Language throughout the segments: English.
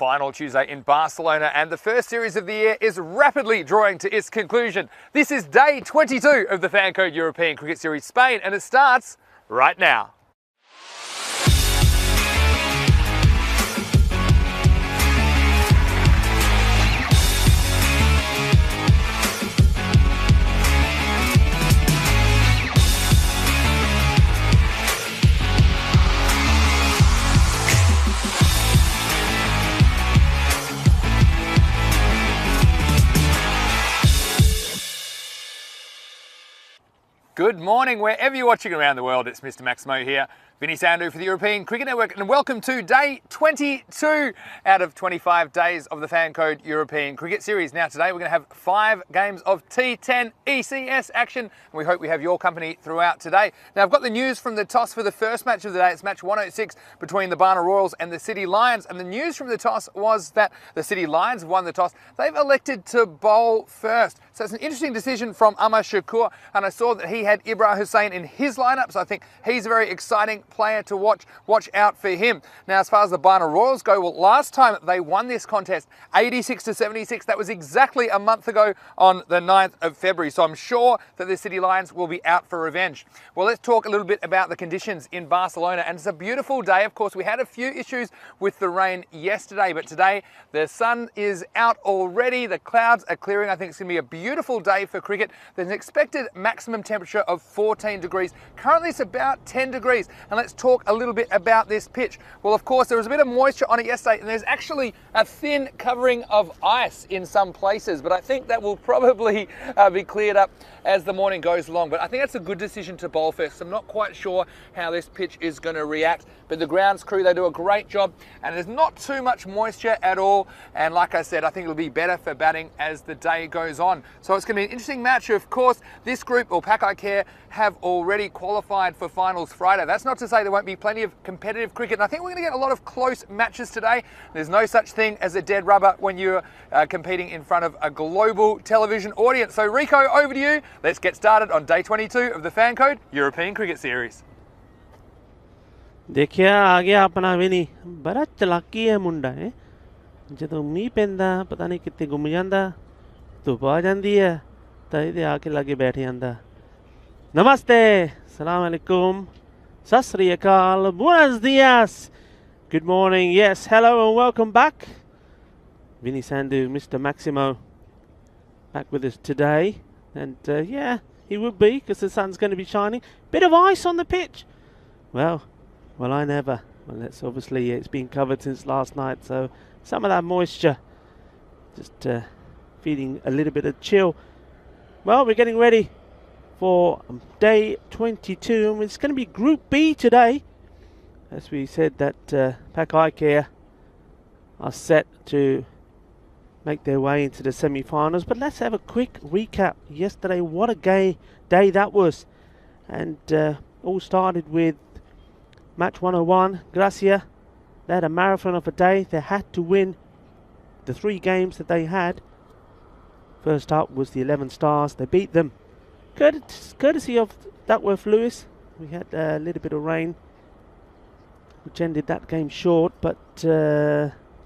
final Tuesday in Barcelona, and the first series of the year is rapidly drawing to its conclusion. This is day 22 of the Fancode European Cricket Series Spain, and it starts right now. Good morning, wherever you're watching around the world. It's Mr. Maximo here, Vinny Sandhu for the European Cricket Network, and welcome to day 22 out of 25 days of the Fancode European Cricket Series. Now today we're going to have 5 games of T10 ECS action, and we hope we have your company throughout today. Now I've got the news from the toss for the first match of the day. It's match 106 between the Barna Royals and the City Lions, and the news from the toss was that the City Lions have won the toss. They've elected to bowl first. So it's an interesting decision from Amar Shakur, and I saw that he had Ibrahim Hussain in his lineup, so I think he's a very exciting player to watch. Watch out for him. Now, as far as the Barna Royals go, well, last time they won this contest, 86-76, that was exactly a month ago on the 9th of February, so I'm sure that the City Lions will be out for revenge. Well, let's talk a little bit about the conditions in Barcelona, and it's a beautiful day. Of course, we had a few issues with the rain yesterday, but today the sun is out already. The clouds are clearing. I think it's going to be a beautiful day for cricket. There's an expected maximum temperature of 14 degrees. Currently it's about 10 degrees. And let's talk a little bit about this pitch. Well, of course, there was a bit of moisture on it yesterday, and there's actually a thin covering of ice in some places, but I think that will probably be cleared up as the morning goes along. But I think that's a good decision to bowl first. I'm not quite sure how this pitch is going to react, but the grounds crew, they do a great job, and there's not too much moisture at all. And like I said, I think it'll be better for batting as the day goes on. So it's going to be an interesting match. Of course, this group, or Pack I Care, have already qualified for finals Friday. That's not to say there won't be plenty of competitive cricket, and I think we're going to get a lot of close matches today. There's no such thing as a dead rubber when you're competing in front of a global television audience. So Rico, over to you. Let's get started on day 22 of the Fancode European Cricket Series. देखिए आ गया अपना विनी बड़ा चलाकी है मुंडा है ਜਦੋਂ ਮੀਂਹ ਪੈਂਦਾ ਪਤਾ ਨਹੀਂ ਕਿੱਥੇ ਗੁੰਮ ਜਾਂਦਾ ਧੁੱਪ ਆ ਜਾਂਦੀ ਹੈ ਤਾਂ ਇਹਦੇ ਆ ਕੇ ਲਾਗੇ ਬੈਠ ਜਾਂਦਾ ਨਮਸਤੇ ਸਲਾਮ ਅਲੈਕੁਮ ਸਤਿ ਸ੍ਰੀ ਅਕਾਲ buenos dias good morning, yes, hello and welcome back. Vinny Sandhu, Mr. Maximo, back with us today, and yeah, he would be because the sun's going to be shining. Bit of ice on the pitch. Well, I never. Well, that's obviously, it's been covered since last night, so some of that moisture just feeding a little bit of chill. Well, we're getting ready for day 22, and it's going to be Group B today. As we said, that Pack I Care are set to make their way into the semi-finals, but let's have a quick recap. Yesterday, what a day that was, and all started with match 101, Gracia. They had a marathon of a day. They had to win the 3 games that they had. First up was the 11 Stars. They beat them, courtesy of Duckworth Lewis. We had a little bit of rain, which ended that game short, but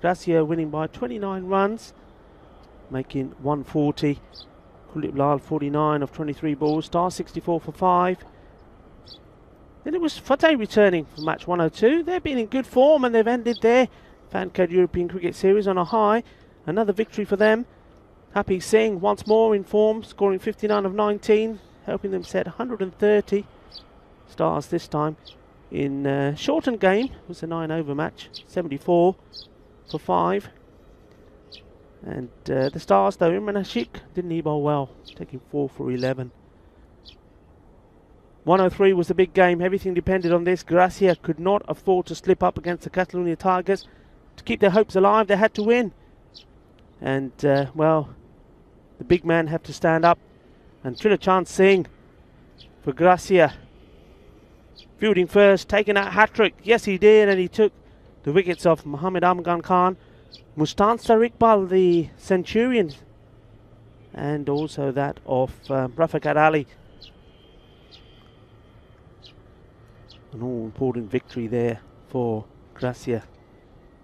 Gracia winning by 29 runs, making 140. Kuldeep Lal 49 of 23 balls. Star 64 for 5. Then it was Fateh returning for match 102. They've been in good form, and they've ended their Fancode European Cricket Series on a high. Another victory for them. Happy Singh once more in form, scoring 59 of 19, helping them set 130 stars this time. In shortened game, it was a 9-over match, 74 for 5. And the Stars, though, Imran Ashik didn't he bowl well, taking 4 for 11. 103 was the big game. Everything depended on this. Gracia could not afford to slip up against the Catalonia Tigers. To keep their hopes alive, they had to win. And, well, the big men have to stand up. And Trilochan Singh for Gracia, fielding first, taking that hat-trick. Yes, he did, and he took the wickets of Mohammed Amgan Khan, Mustansar Iqbal, the Centurion, and also that of Rafiqat Ali. An all-important victory there for Gracia.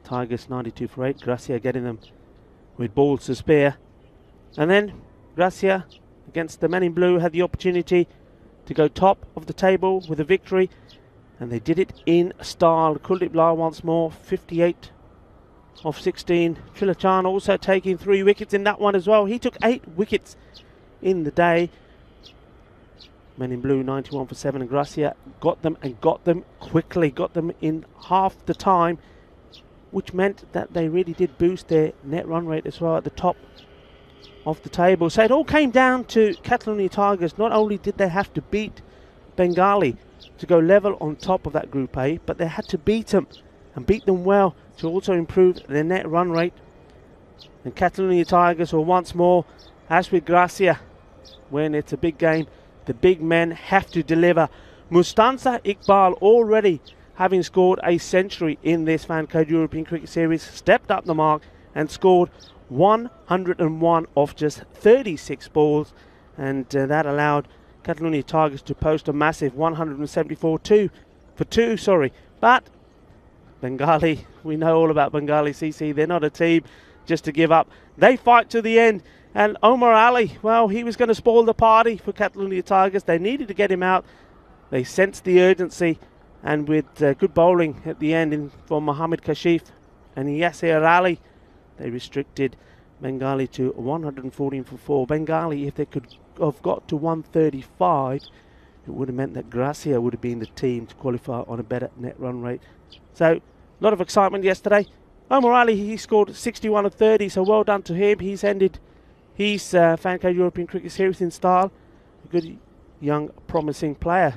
Tigers 92 for 8. Gracia getting them with balls to spare. And then Gracia against the men in blue had the opportunity to go top of the table with a victory. And they did it in style. Kuldeep Lal once more, 58 of 16. Trilachan also taking 3 wickets in that one as well. He took 8 wickets in the day. Men in blue 91 for 7, and Gracia got them and got them quickly, got them in half the time, which meant that they really did boost their net run rate as well at the top of the table. So it all came down to Catalonia Tigers. Not only did they have to beat Bengali to go level on top of that Group A, but they had to beat them and beat them well to also improve their net run rate. And Catalonia Tigers will once more, as with Gracia, when it's a big game, the big men have to deliver. Mustansa Iqbal, already having scored a century in this Fancode European Cricket Series, stepped up the mark and scored 101 off just 36 balls, and that allowed Catalonia Tigers to post a massive 174 for 2. But Bengali, we know all about Bengali CC. They're not a team just to give up. They fight to the end. And Omar Ali, well, he was going to spoil the party for Catalonia Tigers. They needed to get him out. They sensed the urgency, and with good bowling at the end from Mohammad Kashif and Yasir Ali, they restricted Bengali to 114 for 4. Bengali, if they could have got to 135, it would have meant that Gracia would have been the team to qualify on a better net run rate. So, a lot of excitement yesterday. Omar Ali, he scored 61 of 30, so well done to him. He's ended his Fancode European Cricket Series in style. A good, young, promising player.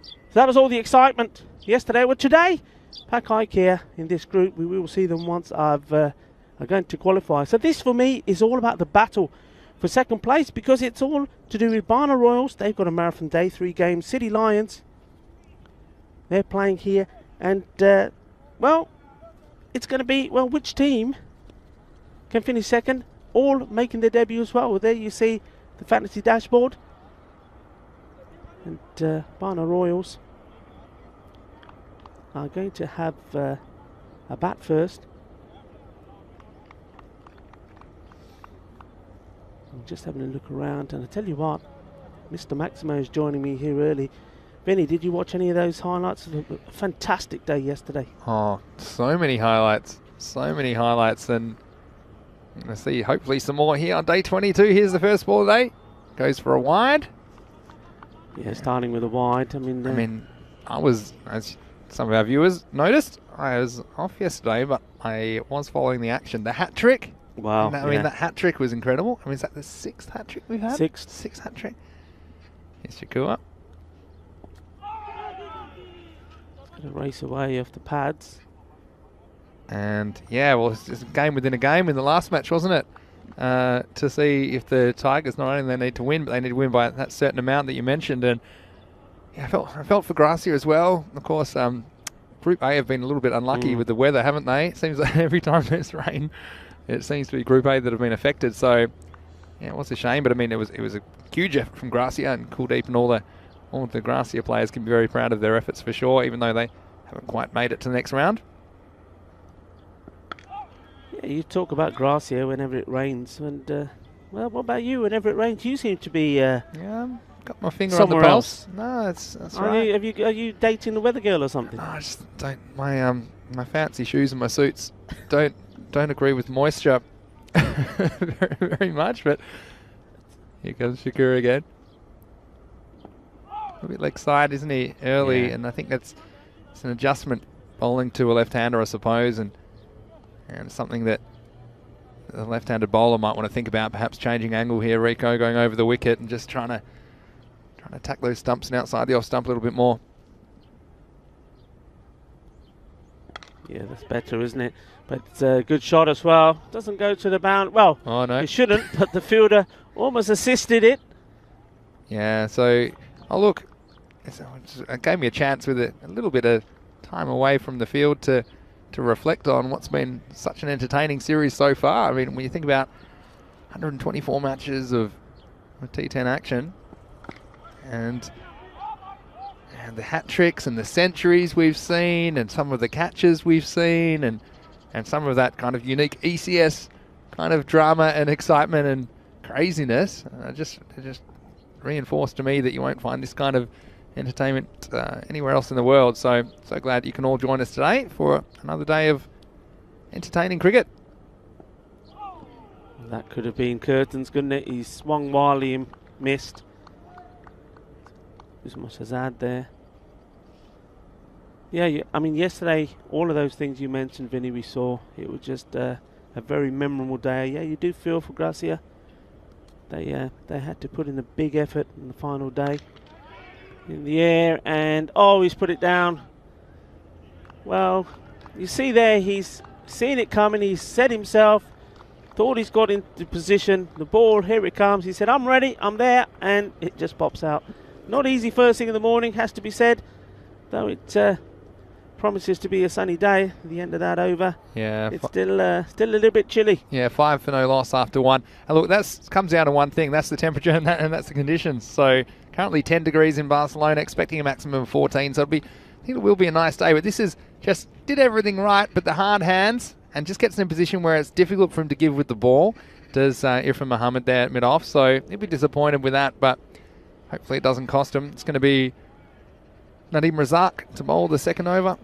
So that was all the excitement yesterday. Well, today, Pak Ikea in this group, we will see them once are going to qualify. So this, for me, is all about the battle for second place, because it's all to do with Barna Royals. They've got a marathon day, 3 games. City Lions, they're playing here. And, well, it's going to be, well, which team can finish second? All making their debut as well. Well, there you see the fantasy dashboard. And Barna Royals are going to have a bat first. I'm just having a look around, and I tell you what, Mr. Maximo is joining me here early. Vinny, did you watch any of those highlights? A fantastic day yesterday. Oh, so many highlights. So many highlights. And I see hopefully some more here on day 22. Here's the first ball of the day. Goes for a wide. Yeah, starting with a wide. I mean, I was, as some of our viewers noticed, I was off yesterday, but I was following the action. The hat trick. Wow. I mean, that hat trick was incredible. I mean, is that the 6th hat trick we've had? Sixth hat trick. Here's Shakua. Going to race away off the pads. And yeah, well, it's just a game within a game in the last match, wasn't it? To see if the Tigers, not only they need to win, but they need to win by that certain amount that you mentioned. And yeah, I felt for Gracia as well. Of course, Group A have been a little bit unlucky with the weather, haven't they? It seems like every time there's rain, it seems to be Group A that have been affected. So yeah, it was a shame, but I mean, it was a huge effort from Gracia, and Kuldeep and all the Gracia players can be very proud of their efforts for sure, even though they haven't quite made it to the next round. Yeah, you talk about Gracia whenever it rains, and well, what about you? Whenever it rains, you seem to be yeah, got my finger on the pulse. No, that's right. Are you dating the weather girl or something? No, I just don't. My fancy shoes and my suits don't agree with moisture very, very much. But here comes Shakura again. A bit leg side, isn't he? Early, and I think it's an adjustment bowling to a left-hander, I suppose, and something that the left-handed bowler might want to think about, perhaps changing angle here. Rico going over the wicket and just trying to attack those stumps and outside the off stump a little bit more. Yeah, that's better, isn't it? But good shot as well. Doesn't go to the bound. Well, oh, no. It shouldn't, but the fielder almost assisted it. Yeah, so, oh look, it gave me a chance with a little bit of time away from the field to reflect on what's been such an entertaining series so far. I mean, when you think about 124 matches of T10 action, and the hat tricks and the centuries we've seen, and some of the catches we've seen, and and some of that kind of unique ECS kind of drama and excitement and craziness just reinforced to me that you won't find this kind of entertainment anywhere else in the world. So glad you can all join us today for another day of entertaining cricket. That could have been curtains, couldn't it? He swung wildly and missed. As much as Azad there. Yeah, I mean, yesterday, all of those things you mentioned, Vinny, we saw. It was just a very memorable day. Yeah, you do feel for Gracia. They had to put in a big effort in the final day. In the air, and he's put it down. Well, you see there, he's seen it coming. He's set himself, thought he's got into position. The ball, here it comes. He said, I'm ready, I'm there, and it just pops out. Not easy first thing in the morning, has to be said, though it promises to be a sunny day at the end of that over. Yeah, it's still a little bit chilly. Yeah, 5 for no loss after 1. And look, that comes down to one thing. That's the temperature and that's the conditions. So currently 10 degrees in Barcelona, expecting a maximum of 14. So I think it will be a nice day. But this is just did everything right, but the hard hands and just gets in a position where it's difficult for him to give with the ball. Does Irfan Muhammad there at mid-off. So he'll be disappointed with that, but hopefully it doesn't cost him. It's going to be Nadeem Razak to bowl the second over.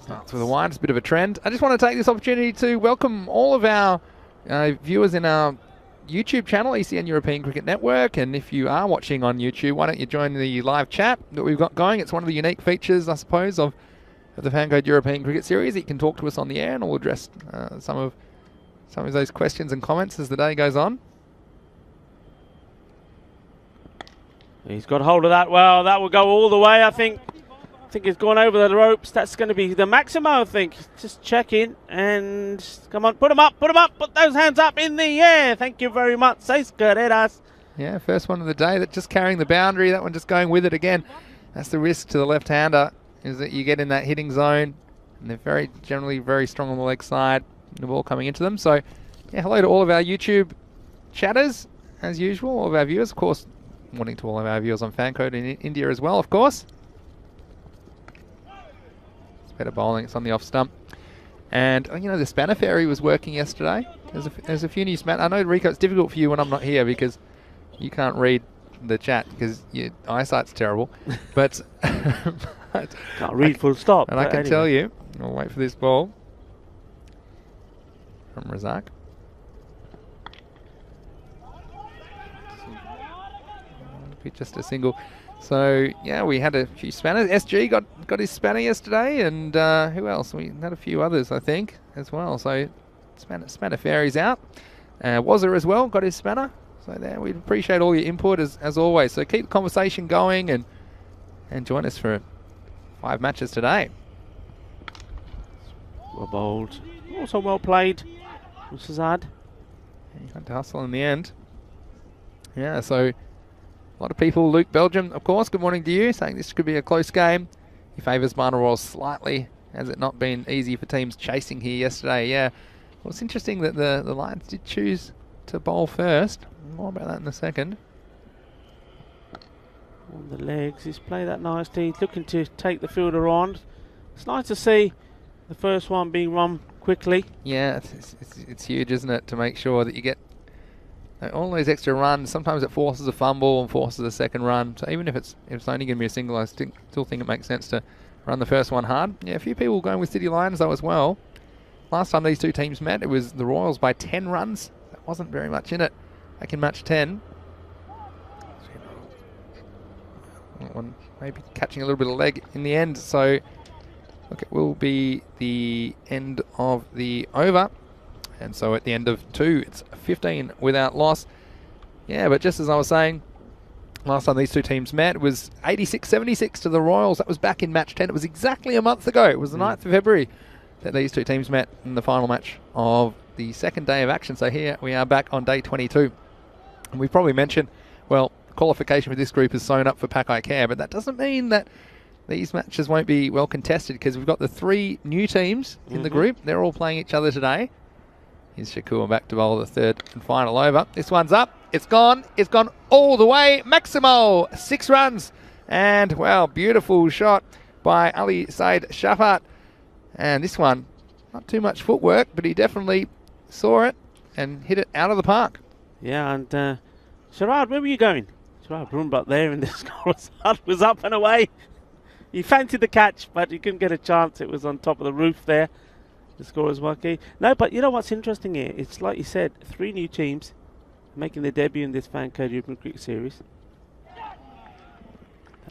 Starts with a wide, it's a bit of a trend. I just want to take this opportunity to welcome all of our viewers in our YouTube channel, ECN European Cricket Network. And if you are watching on YouTube, why don't you join the live chat that we've got going? It's one of the unique features, I suppose, of the Fancode European Cricket Series. You can talk to us on the air and we'll address some of those questions and comments as the day goes on. He's got hold of that well. That will go all the way, I think. I think it's gone over the ropes. That's going to be the maximum, I think. Just check in and come on, put them up, put those hands up in the air. Thank you very much. Seis carreras. Yeah, first one of the day. That just carrying the boundary. That one just going with it again. That's the risk to the left-hander, is that you get in that hitting zone, and they're generally very strong on the leg side. The ball coming into them. So, yeah, hello to all of our YouTube chatters, as usual. All of our viewers, of course. Morning to all of our viewers on Fancode in India as well, of course. Better bowling, it's on the off stump. And, the spanner fairy was working yesterday. There's a few new spanner. I know, Rico, it's difficult for you when I'm not here because you can't read the chat because your eyesight's terrible. But can't read full stop. And I can tell you, I'll wait for this ball from Razak. Just a single. So, yeah, we had a few spanners. SG got his spanner yesterday, and who else? We had a few others, I think, as well. So, spanner fairy's out. Wazza as well got his spanner. So, there, we appreciate all your input, as always. So, keep the conversation going and join us for 5 matches today. Well bowled. Also well played. Azad. He had to hustle in the end. Yeah, so a lot of people. Luke Belgium, of course, good morning to you, saying this could be a close game. He favours Barna Royals slightly. Has it not been easy for teams chasing here yesterday? Yeah. Well, it's interesting that the Lions did choose to bowl first. More about that in a second. On the legs, he's played that nicely. Looking to take the fielder on. It's nice to see the first one being run quickly. Yeah, it's huge, isn't it, to make sure that you get all those extra runs. Sometimes it forces a fumble and forces a second run. So even if it's only going to be a single, I still think it makes sense to run the first one hard. Yeah, a few people going with City Lions though as well. Last time these two teams met, it was the Royals by 10 runs. That wasn't very much in it back in match 10. That one maybe catching a little bit of leg in the end. So look, it will be the end of the over. And so at the end of 2, it's 15 without loss. Yeah, but just as I was saying, last time these two teams met, it was 86-76 to the Royals. That was back in match 10. It was exactly a month ago. It was the 9th of February that these two teams met in the final match of the second day of action. So here we are back on day 22. And we've probably mentioned, well, qualification for this group is sewn up for Pack Care, but that doesn't mean that these matches won't be well contested because we've got the 3 new teams in the group. They're all playing each other today. Here's Shakur back to bowl the third and final over. This one's up. It's gone. It's gone all the way. Maximo, 6 runs. And, well, beautiful shot by Ali Said Shafat. And this one, not too much footwork, but he definitely saw it and hit it out of the park. Yeah, and Sharad, where were you going? Sharad Brumbach there, and the score was up and away. He fancied the catch, but he couldn't get a chance. It was on top of the roof there. The score was wacky. No, but you know what's interesting here? It's like you said, 3 new teams making their debut in this Fancode European Cricket Series.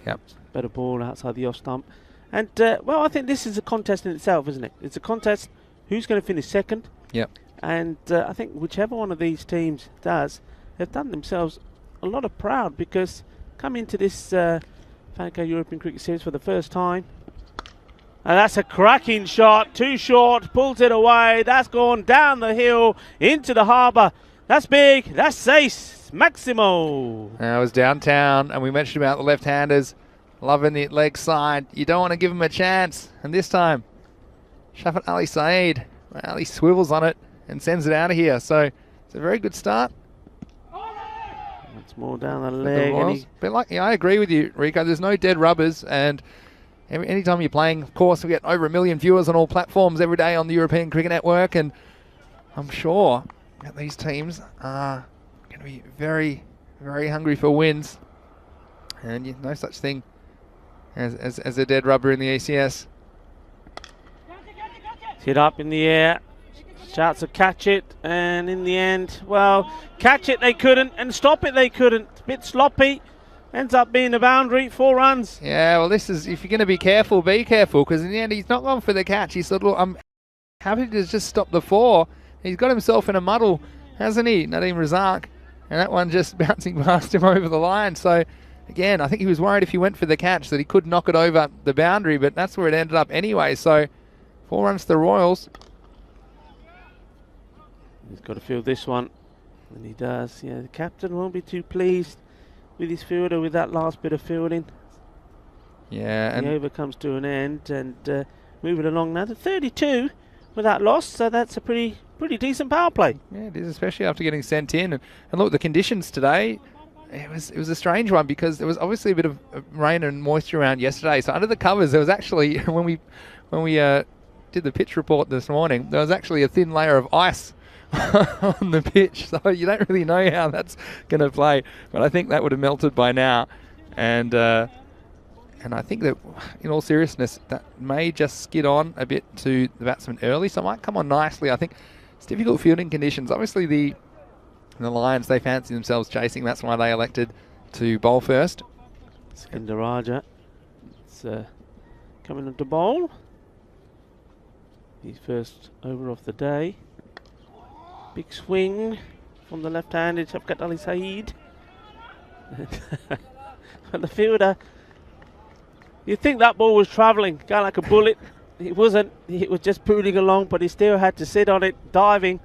Yep. Better ball outside the off stump. And, well, I think this is a contest in itself, isn't it? It's a contest who's going to finish second. Yep. And I think whichever one of these teams does, they've done themselves a lot of proud, because coming into this Fancode European Cricket Series for the first time. And that's a cracking shot, too short, pulls it away. That's gone down the hill into the harbour. That's big, that's ace, Maximo. Now it was downtown, and we mentioned about the left-handers loving the leg side. You don't want to give them a chance. And this time, Shafat Ali Saeed, well, he swivels on it and sends it out of here. So it's a very good start. It's more down the leg. But like, yeah, I agree with you, Rico. There's no dead rubbers, and anytime you're playing, of course, we get over 1 million viewers on all platforms every day on the European Cricket Network, and I'm sure that these teams are going to be very, very hungry for wins. And no such thing as a dead rubber in the ECS. Hit up in the air. Shouts to catch it, and in the end, well, catch it they couldn't, and stop it they couldn't. A bit sloppy. Ends up being a boundary, 4 runs. Yeah, well, this is, if you're going to be careful, because in the end he's not gone for the catch. He said, look, I'm happy to just stop the 4. He's got himself in a muddle, hasn't he, Nadeem Razak? And that one just bouncing past him over the line. So, again, I think he was worried if he went for the catch that he could knock it over the boundary, but that's where it ended up anyway. So, 4 runs to the Royals. He's got to field this one, and he does. Yeah, the captain won't be too pleased with his fielder with that last bit of fielding. Yeah, and the over comes to an end, and moving along now to 32 without loss, so that's a pretty decent power play. Yeah, it is, especially after getting sent in. And look, the conditions today, it was a strange one, because there was obviously a bit of rain and moisture around yesterday. So under the covers, there was actually, when we did the pitch report this morning, there was actually a thin layer of ice on the pitch, so you don't really know how that's going to play, but I think that would have melted by now, and I think that, in all seriousness, that may just skid on a bit to the batsman early, so it might come on nicely. I think it's difficult fielding conditions. Obviously the Lions, they fancy themselves chasing, that's why they elected to bowl first. Skinder Raja, it's coming into bowl. His first over of the day. Big swing from the left-handed Shafqat Ali Saeed. And the fielder, you'd think that ball was travelling, going like a bullet. It wasn't. It was just pooling along, but he still had to sit on it, diving.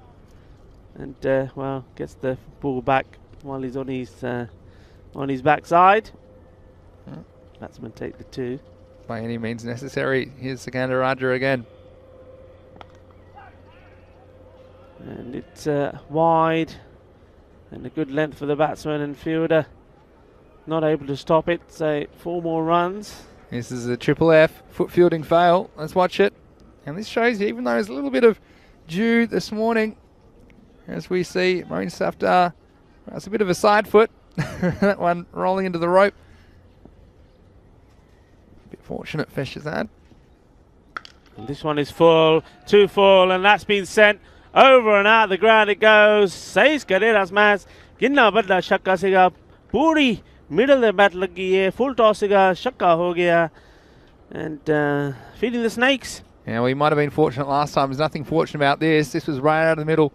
And, well, gets the ball back while he's on his backside. Batsman take the 2. By any means necessary. Here's Sikandar Raja again. And it's wide, and a good length for the batsman and fielder. Not able to stop it, so 4 more runs. This is a triple F, foot fielding fail. Let's watch it. And this shows you, even though there's a little bit of dew this morning, as we see, Moeen Safdar, that's a bit of a side foot. That one rolling into the rope. A bit fortunate for Shazad. And this one is full, 2 full, and that's been sent over and out the ground it goes. 6 careers match. कितना बदला शक्का सेगा पूरी middle में bat लगी है. Full toss सेगा शक्का हो गया. And feeding the snakes. Yeah, well, he might have been fortunate last time. There's nothing fortunate about this. This was right out of the middle.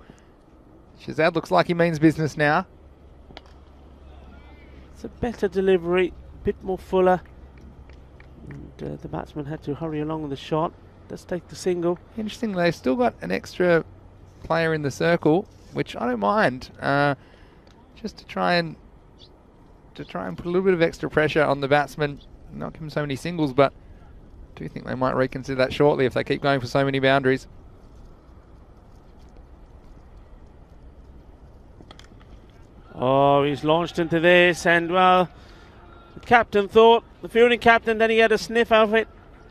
Shazad looks like he means business now. It's a better delivery, a bit more fuller. And the batsman had to hurry along with the shot. Let's take the single. Interesting, they've still got an extra player in the circle, which I don't mind, just to try and put a little bit of extra pressure on the batsman, not give him so many singles, but I do think they might reconsider that shortly if they keep going for so many boundaries. Oh, he's launched into this, and well, the captain thought, the fielding captain, then he had a sniff of it,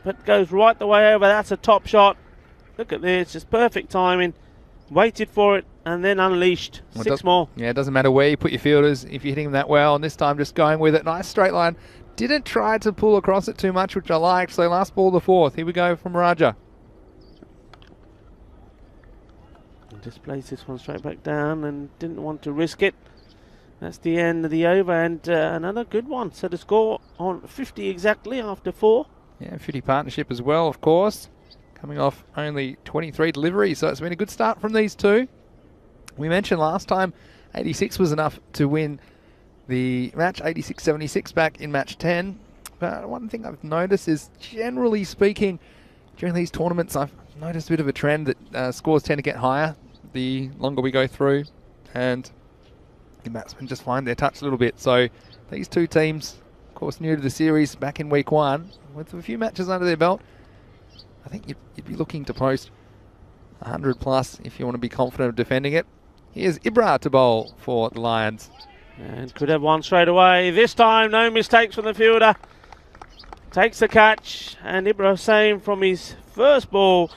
but goes right the way over. That's a top shot. Look at this, just perfect timing. Waited for it and then unleashed. Well, 6 more. Yeah, it doesn't matter where you put your fielders if you're hitting them that well. And this time just going with it. Nice straight line. Didn't try to pull across it too much, which I liked. So last ball, the 4th. Here we go from Raja. Just plays this one straight back down and didn't want to risk it. That's the end of the over, and another good one. So the score on 50 exactly after 4. Yeah, 50 partnership as well, of course. Coming off only 23 deliveries, so it's been a good start from these two. We mentioned last time 86 was enough to win the match, 86-76 back in match 10. But one thing I've noticed is, generally speaking, during these tournaments, I've noticed a bit of a trend that scores tend to get higher the longer we go through, and the batsmen just find their touch a little bit. So these two teams, of course, new to the series back in week 1, with a few matches under their belt, I think you'd be looking to post 100 plus if you want to be confident of defending it. Here's Ibra to bowl for the Lions. And could have one straight away. This time, no mistakes from the fielder. Takes the catch, and Ibra Hussain from his first ball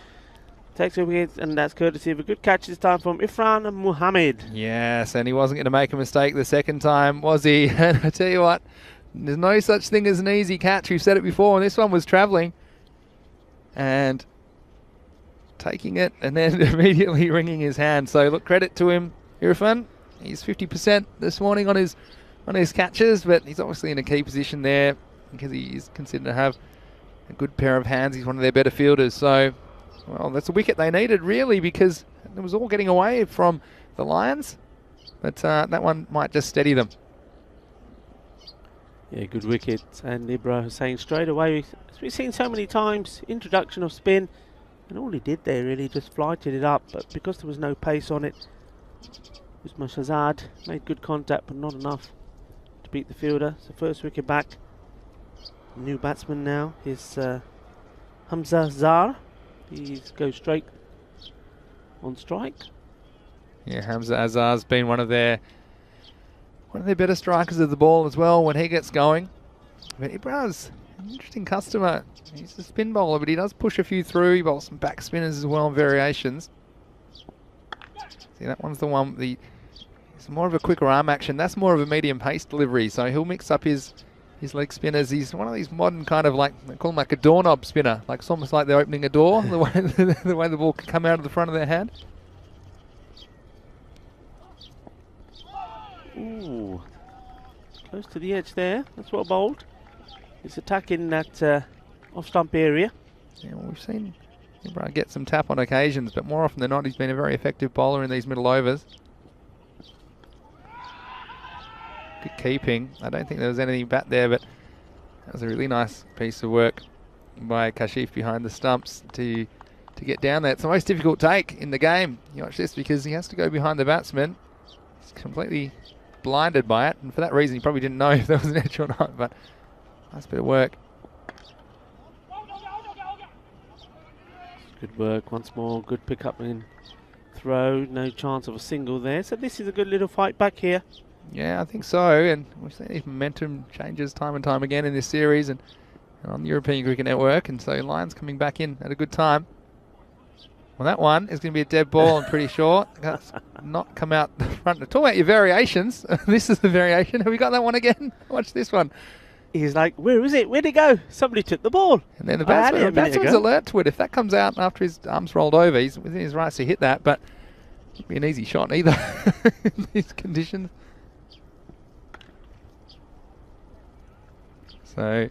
takes a wicket, and that's courtesy of a good catch this time from Ifran Muhammad. Yes, and he wasn't going to make a mistake the second time, was he? And I tell you what, there's no such thing as an easy catch. We've said it before, and this one was travelling and taking it and then immediately wringing his hand. So look, credit to him, Irfan. He's 50% this morning on his catches, but he's obviously in a key position there because he is considered to have a good pair of hands. He's one of their better fielders. So, well, that's a wicket they needed, really, because it was all getting away from the Lions. But that one might just steady them. Yeah, good wicket. And Ibra Hussain straight away, as we've seen so many times, introduction of spin. And all he did there really just flighted it up. But because there was no pace on it, Usman Shahzad made good contact, but not enough to beat the fielder. So first wicket back. New batsman now is Hamza Zar. He goes straight on strike. Yeah, Hamza Azar's been one of their better strikers of the ball as well when he gets going. But Ibra's an interesting customer. He's a spin bowler, but he does push a few through. He bowls some back spinners as well, variations. See, that one's the one. It's more of a quicker arm action. That's more of a medium pace delivery. So he'll mix up his leg spinners. He's one of these modern kind of, like, they call him like a doorknob spinner. Like, it's almost like they're opening a door, the way the ball can come out of the front of their hand. Ooh, close to the edge there. That's well bowled. He's attacking that off-stump area. Yeah, well, we've seen Ibra get some tap on occasions, but more often than not, he's been a very effective bowler in these middle overs. Good keeping. I don't think there was anything back there, but that was a really nice piece of work by Kashif behind the stumps to get down there. It's the most difficult take in the game. You watch this because he has to go behind the batsman. He's completely blinded by it, and for that reason he probably didn't know if there was an edge or not, but nice bit of work. Good work once more. Good pick up and throw. No chance of a single there. So this is a good little fight back here. Yeah, I think so, and we've seen these momentum changes time and time again in this series and on the European Cricket Network, and so Lions coming back in at a good time. Well, that one is going to be a dead ball, I'm pretty sure. That's not come out the front. Talk about your variations. This is the variation. Have we got that one again? Watch this one. He's like, where is it? Where'd it go? Somebody took the ball. And then the batsman's alert to it. If that comes out after his arms rolled over, he's within his rights to hit that, but it wouldn't be an easy shot either in these conditions. So,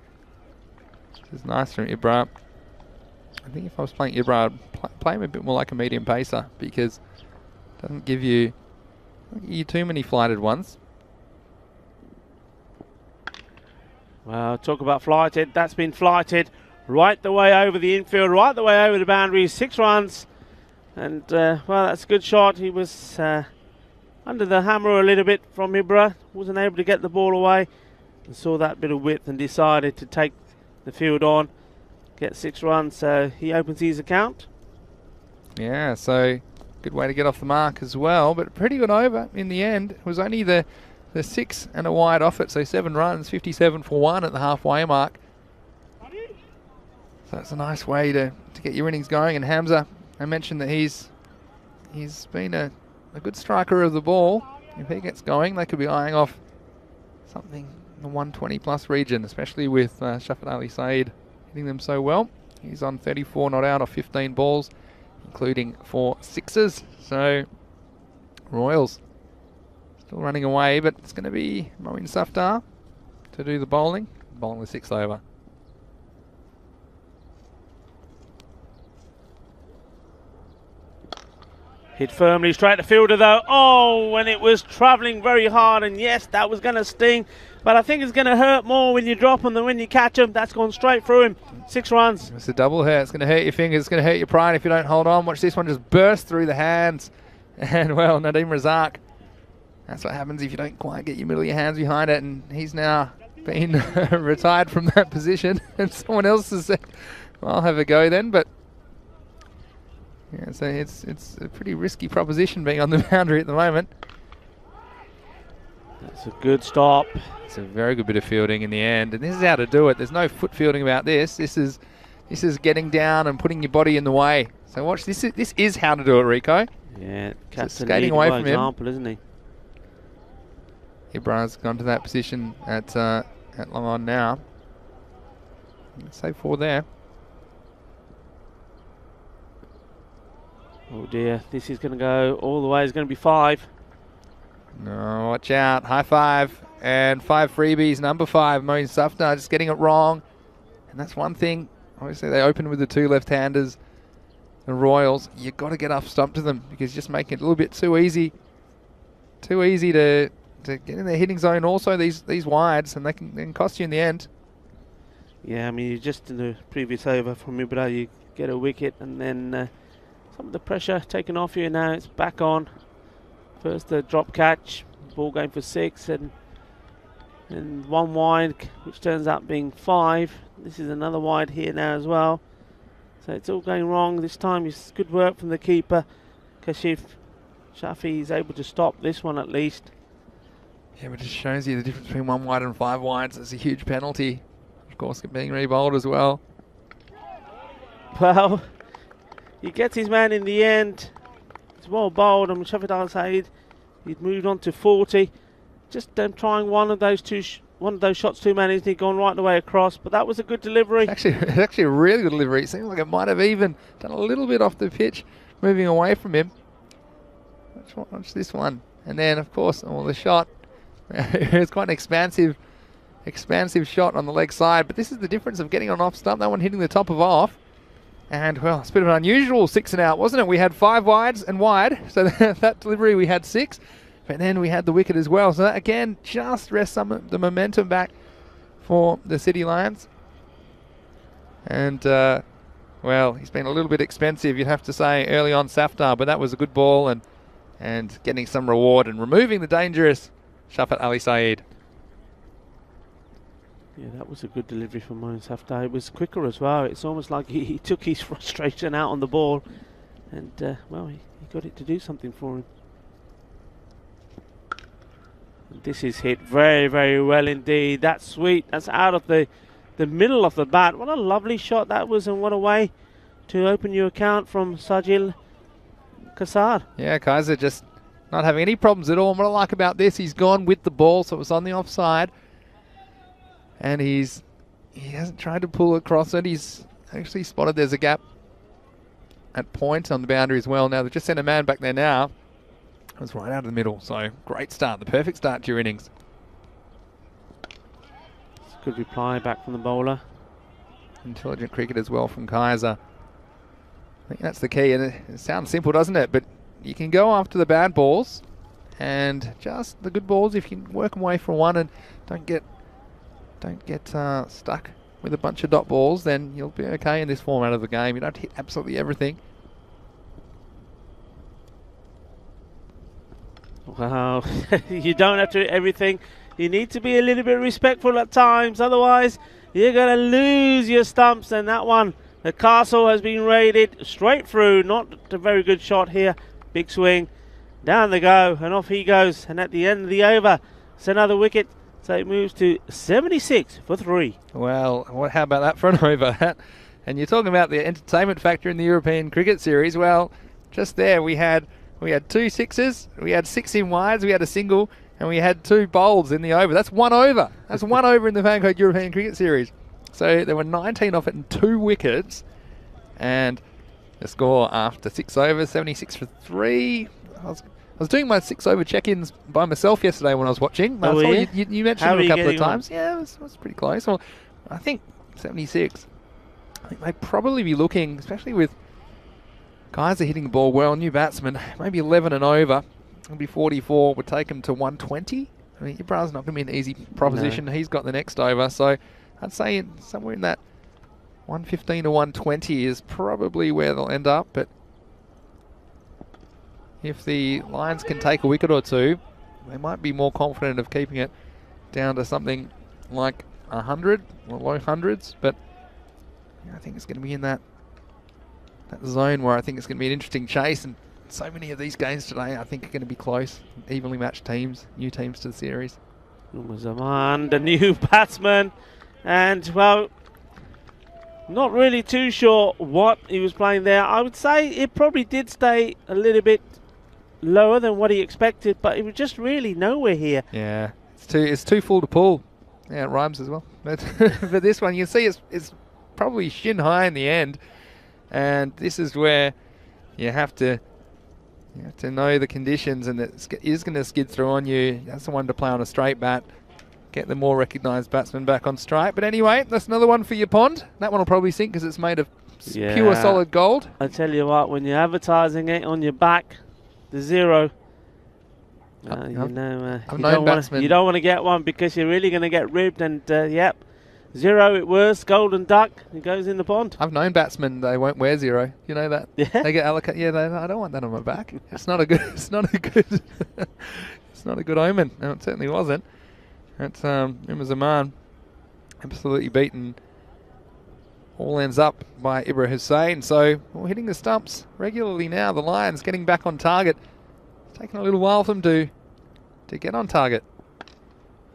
this is nice from Ibra. I think if I was playing Ibra, I'd play him a bit more like a medium pacer because it doesn't give you too many flighted ones. Well, talk about flighted. That's been flighted right the way over the infield, right the way over the boundaries. 6 runs. And, well, that's a good shot. He was under the hammer a little bit from Ibra. Wasn't able to get the ball away. And saw that bit of width and decided to take the field on. Get 6 runs, so he opens his account. Yeah, so good way to get off the mark as well, but pretty good over in the end. It was only the 6 and a wide off it, so 7 runs, 57 for 1 at the halfway mark. So that's a nice way to get your innings going. And Hamza, I mentioned that he's been a good striker of the ball. If he gets going, they could be eyeing off something in the 120 plus region, especially with Shafat Ali Saeed hitting them so well. He's on 34 not out of 15 balls, including 4 sixes. So Royals still running away, but it's going to be Moeen Safdar to do the bowling the 6th over. Hit firmly straight to fielder though. Oh, and it was travelling very hard, and yes, that was going to sting, but I think it's going to hurt more when you drop them than when you catch them. That's gone straight through him. 6 runs. It's a double hurt. It's going to hurt your fingers. It's going to hurt your pride if you don't hold on. Watch this one just burst through the hands. And well, Nadeem Razak, that's what happens if you don't quite get your middle of your hands behind it, and he's now been retired from that position, and someone else has said, well, I'll have a go then. But yeah, so it's a pretty risky proposition being on the boundary at the moment. That's a good stop. It's a very good bit of fielding in the end, and this is how to do it. There's no foot fielding about this. This is getting down and putting your body in the way. So watch this. This is how to do it, Rico. Yeah, so skating away from example, isn't he? Ibrahim's gone to that position at long on now. Let's say 4 there. Oh dear, this is going to go all the way. It's going to be 5. No, watch out. High 5 and 5 freebies. Number 5, Moeen Safdar, just getting it wrong. And that's one thing. Obviously, they opened with the 2 left-handers. The Royals, you've got to get off stump to them because you're just making it a little bit too easy. Too easy to get in their hitting zone. Also, these wides, and they can cost you in the end. Yeah, I mean, you just in the previous over from Ibra, you get a wicket, and then some of the pressure taken off you. Now it's back on. First the drop catch, ball going for 6, and 1 wide, which turns out being 5. This is another wide here now as well. So it's all going wrong. This time it's good work from the keeper. Kashif Shafi is able to stop this one at least. Yeah, but it just shows you the difference between 1 wide and 5 wides. It's a huge penalty. Of course, being re-bowled as well. Well, he gets his man in the end. It's well bowled, and Shafat Al Saeed, he'd moved on to 40. Just trying one of those shots too many, he'd gone right the way across, but that was a good delivery. It's actually a really good delivery. It seemed like it might have even done a little bit off the pitch, moving away from him. Watch this one. And then, of course, the shot. It's quite an expansive shot on the leg side, but this is the difference of getting on off stump. That one hitting the top of off. And, well, it's a bit of an unusual 6 and out, wasn't it? We had 5 wides and wide, so that delivery we had 6. But then we had the wicket as well. So that, again, just rests some of the momentum back for the City Lions. And, well, he's been a little bit expensive, you'd have to say, early on, Safdar. But that was a good ball and getting some reward and removing the dangerous Shafat Ali Saeed. Yeah, that was a good delivery from Moeen Safdar. It was quicker as well. It's almost like he took his frustration out on the ball. And, well, he got it to do something for him. This is hit very, very well indeed. That's sweet. That's out of the middle of the bat. What a lovely shot that was, and what a way to open your account from Sajil Kasar. Yeah, Kaiser just not having any problems at all. And what I like about this, he's gone with the ball, so it was on the offside. And he hasn't tried to pull across it. He's actually spotted there's a gap at point on the boundary as well. Now they've just sent a man back there now. It was right out of the middle, so great start. The perfect start to your innings. It's a good reply back from the bowler. Intelligent cricket as well from Kaiser. I think that's the key, and it sounds simple, doesn't it? But you can go after the bad balls, and just the good balls, if you can work them away from one and don't get stuck with a bunch of dot balls, then you'll be okay in this format of the game. You don't hit absolutely everything. Wow, you don't have to hit everything. You need to be a little bit respectful at times, otherwise you're going to lose your stumps. And that one, the castle has been raided straight through. Not a very good shot here. Big swing, down they go, and off he goes. And at the end of the over, it's another wicket. So it moves to 76 for 3. Well, how about that for an over? And you're talking about the entertainment factor in the European Cricket Series. Well, just there we had 2 sixes, we had 6 in wides, we had a single, and we had 2 bowls in the over. That's 1 over. That's 1 over in the Fancode European Cricket Series. So there were 19 off it and 2 wickets. And the score after 6 overs, 76 for 3. I was doing my 6 over check-ins by myself yesterday when I was watching. Oh, yeah? You mentioned it a couple of times. Yeah, it was pretty close. Well, I think 76. I think they'd probably be looking, especially with guys are hitting the ball well, new batsmen, maybe 11 and over. It'll be 44, would take him to 120. I mean, Ibrahim's not going to be an easy proposition. No. He's got the next over. So I'd say somewhere in that 115 to 120 is probably where they'll end up. But if the Lions can take a wicket or two, they might be more confident of keeping it down to something like 100 or low hundreds. But I think it's going to be in that zone where I think it's going to be an interesting chase. And so many of these games today I think are going to be close, evenly matched teams, new teams to the series. Zaman, the new batsman, and well, not really too sure what he was playing there. I would say it probably did stay a little bit lower than what he expected, but it was just really nowhere here. Yeah, it's too full to pull. Yeah, it rhymes as well. But for this one, you can see it's probably shin high in the end, and this is where you have to know the conditions, and it is going to skid through on you. That's the one to play on a straight bat. Get the more recognised batsman back on strike. But anyway, that's another one for your pond. That one will probably sink because it's made of pure solid gold. I tell you what, when you're advertising it on your back, the 0, you don't want to get one because you're really going to get ribbed. And yep, 0 it was, golden duck. It goes in the pond. I've known batsmen they won't wear 0. You know that? Yeah. They get allocated. Yeah, I don't want that on my back. It's not a good. It's not a good. It's not a good omen. No, it certainly wasn't. It's Zaman absolutely beaten. All ends up by Ibra Hussain. So we're hitting the stumps regularly now. The Lions getting back on target. It's taken a little while for them to get on target.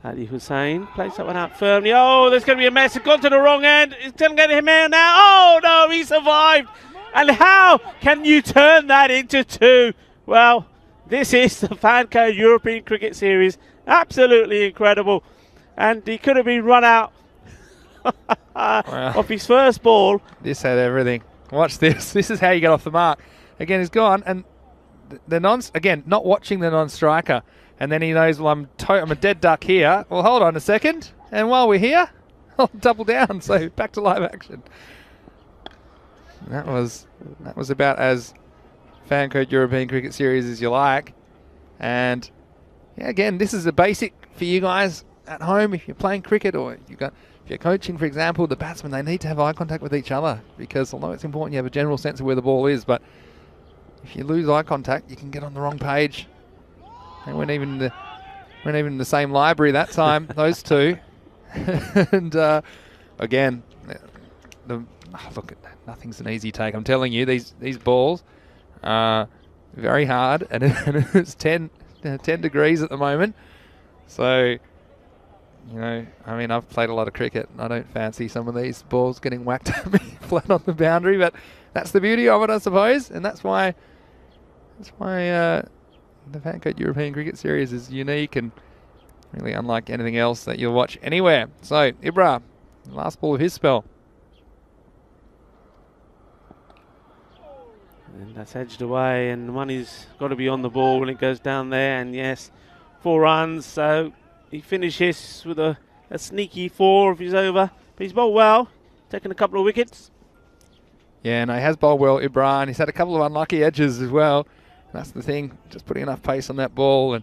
Ali Hussain plays that one out firmly. Oh, there's going to be a mess. It's gone to the wrong end. It's going to get him out now. Oh, no, he survived. And how can you turn that into 2? Well, this is the Fancode European Cricket Series. Absolutely incredible. And he could have been run out off his first ball. This had everything. Watch this. This is how you get off the mark. Again, he's gone. And not watching the non-striker. And then he knows, well, I'm a dead duck here. Well, hold on a second. And while we're here, I'll double down. So back to live action. That was about as Fancode European Cricket Series as you like. And yeah, again, this is a basic for you guys at home. If you're playing cricket or if you're coaching, for example, the batsmen, they need to have eye contact with each other, because although it's important you have a general sense of where the ball is, but if you lose eye contact, you can get on the wrong page. They weren't even in the same library that time, those two. And again, look, nothing's an easy take. I'm telling you, these balls are very hard, and it's 10 degrees at the moment. So, I mean, I've played a lot of cricket, and I don't fancy some of these balls getting whacked at me flat on the boundary, but that's the beauty of it, I suppose, and that's why the Fancode European Cricket Series is unique and really unlike anything else that you'll watch anywhere. So, Ibra, last ball of his spell. And that's edged away, and money's got to be on the ball when it goes down there. And yes, 4 runs. So he finishes with a sneaky 4 if he's over. But he's bowled well, taken a couple of wickets. Yeah, and he has bowled well, Ibra, and he's had a couple of unlucky edges as well. That's the thing, just putting enough pace on that ball.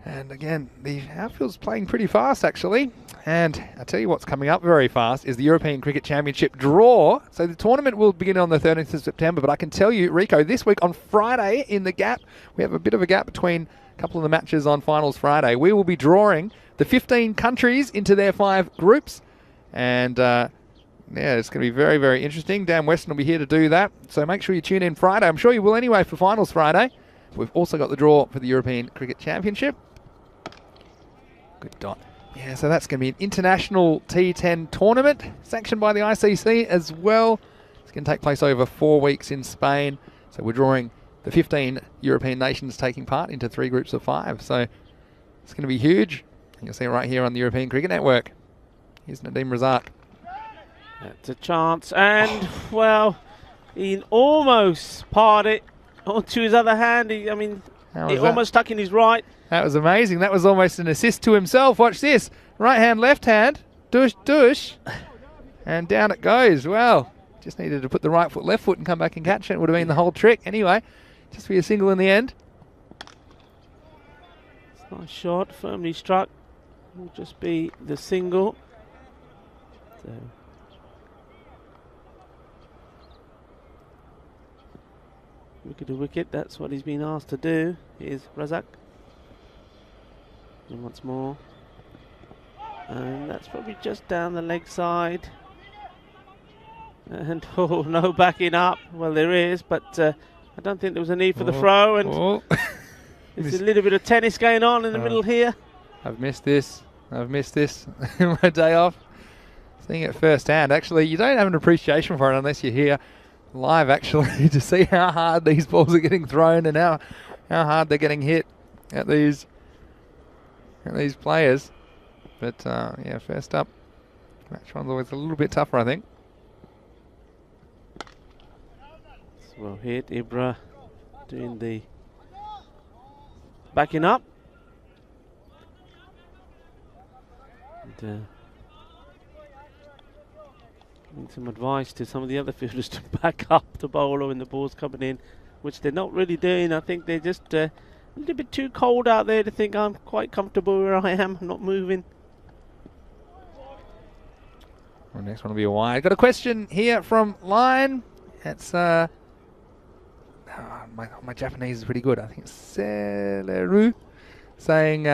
And again, the outfield's playing pretty fast, actually. And I tell you what's coming up very fast is the European Cricket Championship draw. So the tournament will begin on the 13th of September. But I can tell you, Rico, this week on Friday in the gap, we have a bit of a gap between a couple of the matches on Finals Friday. We will be drawing the 15 countries into their 5 groups. And yeah, it's going to be very, very interesting. Dan Weston will be here to do that. So make sure you tune in Friday. I'm sure you will anyway for Finals Friday. We've also got the draw for the European Cricket Championship. Good dot. Yeah, so that's going to be an international T10 tournament sanctioned by the ICC as well. It's going to take place over 4 weeks in Spain. So we're drawing the 15 European nations taking part into 3 groups of 5. So it's going to be huge. You'll see it right here on the European Cricket Network. Here's Nadeem Razak. That's a chance, and well, he almost parred it onto his other hand. He almost stuck in his right. That was amazing. That was almost an assist to himself. Watch this. Right hand, left hand. Douche, douche. And down it goes. Well, just needed to put the right foot, left foot and come back and catch it. It would have been the whole trick. Anyway, just be a single in the end. It's a nice shot. Firmly struck. Will just be the single. So wicket to wicket, that's what he's been asked to do. Here's Razak. And once more. And that's probably just down the leg side. And oh, no backing up. Well, there is, but I don't think there was a need for the throw. And there's a little bit of tennis going on in the middle here. I've missed this. I've missed this. My day off. Seeing it firsthand. Actually, you don't have an appreciation for it unless you're here live, actually, to see how hard these balls are getting thrown and how hard they're getting hit at these players. But yeah, first up, match one's always a little bit tougher, I think. Well hit, Ibra doing the backing up. And, giving some advice to some of the other fielders to back up the bowler when the ball's coming in, which they're not really doing. I think they're just a little bit too cold out there to think I'm quite comfortable where I am, I'm not moving. Well, next one will be a wide. Got a question here from Line. It's my Japanese is pretty good. I think it's Celeru, saying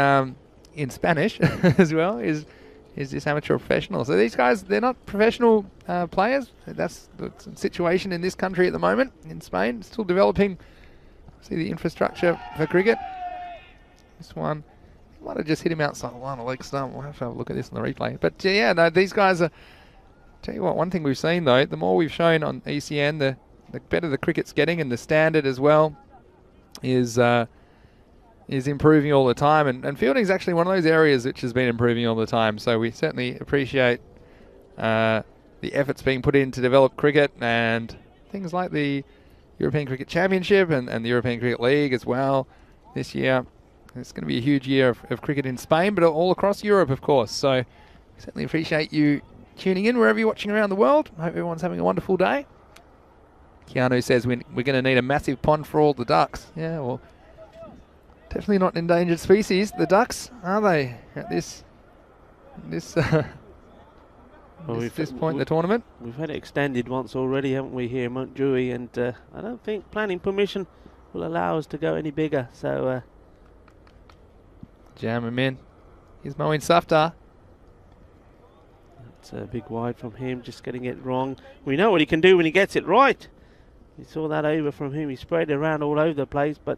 in Spanish as well, is this amateur or professional? So these guys, they're not professional players. That's the situation in this country at the moment, in Spain. Still developing, see the infrastructure for cricket. This one, he might have just hit him outside the line of leg stump. We'll have to have a look at this on the replay. But yeah, no, these guys are, tell you what, one thing we've seen though, the more we've shown on ECN, the better the cricket's getting, and the standard as well is improving all the time, and fielding is actually one of those areas which has been improving all the time. So we certainly appreciate the efforts being put in to develop cricket, and things like the European Cricket Championship and the European Cricket League as well this year. It's going to be a huge year of cricket in Spain, but all across Europe, of course. So we certainly appreciate you tuning in wherever you're watching around the world. I hope everyone's having a wonderful day. Keanu says we're going to need a massive pond for all the ducks. Yeah, well, definitely not an endangered species, the ducks, are they, at this point in the tournament? We've had it extended once already, haven't we, here in Montjuic, and I don't think planning permission will allow us to go any bigger. So jam him in. Here's Moeen Safdar. That's a big wide from him, just getting it wrong. We know what he can do when he gets it right. You saw that over from him. He sprayed it around all over the place, but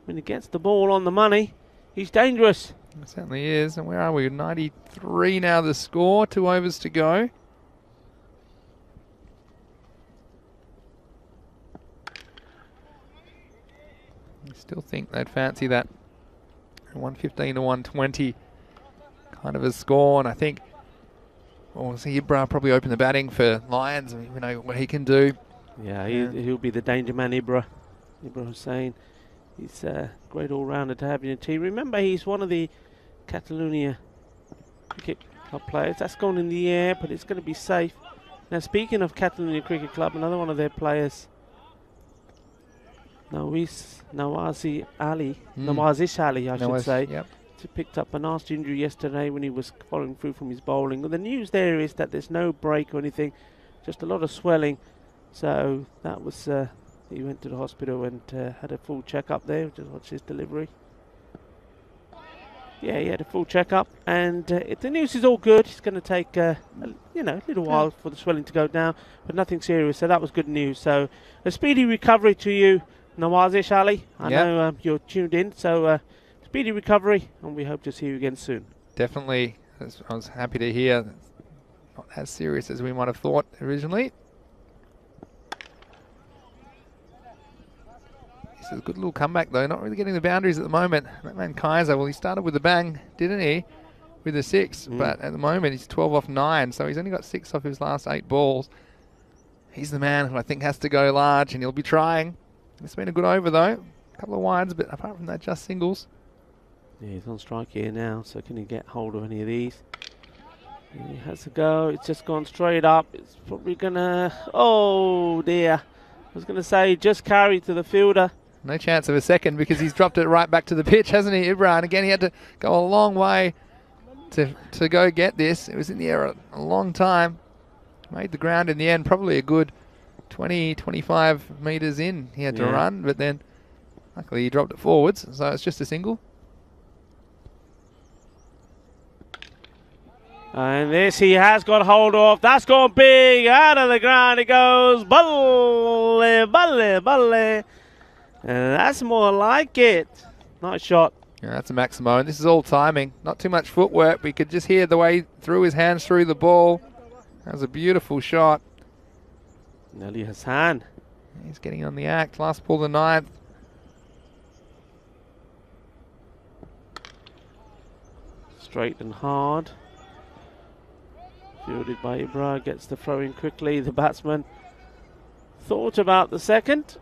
when he gets the ball on the money, he's dangerous. It certainly is. And where are we? 93 now the score. 2 overs to go. I still think they'd fancy that 115 to 120 kind of a score. And I think we'll see Ibra probably open the batting for Lions. We know what he can do. Yeah, he'll be the danger man, Ibra Hussain. He's a great all-rounder to have in your team. Remember, he's one of the Catalonia Cricket Club players. That's gone in the air, but it's going to be safe. Now, speaking of Catalonia Cricket Club, another one of their players, Nawazish Ali, I should say, yep. Picked up a nasty injury yesterday when he was following through from his bowling. Well, the news there is that there's no break or anything, just a lot of swelling. So that was... he went to the hospital and had a full checkup there. Just watch his delivery. Yeah, he had a full checkup, and the news is all good. It's going to take a little while for the swelling to go down, but nothing serious. So that was good news. So a speedy recovery to you, Nawazish Ali. I know you're tuned in. So speedy recovery, and we hope to see you again soon. definitely. I was happy to hear. Not as serious as we might have thought originally. This is a good little comeback though, not really getting the boundaries at the moment. That man Kaiser, well, he started with a bang, didn't he? With a 6, but at the moment he's 12 off 9, so he's only got 6 off his last 8 balls. He's the man who I think has to go large, and he'll be trying. It's been a good over though. A couple of wides, but apart from that, just singles. Yeah, he's on strike here now, so can he get hold of any of these? He has to go. It's just gone straight up. It's probably gonna. Oh dear! I was gonna say just carry to the fielder. No chance of a second because he's dropped it right back to the pitch, hasn't he, Ibra? And again, he had to go a long way to go get this. It was in the air a long time. Made the ground in the end, probably a good 20, 25 metres in. He had to run, but then luckily he dropped it forwards, so it's just a single. And this he has got hold of. That's gone big. Out of the ground it goes. Balle, balle, balle. And that's more like it. Nice shot. Yeah, that's a Maximo. And this is all timing. Not too much footwork. We could just hear the way through his hands through the ball. That was a beautiful shot. Ali Hassan. He's getting on the act. Last ball, the 9th. Straight and hard. Fielded by Ibra, gets the throw in quickly. The batsman thought about the second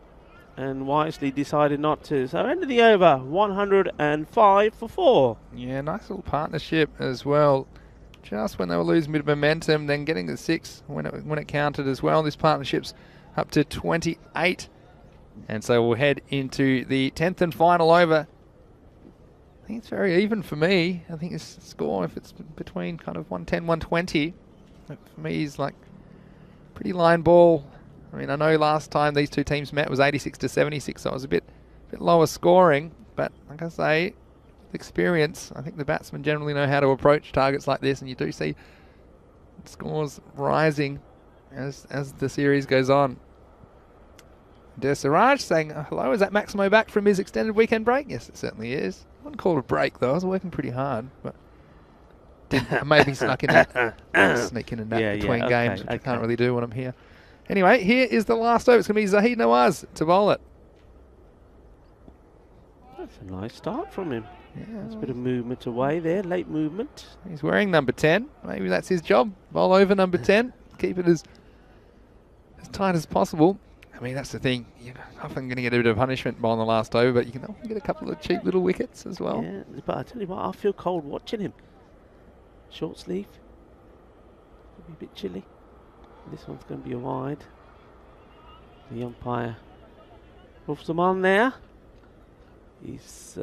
and wisely decided not to. So end of the over, 105 for 4. Yeah, nice little partnership as well. Just when they were losing a bit of momentum, then getting the 6 when it counted as well. This partnership's up to 28. And so we'll head into the 10th and final over. I think it's very even for me. I think this score, if it's between kind of 110, 120, for me is like pretty line ball. I mean, I know last time these two teams met was 86 to 76, so it was a bit lower scoring. But like I say, with experience, I think the batsmen generally know how to approach targets like this, and you do see scores rising as the series goes on. Siraj saying, hello, is that Maximo back from his extended weekend break? Yes, it certainly is. I wouldn't call it a break, though. I was working pretty hard, but maybe snuck in sneak in a nap between games, which I can't really do when I'm here. Anyway, here is the last over. It's going to be Zahid Nawaz to bowl it. That's a nice start from him. Yeah, there's a bit of movement away there, late movement. He's wearing number 10. Maybe that's his job. Bowl over number 10. Keep it as tight as possible. I mean, that's the thing. You're often going to get a bit of punishment bowling the last over, but you can often get a couple of cheap little wickets as well. Yeah, but I tell you what, I feel cold watching him. Short sleeve. Could be a bit chilly. This one's going to be a wide. The umpire, Rolf Zaman there. He's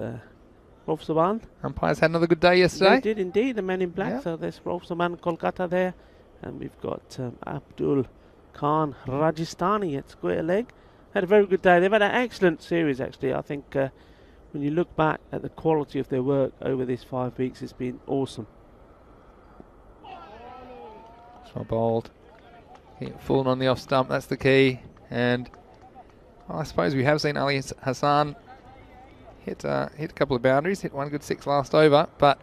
Rolf Zaman. Umpires had another good day yesterday. They did indeed, the men in black. Yep. So there's Rolf Zaman, Kolkata there. And we've got Abdul Khan Rajasthani at square leg. Had a very good day. They've had an excellent series, actually. I think when you look back at the quality of their work over these 5 weeks, it's been awesome. So bowled. Falling on the off stump, that's the key. And well, I suppose we have seen Ali Hassan hit a couple of boundaries, hit one good 6 last over. But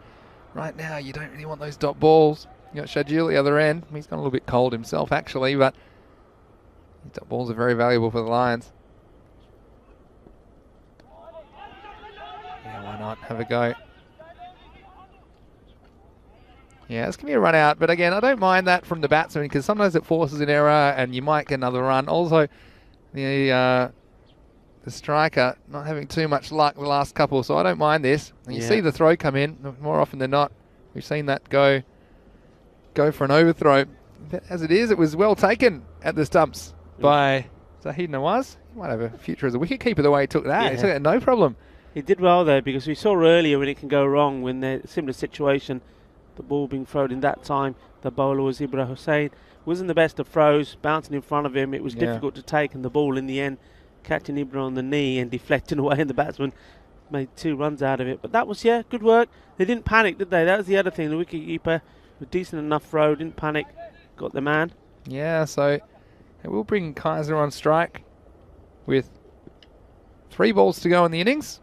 right now, you don't really want those dot balls. You got Shadjil at the other end. He's gone a little bit cold himself, actually, but these dot balls are very valuable for the Lions. Yeah, why not? Have a go. Yeah, this can be a run out, but again, I don't mind that from the batsman because sometimes it forces an error and you might get another run. Also, the striker not having too much luck the last couple, so I don't mind this. And you see the throw come in more often than not. We've seen that go for an overthrow. But as it is, it was well taken at the stumps by Zahid Nawaz. He might have a future as a wicketkeeper the way he took that. Yeah. He took it no problem. He did well there because we saw earlier when it can go wrong when they're a similar situation. The ball being thrown in that time, the bowler was Ibra Hussain. Wasn't the best of throws, bouncing in front of him. It was difficult to take, and the ball in the end catching Ibra on the knee and deflecting away, and the batsman made 2 runs out of it. But that was, good work. They didn't panic, did they? That was the other thing. The wicketkeeper, with decent enough throw, didn't panic, got the man. Yeah, so it will bring Kaiser on strike with 3 balls to go in the innings.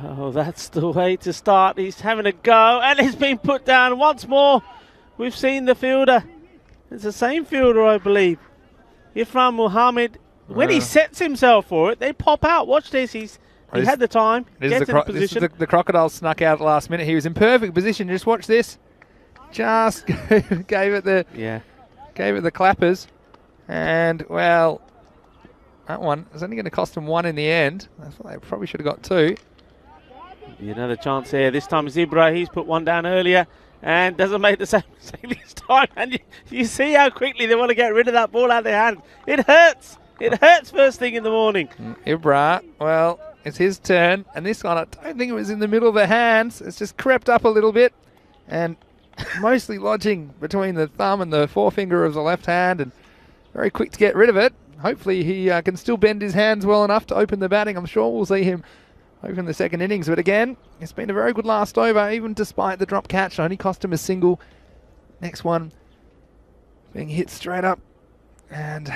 Oh, that's the way to start. He's having a go, and it's been put down once more. We've seen the fielder. It's the same fielder, I believe. Ifram Mohammed, when he sets himself for it, they pop out. Watch this. He had the time. Gets in position. The crocodile snuck out at the last minute. He was in perfect position. Just watch this. Just gave it the clappers, and well, that one is only going to cost him one in the end. I thought they probably should have got two. Another chance here. This time Zebra. He's put one down earlier and doesn't make the same mistake this time. And you see how quickly they want to get rid of that ball out of their hands. It hurts. It hurts first thing in the morning. Ibra, well, it's his turn, and this one I don't think it was in the middle of the hands. It's just crept up a little bit, and mostly lodging between the thumb and the forefinger of the left hand, and very quick to get rid of it. Hopefully he can still bend his hands well enough to open the batting. I'm sure we'll see him open the second innings, but again, it's been a very good last over, even despite the drop catch. Only cost him a single. Next one being hit straight up, and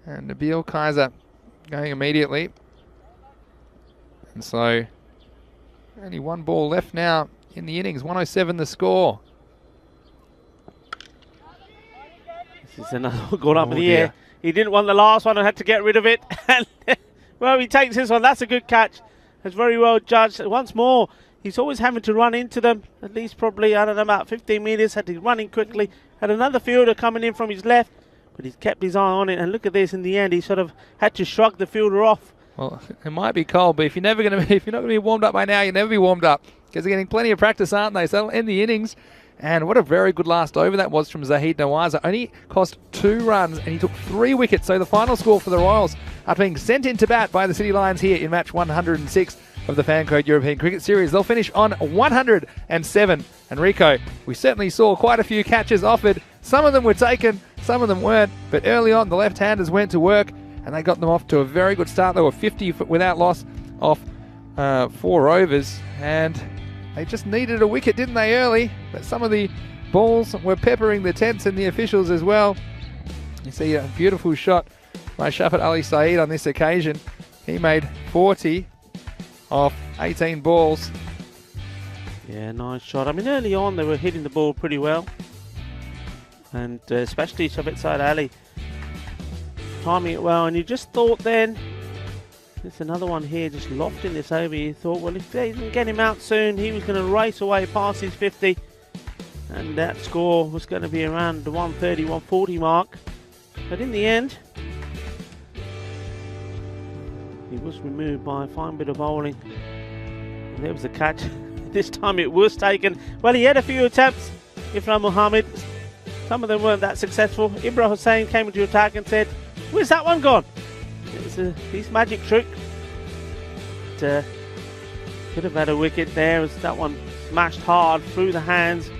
Nabil Kaiser going immediately. And so only one ball left now in the innings. 107 the score. This is another one gone up in the air. He didn't want the last one and had to get rid of it. And well, he takes this one. That's a good catch. That's very well judged. Once more, he's always having to run into them. At least probably, I don't know, about 15 metres. Had to run in quickly. Had another fielder coming in from his left, but he's kept his eye on it. And look at this. In the end, he sort of had to shrug the fielder off. Well, it might be cold, but if you're not going to be warmed up by now, you'll never be warmed up, because they're getting plenty of practice, aren't they? So that'll end the innings. And what a very good last over that was from Zahid Nawaza. Only cost 2 runs, and he took 3 wickets. So the final score for the Royals, after being sent into bat by the City Lions here in match 106 of the Fancode European Cricket Series, they'll finish on 107. And Rico, we certainly saw quite a few catches offered. Some of them were taken, some of them weren't. But early on, the left-handers went to work, and they got them off to a very good start. They were 50 without loss off 4 overs, and they just needed a wicket, didn't they, early? But some of the balls were peppering the tents and the officials as well. You see a beautiful shot by Shafat Ali Saeed on this occasion. He made 40 off 18 balls. Yeah, nice shot. I mean, early on they were hitting the ball pretty well, and especially Shafat Saeed Ali timing it well. And you just thought then, there's another one here just lofting this over. You thought, well, if they didn't get him out soon, he was going to race away past his 50, and that score was going to be around the 130, 140 mark. But in the end, he was removed by a fine bit of bowling. And there was a catch. This time it was taken. Well, he had a few attempts, Ifram Mohammed. Some of them weren't that successful. Ibrahim Hussain came into attack and said, "Where's that one gone?" It was his magic trick. Could have had a wicket there as that one smashed hard through the hands.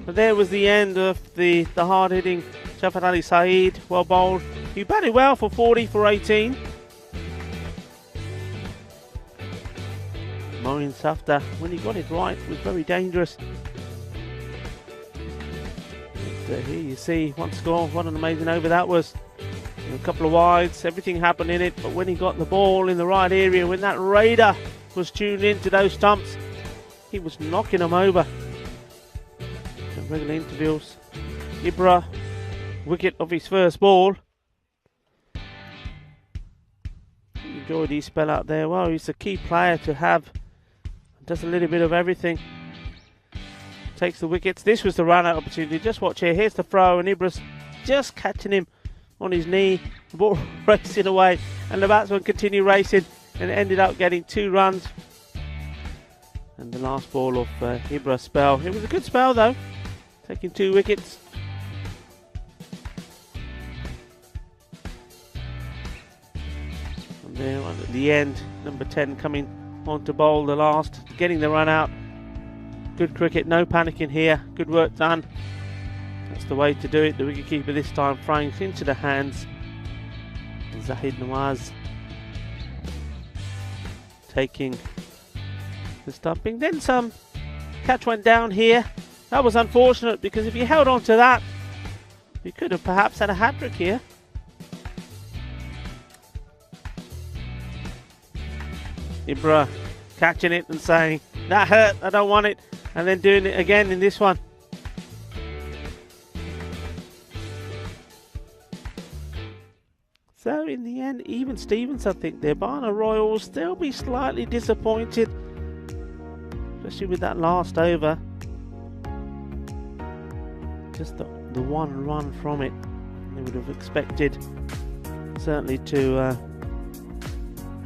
But there was the end of the hard-hitting Shafat Ali Saeed. Well bowled. He batted well for 40 for 18. Moeen Safdar, when he got it right, was very dangerous. And, here you see one score. What an amazing over that was. A couple of wides, everything happened in it, but when he got the ball in the right area, when that raider was tuned into those stumps, he was knocking them over. At regular intervals, Ibra, wicket of his first ball. Enjoyed his spell out there. Well, he's a key player to have. Does a little bit of everything. Takes the wickets. This was the run-out opportunity. Just watch here. Here's the throw, and Ibra's just catching him on his knee, the ball racing away, and the batsman continued racing and ended up getting 2 runs. And the last ball of Ibra's spell. It was a good spell though, taking 2 wickets. And there at the end, number 10 coming on to bowl the last, getting the run out. Good cricket, no panicking here, good work done. That's the way to do it. The wicketkeeper this time throwing into the hands. Zahid Nawaz taking the stumping. Then some. Catch went down here. That was unfortunate, because if you held on to that, you could have perhaps had a hat-trick here. Ibra catching it and saying, that hurt, I don't want it, and then doing it again in this one. So in the end, even Stevens, I think, there, Barna Royal will still be slightly disappointed, especially with that last over. Just the one run from it. They would have expected certainly to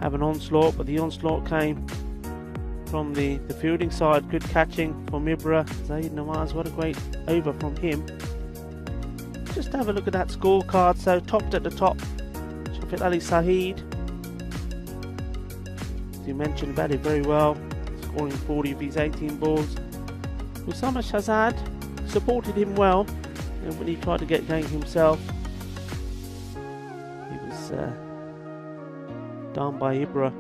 have an onslaught, but the onslaught came from the fielding side. Good catching from Ibra. Zaid Nawaz, what a great over from him. Just have a look at that scorecard. So topped at the top, Shafit Ali Saeed, as you mentioned, batted very well, scoring 40 of his 18 balls. Usama Shahzad supported him well, and when he tried to get going himself, he was down by Ibra.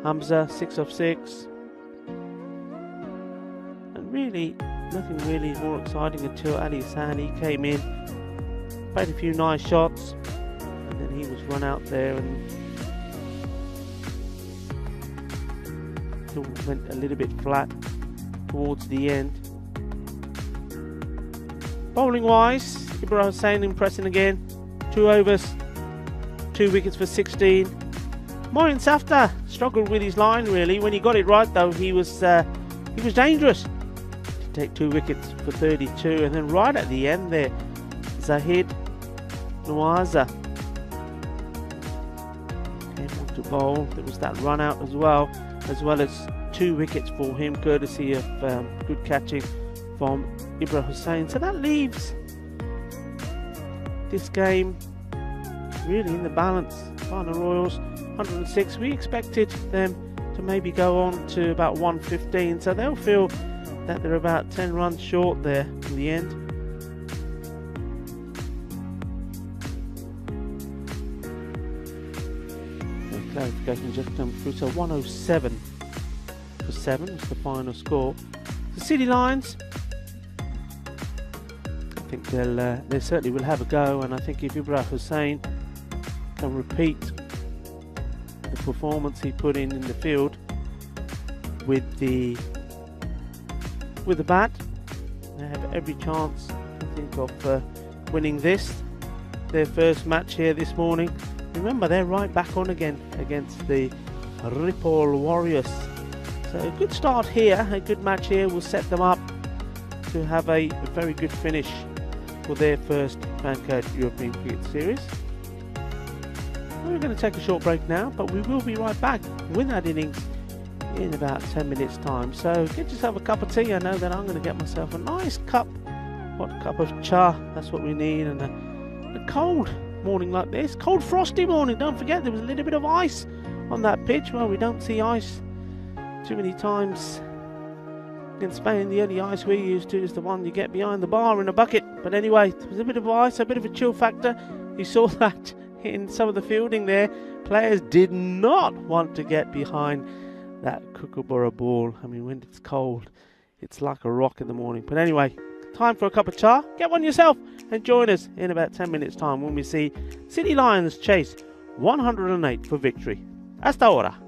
Hamza 6 of 6, and really nothing really more exciting until Ali Sani came in, played a few nice shots, and then he was run out there and went a little bit flat towards the end. Bowling wise, Ibra Hussain impressing again, 2 overs, 2 wickets for 16. Moin Safta struggled with his line really. When he got it right though, he was dangerous to take 2 wickets for 32, and then right at the end there, Zahid Nawaza came on to bowl. There was that run out as well as 2 wickets for him, courtesy of good catching from Ibra Hussain. So that leaves this game really in the balance. Barna Royals 106. We expected them to maybe go on to about 115, so they'll feel that they're about 10 runs short there in the end. The clarification just come through, so 107 for 7 is the final score. The City Lions, I think they certainly will have a go, and I think if Ibra Hussain can repeat the performance he put in the field with the bat, they have every chance, I think, of winning this, their first match here this morning. Remember, they're right back on again against the Ripoll Warriors. So a good start here, a good match here will set them up to have a very good finish for their first Fancode European Cricket Series. We're going to take a short break now, but we will be right back with that innings in about 10 minutes time. So get yourself a cup of tea. I know that I'm going to get myself a nice hot cup of cha. That's what we need. And a cold morning like this, cold frosty morning. Don't forget there was a little bit of ice on that pitch. Well, we don't see ice too many times in Spain. The only ice we're used to is the one you get behind the bar in a bucket. But anyway, there was a bit of ice, a bit of a chill factor. You saw that in some of the fielding there. Players did not want to get behind that Kookaburra ball. I mean, when it's cold, it's like a rock in the morning. But anyway, time for a cup of cha. Get one yourself and join us in about 10 minutes time when we see City Lions chase 108 for victory. Hasta ahora.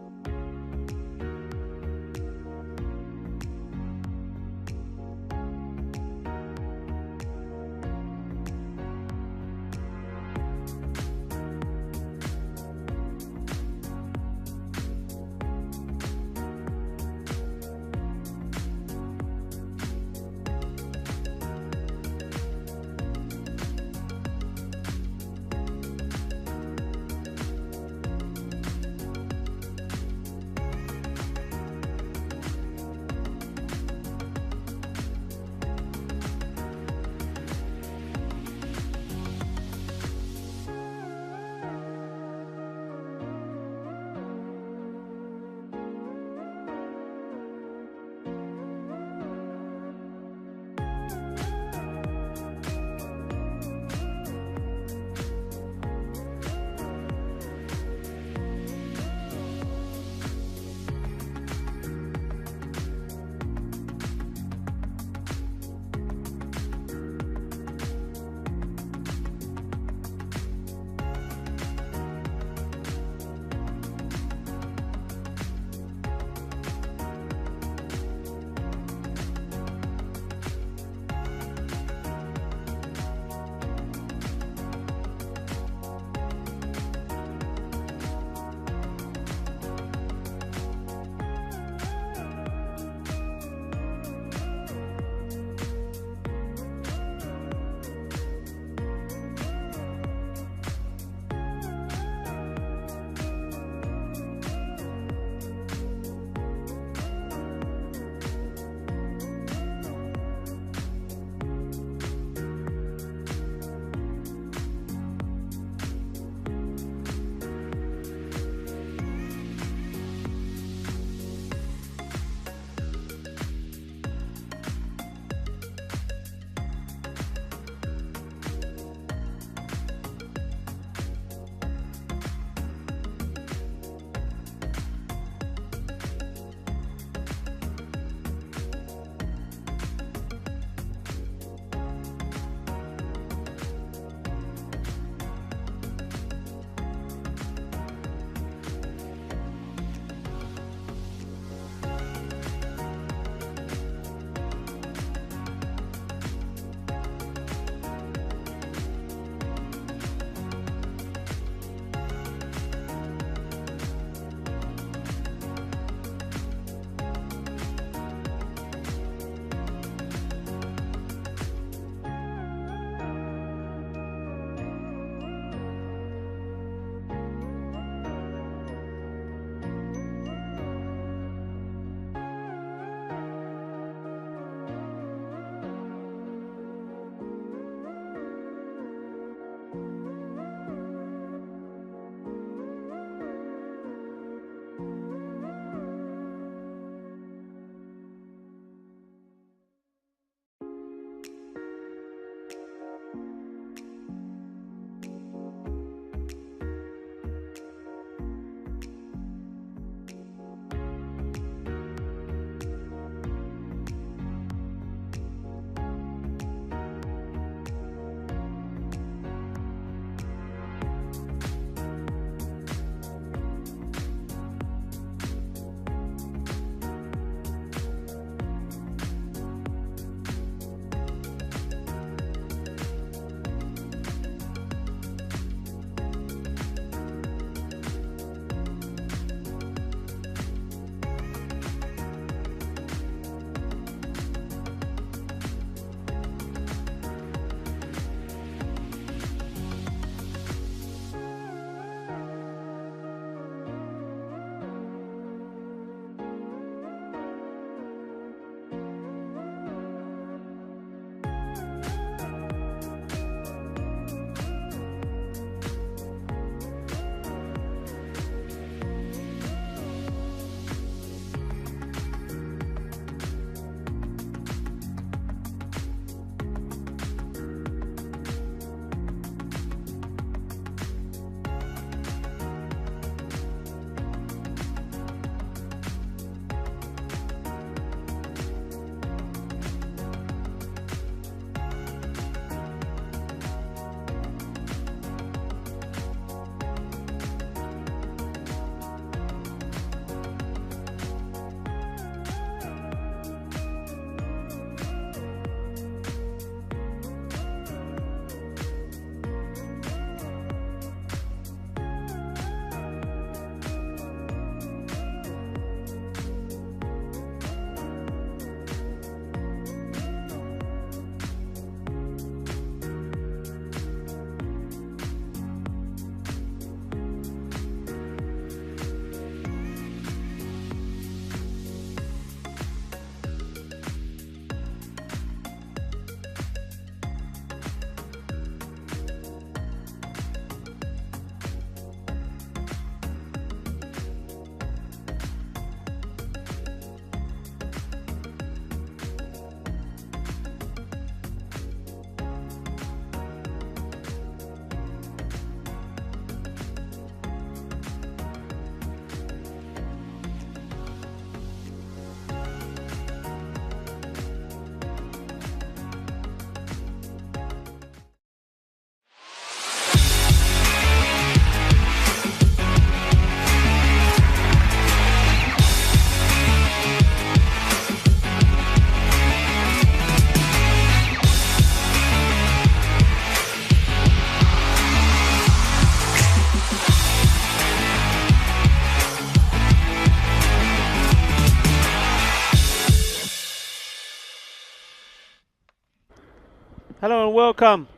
Hello and welcome.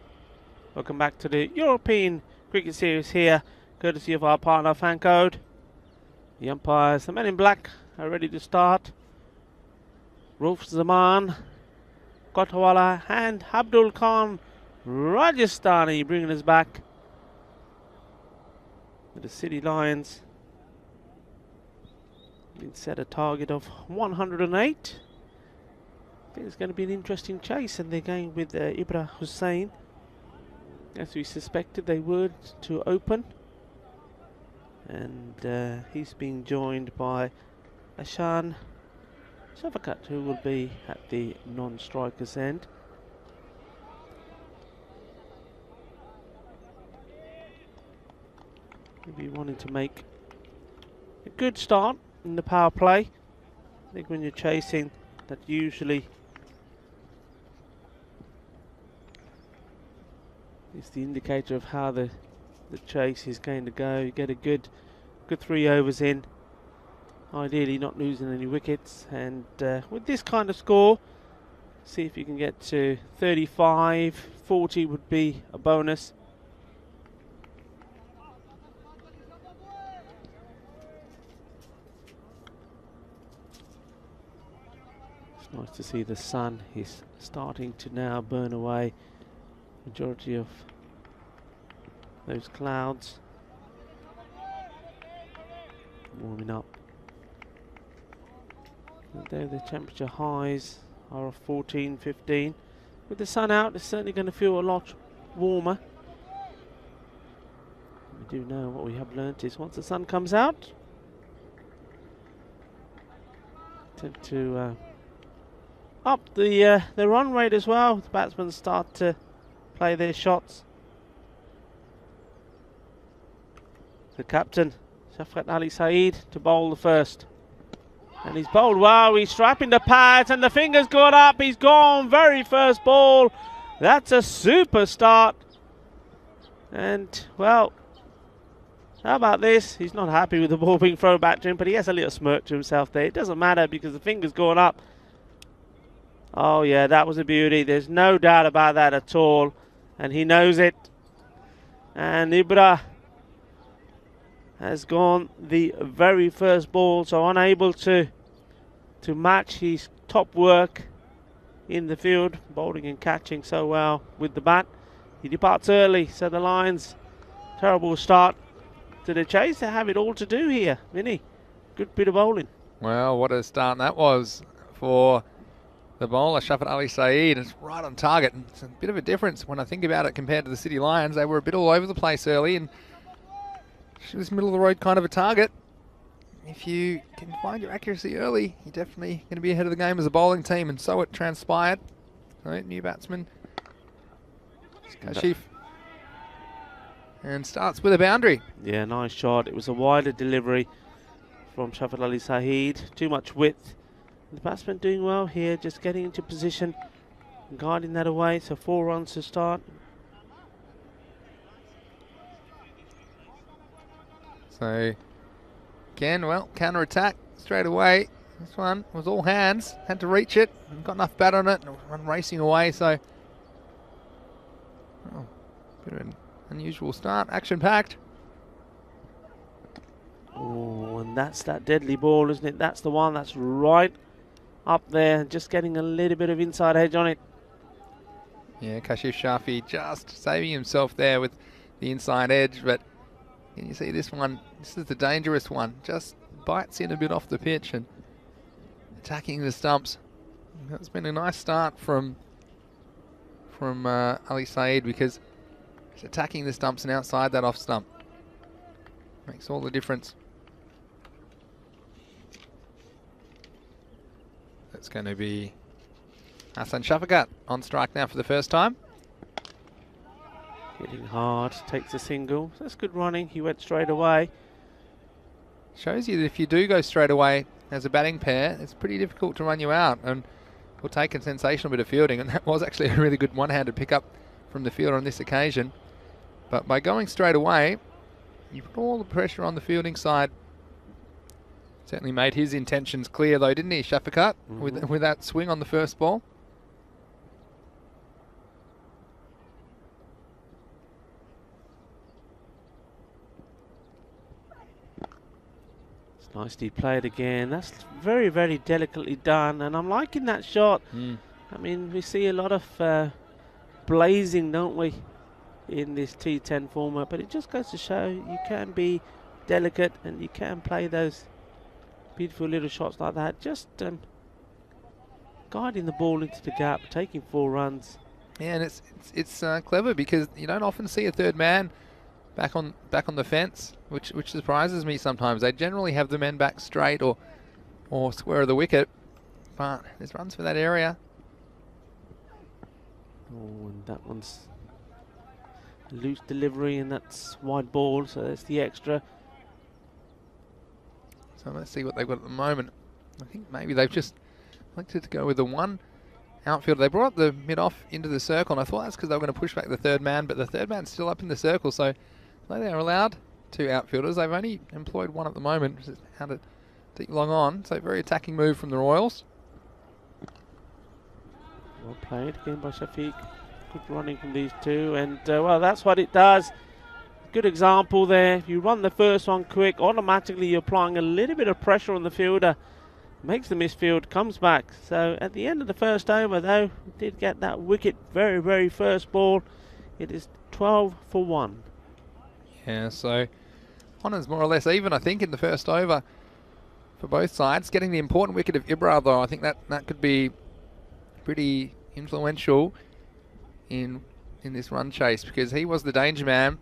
Welcome back to the European Cricket Series here, courtesy of our partner Fancode. The umpires, the men in black, are ready to start. Roof Zaman, Kotwala and Abdul Khan Rajasthani bringing us back. With the City Lions been set a target of 108. I think it's going to be an interesting chase, and they're going with Ibra Hussain, as we suspected they would, to open. And he's being joined by Ashan Shafakat, who will be at the non-striker's end. Maybe wanting to make a good start in the power play. I think when you're chasing, that usually is the indicator of how the chase is going to go. You get a good 3 overs in, ideally not losing any wickets, and with this kind of score, see if you can get to 35, 40 would be a bonus. It's nice to see the sun is starting to now burn away majority of those clouds, warming up. And there the temperature highs are of 14, 15. With the sun out, it's certainly going to feel a lot warmer. We do know what we have learnt is once the sun comes out, tend to up the run rate as well. The batsmen start to play their shots. The captain, Shafqat Ali Saeed, to bowl the first. And he's bowled well, he's strapping the pads and the fingers going up, he's gone, very first ball. That's a super start. And, well, how about this? He's not happy with the ball being thrown back to him, but he has a little smirk to himself there. It doesn't matter because the finger's going up. Oh yeah, that was a beauty. There's no doubt about that at all. And he knows it. And Ibra has gone the very first ball, so unable to match his top work in the field, bowling and catching so well with the bat. He departs early, so the Lions, terrible start to the chase. They have it all to do here, Vinny. Good bit of bowling. Well, what a start that was for the bowler, Shafqat Ali Saeed. It's right on target. It's a bit of a difference when I think about it compared to the City Lions. They were a bit all over the place early, and she was middle of the road kind of a target. If you can find your accuracy early, you're definitely going to be ahead of the game as a bowling team, and so it transpired. Right, new batsman, Kashif, and starts with a boundary. Yeah, nice shot. It was a wider delivery from Shafqat Ali Saeed. Too much width. The batsman doing well here, just getting into position and guiding that away. So 4 runs to start. So again, well, counter attack straight away. This one was all hands, had to reach it, and got enough bat on it, and run racing away. So, oh, bit of an unusual start, action packed. Oh, and that's that deadly ball, isn't it? That's the one that's right up there, just getting a little bit of inside edge on it. Yeah, Kashif Shafi just saving himself there with the inside edge, but can you see this one? This is the dangerous one. Just bites in a bit off the pitch and attacking the stumps. It's been a nice start from Ali Saeed because he's attacking the stumps and outside that off stump. Makes all the difference. That's going to be Hassan Shafakat on strike now for the first time. Hitting hard, takes a single. That's good running. He went straight away. Shows you that if you do go straight away as a batting pair, it's pretty difficult to run you out, and will take a sensational bit of fielding. And that was actually a really good one-handed pickup from the fielder on this occasion. But by going straight away, you put all the pressure on the fielding side. Certainly made his intentions clear though, didn't he, Shafakat, with that swing on the first ball? Nicely played again. That's very, very delicately done, and I'm liking that shot. I mean, we see a lot of blazing, don't we, in this T10 format, but it just goes to show you can be delicate and you can play those beautiful little shots like that. Just guiding the ball into the gap, taking 4 runs. Yeah, and it's clever because you don't often see a third man back on the fence, which surprises me sometimes. They generally have the men back straight or square of the wicket, but there's runs for that area. Oh, and that one's loose delivery, and that's wide ball, so that's the extra. So let's see what they've got at the moment. I think maybe they've just elected to go with the one outfielder. They brought the mid-off into the circle, and I thought that's because they were going to push back the third man, but the third man's still up in the circle, so they're allowed 2 outfielders. They've only employed 1 at the moment, which is how to take long on. So very attacking move from the Royals. Well played again by Shafiq. Good running from these 2, and well, that's what it does. Good example there. If you run the first one quick, automatically you're applying a little bit of pressure on the fielder. Makes the misfield, comes back. So at the end of the first over, though, we did get that wicket very, very first ball. It is 12 for 1. Yeah, so honours more or less even, I think, in the first over for both sides. Getting the important wicket of Ibra, though, I think that could be pretty influential in this run chase, because he was the danger man,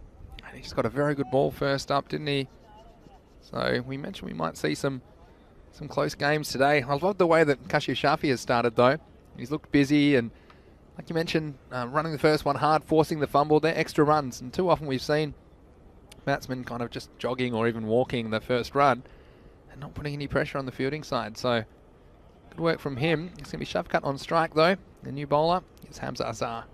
and he just got a very good ball first up, didn't he? So we mentioned we might see some close games today. I love the way that Kashif Shafi has started, though. He's looked busy, and like you mentioned, running the first one hard, forcing the fumble. They're extra runs, and too often we've seen batsmen kind of just jogging or even walking the first run and not putting any pressure on the fielding side. So good work from him. It's going to be Shafkat on strike, though. The new bowler is Hamza Azhar.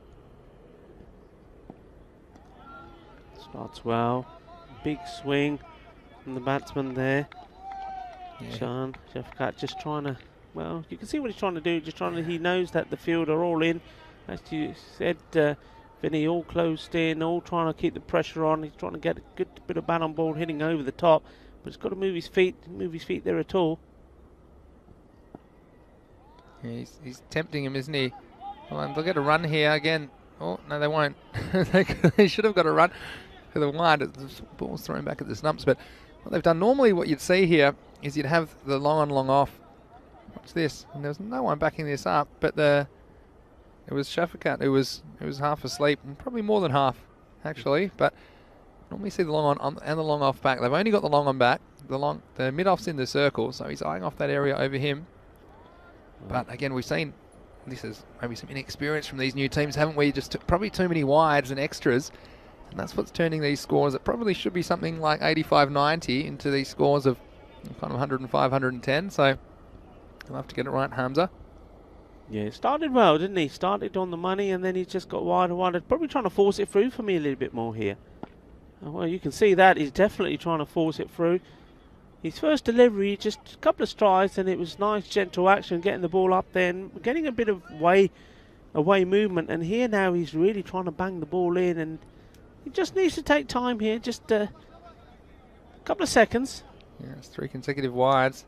Starts well. Big swing from the batsman there. Yeah. Sean Shafkat just trying to, well, you can see what he's trying to do. He knows that the field are all in. As you said, Vinny, all closed in, all trying to keep the pressure on. He's trying to get a good bit of bat on ball hitting over the top, but he's got to move his feet there at all. Yeah, he's tempting him, isn't he? Well, and they'll get a run here again. Oh, no, they won't. They should have got a run for the wide. The ball's thrown back at the stumps, but what they've done, normally what you'd see here is you'd have the long on, long off. Watch this. And there's no one backing this up, but it was Shafikat who was half asleep, and probably more than half, actually. But normally see the long on and the long off back. They've only got the long on back. The mid off's in the circle, so he's eyeing off that area over him. But again, we've seen this is maybe some inexperience from these new teams, haven't we? Just probably too many wides and extras, and that's what's turning these scores that probably should be something like 85-90 into these scores of kind of 105, 110. So he'll have to get it right, Hamza. Yeah, it started well, didn't he? Started on the money, and then he just got wider and wider. Probably trying to force it through for me a little bit more here. Well, you can see that he's definitely trying to force it through. His first delivery, just a couple of strides, and it was nice, gentle action, getting the ball up there and getting a bit of away movement. And here now he's really trying to bang the ball in, and he just needs to take time here, just a couple of seconds. Yeah, it's 3 consecutive wides.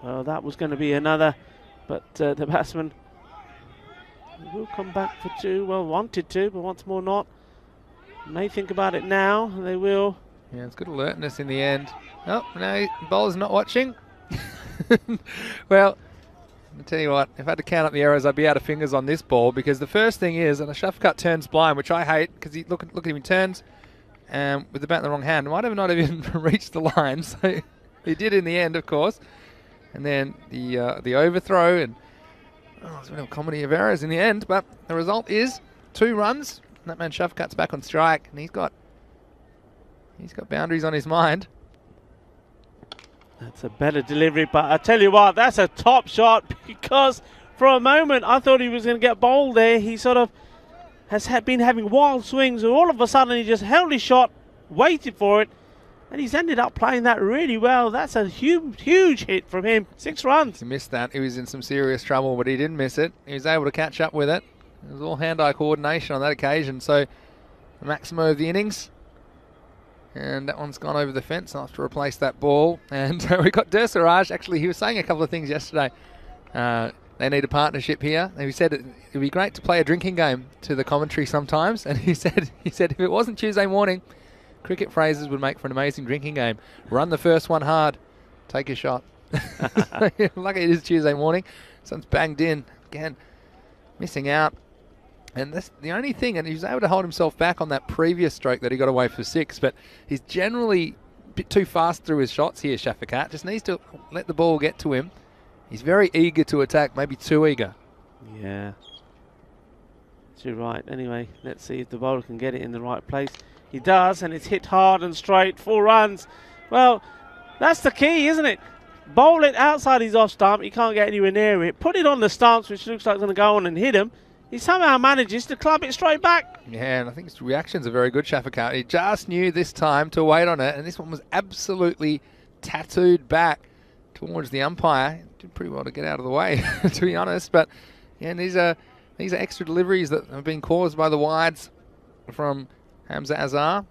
Well, that was going to be another, but the batsman will come back for 2. Well, wanted to, but once more not. May think about it now, and they will. Yeah, it's good alertness in the end. Oh, no, bowler's not watching. Well, I'll tell you what, if I had to count up the errors, I'd be out of fingers on this ball, because the first thing is, and the Shafkat turns blind, which I hate, because look at him, he turns with the bat in the wrong hand. Might have not even reached the line, so he did in the end, of course. And then the overthrow, and there's a bit of comedy of errors in the end, but the result is 2 runs. That man Shafkat's back on strike, and he's got boundaries on his mind. That's a better delivery, but I tell you what, that's a top shot, because for a moment I thought he was going to get bowled there. He sort of has been having wild swings, and all of a sudden he just held his shot, waited for it, and he's ended up playing that really well. That's a huge hit from him. 6 runs. He missed that. He was in some serious trouble, but he didn't miss it. He was able to catch up with it. It was all hand-eye coordination on that occasion. So the maximum of the innings And that one's gone over the fence. I'll have to replace that ball. And we got Dursaraj. Actually, he was saying a couple of things yesterday. They need a partnership here. And he said it'd be great to play a drinking game to the commentary sometimes. And he said if it wasn't Tuesday morning, cricket phrases would make for an amazing drinking game. Run the first one hard. Take a shot. Lucky it is Tuesday morning. Sun's banged in. Again, missing out. And that's the only thing, and he was able to hold himself back on that previous stroke that he got away for 6, but he's generally a bit too fast through his shots here, Shafakat. Just needs to let the ball get to him. He's very eager to attack, maybe too eager. Yeah. You're right. Anyway, let's see if the bowler can get it in the right place. He does, and it's hit hard and straight. 4 runs. Well, that's the key, isn't it? Bowl it outside his off stump. He can't get anywhere near it. Put it on the stumps, which looks like it's going to go on and hit him. He somehow manages to club it straight back. Yeah, and I think his reactions are very good, Shafakat. He just knew this time to wait on it, and this one was absolutely tattooed back towards the umpire. Did pretty well to get out of the way, to be honest. But yeah, and these are extra deliveries that have been caused by the wides from Hamza Azhar.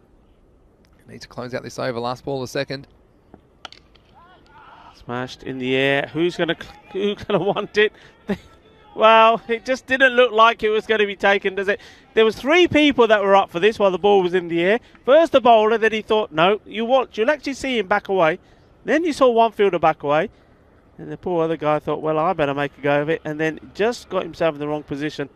Need to close out this over. Last ball, the second. Smashed in the air. Who's gonna want it? Well, it just didn't look like it was going to be taken, does it? There was 3 people that were up for this while the ball was in the air. First the bowler, then he thought, no, you'll actually see him back away. Then you saw one fielder back away. And the poor other guy thought, well, I better make a go of it. And then just got himself in the wrong position.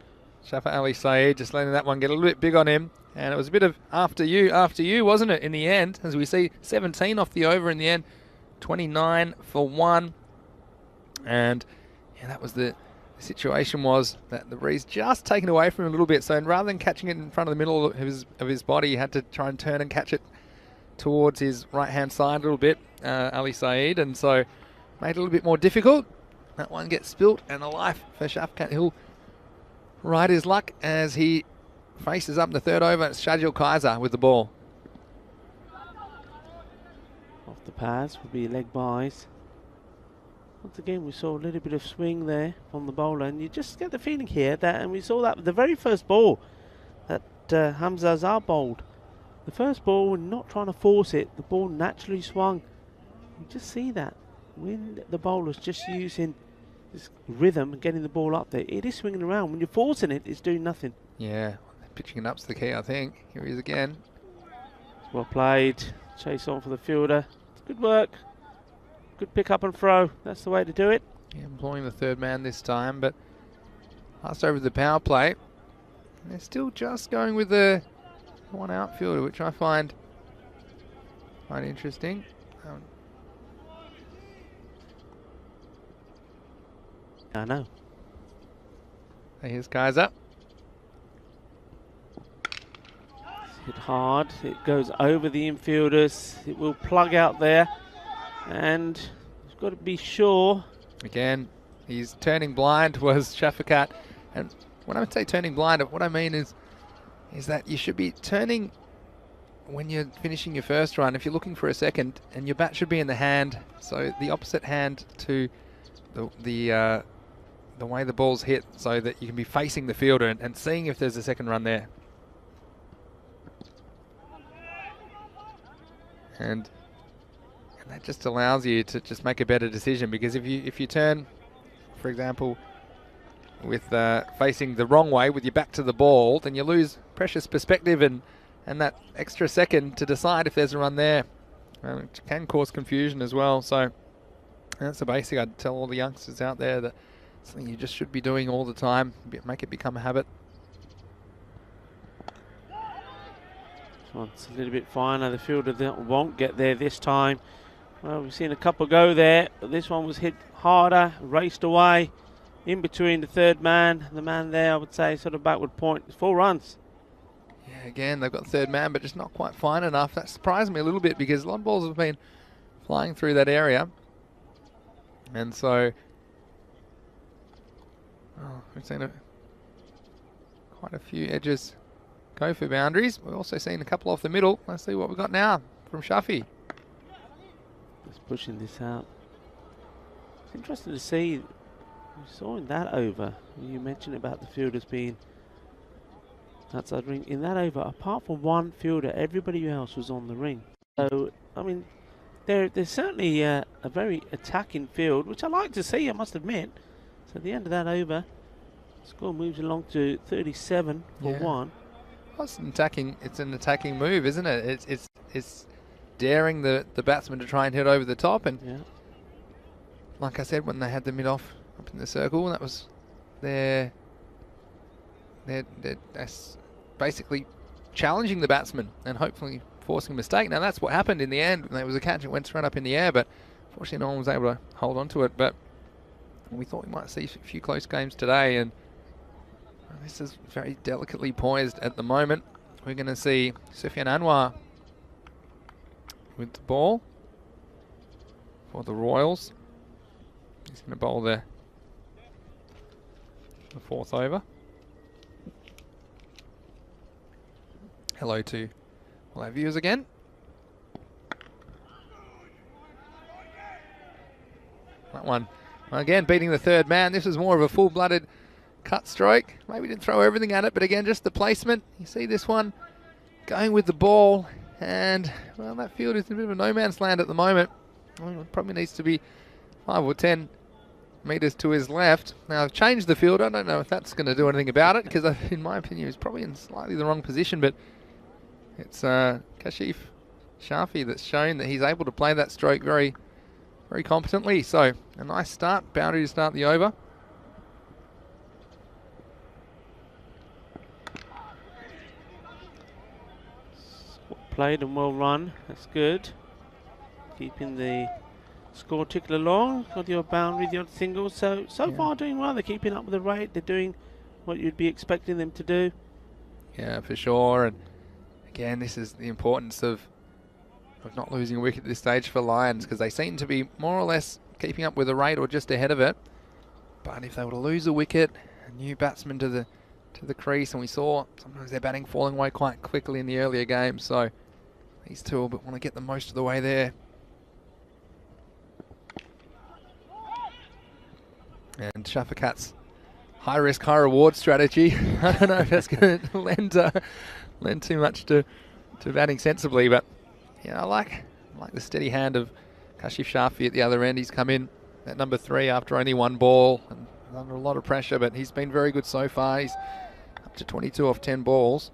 Shafa Ali Saeed just letting that one get a little bit big on him. And it was a bit of after you, wasn't it, in the end? As we see 17 off the over in the end. 29 for 1. And yeah, that was the situation, was that the breeze just taken away from him a little bit. So rather than catching it in front of the middle of his body, he had to try and turn and catch it towards his right-hand side a little bit, Ali Saeed. And so made it a little bit more difficult. That one gets spilt, and a life for Shafkat. He'll ride his luck as he faces up in the third over. It's Shadil Kaiser with the ball. Off the pads will be leg byes. Once again, we saw a little bit of swing there from the bowler, and you just get the feeling here that, and we saw that with the very first ball that Hamza Azhar bowled. The first ball, not trying to force it, the ball naturally swung. You just see that when the bowler's just using this rhythm and getting the ball up there, it is swinging around. When you're forcing it, it's doing nothing. Yeah, pitching it up's the key, I think. Here he is again. Well played. Chase on for the fielder. Good work. Good pick up and throw. That's the way to do it. Yeah, employing the third man this time, but last over the power play. They're still just going with the one outfielder, which I find quite interesting. I know. Here's Kaiser. Hit hard. It goes over the infielders. It will plug out there. And you've got to be sure. Again, he's turning blind, was Shafakat. And when I say turning blind, what I mean is that you should be turning when you're finishing your first run. If you're looking for a second, and your bat should be in the hand, so the opposite hand to the way the ball's hit, so that you can be facing the fielder and seeing if there's a second run there. And that just allows you to just make a better decision, because if you turn, for example, with facing the wrong way with your back to the ball, then you lose precious perspective and that extra second to decide if there's a run there, which can cause confusion as well. So that's the basic. I'd tell all the youngsters out there that something you just should be doing all the time. Make it become a habit. It's a little bit finer. The fielder won't get there this time. Well, we've seen a couple go there, but this one was hit harder, raced away in between the third man and the man there. I would say sort of backward point. It's 4 runs. Yeah, again, they've got third man, but just not quite fine enough. That surprised me a little bit, because a lot of balls have been flying through that area. And so, we've seen quite a few edges go for boundaries. We've also seen a couple off the middle. Let's see what we've got now from Shafi. Just pushing this out. It's interesting to see. We saw in that over, you mentioned about the fielders being outside ring in that over. Apart from one fielder, everybody else was on the ring. So, I mean, there's certainly a very attacking field, which I like to see, I must admit. So at the end of that over, score moves along to 37 for 1. Well, it's an attacking move, isn't it? It's daring the batsman to try and hit over the top, and like I said, when they had the mid off up in the circle, that was they're basically challenging the batsman and hopefully forcing a mistake. Now that's what happened in the end. There was a catch, it went straight up in the air, but fortunately no one was able to hold on to it. But we thought we might see a few close games today, and this is very delicately poised at the moment. We're going to see Sufyan Anwar with the ball for the Royals. He's going to bowl the 4th over. Hello to all our viewers again. That one, again, beating the 3rd man. This was more of a full-blooded cut stroke. Maybe didn't throw everything at it, but again, just the placement. You see this one going with the ball, and, well, that field is in a bit of a no man's land at the moment. Well, it probably needs to be 5 or 10 metres to his left. Now, I've changed the field. I don't know if that's going to do anything about it, because in my opinion, he's probably in slightly the wrong position, but it's Kashif Shafi that's shown that he's able to play that stroke very, very competently. So, a nice start, boundary to start the over. Played and well run, that's good. Keeping the score ticking along, got your boundary, the odd single. So far doing well. They're keeping up with the rate. They're doing what you'd be expecting them to do. Yeah, for sure. And again, this is the importance of not losing a wicket at this stage for Lions, because they seem to be more or less keeping up with the rate or just ahead of it. But if they were to lose a wicket, a new batsman to the crease, and we saw sometimes their batting falling away quite quickly in the earlier games. So these two will want to get the most of the way there. And Shafakat's high risk, high reward strategy. I don't know if that's going to lend too much to batting sensibly, but yeah, I like the steady hand of Kashif Shafi at the other end. He's come in at number 3 after only 1 ball and under a lot of pressure, but he's been very good so far. He's up to 22 off 10 balls,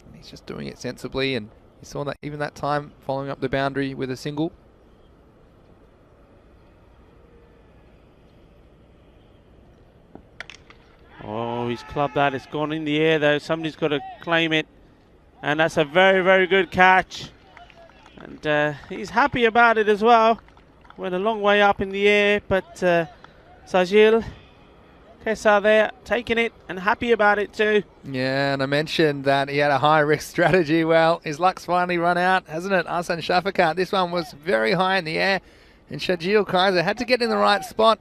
and he's just doing it sensibly. And you saw that even that time following up the boundary with a single. Oh, he's clubbed that. It's gone in the air though. Somebody's got to claim it. And that's a very, very good catch. And he's happy about it as well. Went a long way up in the air, but Sajil Kesa there, taking it and happy about it too. Yeah, and I mentioned that he had a high-risk strategy. Well, his luck's finally run out, hasn't it? Ahsan Shafakat. This one was very high in the air, and Shajil Kaiser had to get in the right spot.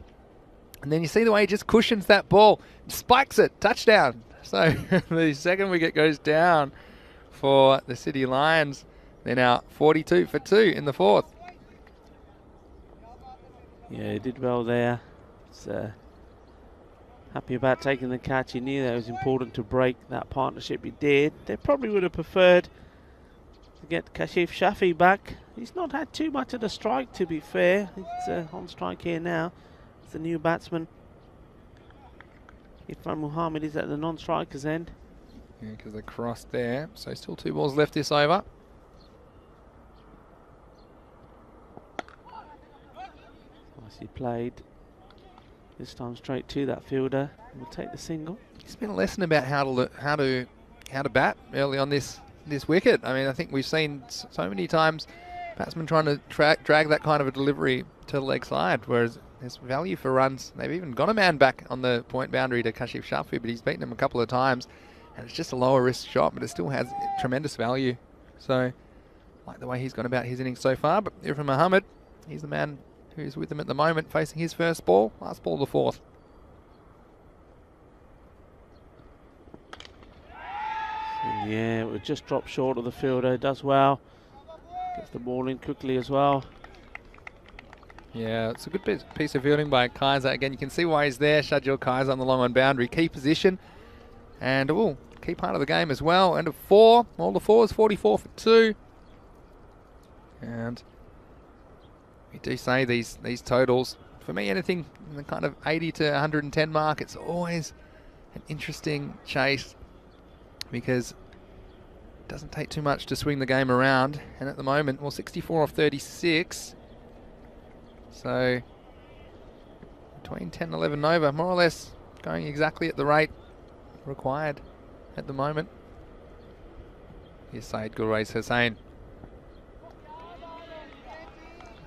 And then you see the way he just cushions that ball, spikes it, touchdown. So the second wicket goes down for the City Lions. They're now 42 for 2 in the 4th. Yeah, he did well there. It's, happy about taking the catch. He knew that it was important to break that partnership. He did. They probably would have preferred to get Kashif Shafi back. He's not had too much of the strike, to be fair. He's on strike here now. It's the new batsman. Irfan Muhammad is at the non-striker's end. Yeah, because they crossed there. So still 2 balls left this over. Nicely played. This time straight to that fielder. We'll take the single. It's been a lesson about how to bat early on this wicket. I mean, I think we've seen so many times batsmen trying to drag that kind of a delivery to the leg side, whereas there's value for runs. They've even got a man back on the point boundary to Kashif Shafi, but he's beaten him a couple of times, and it's just a lower risk shot, but it still has tremendous value. So, I like the way he's gone about his innings so far. But Irfan Muhammad, he's the man who's with him at the moment, facing his first ball, last ball of the 4th. Yeah, it would just drop short of the fielder. Does well. Gets the ball in quickly as well. Yeah, it's a good piece of fielding by Kaiser. Again, you can see why he's there. Shajil Kaiser on the long on boundary. Key position. And, key part of the game as well. And a 4, all the 4s, 44 for 2. And we do say these totals, for me, anything in the kind of 80 to 110 mark, it's always an interesting chase because it doesn't take too much to swing the game around. And at the moment, well, 64 off 36. So between 10 and 11 over, more or less going exactly at the rate required at the moment. Here's Saeed Gulrez Hussain.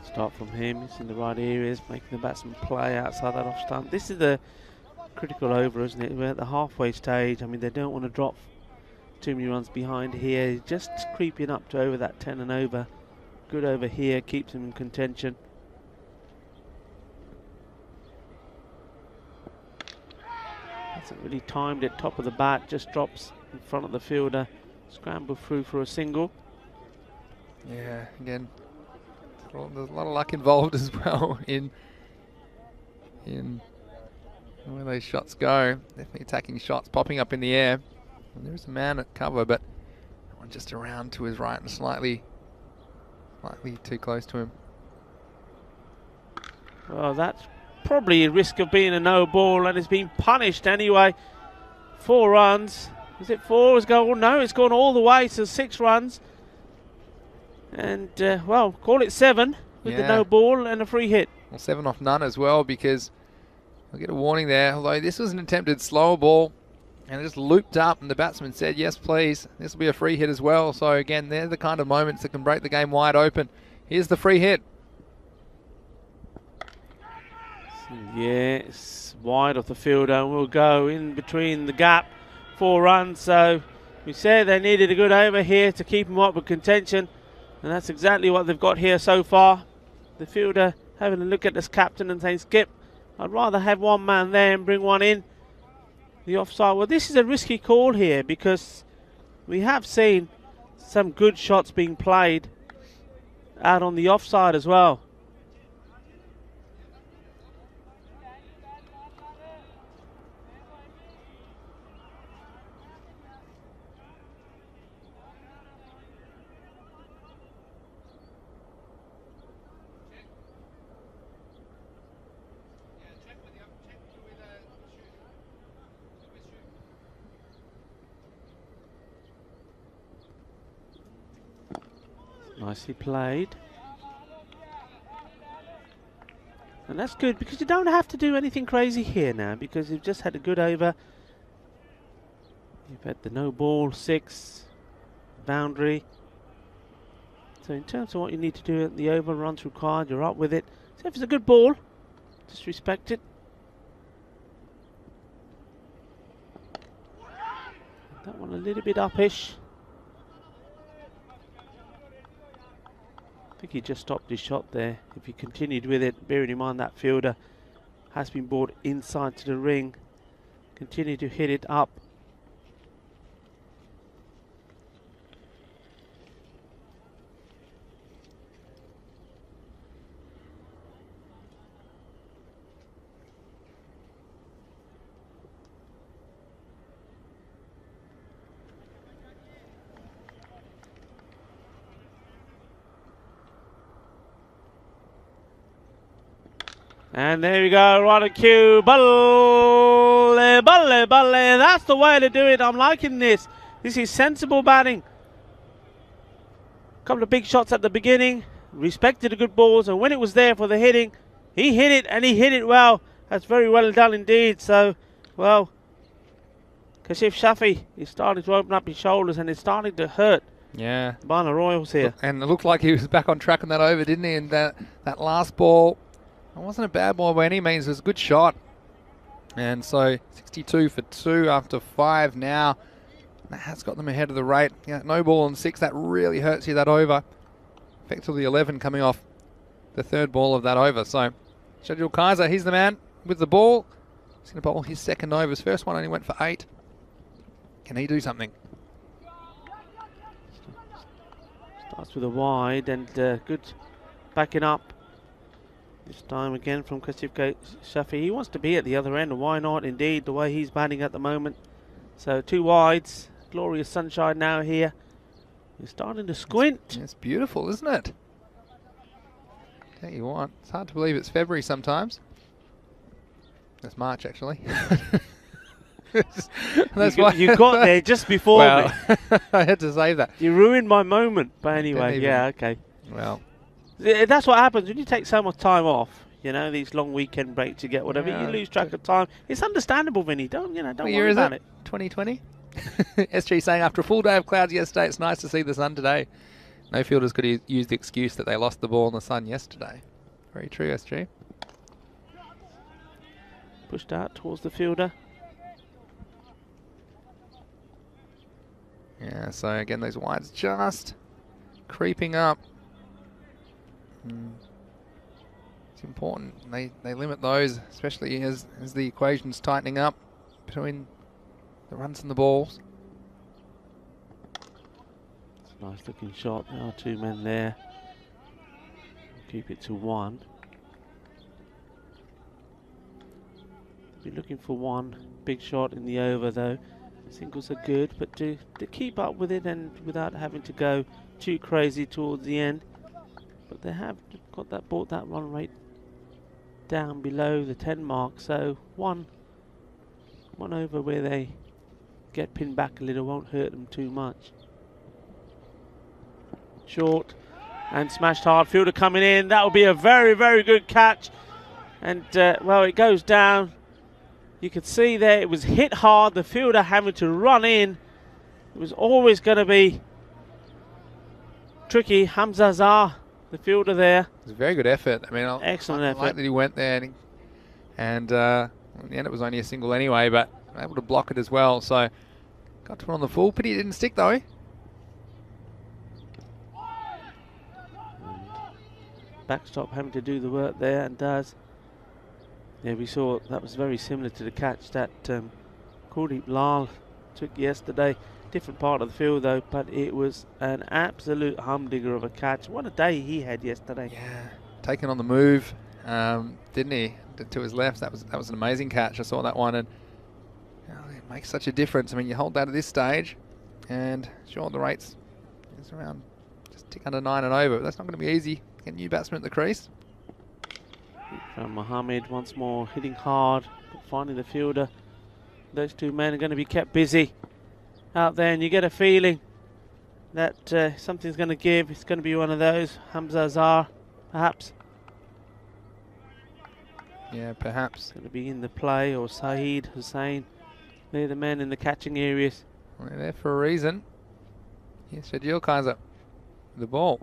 Start from him, he's in the right areas, making the batsman play outside that off stump. This is the critical over, isn't it? We're at the halfway stage. I mean, they don't want to drop too many runs behind here. Just creeping up to over that 10 and over. Good over here, keeps him in contention. Hasn't really timed it, top of the bat, just drops in front of the fielder. Scramble through for a single. Yeah, again, there's a lot of luck involved as well in where those shots go. Definitely attacking shots popping up in the air. And there's a man at cover, but that one just around to his right and slightly too close to him. Well, that's probably a risk of being a no ball, and it's been punished anyway. 4 runs. Is it 4? It's gone, no, it's gone all the way to 6 runs. And, well, call it 7 with the no ball and a free hit. Well, 7 off none as well, because we'll get a warning there. Although this was an attempted slower ball, and it just looped up, and the batsman said, yes, please. This will be a free hit as well. So, again, they're the kind of moments that can break the game wide open. Here's the free hit. Yes, wide of the fielder, and we'll go in between the gap. 4 runs, so we said they needed a good over here to keep them up with contention, and that's exactly what they've got here so far. The fielder having a look at this captain and saying, Skip, I'd rather have one man there and bring one in. The offside, well, this is a risky call here because we have seen some good shots being played out on the offside as well. Nicely played. And that's good because you don't have to do anything crazy here now because you've just had a good over. You've had the no ball, 6, boundary. So in terms of what you need to do at the over, runs required, you're up with it. So if it's a good ball, just respect it. That one a little bit upish. I think he just stopped his shot there. If he continued with it, bearing in mind that fielder has been brought inside to the ring. Continue to hit it up. And there we go, right at cue. Balle, balle, balle. That's the way to do it. I'm liking this. This is sensible batting. Couple of big shots at the beginning. Respected the good balls. And when it was there for the hitting, he hit it and he hit it well. That's very well done indeed. So, well, Kashif Shafi is starting to open up his shoulders and it's starting to hurt. Yeah. Barna Royals here. And it looked like he was back on track on that over, didn't he? And that last ball, it wasn't a bad ball by any means. It was a good shot. And so 62 for 2 after 5 now. That has got them ahead of the rate. Yeah, no ball on 6. That really hurts you, that over. Effectively 11 coming off the 3rd ball of that over. So Shadul Kaiser, he's the man with the ball. He's going to bowl his 2nd over. His first one only went for 8. Can he do something? Starts with a wide and good backing up. This time again from Kashif Shafi. He wants to be at the other end, and why not? Indeed, the way he's batting at the moment. So 2 wides, glorious sunshine now here. You're starting to squint. It's beautiful, isn't it? Tell you what, it's hard to believe it's February sometimes. It's March, actually. That's why you got there just before well, me. I had to save that. You ruined my moment. But anyway, yeah, okay. Well, that's what happens when you take so much time off. You know, these long weekend breaks, you get whatever. Yeah, you lose track of time. It's understandable, Vinny. Don't what year worry is about it. 2020? SG saying after a full day of clouds yesterday, it's nice to see the sun today. No fielders could use the excuse that they lost the ball in the sun yesterday. Very true, SG. Pushed out towards the fielder. Yeah, so again, those wides just creeping up. It's important. They limit those, especially as the equation's tightening up between the runs and the balls. It's a nice looking shot. There are 2 men there. Keep it to 1. Be looking for 1 big shot in the over though. Singles are good, but to keep up with it and without having to go too crazy towards the end. But they have brought that run rate down below the 10 mark, so one over where they get pinned back a little won't hurt them too much. Short and smashed hard. Fielder coming in. That will be a very, very good catch. And well, it goes down. You could see there it was hit hard. The fielder having to run in. It was always going to be tricky. Hamza Zah, the fielder there. It was a very good effort. I mean, excellent effort. I like that he went there, and in the end it was only a single anyway, but able to block it as well. So got to put on the full. Pity it didn't stick though. Backstop having to do the work there and does. Yeah, we saw that was very similar to the catch that Kuldeep Lal took yesterday. Different part of the field though, but it was an absolute humdinger of a catch. What a day he had yesterday. Yeah, taken on the move, didn't he? To his left, that was an amazing catch. I saw that one, and it makes such a difference. I mean, you hold that at this stage, and sure, the rates is around just tick under 9 and over. But that's not going to be easy. Get a new batsman at the crease. From Mohammed once more hitting hard, but finding the fielder. Those 2 men are going to be kept busy out there, and you get a feeling that something's going to give. It's going to be one of those. Hamza Zah, perhaps. Yeah, perhaps. Going to be in the play, or Saeed Hussain. They're the men in the catching areas. Well, they're there for a reason. Here's Shadil Kaiser, the ball.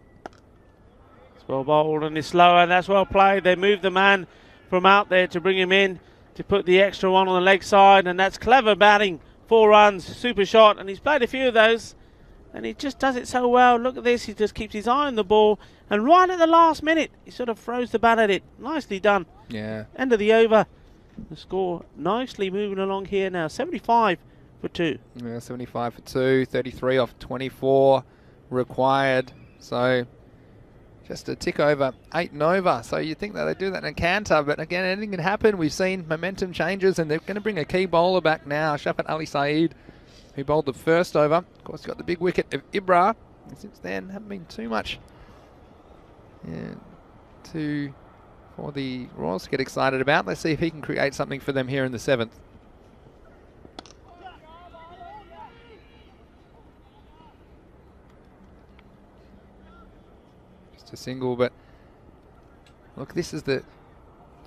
It's well bowled and it's slow, and that's well played. They moved the man from out there to bring him in to put the extra one on the leg side, and that's clever batting. 4 runs, super shot, and he's played a few of those, and he just does it so well. Look at this, he just keeps his eye on the ball, and right at the last minute, he sort of throws the bat at it. Nicely done. Yeah. End of the over. The score nicely moving along here now. 75 for 2. Yeah, 75 for 2, 33 off 24 required. So just a tick over 8 and over. So you think that they do that in a canter, but again, anything can happen. We've seen momentum changes, and they're going to bring a key bowler back now, Shafat Ali Saeed, who bowled the first over. Of course, got the big wicket of Ibra. And since then, haven't been too much for the Royals to get excited about. Let's see if he can create something for them here in the 7th. Just a single, but look, this is the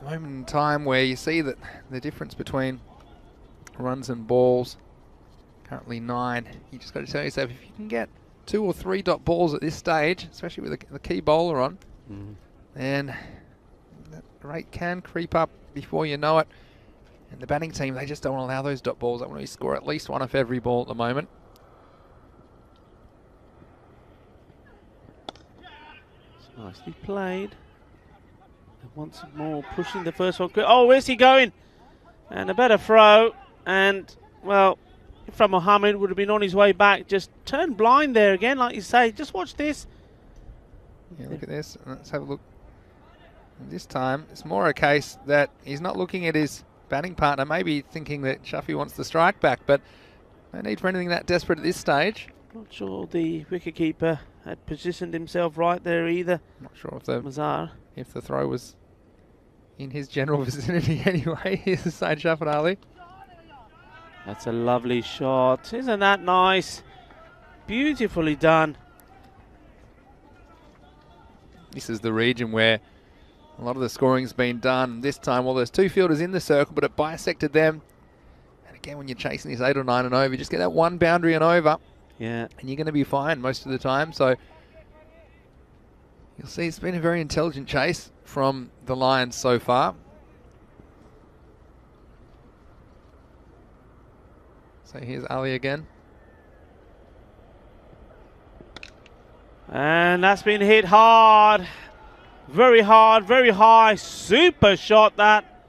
moment in time where you see that the difference between runs and balls. Currently 9. You just got to tell yourself, if you can get 2 or 3 dot balls at this stage, especially with the key bowler on, then that rate can creep up before you know it. And the batting team, they just don't want to allow those dot balls. They want to score at least 1 off every ball at the moment. It's nicely played. And once more pushing the first one. Oh, where's he going? And a better throw. And, well, from Mohammed would have been on his way back. Just turned blind there again, like you say. Just watch this. Yeah, look at this. Let's have a look. And this time, it's more a case that he's not looking at his batting partner, maybe thinking that Shafi wants the strike back, but No need for anything that desperate at this stage. Not sure the wicketkeeper had positioned himself right there either. Not sure if the Mazhar. If the throw was in his general vicinity anyway. Here's Saeed Shafat Ali. That's a lovely shot. Isn't that nice? Beautifully done. This is the region where a lot of the scoring's been done. This time, well, there's two fielders in the circle, but it bisected them. And again, when you're chasing these 8 or 9 and over, you just get that one boundary and over. Yeah. And you're going to be fine most of the time. So you'll see it's been a very intelligent chase from the Lions so far. So here's Ali again. And that's been hit hard. Very hard, very high. Super shot that.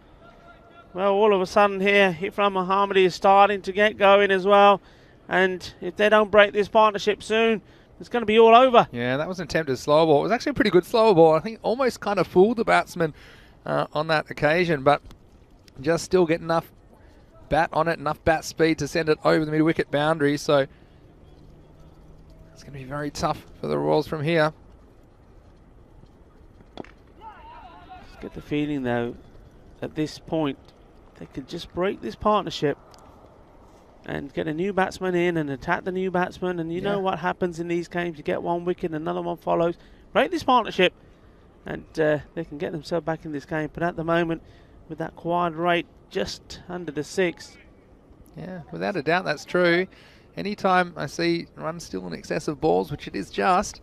Well, all of a sudden here, Ifram Mohammadi is starting to get going as well. And if they don't break this partnership soon, it's going to be all over. Yeah, that was an attempted slow ball. It was actually a pretty good slow ball. I think almost kind of fooled the batsman on that occasion, but just still get enough bat on it, enough bat speed to send it over the mid-wicket boundary. So it's going to be very tough for the Royals from here. Just get the feeling, though, at this point, they could just break this partnership and get a new batsman in and attack the new batsman. And you know what happens in these games. You get one wicket, another one follows. Break this partnership and they can get themselves back in this game. But at the moment, with that quad rate just under the 6. Yeah, without a doubt, that's true. Anytime I see runs still in excess of balls, which it is just,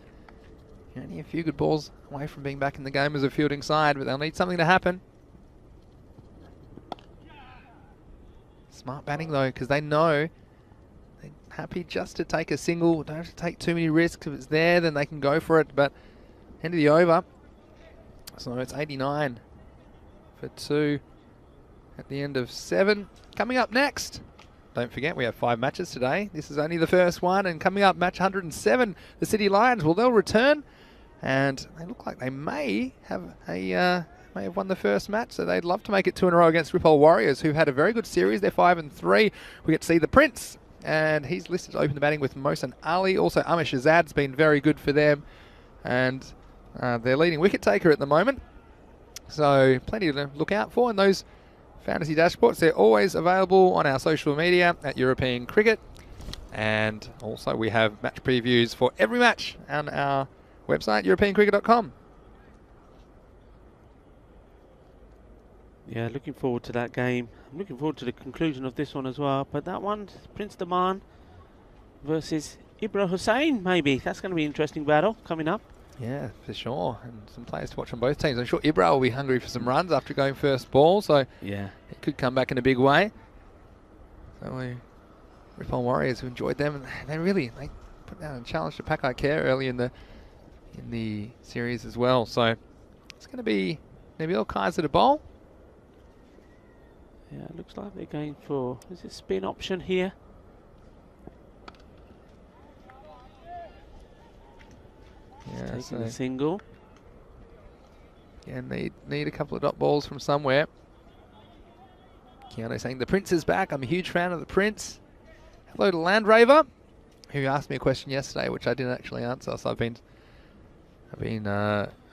you're only a few good balls away from being back in the game as a fielding side, but they'll need something to happen. Smart batting though, because they know they're happy just to take a single, don't have to take too many risks. If it's there, then they can go for it, but end of the over. So it's 89 for 2 at the end of 7. Coming up next, don't forget we have 5 matches today. This is only the first one, and coming up match 107, the City Lions. Well, they'll return, and they look like they may have won the first match, so they'd love to make it 2 in a row against Ripple Warriors, who had a very good series. They're 5-3. We get to see the Prince, and he's listed to open the batting with Mohsen Ali. Also, Amish Azad's been very good for them, and they're leading wicket taker at the moment. So plenty to look out for in those fantasy dashboards. They're always available on our social media at European Cricket, and also we have match previews for every match on our website, europeancricket.com. Yeah, looking forward to that game. I'm looking forward to the conclusion of this one as well. But that one, Prince Daman versus Ibra Hussain, maybe. That's going to be an interesting battle coming up. Yeah, for sure. And some players to watch on both teams. I'm sure Ibra will be hungry for some runs after going first ball, so yeah, it could come back in a big way. So we Ripon Warriors who enjoyed them, and they put down a challenge to Pakai Care early in the series as well. So it's going to be Nabil Kaiser to bowl. Yeah, it looks like they're going for, is it spin option here? Yeah, taking a single. Yeah, need a couple of dot balls from somewhere. Keanu saying the Prince is back. I'm a huge fan of the Prince. Hello to Landraver, who asked me a question yesterday, which I didn't actually answer. So I've been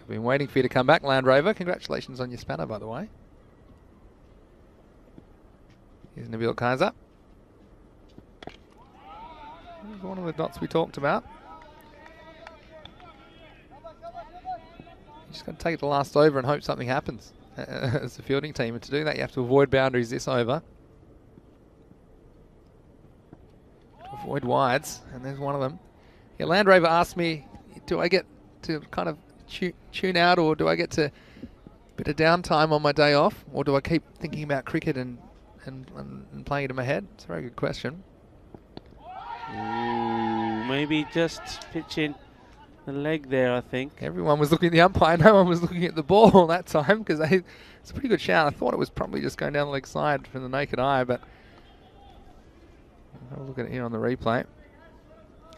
waiting for you to come back, Landraver. Congratulations on your spanner, by the way. Here's Nabil Kaiser. Here's one of the dots we talked about. You just got to take it the last over and hope something happens as a fielding team. And to do that, you have to avoid boundaries this over. To avoid wides, and there's one of them. Yeah, Landraver asked me, do I get to kind of tune out, or do I get to a bit of downtime on my day off, or do I keep thinking about cricket and playing it in my head? It's a very good question. Ooh, maybe just pitching the leg there, I think. Everyone was looking at the umpire. No one was looking at the ball that time, because it's a pretty good shout. I thought it was probably just going down the leg side from the naked eye, but I'll look at it here on the replay.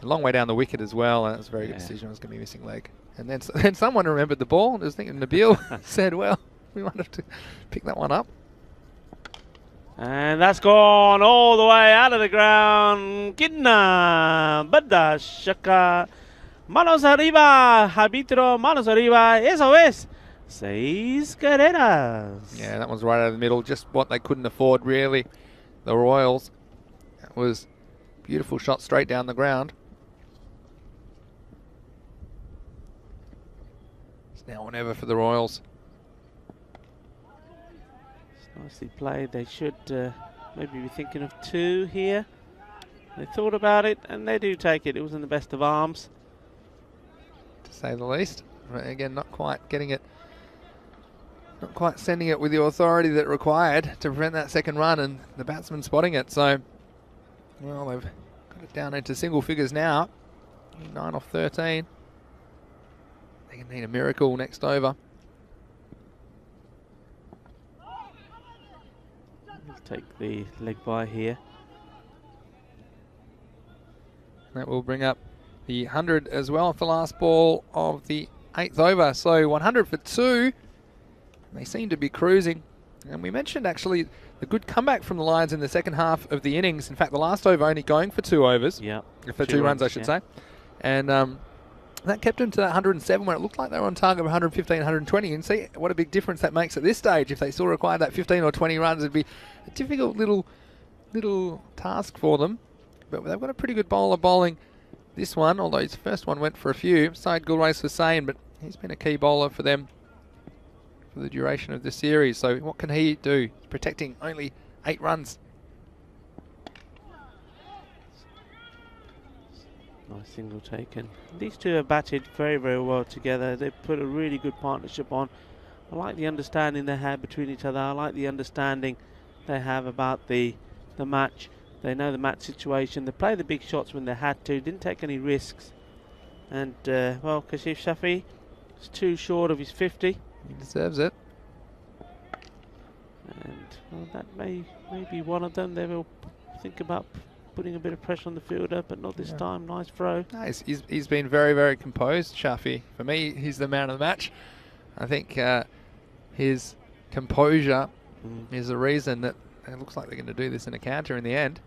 A long way down the wicket as well, and it's a very good decision. It was going to be missing leg. And then someone remembered the ball and was thinking, Nabil said, well, we might have to pick that one up. And that's gone all the way out of the ground. Kidna, Bada, Shaka. Manos arriba, arbitro, manos arriba. Eso es. 6 carreras. Yeah, that one's right out of the middle. Just what they couldn't afford, really. The Royals. That was a beautiful shot straight down the ground. It's now or never for the Royals. Nicely played. They should maybe be thinking of 2 here. They thought about it, and they do take it. It was in the best of arms, to say the least. But again, not quite getting it, not quite sending it with the authority that required to prevent that second run, and the batsman spotting it. So, well, they've got it down into single figures now. 9 off 13. They can need a miracle next over. Take the leg by here. That will bring up the 100 as well off the last ball of the 8th over. So 100 for 2. They seem to be cruising. And we mentioned actually the good comeback from the Lions in the second half of the innings. In fact, the last over only going for 2 overs. Yeah. For 2 runs, I should say. And that kept them to that 107 where it looked like they were on target of 115, 120. And see what a big difference that makes at this stage. If they still required that 15 or 20 runs, it'd be a difficult little task for them. But they've got a pretty good bowler bowling this one, although his first one went for a few. Syed Gulrace Hussain, but he's been a key bowler for them for the duration of the series. So what can he do? Protecting only 8 runs. Nice single taken. These two have batted very, very well together. They've put a really good partnership on. I like the understanding they have between each other. I like the understanding they have about the match. They know the match situation. They play the big shots when they had to. Didn't take any risks. And, well, Kashif Shafi is too short of his 50. He deserves it. And, well, that may be one of them. They will think about putting a bit of pressure on the fielder, but not this time. Nice throw. No, he's been very, very composed, Shafi. For me, he's the man of the match. I think his composure is the reason that it looks like they're going to do this in a counter in the end.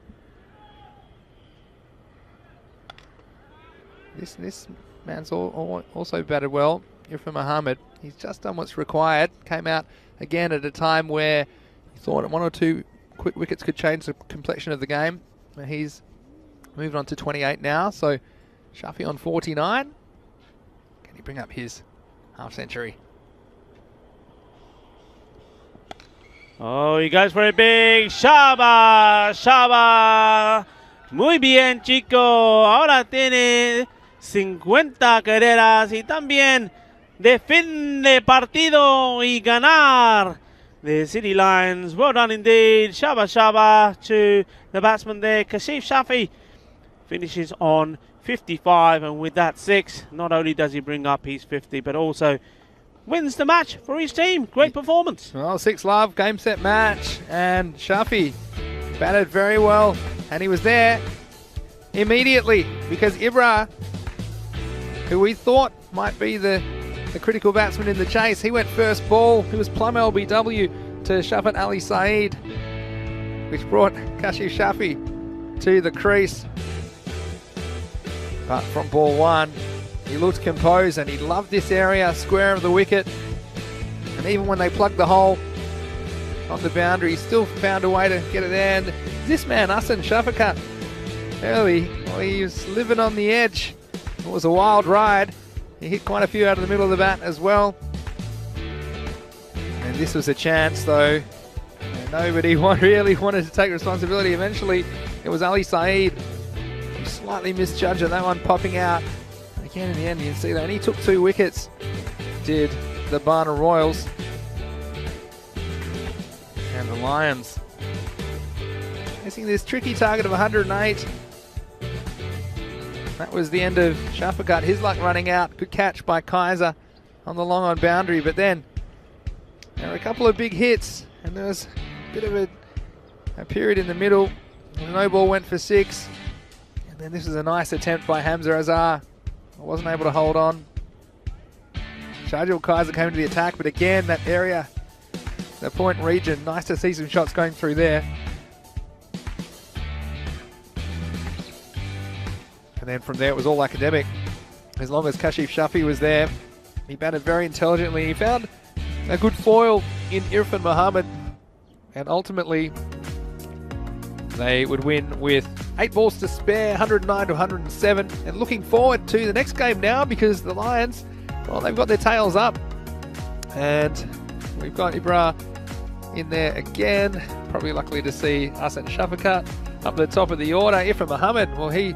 This man's also batted well. Irfan Muhammad. He's just done what's required. Came out again at a time where he thought 1 or 2 quick wickets could change the complexion of the game. He's moved on to 28 now, so Shafi on 49. Can he bring up his half century? Oh, he goes for a big Shaba, Shaba. Muy bien, chico. Ahora tiene 50 carreras y también defiende partido y ganar. The City Lions, well done indeed. Shaba Shaba to the batsman there. Kashif Shafi finishes on 55, and with that 6, not only does he bring up his 50, but also wins the match for his team. Great performance. Well, 6 love, game, set, match, and Shafi batted very well, and he was there immediately because Ibra, who we thought might be the critical batsman in the chase, he went first ball. He was plum LBW to Shafat Ali Saeed, which brought Kashif Shafi to the crease. But from ball 1, he looked composed and he loved this area, square of the wicket. And even when they plugged the hole on the boundary, he still found a way to get it there. And this man, Hassan Shafakat, early, well, he was living on the edge. It was a wild ride. He hit quite a few out of the middle of the bat as well. And this was a chance, though. And nobody really wanted to take responsibility. Eventually, it was Ali Saeed who slightly misjudged that one popping out. Again, in the end, you can see that. And he took 2 wickets, did the Barna Royals. And the Lions facing this tricky target of 108. That was the end of Shafakat. His luck running out. Good catch by Kaiser on the long on boundary. But then there were a couple of big hits. And there was a bit of a period in the middle. And no ball went for 6. And then this was a nice attempt by Hamza Azhar. Wasn't able to hold on. Shahjul Kaiser came to the attack. But again, that area the point region. Nice to see some shots going through there. And then from there it was all academic. As long as Kashif Shafi was there, he batted very intelligently. He found a good foil in Irfan Muhammad, and ultimately they would win with 8 balls to spare, 109 to 107. And looking forward to the next game now, because the Lions, well, they've got their tails up. And we've got Ibra in there again. Probably likely to see Hassan Shafakat up the top of the order. Irfan Muhammad, well, he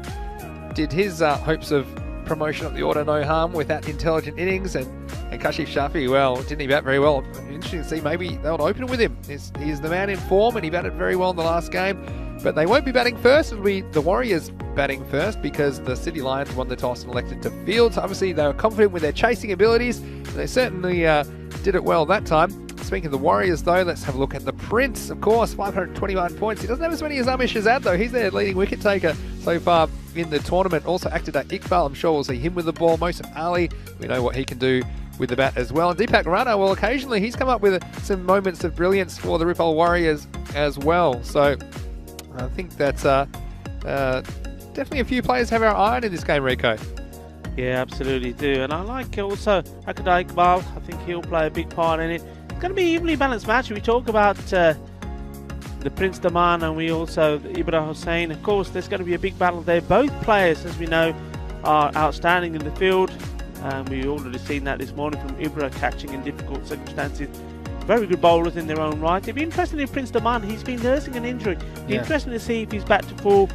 did his hopes of promotion up the order no harm with that intelligent innings. And Kashif Shafi, well, didn't he bat very well? Interesting to see, maybe they'll open with him. He's the man in form, and he batted very well in the last game. But they won't be batting first. It'll be the Warriors batting first, because the City Lions won the toss and elected to field. So obviously they were confident with their chasing abilities. They certainly did it well that time. Speaking of the Warriors, though, let's have a look at the Prince. Of course, 521 points. He doesn't have as many as Amish Shazad, though. He's their leading wicket taker so far in the tournament. Also acted at Iqbal. I'm sure we'll see him with the ball. Mosif Ali, we know what he can do with the bat as well. And Deepak Rana, well, occasionally he's come up with some moments of brilliance for the Ripple Warriors as well. So I think that's definitely a few players have our eye on in this game, Rico. Yeah, absolutely do. And I like also Akadai Iqbal. I think he'll play a big part in it. It's going to be an evenly balanced match. We talk about the Prince Daman, and we also Ibra Hussain. Of course, there's going to be a big battle there. Both players, as we know, are outstanding in the field. We've already seen that this morning from Ibra, catching in difficult circumstances. Very good bowlers in their own right. It'd be interesting if Prince Daman, he's been nursing an injury. It'd be interesting to see if he's back to full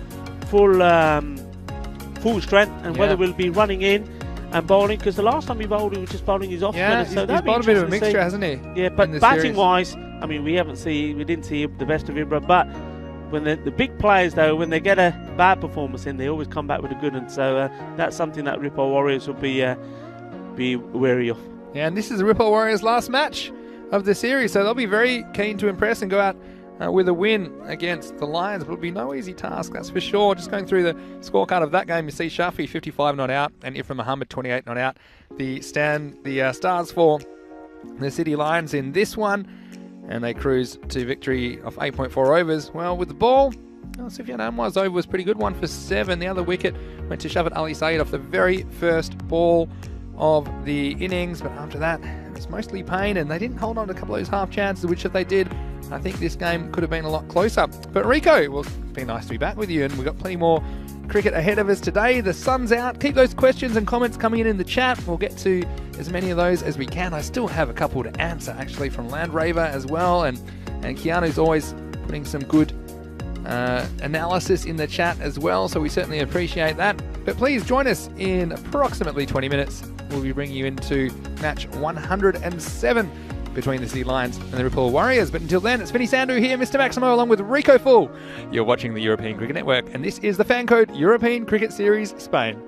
strength, and whether we'll be running in and bowling, because the last time he bowled, he was just bowling his off spinners. So he's bowled a bit of a mixture, hasn't he? Yeah, but batting wise, I mean, we didn't see the best of Ibra, but when the big players, though, when they get a bad performance in, they always come back with a good one. So that's something that Ripple Warriors will be wary of. Yeah, and this is the Ripple Warriors' last match of the series, so they'll be very keen to impress and go out with a win against the Lions. But it'll be no easy task, that's for sure. Just going through the scorecard of that game, you see Shafi 55 not out and Irfan Muhammad 28 not out. The stars for the City Lions in this one, and they cruise to victory of 8.4 overs. Well, with the ball, Sufyan Anwar's over was pretty good, 1 for 7. The other wicket went to Shafat Ali Saeed off the very first ball of the innings, but after that it was mostly pain, and they didn't hold on to a couple of those half chances, which if they did, I think this game could have been a lot closer. But Rico, well, it's been nice to be back with you, and we've got plenty more cricket ahead of us today. The sun's out. Keep those questions and comments coming in the chat. We'll get to as many of those as we can. I still have a couple to answer, actually, from Land Raver as well, and Keanu's always putting some good analysis in the chat as well, so we certainly appreciate that. But please join us in approximately 20 minutes. We'll be bringing you into match 107 between the City Lions and the Ripple Warriors. But until then, it's Vinny Sandhu here, Mr. Maximo, along with Rico Full. You're watching the European Cricket Network, and this is the Fan Code European Cricket Series Spain.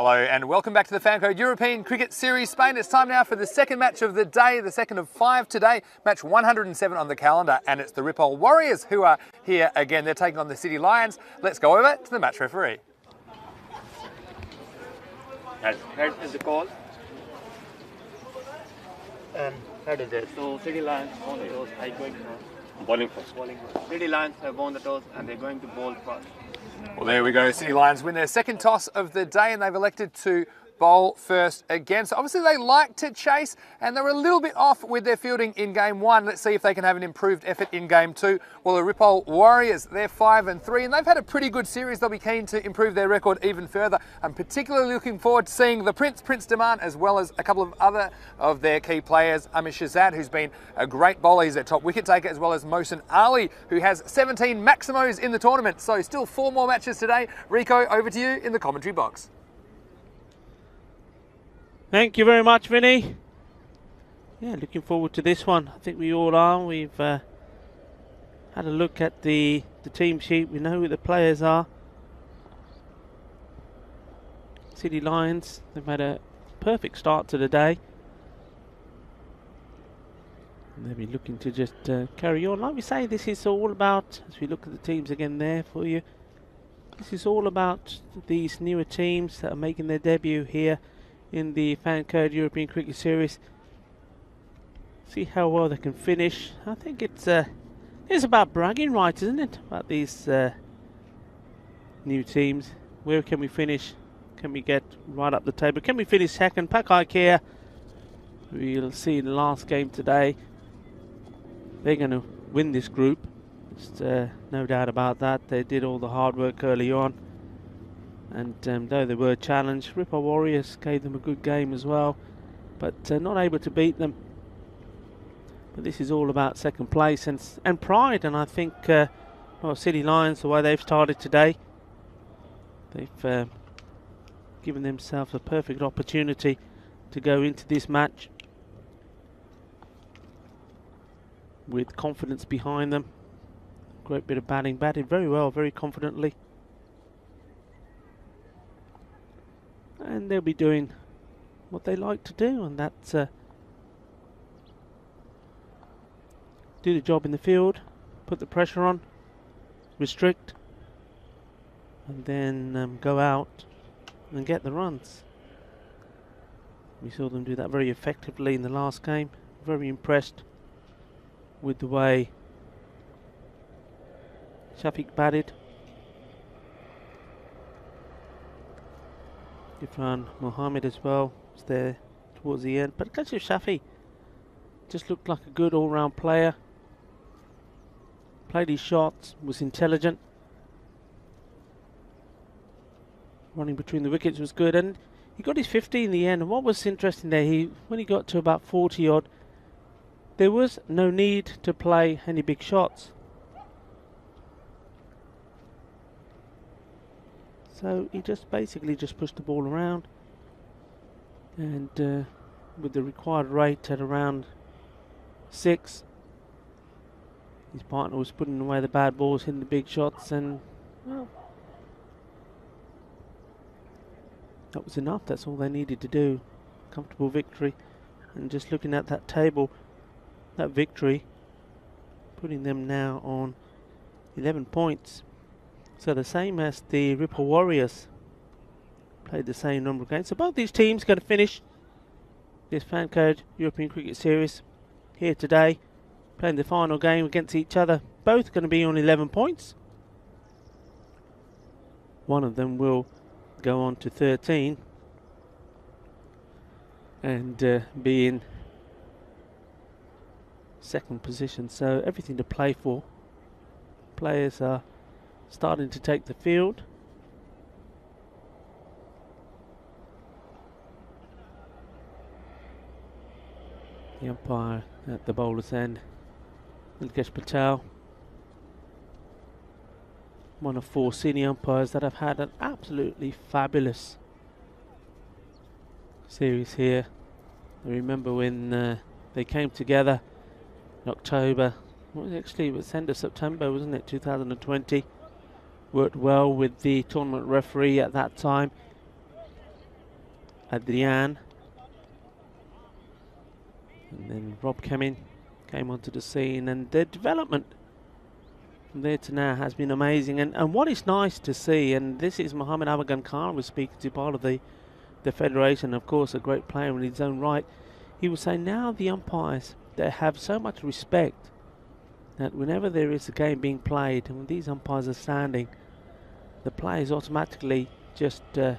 Hello and welcome back to the Fancode European Cricket Series Spain. It's time now for the second match of the day, the second of 5 today, match 107 on the calendar, and it's the Ripoll Warriors who are here again. They're taking on the City Lions. Let's go over to the match referee. Head is the call. And head is it. So City Lions on the toes. Are going to bowling first. City Lions have won the toss and they're going to bowl first. Well, there we go. City Lions win their second toss of the day and they've elected to bowl first again. So obviously they like to chase and they were a little bit off with their fielding in game 1. Let's see if they can have an improved effort in game 2. Well, the Ripoll Warriors, they're 5-3 and they've had a pretty good series. They'll be keen to improve their record even further. I'm particularly looking forward to seeing the Prince Demand, as well as a couple of other of their key players. Amish Shazad, who's been a great bowler. He's a top wicket taker, as well as Mohsin Ali, who has 17 maximos in the tournament. So still 4 more matches today. Rico, over to you in the commentary box. Thank you very much, Vinny. Yeah, looking forward to this one. I think we all are. We've had a look at the team sheet. We know who the players are. City Lions, they've had a perfect start to the day. And they'll be looking to just carry on. Like we say, this is all about, as we look at the teams again there for you, this is all about these newer teams that are making their debut here in the Fancode European Cricket Series. See how well they can finish. I think it's about bragging rights, isn't it? About these new teams. Where can we finish? Can we get right up the table? Can we finish second? Pak Ikea, we'll see in the last game today. They're going to win this group. There's no doubt about that. They did all the hard work early on. And though they were challenged, Ripoll Warriors gave them a good game as well, but not able to beat them. But this is all about second place and pride, and I think well, City Lions, the way they've started today, they've given themselves a perfect opportunity to go into this match with confidence behind them. Great bit of batting, batted very well, very confidently. And they'll be doing what they like to do, and that's do the job in the field, put the pressure on, restrict, and then go out and get the runs. We saw them do that very effectively in the last game. Very impressed with the way Shafiq batted. Irfan Mohammed as well was there towards the end, but Kashif Shafi just looked like a good all-round player. Played his shots, was intelligent. Running between the wickets was good, and he got his 50 in the end. And what was interesting there, when he got to about 40 odd, there was no need to play any big shots. So he just basically just pushed the ball around, and with the required rate at around 6, his partner was putting away the bad balls, hitting the big shots, and well, that was enough. That's all they needed to do. Comfortable victory. And just looking at that table, that victory putting them now on 11 points. So the same as the Ripoll Warriors, played the same number of games. So both these teams going to finish this Fancode European Cricket Series here today, playing the final game against each other. Both going to be on 11 points. One of them will go on to 13 and be in second position. So everything to play for. Players are starting to take the field. The umpire at the bowler's end, Nilkesh Patel, one of 4 senior umpires that have had an absolutely fabulous series here. I remember when they came together in October, well, actually it was end of September, wasn't it, 2020. Worked well with the tournament referee at that time. Adrian. And then Rob came onto the scene, and their development from there to now has been amazing. And what is nice to see, and this is Mohammed Abagan Khan was speaking to, part of the federation, of course, a great player in his own right. He was saying now the umpires, they have so much respect that whenever there is a game being played, and when these umpires are standing, the players automatically just they're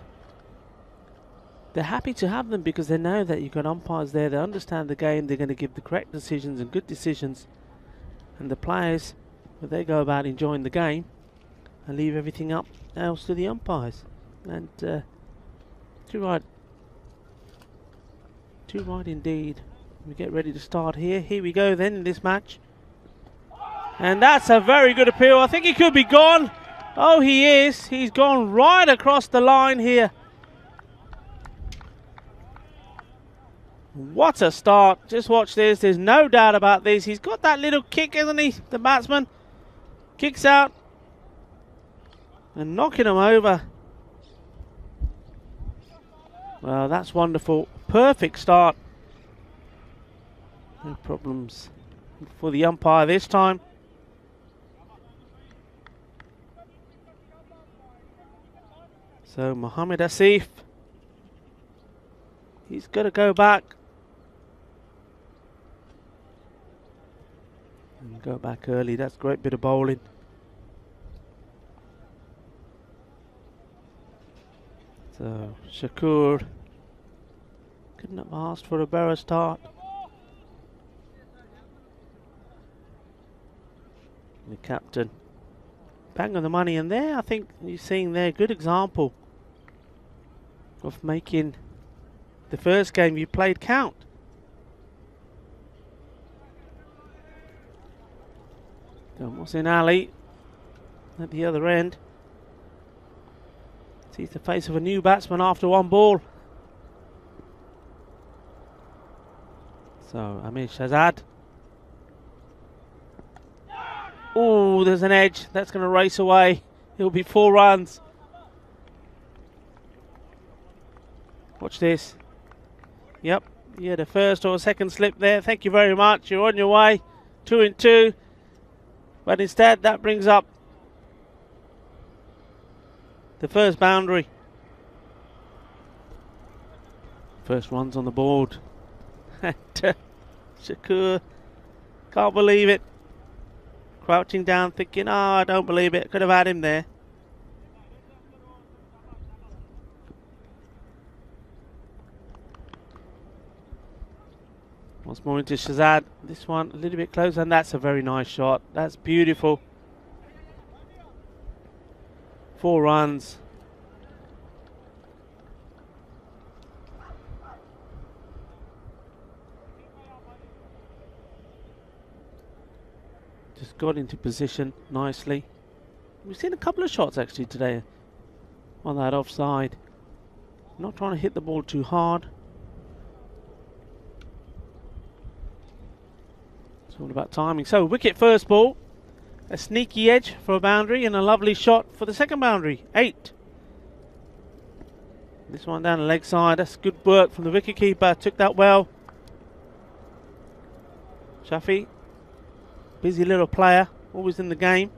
happy to have them, because they know that you've got umpires there, they understand the game, they're going to give the correct decisions and good decisions, and the players, when they go about enjoying the game, and leave everything else to the umpires. And too right indeed. We get ready to start here. Here we go then in this match. And that's a very good appeal. I think he could be gone. Oh, he is. He's gone right across the line here. What a start. Just watch this. There's no doubt about this. He's got that little kick, isn't he? The batsman kicks out and knocking him over. Well, that's wonderful. Perfect start. No problems for the umpire this time. So Mohammed Asif, he's got to go back. And go back early. That's a great bit of bowling. So Shakur couldn't have asked for a better start. The captain bang on the money, and there I think you're seeing there a good example of making the first game you played count. So Mohsin Ali at the other end sees the face of a new batsman after one ball. So Amir Shahzad. Oh, there's an edge. That's going to race away. It'll be 4 runs. Watch this. Yep, you had a first or a second slip there. Thank you very much. You're on your way. 2 and 2. But instead, that brings up the first boundary. First runs on the board. Shakur can't believe it. Crouching down, thinking, oh, I don't believe it. Could have had him there. Once more into Shahzad. This one a little bit closer, and that's a very nice shot. That's beautiful. 4 runs. Just got into position nicely. We've seen a couple of shots actually today on that offside. Not trying to hit the ball too hard. It's all about timing. So wicket first ball. A sneaky edge for a boundary and a lovely shot for the second boundary. 8. This one down the leg side. That's good work from the wicket keeper. Took that well. Shafi. Busy little player, always in the game.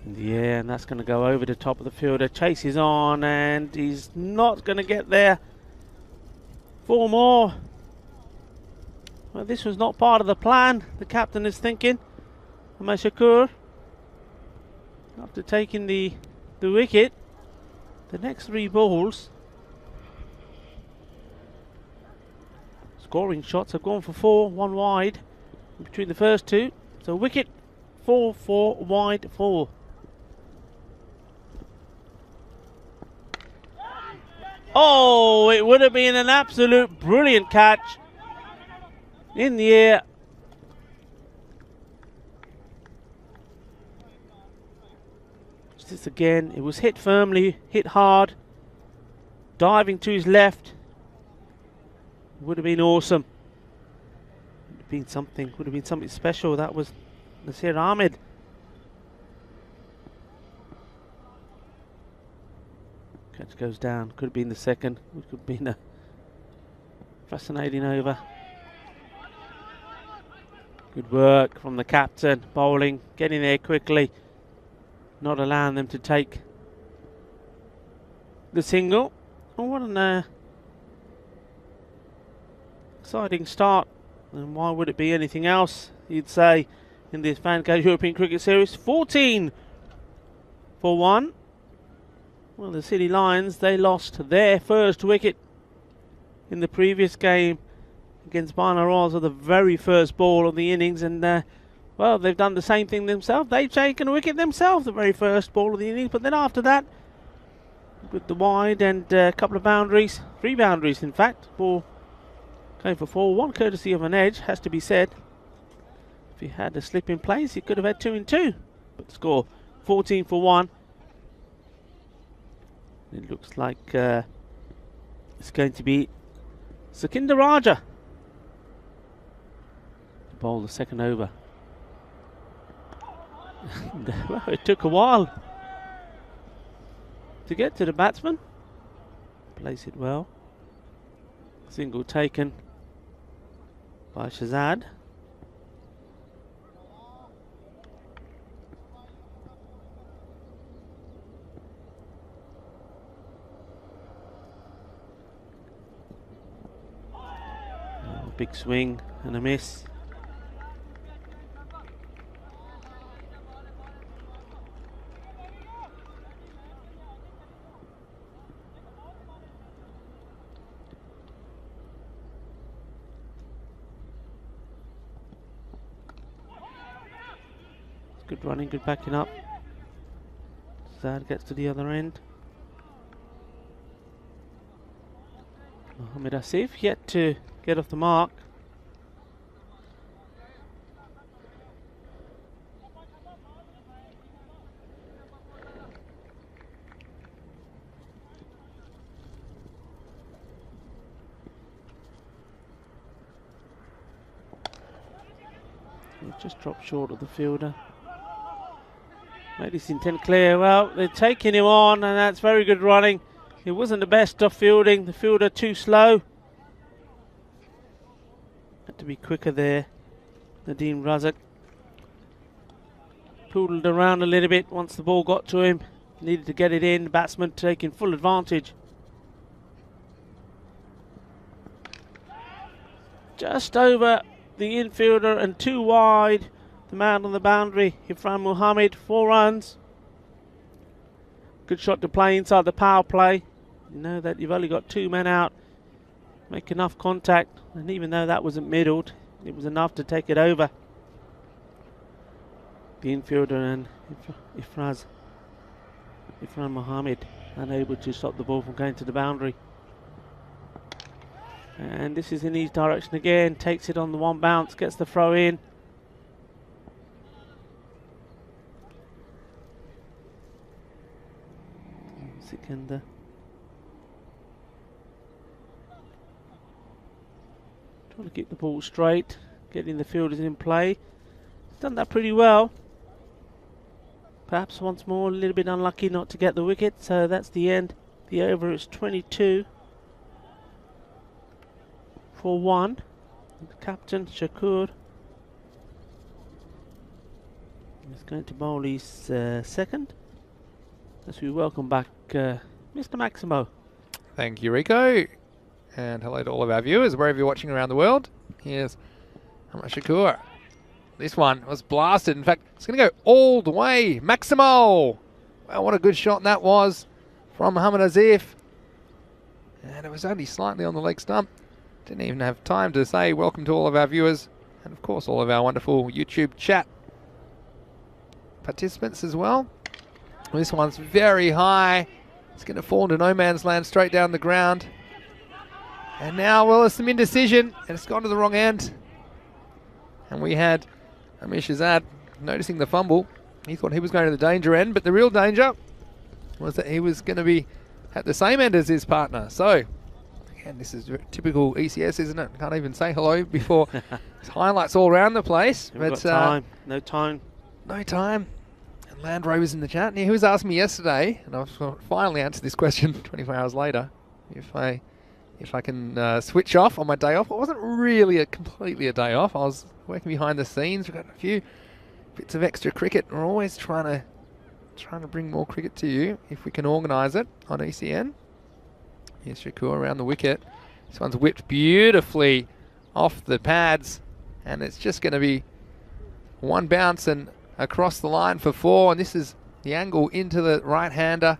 In the air, and that's going to go over the top of the fielder. Chase is on, and he's not going to get there. 4 more. Well, this was not part of the plan, the captain is thinking. Ahmed Shakur, after taking the wicket, the next 3 balls, scoring shots have gone for 4, 1 wide between the first 2. So wicket 4, 4, wide 4. Oh, it would have been an absolute brilliant catch. In the air. This again, it was hit firmly, hit hard. diving to his left. Would have been awesome. Would have been something special. That was Nasir Ahmed. Catch goes down. Could have been the second. Could have been a fascinating over. Good work from the captain. Bowling, getting there quickly. Not allowing them to take the single. Oh, what an exciting start. And why would it be anything else, you'd say, in this Fancode European Cricket Series? 14 for 1. Well, the City Lions, they lost their first wicket in the previous game against Barnaroz at the very first ball of the innings, and well, they've done the same thing themselves. They've taken a wicket themselves the very first ball of the innings, but then after that, with the wide and a couple of boundaries, 3 boundaries in fact, going for 4-1, courtesy of an edge, has to be said. If he had a slip in place, he could have had 2 in 2, but the score 14 for 1. It looks like it's going to be Sakinder Raja to bowl the second over. Well, it took a while to get to the batsman. Place it well. Single taken by Shahzad. Big swing and a miss. Good running, good backing up. Zad gets to the other end. Mohamed Asif yet to get off the mark. Just dropped short of the fielder. Made his intent clear. Well, they're taking him on, and that's very good running. It wasn't the best of fielding. The fielder too slow. Had to be quicker there. Nadeem Razak poodled around a little bit once the ball got to him. Needed to get it in. The batsman taking full advantage. Just over the infielder and 2 wide. The man on the boundary, Ifran Muhammad, 4 runs. Good shot to play inside the power play. You know that you've only got 2 men out. Make enough contact, and even though that wasn't middled, it was enough to take it over. The infielder and Ifran Muhammad unable to stop the ball from going to the boundary. And this is in his direction again, takes it on the 1 bounce, gets the throw in. Sikandar. Trying to keep the ball straight, getting the fielders in play. He's done that pretty well. Perhaps once more a little bit unlucky not to get the wicket, so that's the end. The over is 22 for 1. The captain, Shakur, is going to bowl his second. As we welcome back Mr. Maximo. Thank you, Rico. And hello to all of our viewers, wherever you're watching around the world. Here's Ahmad Shakur. This one was blasted. In fact, it's going to go all the way. Maximo! Wow, what a good shot that was from Mohamed Asif. And it was only slightly on the leg stump. Didn't even have time to say welcome to all of our viewers. And of course, all of our wonderful YouTube chat participants as well. This one's very high. It's going to fall into no man's land, straight down the ground. And now, well, there's some indecision, and it's gone to the wrong end. And we had Amir Shahzad noticing the fumble. He thought he was going to the danger end, but the real danger was that he was going to be at the same end as his partner. So, again, this is typical ECS, isn't it? Can't even say hello before highlights all around the place. We've got time. No time. No time. And Land Rover's in the chat. He was asking me yesterday, and I've finally answered this question 24 hours later, if I can switch off on my day off. It wasn't really completely a day off. I was working behind the scenes. We've got a few bits of extra cricket. We're always trying to bring more cricket to you if we can organise it on ECN. Here's Shakur around the wicket. This one's whipped beautifully off the pads, and it's just going to be one bounce and across the line for 4. And this is the angle into the right-hander,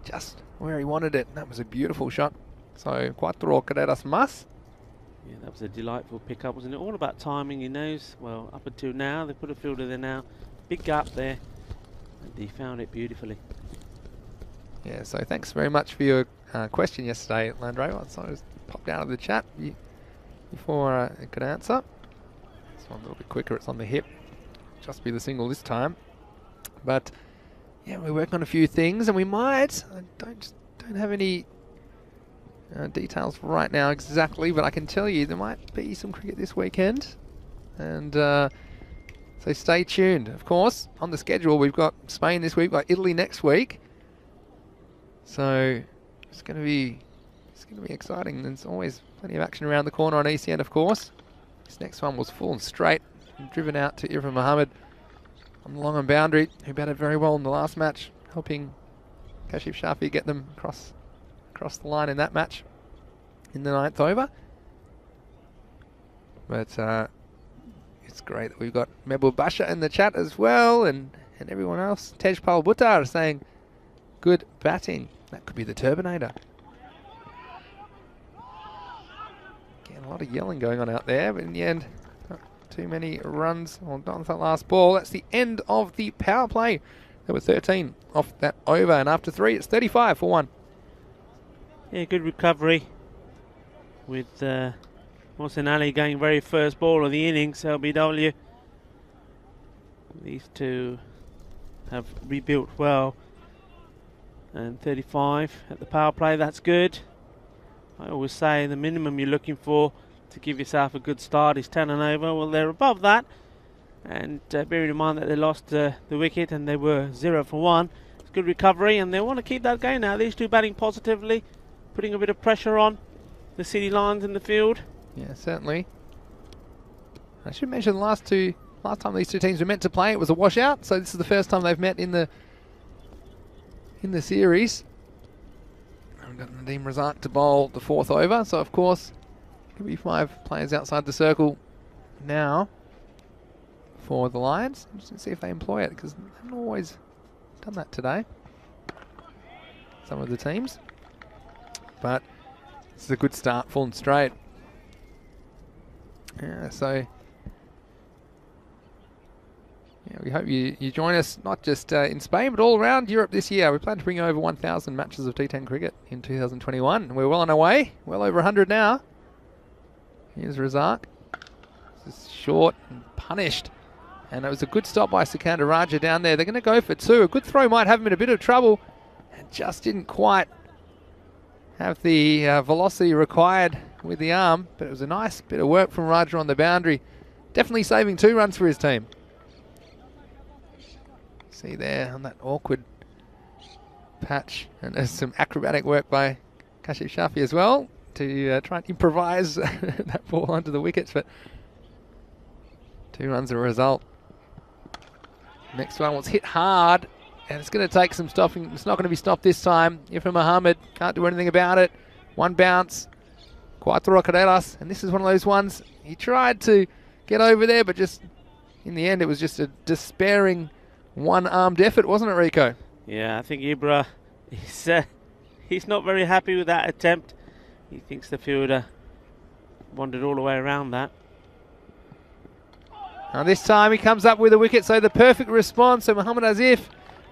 just where he wanted it. And that was a beautiful shot. So, 4 carreras más. Yeah, that was a delightful pickup, wasn't it? All about timing, he knows. Well, up until now, they put a fielder there now. Big gap there. And he found it beautifully. Yeah, so thanks very much for your question yesterday, Landro. So I just popped out of the chat before I could answer. This one's a little bit quicker. It's on the hip. Just be the single this time. But, yeah, we're working on a few things, and we might. I don't have any details right now exactly, but I can tell you there might be some cricket this weekend. And so stay tuned. Of course, on the schedule, we've got Spain this week, we've got Italy next week. So it's going to be exciting. There's always plenty of action around the corner on ECN, of course. This next one was full and straight, and driven out to Irfan Mohammed on the long on boundary, who batted very well in the last match, helping Kashif Shafi get them across the line in that match in the 9th over. But it's great that we've got Mehboob Basha in the chat as well, and everyone else. Tejpal Buttar saying good batting. That could be the Turbinator. Again, a lot of yelling going on out there, but in the end, not too many runs on that last ball. That's the end of the power play. There were 13 off that over, and after 3, it's 35 for 1. Yeah, good recovery with Mohsen Ali going very first ball of the innings, LBW. These two have rebuilt well. And 35 at the power play, that's good. I always say the minimum you're looking for to give yourself a good start is 10 and over. Well, they're above that. And bearing in mind that they lost the wicket and they were 0 for 1. It's good recovery, and they want to keep that going now. These two batting positively, putting a bit of pressure on the City Lions in the field. Yeah, certainly. I should mention last time these two teams were meant to play, it was a washout. So this is the first time they've met in the series. I've got Nadeem Razak to bowl the 4th over. So of course, could be 5 players outside the circle now for the Lions. Just to see if they employ it, because they haven't always done that today, some of the teams. But it's a good start, full and straight. Yeah, so yeah, we hope you join us, not just in Spain, but all around Europe this year. We plan to bring over 1,000 matches of T10 cricket in 2021. And we're well on our way, well over 100 now. Here's Razak. This is short and punished. And it was a good stop by Sikandar Raja down there. They're going to go for 2. A good throw might have him in a bit of trouble, and just didn't quite have the velocity required with the arm. But it was a nice bit of work from Raja on the boundary. Definitely saving 2 runs for his team. See there on that awkward patch. And there's some acrobatic work by Kashif Shafi as well to try and improvise that ball onto the wickets. But 2 runs are a result. Next one was hit hard, and it's going to take some stopping. It's not going to be stopped this time. Irfan Mohammed can't do anything about it. 1 bounce, 4 carreras, and this is one of those ones. He tried to get over there, but just in the end, it was just a despairing one-armed effort, wasn't it, Rico? Yeah, I think Ibra, he's not very happy with that attempt. He thinks the fielder wandered all the way around that. Now this time he comes up with a wicket, so the perfect response. So Mohammad Asif,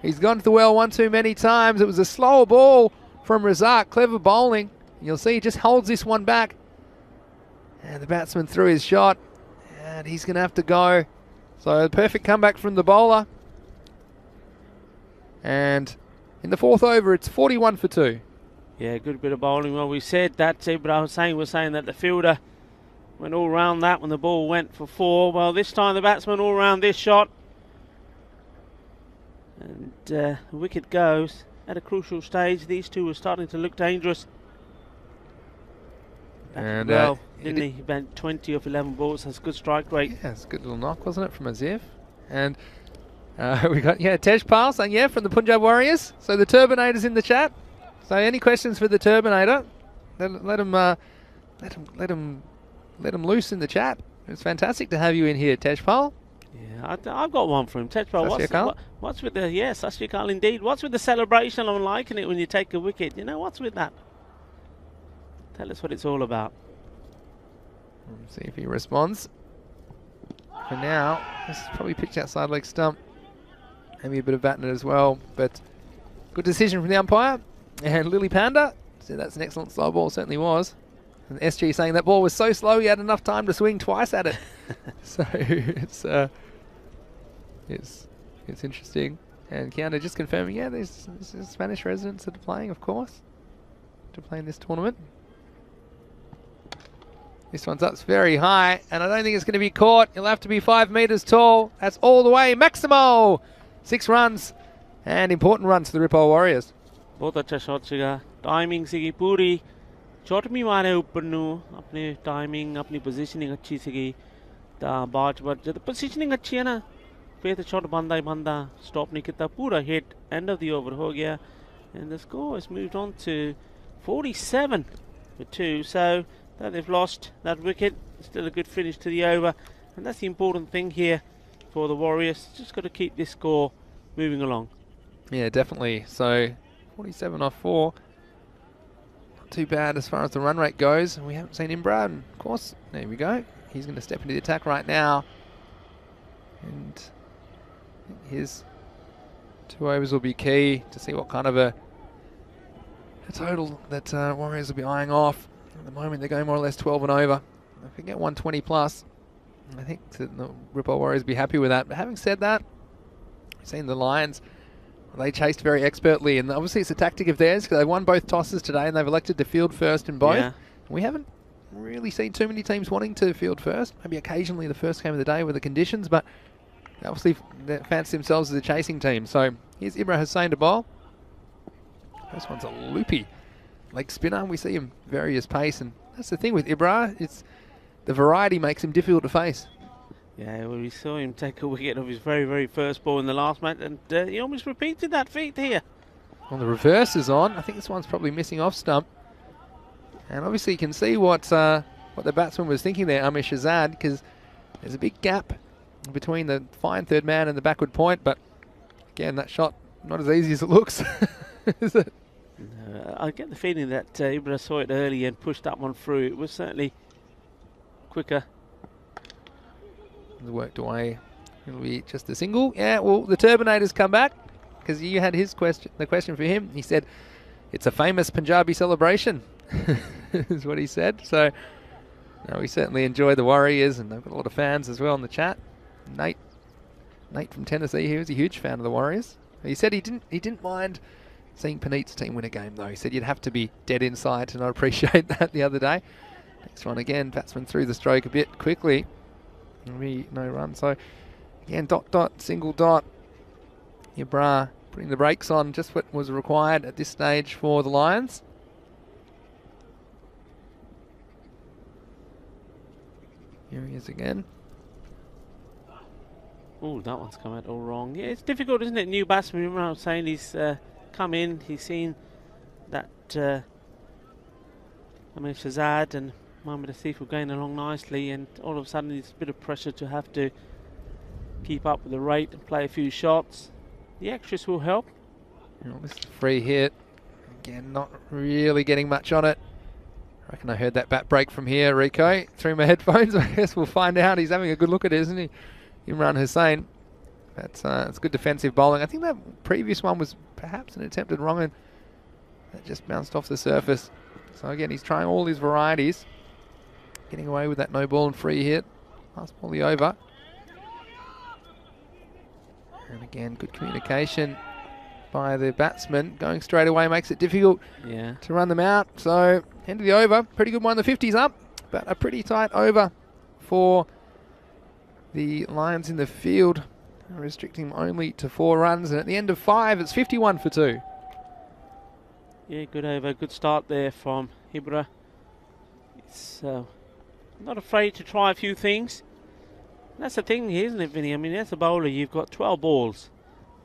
he's gone to the well one too many times. It was a slower ball from Razak, clever bowling. You'll see he just holds this one back. And the batsman threw his shot, and he's going to have to go. So the perfect comeback from the bowler. And in the 4th over, it's 41 for 2. Yeah, good bit of bowling. Well, we said that, Ibra Hussain was saying that the fielder went all round that when the ball went for 4. Well, this time the batsman all round this shot. And the wicket goes at a crucial stage. These two were starting to look dangerous. And well, didn't he? He bent 20 off 11 balls. That's a good strike rate. Yeah, it's a good little knock, wasn't it, from Azif? And we got, Tejpal saying, from the Punjab Warriors. So the Turbinator's in the chat. So any questions for the Turbinator? Let him loose in the chat. It's fantastic to have you in here, Tejpal. Yeah, I've got one for him. Tejpal, what's with the Sashyakal indeed? What's with the celebration? I'm liking it when you take a wicket. You know, what's with that? Tell us what it's all about. Let's see if he responds. For now, this is probably pitched outside leg stump. Maybe a bit of batting it as well, but good decision from the umpire. And Lily Panda said that's an excellent slow ball, certainly was. And SG saying that ball was so slow he had enough time to swing twice at it. So it's interesting. And Keanu just confirming, there's Spanish residents that are playing, of course, to play in this tournament. This one's up very high, and I don't think it's going to be caught. It'll have to be 5 metres tall. That's all the way. Maximo! 6 runs, and important runs for the Ripple Warriors. बहुत अच्छा shot सीगा timing सीगी पूरी shot भी मारे ऊपर नु अपने timing अपनी पोजीशनिंग अच्छी सीगी ता बाज बट जब पोजीशनिंग अच्छी है ना फिर तो शॉट बंदा ही बंदा स्टॉप नहीं किया पूरा hit end of the over हो गया and the score has moved on to 47 for 2 so that they've lost that wicket. Still a good finish to the over, and that's the important thing here for the Warriors. Just got to keep this score moving along. Yeah, definitely. So 47 off 4. Not too bad as far as the run rate goes. And we haven't seen Imran. Of course, there we go. He's going to step into the attack right now. And his 2 overs will be key to see what kind of a total that Warriors will be eyeing off. At the moment, they're going more or less 12 and over. If we get 120 plus, I think the Ripple Warriors will be happy with that. But having said that, we've seen the Lions, they chased very expertly, and obviously it's a tactic of theirs because they won both tosses today and they've elected to field first in both. Yeah. We haven't really seen too many teams wanting to field first. Maybe occasionally the first game of the day with the conditions, but they obviously they fancy themselves as a chasing team. So here's Ibra Hussain to bowl. This one's a loopy leg spinner. We see him vary his pace, and that's the thing with Ibra. It's the variety makes him difficult to face. Yeah, well, we saw him take a wicket of his very, very first ball in the last match, and he almost repeated that feat here. Well, the reverse is on. I think this one's probably missing off stump. And obviously you can see what the batsman was thinking there, Amish Azad, because there's a big gap between the fine third man and the backward point, but again, that shot, not as easy as it looks, is it? I get the feeling that Ibra saw it early and pushed that one through. It was certainly quicker. Worked away. It'll be just a single. Yeah, well, the Turbinator's come back because you had his question. The question for him, he said, it's a famous Punjabi celebration, is what he said. So, we certainly enjoy the Warriors, and they've got a lot of fans as well in the chat. Nate from Tennessee, he was a huge fan of the Warriors. He said he didn't mind seeing Puneet's team win a game, though. He said you'd have to be dead inside to not appreciate that the other day. Next one again, batsman threw the stroke a bit quickly. No run. So again, dot, single dot. Ibra putting the brakes on, just what was required at this stage for the Lions. Here he is again. Oh, that one's come out all wrong. Yeah, it's difficult, isn't it? New batsman. Remember I was saying he's come in, he's seen that Amish Shazad and Mohamed Asif were going along nicely, and all of a sudden there's a bit of pressure to have to keep up with the rate and play a few shots. The extras will help. This is a free hit. Again, not really getting much on it. I reckon I heard that bat break from here, Rico, through my headphones. I guess we'll find out. He's having a good look at it, isn't he? Imran Hussain. That's it's good defensive bowling. I think that previous one was perhaps an attempted wrong, and that just bounced off the surface. So again, he's trying all his varieties. Getting away with that no ball and free hit. Last ball the over. And again, good communication. by the batsman. Going straight away makes it difficult to run them out. So, end of the over. Pretty good one. The 50's up, but a pretty tight over for the Lions in the field, restricting them only to 4 runs. And at the end of 5, it's 51 for 2. Yeah, good over. Good start there from Ibra. It's not afraid to try a few things. That's the thing here, isn't it, Vinny? I mean, as a bowler, you've got 12 balls.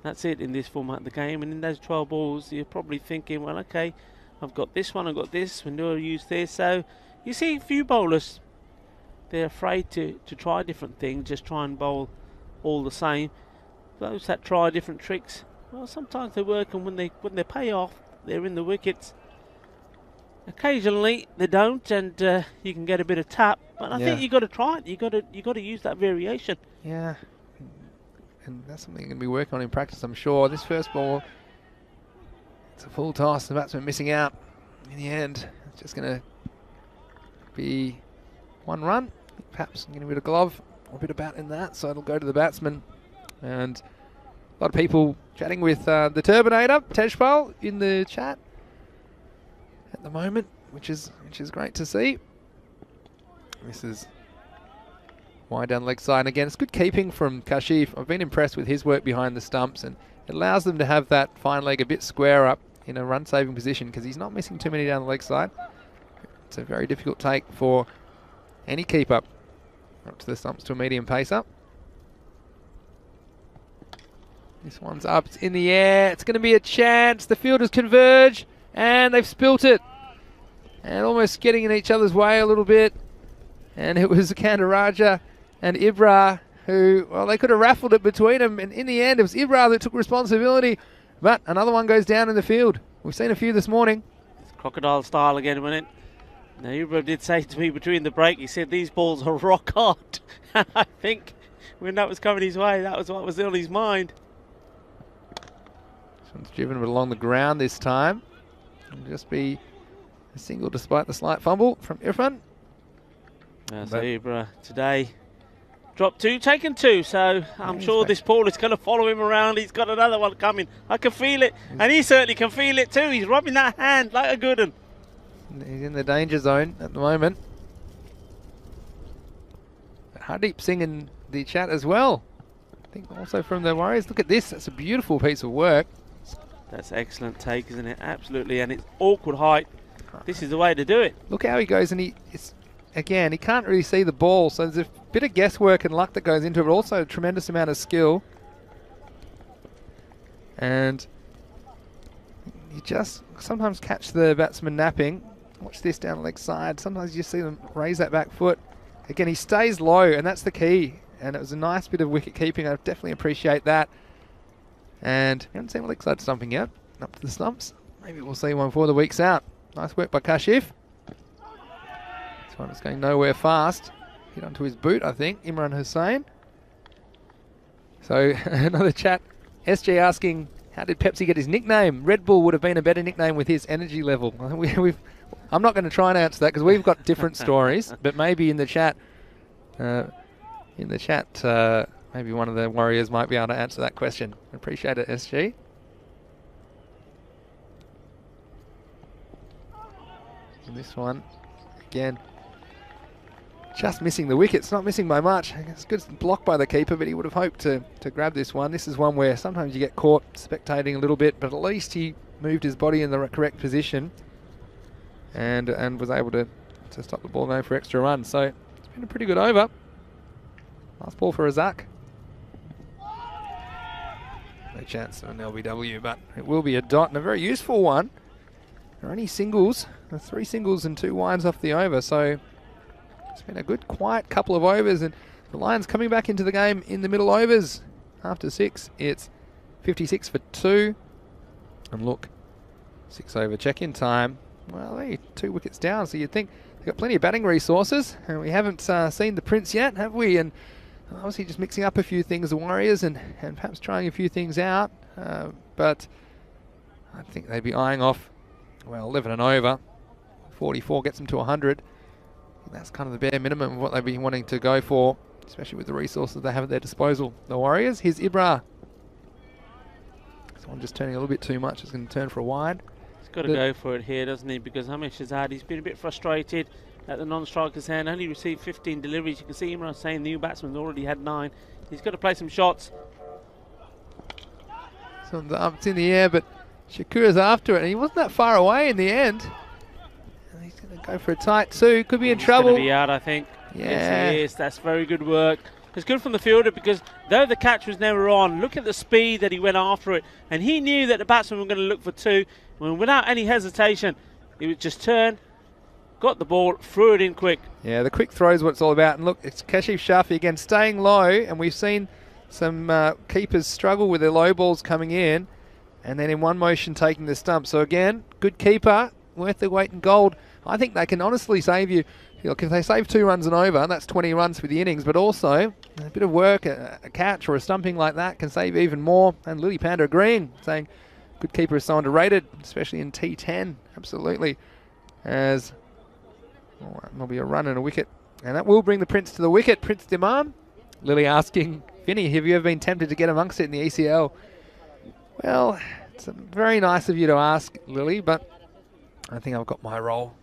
That's it in this format of the game. And in those 12 balls, you're probably thinking, well, okay, I've got this one, I've got this, we know I'll use this. So you see a few bowlers, they're afraid to try different things, just try and bowl all the same. Those that try different tricks, well, sometimes they work, and when they pay off, they're in the wickets. Occasionally they don't, and you can get a bit of tap. But I think you got to try it. You got to use that variation. Yeah, and that's something you're going to be working on in practice, I'm sure. This first ball, it's a full toss. The batsman missing out. In the end, it's just going to be 1 run. Perhaps getting a bit of glove or a bit of bat in that, so it'll go to the batsman. And a lot of people chatting with the Turbinator, Tejpal, in the chat at the moment, which is great to see. This is wide down leg side, and again, it's good keeping from Kashif. I've been impressed with his work behind the stumps, and it allows them to have that fine leg a bit square up in a run-saving position, because he's not missing too many down the leg side. It's a very difficult take for any keeper up to the stumps to a medium pace up. This one's up, it's in the air, it's going to be a chance. The fielders converge, and they've spilt it. And almost getting in each other's way a little bit. And it was Kandaraja and Ibra who, well, they could have raffled it between them. And in the end, it was Ibra that took responsibility. But another one goes down in the field. We've seen a few this morning. It's crocodile style again, isn't it? Now, Ibra did say to me between the break, he said these balls are rock hard. And I think when that was coming his way, that was what was on his mind. This one's driven it along the ground this time. It'll just be a single despite the slight fumble from Irfan. So Ibra today dropped 2, taken 2. So I'm sure this ball is going to follow him around. He's got another one coming. I can feel it. And he certainly can feel it too. He's rubbing that hand like a good one. He's in the danger zone at the moment. Hardeep Singh in the chat as well. I think also from the Warriors. Look at this. That's a beautiful piece of work. That's excellent take, isn't it? Absolutely. And it's awkward height. This is the way to do it. Look how he goes, and again, he can't really see the ball, so there's a bit of guesswork and luck that goes into it, but also a tremendous amount of skill. And you just sometimes catch the batsman napping. Watch this down the leg side. Sometimes you see them raise that back foot. Again, he stays low, and that's the key. And it was a nice bit of wicket keeping. I definitely appreciate that. And we haven't seen a leg side stumping yet. Up to the stumps. Maybe we'll see one before the week's out. Nice work by Kashif. This one is going nowhere fast. Hit onto his boot, I think. Imran Hussain. So another chat. SG asking, how did Pepsi get his nickname? Red Bull would have been a better nickname with his energy level. I'm not going to try and answer that because we've got different stories. But maybe in the chat, maybe one of the Warriors might be able to answer that question. Appreciate it, SG. And this one, again, just missing the wickets, not missing by much. It's good block by the keeper, but he would have hoped to grab this one. This is one where sometimes you get caught spectating a little bit, but at least he moved his body in the correct position and was able to stop the ball going for extra runs. So it's been a pretty good over. Last ball for Razak. No chance of an LBW, but it will be a dot and a very useful one. There are only singles, 3 singles and 2 wides off the over, so it's been a good, quiet couple of overs, and the Lions coming back into the game in the middle overs. After 6, it's 56 for 2. And look, 6 over check-in time. Well, hey, 2 wickets down, so you'd think they've got plenty of batting resources, and we haven't seen the Prince yet, have we? And obviously just mixing up a few things, the Warriors, and perhaps trying a few things out. But I think they'd be eyeing off, well, 11 and over. 44 gets them to 100. That's kind of the bare minimum of what they'd be wanting to go for, especially with the resources they have at their disposal. The Warriors, here's Ibra. This one just turning a little bit too much. It's going to turn for a wide. He's got to go for it here, doesn't he? Because Hamid Shahzad, he's been a bit frustrated at the non-striker's hand. Only received 15 deliveries. You can see Imran saying the new batsman's already had 9. He's got to play some shots. So it's in the air, but Shakura's after it, and he wasn't that far away in the end. And he's going to go for a tight 2. Could be in trouble. He's going to be out, I think. Yeah. Yes, he is. That's very good work. It's good from the fielder because though the catch was never on, look at the speed that he went after it. And he knew that the batsman were going to look for 2. And without any hesitation, he would just turn, got the ball, threw it in quick. Yeah, the quick throw is what it's all about. And look, it's Kashif Shafi again staying low, and we've seen some keepers struggle with their low balls coming in, and then in one motion taking the stump. So again, good keeper, worth the weight in gold. I think they can honestly save you. Look, if they save 2 runs and over, that's 20 runs for the innings, but also a bit of work, a catch or a stumping like that can save even more. And Lily Panda agreeing, saying good keeper is so underrated, especially in T10. Absolutely. As there'll be a run and a wicket, and that will bring the Prince to the wicket. Prince Diman. Lily asking, Vinny, have you ever been tempted to get amongst it in the ECL? Well, it's very nice of you to ask, Lily, but I think I've got my role.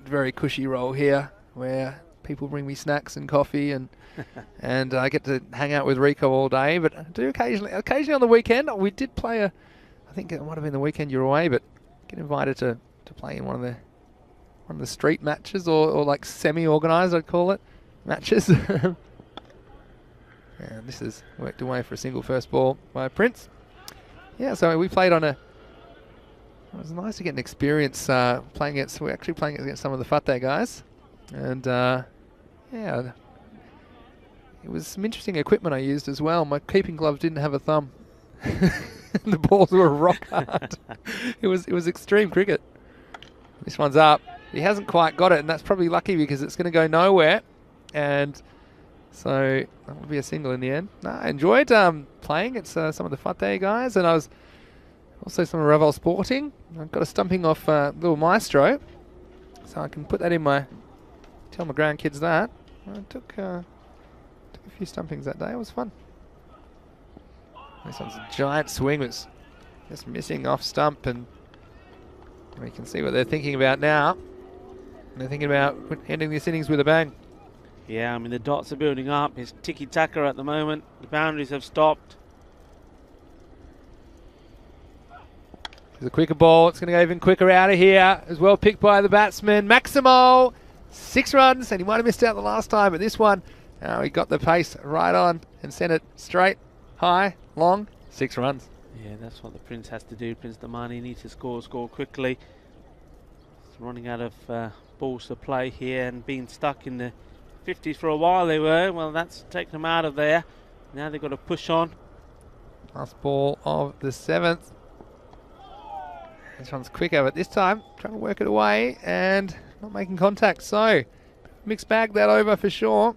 Very cushy role here, where people bring me snacks and coffee, and and I get to hang out with Rico all day. But I do occasionally on the weekend. We did play I think it might have been the weekend you're away, but get invited to play in one of the street matches, or like semi-organised, I'd call it, matches. And this is worked away for a single first ball by Prince. Yeah, so we played on it was nice to get an experience playing against. We're actually playing against some of the Fateh guys, and yeah, it was some interesting equipment I used as well. My keeping gloves didn't have a thumb. The balls were rock hard. It was extreme cricket. This one's up. He hasn't quite got it, and that's probably lucky because it's going to go nowhere. And so that will be a single in the end. No, I enjoyed playing. It's some of the Fateh guys, and I was also some of Raval Sporting. I've got a stumping off little Maestro, so I can put that in tell my grandkids that. I took a few stumpings that day. It was fun. This one's a giant swing. Was just missing off stump, and we can see what they're thinking about now. They're thinking about ending this innings with a bang. Yeah, I mean, the dots are building up. It's tiki-taka at the moment. The boundaries have stopped. There's a quicker ball. It's going to go even quicker out of here. As well picked by the batsman. Maximo, 6 runs, and he might have missed out the last time, but this one, he got the pace right on and sent it straight, high, long, 6 runs. Yeah, that's what the Prince has to do. Prince Damani needs to score quickly. He's running out of balls to play here and being stuck in the 50s for a while they were. Well, that's taken them out of there. Now they've got to push on. Last ball of the 7th. This one's quicker, but this time trying to work it away and not making contact. So mixed bag that over for sure.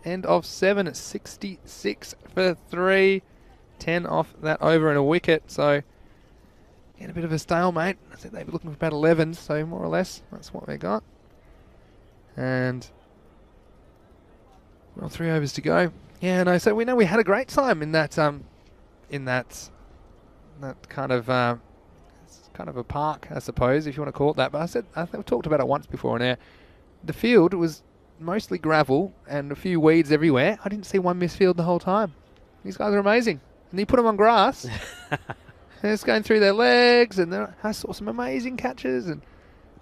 End of 7 at 66 for 3. 10 off that over and a wicket. So get a bit of a stalemate. I think they were looking for about 11, so more or less that's what they got. And well, 3 overs to go. Yeah, no. So we know we had a great time in that kind of. Kind of a park, I suppose, if you want to call it that. But I've talked about it once before on air. The field was mostly gravel and a few weeds everywhere. I didn't see one misfield the whole time. These guys are amazing. And you put them on grass, and it's going through their legs, and I saw some amazing catches, and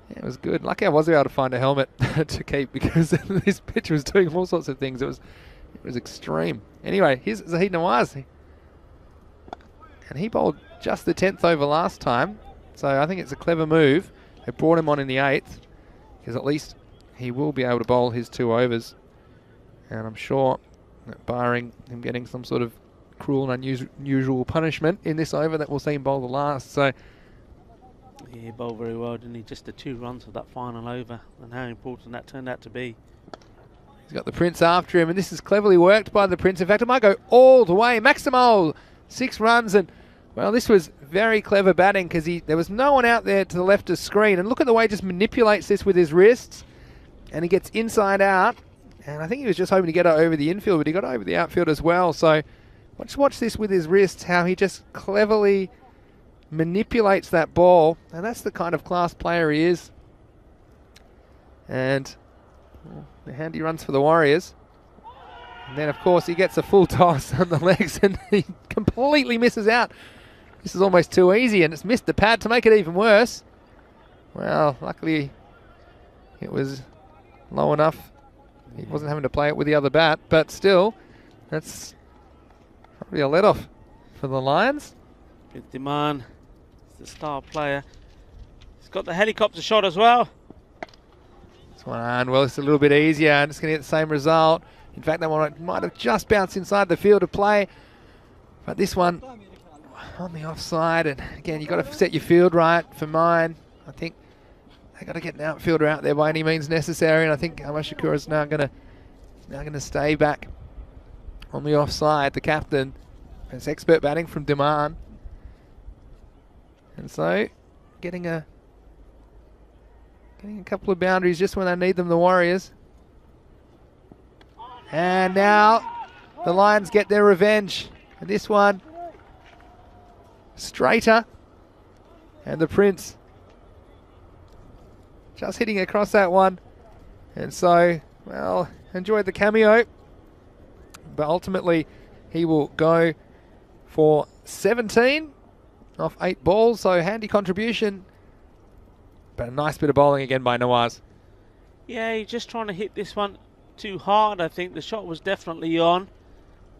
yeah, it was good. Lucky I was able to find a helmet to keep because this pitch was doing all sorts of things. It was extreme. Anyway, here's Zahid Nawaz. And he bowled just the 10th over last time. So I think it's a clever move. They brought him on in the 8th because at least he will be able to bowl his 2 overs. And I'm sure that barring him getting some sort of cruel and unusual punishment in this over, that we'll see him bowl the last. So yeah, he bowled very well, didn't he? Just the 2 runs of that final over and how important that turned out to be. He's got the Prince after him, and this is cleverly worked by the Prince. In fact, it might go all the way. Maximo, 6 runs, and well, this was very clever batting because there was no one out there to the left of screen. And look at the way he just manipulates this with his wrists. And he gets inside out. And I think he was just hoping to get it over the infield, but he got over the outfield as well. So Watch this with his wrists, how he just cleverly manipulates that ball. And that's the kind of class player he is. And the handy runs for the Warriors. And then, of course, he gets a full toss on the legs and he completely misses out. This is almost too easy, and it's missed the pad to make it even worse. Well, luckily it was low enough. He wasn't having to play it with the other bat, but still, that's probably a let-off for the Lions. Good demand. He's the star player. He's got the helicopter shot as well. This one, well, it's a little bit easier, and it's going to get the same result. In fact, that one might have just bounced inside the field of play. But this one on the offside, and again, you've got to set your field right. For mine, I think they've got to get an outfielder out there by any means necessary, and I think Amashikura is now going to stay back on the offside. The captain, it's expert batting from Diman, and so getting a couple of boundaries just when they need them, the Warriors. And now the Lions get their revenge. And this one, straighter. And the Prince just hitting across that one. And so, well, enjoyed the cameo. But ultimately, he will go for 17 off 8 balls. So handy contribution. But a nice bit of bowling again by Nawaz. Yeah, he's just trying to hit this one too hard. I think the shot was definitely on.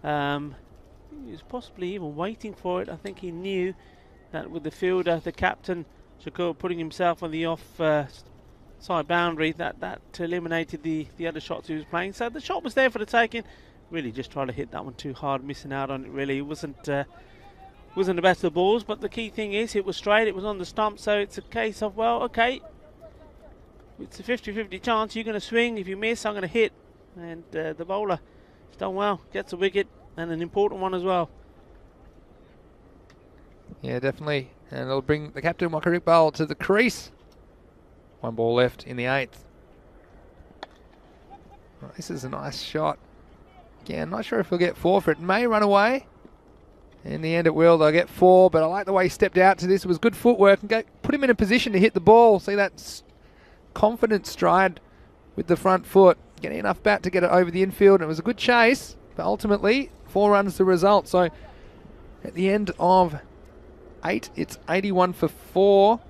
He was possibly even waiting for it. I think he knew that with the fielder, the captain, Shakur, putting himself on the off side boundary, that eliminated the other shots he was playing. So the shot was there for the taking. Really just trying to hit that one too hard, missing out on it. Really, it wasn't the best of the balls, but the key thing is it was straight, it was on the stump, so it's a case of, well, okay, it's a 50-50 chance. You're going to swing. If you miss, I'm going to hit. And the bowler has done well, gets a wicket, and an important one as well. Yeah, definitely. And it'll bring the captain, Waka Iqbal, to the crease. 1 ball left in the 8th. Well, this is a nice shot. Again, not sure if he'll get 4 for it. May run away. In the end it will. They'll get 4, but I like the way he stepped out to this. It was good footwork and put him in a position to hit the ball. See that confident stride with the front foot. Getting enough bat to get it over the infield. And it was a good chase, but ultimately 4 runs the result. So at the end of 8, it's 81 for 4.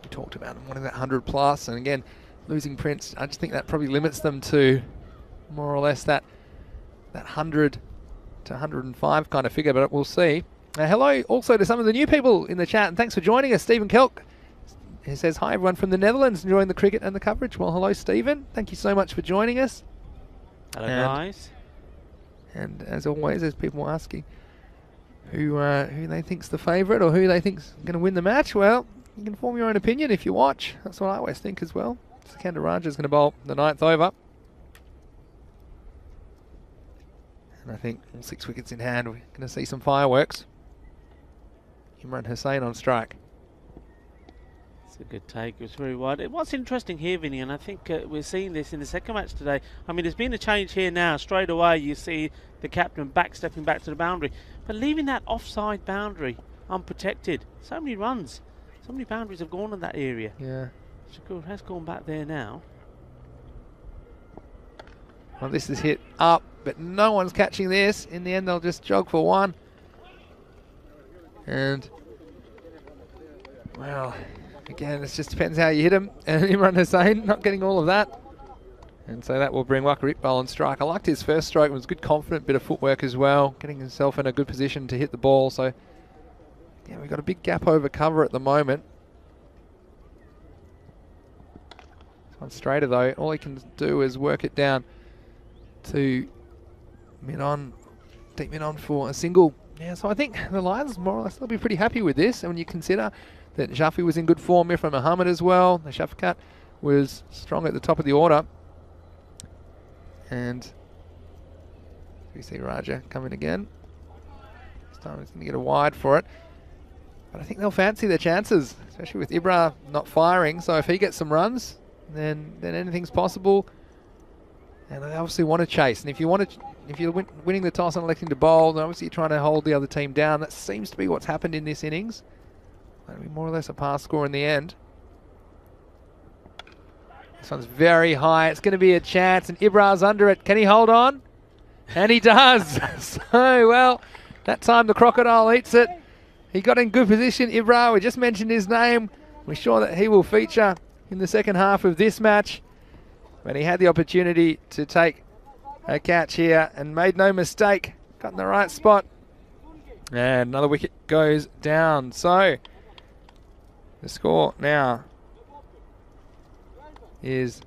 We talked about them wanting that 100 plus, and again, losing Prince, I just think that probably limits them to more or less that 100 to 105 kind of figure, but we'll see. Hello also to some of the new people in the chat, and thanks for joining us. Stephen Kelk, he says, hi everyone from the Netherlands, enjoying the cricket and the coverage. Well, hello Stephen, thank you so much for joining us. Hello guys. And as always, there's people asking who they think's the favourite or who they think's going to win the match. Well, you can form your own opinion if you watch. That's what I always think as well. Sikandar Raja's going to bowl the 9th over. And I think all 6 wickets in hand, we're going to see some fireworks. Imran Hussain on strike. It's a good take. It was very wide. What's interesting here, Vinny, and I think we're seeing this in the second match today. I mean, there's been a change here now. Straight away, you see the captain stepping back to the boundary, but leaving that offside boundary unprotected. So many runs, so many boundaries have gone in that area. Yeah. Shakur has gone back there now. Well, this is hit up, but no one's catching this. In the end, they'll just jog for 1. And, well, again, it just depends how you hit him. And Imran Hussain not getting all of that. And so that will bring Waka Iqbal on strike. I liked his first stroke. It was good, confident bit of footwork as well. Getting himself in a good position to hit the ball. So, yeah, we've got a big gap over cover at the moment. This one's straighter though. All he can do is work it down to mid-on, deep mid-on for a single. Yeah, so I think the Lions more or less they'll be pretty happy with this. And when you consider that Jafi was in good form, Irfan Muhammad as well, the Shafakat was strong at the top of the order. And we see Raja coming again. This time he's going to get a wide for it. But I think they'll fancy their chances, especially with Ibra not firing. So if he gets some runs, then anything's possible. And they obviously want to chase. And if you want to if you're winning the toss and electing to bowl, then obviously you're trying to hold the other team down. That seems to be what's happened in this innings. That'll be more or less a pass score in the end. This one's very high. It's going to be a chance, and Ibrah's under it. Can he hold on? And he does. So, well, that time the crocodile eats it. He got in good position, Ibrah. We just mentioned his name. We're sure that he will feature in the second half of this match. But he had the opportunity to take a catch here and made no mistake. Got in the right spot. And another wicket goes down. So the score now is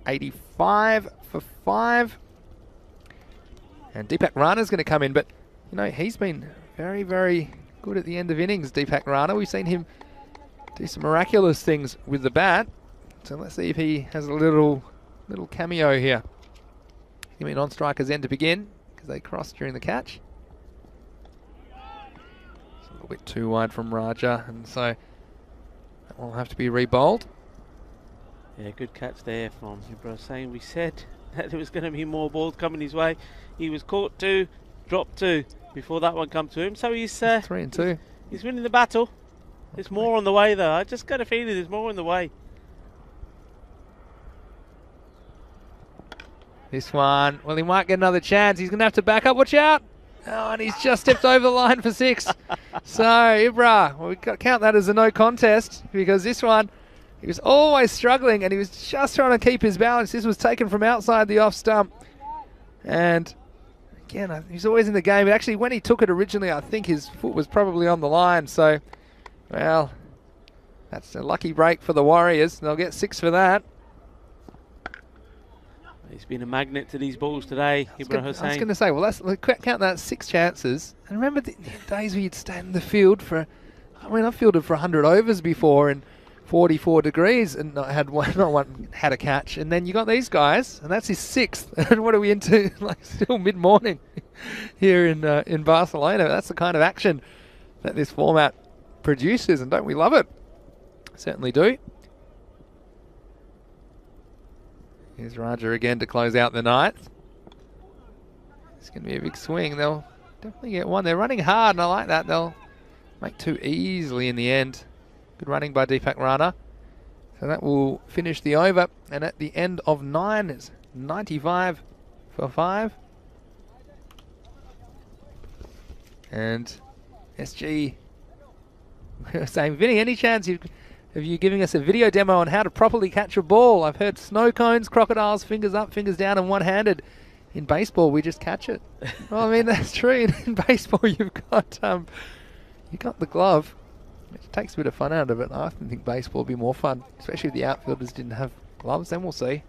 85 for 5. And Deepak Rana's going to come in. But, you know, he's been very, very good at the end of innings, Deepak Rana. We've seen him do some miraculous things with the bat. So let's see if he has a little cameo here. Give me an on-striker's end to begin, because they crossed during the catch. It's a little bit too wide from Raja, and so that will have to be re-bowled. Yeah, good catch there from Ibrah Sain. We said that there was going to be more balls coming his way. He was caught 2, dropped 2 before that one come to him. So he's 3 and 2. He's winning the battle. There's more on the way, though. I just got a feeling there's more on the way. This one, well, he might get another chance. He's going to have to back up. Watch out. Oh, and he's just stepped over the line for 6. So, Ibrah, well, we've got to count that as a no contest, because this one, he was always struggling and he was just trying to keep his balance. This was taken from outside the off stump. And again, he's always in the game. But actually, when he took it originally, I think his foot was probably on the line. So, well, that's a lucky break for the Warriors. They'll get 6 for that. He's been a magnet to these balls today, Ibrah Hussain. I was going to say, well, let's count that 6 chances. And remember the days where you'd stand in the field for, I mean, I've fielded for 100 overs before in 44 degrees and not one had a catch. And then you got these guys, and that's his 6th. And what are we into? Like still mid-morning here in Barcelona. That's the kind of action that this format produces, and don't we love it? Certainly do. Here's Raja again to close out the 9th. It's going to be a big swing. They'll definitely get 1. They're running hard, and I like that. They'll make 2 easily in the end. Good running by Deepak Rana. So that will finish the over. And at the end of 9, it's 95 for 5. And SG saying, Vinny, any chance of you giving us a video demo on how to properly catch a ball? I've heard snow cones, crocodiles, fingers up, fingers down, and one-handed. In baseball, we just catch it. Well, I mean, that's true. In baseball, you've got the glove. It takes a bit of fun out of it. I often think baseball would be more fun, especially if the outfielders didn't have gloves. Then we'll see.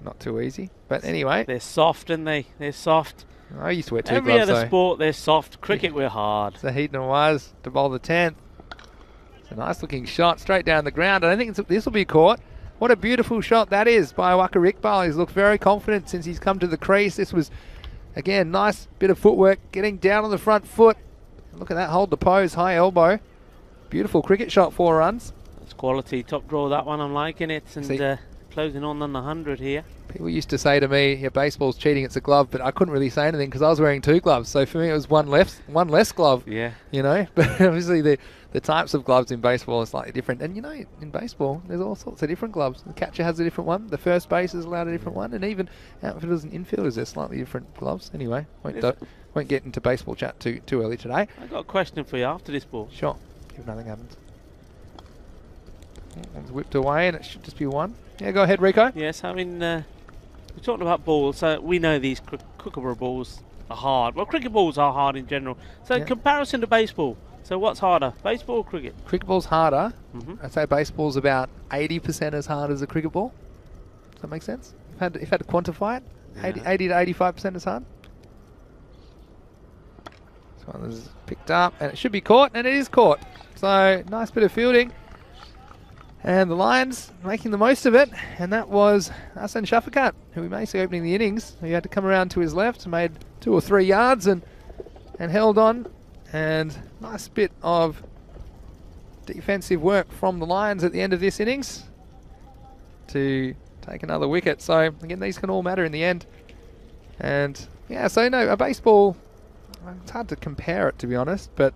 Not too easy. But anyway. They're soft, aren't they? They're soft. I used to wear 2 Every gloves, other sport, they're soft. Cricket, we're hard. So Heat Nawaz to bowl the 10th. It's a nice looking shot straight down the ground. I don't think this will be caught. What a beautiful shot that is by Wakar Iqbal. He's looked very confident since he's come to the crease. This was, again, nice bit of footwork, getting down on the front foot. Look at that, hold the pose, high elbow. Beautiful cricket shot, 4 runs. It's quality, top draw that one, I'm liking it. And closing on the 100 here. People used to say to me, yeah, baseball's cheating, it's a glove, but I couldn't really say anything because I was wearing 2 gloves. So for me, it was one less glove. Yeah. You know, but obviously the types of gloves in baseball are slightly different. And you know, in baseball, there's all sorts of different gloves. The catcher has a different one. The first base is allowed a different one. And even outfielders and infielders, there's slightly different gloves. Anyway, won't get into baseball chat too early today. I've got a question for you after this ball. Sure, if nothing happens. One's whipped away and it should just be 1. Yeah, go ahead, Rico. Yes, I mean, we're talking about balls. So we know these cricket balls are hard. Well, cricket balls are hard in general. So in comparison to baseball, so what's harder, baseball or cricket? Cricket ball's harder. I'd say baseball's about 80% as hard as a cricket ball. Does that make sense? If you had to quantify it, 80 to 85% as hard. This one is picked up and it should be caught, and it is caught. So nice bit of fielding. And the Lions making the most of it, and that was Hassan Shafakat, who we may see opening the innings. He had to come around to his left, made 2 or 3 yards and held on. And nice bit of defensive work from the Lions at the end of this innings to take another wicket. So again, these can all matter in the end. And yeah, so no, a baseball, it's hard to compare it, to be honest, but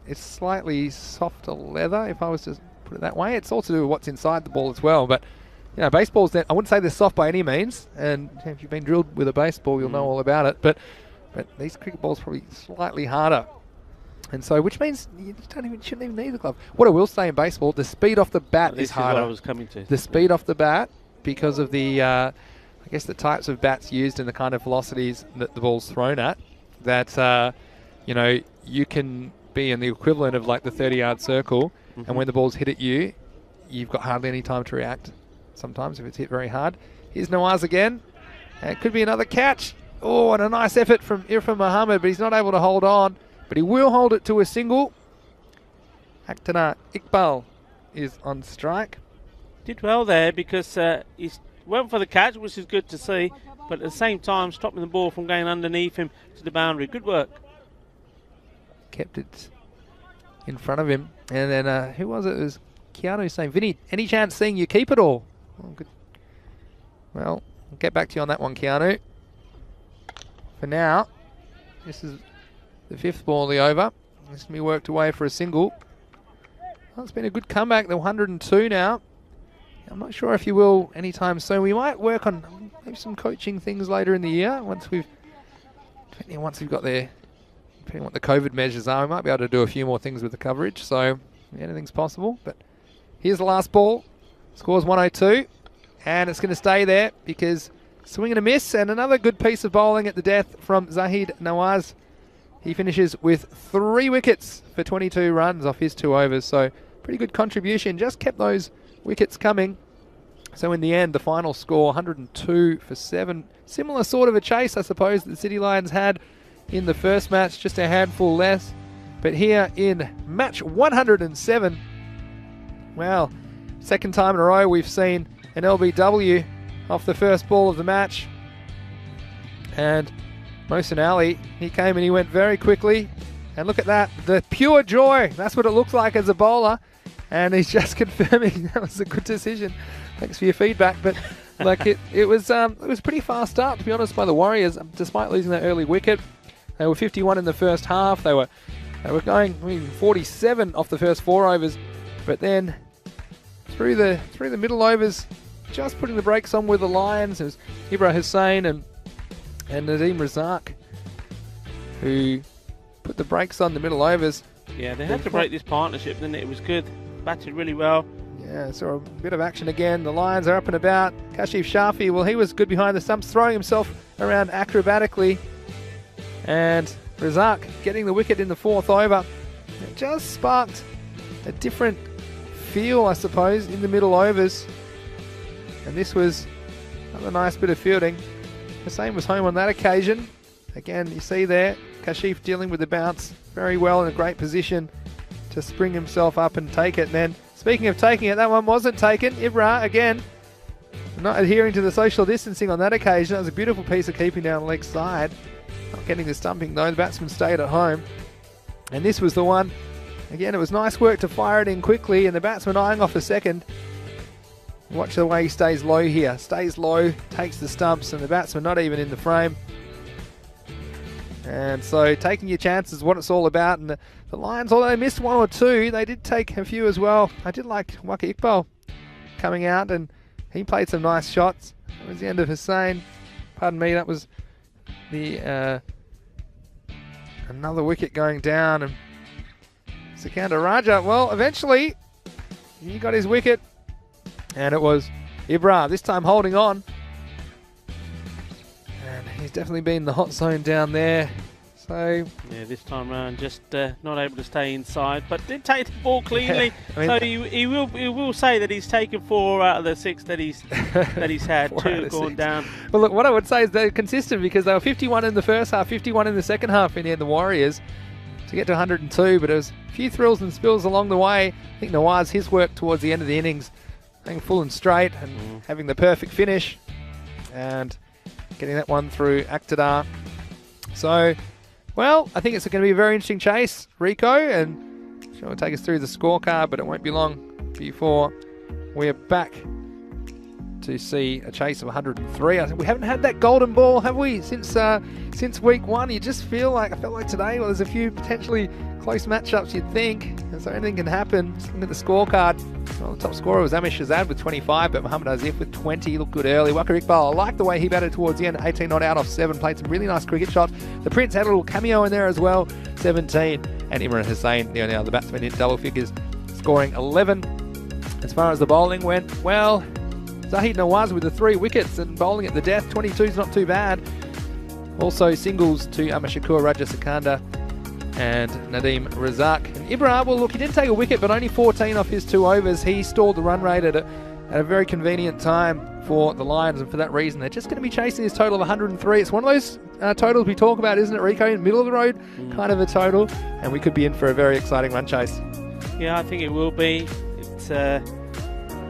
it's slightly softer leather, if I was to put it that way. It's all to do with what's inside the ball as well, but you know, baseballs, I wouldn't say they're soft by any means, and if you've been drilled with a baseball, you'll know all about it, but these cricket balls are probably slightly harder. And so, which means you shouldn't even need the glove. What I will say in baseball, the speed off the bat is harder. This is what I was coming to. The speed off the bat, because of the, I guess, the types of bats used and the kind of velocities that the ball's thrown at, that, you know, you can be in the equivalent of like the 30-yard circle, and when the ball's hit at you, you've got hardly any time to react sometimes if it's hit very hard. Here's Nawaz again. And it could be another catch. Oh, and a nice effort from Irfan Muhammad, but he's not able to hold on. But he will hold it to a single. Akhtar Iqbal is on strike. Did well there because he went for the catch, which is good to see, but at the same time stopping the ball from going underneath him to the boundary. Good work. Kept it in front of him. And then, who was it? It was Keanu saying, Vinny, any chance seeing you keep it all? Oh, good. Well, I'll get back to you on that one, Keanu. For now, this is the 5th ball of the over. This can be worked away for a single. Well, it's been a good comeback. They're 102 now. I'm not sure if you will anytime soon. We might work on maybe some coaching things later in the year once we've got there. Depending on what the COVID measures are, we might be able to do a few more things with the coverage. So anything's possible. But here's the last ball. Scores 102, and it's going to stay there because swing and a miss, and another good piece of bowling at the death from Zahid Nawaz. He finishes with 3 wickets for 22 runs off his 2 overs, so pretty good contribution. Just kept those wickets coming. So in the end, the final score, 102 for 7. Similar sort of a chase, I suppose, that the City Lions had in the first match, just a handful less. But here in match 107, well, second time in a row we've seen an LBW off the first ball of the match. And Mohsin Ali, he came and he went very quickly. And look at that, the pure joy. That's what it looks like as a bowler. And he's just confirming that was a good decision. Thanks for your feedback. But like it was a pretty fast start, to be honest, by the Warriors, despite losing that early wicket. They were 51 in the first half. They were going 47 off the first 4 overs. But then through the middle overs, just putting the brakes on with the Lions, it was Ibra Hussain and Nadeem Razak who put the brakes on the middle overs. Yeah, they had to break this partnership, didn't it? It was good. Batted really well. Yeah, saw a bit of action again. The Lions are up and about. Kashif Shafi, well, he was good behind the stumps, throwing himself around acrobatically. And Razak getting the wicket in the 4th over. It just sparked a different feel, I suppose, in the middle overs. And this was another nice bit of fielding. Hussain was home on that occasion. Again, you see there, Kashif dealing with the bounce very well in a great position to spring himself up and take it. And then, speaking of taking it, that one wasn't taken. Ibra, again, not adhering to the social distancing on that occasion. That was a beautiful piece of keeping down the leg side. Not getting the stumping though, the batsman stayed at home. And this was the one. Again, it was nice work to fire it in quickly, and the batsman eyeing off a second. Watch the way he stays low here. Stays low, takes the stumps, and the batsman not even in the frame. And so taking your chances is what it's all about. And the Lions, although they missed 1 or 2, they did take a few as well. I did like Waka Iqbal coming out, and he played some nice shots. That was the end of Hussain. Pardon me, that was the another wicket going down. And Sikandar Raja, well, eventually he got his wicket. And it was Ibra, this time holding on. And he's definitely been in the hot zone down there. So yeah, this time around just not able to stay inside, but did take the ball cleanly. Yeah, I mean, so he will say that he's taken 4 out of the 6 that he's had. 2 have gone down. Well, look, what I would say is they're consistent because they were 51 in the first half, 51 in the second half in the end, the Warriors, to get to 102. But it was a few thrills and spills along the way. I think Nawaz, his work towards the end of the innings, going full and straight and having the perfect finish and getting that one through Akhtar. So, well, I think it's going to be a very interesting chase, Rico, and sure will take us through the scorecard, but it won't be long before we're back to see a chase of 103. I think we haven't had that golden ball, have we, since week one? I felt like today, well, there's a few potentially close matchups you'd think, and so anything can happen. Just looking at the scorecard, well, the top scorer was Amish Shazad with 25, but Mohamed Azif with 20. Looked good early. Wakar Iqbal, I like the way he batted towards the end, 18 not out off 7, played some really nice cricket shots. The Prince had a little cameo in there as well, 17, and Imran Hussain, the only other batsman in double figures, scoring 11. As far as the bowling went, well, Zahid Nawaz with the 3 wickets and bowling at the death. 22 is not too bad. Also singles to Amashakur Raja Sikanda and Nadeem Razak. And Ibrahim, well, look, he didn't take a wicket, but only 14 off his 2 overs. He stalled the run rate at a very convenient time for the Lions, and for that reason, they're just going to be chasing this total of 103. It's one of those totals we talk about, isn't it, Rico? In the middle of the road, kind of a total, and we could be in for a very exciting run chase. Yeah, I think it will be. It's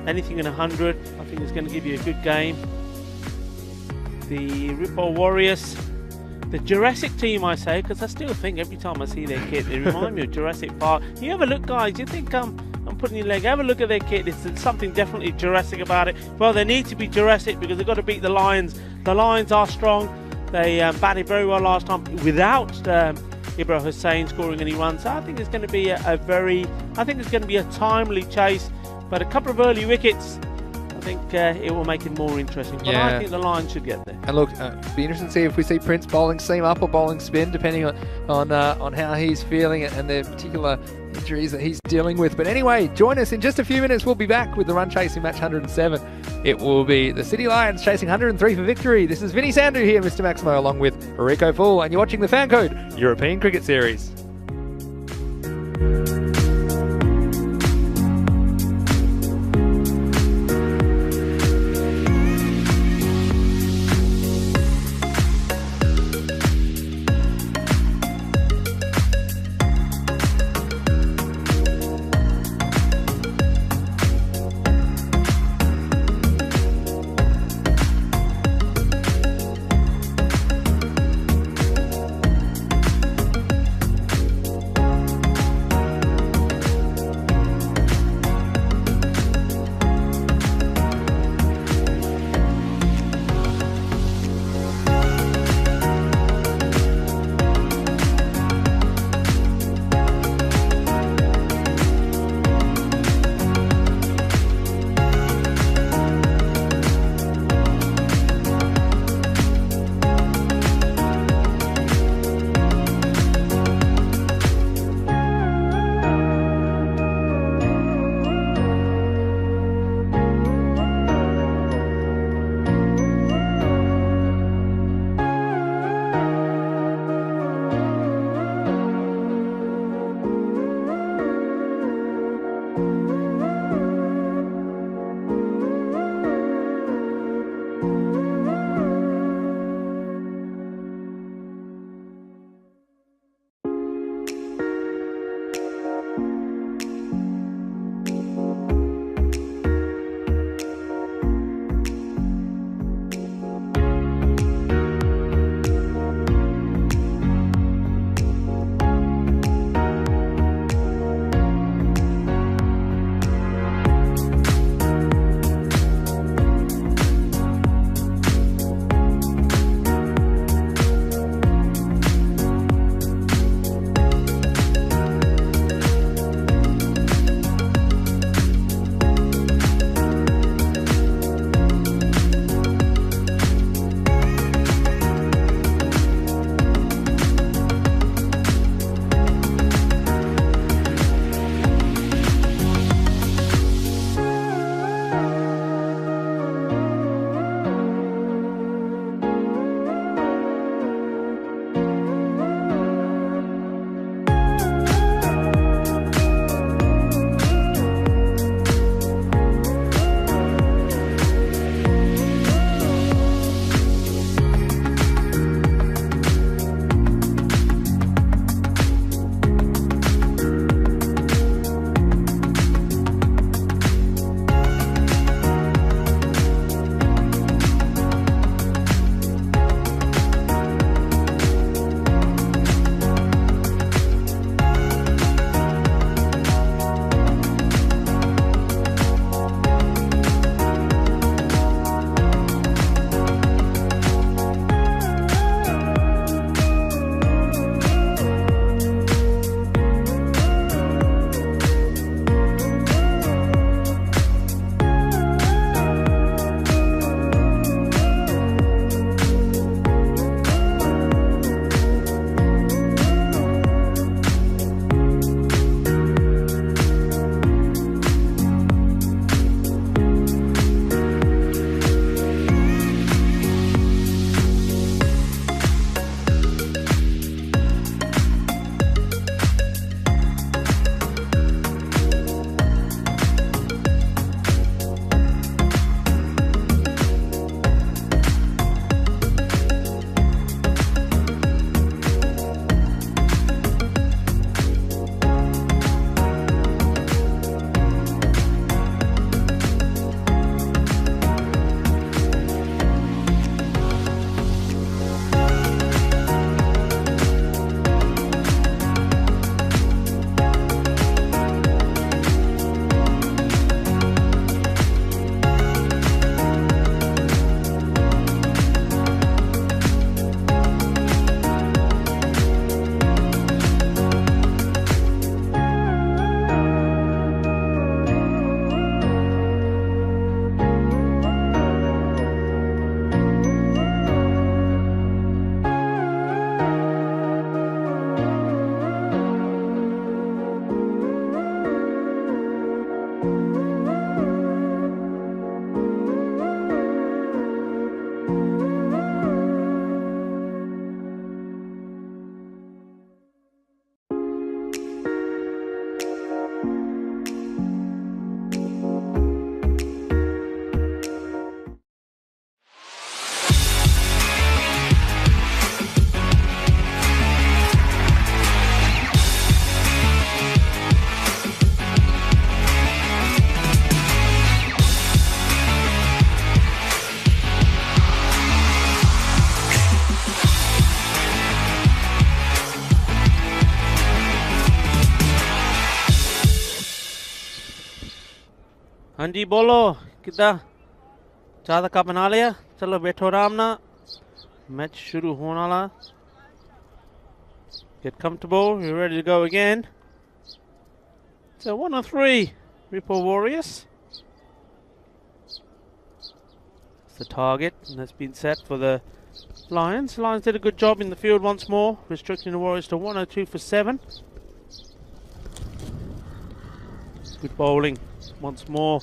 anything in 100. I think it's going to give you a good game. The Ripple Warriors, the Jurassic team, I say, because I still think every time I see their kit, they remind me of Jurassic Park. You have a look, guys. You think I'm putting your leg? Have a look at their kit. There's something definitely Jurassic about it. Well, they need to be Jurassic because they've got to beat the Lions. The Lions are strong. They batted very well last time without Ibrahim Hussain scoring any runs. So I think it's going to be a timely chase, but a couple of early wickets, I think it will make it more interesting. But I think the Lions should get there. And look, be interesting to see if we see Prince bowling seam up or bowling spin, depending on how he's feeling and the particular injuries that he's dealing with. But anyway, join us in just a few minutes. We'll be back with the run chasing match 107. It will be the City Lions chasing 103 for victory. This is Vinny Sandhu here, Mr. Maximo, along with Rico Fool, and you're watching the Fan Code European Cricket Series. जी बोलो किदा चाह दा cup बना लिया चलो बैठो आराम ना match शुरू होने वाला get comfortable you're ready to go again so 1-3 Ripple Warriors it's the target and that's been set for the Lions did a good job in the field once more restricting the Warriors to 102 for 7 good bowling once more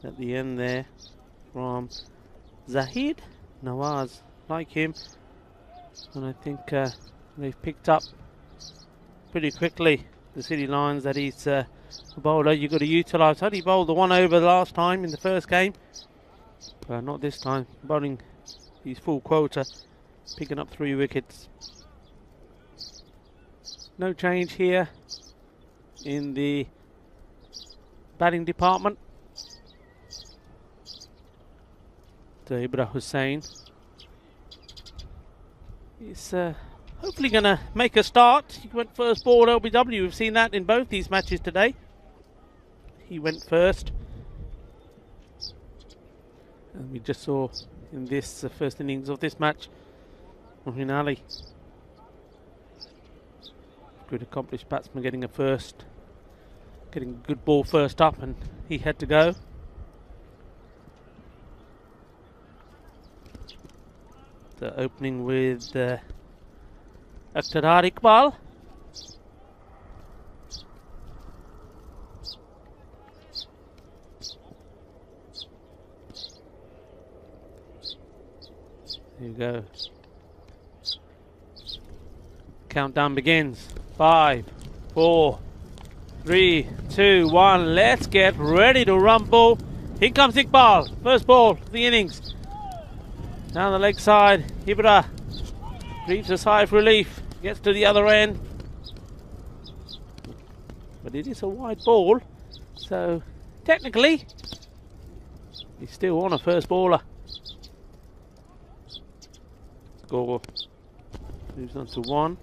at the end there from Zahid Nawaz like him and I think they've picked up pretty quickly the City Lions that he's a bowler you've got to utilise he bowled the one over the last time in the first game but not this time bowling his full quota picking up 3 wickets no change here in the batting department Ibra Hussain is hopefully going to make a start. He went first ball LBW. We've seen that in both these matches today. He went first. And we just saw in this first innings of this match, Mohin Ali. Good accomplished batsman getting a first, getting a good ball first up and he had to go. The opening with Akhtar Iqbal. There you go. Countdown begins. 5, 4, 3, 2, 1. Let's get ready to rumble. Here comes Iqbal. First ball of the innings. Down the leg side, Ibra breathes a sigh of relief, gets to the other end. But it is a wide ball, so technically he's still on a first baller. Score moves on to 1.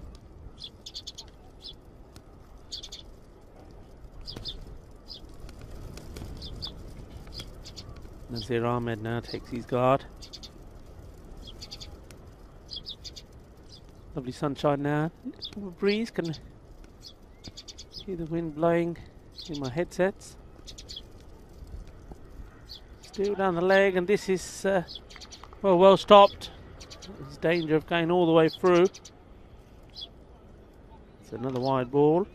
Nazir Ahmed now takes his guard. Lovely sunshine now. A breeze, can hear the wind blowing in my headsets. Still down the leg, and this is well stopped. There's danger of going all the way through. It's another wide ball.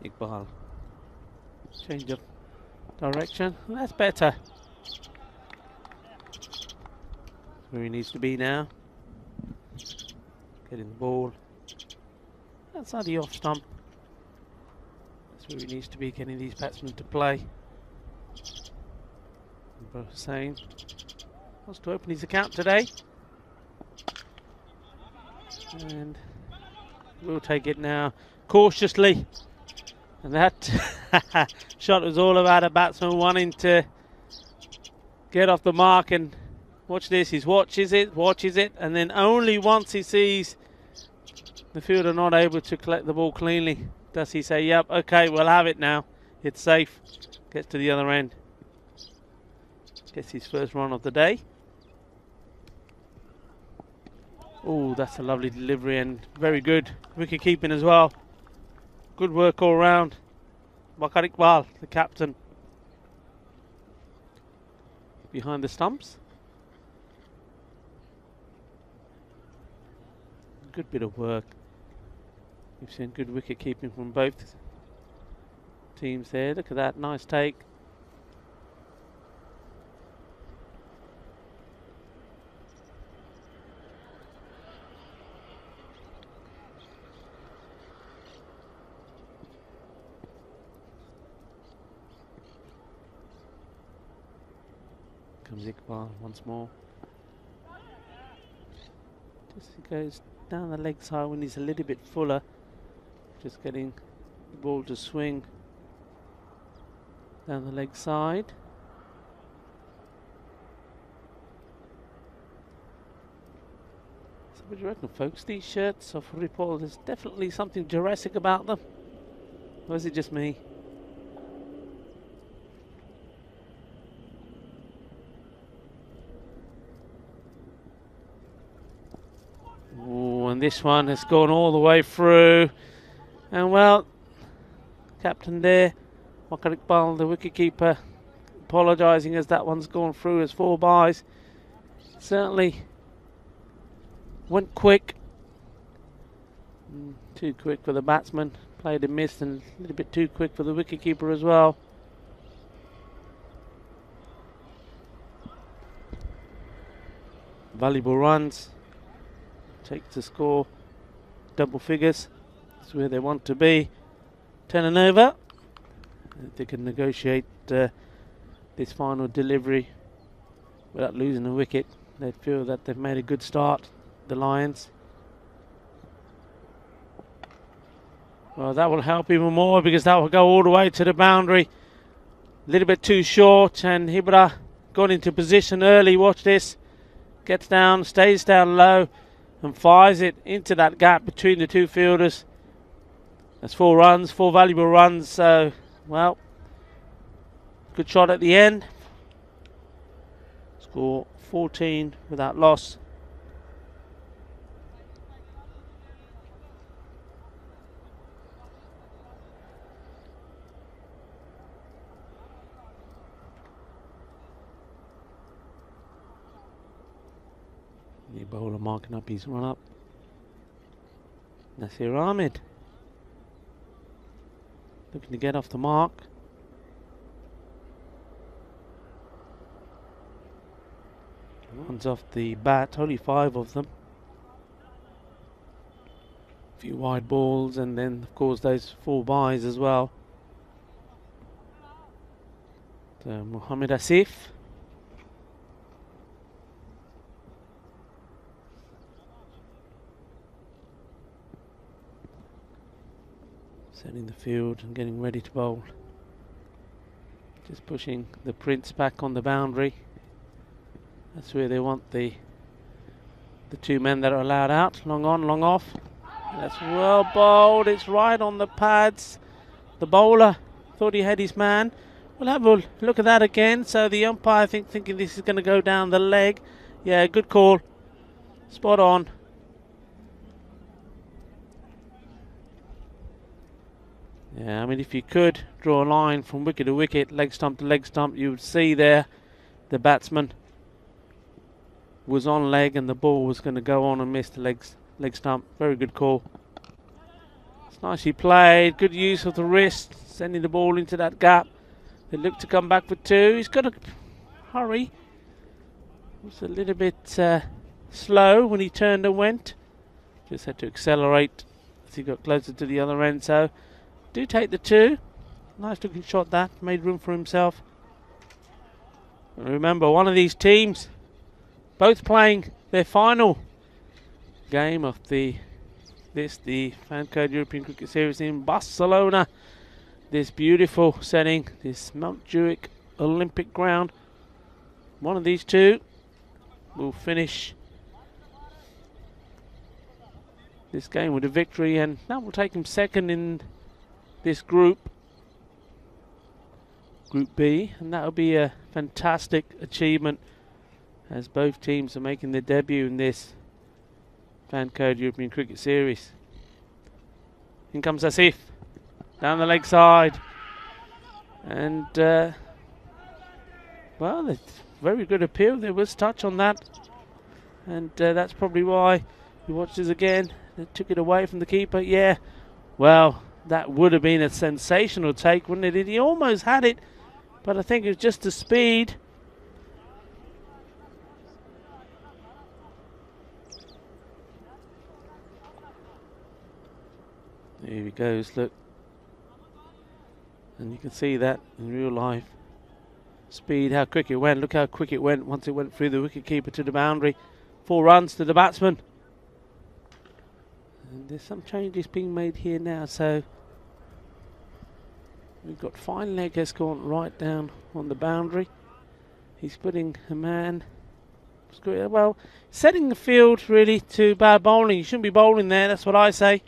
Iqbal. Change of direction. That's better. Where he needs to be now. Getting the ball outside the off stump. That's where he needs to be, getting these batsmen to play. Both Hussain wants to open his account today. And we'll take it now cautiously. And that shot was all about a batsman wanting to get off the mark, and watch this, he watches it, and then only once he sees the fielder not able to collect the ball cleanly does he say, yep, okay, we'll have it now. It's safe. Gets to the other end. Gets his first run of the day. Oh, that's a lovely delivery and very good wicket keeping as well. Good work all round. Waqar Iqbal, the captain, behind the stumps. Good bit of work. We've seen good wicket keeping from both teams there. Look at that, nice take. Comes Iqbal once more. Just goes down the leg side when he's a little bit fuller. Just getting the ball to swing down the leg side. So what do you reckon, folks? These shirts of Ripoll, there's definitely something Jurassic about them. Or is it just me? Ooh, and this one has gone all the way through. And well, captain there, Wakar Iqbal, the wicketkeeper, apologising as that one's gone through as 4 byes. Certainly went quick. Too quick for the batsman. Played and missed, and a little bit too quick for the wicketkeeper as well. Valuable runs. Takes the score double figures. That's where they want to be. 10 and over. If they can negotiate this final delivery without losing a wicket, they'd feel that they've made a good start, the Lions. Well, that will help even more because that will go all the way to the boundary. A little bit too short, and Hibra got into position early. Watch this. Gets down, stays down low, and fires it into that gap between the 2 fielders. That's 4 runs, 4 valuable runs. So, well, good shot at the end. Score 14 without loss. The bowler marking up his run up. Nasir Ahmed looking to get off the mark. Runs off the bat, only 5 of them. A few wide balls, and then of course those 4 byes as well. So Mohamed Asif. Setting the field and getting ready to bowl. Just pushing the Prince back on the boundary. That's where they want the 2 men that are allowed out. Long on, long off. That's well bowled. It's right on the pads. The bowler thought he had his man. We'll have a look at that again. So the umpire thinking this is going to go down the leg. Yeah, good call. Spot on. Yeah, I mean, if you could draw a line from wicket to wicket, leg stump to leg stump, you would see there the batsman was on leg and the ball was going to go on and miss the leg stump. Very good call. It's nicely played. Good use of the wrist, sending the ball into that gap. They look to come back for 2. He's got to hurry. It was a little bit slow when he turned and went. Just had to accelerate as he got closer to the other end. So do take the 2. Nice looking shot that. Made room for himself. And remember, one of these teams both playing their final game of the Fancode European Cricket Series in Barcelona. This beautiful setting, this Mount Juic Olympic ground. One of these 2 will finish this game with a victory, and that will take him second in this group B, and that will be a fantastic achievement as both teams are making their debut in this Fancode European Cricket Series. In comes Asif down the leg side, and well, it's very good appeal. There was touch on that, and that's probably why we watched this again. They took it away from the keeper. Yeah, well, that would have been a sensational take, wouldn't it? He almost had it, but I think it was just the speed. There he goes, look. And you can see that in real life. Speed, how quick it went. Look how quick it went once it went through the wicket keeper to the boundary. 4 runs to the batsman. And there's some changes being made here now, so we've got fine leg has gone right down on the boundary. He's putting a man, well, setting the field really to bad bowling. You shouldn't be bowling there, that's what I say.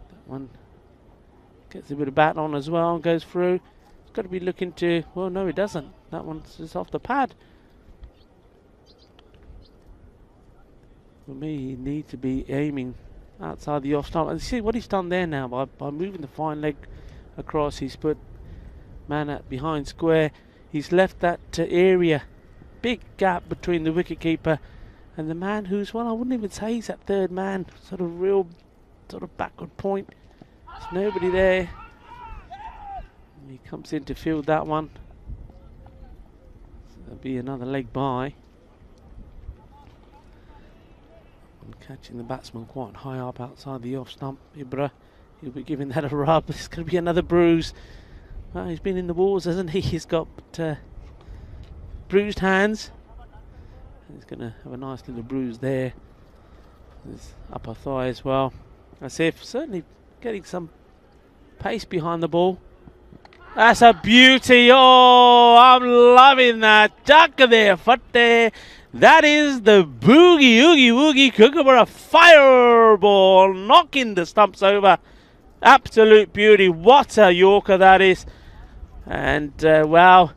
That one gets a bit of bat on as well, goes through. He's got to be looking to, well, no, he doesn't. That one's just off the pad. For me, he needs to be aiming outside the off stump. And see what he's done there now by moving the fine leg across. He's put man at behind square. He's left that area, big gap between the wicketkeeper and the man who's, well, I wouldn't even say he's that third man, sort of real, sort of backward point. There's nobody there. And he comes in to field that one. So there'll be another leg by. Catching the batsman quite high up outside the off stump. Ibra, he'll be giving that a rub. It's going to be another bruise. Well, he's been in the wars, hasn't he? He's got bruised hands. He's going to have a nice little bruise there. His upper thigh as well. As if certainly getting some pace behind the ball. That's a beauty. Oh, I'm loving that. Chaka there, fatte. That is the boogie, oogie, woogie Kookaburra fireball, knocking the stumps over. Absolute beauty. What a Yorker that is. And, wow,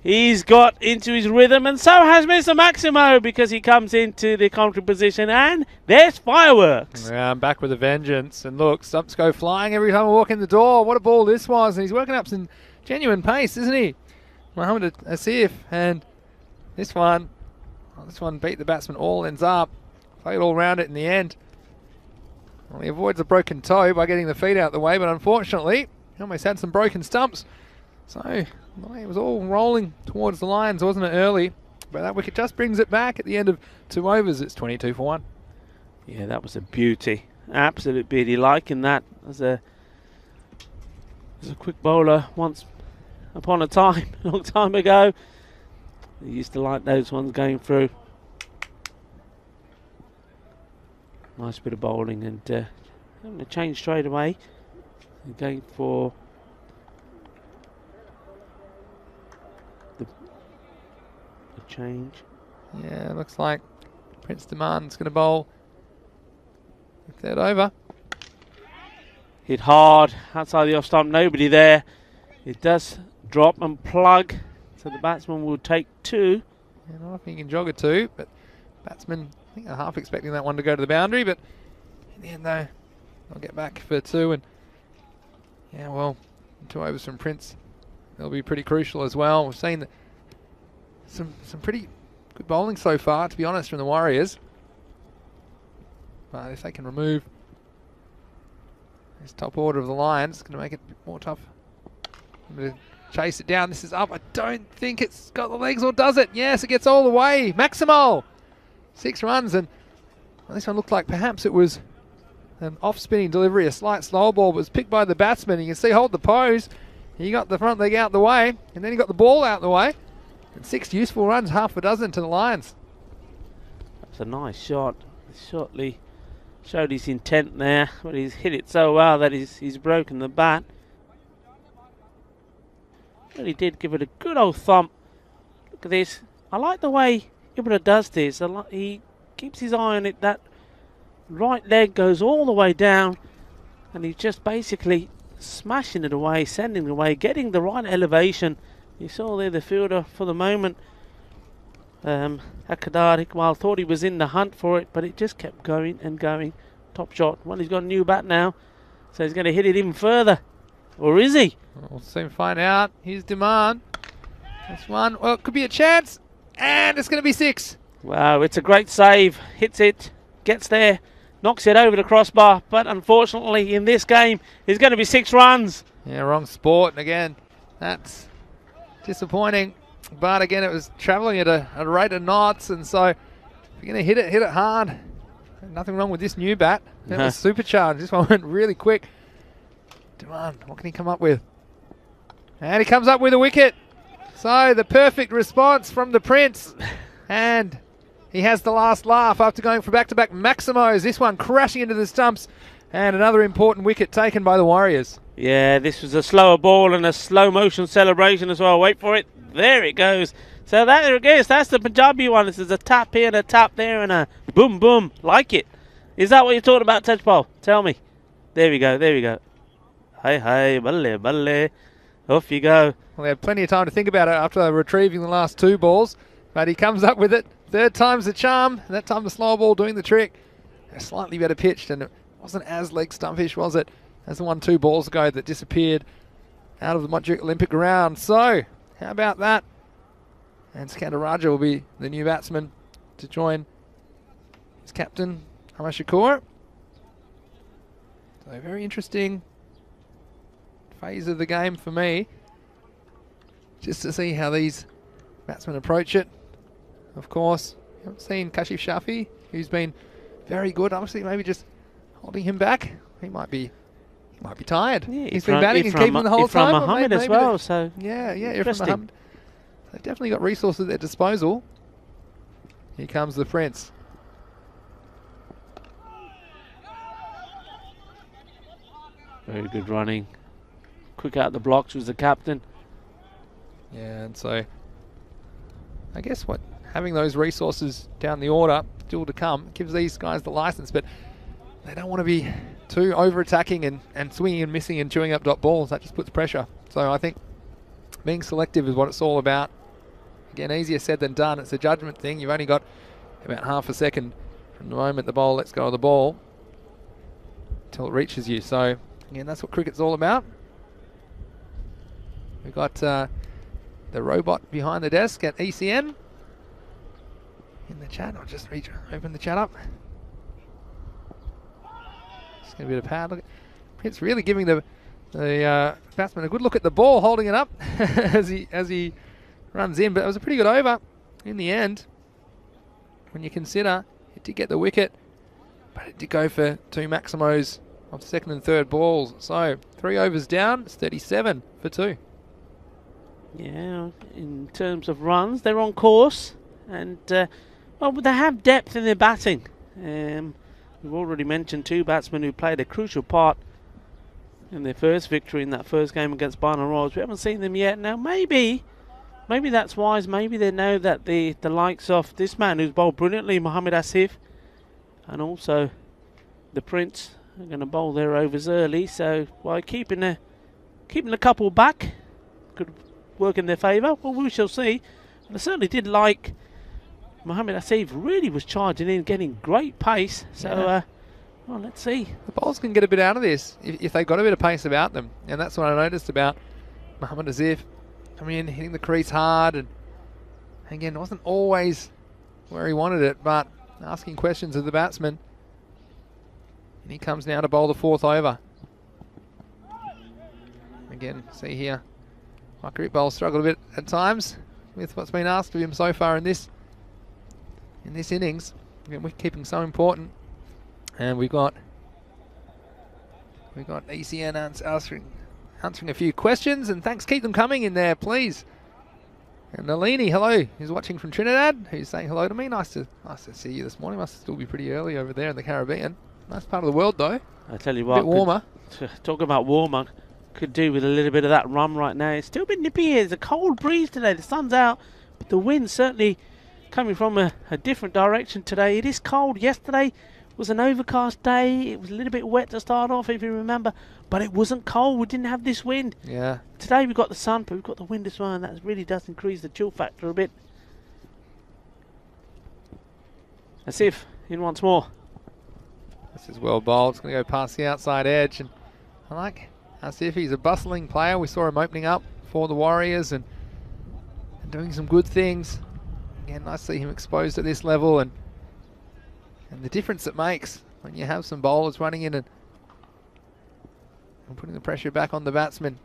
he's got into his rhythm, and so has Mr. Maximo, because he comes into the commentary position, and there's fireworks. Yeah, I'm back with a vengeance. And look, stumps go flying every time I walk in the door. What a ball this was. And he's working up some genuine pace, isn't he? Mohammed Asif. And this one beat the batsman all ends up. Played all round it in the end. Well, he avoids a broken toe by getting the feet out of the way, but unfortunately, he almost had some broken stumps. So, well, it was all rolling towards the lines, wasn't it, early? But that wicket just brings it back at the end of 2 overs. It's 22 for 1. Yeah, that was a beauty. Absolute beauty. Liking that as a quick bowler once upon a time, a long time ago. He used to like those ones going through. Nice bit of bowling, and having a change straight away. They're going for the change. Yeah, looks like Prince Demand's going to bowl the third over. Hit hard outside the off stump, nobody there. It does drop and plug. So the batsman will take 2. Yeah, I don't know if he can jog a 2, but batsman, I think, are half expecting that one to go to the boundary, but in the end, though, they'll get back for 2. And yeah, well, 2 overs from Prince, they'll be pretty crucial as well. We've seen some pretty good bowling so far, to be honest, from the Warriors. But if they can remove this top order of the Lions, it's going to make it a bit more tough. Chase it down. This is up. I don't think it's got the legs, or does it? Yes, it gets all the way. Maximo, 6 runs, and well, this one looked like perhaps it was an off-spinning delivery, a slight slow ball, but was picked by the batsman. You can see, hold the pose. He got the front leg out the way, and then he got the ball out the way. And 6 useful runs, half a dozen to the Lions. That's a nice shot. Shortly showed his intent there, but he's hit it so well that he's broken the bat. Really did give it a good old thump. Look at this. I like the way Ibra does this. He keeps his eye on it. That right leg goes all the way down, and he's just basically smashing it away, sending it away, getting the right elevation. You saw there the fielder for the moment. Akadar Iqbal thought he was in the hunt for it, but it just kept going and going. Top shot. Well, he's got a new bat now, so he's going to hit it even further. Or is he? We'll soon find out. Here's Demand. This one, well, it could be a chance. And it's going to be 6. Wow, it's a great save. Hits it, gets there, knocks it over the crossbar. But unfortunately, in this game, it's going to be 6 runs. Yeah, wrong sport. And again, that's disappointing. But again, it was travelling at a rate of knots. And so, if you're going to hit it hard. Nothing wrong with this new bat. That was supercharged. This one went really quick. Demand, what can he come up with? And he comes up with a wicket. So the perfect response from the Prince. And He has the last laugh after going for back-to-back Maximos. This one crashing into the stumps, and another important wicket taken by the Warriors. Yeah, this was a slower ball and a slow motion celebration as well. Wait for it. There it goes. So there it is. That's the Punjabi one. This is a tap here and a tap there and a boom, boom. Like it. Is that what you're talking about, Tejpal? Tell me. There we go. There we go. Hi, hi. Balle, balle. Off you go. Well, they had plenty of time to think about it after retrieving the last 2 balls, but he comes up with it. 3rd time's the charm, and that time the slow ball doing the trick. Slightly better pitched, and it wasn't as leg stumpish, was it, as the one 2 balls ago that disappeared out of the Montjuic Olympic ground. So, how about that? And Skandaraja will be the new batsman to join his captain, Hamashakur. So, very interesting phase of the game for me, just to see how these batsmen approach it. Of course, you haven't seen Kashif Shafi, who's been very good. Obviously, maybe just holding him back. He might be tired. Yeah, he's been batting and keeping the whole time. Mohammed as well. So yeah, interesting. Mohammed. They've definitely got resources at their disposal. Here comes the Prince. Very good running. Quick out the blocks was the captain. Yeah, and so I guess having those resources down the order still to come gives these guys the license, but they don't want to be too over-attacking and swinging and missing and chewing up dot balls. That just puts pressure. So I think being selective is what it's all about. Again, easier said than done. It's a judgment thing. You've only got about half a second from the moment the bowler lets go of the ball until it reaches you. So again, that's what cricket's all about. We've got the robot behind the desk at ECN in the chat. I'll just open the chat up. Just get a bit of pad. Look, Prince really giving the batsman a good look at the ball, holding it up as he runs in. But it was a pretty good over in the end. When you consider it did get the wicket, but it did go for 2 Maximos off 2nd and 3rd balls. So 3 overs down, it's 37 for 2. Yeah, in terms of runs, they're on course, and well, they have depth in their batting. We've already mentioned 2 batsmen who played a crucial part in their first victory in that first game against Barnet Royals. We haven't seen them yet. Now, maybe that's wise. Maybe they know that the likes of this man who's bowled brilliantly, Mohamed Asif, and also the Prince are going to bowl their overs early. So by keeping a couple back, could work in their favour. Well, we shall see. And I certainly did like Mohamed Asif. Really was charging in, getting great pace. So, yeah. Well, let's see. The bowlers can get a bit out of this if they've got a bit of pace about them. And that's what I noticed about Mohamed Asif. Coming in, hitting the crease hard. And again, it wasn't always where he wanted it, but asking questions of the batsman. And he comes now to bowl the 4th over. Again, see here. Marguerite Bowl struggled a bit at times with what's been asked of him so far in this innings. Again, we're keeping so important, and we've got ECN answering a few questions, and thanks, keep them coming in there, please. And Nalini, hello, who's watching from Trinidad, who's saying hello to me. Nice to see you this morning. Must still be pretty early over there in the Caribbean. Nice part of the world though. I tell you what, a bit warmer. Talking about warmer. Could do with a little bit of that rum right now. It's still a bit nippy here. There's a cold breeze today. The sun's out, but the wind's certainly coming from a different direction today. It is cold. Yesterday was an overcast day. It was a little bit wet to start off, if you remember, but it wasn't cold. We didn't have this wind. Yeah. Today we've got the sun, but we've got the wind as well, and that really does increase the chill factor a bit. Asif in once more. This is well bowled. It's going to go past the outside edge, and I like Asif. He's a bustling player. We saw him opening up for the Warriors and doing some good things. Again, nice to see him exposed at this level, and the difference it makes when you have some bowlers running in and putting the pressure back on the batsman.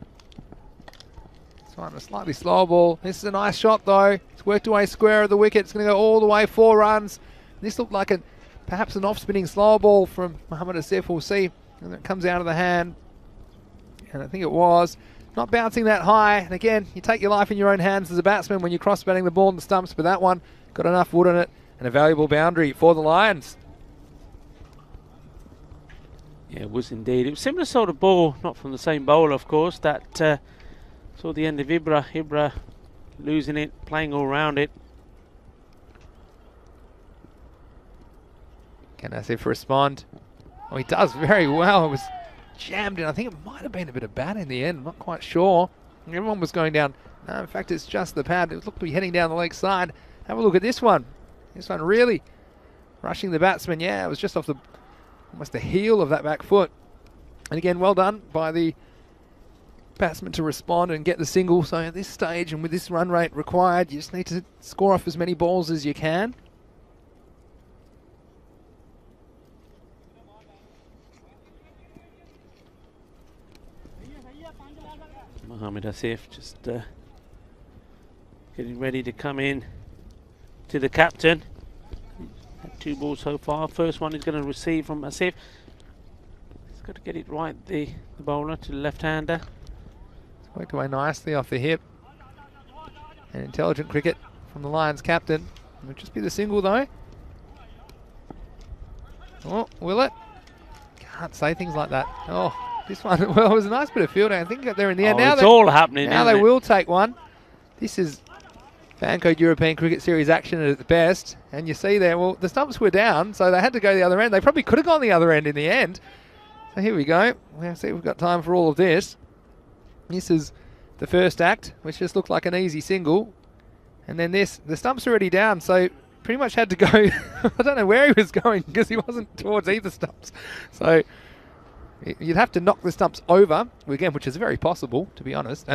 This one, a slightly slower ball. This is a nice shot though. It's worked away square of the wicket. It's going to go all the way, 4 runs. This looked like perhaps an off-spinning slower ball from Mohamed Asif. We'll see. And it comes out of the hand. And I think it was. Not bouncing that high. And again, you take your life in your own hands as a batsman when you're cross-batting the ball in the stumps, but that one got enough wood on it and a valuable boundary for the Lions. Yeah, it was indeed. It was similar sort of ball, not from the same bowler, of course, that saw the end of Ibra. Ibra losing it, playing all around it. Can Asif respond? Oh, he does very well. It was jammed in. I think it might have been a bit of bat in the end. I'm not quite sure. Everyone was going down. No, in fact, it's just the pad. It looked to be heading down the leg side. Have a look at this one. This one really rushing the batsman. Yeah, it was just off the almost the heel of that back foot. And again, well done by the batsman to respond and get the single. So at this stage and with this run rate required, you just need to score off as many balls as you can. Mohamed Asif just getting ready to come in to the captain. Had 2 balls so far. First one is going to receive from Asif. He's got to get it right, the bowler, to the left-hander. Worked away nicely off the hip. And intelligent cricket from the Lions captain. It would just be the single though. Oh, will it? Can't say things like that. Oh, this one, well, it was a nice bit of fielding. I think they're in the end. Oh, Now it's all happening. Now they will take one. This is Fan Code European Cricket Series action at its best. And you see there, well, the stumps were down, so they had to go the other end. They probably could have gone the other end in the end. So here we go. We'll see if we've got time for all of this. This is the first act, which just looked like an easy single. And then this, the stumps are already down, so pretty much had to go. I don't know where he was going because he wasn't towards either stumps. So you'd have to knock the stumps over, again, which is very possible, to be honest.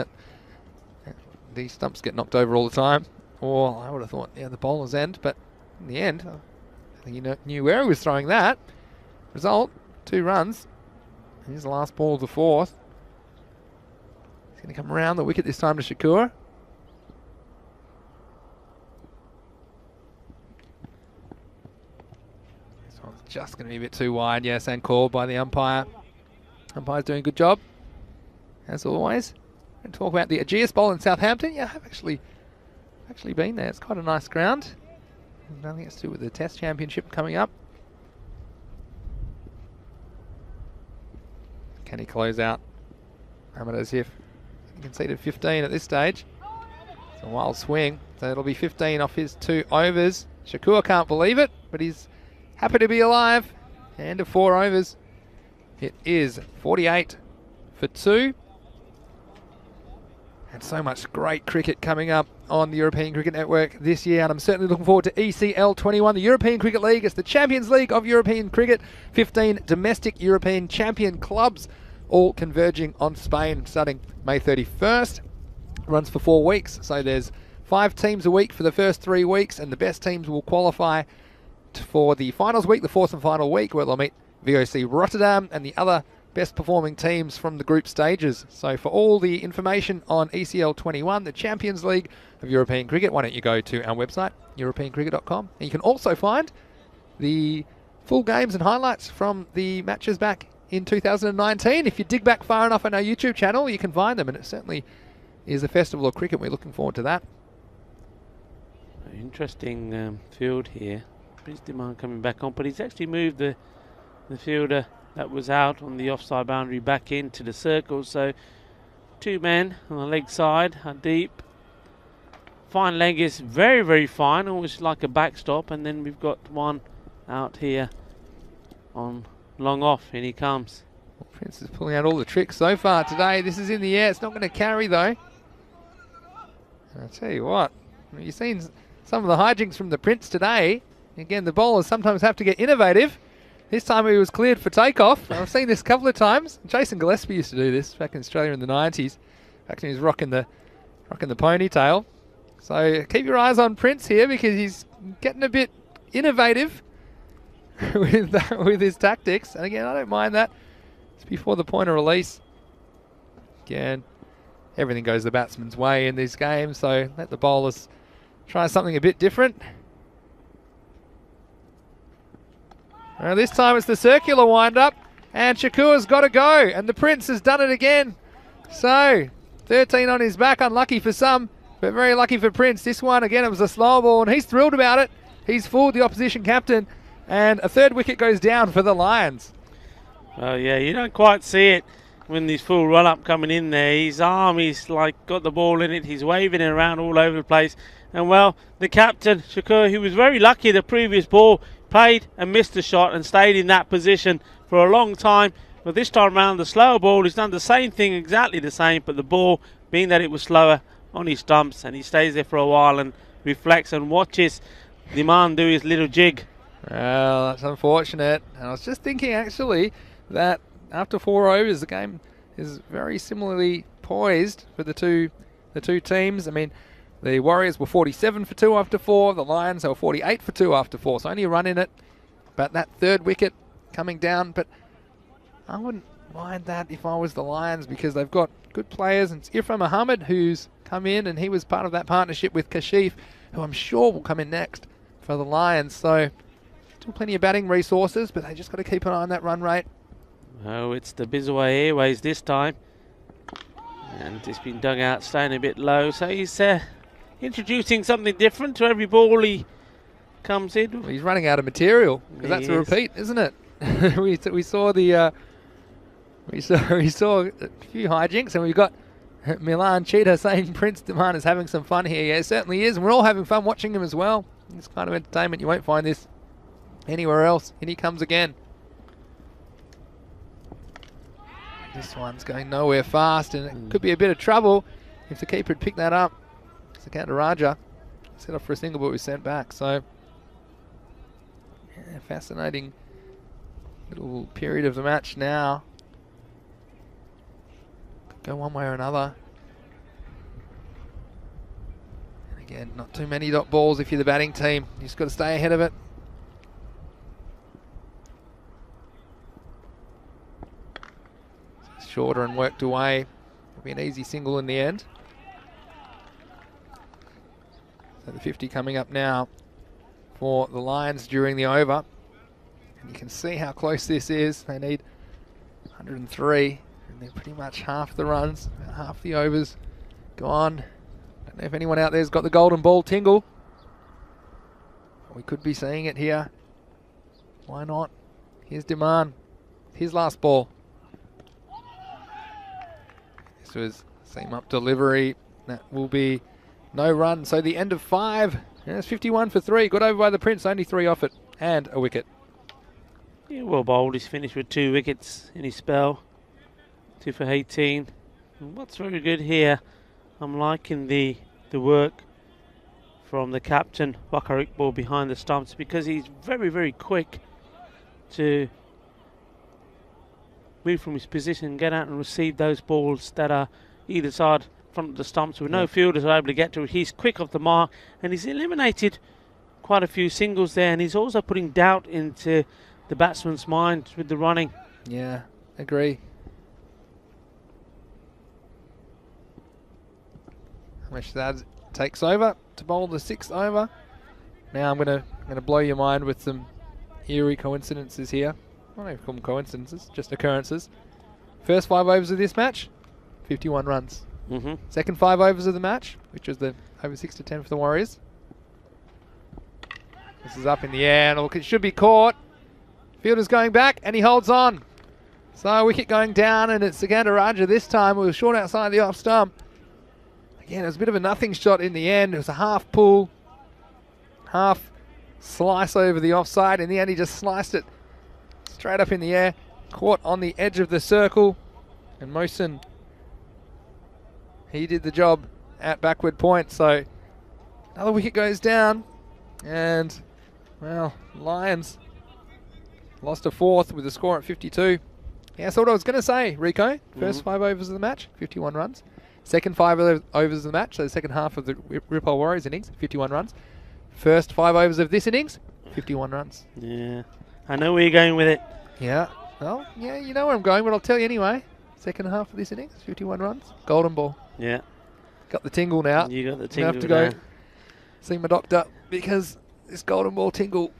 These stumps get knocked over all the time. Or I would have thought, yeah, the bowler's end. But in the end, I think he knew where he was throwing that. Result, 2 runs. Here's the last ball of the 4th. He's going to come around the wicket this time to Shakur. This one's just going to be a bit too wide, yes, and called by the umpire. Umpire's doing a good job, as always. And talk about the Aegeus Bowl in Southampton. Yeah, I've actually been there. It's quite a nice ground. Nothing to do with the Test Championship coming up. Can he close out? Mohamed Asif conceded 15 at this stage. It's a wild swing. So it'll be 15 off his 2 overs. Shakur can't believe it, but he's happy to be alive. End of 4 overs. It is 48 for 2. And so much great cricket coming up on the European Cricket Network this year, and I'm certainly looking forward to ECL 21, the European Cricket League. It's the Champions League of European Cricket. 15 domestic European champion clubs, all converging on Spain, starting May 31st. Runs for 4 weeks, so there's 5 teams a week for the first 3 weeks, and the best teams will qualify for the finals week, the 4th and final week, where they'll meet VOC Rotterdam and the other best performing teams from the group stages. So for all the information on ECL 21, the Champions League of European Cricket, why don't you go to our website, europeancricket.com, and you can also find the full games and highlights from the matches back in 2019. If you dig back far enough on our YouTube channel, you can find them, and it certainly is a festival of cricket. We're looking forward to that. Interesting field here. Prince Demand coming back on, but he's actually moved the fielder that was out on the offside boundary back into the circle. So 2 men on the leg side are deep. Fine leg is very, very fine, almost like a backstop. And then we've got one out here on long off. In he comes. Well, Prince is pulling out all the tricks so far today. This is in the air. It's not going to carry though. I'll tell you what, you've seen some of the hijinks from the Prince today. Again, the bowlers sometimes have to get innovative. This time he was cleared for takeoff. I've seen this a couple of times. Jason Gillespie used to do this back in Australia in the 90s. Back when he was rocking the ponytail. So keep your eyes on Prince here, because he's getting a bit innovative with his tactics. And again, I don't mind that. It's before the point of release. Again, everything goes the batsman's way in these games, so let the bowlers try something a bit different. This time it's the circular wind-up, and Shakur's got to go, and the Prince has done it again. So, 13 on his back, unlucky for some, but very lucky for Prince. This one, again, it was a slow ball, and he's thrilled about it. He's fooled the opposition captain, and a third wicket goes down for the Lions. Oh yeah, you don't quite see it when this full run-up coming in there. His arm is like got the ball in it. He's waving it around all over the place. And well, the captain, Shakur, who was very lucky the previous ball, played and missed the shot and stayed in that position for a long time. But this time around, the slower ball, he's done the same thing, exactly the same, but the ball, being that it was slower, on his stumps, and he stays there for a while and reflects and watches the man do his little jig. Well, that's unfortunate. And I was just thinking, actually, that after 4 overs, the game is very similarly poised for the two teams. I mean, the Warriors were 47 for 2 after 4. The Lions were 48 for 2 after 4. So only a run in it. But that third wicket coming down. But I wouldn't mind that if I was the Lions, because they've got good players. And it's Irfan Muhammad who's come in, and he was part of that partnership with Kashif, who I'm sure will come in next for the Lions. So still plenty of batting resources, but they just got to keep an eye on that run rate. Oh, it's the Bizaway Airways this time. And it's been dug out, staying a bit low. So he's introducing something different to every ball he comes in. Well, he's running out of material, because that's a repeat, isn't it? we saw the we saw a few hijinks, and we've got Milan Cheetah saying Prince Deman is having some fun here. Yeah, it certainly is, and we're all having fun watching him as well. This kind of entertainment, you won't find this anywhere else. And he comes again. This one's going nowhere fast, and it could be a bit of trouble if the keeper had picked that up. Sakanta Raja set off for a single, but was sent back. So, yeah, fascinating little period of the match now. Could go one way or another. And again, not too many dot balls if you're the batting team. You just got to stay ahead of it. Shorter and worked away. It'll be an easy single in the end. So the 50 coming up now for the Lions during the over. And you can see how close this is. They need 103, and they're pretty much half the runs, half the overs gone. Don't know if anyone out there's got the golden ball tingle. We could be seeing it here. Why not? Here's Deman. His last ball. This was seam up delivery. That will be no run. So the end of 5. Yeah, it's 51 for 3. Good over by the Prince. Only 3 off it. And a wicket. Yeah, well bowled. He's finished with 2 wickets in his spell. 2 for 18. And what's very good here, I'm liking the work from the captain, Wakar Iqbal, behind the stumps, because he's very, very quick to move from his position, get out and receive those balls that are either side front of the stumps with no fielders are able to get to it. He's quick off the mark, and he's eliminated quite a few singles there, and he's also putting doubt into the batsman's mind with the running. Yeah, agree. Meshad takes over to bowl the 6th over. Now I'm gonna blow your mind with some eerie coincidences here. I don't know if you call them coincidences, just occurrences. First 5 overs of this match, 51 runs. Second 5 overs of the match, which was the over 6 to 10 for the Warriors. This is up in the air, and look, it should be caught. Fielder's going back, and he holds on. So wicket going down, and it's Sakanta Raja this time. It was short outside the off stump. Again, it was a bit of a nothing shot in the end. It was a half pull, half slice over the offside. In the end, he just sliced it straight up in the air, caught on the edge of the circle, and Mohsin, he did the job at backward point. So another wicket goes down, and well, Lions lost a 4th with a score at 52. Yeah, that's what I was going to say, Rico. First 5 overs of the match, 51 runs. Second 5 overs of the match, so the second half of the Ripple Warriors innings, 51 runs. First 5 overs of this innings, 51 runs. Yeah, I know where you're going with it. Yeah, well, yeah, you know where I'm going, but I'll tell you anyway. Second half of this innings, 51 runs, golden ball. Yeah. Got the tingle now. You got the tingle. I have to go see my doctor, because this golden ball tingle,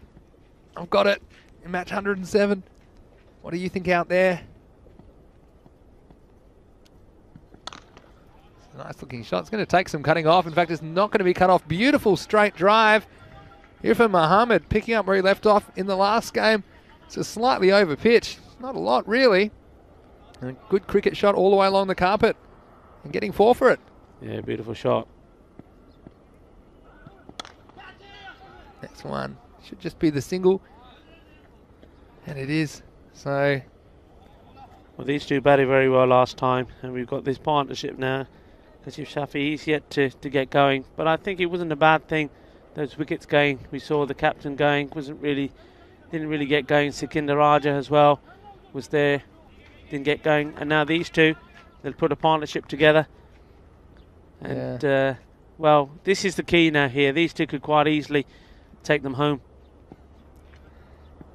I've got it in match 107. What do you think out there? Nice looking shot. It's going to take some cutting off. In fact, it's not going to be cut off. Beautiful straight drive. Irfan Muhammad picking up where he left off in the last game. It's a slightly over pitch. Not a lot, really. A good cricket shot all the way along the carpet. And getting 4 for it. Yeah, beautiful shot. Next one should just be the single. And it is. So... Well, these two batted very well last time. And we've got this partnership now. Kashif Shafi, he's yet to get going. But I think it wasn't a bad thing. Those wickets going. We saw the captain going. Didn't really get going. Sikinder Raja as well was there. Didn't get going. And now these two, they'll put a partnership together. And, well, this is the key now here. These two could quite easily take them home.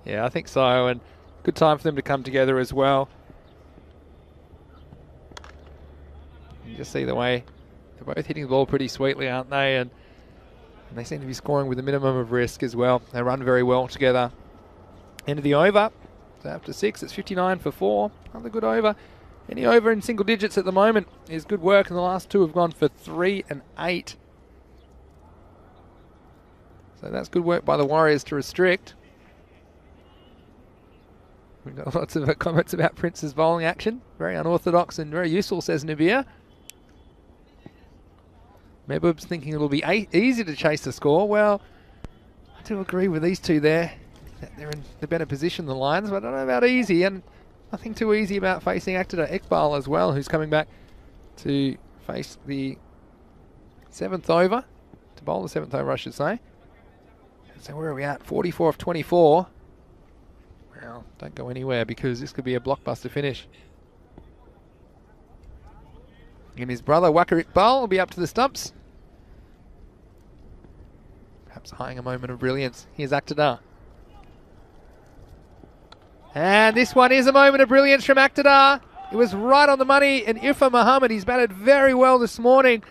Yeah, I think so. And good time for them to come together as well. You just see the way they're both hitting the ball pretty sweetly, aren't they? And they seem to be scoring with a minimum of risk as well. They run very well together. End of the over. So after 6, it's 59 for 4. Another good over. Any over in single digits at the moment is good work, and the last two have gone for 3 and 8. So that's good work by the Warriors to restrict. We've got lots of comments about Prince's bowling action. Very unorthodox and very useful, says Nabir. Mehbub's thinking it'll be easy to chase the score. Well, I do agree with these two there. That they're in the better position than the Lions, but I don't know about easy, and nothing too easy about facing Akhtar Iqbal as well, who's coming back to face the 7th over, to bowl the 7th over, I should say. So where are we at? 44 of 24. Well, don't go anywhere because this could be a blockbuster finish. And his brother Waqar Iqbal will be up to the stumps. Perhaps eyeing a moment of brilliance. Here's Akhtar. And this one is a moment of brilliance from Akhtar. It was right on the money, and Irfan Muhammad, he's batted very well this morning.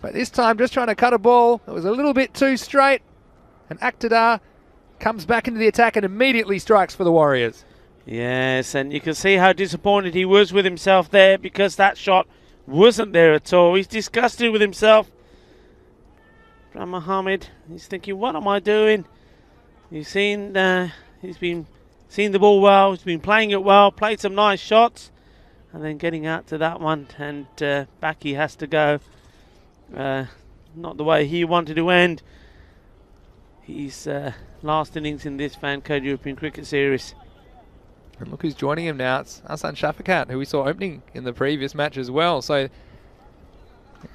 But this time just trying to cut a ball that was a little bit too straight. And Akhtar comes back into the attack and immediately strikes for the Warriors. Yes, and you can see how disappointed he was with himself there because that shot wasn't there at all. He's disgusted with himself. From Muhammad, he's thinking, what am I doing? He's seen, he's been seeing the ball well, he's been playing it well, played some nice shots, and then getting out to that one, and back he has to go. Not the way he wanted to end his last innings in this Fan Code European Cricket Series. And look who's joining him now. It's Hassan Shafakat, who we saw opening in the previous match as well. So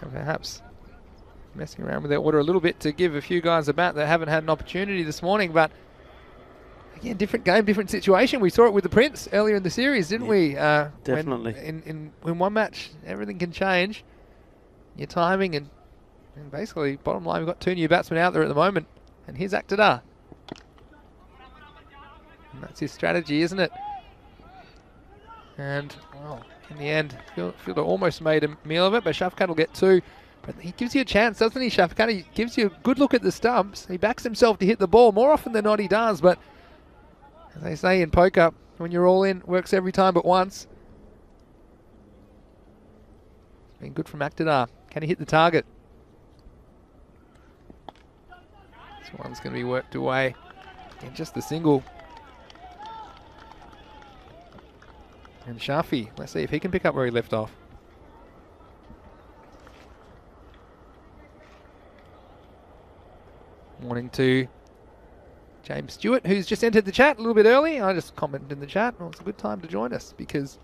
perhaps messing around with their order a little bit to give a few guys a bat that haven't had an opportunity this morning. But again, different game, different situation. We saw it with the Prince earlier in the series, didn't we? Definitely. In one match, everything can change. Your timing and basically, bottom line, we've got 2 new batsmen out there at the moment. And here's Akhtar. And that's his strategy, isn't it? And, well, in the end, Fielder almost made a meal of it, but Shafakat will get 2. But he gives you a chance, doesn't he, Shafakat? He gives you a good look at the stumps. He backs himself to hit the ball. More often than not, he does. But as they say in poker, when you're all in, works every time but once. It's been good from Akhtar. Can he hit the target? This one's going to be worked away. And just the single. And Shafi, let's see if he can pick up where he left off. Morning to James Stewart, who's just entered the chat a little bit early. I just commented in the chat. Well, it's a good time to join us because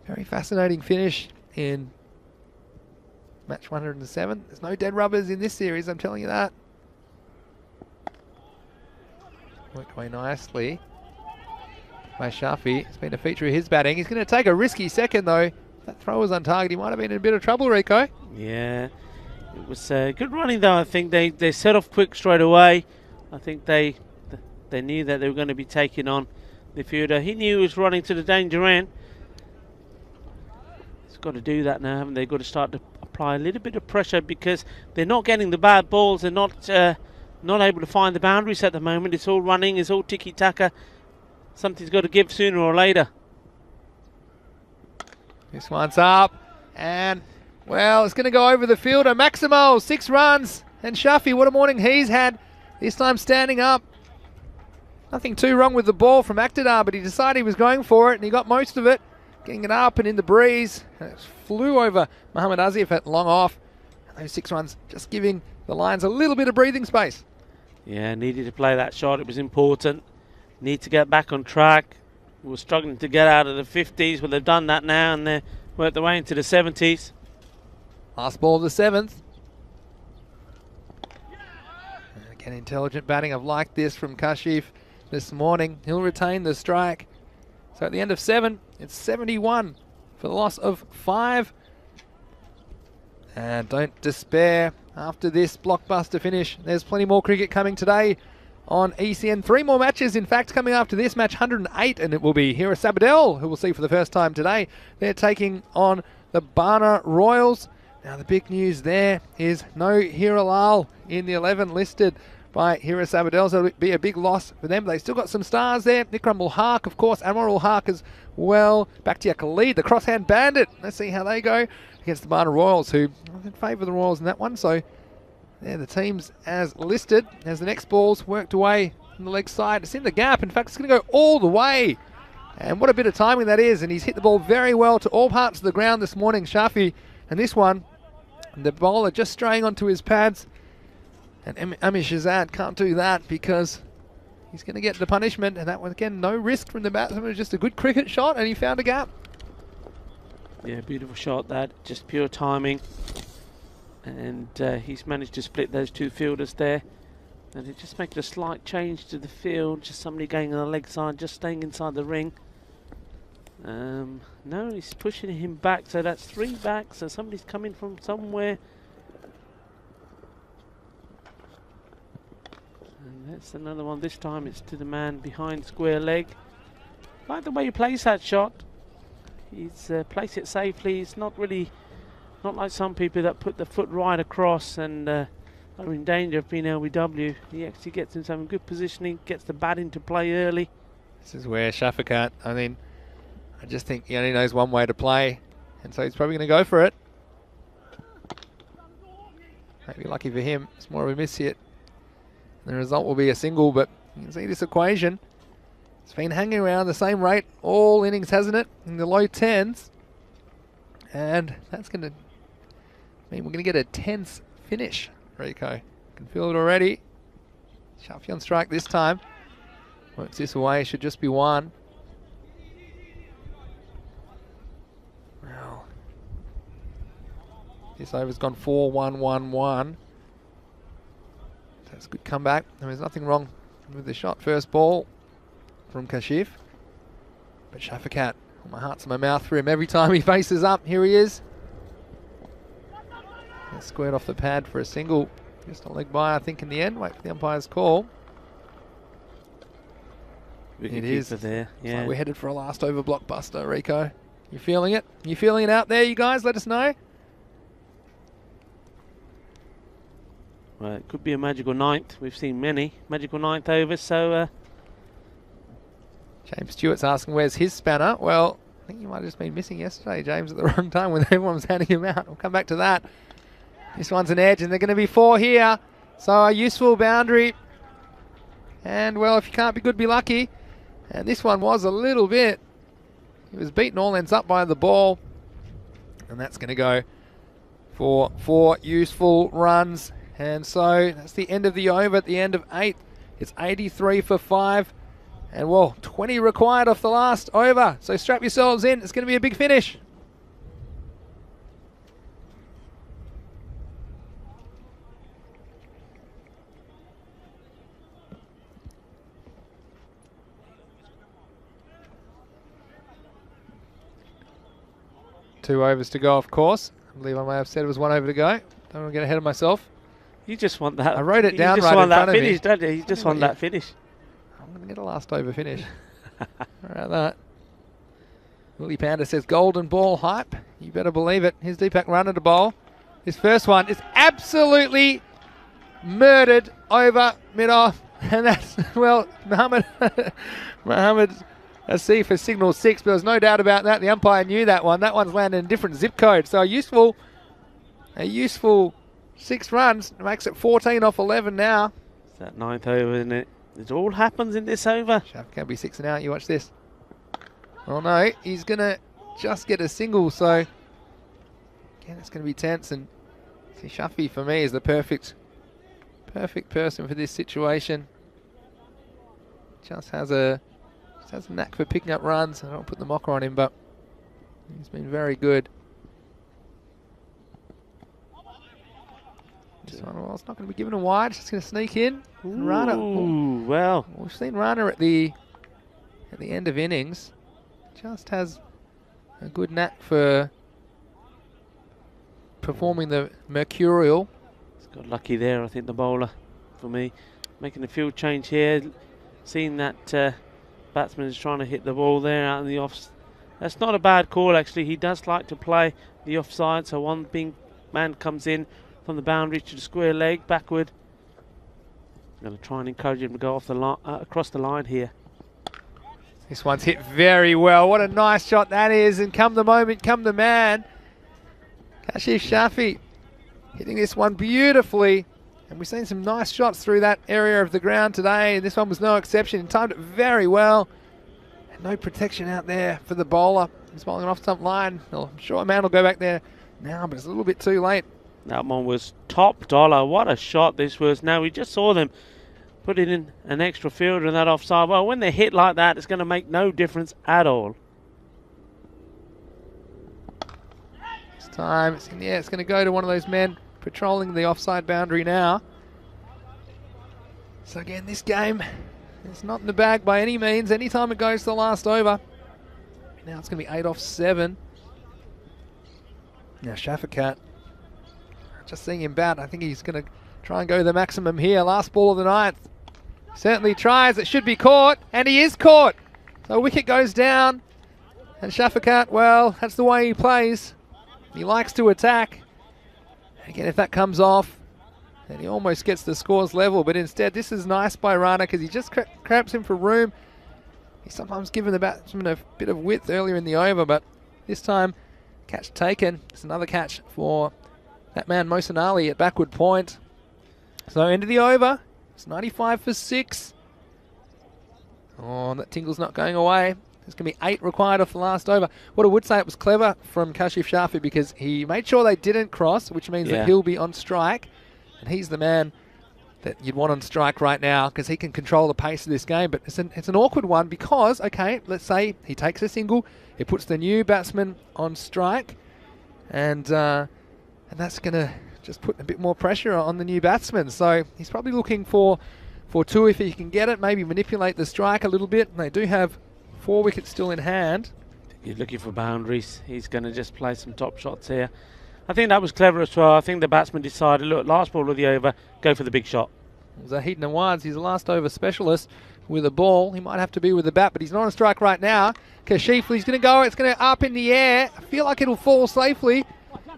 very fascinating finish in match 107. There's no dead rubbers in this series, I'm telling you that. Worked away nicely by Shafi. It's been a feature of his batting. He's going to take a risky second though. If that throw was on target, he might have been in a bit of trouble, Rico. Yeah, it was good running though. I think they set off quick straight away. I think they knew that they were going to be taking on the fielder. He knew he was running to the danger end. He's got to do that now, haven't they? Got to start to apply a little bit of pressure because they're not getting the bad balls. They're not able to find the boundaries at the moment. It's all running. It's all tiki-taka. Something's got to give sooner or later. This one's up, and well, it's going to go over the fielder. Maximo, 6 runs, And Shafi, what a morning he's had. This time standing up. Nothing too wrong with the ball from Aktadar, but he decided he was going for it and he got most of it. Getting it up and in the breeze. And it flew over Muhammad Azif at long off. And those 6 runs just giving the Lions a little bit of breathing space. Yeah, needed to play that shot. It was important. Need to get back on track. We were struggling to get out of the 50s, but they've done that now and they're worked their way into the 70s. Last ball of the 7th. And again, intelligent batting. I've liked this from Kashif this morning. He'll retain the strike. So at the end of 7, it's 71 for the loss of 5. And don't despair after this blockbuster finish. There's plenty more cricket coming today on ECN. 3 more matches, in fact, coming after this match, 108, and it will be Hira Sabadell, who we'll see for the first time today. They're taking on the Bana Royals. Now, the big news there is no Hira Lal in the 11 listed by Hira Sabadell, so it'll be a big loss for them. They still got some stars there. Nikram ul Haq, of course, Anwar ul Haq as well. Bakhtiar Khalid, the crosshand bandit. Let's see how they go against the Bana Royals, who I favour the Royals in that one. So they're the teams as listed. As the next ball's worked away from the leg side, it's in the gap. In fact, it's going to go all the way. And what a bit of timing that is. And he's hit the ball very well to all parts of the ground this morning, Shafi. And this one, the bowler just straying onto his pads. And Amish Azad can't do that because he's going to get the punishment. And that one, again, no risk from the batsman. It was just a good cricket shot and he found a gap. Yeah, beautiful shot that. Just pure timing. And he's managed to split those 2 fielders there. And it just makes a slight change to the field. Just somebody going on the leg side, just staying inside the ring. No, he's pushing him back. So that's 3 back. So somebody's coming from somewhere. And that's another one. This time it's to the man behind square leg. Like the way he plays that shot. He's placed it safely. It's not like some people that put the foot right across and are in danger of being LBW. He actually gets himself in good positioning, gets the bat into play early. This is where Shafakat, I just think he only knows one way to play, and so he's probably going to go for it. Maybe lucky for him, it's more of a miss hit. The result will be a single, but you can see this equation. It's been hanging around the same rate all innings, hasn't it? In the low 10s. And that's going to mean we're going to get a tense finish, Rico. Can feel it already. Shafi on strike this time. Works this away, should just be 1. Well, this over's gone 4-1-1-1. That's a good comeback. There's nothing wrong with the shot. First ball from Kashif. But Shafakat, my heart's in my mouth for him every time he faces up. Here he is. Squared off the pad for a single. Just a leg by, I think, in the end. Wait for the umpire's call. It is. There. Yeah. Like we're headed for a last over blockbuster, Rico. You feeling it? You feeling it out there, you guys? Let us know. Well, it could be a magical 9th. We've seen many magical 9th overs, so... James Stewart's asking where's his spanner. Well, I think you might have just been missing yesterday, James, at the wrong time when everyone was handing him out. We'll come back to that. This one's an edge, and they're going to be 4 here. So a useful boundary. And, well, if you can't be good, be lucky. And this one was a little bit. He was beaten all ends up by the ball. And that's going to go for 4 useful runs. And so that's the end of the over at the end of 8. It's 83 for 5. And, well, 20 required off the last over. So strap yourselves in. It's going to be a big finish. Two overs to go, of course. I believe I may have said it was 1 over to go. Don't want to get ahead of myself. You just want that. I wrote it down right in front of me. You just want that finish, don't you? You just want that finish. I'm going to get a last over finish. Around that. Willie Panda says golden ball hype. You better believe it. Here's Deepak Runner to bowl. His first one is absolutely murdered over mid-off. And that's, well, Mohammed Asif for signal 6, but there's no doubt about that. The umpire knew that one. That one's landed in a different zip code. So a useful 6 runs. Makes it 14 off 11 now. It's that 9th over, isn't it? It all happens in this over. Shaff can be 6 and out. You watch this. Oh no, he's going to just get a single. So again, it's going to be tense. And see, Shafi for me is the perfect person for this situation. Just has a knack for picking up runs. I don't put the mocker on him, but he's been very good. This one, well, it's not going to be given a wide. It's just going to sneak in. And Rana. Ooh, well. We've seen Rana at the end of innings. Just has a good knack for performing the mercurial. He's got lucky there, I think, the bowler, for me. Making a field change here. Seeing that batsman is trying to hit the ball there out in the off. That's not a bad call, actually. He does like to play the offside, so one big man comes in from the boundary to the square leg, backward. I'm going to try and encourage him to go off the across the line here. This one's hit very well. What a nice shot that is. And come the moment, come the man. Kashif Shafi hitting this one beautifully. And we've seen some nice shots through that area of the ground today. And this one was no exception. He timed it very well. And no protection out there for the bowler. He's bowling off stump line. Well, I'm sure a man will go back there now, but it's a little bit too late. That one was top dollar. What a shot this was. Now, we just saw them put it in an extra fielder in that offside. Well, when they hit like that, it's going to make no difference at all. This time, it's going to go to one of those men patrolling the offside boundary now. So again, this game is not in the bag by any means. Anytime it goes to the last over. Now it's going to be 8 off 7. Now Shafakat, just seeing him bat, I think he's going to try and go the maximum here. Last ball of the 9th. Certainly tries. It should be caught, and he is caught. So wicket goes down, and Shafakat, well, that's the way he plays. He likes to attack. Again, if that comes off, then he almost gets the scores level. But instead, this is nice by Rana because he just cramps him for room. He's sometimes given the batsman a bit of width earlier in the over, but this time, catch taken. It's another catch for that man, Mohsin Ali, at backward point. So end of the over. It's 95 for 6. Oh, that tingle's not going away. There's going to be 8 required off the last over. What I would say, it was clever from Kashif Shafi because he made sure they didn't cross, which means that he'll be on strike. And he's the man that you'd want on strike right now because he can control the pace of this game. But it's an awkward one because, okay, let's say he takes a single. It puts the new batsman on strike. And that's going to just put a bit more pressure on the new batsman. So he's probably looking for 2 if he can get it. Maybe manipulate the strike a little bit. And they do have 4 wickets still in hand. He's looking for boundaries. He's going to just play some top shots here. I think that was clever as well. I think the batsman decided, look, last ball of the over, go for the big shot. Zahid Nawaz, he's a last over specialist with a ball. He might have to be with the bat, but he's not on strike right now. Kashif, he's going to go. It's going to up in the air. I feel like it'll fall safely.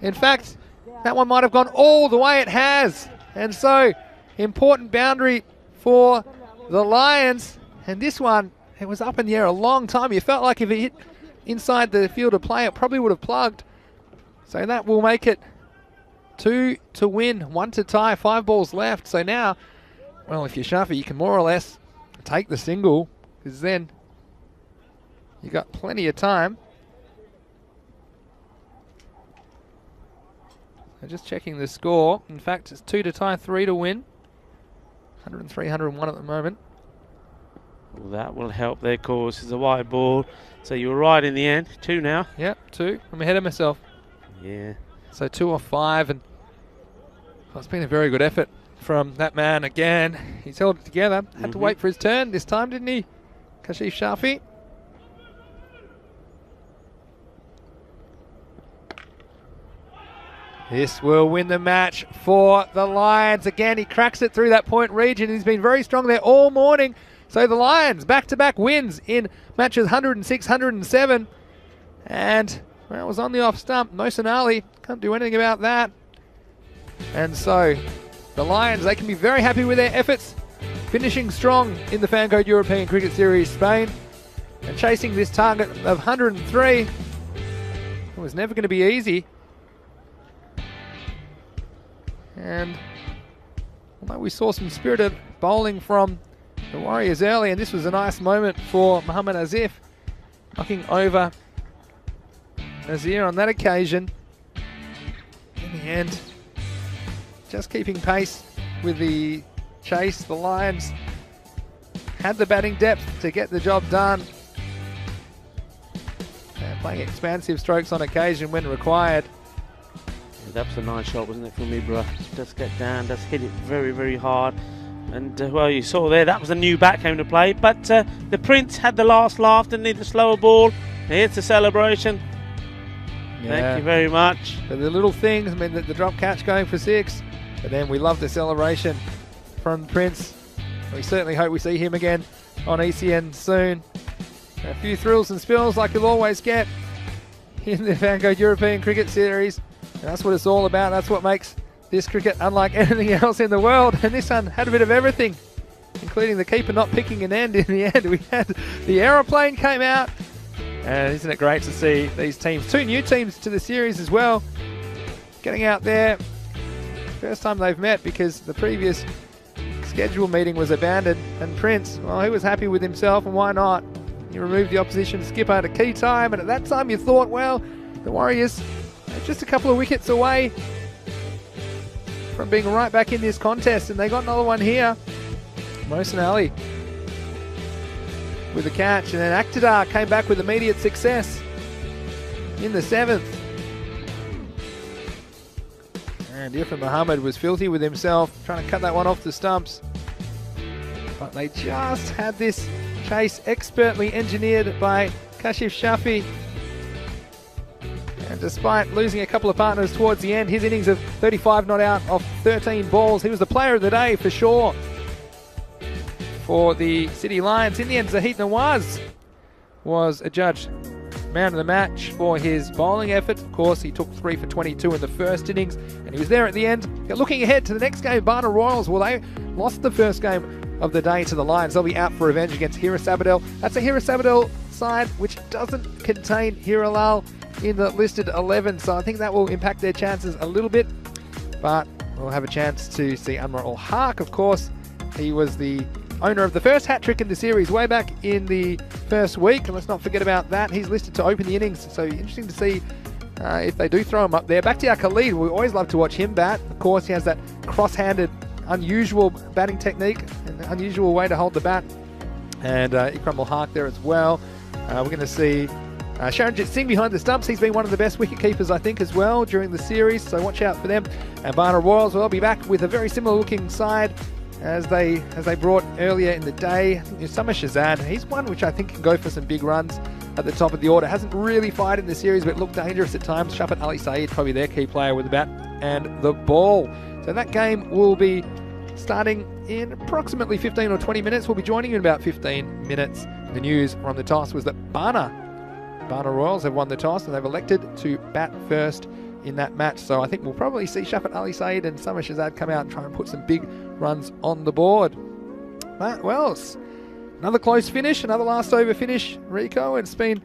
In fact, that one might have gone all the way. It has. And so, important boundary for the Lions. And this one, it was up in the air a long time. You felt like if it hit inside the field of play, it probably would have plugged. So that will make it 2 to win, 1 to tie, 5 balls left. So now, well, if you're Shafi, you can more or less take the single because then you got plenty of time. So just checking the score. In fact, it's 2 to tie, 3 to win. 103, 101 at the moment. Well, that will help their cause. It's a wide ball. So you were right in the end. 2 now. Yep, 2. I'm ahead of myself. Yeah. So 2 off 5, and well, it's been a very good effort from that man again. He's held it together. Had to wait for his turn this time, didn't he? Kashif Shafi. This will win the match for the Lions. Again, he cracks it through that point region. He's been very strong there all morning. So the Lions, back-to-back wins in matches 106, 107. And well, it was on the off stump. Mohsin Ali can't do anything about that. And so the Lions, they can be very happy with their efforts, finishing strong in the Fancode European Cricket Series Spain and chasing this target of 103. It was never going to be easy. And although we saw some spirited bowling from the Warriors early, and this was a nice moment for Mohammad Asif, knocking over Nazir on that occasion. In the end, just keeping pace with the chase. The Lions had the batting depth to get the job done. And playing expansive strokes on occasion when required. Yeah, that was a nice shot, wasn't it, from Ibra? Just get down, just hit it very, very hard. And, well, you saw there, that was a new bat came to play. But the Prince had the last laugh, didn't he? The slower ball. Here's the celebration. Yeah. Thank you very much. But the little things, I mean, the drop catch going for 6. But then we love the celebration from Prince. We certainly hope we see him again on ECN soon. A few thrills and spills like you'll always get in the Vanguard European Cricket Series. And that's what it's all about. That's what makes this cricket unlike anything else in the world. And this one had a bit of everything, including the keeper not picking an end in the end. We had the aeroplane came out. And isn't it great to see these teams, 2 new teams to the series as well, getting out there. First time they've met because the previous schedule meeting was abandoned. And Prince, well, he was happy with himself, and why not? He removed the opposition skipper at a key time, and at that time you thought, well, the Warriors are just a couple of wickets away from being right back in this contest, and they got another one here. Mohsin Ali with a catch, and then Akhtar came back with immediate success in the 7th. And Irfan Muhammad was filthy with himself, trying to cut that one off the stumps. But they just had this chase expertly engineered by Kashif Shafi. And despite losing a couple of partners towards the end, his innings of 35 not out off 13 balls, he was the player of the day for sure for the City Lions. In the end, Zahid Nawaz was adjudged man of the match for his bowling effort. Of course, he took 3 for 22 in the first innings, and he was there at the end. Looking ahead to the next game, Barna Royals, well, they lost the first game of the day to the Lions. They'll be out for revenge against Hira Sabadell. That's a Hira Sabadell side which doesn't contain Hiralal in the listed 11, so I think that will impact their chances a little bit. But we'll have a chance to see Anwar Ul Haq, of course. He was the owner of the first hat-trick in the series way back in the first week, and let's not forget about that. He's listed to open the innings, so interesting to see if they do throw him up there. Bakhtiar Khalid, we always love to watch him bat. Of course, he has that cross-handed, unusual batting technique, an unusual way to hold the bat. And Ikram Ul Haq there as well. We're going to see Sharanjit Singh behind the stumps. He's been one of the best wicket keepers, I think, as well during the series, so watch out for them. And Barna Royals will be back with a very similar looking side as they brought earlier in the day. Summer Shazad, he's one which I think can go for some big runs at the top of the order. Hasn't really fired in the series, but looked dangerous at times. Shafat Ali Saeed, probably their key player with the bat and the ball. So that game will be starting in approximately 15 or 20 minutes. We'll be joining you in about 15 minutes. The news from the toss was that Barna Royals have won the toss, and they've elected to bat first in that match. So I think we'll probably see Shafat Ali Saeed and Summer Shazad come out and try and put some big runs on the board. But, well, it's another close finish, another last over finish, Rico. It's been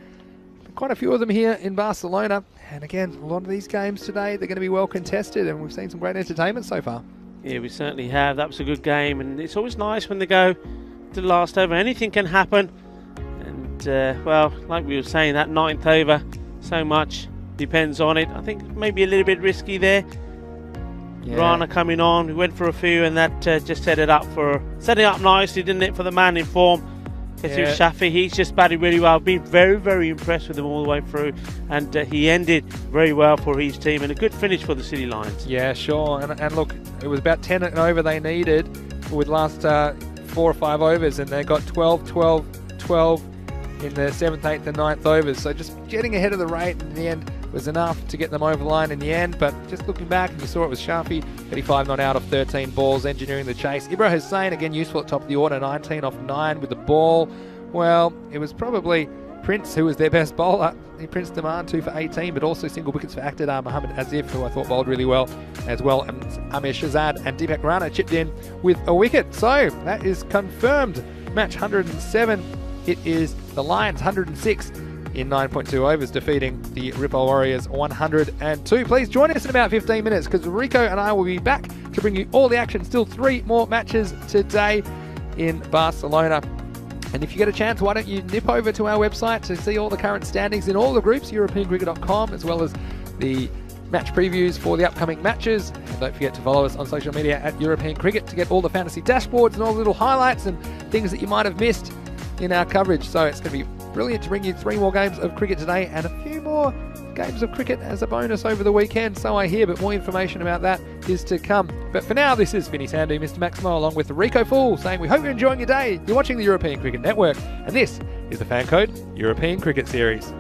quite a few of them here in Barcelona. And again, a lot of these games today, they're going to be well contested, and we've seen some great entertainment so far. Yeah, we certainly have. That was a good game, and it's always nice when they go to the last over. Anything can happen. And, well, like we were saying, that 9th over, so much depends on it. I think maybe a little bit risky there. Yeah. Rana coming on, we went for a few, and that just set it up nicely, didn't it, for the man in form. Yeah. Shafi, he's just batted really well. Been very, very impressed with him all the way through, and he ended very well for his team, and a good finish for the City Lions. Yeah, sure. And look, it was about 10 and over they needed with last 4 or 5 overs, and they got 12, 12, 12 in the 7th, 8th and 9th overs. So just getting ahead of the rate in the end was enough to get them over the line in the end. But just looking back, and you saw it was Shafi, 35 not out of 13 balls, engineering the chase. Ibra Hussain, again, useful at top of the order, 19 off 9 with the ball. Well, it was probably Prince who was their best bowler. Prince Demand 2 for 18, but also single wickets for Akhtar Mohammad Asif, who I thought bowled really well as well. And Amir Shazad and Deepak Rana chipped in with a wicket. So that is confirmed. Match 107. It is the Lions 106 in 9.2 overs, defeating the Ripple Warriors 102. Please join us in about 15 minutes, because Rico and I will be back back to bring you all the action. Still 3 more matches today in Barcelona. And if you get a chance, why don't you nip over to our website to see all the current standings in all the groups, europeancricket.com, as well as the match previews for the upcoming matches. And don't forget to follow us on social media at European Cricket to get all the fantasy dashboards and all the little highlights and things that you might have missed in our coverage. So it's going to be brilliant to bring you 3 more games of cricket today and a few more games of cricket as a bonus over the weekend, so I hear, but more information about that is to come. But for now, this is Vinny Sandu, Mr. Maximo, along with Rico Fool, saying we hope you're enjoying your day. You're watching the European Cricket Network, and this is the Fan Code European Cricket Series.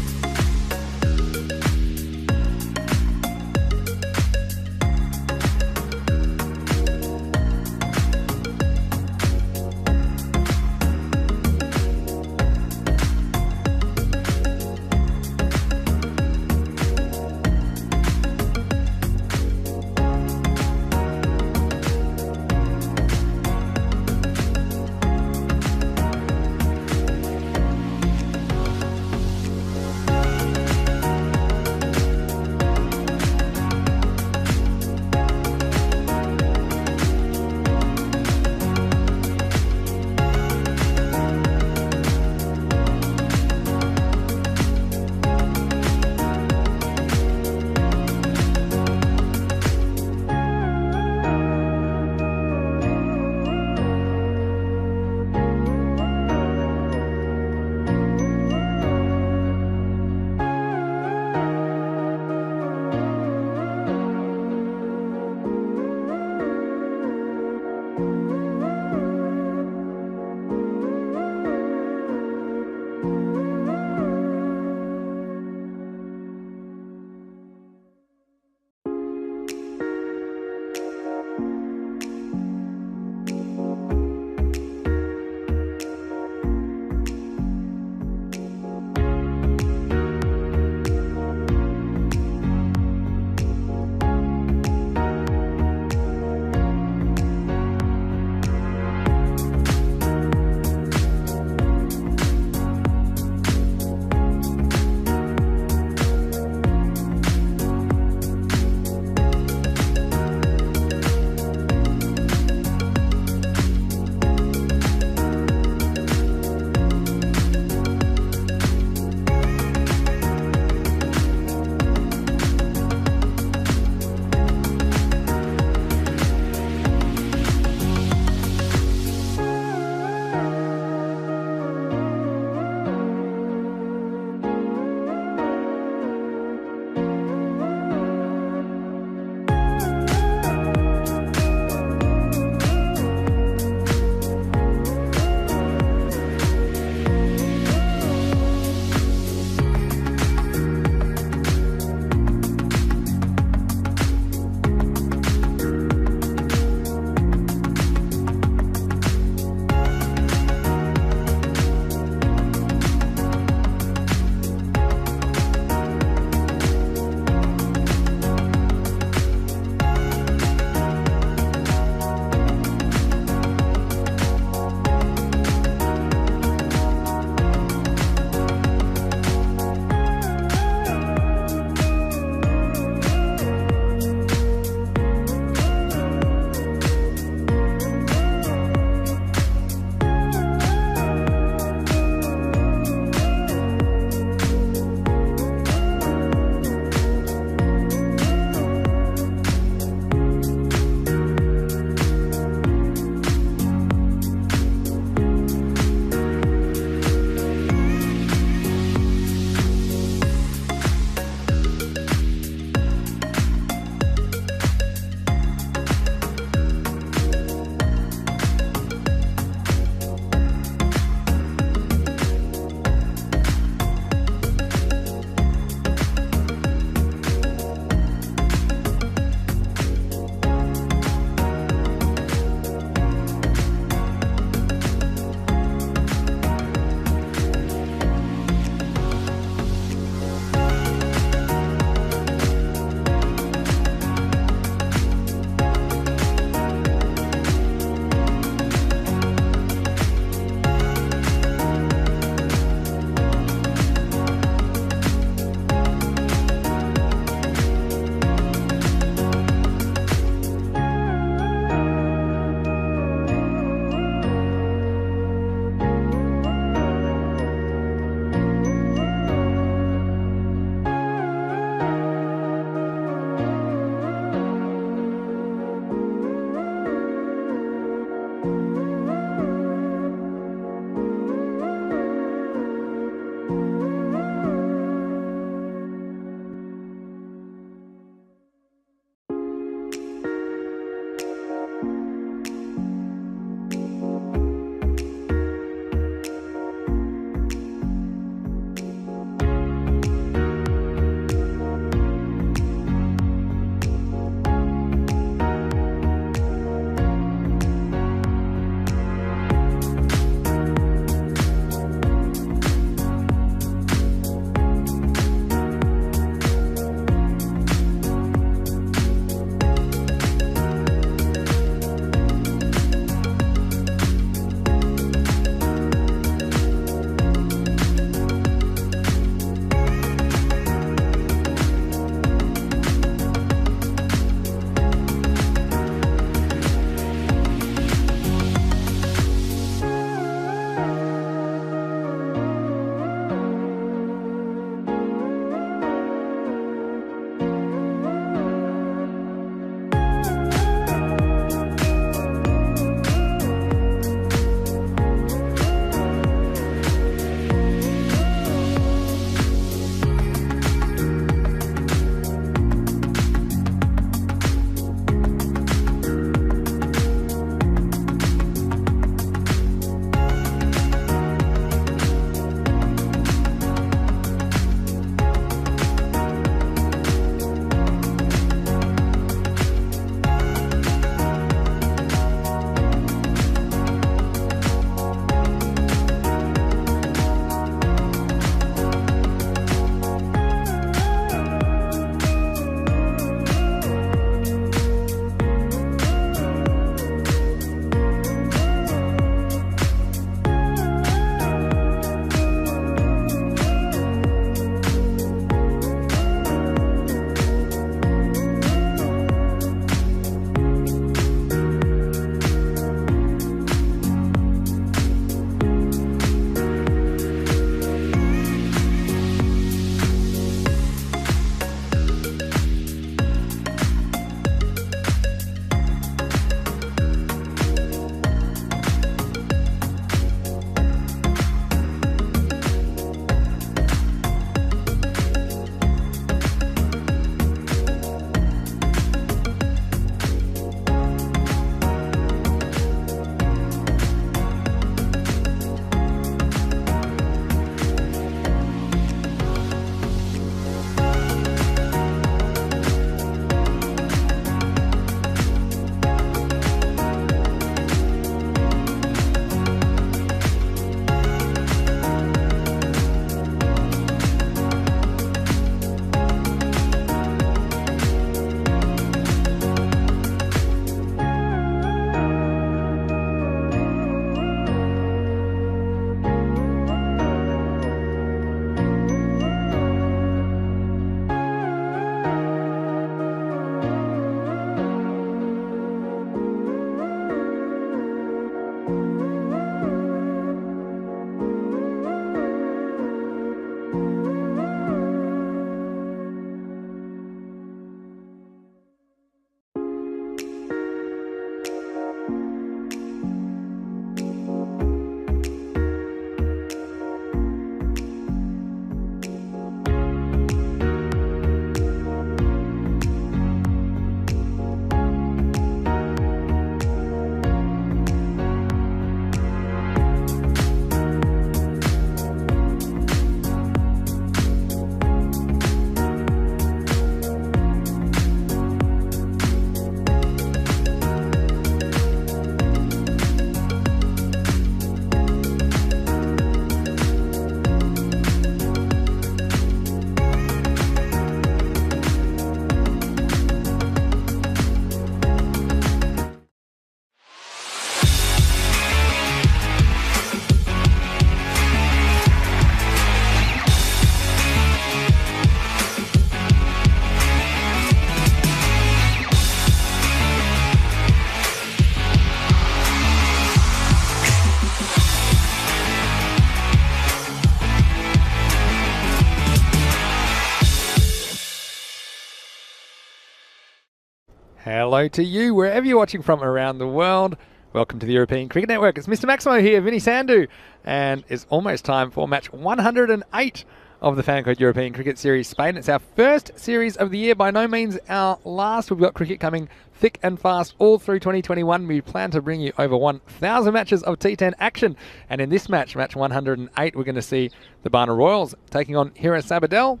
Hello to you, wherever you're watching from around the world. Welcome to the European Cricket Network. It's Mr. Maximo here, Vinny Sandhu, and it's almost time for match 108 of the Fancode European Cricket Series Spain. It's our first series of the year, by no means our last. We've got cricket coming thick and fast all through 2021. We plan to bring you over 1,000 matches of T10 action, and in this match, match 108, we're going to see the Barna Royals taking on Hira Sabadell,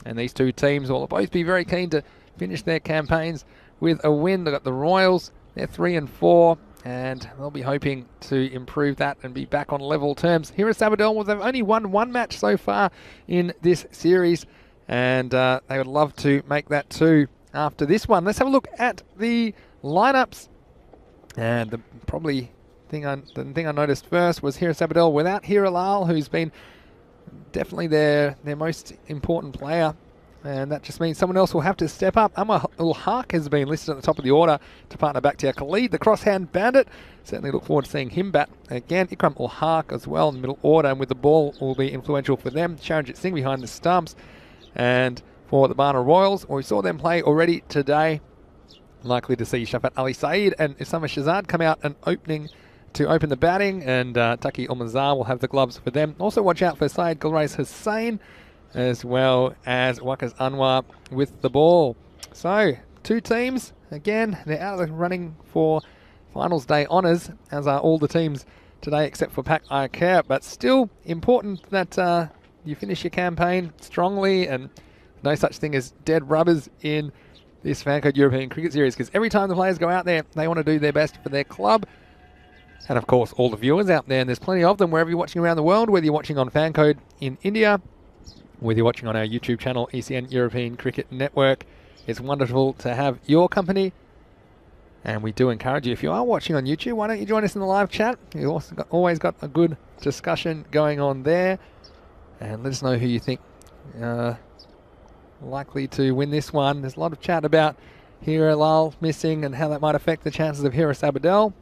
and these two teams will both be very keen to finish their campaigns with a win. They've got the Royals, they're 3 and 4, and they'll be hoping to improve that and be back on level terms. Here at Sabadell, well, they've only won one match so far in this series, and they would love to make that 2 after this one. Let's have a look at the lineups. And the thing I noticed first was here at Sabadell without Hiralal, who's been definitely their most important player. And that just means someone else will have to step up. Amar Ul Haq has been listed at the top of the order to partner Bakhtiar Khalid, the crosshand bandit. Certainly look forward to seeing him bat again. Ikram Ul Haq as well in the middle order, and with the ball will be influential for them. Charanjit Singh behind the stumps. And for the Barna Royals, well, we saw them play already today. Likely to see Shafat Ali Saeed and Usama Shahzad come out and open the batting, and Taki Ulmazar will have the gloves for them. Also watch out for Syed Gulrais Hussain, as well as Waqas Anwar with the ball. So, two teams, again, they're out of the running for finals day honours, as are all the teams today except for Pak Iker, but still important that you finish your campaign strongly, and no such thing as dead rubbers in this Fancode European Cricket Series, because every time the players go out there, they want to do their best for their club. And of course, all the viewers out there, and there's plenty of them wherever you're watching around the world, whether you're watching on Fancode in India, whether you're watching on our YouTube channel, ECN European Cricket Network. It's wonderful to have your company. And we do encourage you, if you are watching on YouTube, why don't you join us in the live chat? You've also always got a good discussion going on there. And let us know who you think likely to win this one. There's a lot of chat about Hira Lal missing and how that might affect the chances of Hira Sabadell.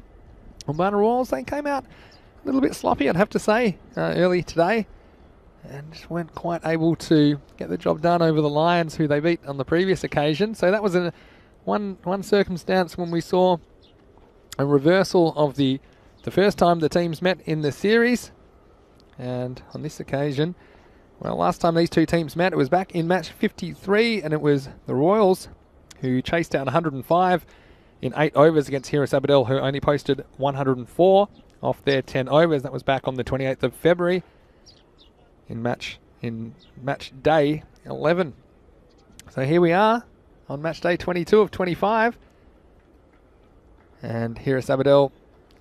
On Barna Royals, they came out a little bit sloppy, I'd have to say, early today, and just weren't quite able to get the job done over the Lions, who they beat on the previous occasion. So that was one circumstance when we saw a reversal of the first time the teams met in the series. And on this occasion, well, last time these two teams met, it was back in match 53, and it was the Royals who chased down 105 in 8 overs against Hira Sabadell, who only posted 104 off their 10 overs. That was back on the 28th of February. In match day 11. So here we are on match day 22 of 25. And here is Sabadell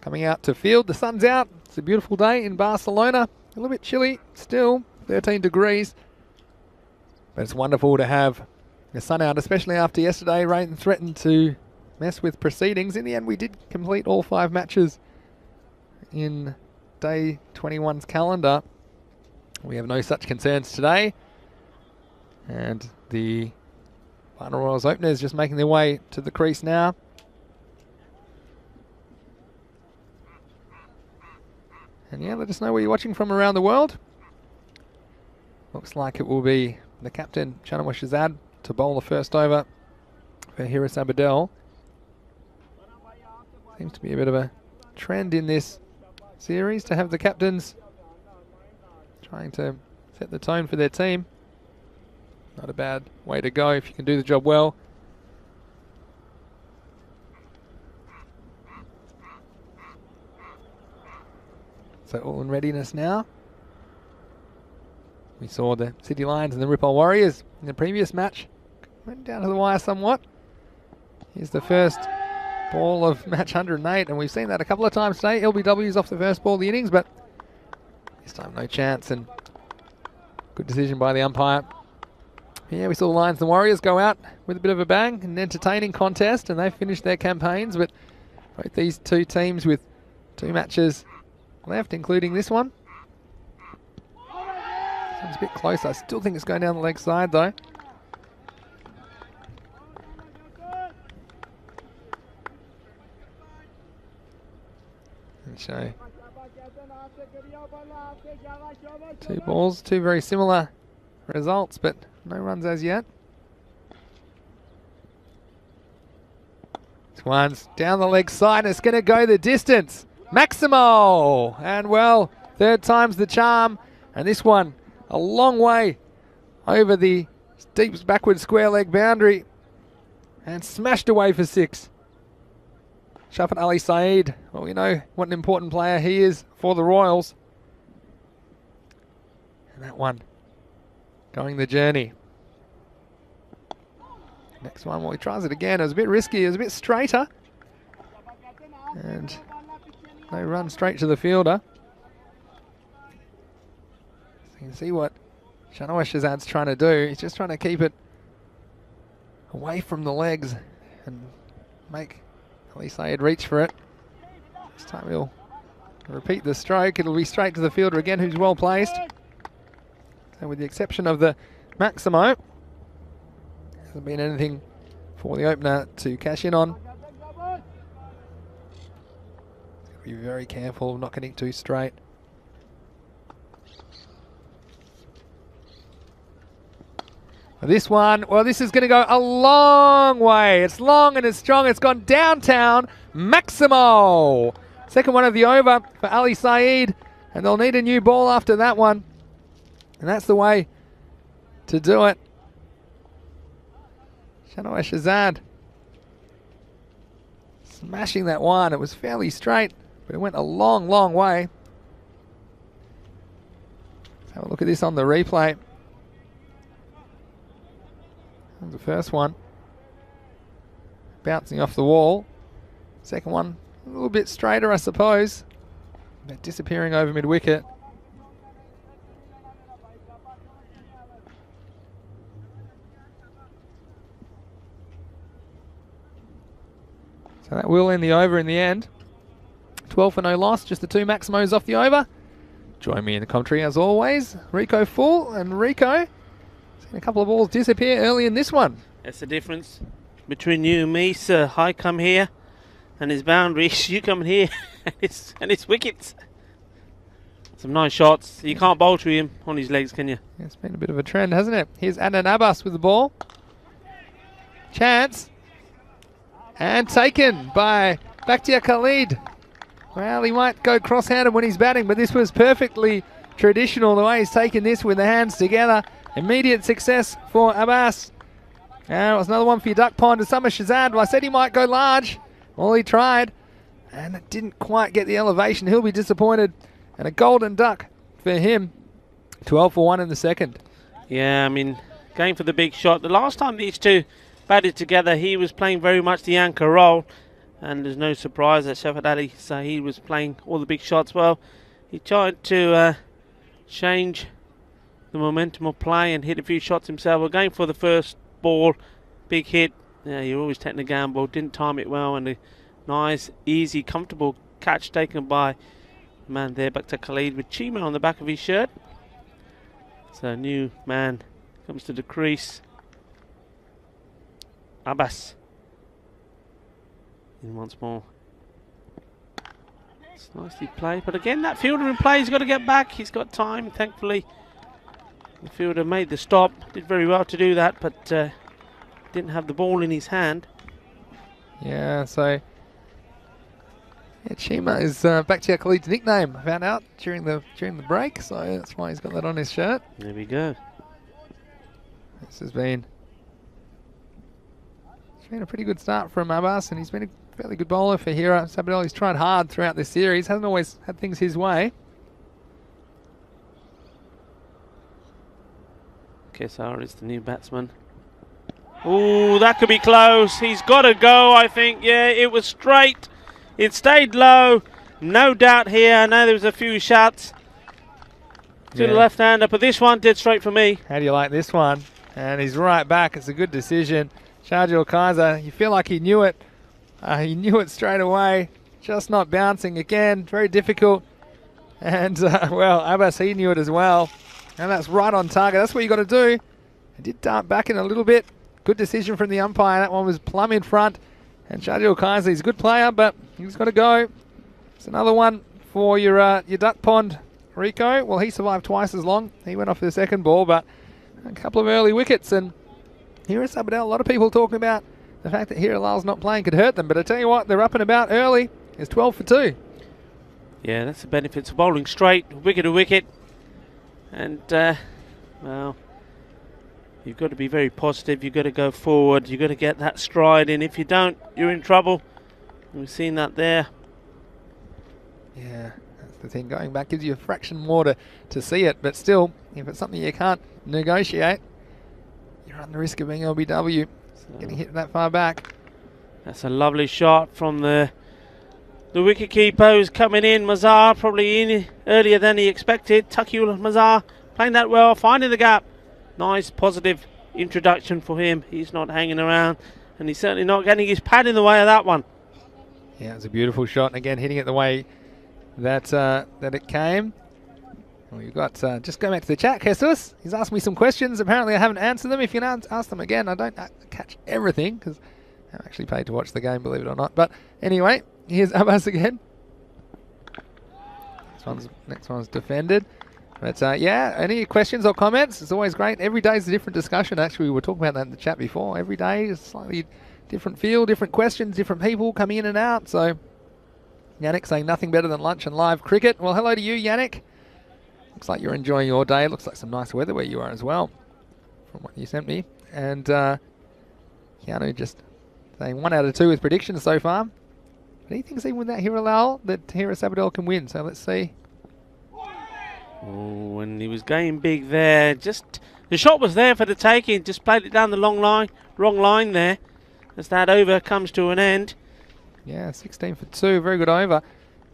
coming out to field. The sun's out. It's a beautiful day in Barcelona. A little bit chilly still, 13 degrees. But it's wonderful to have the sun out, especially after yesterday. Rain threatened to mess with proceedings. In the end, we did complete all 5 matches in day 21's calendar. We have no such concerns today. And the Barna Royals openers just making their way to the crease now. And yeah, let us know where you're watching from around the world. Looks like it will be the captain, Chanawaz Shahzad, to bowl the first over for Hira Sabadell. Seems to be a bit of a trend in this series to have the captains trying to set the tone for their team. Not a bad way to go if you can do the job well. So all in readiness now. We saw the City Lions and the Ripoll Warriors in the previous match. Went down to the wire somewhat. Here's the first ball of match 108, and we've seen that a couple of times today. LBW's off the first ball of the innings, but this time no chance, and good decision by the umpire. Yeah, we saw the Lions and the Warriors go out with a bit of a bang, an entertaining contest, and they finished their campaigns, but both these two teams with 2 matches left, including this one. Seems a bit close. I still think it's going down the leg side, though. And so 2 balls, 2 very similar results, but no runs as yet. one's down the leg side and it's going to go the distance. Maximo! And well, third time's the charm. And this one a long way over the deep backward square leg boundary and smashed away for 6. Shafat Ali Saeed, well, we know what an important player he is for the Royals. And that one going the journey. Next one, well, he tries it again. It was a bit risky, it was a bit straighter. And they run straight to the fielder. So you can see what Shanoa Shazad's trying to do. He's just trying to keep it away from the legs and make Ali Saeed reach for it. This time he'll repeat the stroke. It'll be straight to the fielder again, who's well placed. So with the exception of the Maximo, hasn't been anything for the opener to cash in on. Be very careful of not getting too straight. This one, well, this is going to go a long way. It's long and it's strong. It's gone downtown. Maximo. Second one of the over for Ali Saeed. And they'll need a new ball after that one. And that's the way to do it. Shanoa Shazad smashing that one. It was fairly straight, but it went a long, long way. Let's have a look at this on the replay. The first one bouncing off the wall. Second one a little bit straighter, I suppose, but disappearing over mid-wicket. So that will end the over in the end. 12 for no loss, just the 2 Maximos off the over. Join me in the commentary as always. Rico full, and Rico seen a couple of balls disappear early in this one. That's the difference between you and me, sir. I come here and his boundaries, you come here and it's wickets. Some nice shots. You can't bowl to him on his legs, can you? Yeah, it's been a bit of a trend, hasn't it? Here's Adnan Abbas with the ball. Chance. And taken by Bakhtiar Khalid. Well, he might go cross-handed when he's batting, but this was perfectly traditional, the way he's taken this with the hands together. Immediate success for Abbas. And it was another one for your duck pond to Summer Shazad. Well, I said he might go large. Well, he tried, and it didn't quite get the elevation. He'll be disappointed. And a golden duck for him. 12 for 1 in the second. Yeah, I mean, going for the big shot. The last time these two batted together, he was playing very much the anchor role. And there's no surprise that Shafat Ali Saeed was playing all the big shots. Well, he tried to change the momentum of play and hit a few shots himself. We're going for the first ball, big hit. Yeah, you're always taking a gamble. Didn't time it well, and a nice, easy, comfortable catch taken by the man there, Bakhtiar Khalid, with Chima on the back of his shirt. So a new man comes to the crease. Abbas in once more. It's nicely played, but again, that fielder in play, he's got to get back. He's got time, thankfully. The fielder made the stop, did very well to do that, but didn't have the ball in his hand. Yeah, so Chima is Bakhtiar Khalid's nickname. I found out during the break, so that's why he's got that on his shirt. There we go. This has been a pretty good start from Abbas, and he's been a fairly good bowler for Hira Sabadell. He's tried hard throughout this series, hasn't always had things his way. Kesar is the new batsman. Oh, that could be close. He's got to go, I think. Yeah, it was straight. It stayed low. No doubt here. I know there was a few shots to the left-hander, but this one did straight for me. How do you like this one? And he's right back. It's a good decision. Shahjul Kaiser, you feel like he knew it. He knew it straight away. Just not bouncing again. Very difficult. And, well, Abbas, he knew it as well. And that's right on target. That's what you got to do. He did dart back in a little bit. Good decision from the umpire. That one was plumb in front. And Shahjul Kaiser, he's a good player, but he's got to go. It's another one for your duck pond, Rico. Well, he survived twice as long. He went off for the second ball, but a couple of early wickets. And here is Sabadell. A lot of people talking about the fact that Hiralal's not playing could hurt them. But I tell you what, they're up and about early. It's 12 for 2. Yeah, that's the benefits of bowling straight, wicket to wicket. And, well, you've got to be very positive. You've got to go forward. You've got to get that stride in. If you don't, you're in trouble. We've seen that there. Yeah, that's the thing. Going back gives you a fraction more to see it. But still, if it's something you can't negotiate, you're on the risk of being LBW. Getting hit that far back. That's a lovely shot from the wicket keeper who's coming in. Mazhar probably in earlier than he expected. Taqiyul Mazhar playing that well, finding the gap. Nice positive introduction for him. He's not hanging around, and he's certainly not getting his pad in the way of that one. Yeah, it was a beautiful shot, and again hitting it the way that it came. Well, you've got just go back to the chat, Jesus. He's asked me some questions. Apparently, I haven't answered them. If you can ask them again, I don't catch everything because I'm actually paid to watch the game, believe it or not. But anyway, here's Abbas again. Next one's defended. But yeah, any questions or comments? It's always great. Every day is a different discussion. Actually, we were talking about that in the chat before. Every day is slightly different feel, different questions, different people coming in and out. So Yannick saying nothing better than lunch and live cricket. Well, hello to you, Yannick. Looks like you're enjoying your day. Looks like some nice weather where you are as well, from what you sent me. And Keanu just saying 1 out of 2 with predictions so far. But he thinks even with that Hiralal that Hira Sabadell can win. So let's see. Oh, and he was going big there. Just the shot was there for the taking. Just played it down the wrong line there. As that over comes to an end. Yeah, 16 for 2. Very good over.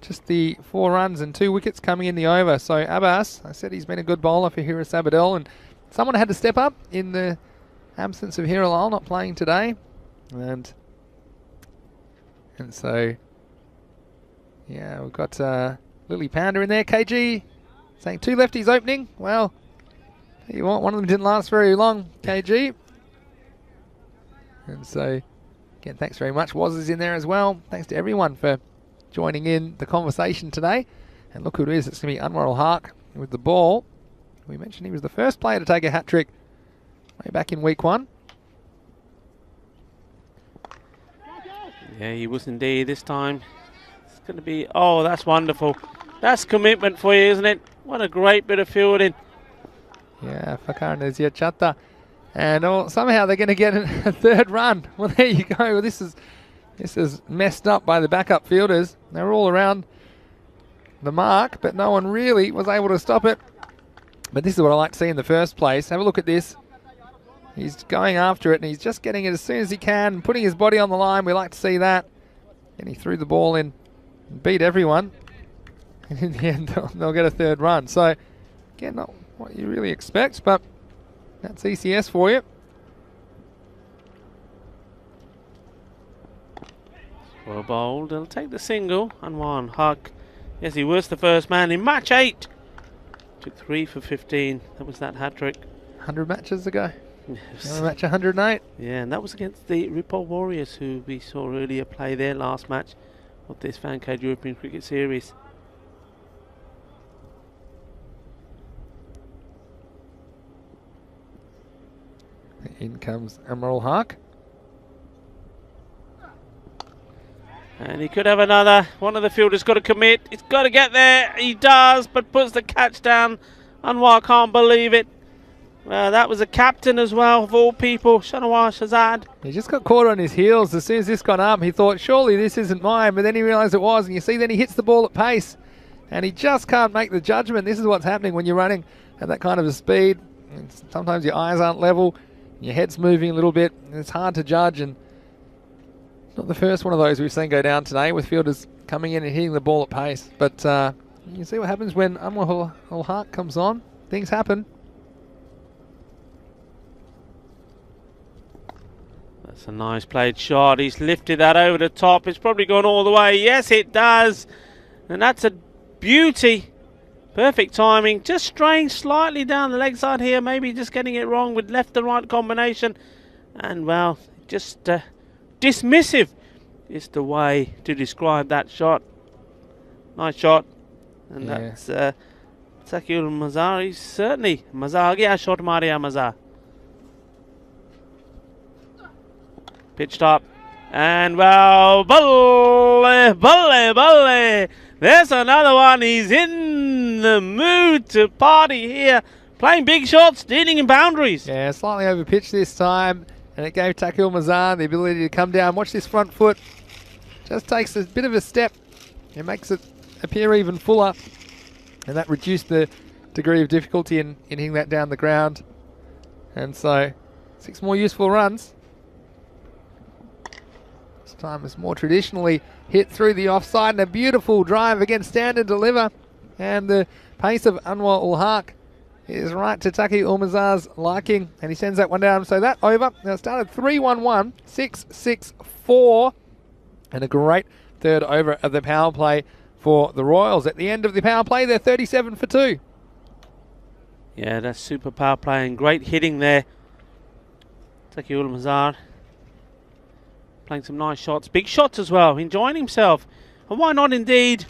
Just the 4 runs and 2 wickets coming in the over. So Abbas, I said he's been a good bowler for Hira Sabadell, and someone had to step up in the absence of Hiralal not playing today. And so, yeah, we've got Lily Panda in there. KG saying 2 lefties opening. Well, tell you what, one of them didn't last very long, KG. And so, again, thanks very much. Woz is in there as well. Thanks to everyone for joining in the conversation today. And look who it is. It's going to be Anwar Ul-Haq with the ball. We mentioned he was the first player to take a hat-trick way back in week 1. Yeah, he was indeed this time. It's going to be... Oh, that's wonderful. That's commitment for you, isn't it? What a great bit of fielding. Yeah, Fakar Nazir Chatta. And somehow they're going to get a 3rd run. Well, there you go. Well, this is messed up by the backup fielders. They were all around the mark, but no one really was able to stop it. But this is what I like to see in the first place. Have a look at this. He's going after it, and he's just getting it as soon as he can, and putting his body on the line. We like to see that. And he threw the ball in and beat everyone. And in the end, they'll get a 3rd run. So, again, not what you really expect, but that's ECS for you. Well bowled. They'll take the single. Anwar Ul-Haq. Yes, he was the first man in match 8. Took 3 for 15. That was that hat-trick. 100 matches ago. Yes. Match 108. Yeah, and that was against the Ripoll Warriors, who we saw earlier play their last match of this Fancode European Cricket Series. In comes Anwar Ul-Haq. And he could have another. One of the fielders got to commit. He's got to get there. He does, but puts the catch down. Anwar can't believe it. That was a captain as well, of all people, Shanawar Shahzad. He just got caught on his heels. As soon as this got up, he thought, surely this isn't mine. But then he realised it was. And you see, then he hits the ball at pace. And he just can't make the judgment. This is what's happening when you're running at that kind of a speed. And sometimes your eyes aren't level. Your head's moving a little bit. And it's hard to judge. And not the first one of those we've seen go down today, with fielders coming in and hitting the ball at pace. But you can see what happens when Anwar Ul-Haq comes on. Things happen. That's a nice played shot. He's lifted that over the top. It's probably gone all the way. Yes, it does. And that's a beauty. Perfect timing. Just straying slightly down the leg side here. Maybe just getting it wrong with left and right combination. And, well, just dismissive is the way to describe that shot. Nice shot. And that's Taqiyul Mazhar. He's certainly Mazhar gaya shot Maria Mazhar. Pitched up. And well, Bulle. There's another one. He's in the mood to party here. Playing big shots, dealing in boundaries. Yeah, slightly over pitch this time. And it gave Takil Mazan the ability to come down. Watch this front foot. Just takes a bit of a step. It makes it appear even fuller. And that reduced the degree of difficulty in hitting that down the ground. And so, 6 more useful runs. This time is more traditionally hit through the offside, and a beautiful drive against stand and deliver. And the pace of Anwar ul Haq is right to Taki Ulmazar's liking, and he sends that one down. So that over. Now it started 3-1-1, 6-6-4, and a great third over of the power play for the Royals. At the end of the power play, they're 37 for 2. Yeah, that's super power play and great hitting there. Taki Ulmazar playing some nice shots, big shots as well, enjoying himself. And why not indeed?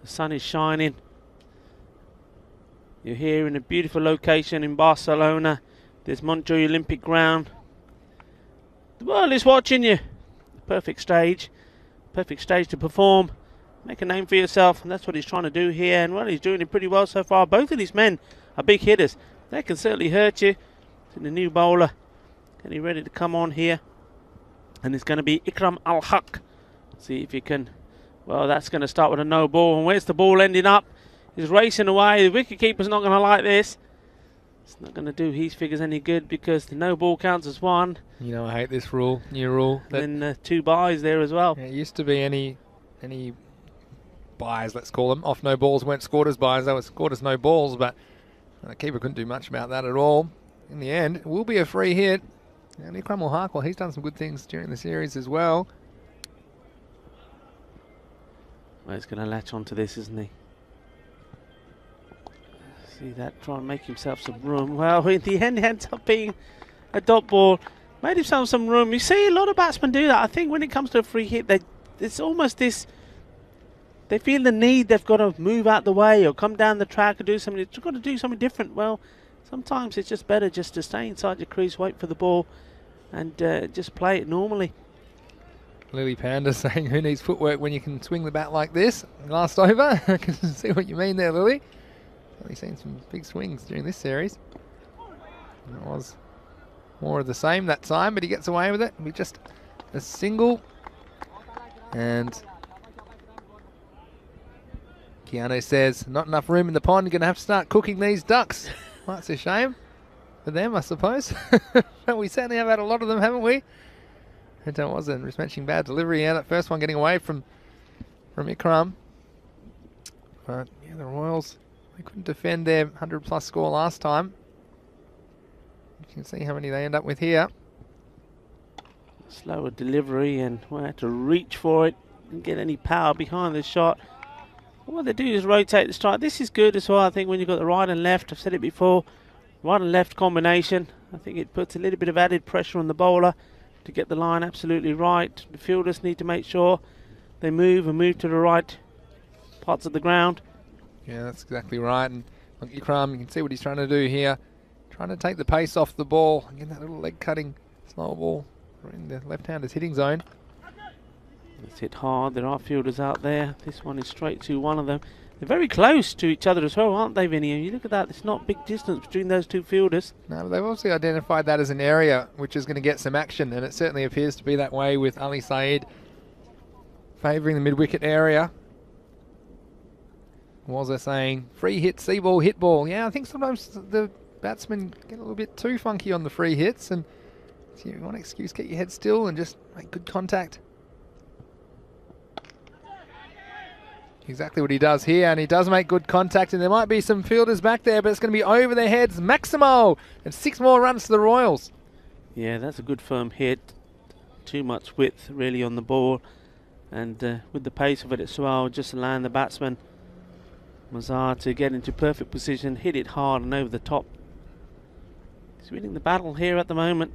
The sun is shining. You're here in a beautiful location in Barcelona, this Montjuic Olympic ground. The world is watching you. Perfect stage to perform, make a name for yourself, and that's what he's trying to do here. And well, he's doing it pretty well so far. Both of these men are big hitters. They can certainly hurt you. And the new bowler getting ready to come on here, and it's going to be Ikram Al Haq. See if he can. Well, that's going to start with a no ball, and where's the ball ending up? He's racing away. The wicketkeeper's not going to like this. It's not going to do his figures any good because the no ball counts as 1. You know, I hate this rule, new rule. And then 2 byes there as well. Yeah, it used to be any byes, let's call them. Off no balls weren't scored as byes, they were scored as no balls, but the keeper couldn't do much about that at all. In the end, it will be a free hit. And Ikram Ul Haq, well, he's done some good things during the series as well. Well, he's going to latch onto this, isn't he? See that, try and make himself some room. Well, in the end, it ends up being a dot ball. Made himself some room. You see a lot of batsmen do that. I think when it comes to a free hit, it's almost this, they feel the need, they've got to move out the way or come down the track or do something. They've got to do something different. Well, sometimes it's just better just to stay inside your crease, wait for the ball, and just play it normally. Lily Panda saying, who needs footwork when you can swing the bat like this? Last over. I can see what you mean there, Lily. We've seen some big swings during this series. And it was more of the same that time, but he gets away with it. It'll be just a single. And Keanu says, not enough room in the pond. You're going to have to start cooking these ducks. Well, that's a shame for them, I suppose. But we certainly have had a lot of them, haven't we? And it wasn't. Just mentioning bad delivery. Yeah, that first one getting away from Ikram. But yeah, the Royals, they couldn't defend their 100-plus score last time. You can see how many they end up with here. Slower delivery, and we had to reach for it and get any power behind the shot. What they do is rotate the strike. This is good as well, I think, when you've got the right and left. I've said it before, right and left combination. I think it puts a little bit of added pressure on the bowler to get the line absolutely right. The fielders need to make sure they move to the right parts of the ground. Yeah, that's exactly right. And Ikram, you can see what he's trying to do here. Trying to take the pace off the ball. Again, that little leg cutting slow ball in the left-hander's hitting zone. It's hit hard. There are fielders out there. This one is straight to one of them. They're very close to each other as well, aren't they, Vinny? And you look at that, there's not big distance between those two fielders. No, but they've obviously identified that as an area which is going to get some action, and it certainly appears to be that way with Ali Saeed favouring the mid-wicket area. Was there saying, free hit, see ball, hit ball. Yeah, I think sometimes the batsmen get a little bit too funky on the free hits, and if you want an excuse, get your head still and just make good contact. Exactly what he does here, and he does make good contact, and there might be some fielders back there, but it's going to be over their heads. Maximo, and 6 more runs to the Royals. Yeah, that's a good firm hit. Too much width really on the ball, and with the pace of it as well, just allowing the batsman Mazar to get into perfect position, hit it hard and over the top. He's winning the battle here at the moment.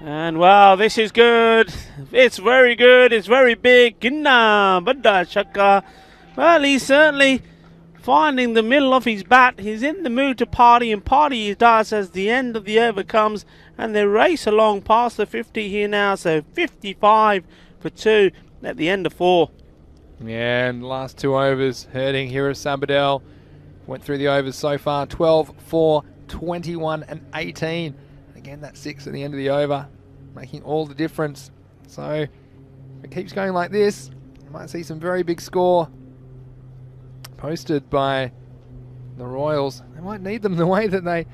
And wow, this is good. It's very good. It's very big. Ginna, Badda Shaka. Well, he's certainly finding the middle of his bat. He's in the mood to party, and party he does as the end of the over comes, and they race along past the 50 here now. So 55 for 2 at the end of 4. Yeah, and last 2 overs hurting here at Sabadell. Went through the overs so far, 12, 4, 21 and 18. Again, that 6 at the end of the over, making all the difference. So if it keeps going like this, you might see some very big score posted by the Royals. They might need them the way they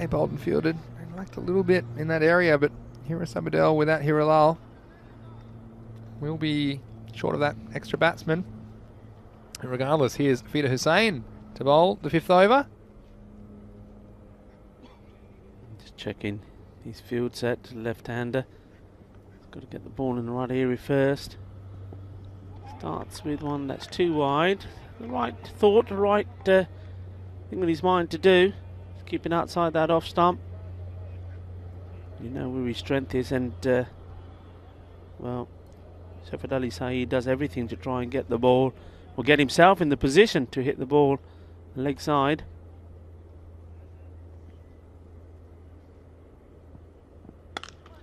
bowled and fielded. They lacked a little bit in that area, but here at Sabadell without Hiralal will be short of that extra batsman. And regardless, here's Fida Hussain to bowl the 5th over. Just checking his field set, left-hander. Got to get the ball in the right area first. Starts with one that's too wide. The right thought, the right thing in his mind to do. Keeping outside that off stump. You know where his strength is, and well, Shafid Ali Saeed does everything to try and get the ball, or get himself in the position to hit the ball leg side.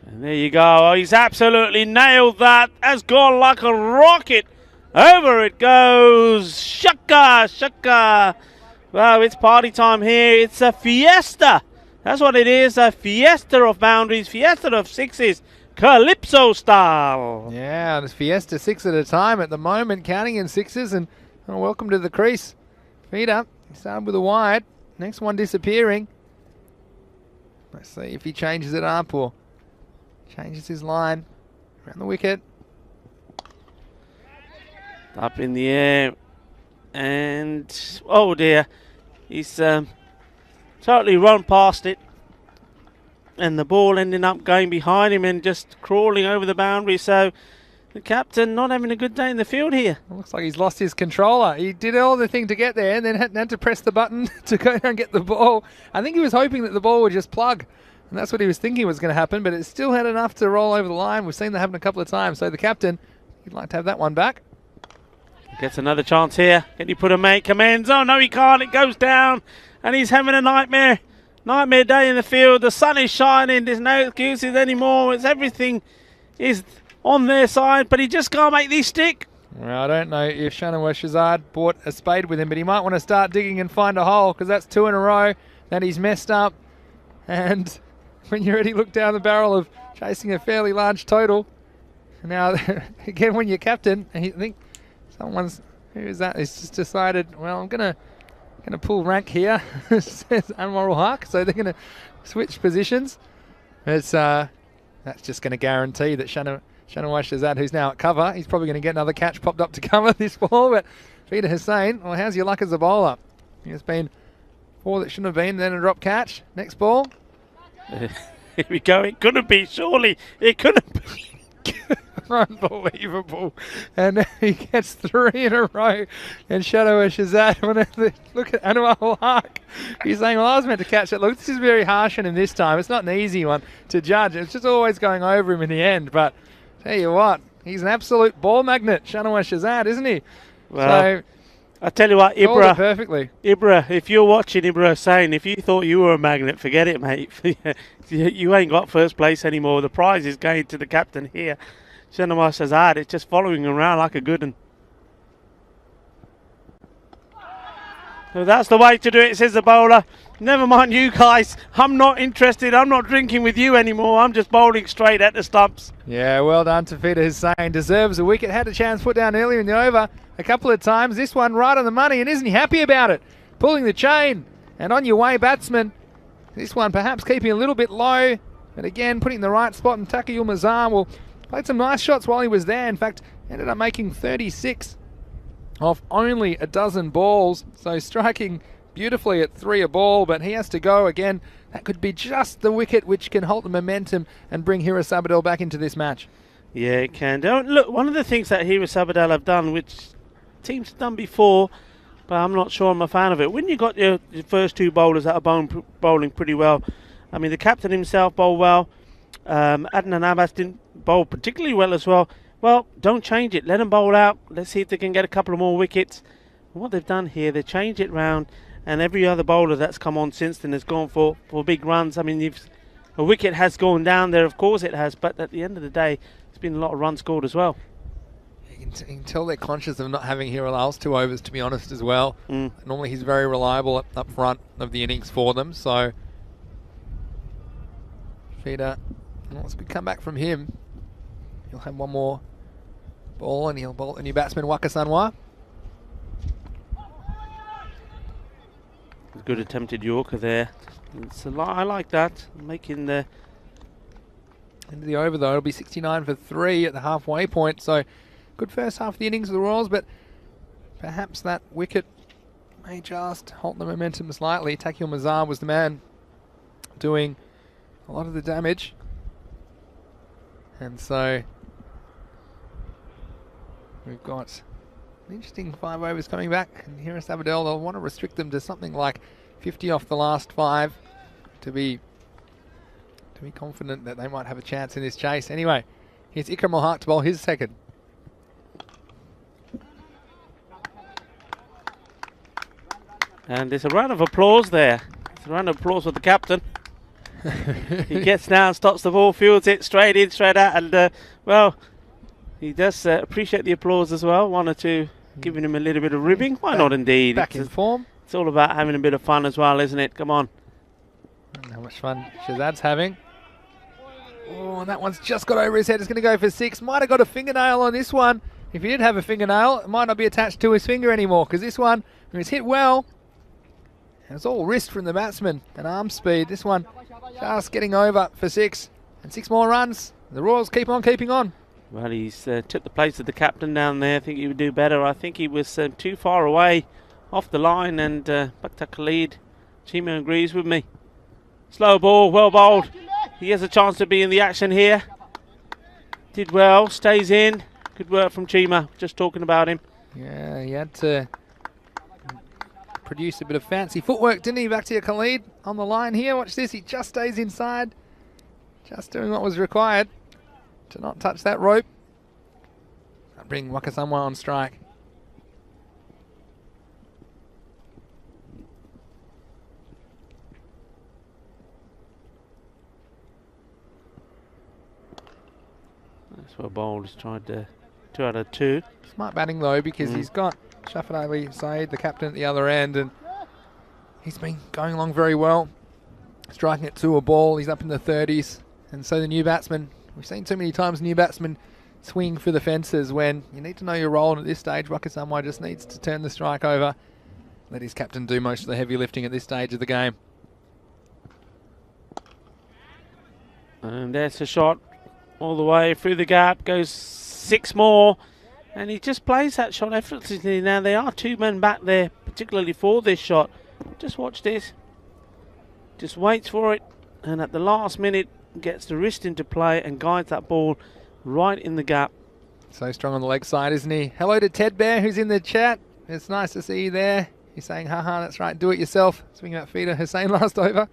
And there you go. Oh, he's absolutely nailed that. Has gone like a rocket. Over it goes. Shaka, shaka. Well, it's party time here. It's a fiesta. That's what it is. A fiesta of boundaries, fiesta of 6s. Calypso style. Yeah, it's Fiesta 6 at a time at the moment, counting in 6s, and welcome to the crease. Feet up. He started with a wide. Next one disappearing. Let's see if he changes it up or changes his line around the wicket. Up in the air, and oh dear, he's totally run past it, and the ball ending up going behind him and just crawling over the boundary. So the captain not having a good day in the field here. It looks like he's lost his controller. He did all the thing to get there and then had to press the button to go down and get the ball. I think he was hoping that the ball would just plug, and that's what he was thinking was going to happen, but it still had enough to roll over the line. We've seen that happen a couple of times. So the captain, he'd like to have that one back. Gets another chance here. Can he put a mate? Commends. Oh no, he can't. It goes down, and he's having a nightmare day in the field. The sun is shining. There's no excuses anymore. It's everything is on their side, but he just can't make these stick. Well, I don't know if Shanawaz Shazad brought a spade with him, but he might want to start digging and find a hole, because that's 2 in a row that he's messed up. And when you already look down the barrel of chasing a fairly large total, now again when you're captain, and you think who is that? He's just decided, well, I'm gonna pull rank here, says Anwar ul Haq. So they're gonna switch positions. It's that's just going to guarantee that Shanawaz Shazad, who's now at cover, he's probably going to get another catch popped up to cover this ball. But Fida Hussain, well, how's your luck as a bowler? There's been 4 that shouldn't have been, then a drop catch. Next ball. Here we go. It couldn't be, surely. It couldn't be. Unbelievable. And he gets 3 in a row. And Shanawaz Shazad, look at Anwar ul Haq. He's saying, well, I was meant to catch it. Look, this is very harsh on him this time. It's not an easy one to judge. It's just always going over him in the end. But tell you what, he's an absolute ball magnet, Shanawaz Shazad, isn't he? Well, so, I tell you what, Ibra, perfectly. Ibra, if you're watching Ibra saying, if you thought you were a magnet, forget it, mate. You ain't got first place anymore. The prize is going to the captain here. Shanawaz Shazad, it's just following him around like a good one. So that's the way to do it, says the bowler. Never mind you guys. I'm not interested. I'm not drinking with you anymore. I'm just bowling straight at the stumps. Yeah, well done to Fida Hussain. Deserves a wicket. Had a chance put down earlier in the over a couple of times. This one right on the money, and isn't he happy about it? Pulling the chain. And on your way, batsman. This one perhaps keeping a little bit low. But again, putting the right spot. And Taqiyul Mazar will played some nice shots while he was there. In fact, ended up making 36 off only a dozen balls. So striking beautifully at 3 a ball, but he has to go again. That could be just the wicket which can halt the momentum and bring Hira Sabadell back into this match. Yeah, it can. Look, one of the things that Hira Sabadell have done, which teams have done before, but I'm not sure I'm a fan of it. When you got your first 2 bowlers that are bowling pretty well, I mean, the captain himself bowled well. Adnan Abbas didn't bowl particularly well as well. Well, don't change it. Let them bowl out. Let's see if they can get a couple of more wickets. What they've done here, they changed it round, and every other bowler that's come on since then has gone for big runs. I mean, a wicket has gone down there, of course it has, but at the end of the day, there's been a lot of runs scored as well. You can tell they're conscious of not having Hero Lyle's 2 overs, to be honest, as well. Normally he's very reliable up front of the innings for them, so Feeder, it's a good comeback from him. He'll have one more ball and he'll bowl a new batsman, Waka Sanwa. Good attempted Yorker there. I like that, making the end of the over though. It'll be 69 for 3 at the halfway point, so good first half of the innings of the Royals, but perhaps that wicket may just halt the momentum slightly. Takil Mazar was the man doing a lot of the damage, and so we've got an interesting 5 overs coming back, and here is Aberdell. They'll want to restrict them to something like 50 off the last 5 to be confident that they might have a chance in this chase. Anyway, here's Ikram Al Haq to bowl his second. And there's a round of applause there. It's a round of applause for the captain. He gets down, stops the ball, fields it straight in, straight out, and well, he does appreciate the applause as well. 1 or 2 giving him a little bit of ribbing. Why not indeed? Back in form. It's all about having a bit of fun as well, isn't it? Come on. And how much fun Shazad's having. Oh, and that one's just got over his head. It's going to go for 6. Might have got a fingernail on this one. If he did have a fingernail, it might not be attached to his finger anymore, because this one, it was hit well. And it's all wrist from the batsman and arm speed. This one just getting over for 6. And 6 more runs. The Royals keep on keeping on. Well, he's took the place of the captain down there. I think he would do better. I think he was too far away off the line, and Bakhtar Khalid, Chima agrees with me. Slow ball, well bowled. He has a chance to be in the action here. Did well, stays in. Good work from Chima, just talking about him. Yeah, he had to produce a bit of fancy footwork, didn't he? Bakhtar Khalid on the line here. Watch this, he just stays inside. Just doing what was required to not touch that rope. I'll bring Waka Sanwa on strike. That's what bowled. He's tried 2 out of 2. Smart batting though, because he's got Shafat Ali Saeed, the captain, at the other end, and he's been going along very well, striking it to a ball. He's up in the 30s, and so the new batsman, we've seen too many times new batsmen swing for the fences when you need to know your role, and at this stage Waka Sanwa just needs to turn the strike over, let his captain do most of the heavy lifting at this stage of the game. And there's a shot all the way through the gap, goes 6 more, and he just plays that shot effortlessly. Now there are 2 men back there, particularly for this shot. Just watch this. Just waits for it, and at the last minute gets the wrist into play and guides that ball right in the gap. So strong on the leg side, isn't he? Hello to Ted Bear, who's in the chat. It's nice to see you there. He's saying, haha, that's right, do it yourself. Swinging that feeder Hussain last over.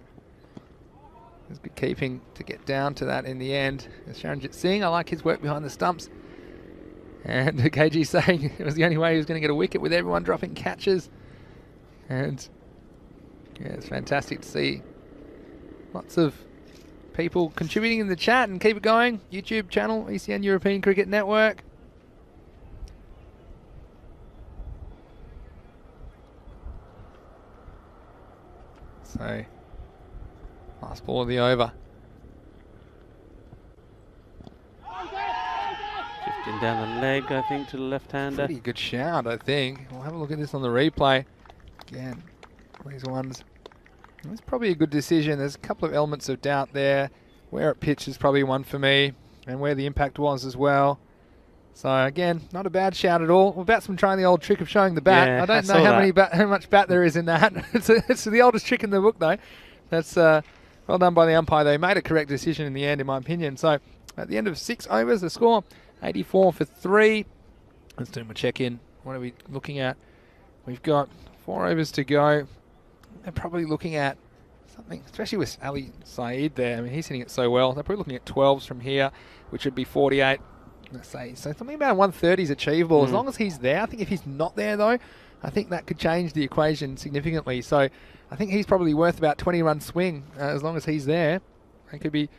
It was good keeping to get down to that in the end. Sharanjit Singh, I like his work behind the stumps. And KG saying it was the only way he was going to get a wicket with everyone dropping catches. And yeah, it's fantastic to see lots of people contributing in the chat, and keep it going. YouTube channel, ECN European Cricket Network. So, last ball of the over. 15 down the leg, I think, to the left-hander. Pretty good shout, I think. We'll have a look at this on the replay. Again, these ones. It's probably a good decision. There's a couple of elements of doubt there. Where it pitched is probably one for me, and where the impact was as well. So again, not a bad shout at all. Well, batsman trying the old trick of showing the bat. Yeah, I don't know how much bat there is in that. It's the oldest trick in the book, though. That's well done by the umpire. They made a correct decision in the end, in my opinion. So at the end of 6 overs, the score 84 for 3. Let's do my check-in. What are we looking at? We've got 4 overs to go. They're probably looking at something, especially with Ali Saeed there. I mean, he's hitting it so well. They're probably looking at 12s from here, which would be 48. Let's say so. Something about 130 is achievable as long as he's there. I think if he's not there though, I think that could change the equation significantly. So I think he's probably worth about 20-run swing as long as he's there. They could be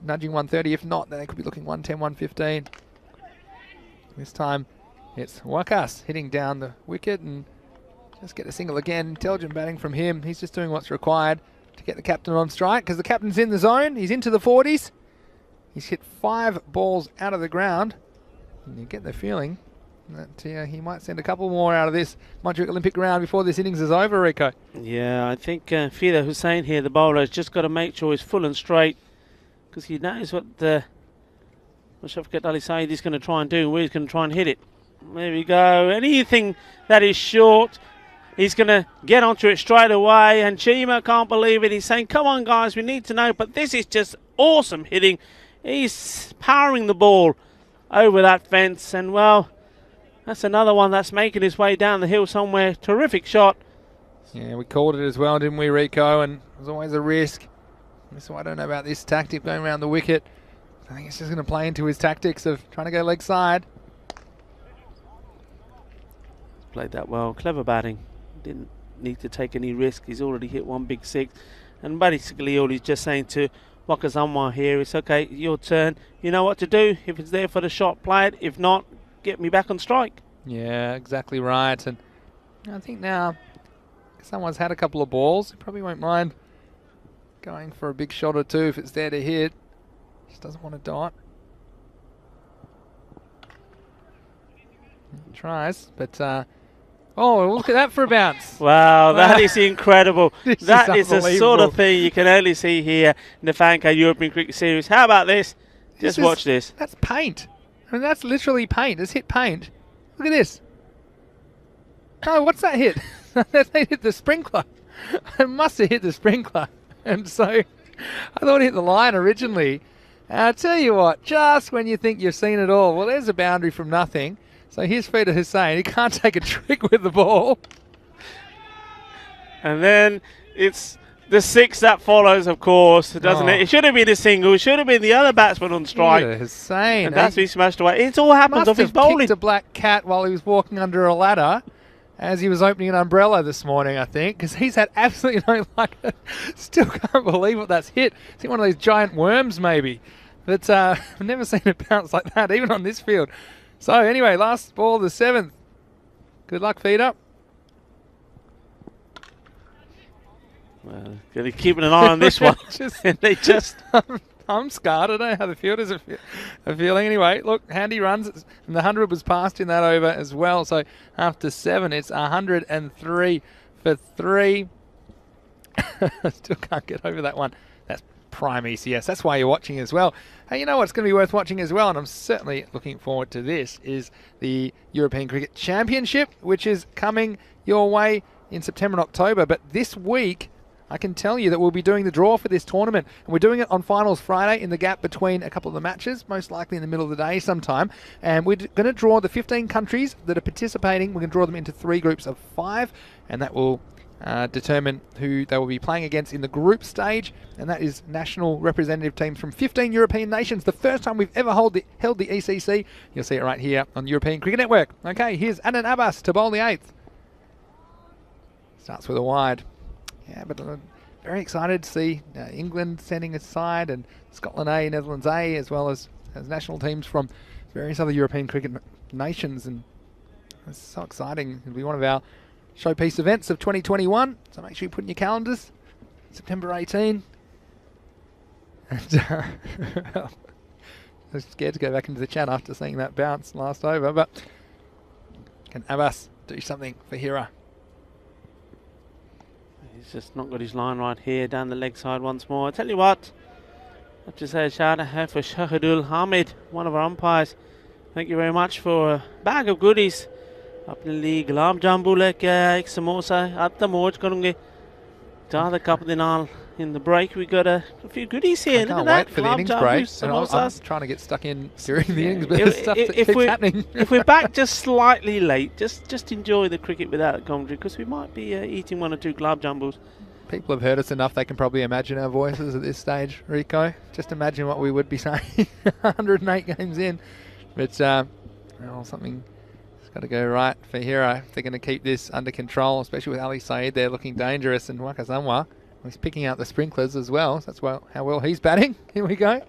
nudging 130. If not, then they could be looking 110, 115. This time it's Wakas hitting down the wicket and just get a single again. Intelligent batting from him. He's just doing what's required to get the captain on strike because the captain's in the zone. He's into the 40s. He's hit 5 balls out of the ground. And you get the feeling that he might send a couple more out of this Montjuic Olympic round before this innings is over, Rico. Yeah, I think Fida Hussain here, the bowler, has just got to make sure he's full and straight, because he knows what Shafqat Ali Saeed is going to try and do, where he's going to try and hit it. There we go. Anything that is short, he's going to get onto it straight away, and Chima can't believe it. He's saying, come on guys, we need to know, but this is just awesome hitting. He's powering the ball over that fence, and well, that's another one that's making his way down the hill somewhere. Terrific shot. Yeah, we called it as well, didn't we, Rico? And it was always a risk. So I don't know about this tactic going around the wicket. I think it's just going to play into his tactics of trying to go leg side. Played that well. Clever batting. Didn't need to take any risk. He's already hit 1 big 6. And basically all he's just saying to Wakazama here is, okay, your turn. You know what to do. If it's there for the shot, play it. If not, get me back on strike. Yeah, exactly right. And I think now someone's had a couple of balls. He probably won't mind going for a big shot or two if it's there to hit. Just doesn't want to dot. He tries, but oh, look at that for a bounce. Wow, that is incredible. That is the sort of unbelievable. thing you can only see here in the Fanco European Cricket Series. How about this? Just watch this. That's paint. I mean, that's literally paint. It's hit paint. Look at this. Oh, what's that hit? They hit the sprinkler. It must have hit the sprinkler. And so I thought it hit the line originally. And I'll tell you what, just when you think you've seen it all, well, there's a boundary from nothing. So here's Fida Hussain. He can't take a trick with the ball. And then it's the 6 that follows, of course, doesn't it? It should have been a single. It should have been the other batsman on strike. Fida Hussain. And that's been smashed away. It all happens off his bowling. Kicked a black cat while he was walking under a ladder as he was opening an umbrella this morning, I think, because he's had absolutely no luck. Still can't believe what that's hit. It's hit one of those giant worms, maybe. But I've never seen it bounce like that, even on this field. So anyway, last ball of the 7th. Good luck, Fida. Well, they're keeping an eye on this one. And they just... I'm scarred. I don't know how the fielders are feeling. Anyway, look, handy runs. And the 100 was passed in that over as well. So after 7, it's 103 for 3. Still can't get over that one. That's prime ECS. That's why you're watching as well. Hey, you know what's going to be worth watching as well, and I'm certainly looking forward to this, is the European Cricket Championship, which is coming your way in September and October. But this week, I can tell you that we'll be doing the draw for this tournament, and we're doing it on Finals Friday in the gap between a couple of the matches, most likely in the middle of the day sometime. And we're going to draw the 15 countries that are participating. We're going to draw them into 3 groups of 5, and that will determine who they will be playing against in the group stage, and that is national representative teams from 15 European nations. The first time we've ever held the ECC. You'll see it right here on European Cricket Network. Okay, here's Anand Abbas to bowl the 8th. Starts with a wide. Yeah, but I'm very excited to see England sending a side, and Scotland A, Netherlands A, as well as national teams from various other European cricket nations. And it's so exciting. It'll be one of our showpiece events of 2021. So make sure you put in your calendars. September 18. And I was scared to go back into the chat after seeing that bounce last over. But can Abbas do something for Hira? He's just not got his line right here, down the leg side once more. I tell you what, I have to say a shout out for Shahidul Hamid, one of our umpires. Thank you very much for a bag of goodies. अपने लिए गुलाब जामुन लेके आया, एक समोसा, आता मौज करूँगे. ज़्यादा cup दे नाल. In the break, we got a few goodies here. I can't wait for the innings break. I'm trying to get stuck in during the innings, but there's stuff that keeps happening. If we're back just slightly late, just enjoy the cricket without the commentary, because we might be eating 1 or 2 gulab jambus. People have heard us enough; they can probably imagine our voices at this stage, Rico. Just imagine what we would be saying 108 games in. But well, something got to go right for Hero. If they're going to keep this under control, especially with Ali Saeed there looking dangerous, and Wakasamwa, he's picking out the sprinklers as well. So that's how well he's batting. Here we go.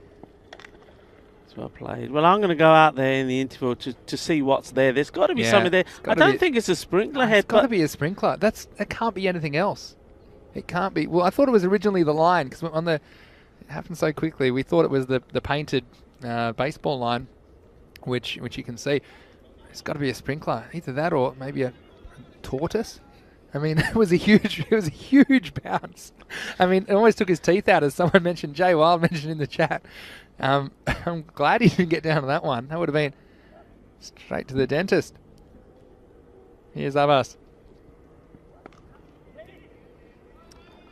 It's well played. Well, I'm going to go out there in the interval to see what's there. There's got to be something there. I don't think it's a sprinkler head. It's got to be a sprinkler. It can't be anything else. It can't be. Well, I thought it was originally the line because it happened so quickly. We thought it was the painted baseball line, which you can see. It's got to be a sprinkler, either that or maybe a tortoise. I mean, it was a huge bounce. I mean, it almost took his teeth out, as someone mentioned. Jay Wild mentioned in the chat. I'm glad he didn't get down to that one. That would have been straight to the dentist. Here's Abbas.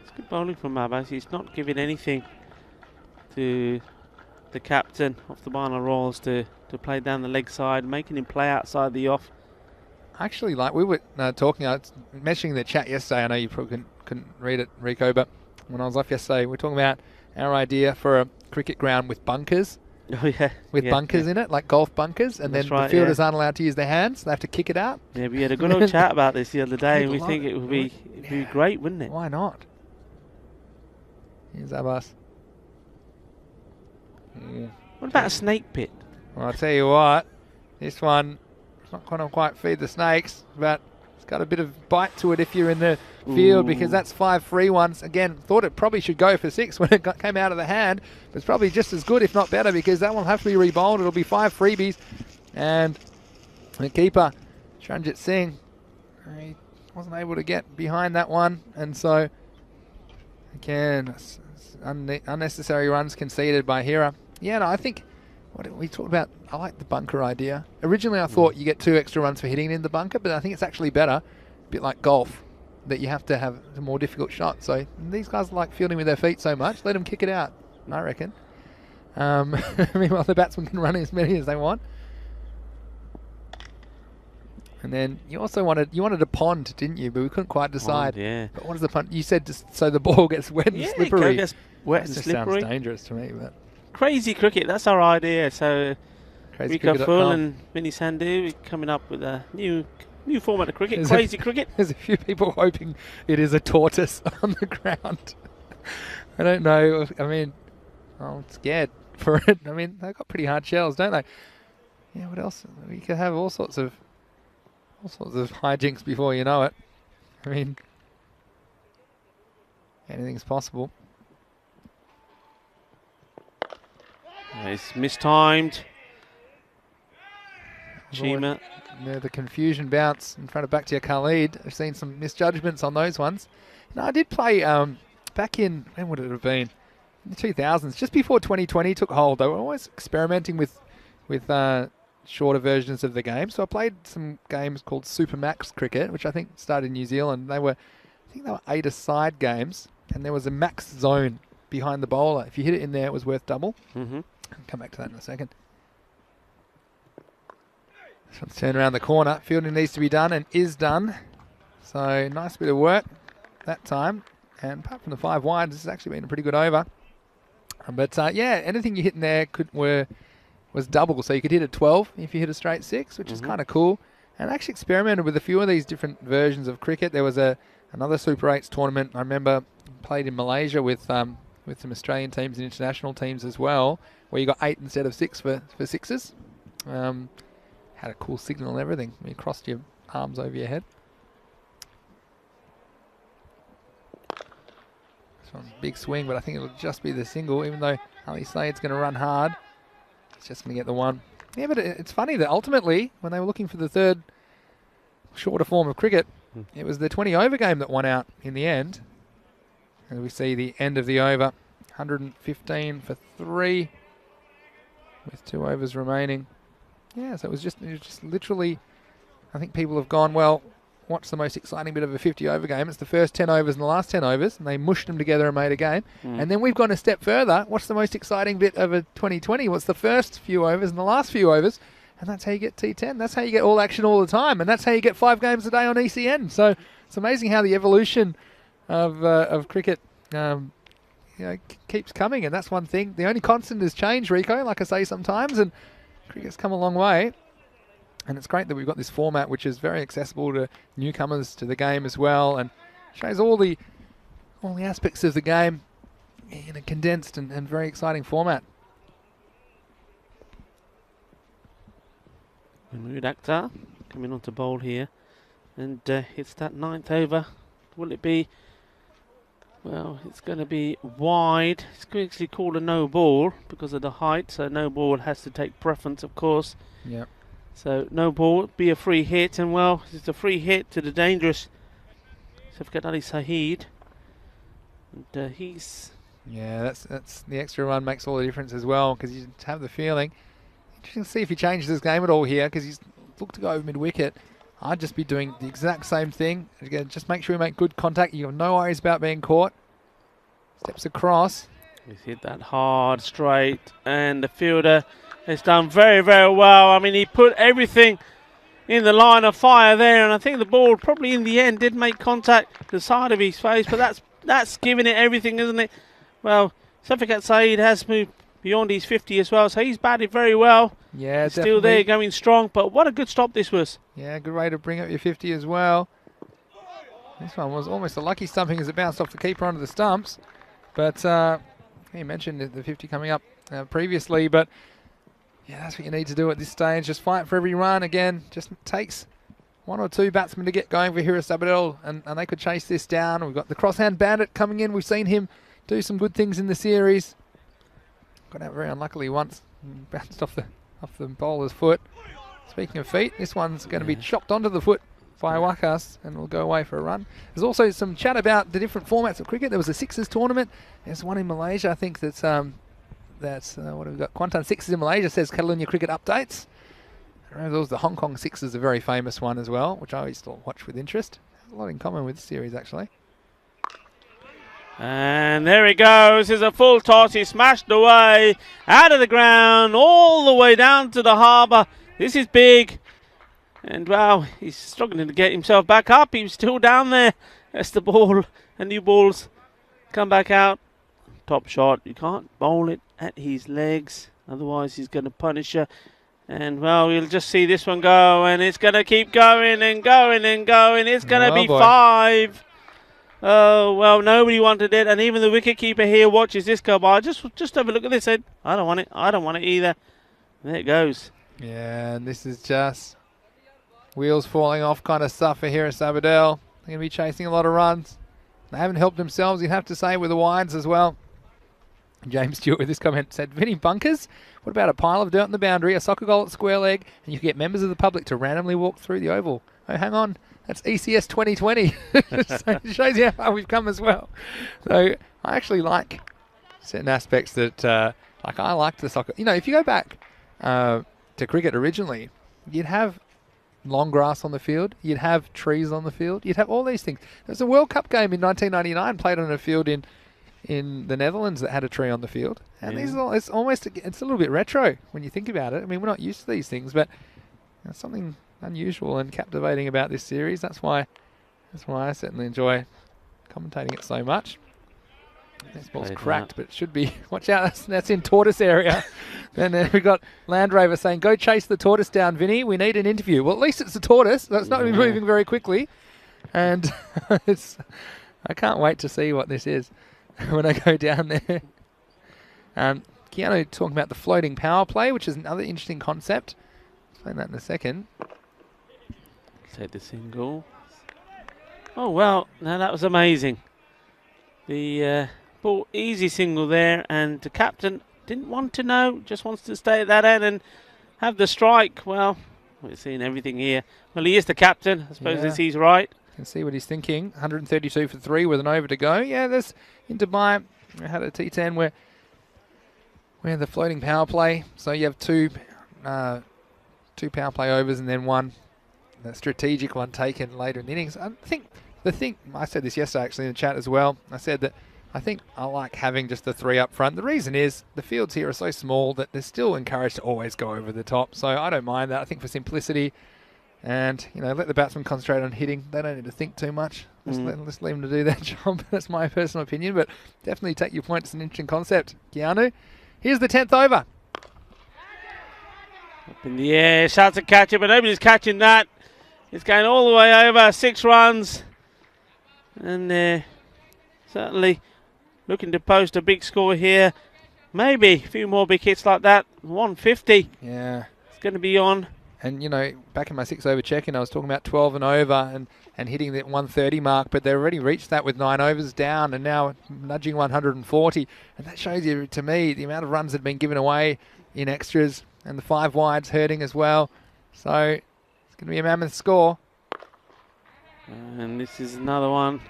It's good bowling from Abbas. He's not giving anything to the captain of the Barna Royals to play down the leg side, making him play outside the off. Actually, like we were talking, I was mentioning in the chat yesterday. I know you probably couldn't read it, Rico, but when I was off yesterday, we were talking about our idea for a cricket ground with bunkers. Oh, yeah. With bunkers in it, like golf bunkers, and then the fielders aren't allowed to use their hands. They have to kick it out. Yeah, we had a good old chat about this the other day, and we think it would be great, wouldn't it? Why not? Here's Abbas. Yeah. What about a snake pit? Well, I'll tell you what, this one, it's not going to quite feed the snakes, but it's got a bit of bite to it if you're in the field, because that's 5 free ones. Again, thought it probably should go for 6 when it came out of the hand, but it's probably just as good, if not better, because that one will have to be rebowled. It'll be 5 freebies, and the keeper, Tranjit Singh, he wasn't able to get behind that one, and so, again, unnecessary runs conceded by Hira. Yeah, no, I think what we talked about, I like the bunker idea. Originally, I thought you get 2 extra runs for hitting in the bunker, but I think it's actually better, a bit like golf, that you have to have a more difficult shot. So these guys like fielding with their feet so much, let them kick it out, I reckon. Meanwhile, the batsmen can run as many as they want. And then you also wanted a pond, didn't you? But we couldn't quite decide. Yeah. But what is the pond? You said just so the ball gets wet and slippery. It gets wet and just slippery. Sounds dangerous to me, but. Crazy cricket, that's our idea. So Rico Full and Vinny Sandhu coming up with a new format of cricket. Crazy cricket. There's a few people hoping it is a tortoise on the ground. I don't know. I mean, I'm scared for it. I mean, they've got pretty hard shells, don't they? Yeah. What else? We could have all sorts of hijinks before you know it. I mean, anything's possible. It's mistimed. Chima. Yeah, the confusion bounce in front of Bakhtiar Khalid. I've seen some misjudgments on those ones. No, I did play back in, when would it have been? In the 2000s, just before 2020 took hold. They were always experimenting with shorter versions of the game. So I played some games called Super Max Cricket, which I think started in New Zealand. I think they were 8-a-side games, and there was a max zone behind the bowler. If you hit it in there, it was worth double. I'll come back to that in a second. This one's turned around the corner. Fielding needs to be done and is done. So nice bit of work that time. And apart from the 5 wides, this has actually been a pretty good over. But yeah, anything you hit in there was double. So you could hit a 12 if you hit a straight 6, which is kind of cool. And I actually experimented with a few of these different versions of cricket. There was another Super 8s tournament. I remember played in Malaysia with some Australian teams and international teams as well, where you got 8 instead of 6 for 6s. Had a cool signal and everything. You crossed your arms over your head. This one's a big swing, but I think it'll just be the single, even though Ali Saeed's going to run hard. It's just going to get the 1. Yeah, but it's funny that ultimately, when they were looking for the 3rd shorter form of cricket, it was the 20-over game that won out in the end. And we see the end of the over, 115 for 3, with 2 overs remaining. Yeah, so it was just literally, I think people have gone, well, what's the most exciting bit of a 50-over game? It's the first 10 overs and the last 10 overs, and they mushed them together and made a game. And then we've gone a step further. What's the most exciting bit of a 2020? What's the first few overs and the last few overs? And that's how you get T10. That's how you get all action all the time, and that's how you get 5 games a day on ECN. So it's amazing how the evolution of cricket keeps coming, and that's one thing. The only constant is change, Rico, like I say sometimes, and cricket's come a long way. And it's great that we've got this format which is very accessible to newcomers to the game as well, and shows all the aspects of the game in a condensed and very exciting format. Mahmood Akhtar coming on to bowl here, and it's that 9th over. Will it be? Well, it's going to be wide. It's actually called a no ball because of the height, so no ball has to take preference, of course. Yep. So no ball, be a free hit, and well, it's a free hit to the dangerous Shafqat Ali Saeed, and he's. Yeah, that's the extra run makes all the difference as well, because you have the feeling. Interesting to see if he changes his game at all here, because he's looked to go over mid-wicket. I'd just be doing the exact same thing. Again, just make sure you make good contact. You have no worries about being caught. Steps across. He's hit that hard, straight, and the fielder has done very, very well. I mean, he put everything in the line of fire there, and I think the ball probably in the end did make contact the side of his face, but that's giving it everything, isn't it? Well, Shafqat Saeed has moved beyond his 50 as well, so he's batted very well. Yeah, he's still there, going strong, but what a good stop this was. Yeah, good way to bring up your 50 as well. This one was almost a lucky stumping as it bounced off the keeper onto the stumps, but you mentioned the 50 coming up previously, but yeah, that's what you need to do at this stage. Just fight for every run. Again, just takes 1 or 2 batsmen to get going for Hira Sabadell, and they could chase this down. We've got the crosshand bandit coming in. We've seen him do some good things in the series. Got out very unluckily once, bounced off the bowler's foot. Speaking of feet, this one's going to be chopped onto the foot by Wakas and will go away for a run. There's also some chat about the different formats of cricket. There was a Sixers tournament. There's one in Malaysia, I think that's what have we got? Kuantan Sixers in Malaysia, says Catalunya Cricket Updates. I remember there was the Hong Kong Sixers, a very famous one as well, which I used to watch with interest. There's a lot in common with this series, actually. And there he goes. Here's a full toss. He smashed away out of the ground all the way down to the harbour. This is big. And wow, he's struggling to get himself back up. He's still down there as the ball and new balls come back out. Top shot. You can't bowl it at his legs, otherwise he's going to punish you. And well, we'll just see this one go, and it's going to keep going and going and going. It's going to be 5. Oh, well, nobody wanted it, and even the wicketkeeper here watches this go by. Just have a look at this. Said, I don't want it. I don't want it either. There it goes. Yeah, and this is just wheels falling off kind of stuff for Hira Sabadell. They're going to be chasing a lot of runs. They haven't helped themselves, you'd have to say, with the wides as well. James Stewart with this comment said, Vinny bunkers? What about a pile of dirt on the boundary, a soccer goal at square leg, and you can get members of the public to randomly walk through the oval? Oh, hang on. That's ECS 2020. So it shows you how far we've come as well. So I actually like certain aspects that, I liked the soccer. You know, if you go back to cricket originally, you'd have long grass on the field, you'd have trees on the field, you'd have all these things. There was a World Cup game in 1999 played on a field in the Netherlands that had a tree on the field. And these are it's a little bit retro when you think about it. I mean, we're not used to these things, but there's something unusual and captivating about this series. That's why I certainly enjoy commentating it so much. This ball's cracked, but it should be. Watch out, that's in tortoise area. Then we've got Land Rover saying, go chase the tortoise down, Vinny. We need an interview. Well, at least it's a tortoise. That's not moving very quickly. And I can't wait to see what this is when I go down there. Keanu talking about the floating power play, which is another interesting concept. I'll explain that in a second. Take the single. Oh, well, now that was amazing. The ball, easy single there, and the captain didn't want to know, just wants to stay at that end and have the strike. Well, we're seeing everything here. Well, he is the captain. I suppose he's right. You can see what he's thinking. 132 for 3 with an over to go. Yeah, there's in Dubai, we had a T10 where the floating power play. So you have two power play overs and then one strategic one taken later in the innings. I think I said this yesterday actually in the chat as well. I said that I think I like having just the 3 up front. The reason is the fields here are so small that they're still encouraged to always go over the top. So I don't mind that. I think for simplicity and, let the batsmen concentrate on hitting. They don't need to think too much. Just leave them to do their job. That's my personal opinion, but definitely take your point. It's an interesting concept. Keanu, here's the 10th over. Up in the air, starts to catch it, but nobody's catching that. It's going all the way over, 6 runs. And certainly looking to post a big score here. Maybe a few more big hits like that. 150. Yeah. It's going to be on. And, you know, back in my 6 over check-in, I was talking about 12 and over and hitting that 130 mark, but they already reached that with 9 overs down and now nudging 140. And that shows you, to me, the amount of runs that have been given away in extras and the 5 wides hurting as well. So it's going to be a mammoth score. And this is another one.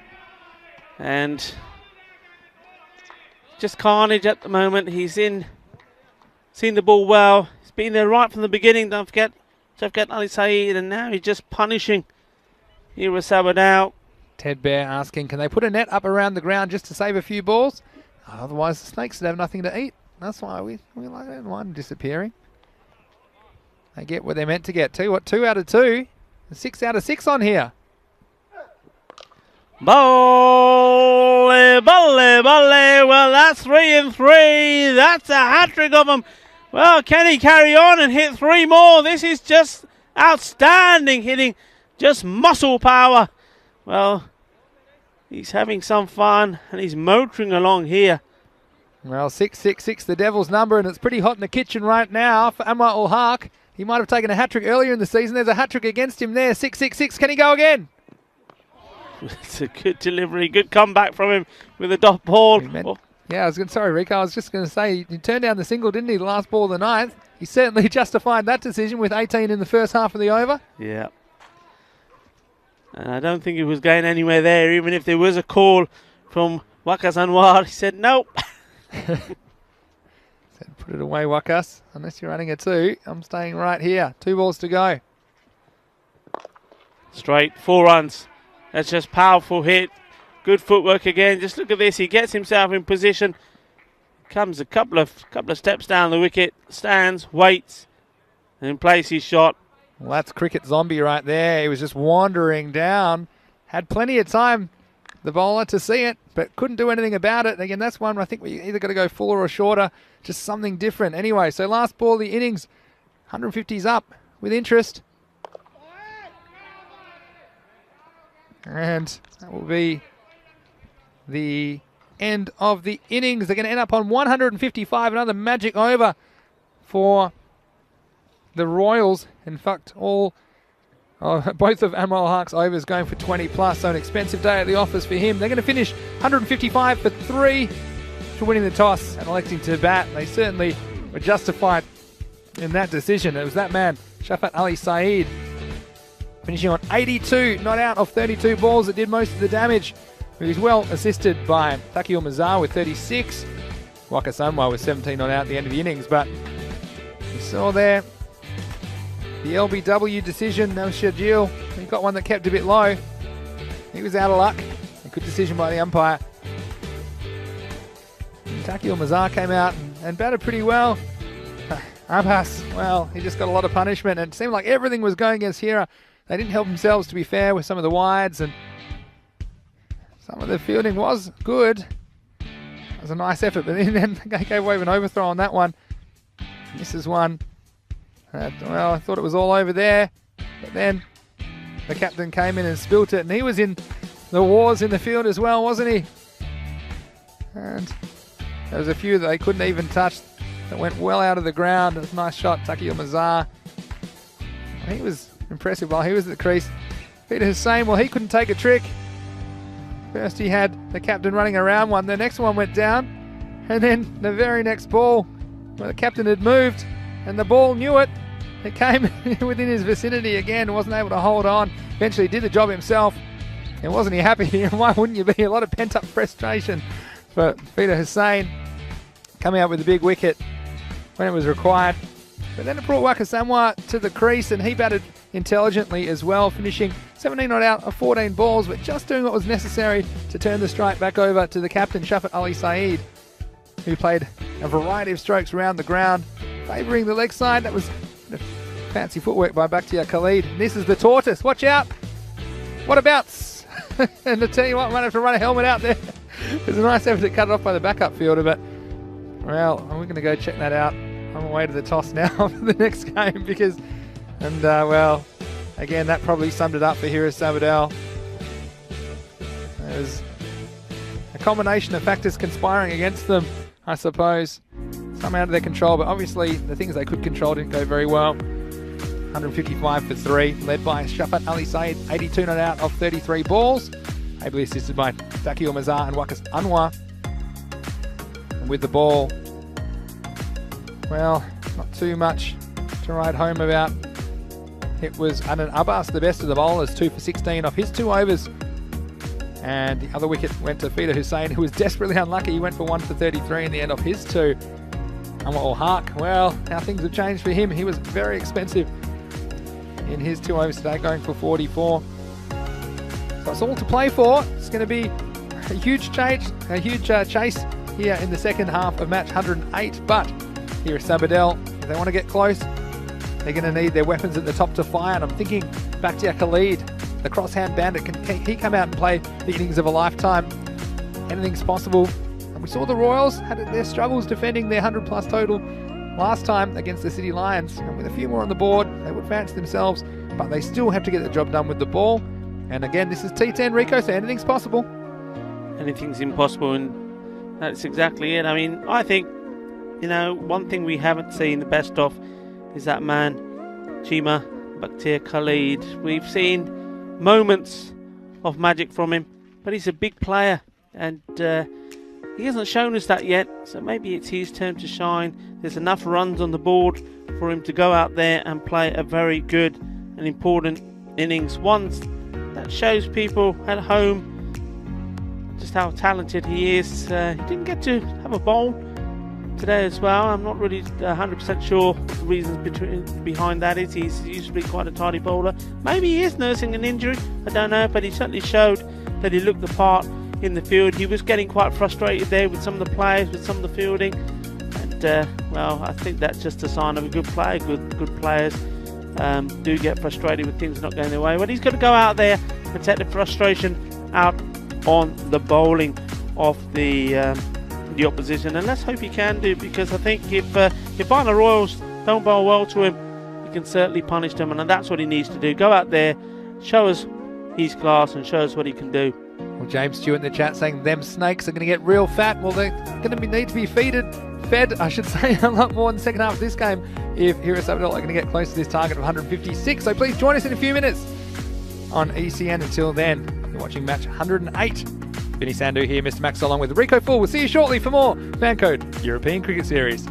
And just carnage at the moment. He's seen the ball well. He's been there right from the beginning. Don't forget Ali Saeed, and now he's just punishing Irasawa now. Ted Bear asking, can they put a net up around the ground just to save a few balls? Otherwise the snakes would have nothing to eat. That's why we like that one disappearing. They get what they're meant to get. Tell you what, 2 out of 2. 6 out of 6 on here. Balle. Well, that's 3 and 3. That's a hat-trick of them. Well, can he carry on and hit 3 more? This is just outstanding hitting. Just muscle power. Well, he's having some fun and he's motoring along here. Well, 666, the Devil's number, and it's pretty hot in the kitchen right now for Amar ul Haq. He might have taken a hat-trick earlier in the season. There's a hat-trick against him there. 666. Can he go again? It's a good delivery. Good comeback from him with a dot ball. Yeah, sorry, Rick. I was just going to say, he turned down the single, didn't he, the last ball of the 9th? He certainly justified that decision with 18 in the first half of the over. Yeah. And I don't think he was going anywhere there, even if there was a call from Wakas Anwar. He said, nope. Said, put it away, Wakas. Unless you're running a 2, I'm staying right here. 2 balls to go. Straight, 4 runs. That's just powerful hit. Good footwork again. Just look at this. He gets himself in position. Comes a couple of steps down the wicket. Stands, waits, and plays his shot. Well, that's cricket zombie right there. He was just wandering down. Had plenty of time, the bowler, to see it, but couldn't do anything about it. Again, that's one I think we either got to go fuller or shorter. Just something different. Anyway, so last ball of the innings. 150's up with interest. And that will be the end of the innings. They're going to end up on 155. Another magic over for the Royals. In fact, both of Amar ul Haq's overs going for 20 plus. So an expensive day at the office for him. They're going to finish 155 for 3 for winning the toss and electing to bat. They certainly were justified in that decision. It was that man, Shafat Ali Saeed, finishing on 82 not out of 32 balls that did most of the damage. He was well assisted by Takio Mazar with 36. Wakas Anwar with 17 not out at the end of the innings. But you saw there the LBW decision. No Shajil. He got one that kept a bit low. He was out of luck. A good decision by the umpire. And Takio Mazar came out and batted pretty well. Abbas, well, he just got a lot of punishment. And it seemed like everything was going against Hira. They didn't help themselves, to be fair, with some of the wides, and some of the fielding was good. It was a nice effort, but then they gave away an overthrow on that one. This is one that, well, I thought it was all over there, but then the captain came in and spilt it, and he was in the wars in the field as well, wasn't he? And there was a few that they couldn't even touch that went well out of the ground. It was a nice shot, Takio Mazar. He was impressive while he was at the crease. Peter Hussain, well, he couldn't take a trick. First he had the captain running around one, the next one went down, and then the very next ball, where the captain had moved, and the ball knew it. It came within his vicinity again, wasn't able to hold on. Eventually did the job himself, and wasn't he happy? Why wouldn't you be? A lot of pent-up frustration for Peter Hussain, coming out with a big wicket when it was required. But then it brought Wakas Anwar to the crease, and he batted intelligently as well, finishing 17 not out of 14 balls, but just doing what was necessary to turn the strike back over to the captain, Shafat Ali Saeed, who played a variety of strokes around the ground, favouring the leg side. That was fancy footwork by Bakhtiar Khalid. And this is the tortoise. Watch out. What about? And to tell you what, might have to run a helmet out there. It was a nice effort to cut it off by the backup fielder, but, well, we're going to go check that out on the way to the toss now for the next game because, well, again, that probably summed it up for Hira Sabadell. There's a combination of factors conspiring against them, I suppose. Some out of their control, but obviously the things they could control didn't go very well. 155 for 3, led by Shafat Ali Said, 82 not out of 33 balls. Ably assisted by Dakil Mazar and Wakas Anwar. And with the ball, well, not too much to write home about. It was Adnan Abbas, the best of the bowlers, 2 for 16 off his 2 overs. And the other wicket went to Fida Hussain, who was desperately unlucky. He went for 1 for 33 in the end of his 2. Anwar ul Haq, well, how things have changed for him. He was very expensive in his 2 overs today, going for 44. So it's all to play for. It's going to be a huge chase here in the second half of match 108. But here at Sabadell, if they want to get close, they're going to need their weapons at the top to fire. And I'm thinking back to Khalid, the crosshand bandit. Can he come out and play the innings of a lifetime? Anything's possible. And we saw the Royals had their struggles defending their 100+ total last time against the City Lions. And with a few more on the board, they would fancy themselves. But they still have to get the job done with the ball. And again, this is T10, Rico, so anything's possible. Anything's impossible, and that's exactly it. I mean, I think, you know, one thing we haven't seen the best of is that man, Chima Bakhtir Khalid. We've seen moments of magic from him, but he's a big player, and he hasn't shown us that yet, so maybe it's his turn to shine. There's enough runs on the board for him to go out there and play a very good and important innings, one that shows people at home just how talented he is. He didn't get to have a bowl today as well. I'm not really 100% sure what the reasons behind that is. He's usually quite a tidy bowler. Maybe he is nursing an injury, I don't know, but he certainly showed that he looked the part in the field. He was getting quite frustrated there with some of the players, with some of the fielding, and well, I think that's just a sign of a good player. Good players do get frustrated with things not going their way, but he's got to go out there and take the frustration out on the bowling of the opposition, and let's hope he can do, because I think if Bangla Royals don't bowl well to him, he can certainly punish them, and that's what he needs to do. Go out there, show us his class and show us what he can do. Well, James Stewart in the chat saying them snakes are going to get real fat. Well, they're going to need to be fed, I should say, a lot more in the second half of this game if Hira Sabadell are going to get close to this target of 156. So please join us in a few minutes on ECN. Until then, you're watching match 108. Vinny Sandhu here, Mr. Max, along with Rico Full. We'll see you shortly for more Fancode European Cricket Series.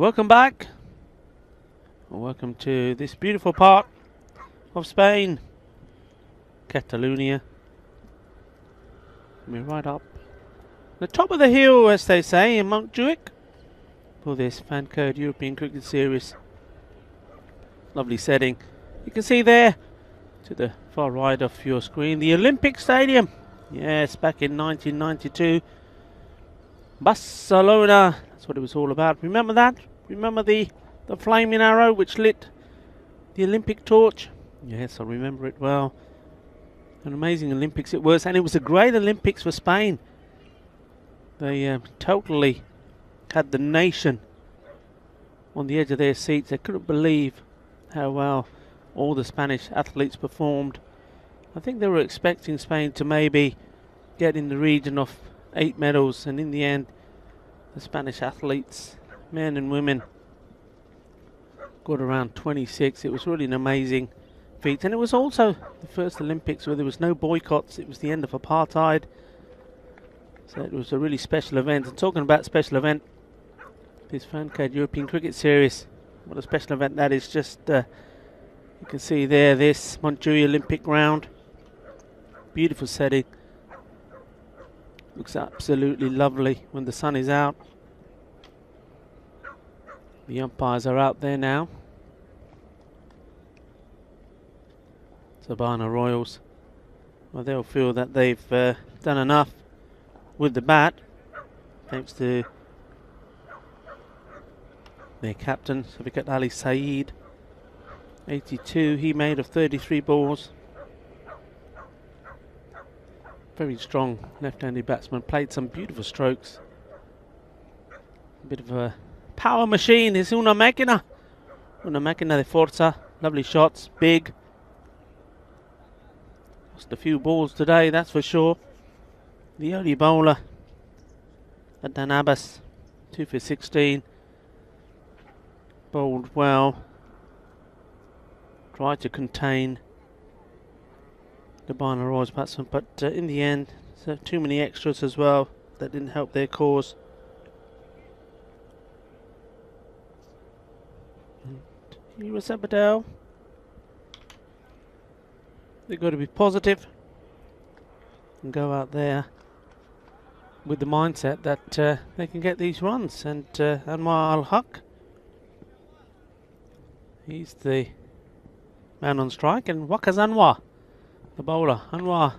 Welcome back. Welcome to this beautiful part of Spain, Catalonia. We're right up the top of the hill, as they say, in Montjuic for this Fan Code European Cricket Series. Lovely setting. You can see there to the far right of your screen the Olympic Stadium. Yes, back in 1992. Barcelona. That's what it was all about. Remember that? Remember the flaming arrow which lit the Olympic torch? Yes, I remember it well. An amazing Olympics it was, and it was a great Olympics for Spain. They totally had the nation on the edge of their seats. They couldn't believe how well all the Spanish athletes performed. I think they were expecting Spain to maybe get in the region of 8 medals, and in the end the Spanish athletes, men and women, got around 26. It was really an amazing feat, and it was also the first Olympics where there was no boycotts. It was the end of apartheid, so it was a really special event. And talking about special event, this Fan Code European Cricket Series, what a special event that is. Just you can see there this Montjuic Olympic ground, beautiful setting, looks absolutely lovely when the sun is out. The umpires are out there now. Sabana Royals, well, they'll feel that they've done enough with the bat, thanks to their captain, Sabiqat Ali Saeed. 82 he made of 33 balls. Very strong left-handed batsman, played some beautiful strokes. A bit of a power machine. It's una máquina de forza. Lovely shots, big. Lost a few balls today, that's for sure. The only bowler at Dan Abbas, 2 for 16. Bowled well. Tried to contain the Barna Royals batsman, but in the end, so too many extras as well. That didn't help their cause. Here was Abadell. They've got to be positive and go out there with the mindset that they can get these runs. And Anwar Al-Haq, he's the man on strike, and Waqas Anwar, the bowler. Anwar,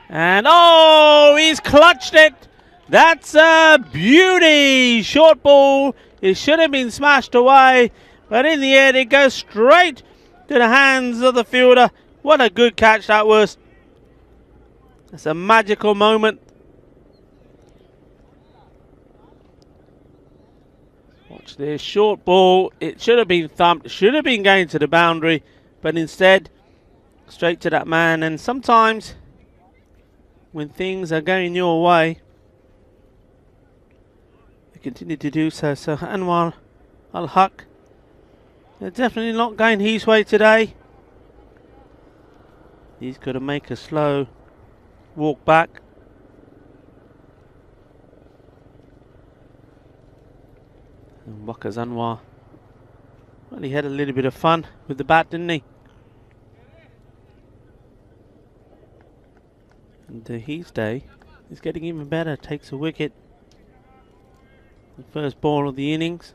and oh, he's clutched it. That's a beauty. Short ball. It should have been smashed away, but in the end it goes straight to the hands of the fielder. What a good catch that was. It's a magical moment. Watch this short ball. It should have been thumped, should have been going to the boundary, but instead straight to that man. And sometimes when things are going your way, they continue to do so. So Anwar Al-Haq, they're definitely not going his way today. He's got to make a slow walk back. And Waqas Anwar, well, he had a little bit of fun with the bat, didn't he? And his day is getting even better. Takes a wicket. The first ball of the innings.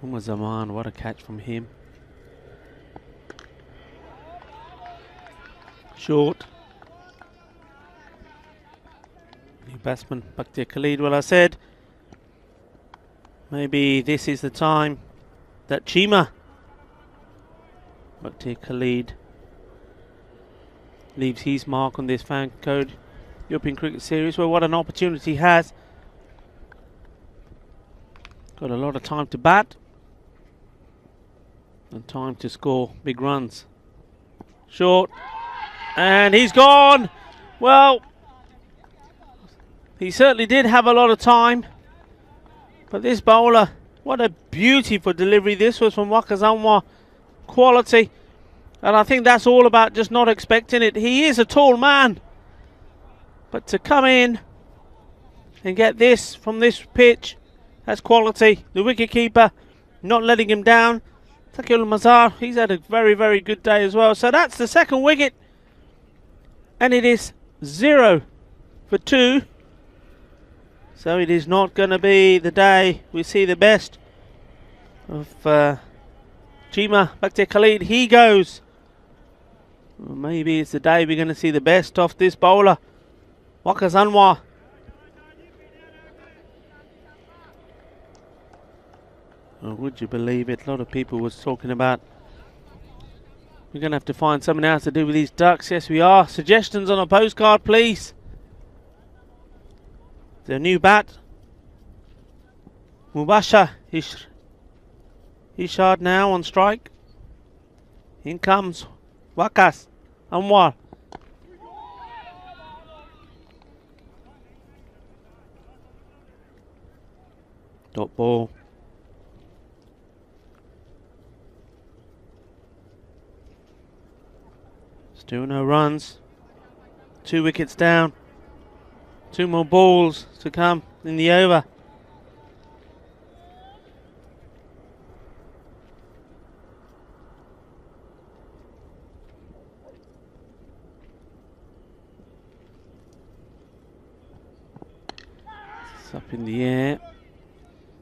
Umar Zaman, what a catch from him. Short. New batsman, Bakhtiar Khalid. Well, I said maybe this is the time that Chima, Bakhtiar Khalid, leaves his mark on this Fan Code European Cricket Series. Well, what an opportunity he has. Got a lot of time to bat and time to score big runs. Short. And he's gone. Well, he certainly did have a lot of time. But this bowler, what a beautiful delivery. This was from Waqas Anwar. Quality. And I think that's all about just not expecting it. He is a tall man. But to come in and get this from this pitch. That's quality. The wicketkeeper not letting him down. Takil Mazar, he's had a very, very good day as well. So that's the second wicket. And it is 0 for 2. So it is not going to be the day we see the best of Jima Bakhtir Khalid. He goes. Well, maybe it's the day we're going to see the best of this bowler, Waqas Anwar. Oh, would you believe it? A lot of people was talking about we're going to have to find something else to do with these ducks. Yes, we are. Suggestions on a postcard, please. Their new bat. Mubasha Ishard now on strike. In comes Waqas Anwar. Dot ball. Still no runs. 2 wickets down. 2 more balls to come in the over. It's up in the air.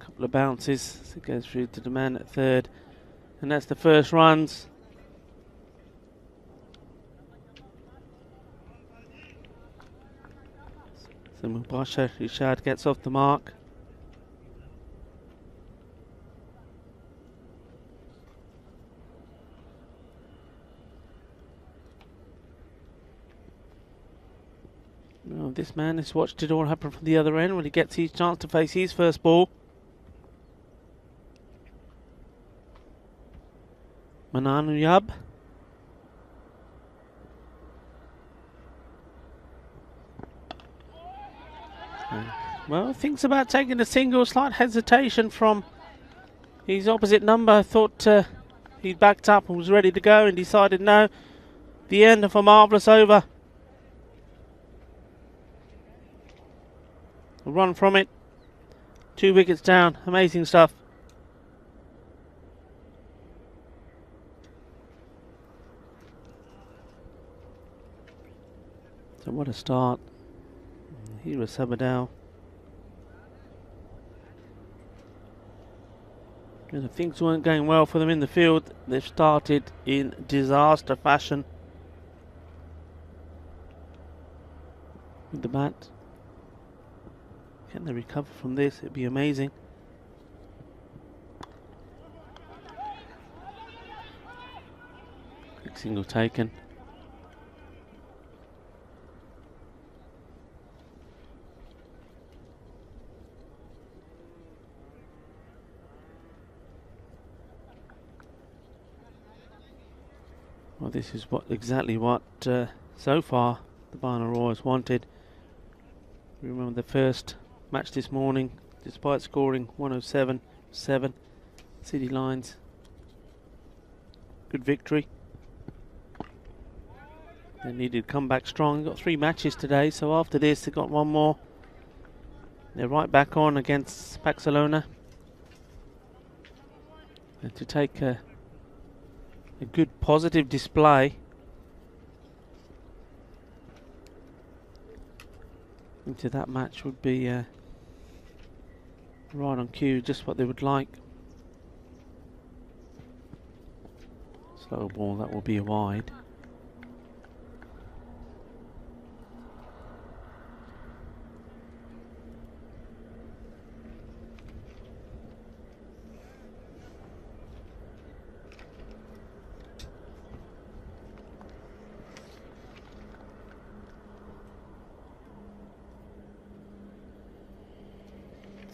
A couple of bounces as it goes through to the man at third. And that's the first runs. So Mubasha Ishard gets off the mark. Now this man has watched it all happen from the other end when he gets his chance to face his first ball. Mananu Yab. Well, thinks about taking a single. Slight hesitation from his opposite number. Thought he'd backed up and was ready to go and decided no. The end of a marvellous over. A run from it. 2 wickets down. Amazing stuff. So what a start. Here was Sabadell. And if things weren't going well for them in the field, they've started in disaster fashion. With the bat. Can they recover from this? It'd be amazing. Quick single taken. Well, this is exactly what so far the Barna Royals wanted. Remember the first match this morning, despite scoring 107-7, City Lions, good victory. They needed to come back strong. Got 3 matches today, so after this they've got 1 more. They're right back on against Barcelona. And to take a good positive display into that match would be right on cue, just what they would like. Slow ball, that will be a wide.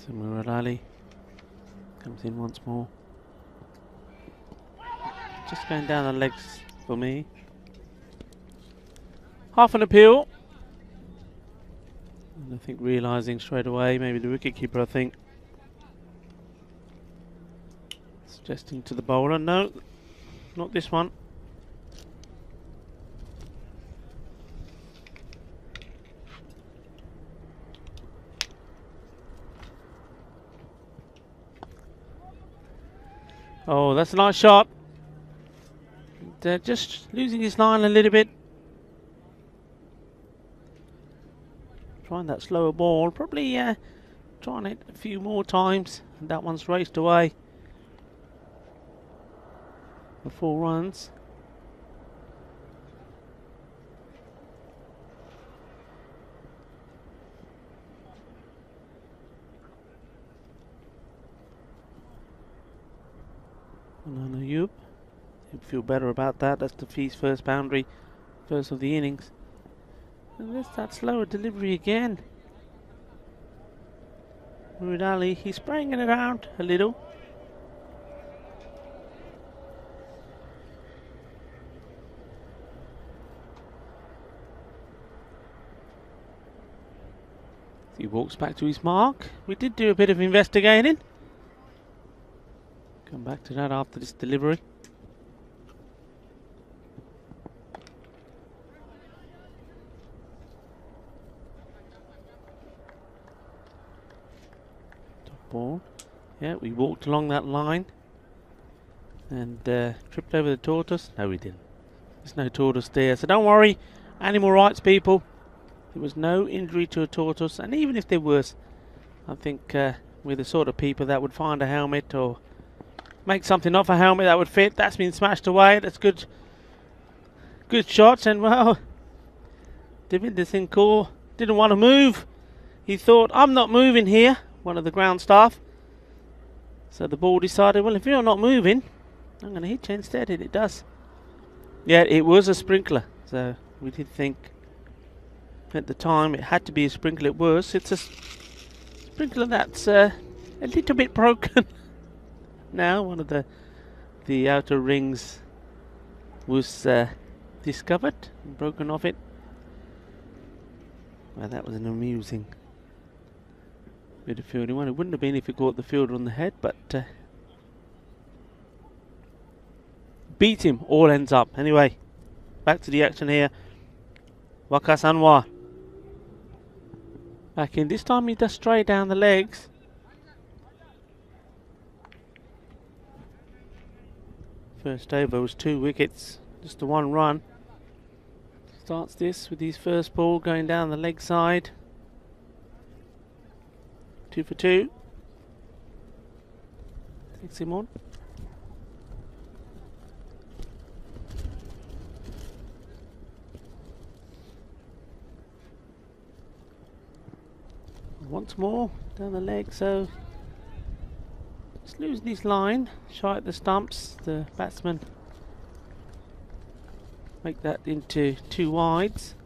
So Murad Ali comes in once more. Just going down the legs for me. Half an appeal. And I think realising straight away, maybe the wicketkeeper, I think, suggesting to the bowler, no, not this one. Oh, that's a nice shot. They're just losing his line a little bit. Trying that slower ball. Probably trying it a few more times. And that one's raced away for 4 runs. And Ayub, he'll feel better about that. That's Defee's first boundary, first of the innings. And there's that slower delivery again. Murid Ali, he's spraying it around a little. He walks back to his mark. We did do a bit of investigating. Come back to that after this delivery. Top ball. Yeah, we walked along that line and tripped over the tortoise. No, we didn't. There's no tortoise there, so don't worry, animal rights people. There was no injury to a tortoise, and even if there was, I think we're the sort of people that would find a helmet or make something off a helmet that would fit. That's been smashed away. That's good shots. And well, Devinder Singh Kaur didn't want to move. He thought, I'm not moving here, one of the ground staff. So the ball decided, well, if you're not moving, I'm going to hit you instead. And it does. Yeah, it was a sprinkler. So we did think at the time it had to be a sprinkler. It was. It's a sprinkler that's a little bit broken. Now one of the outer rings was discovered and broken off it. Well, that was an amusing bit of fielding. Well, it wouldn't have been if he caught the fielder on the head, but beat him, all ends up. Anyway, back to the action here. Waqas Anwar back in. This time he does stray down the legs. First over was 2 wickets, just the 1 run. Starts this with his first ball going down the leg side. 2 for 2. Takes him on. Once more down the leg, so he's losing his line, shy at the stumps. The batsman make that into 2 wides.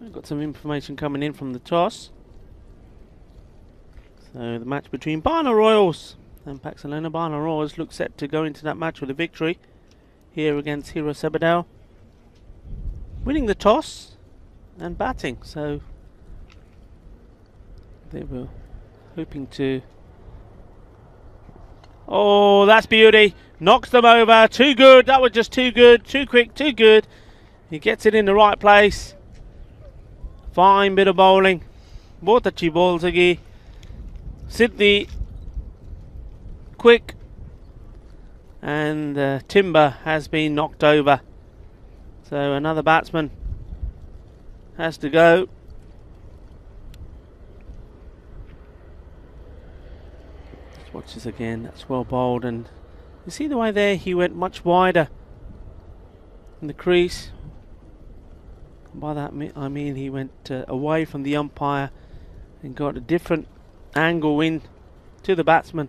We've got some information coming in from the toss. So the match between Barna Royals and Paxalona. Barna Royals look set to go into that match with a victory here against Hero Sebadell, winning the toss and batting. So they were hoping to... Oh, that's beauty. Knocks them over. Too good. That was just too good. Too quick. Too good. He gets it in the right place. Fine bit of bowling. Both अच्छी balls again. Sidney quick. And Timber has been knocked over. So another batsman has to go. Watch this again, that's well bowled, and you see the way there he went much wider in the crease. By that I mean he went away from the umpire and got a different angle in to the batsman,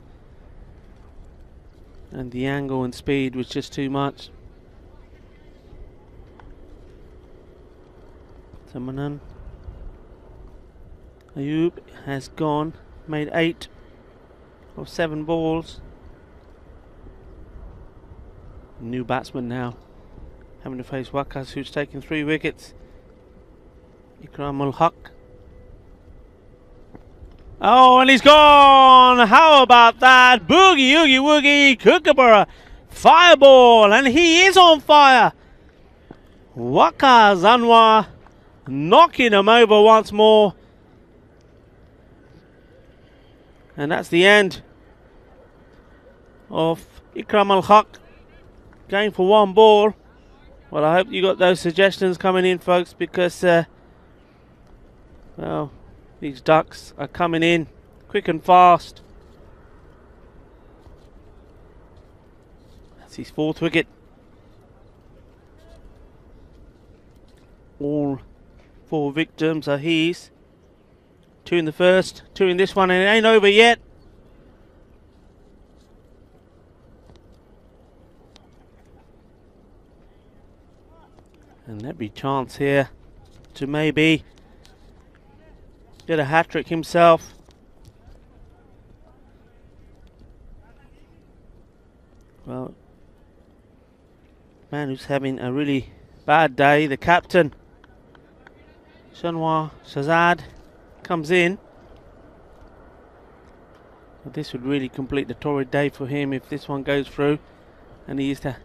and the angle and speed was just too much. Samanan Ayub has gone, made 8 of 7 balls. New batsman now, having to face Waqas, who's taken 3 wickets. Ikram ul Haq. Oh, and he's gone! How about that? Boogie, oogie, woogie, Kookaburra, fireball, and he is on fire! Waqas Anwar knocking him over once more. And that's the end of Ikram Al-Haq going for one ball. Well, I hope you got those suggestions coming in, folks, because well, these ducks are coming in quick and fast. That's his 4th wicket. All 4 victims are his. 2 in the first, 2 in this one, and it ain't over yet. And there'd be a chance here to maybe get a hat-trick himself. Well, man who's having a really bad day, the captain, Shanwar Shahzad, comes in. But this would really complete the torrid day for him if this one goes through. And he is the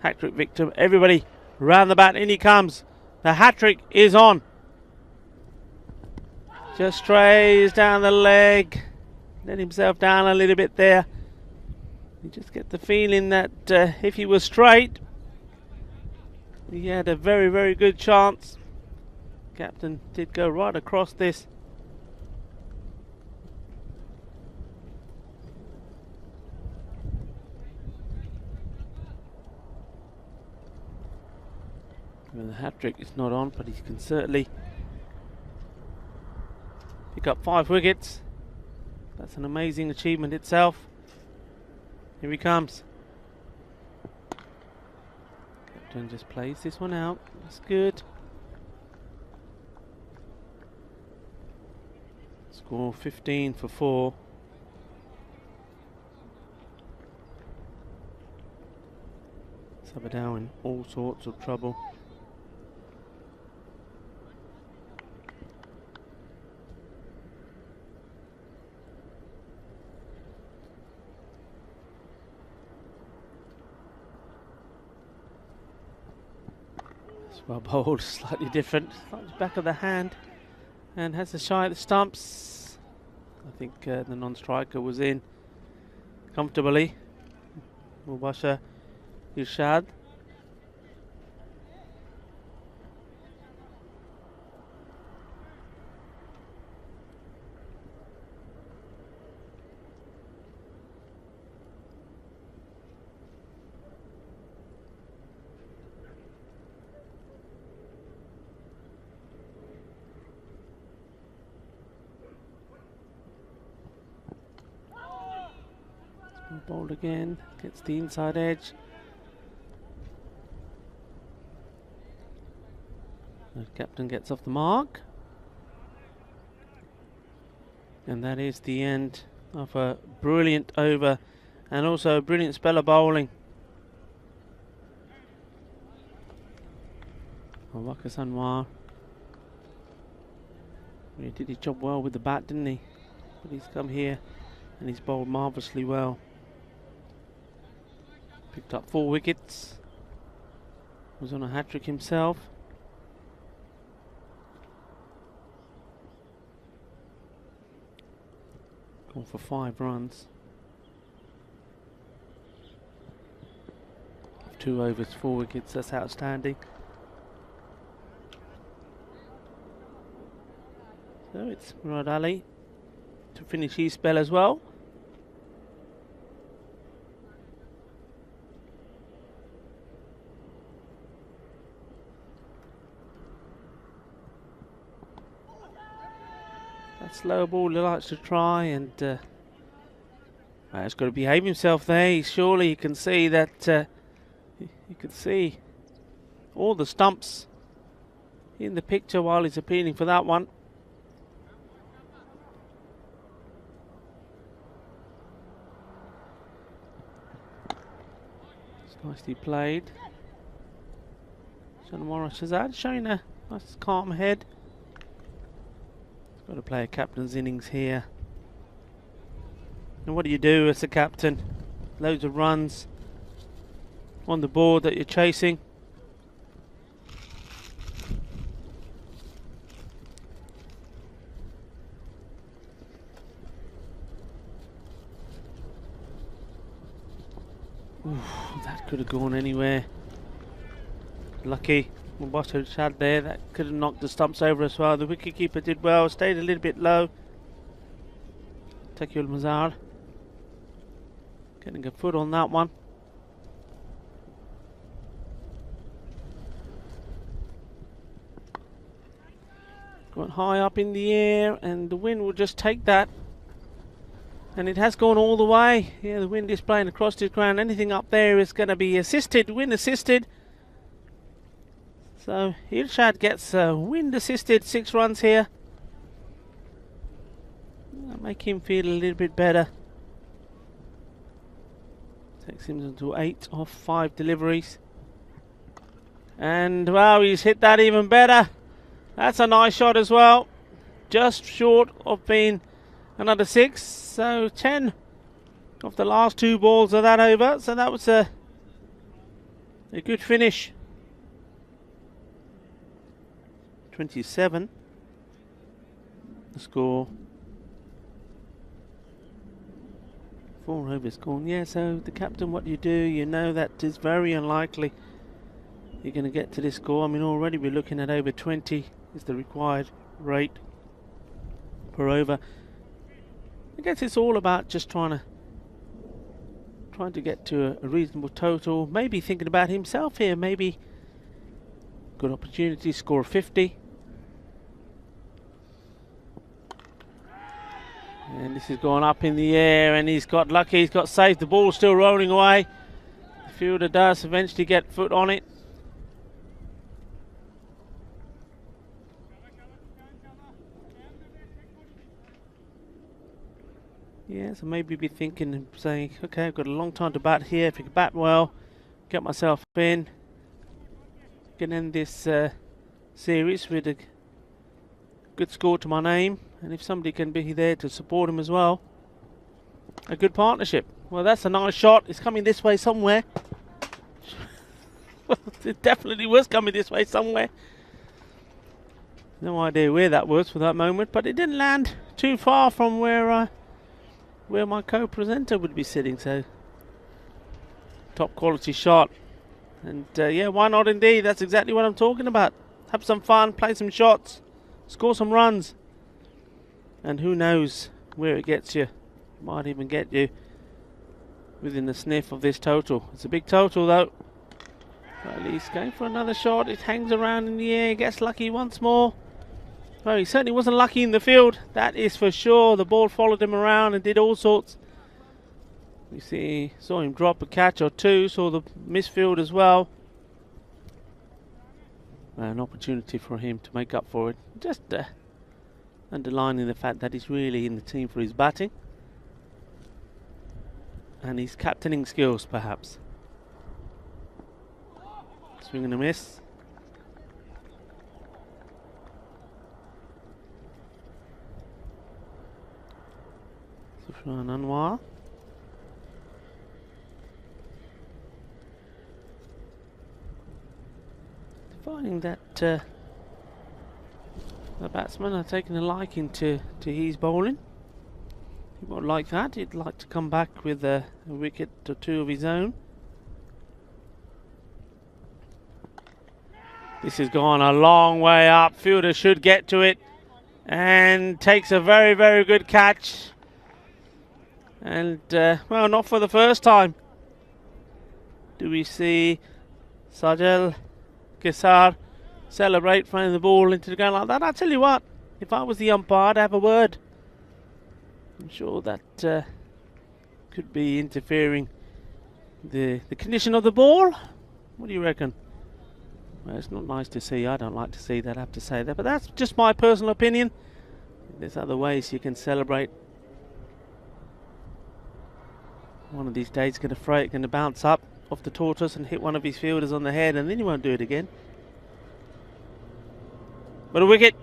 hat-trick victim. Everybody round the bat, in he comes. The hat-trick is on. Just strays down the leg. Let himself down a little bit there. You just get the feeling that if he was straight, he had a very, very good chance. Captain did go right across this. Well, the hat-trick is not on, but he can certainly pick up 5 wickets. That's an amazing achievement itself. Here he comes. Captain just plays this one out. That's good. Score 15 for 4. Sabadell in all sorts of trouble. Well bowled, slightly different, slightly back of the hand, and has a shy at the stumps. I think the non-striker was in comfortably. Mubashir Irshad. Bowled again, gets the inside edge. The captain gets off the mark. And that is the end of a brilliant over and also a brilliant spell of bowling. Wakas Anwar. He did his job well with the bat, didn't he? But he's come here and he's bowled marvellously well. Picked up 4 wickets. Was on a hat-trick himself. Gone for 5 runs. 2 overs, 4 wickets. That's outstanding. So it's Murad Ali to finish his spell as well. Slow ball he likes to try, and he's got to behave himself there. Surely you can see that you can see all the stumps in the picture while he's appealing for that one. It's nicely played. Shanwar Shahzad showing a nice calm head. Got to play a captain's innings here. And what do you do as a captain? Loads of runs on the board that you're chasing. Oof, that could have gone anywhere. Lucky Mubasher Shad there. That could have knocked the stumps over as well. The wicketkeeper did well, stayed a little bit low. Taqiyul Mazar getting a foot on that one. Gone high up in the air, and the wind will just take that. And it has gone all the way. Yeah, the wind is playing across his ground. Anything up there is going to be assisted, wind assisted. So Irshad gets wind assisted 6 runs here. That'll make him feel a little bit better. Takes him to 8 off 5 deliveries. And wow, he's hit that even better. That's a nice shot as well. Just short of being another 6. So 10 of the last 2 balls are that over. So that was a good finish. 27. The score. 4 overs gone. Yeah, so the captain, what you do, you know that is very unlikely you're going to get to this score. I mean, already we're looking at over 20 is the required rate per over. I guess it's all about just trying to get to a reasonable total. Maybe thinking about himself here. Maybe good opportunity, score 50. And this is going up in the air, and he's got lucky. He's got safe. The ball's still rolling away. The fielder does eventually get foot on it. Yeah, so maybe be thinking and saying, okay, I've got a long time to bat here. If I can bat well, get myself in, can end this series with a good score to my name. And if somebody can be there to support him as well, a good partnership. Well, that's a nice shot. It's coming this way somewhere. It definitely was coming this way somewhere. No idea where that was for that moment, but it didn't land too far from where my co-presenter would be sitting. So top quality shot. And yeah, why not indeed? That's exactly what I'm talking about. Have some fun, play some shots, score some runs. And who knows where it gets you. Might even get you within the sniff of this total. It's a big total though. At least going for another shot. It hangs around in the air, gets lucky once more. Well, he certainly wasn't lucky in the field, that is for sure. The ball followed him around and did all sorts. You see, saw him drop a catch or 2, saw the misfield as well. An opportunity for him to make up for it. Just underlining the fact that he's really in the team for his batting and his captaining skills, perhaps. Swing and a miss. Sufyan Anwar. Finding that the batsmen are taking a liking to his bowling. He won't like that. He'd like to come back with a wicket or 2 of his own. This has gone a long way up. Fielder should get to it and takes a very, very good catch. And well, not for the first time do we see Sajal Kesar celebrate throwing the ball into the ground like that. I tell you what, if I was the umpire, I'd have a word. I'm sure that could be interfering the condition of the ball. What do you reckon? Well, it's not nice to see. I don't like to see that, I have to say that. But that's just my personal opinion. There's other ways you can celebrate. One of these days, going to throw it, going to bounce up off the tortoise and hit one of his fielders on the head, and then he won't do it again. But a wicket.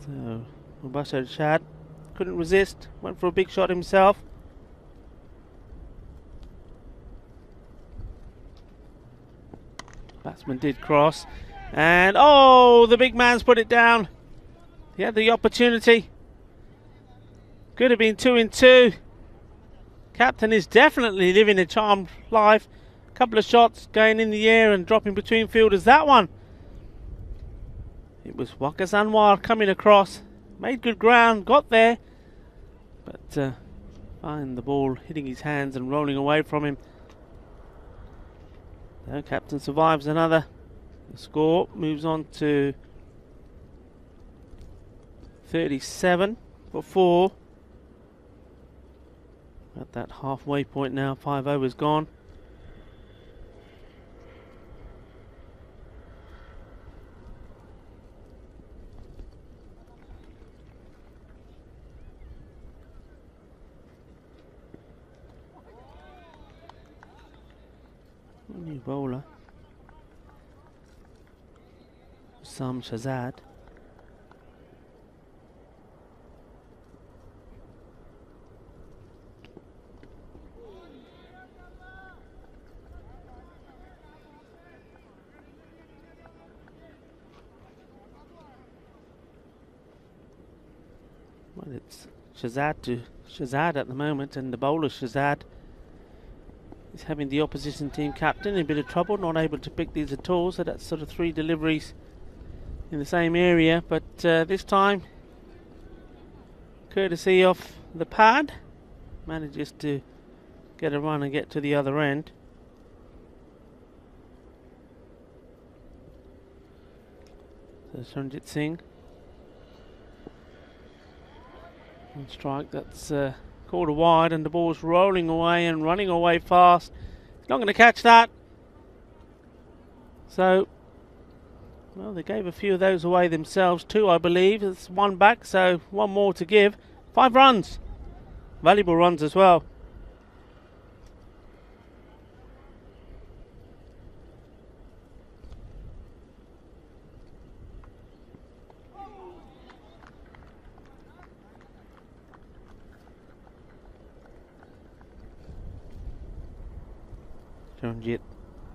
So Mubasher Shad couldn't resist, went for a big shot himself. Batsman did cross, and oh, the big man's put it down. He had the opportunity. Could have been 2 in 2. Captain is definitely living a charmed life. A couple of shots going in the air and dropping between fielders. That one, it was Wakas Anwar coming across, made good ground, got there, but find the ball hitting his hands and rolling away from him. The captain survives another. The score moves on to 37 for 4. At that halfway point now, 5 overs gone. New bowler, Sam Shahzad. Well, it's Shahzad to Shahzad at the moment, and the bowler Shahzad is having the opposition team captain in a bit of trouble, not able to pick these at all. So that's sort of 3 deliveries in the same area, but this time, courtesy of the pad, manages to get a run and get to the other end. So Sanjit Singh on strike. That's called a wide, and the ball's rolling away and running away fast. He's not going to catch that. So, well, they gave a few of those away themselves, 2 I believe. It's 1 back, so 1 more to give. 5 runs. Valuable runs as well. Ranjit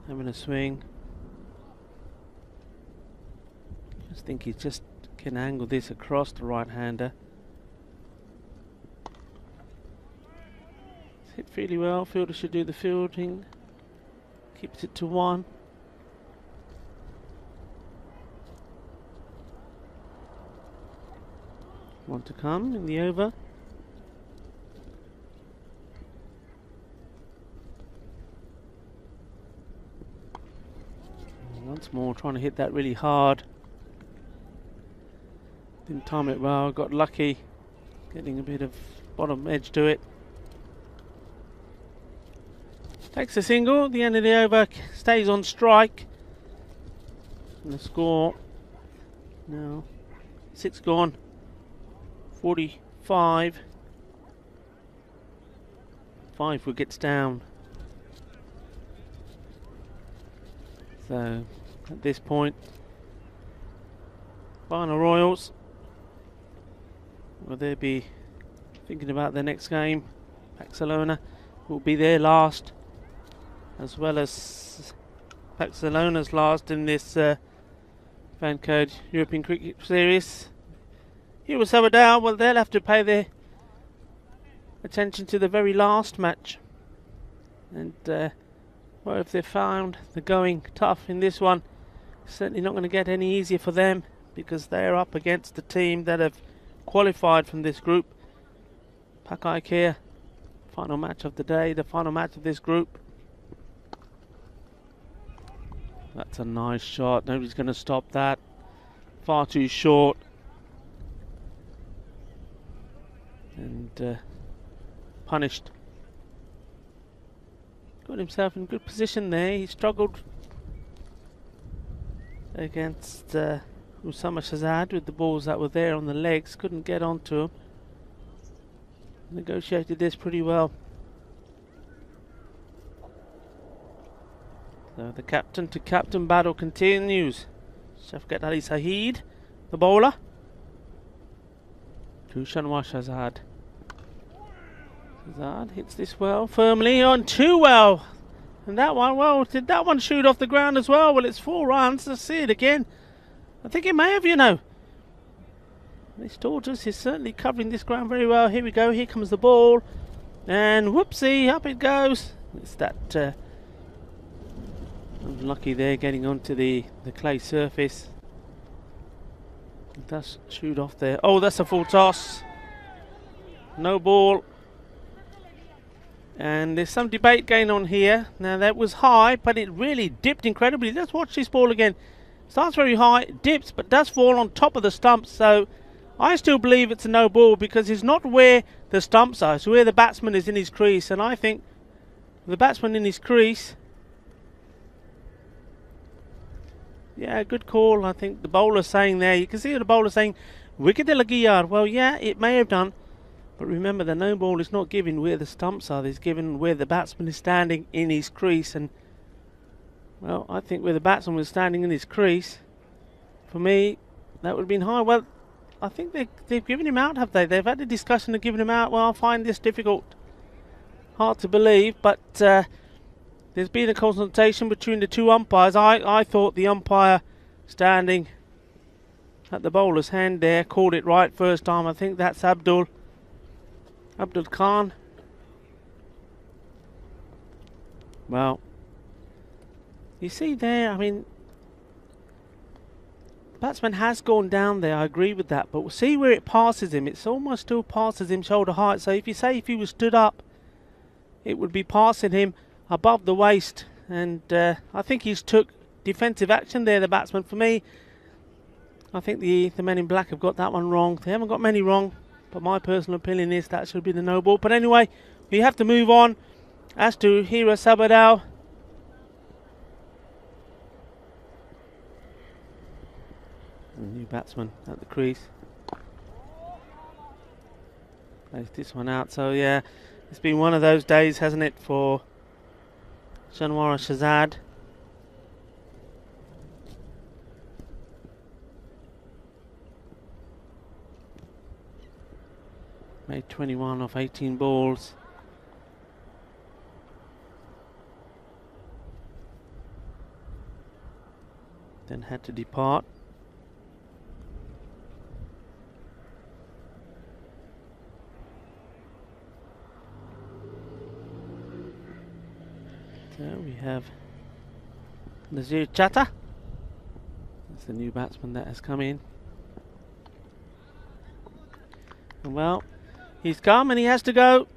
having a swing. I think he just can angle this across the right-hander. It's hit really well. Fielder should do the fielding. Keeps it to 1. One to come in the over. Once more, trying to hit that really hard. Didn't time it well, got lucky, getting a bit of bottom edge to it. Takes a single at the end of the over, stays on strike. And the score now 6 gone, 45. 5 wickets down. So at this point, Barna Royals, will they be thinking about their next game? Barcelona will be their last, as well as Barcelona's last in this Fan Code European Cricket Series. Here was Sabadell. Well, they'll have to pay their attention to the very last match, and well, if they've found the going tough in this one, certainly not going to get any easier for them, because they're up against the team that have qualified from this group. Pak Ikea, final match of the day, the final match of this group. That's a nice shot. Nobody's going to stop that. Far too short. And punished. Got himself in good position there. He struggled against Usama Shahzad with the balls that were there on the legs. Couldn't get onto him. Negotiated this pretty well. So the captain to captain battle continues. Shafqat Ali Saeed, the bowler, to Shanwar Shahzad. Shahzad hits this well, firmly on, too well. And that one, well, did that one shoot off the ground as well? Well, it's 4 runs. Let's see it again. I think it may have, you know. This tortoise is certainly covering this ground very well. Here we go. Here comes the ball. And whoopsie, up it goes. It's that unlucky there getting onto the clay surface. It does shoot off there. Oh, that's a full toss. No ball. And there's some debate going on here. Now that was high, but it really dipped incredibly. Let's watch this ball again. Starts very high, dips, but does fall on top of the stumps. So I still believe it's a no ball because it's not where the stumps are. It's where the batsman is in his crease. And I think the batsman in his crease, yeah, good call. I think the bowler's saying there, you can see the bowler saying, wicket de lagi yaar. Well, yeah, it may have done. But remember, the no ball is not given where the stumps are. It's given where the batsman is standing in his crease. And, well, I think where the batsman was standing in his crease, for me, that would have been high. Well, I think they've given him out, have they? They've had a discussion of giving him out. Well, I find this difficult. Hard to believe, but there's been a consultation between the two umpires. I thought the umpire standing at the bowler's hand there called it right first time. I think that's Abdul Khan. Well, you see there, I mean, the batsman has gone down there, I agree with that, but we'll see where it passes him. It's almost still passes him shoulder height. So if you say if he was stood up, it would be passing him above the waist. And I think he's took defensive action there, the batsman. For me, I think the men in black have got that one wrong. They haven't got many wrong, but my personal opinion is that should be the no ball. But anyway, we have to move on. As to Hira Sabadell, the new batsman at the crease. Plays this one out. So yeah, it's been one of those days, hasn't it, for Shanwara Shahzad. Made 21 off 18 balls. Then had to depart. So we have Nazir Chatta. That's the new batsman that has come in. And well, he's come and he has to go.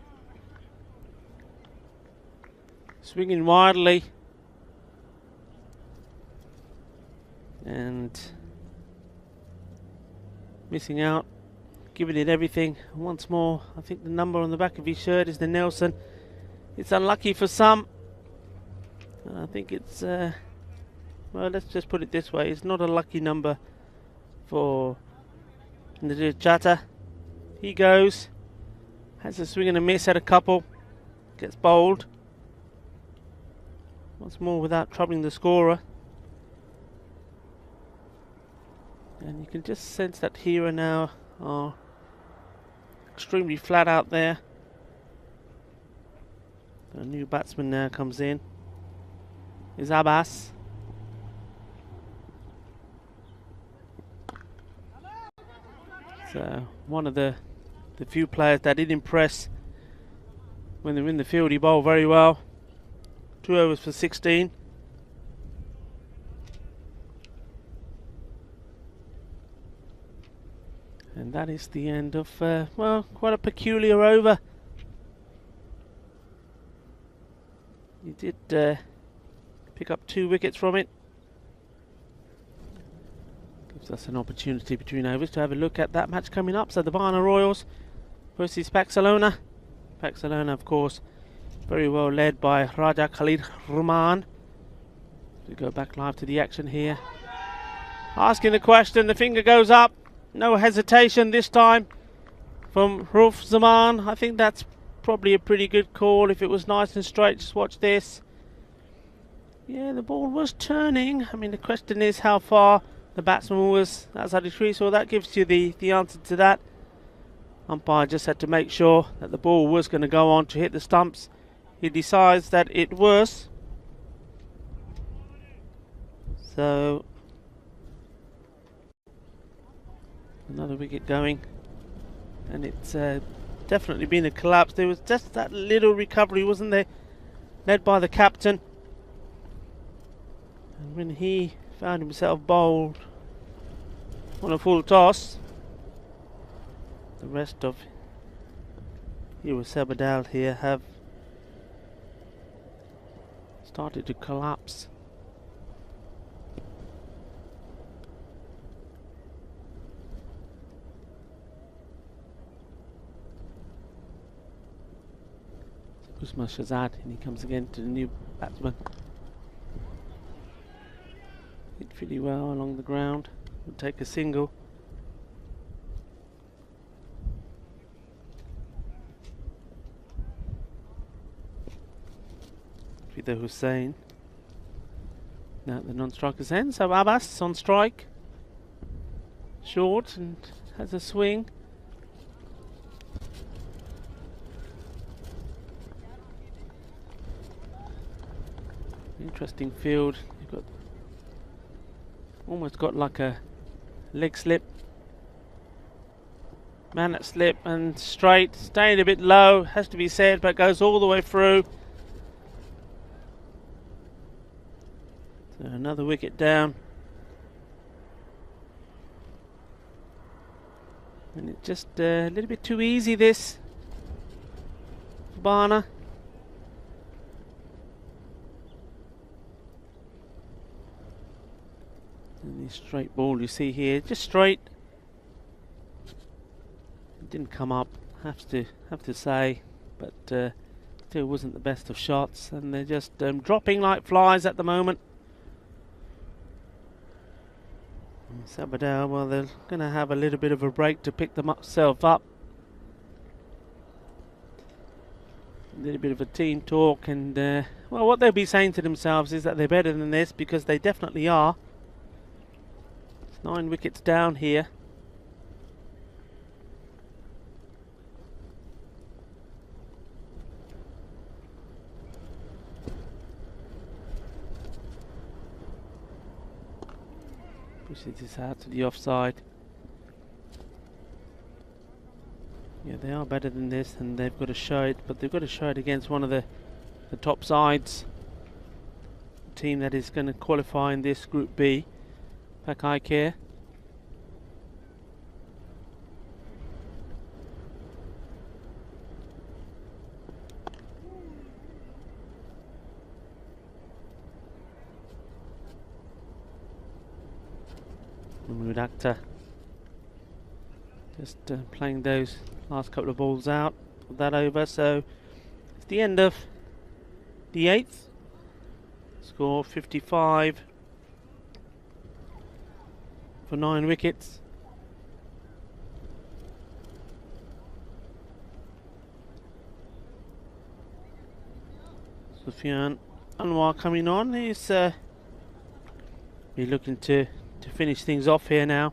Swinging wildly. And missing out. Giving it everything. Once more, I think the number on the back of his shirt is the Nelson. It's unlucky for some. I think it's, well, let's just put it this way. It's not a lucky number for Nazir Chatta. He goes. Has a swing and a miss at a couple. Gets bowled. Once more without troubling the scorer. And you can just sense that Hira now are extremely flat out there. A new batsman now comes in. Is Abbas. So one of the few players that did impress when they're in the field. He bowled very well. 2 overs for 16. And that is the end of, well, quite a peculiar over. He did pick up 2 wickets from it. Gives us an opportunity between overs to have a look at that match coming up. So the Barna Royals versus Barcelona. Barcelona, of course, very well led by Raja Khalid Rahman. We go back live to the action here. Asking the question, the finger goes up. No hesitation this time from Ruf Zaman. I think that's probably a pretty good call. If it was nice and straight, just watch this. Yeah, the ball was turning. I mean, the question is how far the batsman was outside the crease. So that gives you the answer to that. Umpire just had to make sure that the ball was going to go on to hit the stumps. He decides that it was. So another wicket going, and it's definitely been a collapse. There was just that little recovery, wasn't there? Led by the captain. And when he found himself bowled on a full toss, the rest of Sabadell here have started to collapse. Usman Shahzad, and he comes again to the new batsman. Hit really well along the ground. Would take a single. Fida Hussain now at the non-striker's end. So Abbas on strike. Short and has a swing. Interesting field. You've got almost got like a leg slip, man at slip and straight, staying a bit low, has to be said, but goes all the way through. So another wicket down, and it's just a little bit too easy this for Barner. And the straight ball you see here, just straight. It didn't come up, have to say, but still wasn't the best of shots, and they're just dropping like flies at the moment. Sabadell, well, they're going to have a little bit of a break to pick themselves up. A little bit of a team talk, and well, what they'll be saying to themselves is that they're better than this, because they definitely are. 9 wickets down here. Pushes this out to the offside. Yeah, they are better than this, and they've got to show it, but they've got to show it against one of the top sides. The team that is going to qualify in this Group B. Pakai Care. Mudakta just playing those last couple of balls out, put that over. So it's the end of the 8th. Score 55 for 9 wickets. Sufyan Anwar coming on. He's be looking to finish things off here now.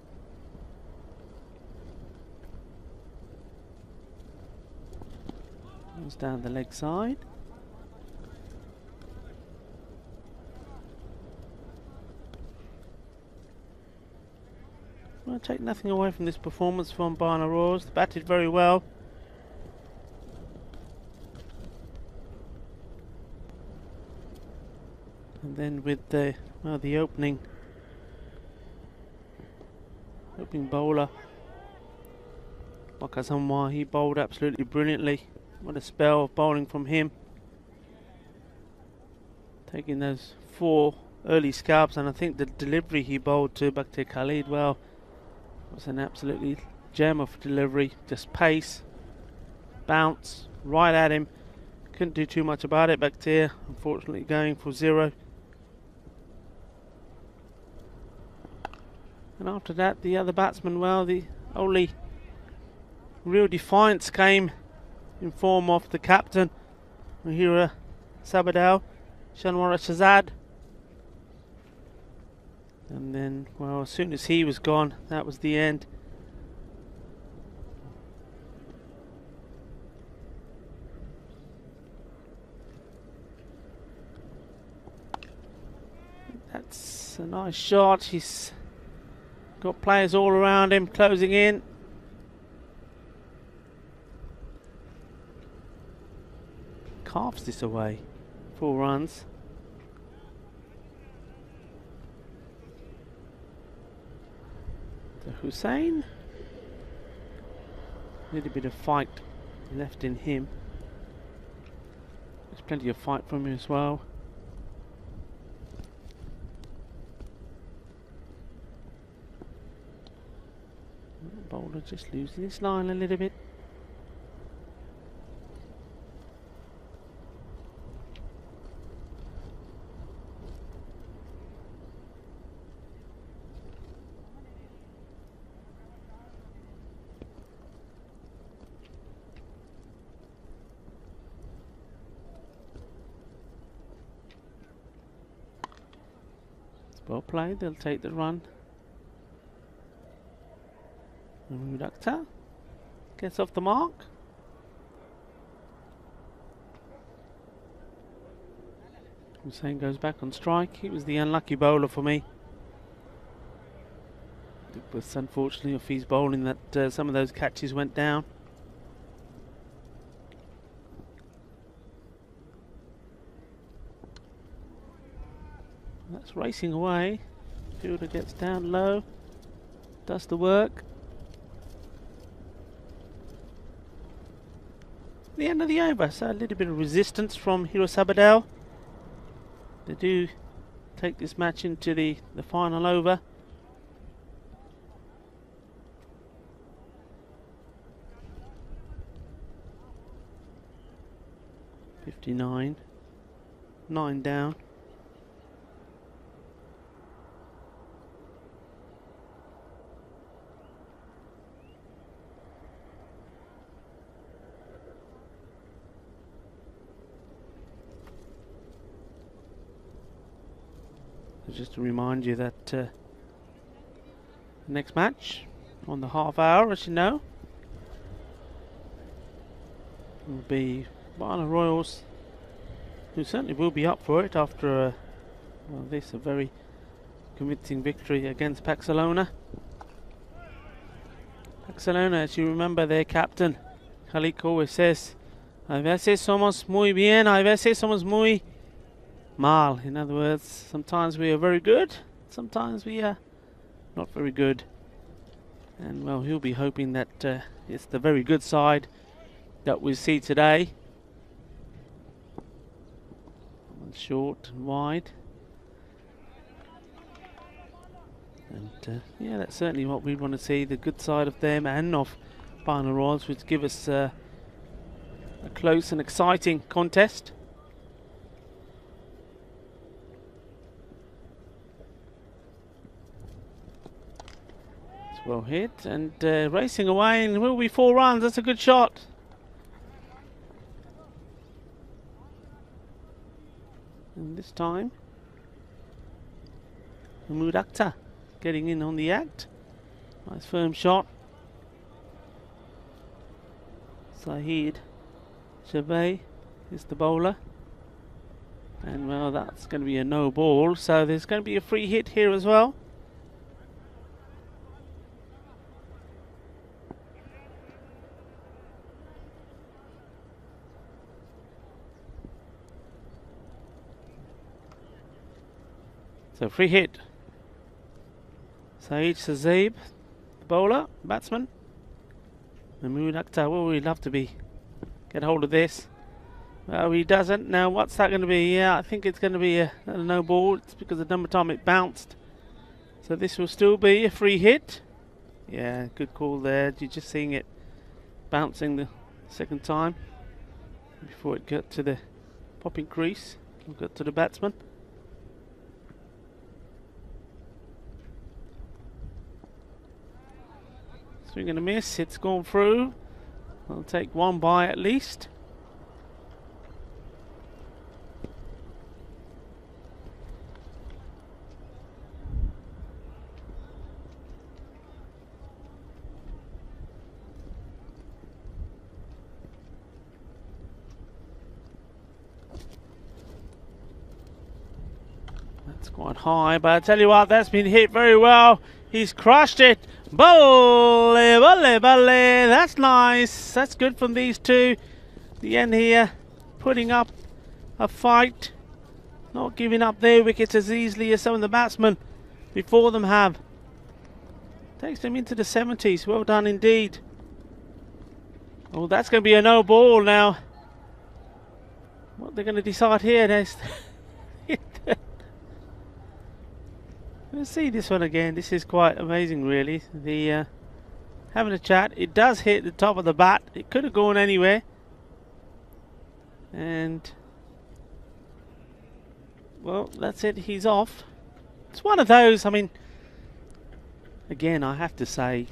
Goes down the leg side. Well, take nothing away from this performance from Barner Roars. They batted very well. And then with the opening bowler, Waqar Anwar, he bowled absolutely brilliantly. What a spell of bowling from him. Taking those 4 early scalps, and I think the delivery he bowled to Bakhtir Khalid, well, was an absolutely gem of delivery. Just pace, bounce, right at him. Couldn't do too much about it. Bakhtir, unfortunately, going for 0. And after that, the other batsman, well, the only real defiance came in form of the captain, Mahira Sabadell, Shanwara Shahzad. And then, well, as soon as he was gone, that was the end. That's a nice shot. He's got players all around him closing in. halves this away. 4 runs. So Hussain, a little bit of fight left in him. There's plenty of fight from him as well. Bowler just losing his line a little bit. Well played, they'll take the run. Mudakta gets off the mark. Hussain goes back on strike. He was the unlucky bowler for me. It was unfortunately of his bowling that some of those catches went down. That's racing away. Fielder gets down low, does the work. The end of the over, so a little bit of resistance from Hero Sabadell. They do take this match into the final over. (59), 9 down. Just to remind you that the next match on the half hour, as you know, will be Barna Royals, who certainly will be up for it after a very convincing victory against Barcelona. Barcelona, as you remember, their captain Khalik always says, "A veces somos muy bien, a veces somos muy mal." In other words, sometimes we are very good, sometimes we are not very good. And well, he'll be hoping that it's the very good side that we see today. One short and wide. And yeah, that's certainly what we want to see, the good side of them and of Barna Royals, which give us a close and exciting contest. Well hit and racing away, and it will be 4 runs. That's a good shot. And this time, Mudakta getting in on the act. Nice firm shot. Saeed Shabay is the bowler. And well, that's going to be a no ball, so there's going to be a free hit here as well. So free hit. Saeed Sazib, the bowler, batsman. Mahmood Akhtar, well, we'd love to get hold of this. Well, he doesn't. Now, what's that going to be? Yeah, I think it's going to be a no ball. It's because the number time it bounced. So this will still be a free hit. Yeah, good call there. You're just seeing it bouncing the second time before it got to the popping crease. It got to the batsman. Swing and a miss, it's gone through. I'll take one by at least. That's quite high, but I tell you what, that's been hit very well. He's crushed it. Balle, balle, balle. That's nice. That's good from these two. The end here. putting up a fight, not giving up their wickets as easily as some of the batsmen before them have. Takes them into the 70s. Well done indeed. Oh, that's going to be a no ball now. What they're going to decide here? Let's see this one again. This is quite amazing, really. The having a chat. It does hit the top of the bat. It could have gone anywhere. And well, that's it. He's off. It's one of those. I mean, again, I have to say,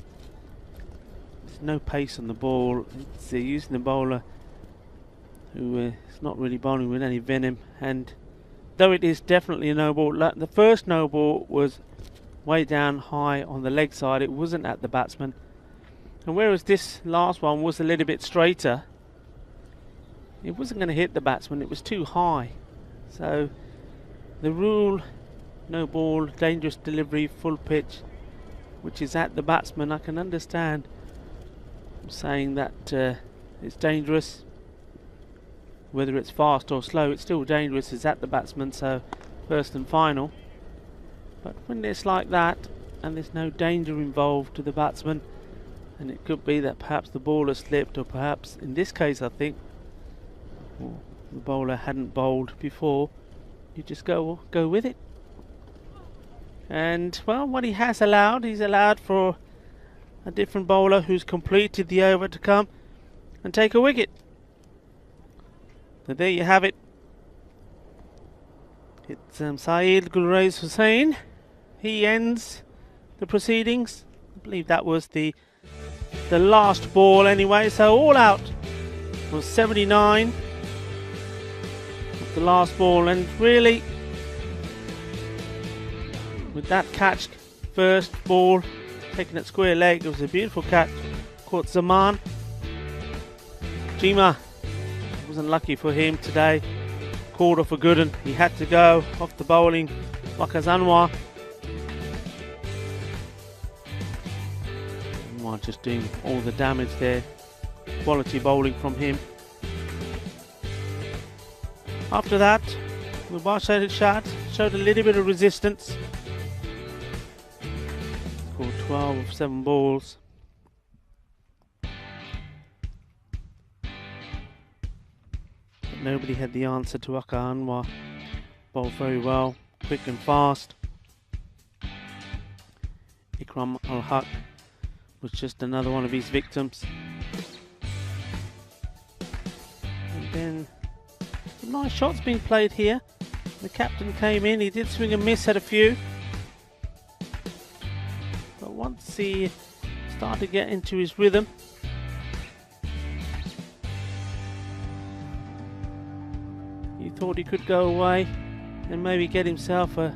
there's no pace on the ball. They're using the bowler who is not really bowling with any venom, and though it is definitely a no ball, the first no ball was way down high on the leg side. It wasn't at the batsman, and whereas this last one was a little bit straighter, it wasn't going to hit the batsman. It was too high. So the rule, no ball, dangerous delivery, full pitch, which is at the batsman. I can understand saying that it's dangerous. Whether it's fast or slow, it's still dangerous. It's at the batsman, so first and final. But when it's like that and there's no danger involved to the batsman, and it could be that perhaps the bowler slipped, or perhaps in this case I think the bowler hadn't bowled before, you just go with it. And well, what he has allowed, he's allowed for a different bowler who's completed the over to come and take a wicket. So there you have it. It's Saeed Gulrez Hussain. He ends the proceedings. I believe that was the last ball anyway. So all out was 79. The last ball, and really with that catch, first ball taken at square leg, it was a beautiful catch. Caught Zaman. Jima wasn't lucky for him today. Called off a good one. He had to go off the bowling. Waqas Anwar. Anwar just doing all the damage there. Quality bowling from him. After that, Mubashir Shad showed a little bit of resistance. Scored 12 of 7 balls. But nobody had the answer to Waqas Anwar. Bowled very well, quick and fast. Ikram Al-Haq was just another one of his victims. And then some nice shots being played here. The captain came in, he did swing and miss at a few. But once he started to get into his rhythm, he thought he could go away and maybe get himself a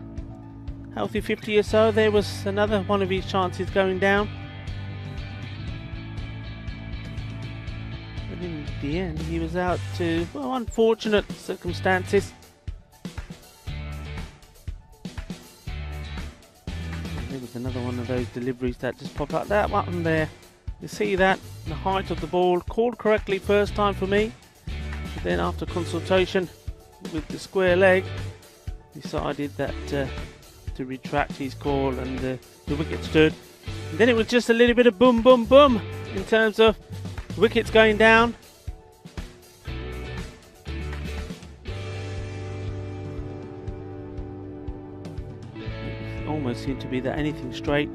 healthy 50 or so. There was another one of his chances going down. But in the end, he was out to, well, unfortunate circumstances. There was another one of those deliveries that just popped up. That one there, you see that, the height of the ball, called correctly first time for me. But then after consultation with the square leg, decided that to retract his call, and the wicket stood. And then it was just a little bit of boom, boom, boom in terms of wickets going down. It almost seemed to be that anything straight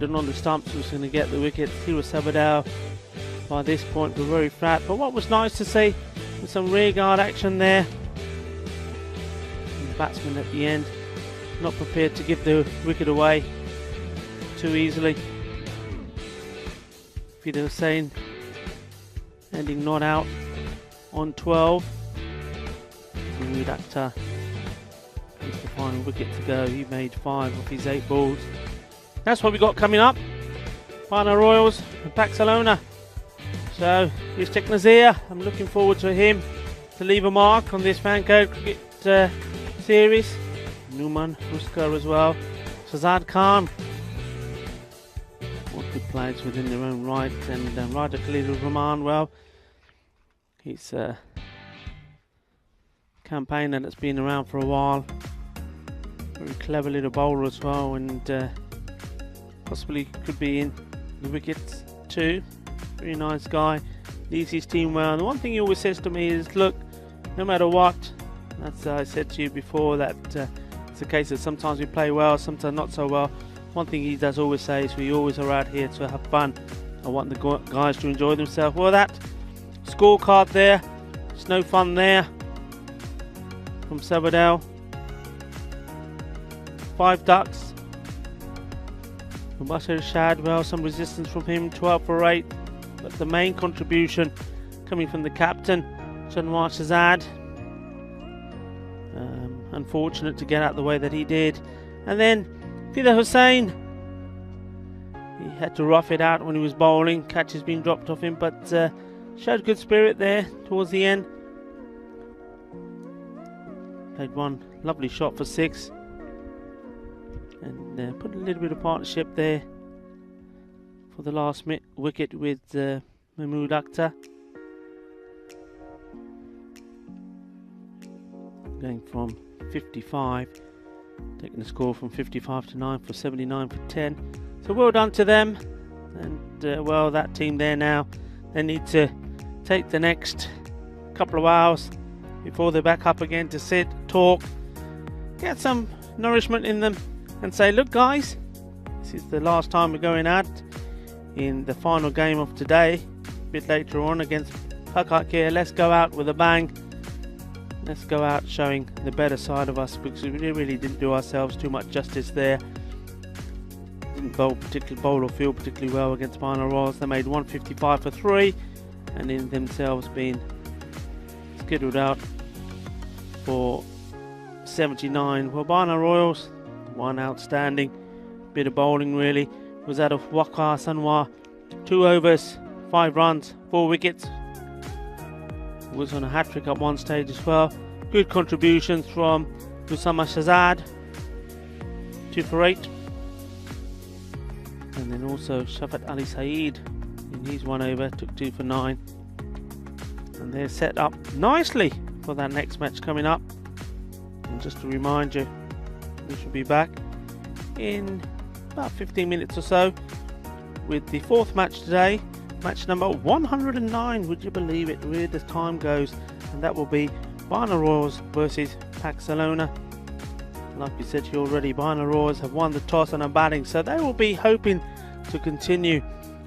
and on the stumps was going to get the wicket. Hero Sabadell by this point were very flat, but what was nice to see was some rear guard action there. And the batsman at the end not prepared to give the wicket away too easily. Fida Hussain ending not out on 12. Mahmood Akhtar is the final wicket to go. He made 5 of his 8 balls. That's what we got coming up. Pana Royals and Barcelona. So here's Sheikh Nazir. I'm looking forward to him to leave a mark on this Fancode cricket series. Numan Ruskar as well. Shazad Khan. What good players within their own right. And Raja Khalilur Rahman. Well, He's a campaigner that's been around for a while. Very clever little bowler as well, and possibly could be in the wickets too. Very nice guy, leads his team well. And the one thing he always says to me is, look, no matter what, that's I said to you before, that it's a case of sometimes we play well, sometimes not so well. One thing he does always say is we always are out here to have fun. I want the guys to enjoy themselves. Well, that scorecard there, it's no fun there from Sabadell. 5 ducks from Bashir Shadwell, some resistance from him, 12 for 8, but the main contribution coming from the captain, Shanwar Shahzad. Unfortunate to get out the way that he did. And then Fida Hussain, he had to rough it out when he was bowling. Catch has been dropped off him, but showed good spirit there towards the end. Played one lovely shot for 6, and put a little bit of partnership there for the last wicket with Mahmood Akhtar. Going from 55, taking the score from 55 to 9 for 79 for 10. So well done to them, and well, that team there now, they need to take the next couple of hours before they're back up again to sit, talk, get some nourishment in them, and say, look guys, this is the last time we're going out in the final game of today, a bit later on against Pakakir. Let's go out with a bang. Let's go out showing the better side of us, because we really didn't do ourselves too much justice there. Didn't bowl or field particularly well against Barna Royals. They made 155 for 3, and in themselves being skittled out for 79. Well, Barna Royals, one outstanding bit of bowling really was out of Waqar Sanwar. 2 overs, 5 runs, 4 wickets. Was on a hat-trick at one stage as well. Good contributions from Usama Shahzad, 2 for 8. And then also Shafat Ali Saeed in his 1 over, took 2 for 9. And they're set up nicely for that next match coming up. And just to remind you, we should be back in about 15 minutes or so with the 4th match today. Match number 109, would you believe it, where the time goes, and that will be Barna Royals versus Barcelona. Like we said to you already, Barna Royals have won the toss and are batting, so they will be hoping to continue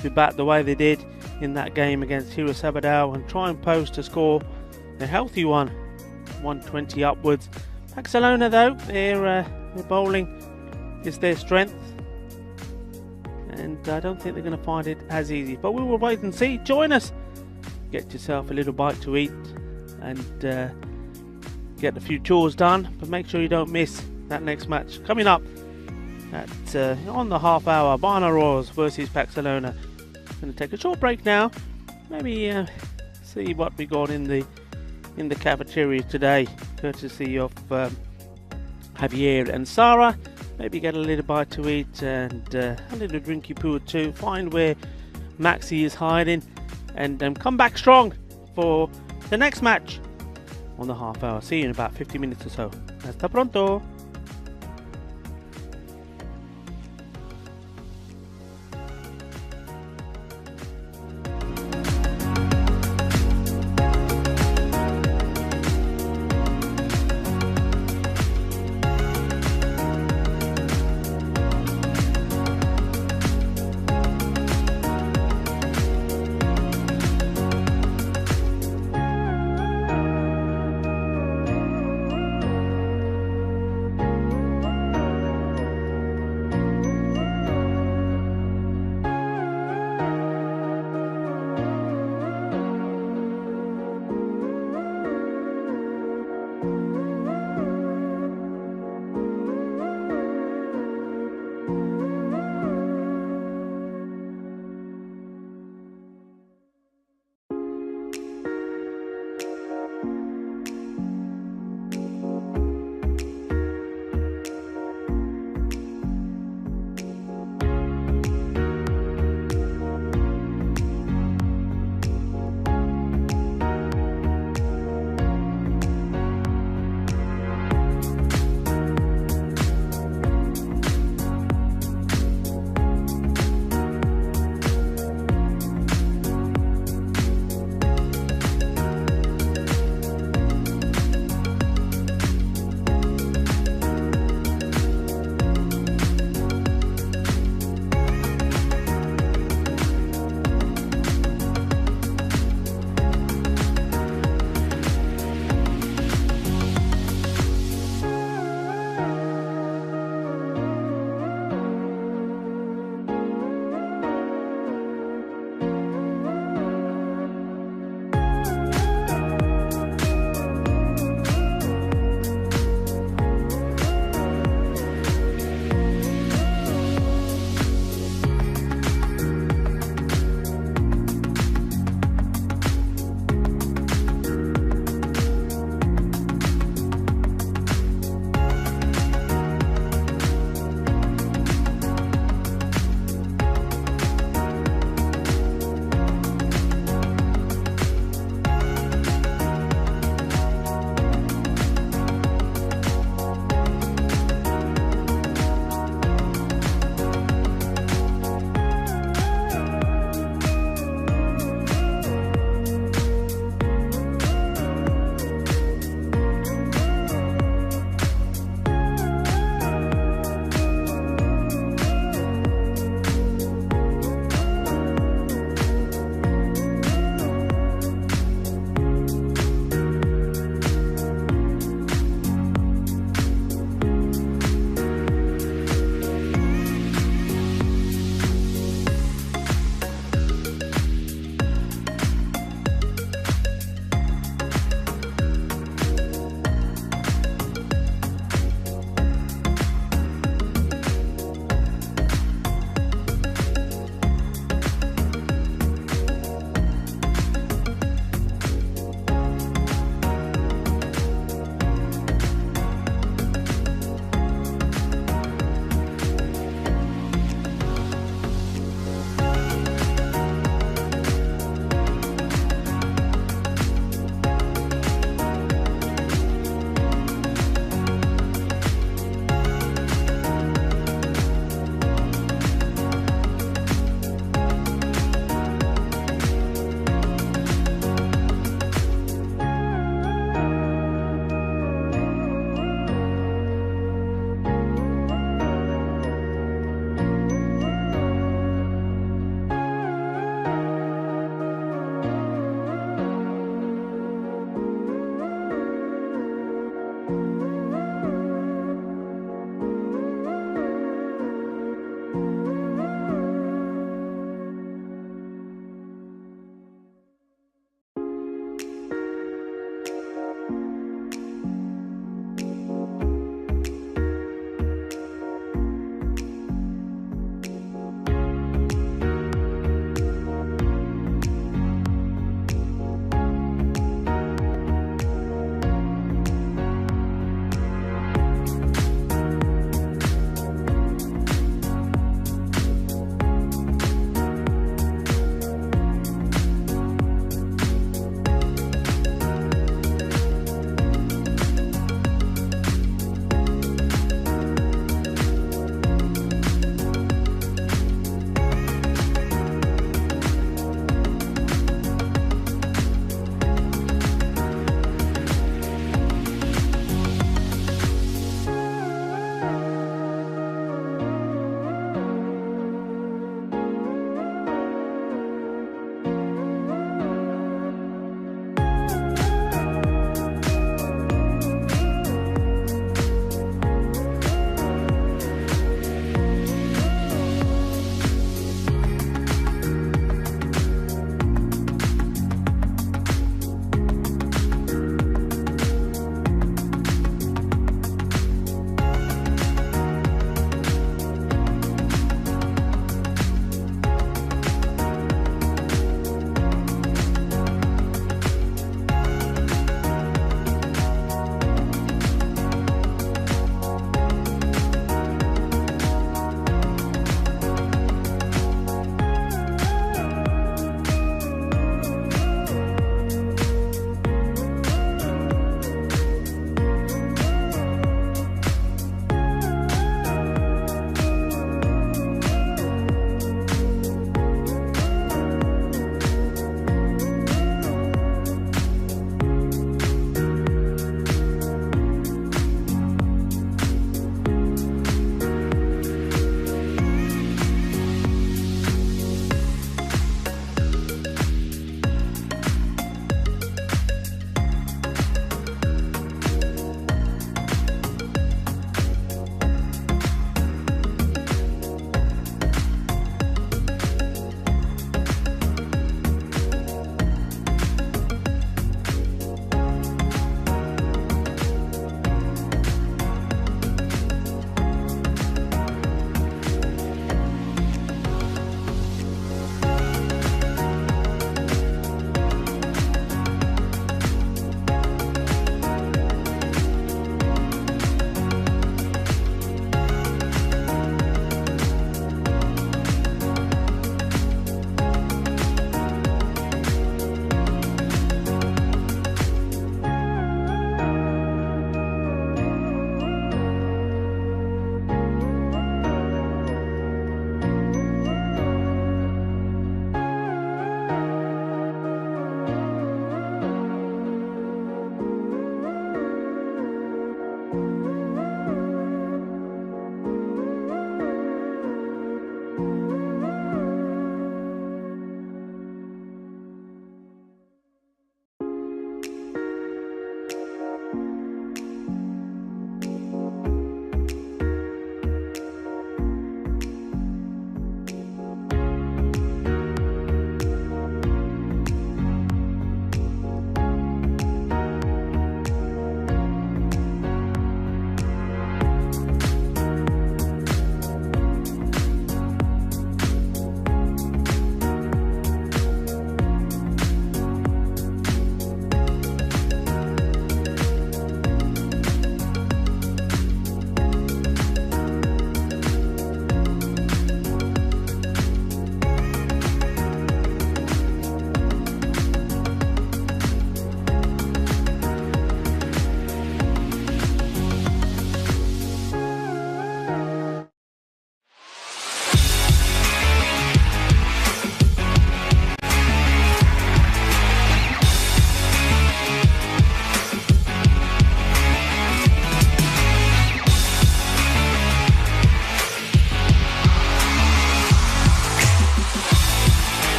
to bat the way they did in that game against Hero Sabadell and try and post a score, a healthy one, 120 upwards. Barcelona though, their bowling is their strength, and I don't think they're going to find it as easy, but we will wait and see. Join us, get yourself a little bite to eat, and get a few chores done, but make sure you don't miss that next match coming up at on the half hour. Barna Royals versus Barcelona. Going to take a short break now, maybe see what we got in the cafeteria today, courtesy of Javier and Sarah. Maybe get a little bite to eat and a little drinky poo too. Find where Maxi is hiding, and come back strong for the next match on the half hour. See you in about 50 minutes or so. Hasta pronto.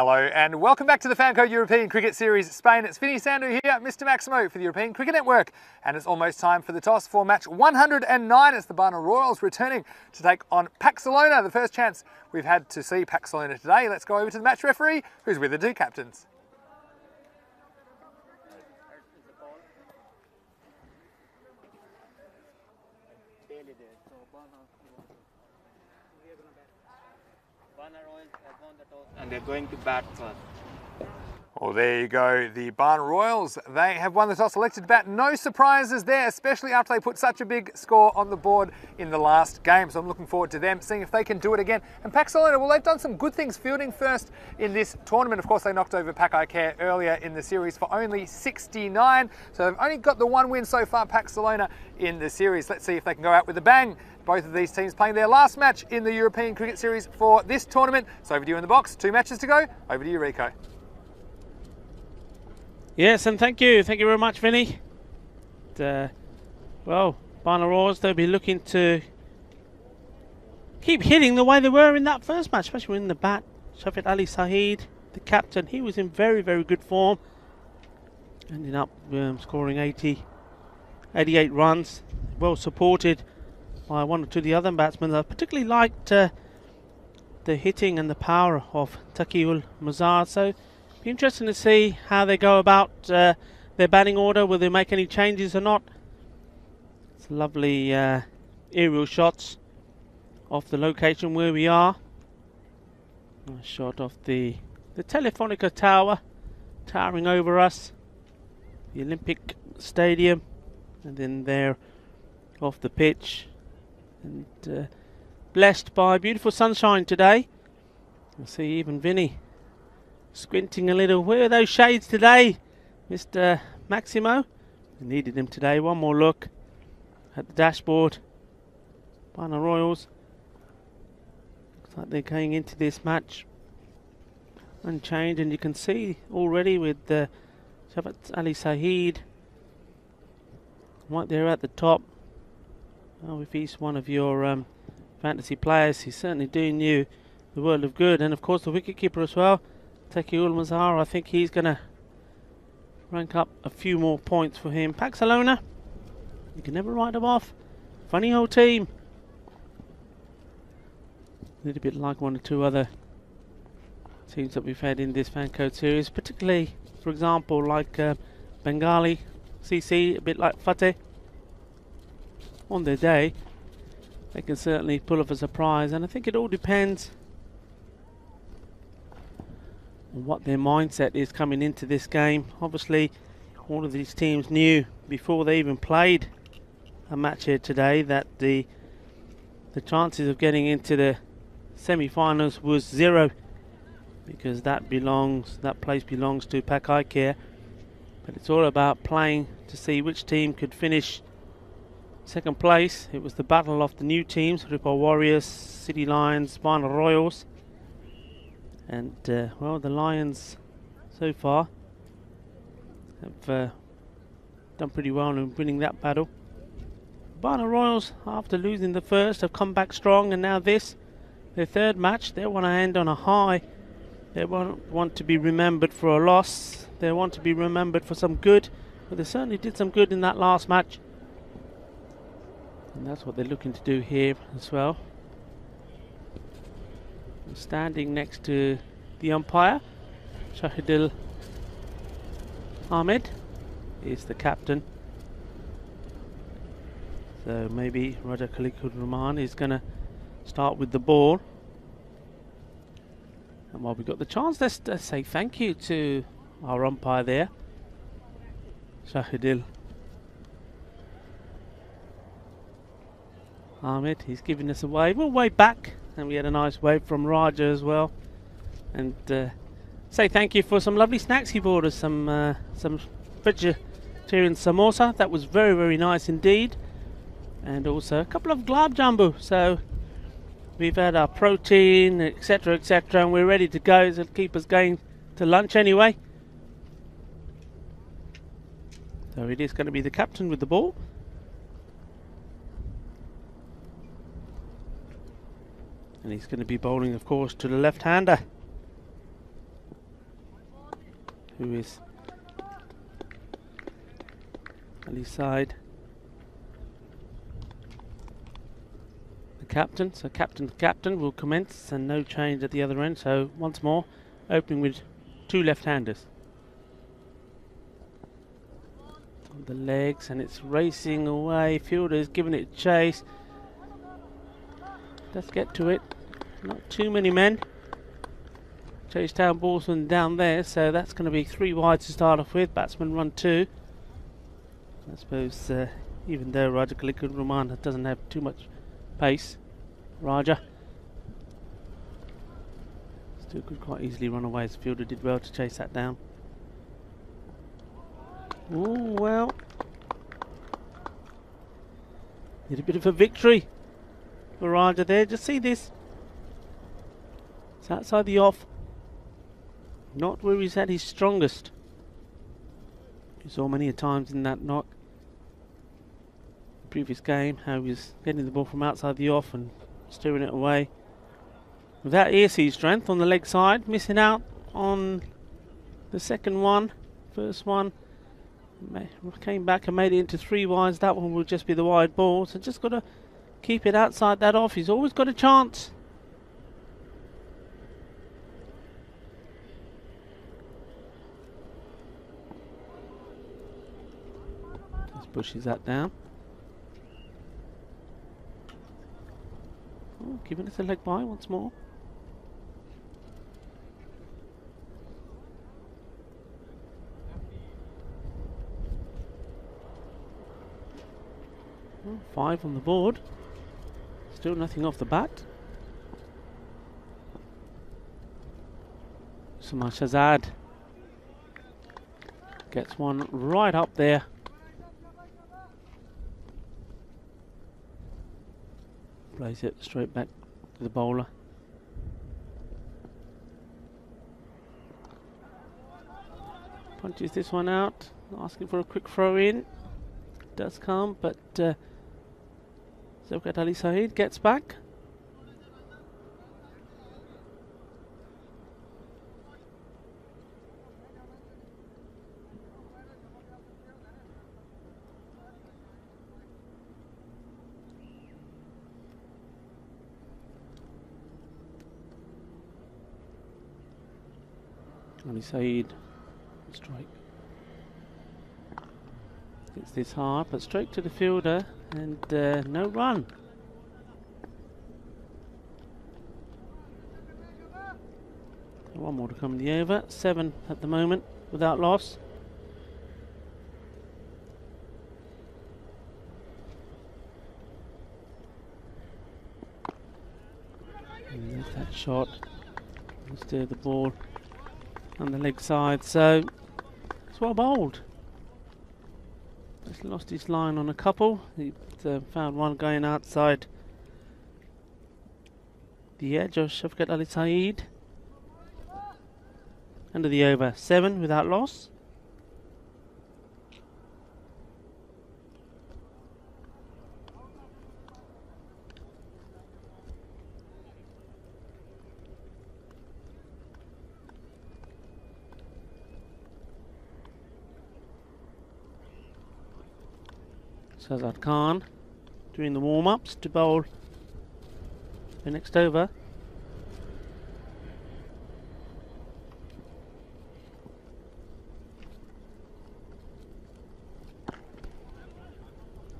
Hello and welcome back to the Fan Code European Cricket Series Spain. It's Vinny Sandu here, Mr. Maximo for the European Cricket Network. And it's almost time for the toss for match 109 as the Barna Royals returning to take on Paxalona. The first chance we've had to see Paxalona today. Let's go over to the match referee, who's with the two captains. And they're going to bat first. Well, there you go. The Barna Royals, they have won the toss, elected to bat. No surprises there, especially after they put such a big score on the board in the last game. So I'm looking forward to them, seeing if they can do it again. And Paxalona, well, they've done some good things fielding first in this tournament. Of course, they knocked over Pac Care earlier in the series for only 69. So they've only got the one win so far, Paxalona, in the series. Let's see if they can go out with a bang. Both of these teams playing their last match in the European Cricket Series for this tournament. So over to you in the box. 2 matches to go. Over to you, Rico. Yes, and thank you very much, Vinny. Well, Barna Royals, they'll be looking to keep hitting the way they were in that first match, especially in the bat. Shafid Ali Saeed, the captain, he was in very, very good form. Ending up scoring 88 runs, well supported by one or two of the other batsmen. I particularly liked the hitting and the power of Taqi Mazhar. So be interesting to see how they go about their batting order. Will they make any changes or not? It's lovely aerial shots of the location where we are. A shot of the Telefonica Tower towering over us, the Olympic Stadium, and then there off the pitch. And blessed by beautiful sunshine today. I see even Vinny squinting a little. Where are those shades today, Mr. Maximo? We needed them today. One more look at the dashboard. Barna Royals. Looks like they're going into this match unchanged, and you can see already with Shafat Ali Saeed right there at the top. Oh, if he's one of your fantasy players, he's certainly doing you the world of good. And of course the wicketkeeper as well, Taqi Mazhar. I think he's going to rank up a few more points for him. Paxalona, you can never write them off. Funny old team. A little bit like one or two other teams that we've had in this fan code series, particularly, for example, like Bengali, CC, a bit like Fateh. On their day, they can certainly pull off a surprise, and I think it all depends on what their mindset is coming into this game. Obviously, all of these teams knew before they even played a match here today that the chances of getting into the semi-finals was 0, because that place belongs to Pac Care. But it's all about playing to see which team could finish second place. It was the battle of the new teams, Ripple Warriors, City Lions, Barna Royals. And, well, the Lions so far have done pretty well in winning that battle. Barna Royals, after losing the first, have come back strong, and now this, their third match, they want to end on a high. They won't want to be remembered for a loss. They want to be remembered for some good. But they certainly did some good in that last match. And that's what they're looking to do here as well. Standing next to the umpire, Shahidul Ahmed is the captain. So maybe Raja Khaliqur Rahman is going to start with the ball. And while we've got the chance, let's say thank you to our umpire there, Shahidul Ahmed. He's giving us a wave. We'll wave back, and we had a nice wave from Raja as well. And say thank you for some lovely snacks he bought us. Some vegetarian samosa. That was very, very nice indeed. And also a couple of gulab jambu. So we've had our protein, etc., etc., and we're ready to go. It'll keep us going to lunch anyway. So it is going to be the captain with the ball. And he's going to be bowling, of course, to the left-hander. who is Ali's side. The captain, so captain will commence, and no change at the other end. So once more, opening with two left-handers. On the legs, and it's racing away. Fielder is giving it a chase. Let's get to it. Not too many men. Chase down Ballsman down there, so that's going to be 3 wide to start off with. Batsman run 2. I suppose even though Raja Kalikurumana doesn't have too much pace, Raja still could quite easily run away. As Fielder did well to chase that down. Oh well, need a bit of a victory for Raja there. Just see this. It's outside the off. Not where he's at his strongest. You saw many a times in that knock, the previous game, how he was getting the ball from outside the off and steering it away. Without ear-seed strength on the leg side, missing out on the second one. First one came back and made it into 3 wides. That one will just be the wide ball. So just got to keep it outside that off. He's always got a chance. Pushes that down. Oh, giving it a leg by once more. Oh, 5 on the board. Still nothing off the bat. Samar Shahzad gets one right up there. Plays it straight back to the bowler. Punches this one out, asking for a quick throw in. Does come, but Shaukat Ali Saeed gets back. Ali Saeed, strike. Gets this hard, but straight to the fielder, and no run. One more to come in the over. 7 at the moment, without loss. And there's that shot. Steer the ball on the leg side, so it's well bowled. He's lost his line on a couple. He found one going outside the edge of Shaukat Ali Saeed. Under the over. 7 without loss. Shahzad Khan doing the warm-ups to bowl the next over.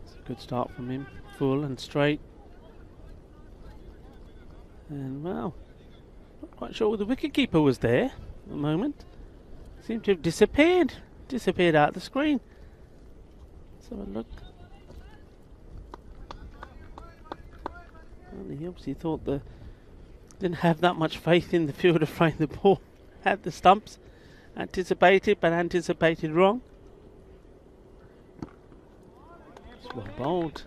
It's a good start from him, full and straight. And well, not quite sure the wicketkeeper was there at the moment. Seemed to have disappeared out of the screen. Let's have a look. Well, he obviously thought didn't have that much faith in the fielder throwing the ball at the stumps. Anticipated, but anticipated wrong. It's well bowled.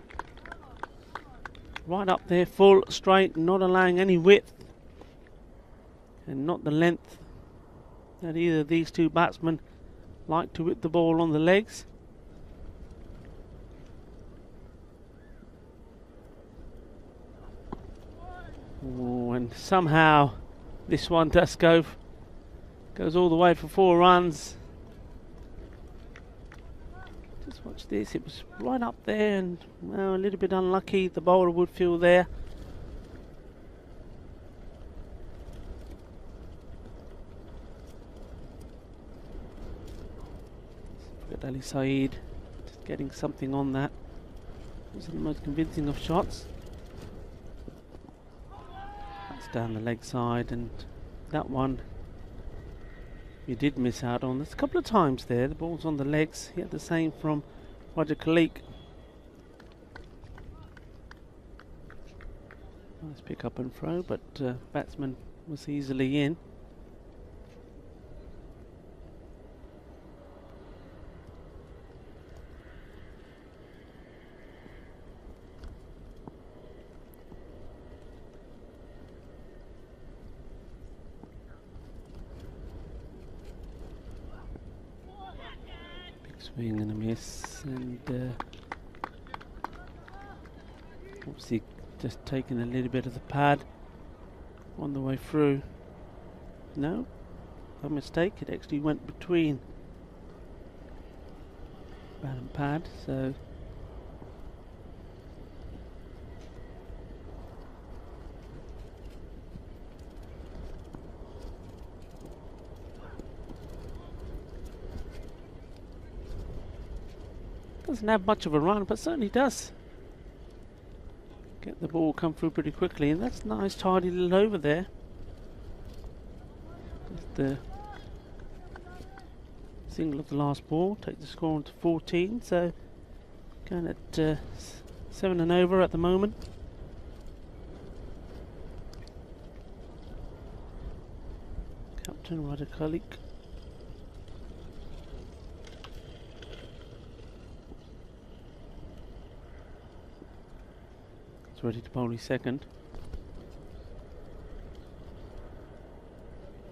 Right up there, full, straight, not allowing any width. And not the length that either of these two batsmen like to whip the ball on the legs. Oh, and somehow this one does goes all the way for 4 runs. Let's watch this. It was right up there, and well, a little bit unlucky. The bowler would feel there. Ali Saeed just getting something on that. Wasn't the most convincing of shots. That's down the leg side, and that one you did miss out on. There's a couple of times there. The ball's on the legs. He had the same from Roger Khalik. Nice pick up and throw, but batsman was easily in. Swing and a miss, and obviously just taking a little bit of the pad on the way through. No, a mistake. It actually went between pad and pad, so doesn't have much of a run, but certainly does get the ball come through pretty quickly, and that's a nice tidy little over there. Just the single of the last ball, take the score on to 14, so going at 7 and over at the moment. Captain Roger Khalik. Ready to bowl his second.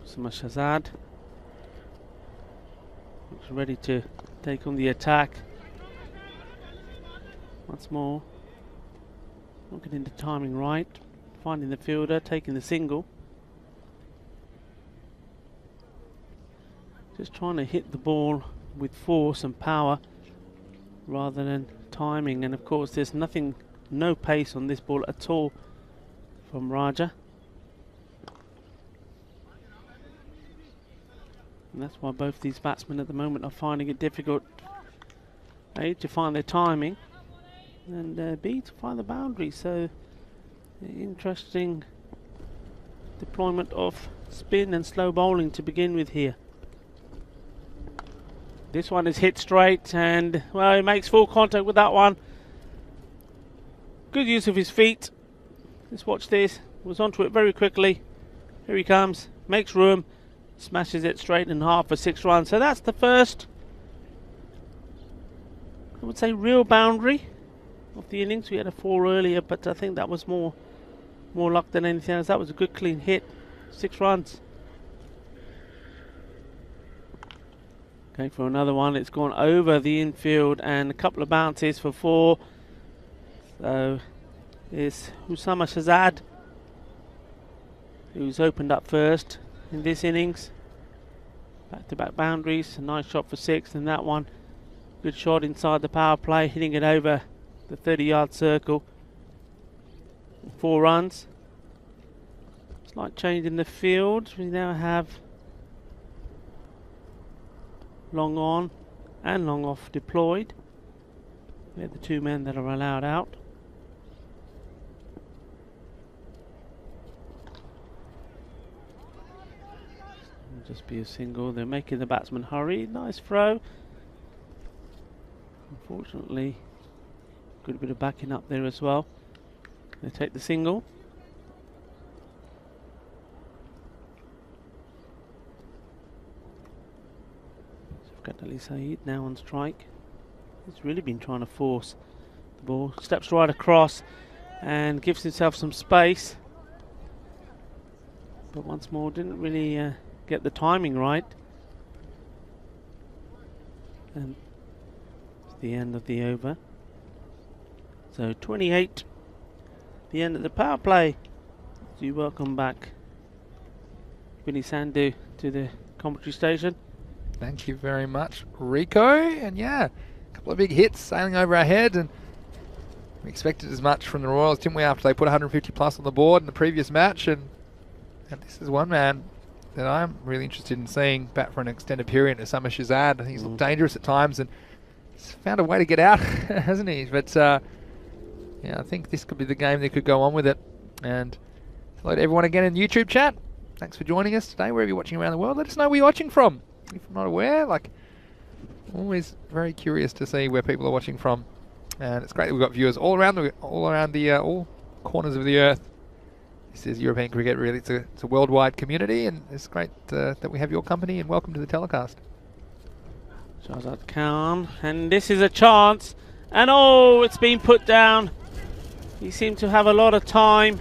Shahzad looks ready to take on the attack. Once more, not getting the timing right, finding the fielder, taking the single. Just trying to hit the ball with force and power rather than timing, and of course there's no pace on this ball at all from Raja, and that's why both these batsmen at the moment are finding it difficult, A, to find their timing, and B, to find the boundary. So interesting deployment of spin and slow bowling to begin with here. This one is hit straight, and well, he makes full contact with that one. Good use of his feet. Let's watch this. Was onto it very quickly. Here he comes. Makes room. Smashes it straight in half for 6 runs. So that's the first, I would say, real boundary of the innings. We had a 4 earlier, but I think that was more luck than anything else. That was a good clean hit. 6 runs. Going for another one. It's gone over the infield, and a couple of bounces for 4. So it's Usama Shahzad who's opened up first in this innings. Back-to-back boundaries, a nice shot for 6, and that one, good shot inside the power play, hitting it over the 30-yard circle. 4 runs. Slight change in the field. We now have long on and long off deployed. They're the 2 men that are allowed out. Just be a single. They're making the batsman hurry. Nice throw. Unfortunately, good bit of backing up there as well. They take the single. So Ali Saeed now on strike. He's really been trying to force the ball. Steps right across and gives himself some space. But once more, didn't really get the timing right. And it's the end of the over. So 28, the end of the power play. So you welcome back Vinny Sandhu to the commentary station. Thank you very much, Rico. And yeah, couple of big hits sailing over our head, and we expected as much from the Royals, didn't we, after they put 150 plus on the board in the previous match, and this is one man that I'm really interested in seeing bat for an extended period. Osama Shazad, I think he's looked dangerous at times, and he's found a way to get out, hasn't he? But yeah, I think this could be the game that could go on with it. And hello to everyone again in YouTube chat. Thanks for joining us today, wherever you're watching around the world. Let us know where you're watching from. If you're not aware, like, always very curious to see where people are watching from. And it's great that we've got viewers all around all corners of the earth. This is European cricket, really. It's a worldwide community, and it's great that we have your company, and welcome to the telecast. Shahzad Khan, and this is a chance, and oh, it's been put down. He seemed to have a lot of time.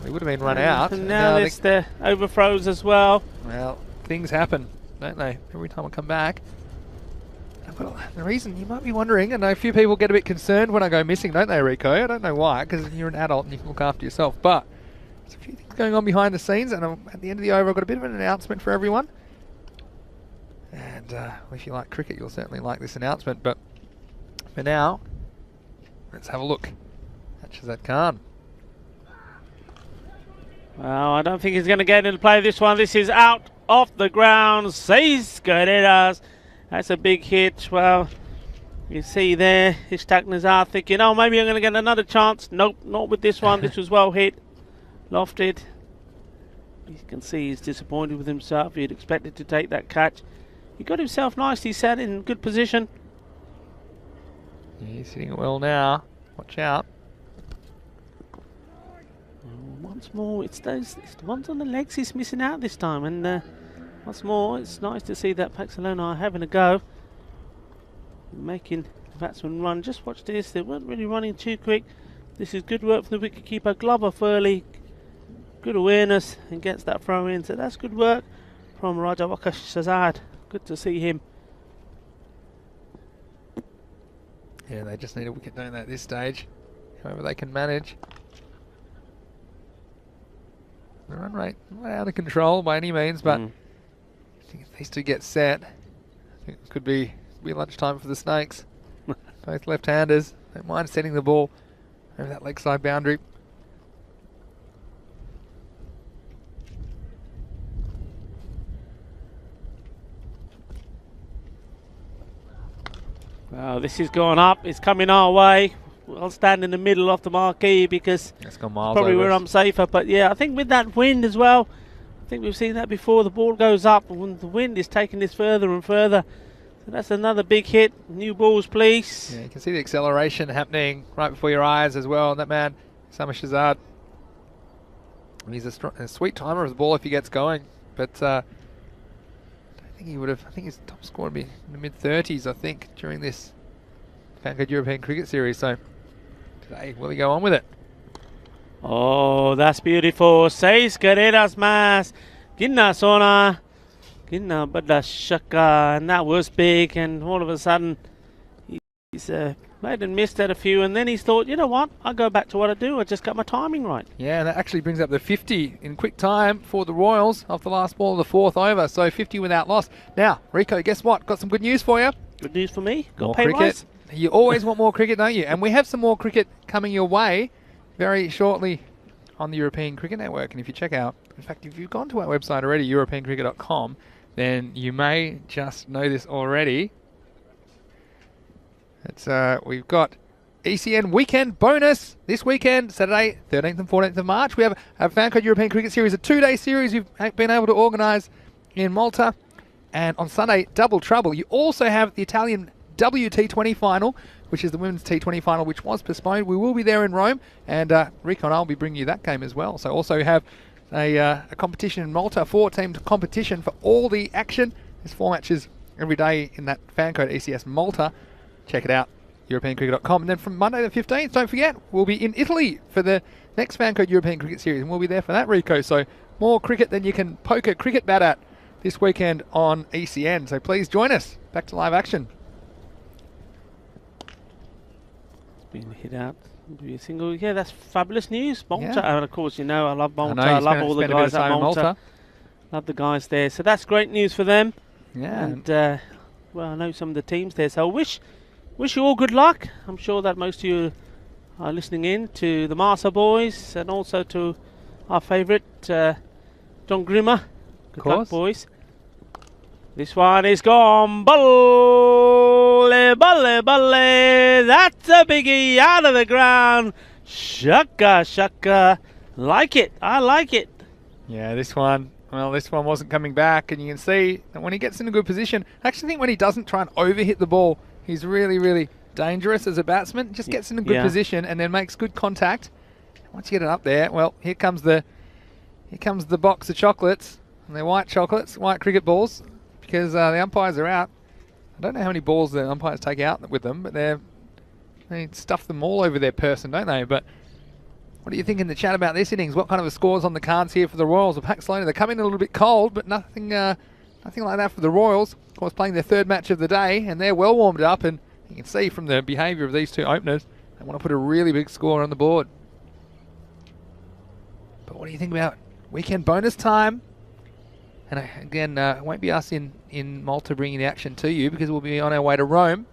He would have been run out. And now there's the overthrows as well. Well, things happen, don't they? Every time I come back. Well, the reason you might be wondering, and a few people get a bit concerned when I go missing, don't they, Rico? I don't know why, because you're an adult and you can look after yourself. But there's a few things going on behind the scenes, and at the end of the over, I've got a bit of an announcement for everyone. And if you like cricket, you'll certainly like this announcement. But for now, let's have a look at Shahzad Khan. Well, I don't think he's going to get into play this one. This is out off the ground. Seis Guerreras. That's a big hit. Well, you see there, Ishaq Nazar thinking, oh, maybe I'm going to get another chance. Nope, not with this one. This was well hit. Lofted. You can see he's disappointed with himself. He'd expected to take that catch. He got himself nicely set in good position. He's hitting it well now. Watch out. Once more, it's the ones on the legs he's missing out this time. And once more, it's nice to see that Barcelona are having a go. Making the batsman run. Just watch this. They weren't really running too quick. This is good work from the wicketkeeper. Glover Furley. Good awareness and gets that throw in. So that's good work from Rajawaka Shahzad. Good to see him. Yeah, they just need a wicket, don't they, at this stage? However they can manage. The run rate not out of control by any means, but I think if these two get set, I think it could be lunchtime for the Snakes. Both left-handers. Don't mind setting the ball over that leg side boundary. Well, this is going up. It's coming our way. I'll stand in the middle of the marquee because it's gone miles probably over where I'm safer. But yeah, I think with that wind as well, I think we've seen that before. The ball goes up when the wind is taking this further and further. So that's another big hit. New balls, please. Yeah, you can see the acceleration happening right before your eyes as well. And that man, Osama Shahzad, he's a sweet timer of the ball if he gets going. But I don't think he would have. I think his top score would be in the mid-30s, I think, during this Vanguard European Cricket Series. So today, will he go on with it? Oh, that's beautiful. Seis carreras más. Ginna Sona. Ginna Bada Shaka. And that was big. And all of a sudden, he's made and missed at a few. And then he's thought, you know what? I'll go back to what I do. I just got my timing right. Yeah, and that actually brings up the 50 in quick time for the Royals off the last ball of the fourth over. So 50 without loss. Now, Rico, guess what? Got some good news for you. Good news for me. Got More pay cricket. rise. You always want more cricket, don't you? And we have some more cricket coming your way very shortly on the European Cricket Network. And if you check out, in fact, if you've gone to our website already, europeancricket.com, then you may just know this already. It's we've got ECN weekend bonus this weekend, Saturday, 13th and 14th of March. We have a Fancode European Cricket Series, a 2-day series we've been able to organise in Malta. And on Sunday, double trouble. You also have the Italian WT20 final, which is the women's T20 final, which was postponed. We will be there in Rome, and Rico and I will be bringing you that game as well. So also have a competition in Malta, 4-team competition for all the action. There's 4 matches every day in that fan code ECS Malta. Check it out, europeancricket.com. And then from Monday the 15th, don't forget, we'll be in Italy for the next fan code European Cricket Series, and we'll be there for that, Rico. So more cricket than you can poke a cricket bat at this weekend on ECN. So please join us. Back to live action. Being hit out. Be a single. Yeah, that's fabulous news. Malta, Yeah. and of course, you know, I love Malta. I I love all the spent a bit guys of at time in Malta. Love the guys there. So that's great news for them. Yeah. And well, I know some of the teams there. So I wish wish you all good luck. I'm sure that most of you are listening in to the Marsa boys and also to our favourite John Grimmer. Good luck, boys. This one is gone. Balle, balle, balle. That's a biggie out of the ground. Shaka, shaka. Like it. I like it. Yeah, this one wasn't coming back, and you can see that when he gets in a good position, I actually think when he doesn't try and overhit the ball, he's really, really dangerous as a batsman. Just gets in a good position and then makes good contact. Once you get it up there, well, here comes the box of chocolates, and they're white chocolates, white cricket balls, because the umpires are out. I don't know how many balls the umpires take out with them, but they stuff them all over their person, don't they? But what do you think in the chat about this innings? What kind of a score's on the cards here for the Royals? The Pax Sloane, they come in a little bit cold, but nothing like that for the Royals. Of course, playing their third match of the day, and they're well warmed up, and you can see from the behaviour of these two openers, they want to put a really big score on the board. But what do you think about weekend bonus time? And again, it won't be us in Malta bringing the action to you, because we'll be on our way to Rome.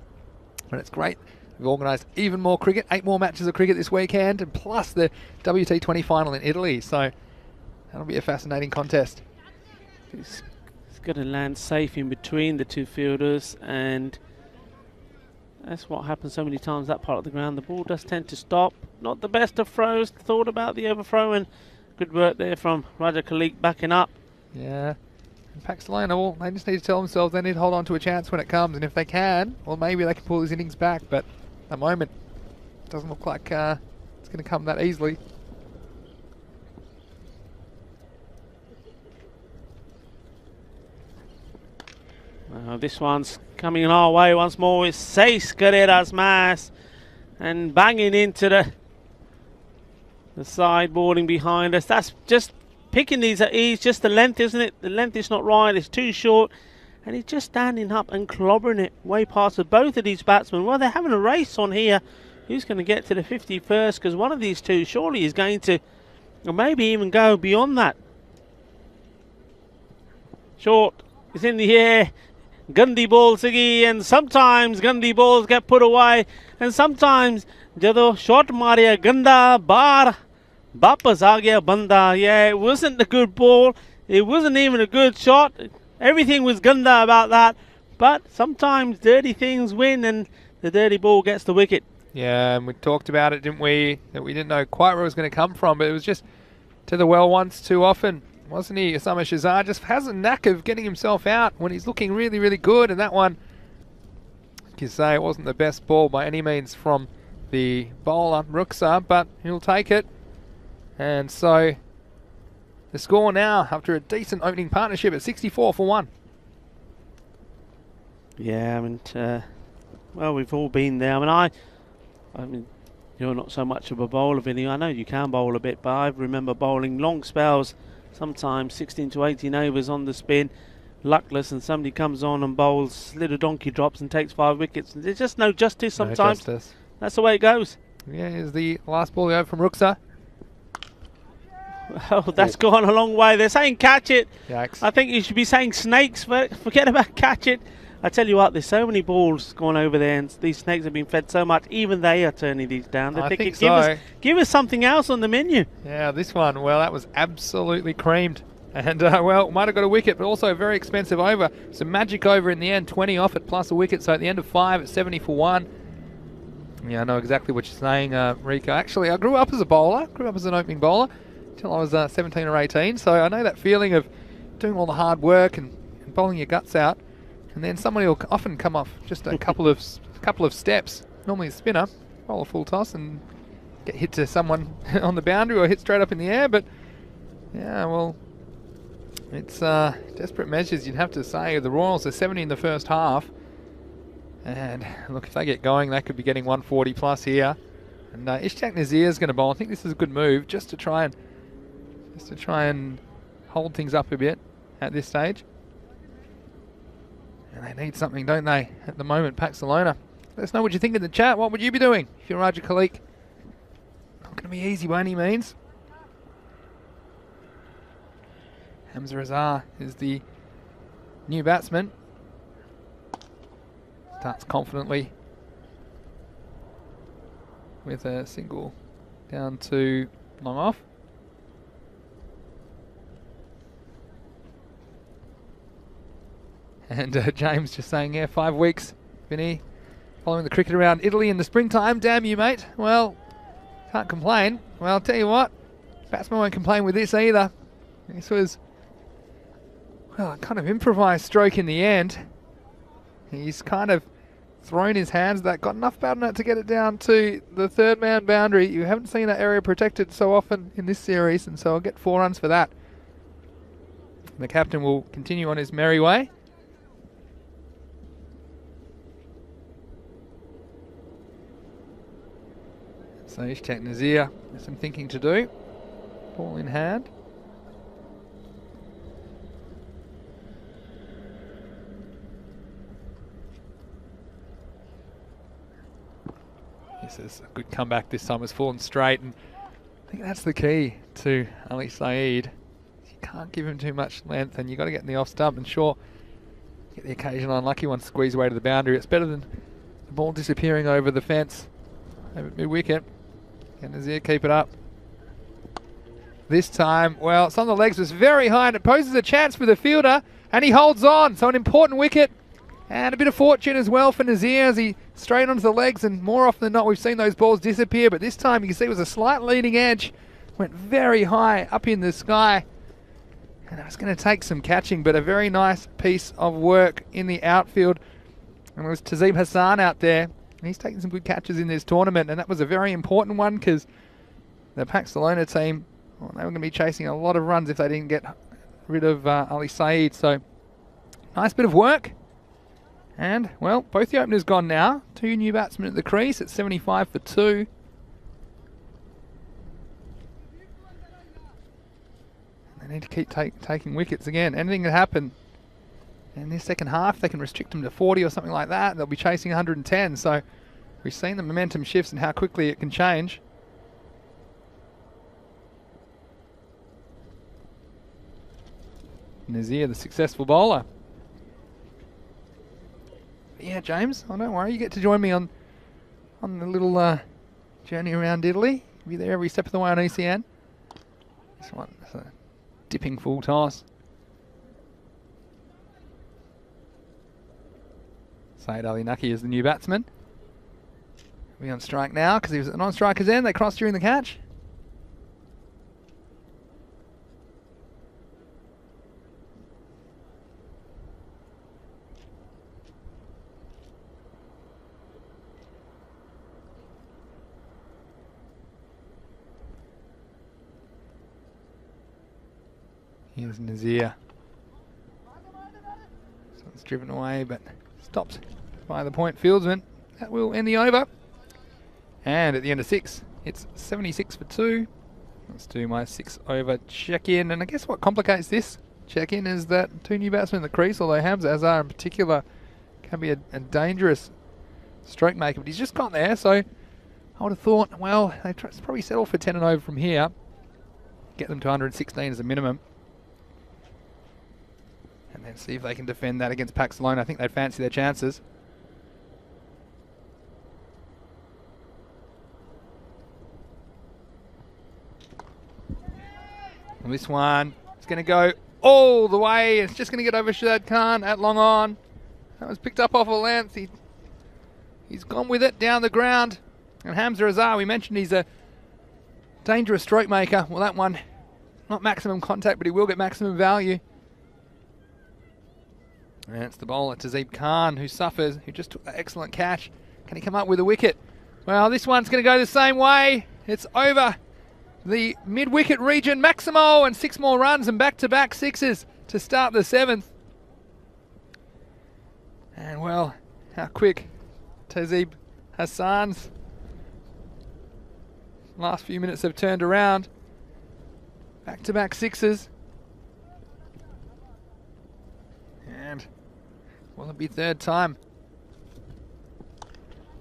But it's great. We've organised even more cricket, 8 more matches of cricket this weekend, and plus the WT20 final in Italy. So that'll be a fascinating contest. He's got to land safe in between the two fielders, and that's what happens so many times that part of the ground. The ball does tend to stop. Not the best of throws. Thought about the overthrow, and good work there from Raja Khalik backing up. Yeah. And Pax Sloane, well, they just need to tell themselves they need to hold on to a chance when it comes, and if they can, well, maybe they can pull his innings back. But at the moment, it doesn't look like it's going to come that easily. This one's coming our way once more with 6 carreras más, and banging into the sideboarding behind us. That's just picking these at ease, just the length, isn't it? The length is not right, it's too short, and he's just standing up and clobbering it way past both of these batsmen. Well, they're having a race on here. Who's going to get to the 50 first? Because one of these two surely is going to, or maybe even go beyond that. Short is in the air. Gandhi ball sigi, and sometimes Gandhi balls get put away, and sometimes jado short maria ganda bar Bapas aa gaya banda. Yeah, it wasn't a good ball. It wasn't even a good shot. Everything was ganda about that. But sometimes dirty things win, and the dirty ball gets the wicket. Yeah, and we talked about it, didn't we? That we didn't know quite where it was going to come from, but it was just to the well once too often, wasn't he? Osama Shazar just has a knack of getting himself out when he's looking really, really good. And that one, you can say it wasn't the best ball by any means from the bowler, Ruksa, but he'll take it. And so the score now, after a decent opening partnership, at 64 for 1. Yeah, I mean, well, we've all been there. I mean, you're not so much of a bowler, Vinny. I know you can bowl a bit, but I remember bowling long spells, sometimes 16 to 18 overs on the spin, luckless, and somebody comes on and bowls little donkey drops and takes 5 wickets. And there's just no justice sometimes. No justice. That's the way it goes. Yeah, here's the last ball over from Ruksa. Oh, that's gone a long way. They're saying catch it. Yikes. I think you should be saying snakes, but forget about catch it. I tell you what, there's so many balls gone over there, and these snakes have been fed so much, even they are turning these down. They're thinking, give us something else on the menu. Yeah, this one, well, that was absolutely creamed. And, well, might have got a wicket, but also a very expensive over. Some magic over in the end, 20 off it, plus a wicket. So at the end of 5, at 70 for 1. Yeah, I know exactly what you're saying, Rico. Actually, I grew up as a bowler, grew up as an opening bowler, until I was 17 or 18. So I know that feeling of doing all the hard work and bowling your guts out. And then somebody will often come off just a couple of steps. Normally a spinner, roll a full toss and get hit to someone on the boundary or hit straight up in the air. But yeah, well, it's desperate measures, you'd have to say. The Royals are 70 in the first half. And look, if they get going, they could be getting 140 plus here. And Ishaq Nazir is going to bowl. I think this is a good move just to try and hold things up a bit at this stage. And they need something, don't they, at the moment, Pax Sloane. Let us know what you think in the chat. What would you be doing if you're Raja Khalik? Not going to be easy by any means. Hamza Razar is the new batsman. Starts confidently with a single down to long off. And James just saying, yeah, 5 weeks, Vinny, following the cricket around Italy in the springtime. Damn you, mate. Well, can't complain. Well, I'll tell you what, batsman won't complain with this either. This was, well, a kind of improvised stroke in the end. He's kind of thrown his hands that, got enough bat on it to get it down to the third man boundary. You haven't seen that area protected so often in this series, and so I'll get 4 runs for that. The captain will continue on his merry way. So Ishaq Nazir has some thinking to do. Ball in hand. This is a good comeback this time. It's fallen straight, and I think that's the key to Ali Saeed. You can't give him too much length, and you've got to get in the off stump, and sure, get the occasional unlucky one squeeze away to the boundary. It's better than the ball disappearing over the fence, over mid-wicket. Can Nazir keep it up? This time, well, it's on the legs, was very high, and it poses a chance for the fielder, and he holds on. So an important wicket, and a bit of fortune as well for Nazir as he straight onto the legs, and more often than not we've seen those balls disappear, but this time you can see it was a slight leading edge, went very high up in the sky, and it was going to take some catching, but a very nice piece of work in the outfield. And it was Tazeem Hassan out there. He's taken some good catches in this tournament, and that was a very important one because the Barcelona team, well, they were going to be chasing a lot of runs if they didn't get rid of Ali Saeed. So, nice bit of work. And, well, both the openers gone now. 2 new batsmen at the crease at 75 for 2. They need to keep taking wickets again. Anything can happen. In this second half, they can restrict them to 40 or something like that. They'll be chasing 110. So we've seen the momentum shifts and how quickly it can change. Nazir, the successful bowler. But yeah, James, oh, don't worry. You get to join me on the little journey around Italy. You'll be there every step of the way on ECN. This one is a dipping full toss. Saeed Ali Naki is the new batsman. He'll be on strike now because he was at the non-striker's end. They crossed during the catch. Here's Nazir. So it's driven away, but stopped by the point fieldsman. That will end the over. And at the end of 6, it's 76 for 2. Let's do my 6 over check-in. And I guess what complicates this check-in is that 2 new batsmen in the crease, although Hamza Azhar in particular can be a dangerous stroke maker, but he's just got there. So I would have thought, well, they probably settle for 10 and over from here. Get them to 116 as a minimum. And then see if they can defend that against Barcelona. I think they'd fancy their chances. And this one is going to go all the way. It's just going to get over Shahid Khan at long on. That was picked up off a length. He's gone with it down the ground. And Hamza Azhar, we mentioned he's a dangerous stroke maker. Well, that one, not maximum contact, but he will get maximum value. And it's the bowler, Tazeem Khan, who suffers, who just took that excellent catch. Can he come up with a wicket? Well, this one's going to go the same way. It's over the mid-wicket region. Maximo and 6 more runs and back-to-back sixes to start the 7th. And, well, how quick Tazeem Hassan's last few minutes have turned around. Back-to-back sixes. And will it be 3rd time?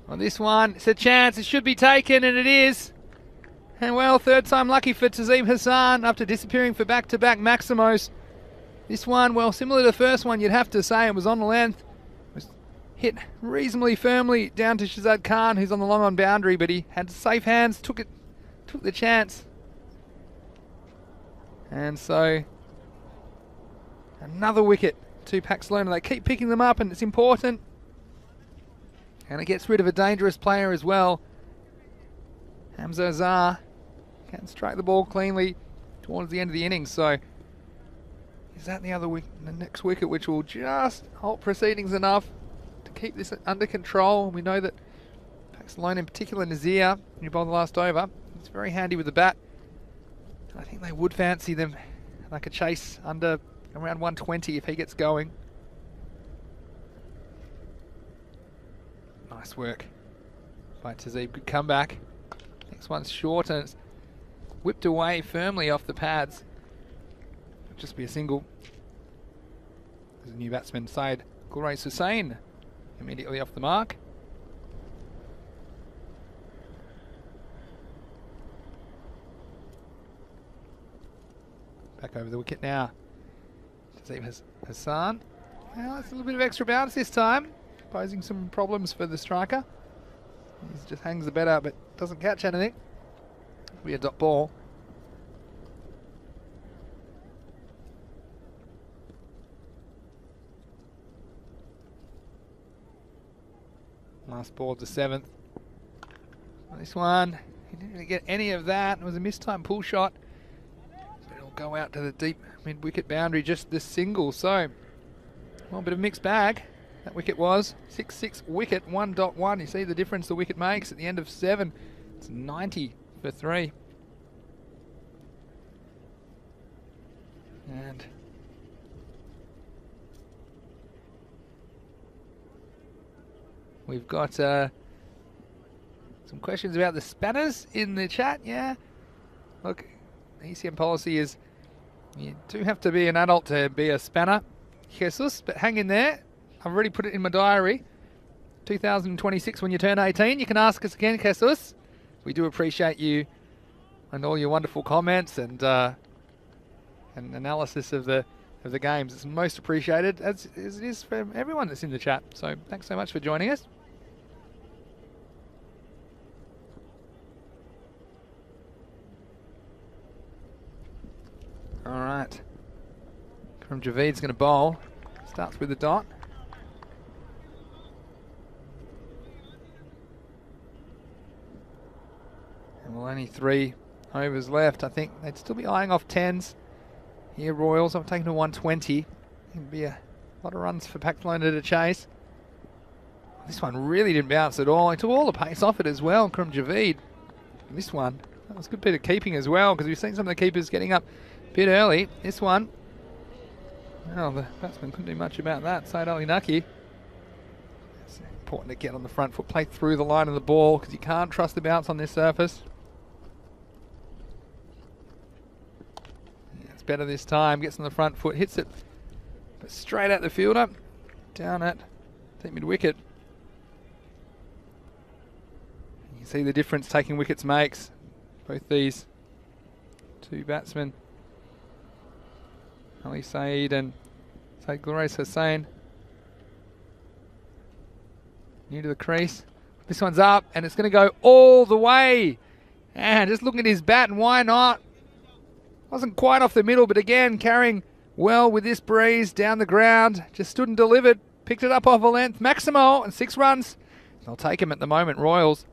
On this one, it's a chance. It should be taken, and it is. And well, 3rd time lucky for Tazeem Hassan after disappearing for back-to-back Maximos. This one, well, similar to the first one, you'd have to say it was on the length. It was hit reasonably firmly down to Shazad Khan, who's on the long on boundary, but he had safe hands, took the chance. And so another wicket to Paxlona. They keep picking them up, and it's important. And it gets rid of a dangerous player as well. Hamza Azhar can strike the ball cleanly towards the end of the innings. So is that the next wicket, which will just halt proceedings enough to keep this under control? We know that Paxlona, in particular Nazir, who bowled the last over, he's very handy with the bat. I think they would fancy them like a chase under around 120 if he gets going. Nice work by Tazeeb. Good comeback. Next one's short and it's whipped away firmly off the pads. It'll just be a single. There's a new batsman, Syed Gulrais Hussain, immediately off the mark. Back over the wicket now. Tazeeb Hassan. Well, it's a little bit of extra bounce this time, posing some problems for the striker. He just hangs the bat out but doesn't catch anything. It'll be a dot ball. Last ball of the 7th. This one, he didn't really get any of that. It was a mistimed pull shot. Go out to the deep mid-wicket boundary, just this single. So, well, a bit of a mixed bag. That wicket was 6-6 wicket, 1.1. You see the difference the wicket makes at the end of 7. It's 90 for 3. And we've got some questions about the spanners in the chat. Yeah, look, the ECN policy is you do have to be an adult to be a spanner, Jesus, but hang in there. I've already put it in my diary. 2026, when you turn 18, you can ask us again, Jesus. We do appreciate you and all your wonderful comments and analysis of the games. It's most appreciated, as it is for everyone that's in the chat. So thanks so much for joining us. All right, from Javeed's going to bowl. Starts with the dot. And well, only 3 overs left. I think they'd still be eyeing off 10s here, Royals. I'm taking to 120. It'd be a lot of runs for Paxlona to chase. This one really didn't bounce at all. He took all the pace off it as well from Javeed. This one, that was a good bit of keeping as well, because we've seen some of the keepers getting up bit early. This one, well, the batsman couldn't do much about that. Said Ali Naki. It's important to get on the front foot, play through the line of the ball, because you can't trust the bounce on this surface. Yeah, it's better this time. Gets on the front foot, hits it, but straight at the fielder, down at deep mid wicket. You can see the difference taking wickets makes. Both these two batsmen, Ali Saeed and Syed Gulrais Hussain, new to the crease. This one's up and it's going to go all the way. And just looking at his bat, and why not? Wasn't quite off the middle, but again carrying well with this breeze down the ground. Just stood and delivered. Picked it up off a length. Maximo and 6 runs. They'll take him at the moment, Royals.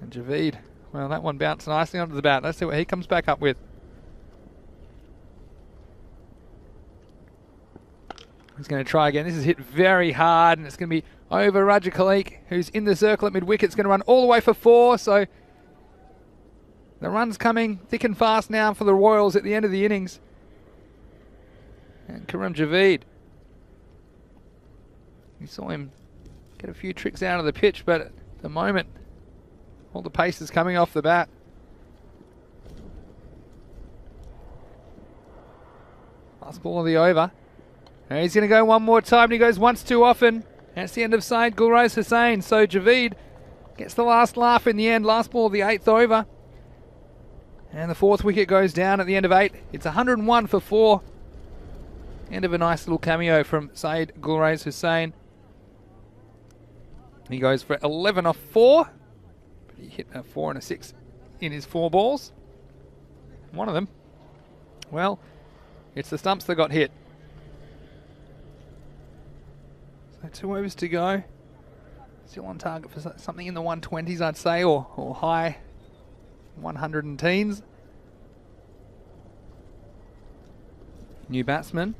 And Javeed, well, that one bounced nicely onto the bat. Let's see what he comes back up with. He's going to try again. This is hit very hard, and it's going to be over Raja Khalik, who's in the circle at mid-wicket. It's going to run all the way for 4, so the run's coming thick and fast now for the Royals at the end of the innings. And Karim Javeed, you saw him get a few tricks out of the pitch, but at the moment, all the pace is coming off the bat. Last ball of the over. And he's going to go one more time, and he goes once too often. And it's the end of Syed Gulrais Hussain. So Javeed gets the last laugh in the end. Last ball of the 8th over. And the 4th wicket goes down at the end of 8. It's 101 for 4. End of a nice little cameo from Saeed Gulrez Hussain. He goes for 11 off 4. But he hit a 4 and a 6 in his 4 balls. One of them, well, it's the stumps that got hit. So 2 overs to go. Still on target for something in the 120s, I'd say, or high 100 and teens. New batsman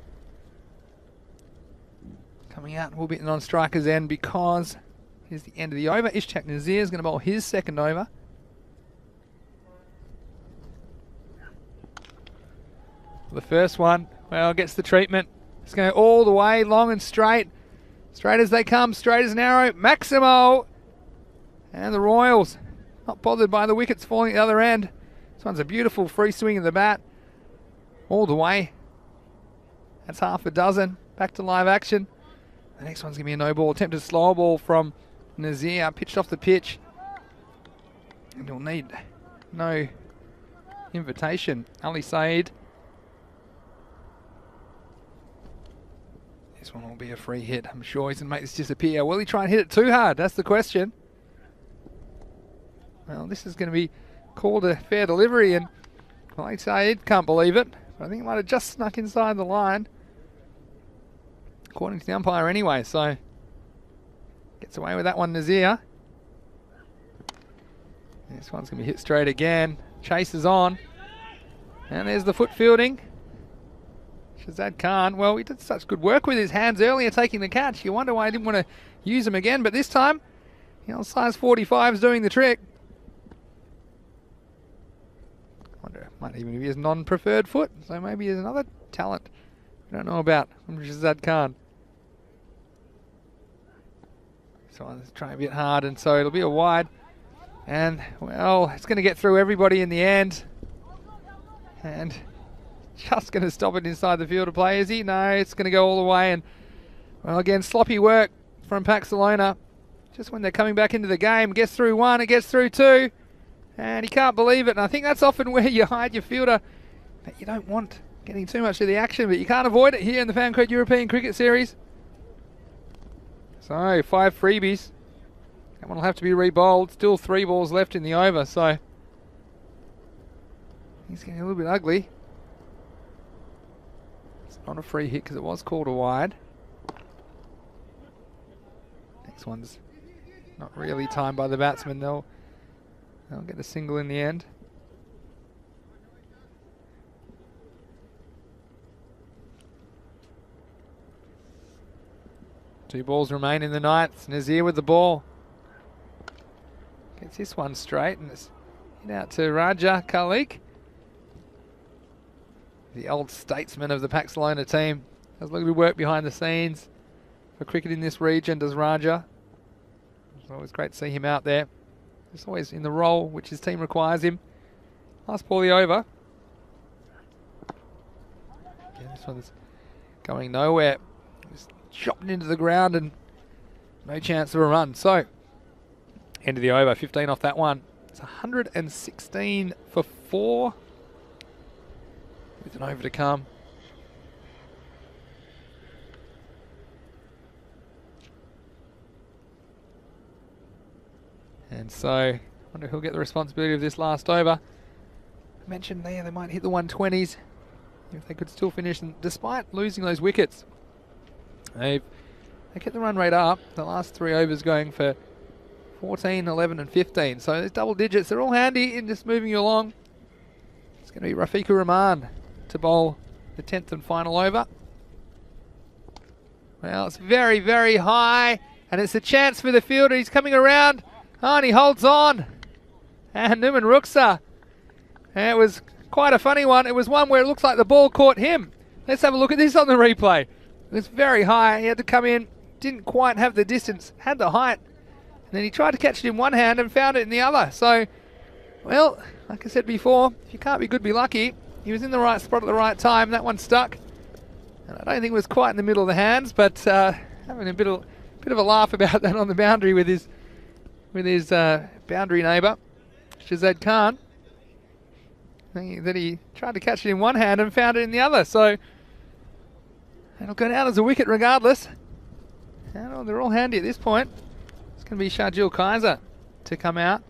coming out will be on striker's end because here's the end of the over. Ishaq Nazir is going to bowl his second over. The first one, well, gets the treatment. It's going all the way, long and straight. Straight as they come, straight as an arrow. Maximo and the Royals not bothered by the wickets falling at the other end. This one's a beautiful free swing of the bat all the way. That's half a dozen. Back to live action. The next one's going to be a no ball. Attempted slow ball from Nazir. Pitched off the pitch. And he'll need no invitation. Ali Saeed. This one will be a free hit. I'm sure he's going to make this disappear. Will he try and hit it too hard? That's the question. Well, this is going to be called a fair delivery. And Ali Saeed can't believe it. But I think it might have just snuck inside the line. According to the umpire anyway, so gets away with that one, Nazir. This one's going to be hit straight again. Chases on. And there's the foot fielding. Shazad Khan, well, he did such good work with his hands earlier taking the catch. You wonder why he didn't want to use them again, but this time, you know, size 45's doing the trick. I wonder, might even be his non-preferred foot, so maybe there's another talent I don't know about from Shazad Khan. So let's try a bit hard, and so it'll be a wide. And, well, it's going to get through everybody in the end. And just going to stop it inside the field of play, is he? No, it's going to go all the way. And, well, again, sloppy work from Paxalona. Just when they're coming back into the game. Gets through 1, it gets through 2. And he can't believe it. And I think that's often where you hide your fielder. But you don't want getting too much of the action, but you can't avoid it here in the Fancode European Cricket Series. So, 5 freebies. That one will have to be re-bowled. Still 3 balls left in the over, so he's getting a little bit ugly. It's not a free hit because it was called a wide. Next one's not really timed by the batsman. They'll get a single in the end. Two balls remain in the ninth. Nazir with the ball. Gets this one straight and it's hit out to Raja Khalik. The old statesman of the Paxalona team. Does a little bit of work behind the scenes for cricket in this region, does Raja. It's always great to see him out there. He's always in the role which his team requires him. Last ball of the over. Again, this one's going nowhere. Just chopped into the ground and no chance of a run. So, end of the over, 15 off that one. It's 116 for 4. With an over to come. And so, I wonder who'll get the responsibility of this last over. I mentioned there they might hit the 120s if they could still finish, and despite losing those wickets, they kept the run rate up. The last 3 overs going for 14, 11 and 15. So there's double digits. They're all handy in just moving you along. It's going to be Rafiqur Rahman to bowl the 10th and final over. Well, it's very, very high, and it's a chance for the fielder. He's coming around. Oh, and he holds on. And Numan Ruksa. And it was quite a funny one. It was one where it looks like the ball caught him. Let's have a look at this on the replay. It was very high. He had to come in. Didn't quite have the distance. Had the height. And then he tried to catch it in one hand and found it in the other. So, well, like I said before, if you can't be good, be lucky. He was in the right spot at the right time. That one stuck. And I don't think it was quite in the middle of the hands, but having a bit of a laugh about that on the boundary with his boundary neighbour, Shazad Khan. That he tried to catch it in one hand and found it in the other. So, It'll go down as a wicket regardless. And they're all handy at this point. It's going to be Sharjeel Kaiser to come out.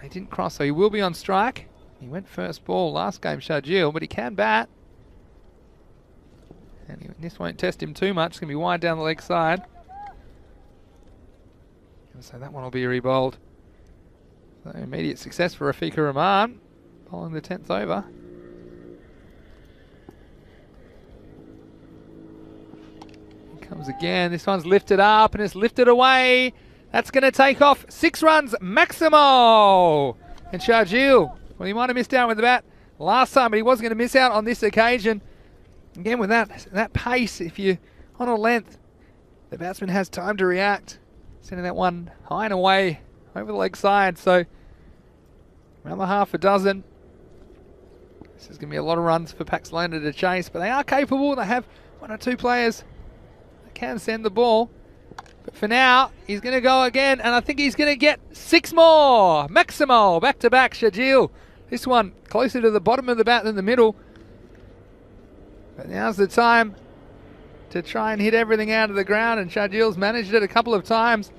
He didn't cross, so he will be on strike. He went first ball last game, Sharjeel, but he can bat. And this won't test him too much. It's going to be wide down the leg side. So that one will be re-bowled. So immediate success for Rafiqur Rahman, bowling the 10th over. Here comes again. This one's lifted up and it's lifted away. That's going to take off 6 runs, Maximo. And Sharjeel, well, he might have missed out with the bat last time, but he wasn't going to miss out on this occasion. Again, with that pace, if you're on a length, the batsman has time to react. Sending that one high and away over the leg side. So another half a dozen. This is going to be a lot of runs for Barcelona to chase, but they are capable. They have 1 or 2 players that can send the ball. But for now, he's going to go again, and I think he's going to get 6 more. Maximo, back-to-back, Sharjeel. This one closer to the bottom of the bat than the middle. But now's the time to try and hit everything out of the ground, and Sharjeel's managed it a couple of times.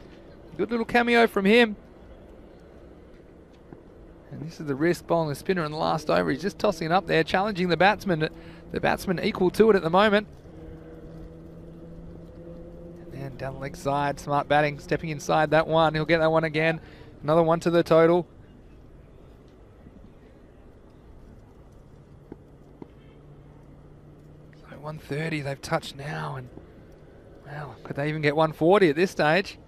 Good little cameo from him. And this is the risk, bowling the spinner in the last over. He's just tossing it up there, challenging the batsman. The batsman equal to it at the moment. And then down the leg side, smart batting, stepping inside that one. He'll get that one again. Another one to the total. So 130 they've touched now, and well, could they even get 140 at this stage?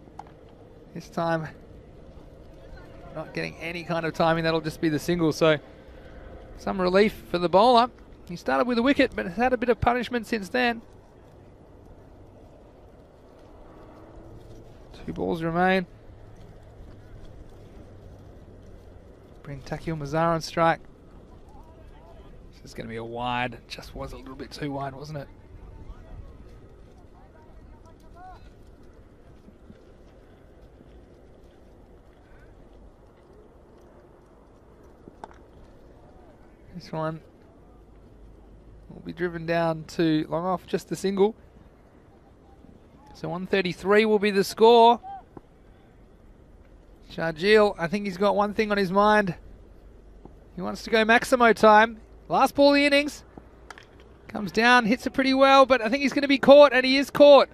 This time, not getting any kind of timing. That'll just be the single. So some relief for the bowler. He started with a wicket, but has had a bit of punishment since then. 2 balls remain. Bring Takil Mazar on strike. This is going to be a wide. Just was a little bit too wide, wasn't it? This one will be driven down to long off, just the single. So 133 will be the score. Sharjeel, I think he's got one thing on his mind. He wants to go Maximo time. Last ball of the innings. Comes down, hits it pretty well, but I think he's going to be caught, and he is caught.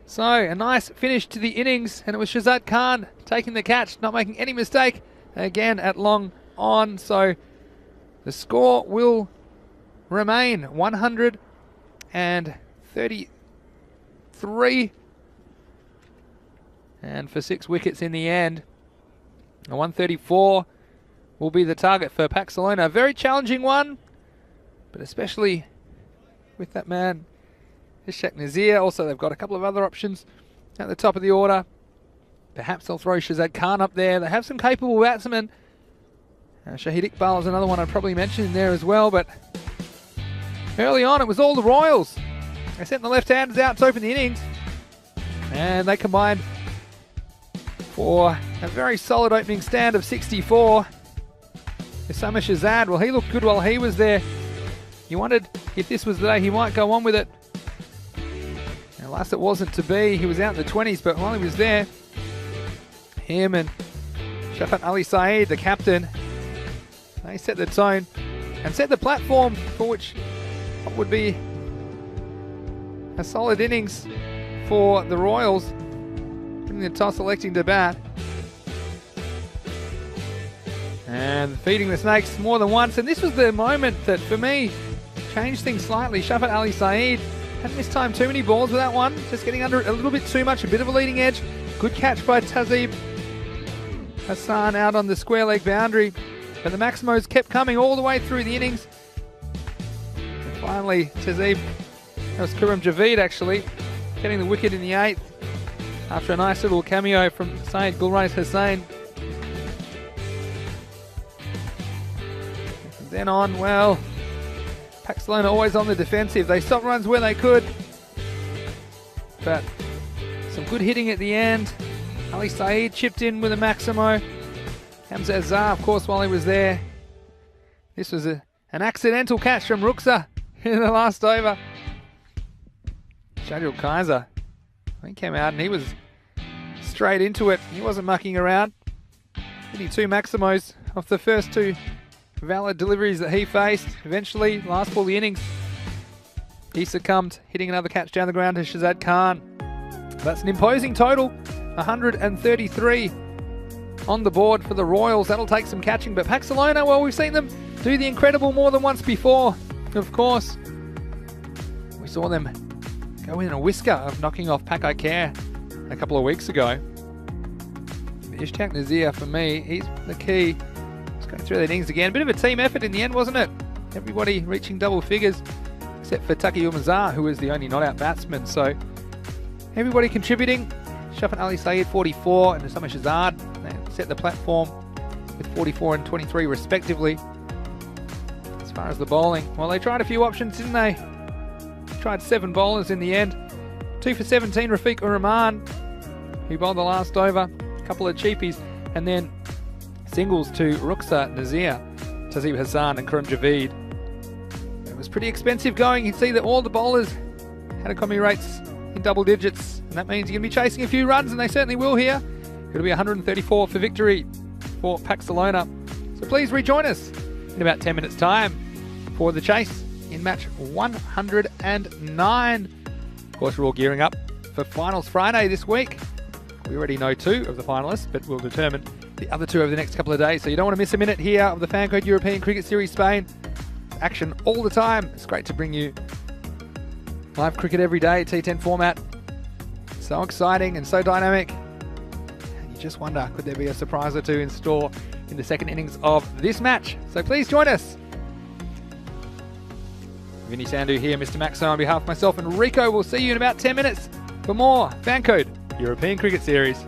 So a nice finish to the innings, and it was Shazad Khan taking the catch, not making any mistake. Again at long on, so the score will remain 133, and for 6 wickets in the end. 134 will be the target for Barcelona. A very challenging one, but especially with that man, Ishaq Nazir. Also, they've got a couple of other options at the top of the order. Perhaps they'll throw Shazad Khan up there. They have some capable batsmen. Shahid Iqbal is another one I'd probably mention in there as well, but early on it was all the Royals. They sent the left-handers out to open the innings, and they combined for a very solid opening stand of 64. Osama Shazad, well, he looked good while he was there. You wondered if this was the day he might go on with it. And alas, it wasn't to be. He was out in the 20s, but while he was there, him and Shafat Ali Saeed, the captain, they set the tone and set the platform for which what would be a solid innings for the Royals, giving the toss, electing to bat. And feeding the snakes more than once. And this was the moment that, for me, changed things slightly. Shafat Ali Saeed hadn't mistimed too many balls with that one. Just getting under a little bit too much, a bit of a leading edge. Good catch by Tazeeb Hassan out on the square leg boundary. But the Maximos kept coming all the way through the innings. And finally, Tazeeb, that was Kuram Javeed actually, getting the wicket in the 8th after a nice little cameo from Saeed Gulrais Hussain. From then on, well, Barcelona always on the defensive. They stopped runs where they could, but some good hitting at the end. Ali Saeed chipped in with a Maximo. Hamza Azhar, of course, while he was there. This was an accidental catch from Ruksa in the last over. Shadul Kaiser, he came out and he was straight into it. He wasn't mucking around. Hitting 2 Maximos off the first 2 valid deliveries that he faced. Eventually, last ball of the innings, he succumbed, hitting another catch down the ground to Shazad Khan. That's an imposing total, 133 on the board for the Royals. That'll take some catching, but Paxalona, well, we've seen them do the incredible more than once before. Of course, we saw them go in a whisker of knocking off Pakai Care a couple of weeks ago. Ishtiaq Nazir, for me, he's the key. He's going through the innings again. Bit of a team effort in the end, wasn't it? Everybody reaching double figures, except for Taki Umazar, who was the only not-out batsman. So everybody contributing. Shafin Ali Saeed, 44, and Osama Shazad, they set the platform with 44 and 23 respectively. As far as the bowling, well, they tried a few options, didn't they? Tried 7 bowlers in the end. 2 for 17, Rafiq Ur-Rahman, who bowled the last over. A couple of cheapies, and then singles to Ruksa Nazir, Tazib Hassan and Karim Javeed. It was pretty expensive going. You can see that all the bowlers had economy rates in double digits, and that means you're going to be chasing a few runs, and they certainly will here. It'll be 134 for victory for Paxalona. So please rejoin us in about 10 minutes' time for the chase in match 109. Of course, we're all gearing up for Finals Friday this week. We already know 2 of the finalists, but we'll determine the other 2 over the next couple of days. So you don't want to miss a minute here of the Fancode European Cricket Series Spain. Action all the time. It's great to bring you live cricket every day, T10 format. So exciting and so dynamic. And you just wonder, could there be a surprise or 2 in store in the second innings of this match? So please join us. Vinny Sandhu here, Mr. Maxo, on behalf of myself and Rico. We'll see you in about 10 minutes for more Fancode European Cricket Series.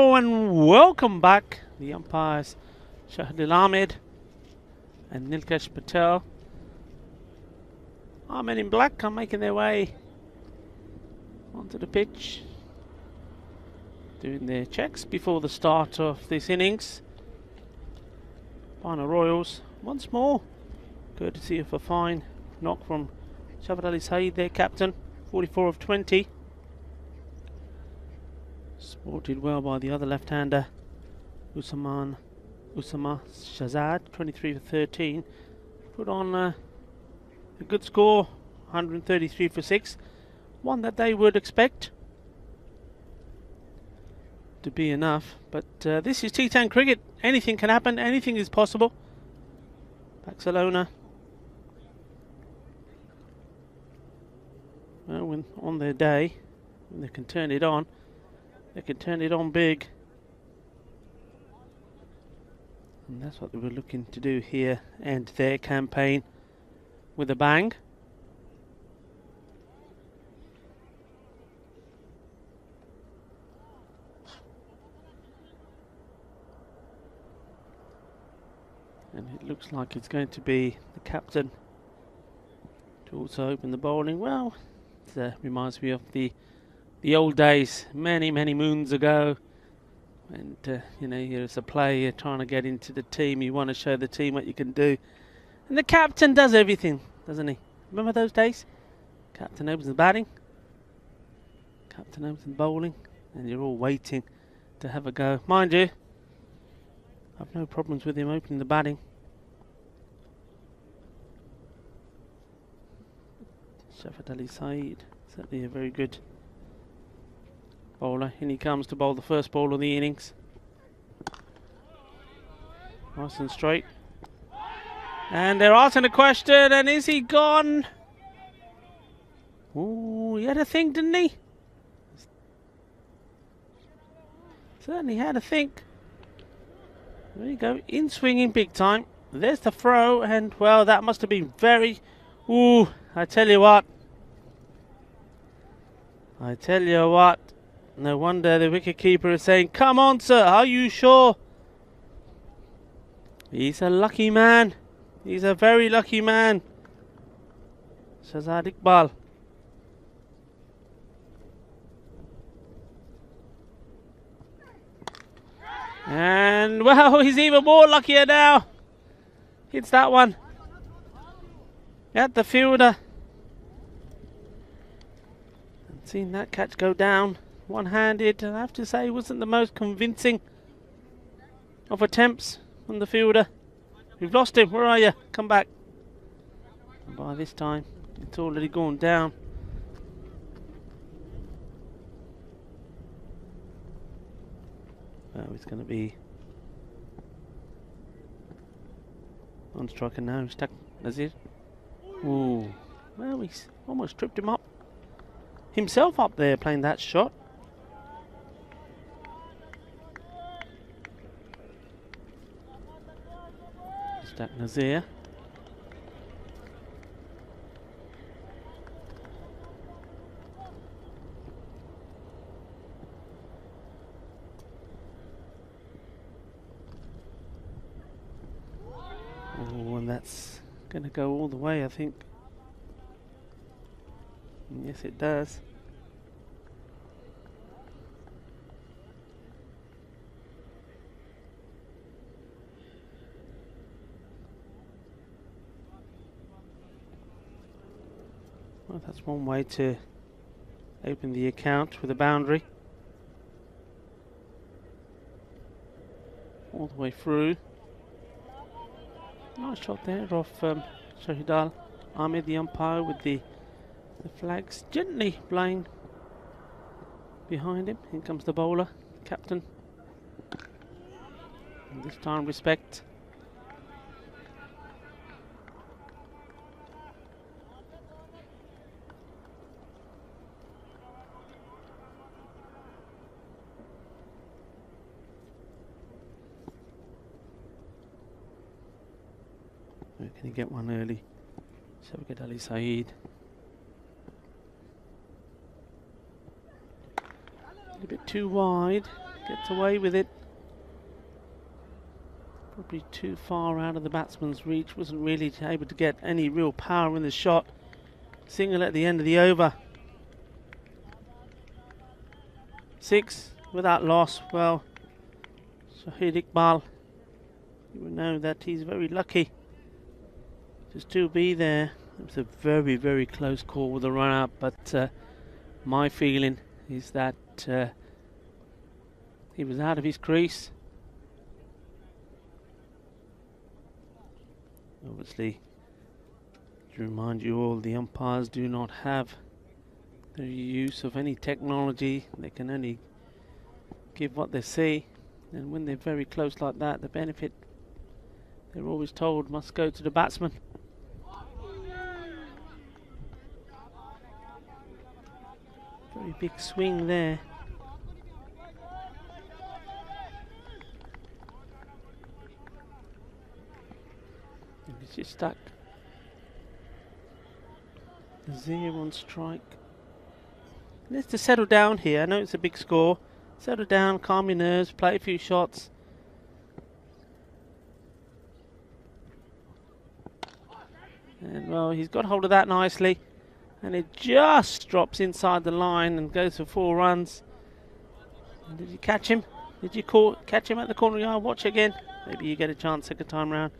Hello and welcome back. The umpires Shahidul Ahmed and Nilkesh Patel are men in black are making their way onto the pitch, doing their checks before the start of this innings. Final Royals once more, courtesy of a fine knock from Shafat Ali Saeed, their captain, 44 of 20. Sported well by the other left-hander, Usama Shahzad, 23 for 13. Put on a good score, 133 for 6. One that they would expect to be enough. But this is T10 cricket. Anything can happen, anything is possible. Barcelona, well, when on their day, when they can turn it on, they can turn it on big. And that's what they were looking to do here, end their campaign with a bang. And it looks like it's going to be the captain to also open the bowling. Well, it reminds me of the old days, many moons ago. And you know, you're as a player, you're trying to get into the team, you want to show the team what you can do. And the captain does everything, doesn't he? Remember those days? Captain opens the batting, captain opens the bowling, and you're all waiting to have a go. Mind you, I've no problems with him opening the batting. Shafat Ali Saeed, certainly a very good bowler. In he comes to bowl the first ball of the innings. Nice and straight. And they're asking a question, and is he gone? Ooh, he had a think, didn't he? Certainly had a think. There you go, in swinging big time. There's the throw, and well, that must have been very... Ooh, I tell you what. No wonder the wicketkeeper is saying, "Come on, sir, are you sure?" He's a lucky man. He's a very lucky man. Shahzad Iqbal. And well, he's even more luckier now. Hits that one at the fielder. And seen that catch go down. One-handed, I have to say, wasn't the most convincing of attempts from the fielder. We've lost him. Where are you? Come back. And by this time, it's already gone down. Oh, it's going to be on striker now. Stuck. That's it. Ooh. Well, he's almost tripped him up. Himself up there playing that shot. Stuck Nazir. Oh, and that's going to go all the way, I think. Yes, it does. Well, that's one way to open the account with a boundary. All the way through. Nice shot there off Shahidul Ahmed, the umpire, with the flags gently flying behind him. In comes the bowler, captain. And this time respect. Can he get one early? Shafat Ali Saeed. A bit too wide. Gets away with it. Probably too far out of the batsman's reach. Wasn't really able to get any real power in the shot. Single at the end of the over. 6 without loss. Well, Shahid Iqbal, you will know that he's very lucky to still be there. It was a very, very close call with the run up, but my feeling is that he was out of his crease. Obviously, to remind you all, the umpires do not have the use of any technology. They can only give what they see, and when they're very close like that, the benefit, they're always told, must go to the batsman. Very big swing there. And he's just stuck. Nazir on strike. Let's just settle down here. I know it's a big score. Settle down, calm your nerves, play a few shots. And well, he's got hold of that nicely. And it just drops inside the line and goes for 4 runs. And did you catch him? Did you catch him at the corner yard? Watch again. Maybe you get a chance second time round.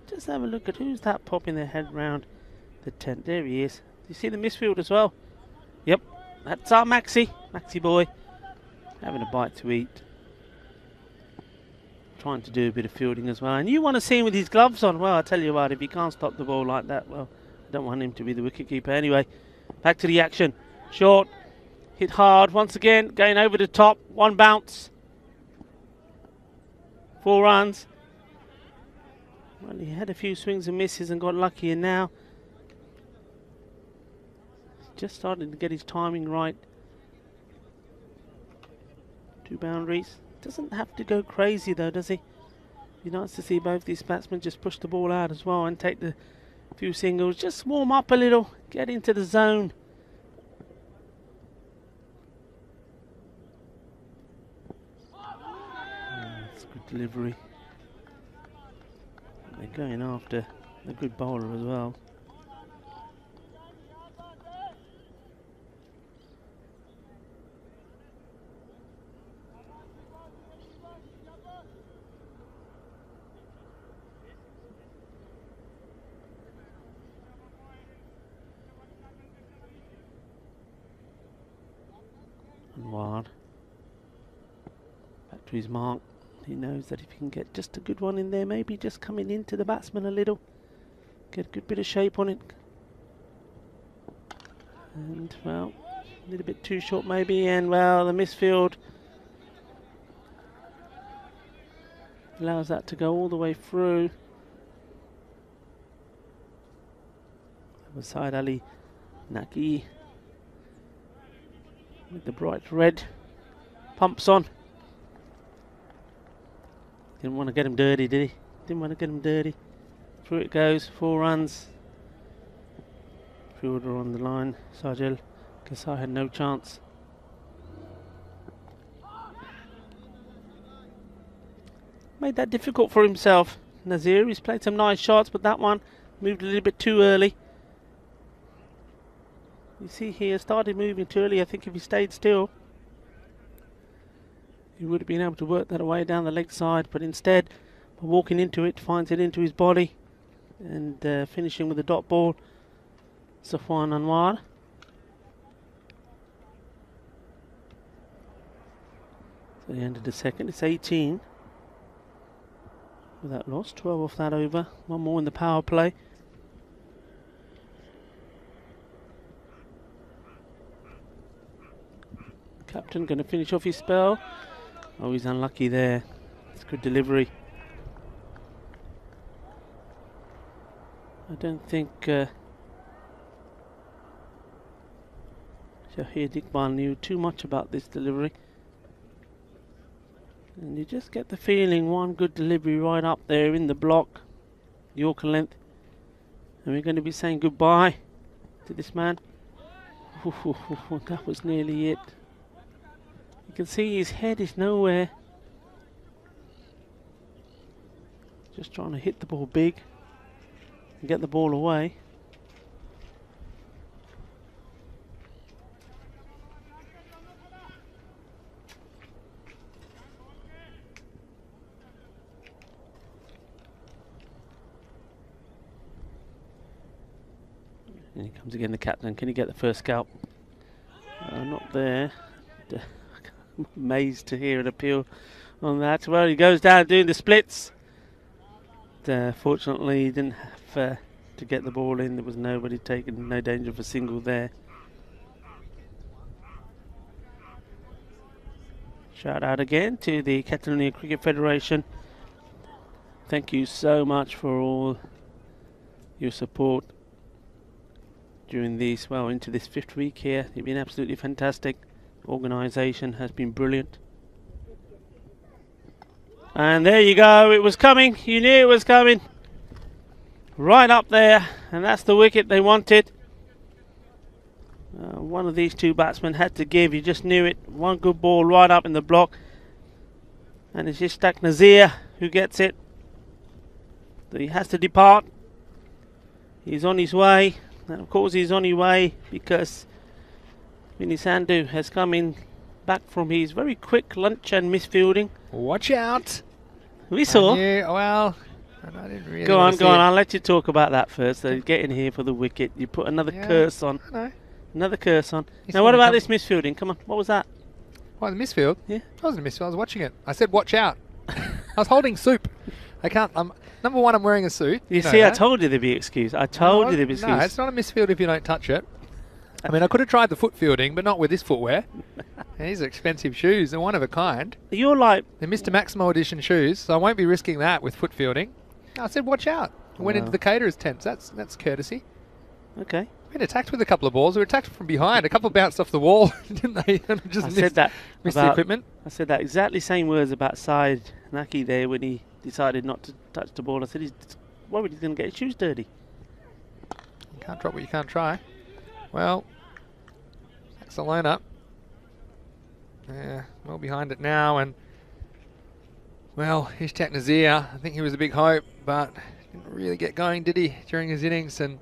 Just have a look at who's that popping their head round the tent. There he is. Do you see the misfield as well? Yep, that's our Maxi boy. Having a bite to eat. Trying to do a bit of fielding as well. And you want to see him with his gloves on. Well, I tell you what, if he can't stop the ball like that, well, I don't want him to be the wicketkeeper anyway. Back to the action. Short. Hit hard once again. Going over the top. 1 bounce. 4 runs. Well, he had a few swings and misses and got lucky, and now just starting to get his timing right. 2 boundaries. Doesn't have to go crazy though, does he? Be nice to see both these batsmen just push the ball out as well and take the few singles. Just warm up a little. Get into the zone. That's good delivery. They're going after a good bowler as well. And wild. Back to his mark. He knows that if he can get just a good one in there, maybe just coming into the batsman a little, get a good bit of shape on it. And well, a little bit too short maybe, and well, the misfield allows that to go all the way through. That was Syed Ali Naki with the bright red pumps on. Didn't want to get him dirty, did he? Didn't want to get him dirty. Through it goes, 4 runs. Fielder on the line, Sajal Kasai had no chance. Made that difficult for himself. Nazir, he's played some nice shots, but that one moved a little bit too early. You see here, started moving too early. I think if he stayed still, he would have been able to work that away down the leg side, but instead, by walking into it, finds it into his body and finishing with a dot ball. Safwan Anwar. So the end of the second, it's 18. With that loss, 12 off that over. 1 more in the power play. Captain going to finish off his spell. Oh, he's unlucky there. It's good delivery. I don't think Shahid Iqbal knew too much about this delivery. And you just get the feeling, one good delivery right up there in the block, Yorker length. And we're going to be saying goodbye to this man. That was nearly it. He can see his head is nowhere. Just trying to hit the ball big and get the ball away. And he comes again, the captain. Can he get the first scalp? Not there. I'm amazed to hear an appeal on that. Well, he goes down doing the splits. Fortunately, he didn't have to get the ball in. There was nobody taking, no danger of a single there. Shout out again to the Catalonia Cricket Federation. Thank you so much for all your support during this, well, into this 5th week here. You've been absolutely fantastic. Organisation has been brilliant. And there you go, it was coming. You knew it was coming. Right up there, and that's the wicket they wanted. One of these two batsmen had to give, you just knew it. One good ball right up in the block. And it's Ishtaq Nazir who gets it. So he has to depart. He's on his way. And of course he's on his way because Vinny Sandhu has come in back from his very quick lunch and misfielding. Watch out. We saw. Well, I didn't really go on. I'll let you talk about that first. So get in here for the wicket. You put another curse on. I know. Another curse on. Now what about this misfielding? Come on, what was that? Oh, the misfield? Yeah. I wasn't a misfield, I was watching it. I said watch out. I was holding soup. I can't, number one, I'm wearing a suit. You see, I told you there'd be excuse. I told you there'd be excuse. No, it's not a misfield if you don't touch it. I mean, I could have tried the foot fielding, but not with this footwear. And these are expensive shoes. They're one of a kind. You're like... They're Mr. Maximo edition shoes, so I won't be risking that with foot fielding. I said watch out. I went into the caterer's tent. That's courtesy. Okay. We been attacked with a couple of balls. We were attacked from behind. A couple bounced off the wall, didn't they? I said that missed the equipment. I said that exactly same words about Syed Naki there when he decided not to touch the ball. I said he's worried he's going to get his shoes dirty. You can't drop what you can't try. Well, that's the line-up. Yeah, well behind it now, and well, Ishtaq Nazir, I think he was a big hope, but didn't really get going, did he, during his innings? And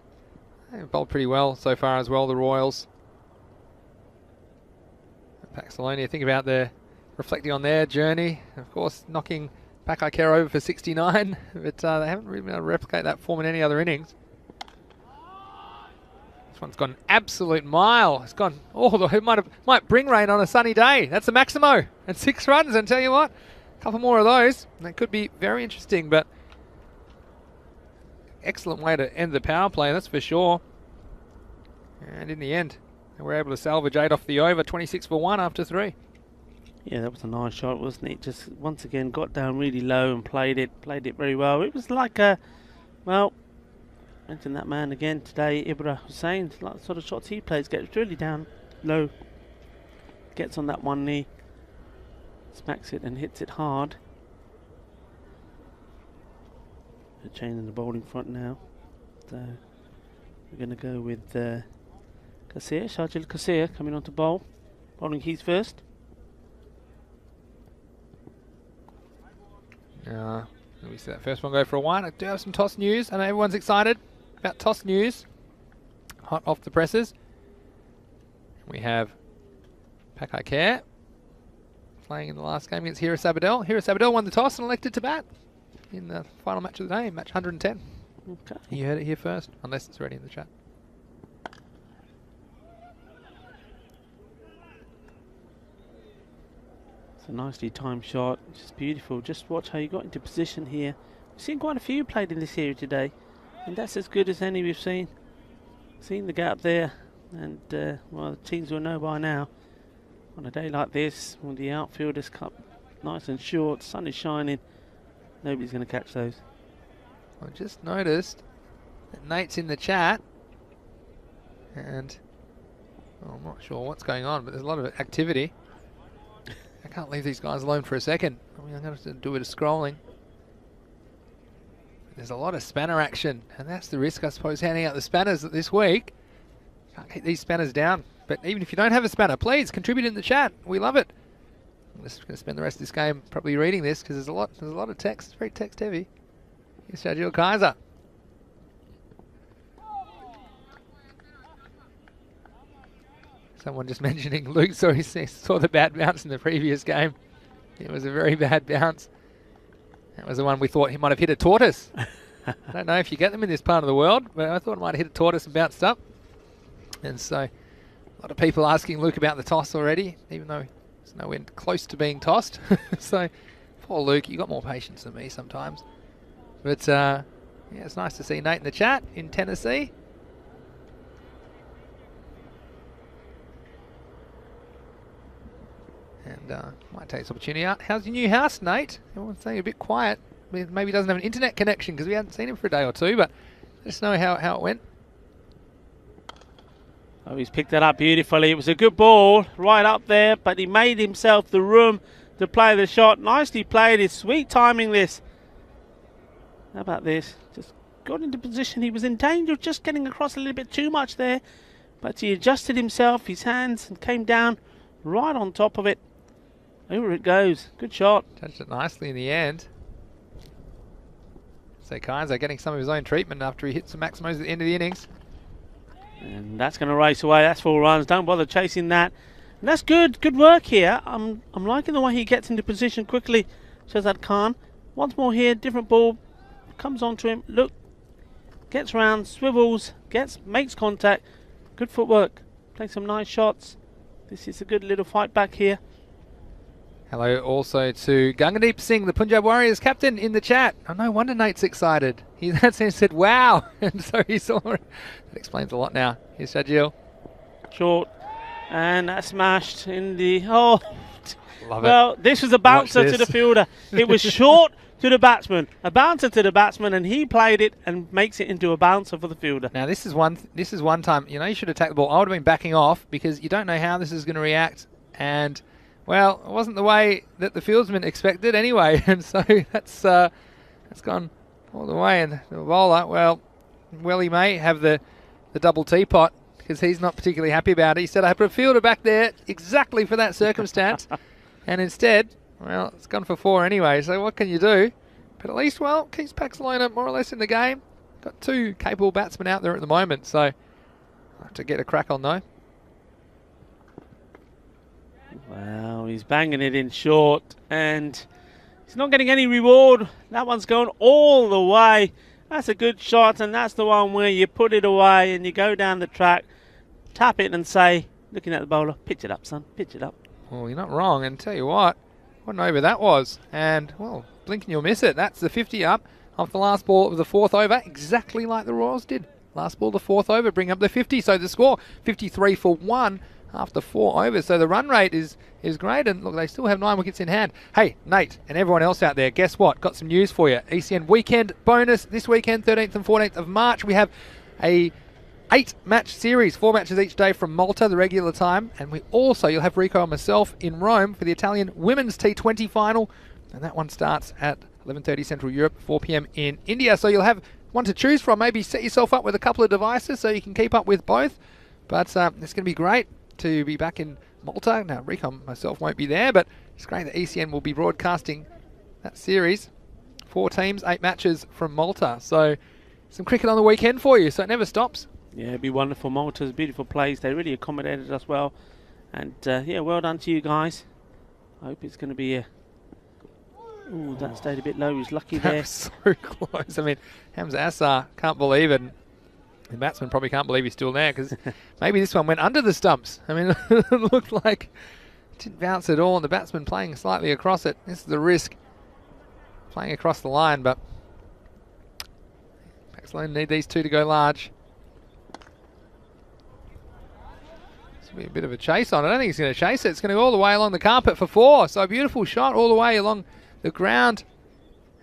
they bowled pretty well so far as well, the Royals. Paxalonia, think about reflecting on their journey. Of course, knocking Pakai Care over for 69, but they haven't really been able to replicate that form in any other innings. This one's gone an absolute mile. It's gone, it might bring rain on a sunny day. That's a Maximo, and 6 runs, and tell you what, a couple more of those, and that could be very interesting, but excellent way to end the power play, that's for sure. And in the end, they were able to salvage 8 off the over, 26 for 1 after 3. Yeah, that was a nice shot, wasn't it? Just once again got down really low and played it very well. It was like a, well, mentioned that man again today, Ibra Hussain, like the sort of shots he plays, gets really down low, gets on that one knee, smacks it and hits it hard. They're changing the bowling front now, so we're going to go with Kasir, Shajil Kasir coming on to bowl, bowling his first. We see that first one go for a 1. I do have some toss news. I know everyone's excited about toss news. Hot off the presses. We have Pakai Care playing in the last game against Hira Sabadell. Hira Sabadell won the toss and elected to bat in the final match of the day, match 110. Okay. You heard it here first, unless it's already in the chat. It's a nicely timed shot, just beautiful. Just watch how you got into position here. We've seen quite a few played in this series today, and that's as good as any we've seen. Seen the gap there, and well, the teams will know by now. On a day like this, when the outfielders cut nice and short, sun is shining, nobody's going to catch those. I just noticed that Nate's in the chat, and I'm not sure what's going on, but there's a lot of activity. I can't leave these guys alone for a second. I mean, I'm going to have to do a bit of scrolling. There's a lot of spanner action, and that's the risk, I suppose, handing out the spanners this week. Can't keep these spanners down. But even if you don't have a spanner, please contribute in the chat. We love it. just going to spend the rest of this game probably reading this because there's a lot of text. It's very text heavy. Here's Shadil Kaiser. Someone just mentioning Luke saw the bad bounce in the previous game. It was a very bad bounce. That was the one we thought he might have hit a tortoise. I don't know if you get them in this part of the world, but I thought it might have hit a tortoise and bounced up. And so a lot of people asking Luke about the toss already, even though it's nowhere close to being tossed. So poor Luke, you got more patience than me sometimes. But yeah, it's nice to see Nate in the chat in Tennessee. And might take this opportunity out. How's your new house, Nate? Everyone's saying a bit quiet. Maybe he doesn't have an internet connection because we hadn't seen him for a day or two, but let us know how it went. Oh, he's picked that up beautifully. It was a good ball right up there, but he made himself the room to play the shot. Nicely played. It's sweet timing this. How about this? Just got into position. He was in danger of just getting across a little bit too much there, but he adjusted himself, his hands, and came down right on top of it. Over it goes. Good shot. Touched it nicely in the end. So Kaiser getting some of his own treatment after he hit some maximos at the end of the innings. And that's going to race away. That's 4 runs. Don't bother chasing that. And that's good. Good work here. I'm liking the way he gets into position quickly. Shahzad Khan. Once more here. Different ball. Comes onto him. Look. Gets round. Swivels. Makes contact. Good footwork. Takes some nice shots. This is a good little fight back here. Hello also to Gangadeep Singh, the Punjab Warriors captain, in the chat. Oh, no wonder Nate's excited. He said, wow. And so he saw it. That explains a lot now. Here's Shadil. Short. And that smashed in the... Oh. Love well, it. This was a bouncer to the fielder. It was short to the batsman. A bouncer to the batsman, and he played it and makes it into a bouncer for the fielder. Now, this is one time, you know, you should attack the ball. I would have been backing off because you don't know how this is going to react. And... well, it wasn't the way that the fieldsman expected anyway, and so that's gone all the way. And the bowler, well, he may have the double teapot because he's not particularly happy about it. He said, I put a fielder back there exactly for that circumstance, and instead, well, it's gone for 4 anyway, so what can you do? But at least, well, keeps Paxalona more or less in the game. Got 2 capable batsmen out there at the moment, so I'll have to get a crack on though. Wow, he's banging it in short, and he's not getting any reward. That one's going all the way. That's a good shot, and that's the one where you put it away and you go down the track, tap it and say, looking at the bowler, pitch it up, son, pitch it up. Well, you're not wrong, and tell you what an over that was. And, well, blink and you'll miss it. That's the 50 up off the last ball of the 4th over, exactly like the Royals did. Last ball, the 4th over, bring up the 50. So the score, 53 for 1. After 4 overs, so the run rate is great, and look, they still have 9 wickets in hand. Hey, Nate, and everyone else out there, guess what? Got some news for you. ECN weekend bonus this weekend, 13th and 14th of March. We have a 8-match series, 4 matches each day from Malta, the regular time, and you'll have Rico and myself in Rome for the Italian women's T20 final, and that one starts at 11:30 Central Europe, 4 p.m. in India. So you'll have one to choose from. Maybe set yourself up with a couple of devices so you can keep up with both. But it's going to be great to be back in Malta. Now, Rico and myself won't be there, but it's great that ECN will be broadcasting that series. 4 teams, 8 matches from Malta. So some cricket on the weekend for you, so it never stops. Yeah, it'd be wonderful. Malta's a beautiful place. They really accommodated us well. And yeah, well done to you guys. I hope it's going to be a... Ooh, that stayed a bit low. He was lucky there. That was so close. I mean, Hamza Assar can't believe it. The batsman probably can't believe he's still there because maybe this one went under the stumps. I mean, it looked like it didn't bounce at all, and the batsman playing slightly across it. This is the risk, playing across the line, but Paxalona need these 2 to go large. This will be a bit of a chase on it. I don't think he's going to chase it. It's going to go all the way along the carpet for 4. So a beautiful shot all the way along the ground.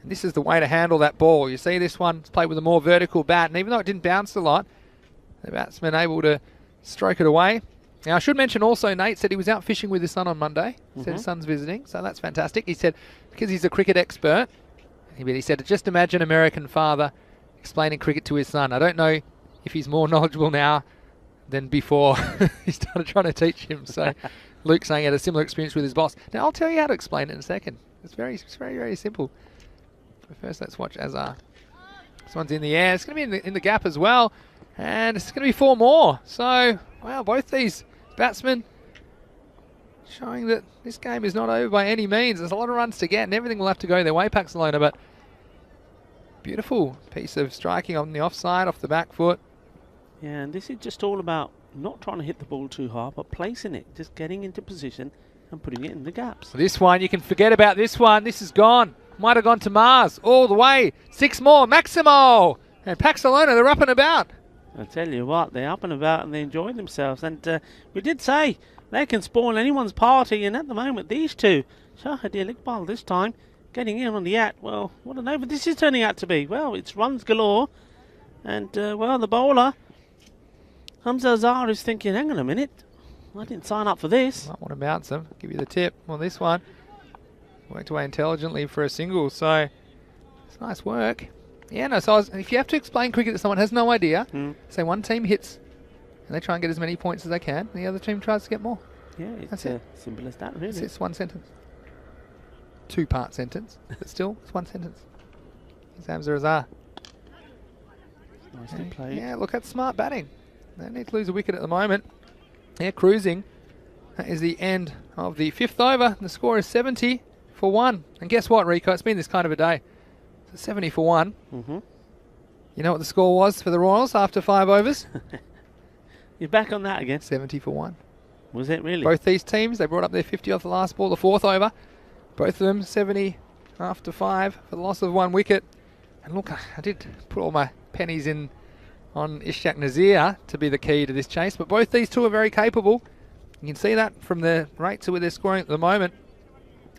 And this is the way to handle that ball. You see this one, it's played with a more vertical bat, and even though it didn't bounce a lot, the batsman able to stroke it away. Now, I should mention also, Nate said he was out fishing with his son on Monday. He said his son's visiting, so that's fantastic. He said, because he's a cricket expert, he said, just imagine American father explaining cricket to his son. I don't know if he's more knowledgeable now than before he started trying to teach him. So Luke saying he had a similar experience with his boss. Now, I'll tell you how to explain it in a second. It's very, very simple. But first, let's watch Azar. This one's in the air. It's going to be in the gap as well. And it's going to be 4 more. So, wow, both these batsmen showing that this game is not over by any means. There's a lot of runs to get, and everything will have to go their way, Paxalona. But beautiful piece of striking on the offside, off the back foot. Yeah, and this is just all about not trying to hit the ball too hard, but placing it, just getting into position and putting it in the gaps. This one, you can forget about this one. This is gone. Might have gone to Mars all the way. 6 more, Maximo. And Paxalona, they're up and about. I tell you what, they're up and about and they enjoy themselves. And we did say they can spoil anyone's party, and at the moment, these two, Shahidil Iqbal this time, getting in on the at. Well, what an over this is turning out to be. Well, it's runs galore. And, well, the bowler, Hamza Azhar, is thinking, hang on a minute, I didn't sign up for this. Might want to bounce them. Give you the tip on this one. Worked away intelligently for a single, so it's nice work. Yeah, no, so if you have to explain cricket to someone who has no idea, say one team hits and they try and get as many points as they can, and the other team tries to get more. Yeah, it's That's it. Simple as that, really. It's one sentence. 2-part sentence, but still, it's one sentence. Here's Hamza Azhar. Nicely played. Yeah, look, that's smart batting. They need to lose a wicket at the moment. They're cruising. That is the end of the 5th over. The score is 70 for 1. And guess what, Rico? It's been this kind of a day. It's 70 for 1. You know what the score was for the Royals after 5 overs? You're back on that again. 70 for 1. Was it really? Both these teams, they brought up their 50 off the last ball, the 4th over. Both of them 70 after 5 for the loss of 1 wicket. And look, I did put all my pennies in on Ishaq Nazir to be the key to this chase, but both these two are very capable. You can see that from the rates of where they're scoring at the moment.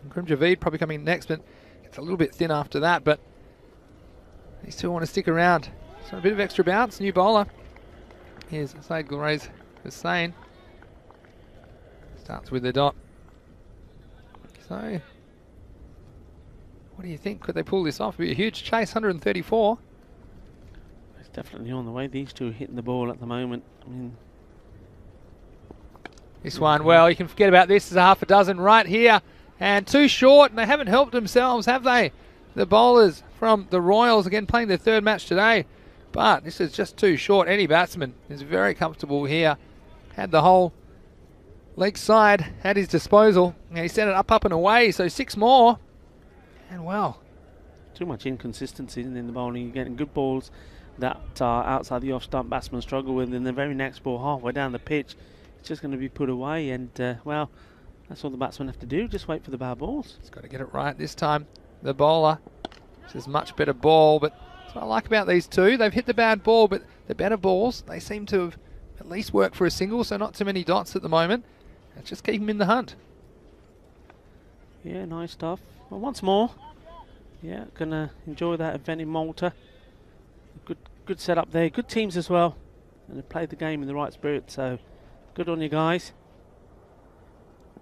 Grim Javeed probably coming next, but it's a little bit thin after that, but these two want to stick around. So a bit of extra bounce, new bowler. Here's Saeed Gulrez Hussain. Starts with the dot. So, what do you think? Could they pull this off? It'd be a huge chase, 134. It's definitely on the way. These two are hitting the ball at the moment. I mean, this one, well, you can forget about this. There's a half a dozen right here. And too short, and they haven't helped themselves, have they? The bowlers from the Royals, again, playing their 3rd match today. But this is just too short. Any batsman is very comfortable here. Had the whole leg side at his disposal. And he sent it up and away. So 6 more. And well, too much inconsistency in the bowling. You're getting good balls that outside the off-stump batsmen struggle with. And the very next ball, halfway down the pitch, it's just going to be put away. And, well, that's all the batsmen have to do. Just wait for the bad balls. He's got to get it right this time. The bowler. This is much better ball, but that's what I like about these two. They've hit the bad ball, but the better balls, they seem to have at least worked for a single, so not too many dots at the moment. Let's just keep them in the hunt. Yeah, nice stuff. Well, once more, yeah, gonna enjoy that event in Malta. Good setup there. Good teams as well, and they played the game in the right spirit. So, good on you guys.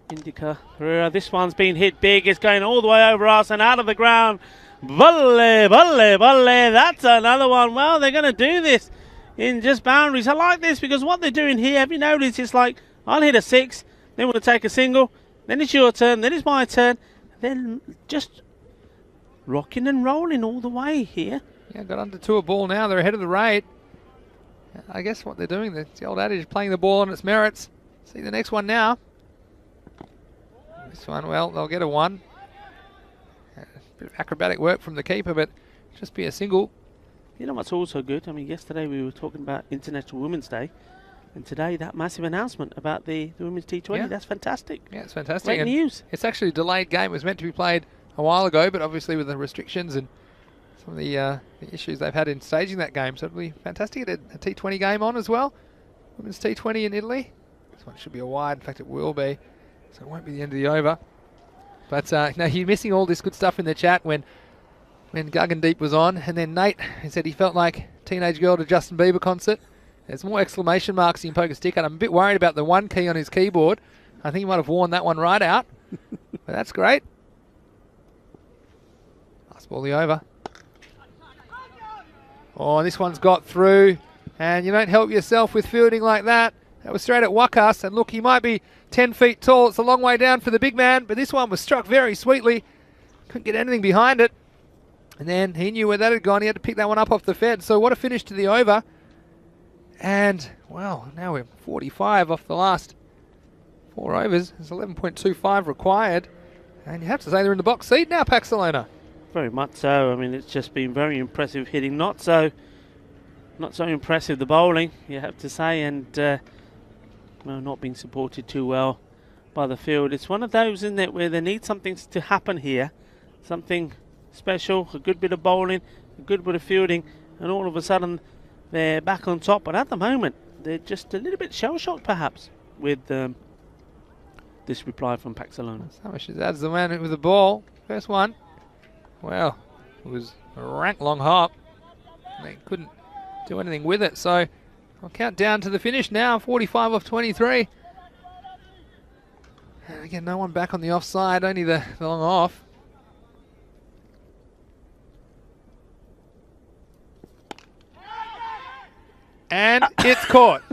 Indica Herrera. This one's been hit big. It's going all the way over us and out of the ground. Volley, volley, volley. That's another one. Well, they're going to do this in just boundaries. I like this because what they're doing here, have you noticed, it's like, I'll hit a 6, then we'll take a single, then it's your turn, then it's my turn, then just rocking and rolling all the way here. Yeah, got under 2 a ball now. They're ahead of the rate. I guess what they're doing, it's the old adage, playing the ball on its merits. See the next one now. This one, well, they'll get a 1. Bit of acrobatic work from the keeper, but just be a single. You know what's also good? I mean, yesterday we were talking about International Women's Day, and today that massive announcement about the Women's T20. Yeah. That's fantastic. Yeah, it's fantastic. Great news. It's actually a delayed game. It was meant to be played a while ago, but obviously with the restrictions and some of the issues they've had in staging that game, so it'll be fantastic. A T20 game on as well. Women's T20 in Italy. This one should be a wide. In fact, it will be. So it won't be the end of the over. But no, you're missing all this good stuff in the chat when Guggendeep was on. And then Nate, he said he felt like Teenage Girl to Justin Bieber concert. There's more exclamation marks you can poke a stick at. I'm a bit worried about the 1 key on his keyboard. I think he might have worn that one right out. But that's great. Last ball the over. Oh, this one's got through. And you don't help yourself with fielding like that. That was straight at Wakas, and look, he might be 10 feet tall. It's a long way down for the big man, but this one was struck very sweetly. Couldn't get anything behind it. And then he knew where that had gone. He had to pick that one up off the fed. So what a finish to the over. And, well, now we're 45 off the last 4 overs. There's 11.25 required. And you have to say they're in the box seat now, Paxalona. Very much so. I mean, it's just been very impressive hitting. Not so impressive the bowling, you have to say, and well, not being supported too well by the field. It's one of those, isn't it, where they need something to happen here, something special, a good bit of bowling, a good bit of fielding, and all of a sudden they're back on top. But at the moment, they're just a little bit shell-shocked, perhaps, with this reply from Paxalona. Shahzad's the man with the ball. First one. Well, it was a rank long hop. They couldn't do anything with it, so I'll count down to the finish now. 45 off 23. And again, no one back on the offside, only the long off. And it's caught.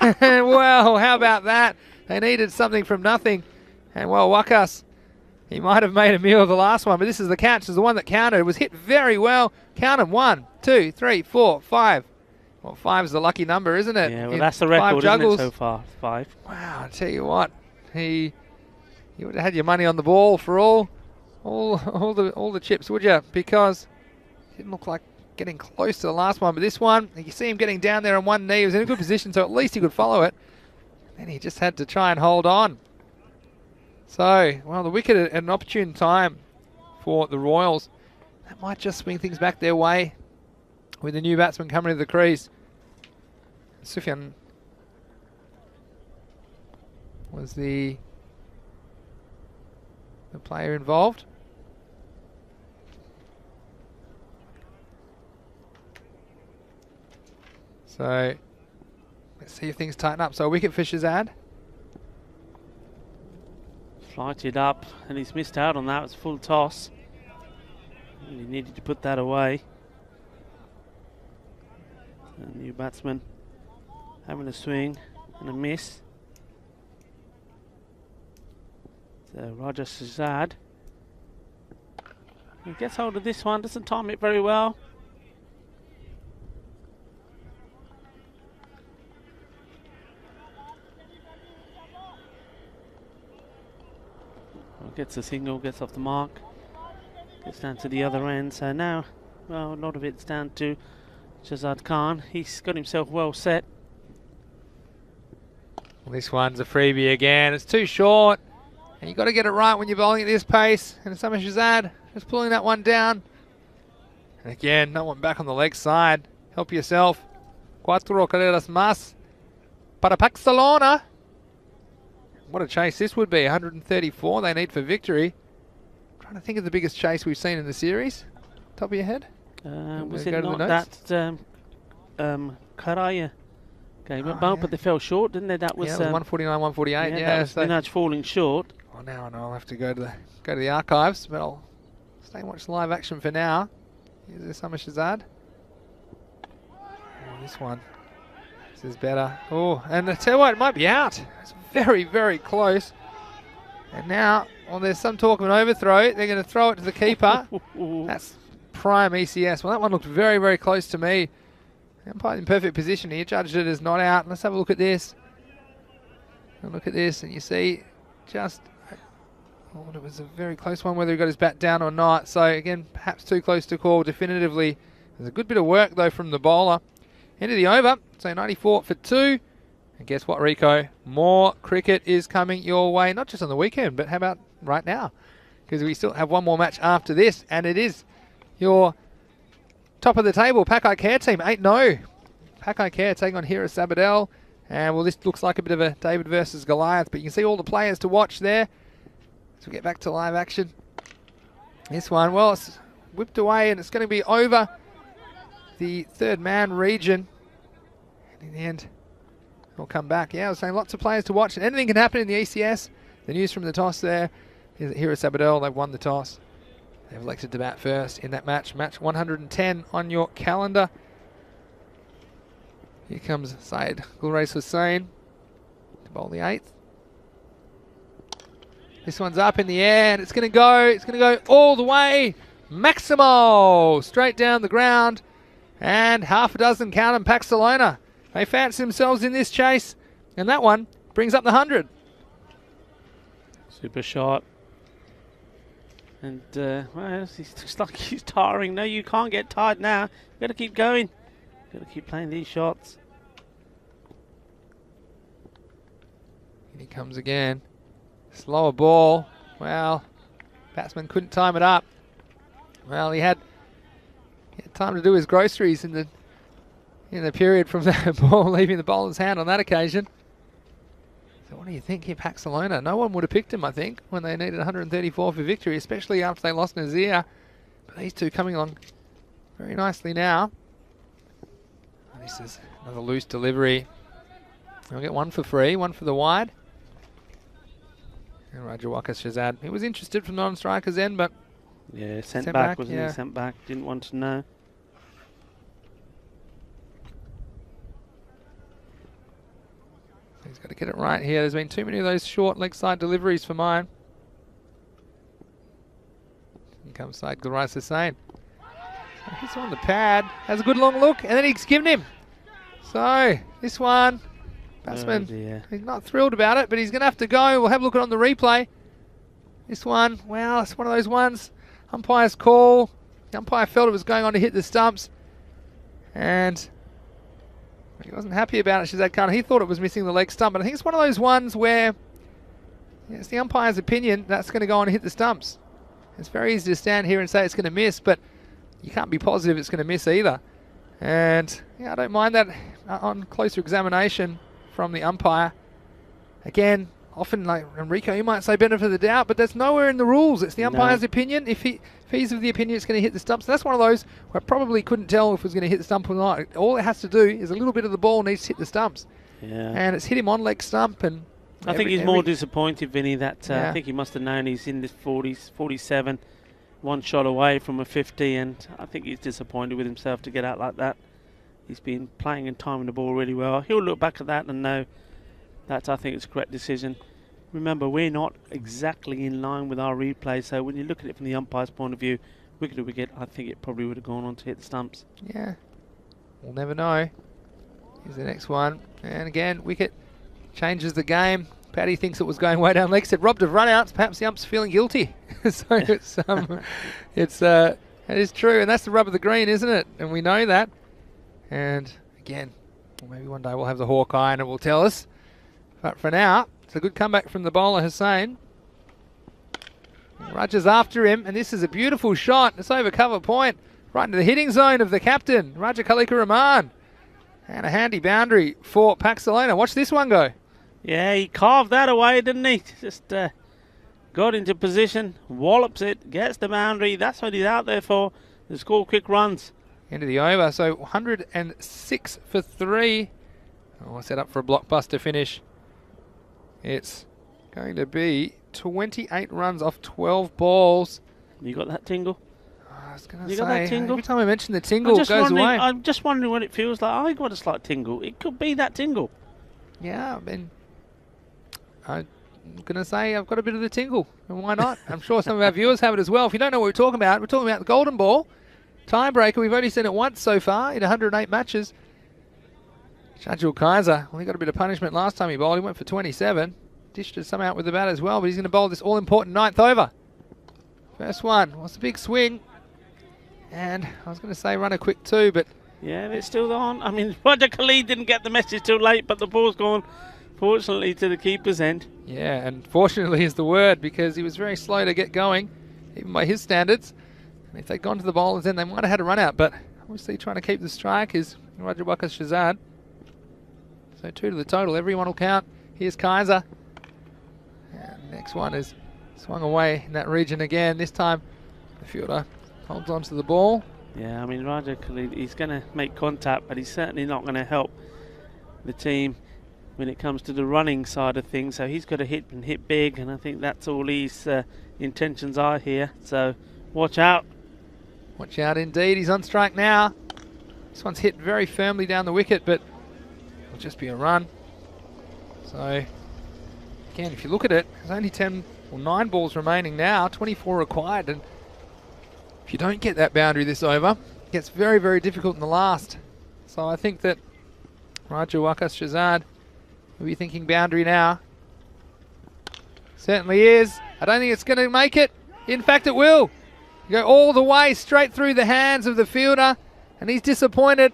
Well, how about that? They needed something from nothing. And well, Wakas, he might have made a meal of the last one, but this is the catch. This is the one that counted. It was hit very well. Count them. 1, 2, 3, 4, 5. Well, 5 is the lucky number, isn't it? Yeah, well, that's the record, isn't it, so far? 5. Wow, I tell you what, you would have had your money on the ball for all the chips, would you? Because it didn't look like getting close to the last one, but this one, you see him getting down there on one knee. He was in a good position, so at least he could follow it. And he just had to try and hold on. So, well, the wicket at an opportune time for the Royals. That might just swing things back their way with the new batsman coming to the crease. Sufyan was the player involved. So let's see if things tighten up. So a wicket for Shahzad. Flighted up, and he's missed out on that. It's full toss. He needed to put that away. A new batsman having a swing and a miss. So Roger Shahzad. He gets hold of this one, doesn't time it very well. Gets a single, gets off the mark, gets down to the other end. So now, well, a lot of it's down to Shahzad Khan. He's got himself well set. Well, this one's a freebie again. It's too short, and you've got to get it right when you're bowling at this pace. And Summer Shahzad just pulling that one down. And again, no one back on the leg side. Help yourself. 4 carreras más para Paxalona. What a chase this would be. 134 they need for victory. I'm trying to think of the biggest chase we've seen in the series. Top of your head? Was it not that Karaya game? But they fell short, didn't they? That was, yeah, it was 149, 148. Yeah, that was Spinach falling short. Well, now I know I'll have to go to the archives, but I'll stay and watch live action for now. Here's the Summer Shahzad. Oh, this one. This is better. Oh, and I tell you what, it might be out. It's very, very close. And now, well, there's some talk of an overthrow. They're going to throw it to the keeper. That's prime ECS. Well, that one looked very, very close to me. Umpire's in perfect position here. Judged it as not out. Let's have a look at this. Look at this, and you see just... Oh, it was a very close one, whether he got his bat down or not. So, again, perhaps too close to call definitively. There's a good bit of work, though, from the bowler. End of the over. So, 94 for 2. And guess what, Rico? More cricket is coming your way, not just on the weekend, but how about right now? Because we still have one more match after this, and it is your top of the table Pakai Care team, 8-0. Pakai Care taking on Hira Sabadell. And, well, this looks like a bit of a David versus Goliath, but you can see all the players to watch there. As we get back to live action. This one, well, it's whipped away, and it's going to be over the third man region. And in the end, it'll come back. Yeah, I was saying lots of players to watch, and anything can happen in the ECS. The news from the toss there is that Hira Sabadell, they've won the toss. They've elected to bat first in that match. Match 110 on your calendar. Here comes Syed Gulrais Hussain. To bowl the 8th. This one's up in the air and it's going to go. It's going to go all the way. Maximo straight down the ground. And half a dozen, count them, Paxalona. They fancy themselves in this chase. And that one brings up the 100. Super shot. And, well, he's just like he's tiring. No, you can't get tired now. You've got to keep going. You've got to keep playing these shots. Here he comes again. Slower ball. Well, batsman couldn't time it up. Well, he had time to do his groceries in the period from that ball leaving the bowler's hand on that occasion. So what do you think here, Paxalona? No one would have picked him, I think, when they needed 134 for victory, especially after they lost Nazir. But these two coming along very nicely now. And this is another loose delivery. They'll get one for free, one for the wide. And Rajawaka Shazad, he was interested from non-striker's end, but yeah, sent back, wasn't yeah. he? Sent back, didn't want to know. He's got to get it right here. There's been too many of those short leg side deliveries for mine. Here comes Said Gulrais Hussain. So he's on the pad, has a good long look, and then he's given him. So this one, batsman, he's not thrilled about it, but he's going to have to go. We'll have a look at it on the replay. This one, well, it's one of those ones. Umpire's call. The umpire felt it was going on to hit the stumps, and he wasn't happy about it, Shazad Khan. He thought it was missing the leg stump, but I think it's one of those ones where it's the umpire's opinion that's going to go on and hit the stumps. It's very easy to stand here and say it's going to miss, but you can't be positive it's going to miss either. And yeah, I don't mind that on closer examination from the umpire. Again, often like Enrico, you might say benefit of the doubt, but that's nowhere in the rules. It's the umpire's opinion. If he's of the opinion it's going to hit the stumps, that's one of those where I probably couldn't tell if it was going to hit the stump or not. All it has to do is a little bit of the ball needs to hit the stumps. Yeah. And it's hit him on leg stump. And I think he's more disappointed, Vinny, that I think he must have known he's in this 40s, 47, one shot away from a 50, and I think he's disappointed with himself to get out like that. He's been playing and timing the ball really well. He'll look back at that and know that I think it's a correct decision. Remember, we're not exactly in line with our replay, so when you look at it from the umpire's point of view, wicket to wicket, I think it probably would have gone on to hit the stumps. Yeah, we'll never know. Here's the next one, and again, wicket changes the game. Paddy thinks it was going way down leg, said robbed of runouts. Perhaps the ump's feeling guilty. So it is true, and that's the rub of the green, isn't it? And we know that. And again, well, maybe one day we'll have the Hawkeye and it will tell us. But for now, it's a good comeback from the bowler Hussain. Raj's after him, and this is a beautiful shot. It's over cover point, right into the hitting zone of the captain, Raja Khalika Rahman. And a handy boundary for Paxalona. Watch this one go. Yeah, he carved that away, didn't he? Just got into position, wallops it, gets the boundary. That's what he's out there for, to score quick runs. End of the over, so 106 for 3. Oh, set up for a blockbuster finish. It's going to be 28 runs off 12 balls. You got that tingle? I was going to You say, got that tingle? every time I mention the tingle, it goes away. I'm just wondering what it feels like. I got a slight tingle. It could be that tingle. Yeah, I mean, I'm going to say I've got a bit of the tingle, and why not? I'm sure some of our viewers have it as well. If you don't know what we're talking about the golden ball. Tiebreaker, we've only seen it once so far in 108 matches. Shajul Kaiser, well, he got a bit of punishment last time he bowled. He went for 27. Dished some out with the bat as well, but he's going to bowl this all-important 9th over. First one was a big swing. And I was going to say run a quick 2, but... Yeah, it's still on. I mean, Roger Khalid didn't get the message too late, but the ball's gone, fortunately, to the keeper's end. Yeah, and fortunately is the word, because he was very slow to get going, even by his standards. And if they'd gone to the bowlers then, they might have had a run out, but obviously trying to keep the strike is Rajawaka Shazad. So 2 to the total, everyone will count. Here's Kaiser. And next one is swung away in that region again. This time the fielder holds on to the ball. Yeah, I mean, Raja Khalid, he's going to make contact, but he's certainly not going to help the team when it comes to the running side of things. So he's got to hit and hit big, and I think that's all his intentions are here. So watch out. Watch out indeed. He's on strike now. This one's hit very firmly down the wicket, but it'll just be a run. So again, if you look at it, there's only 10 or 9 balls remaining now, 24 required, and if you don't get that boundary this over, it gets very, very difficult in the last. So I think that Shahzad will be thinking boundary now. Certainly is. I don't think it's going to make it. In fact, it will. Go all the way straight through the hands of the fielder, and he's disappointed.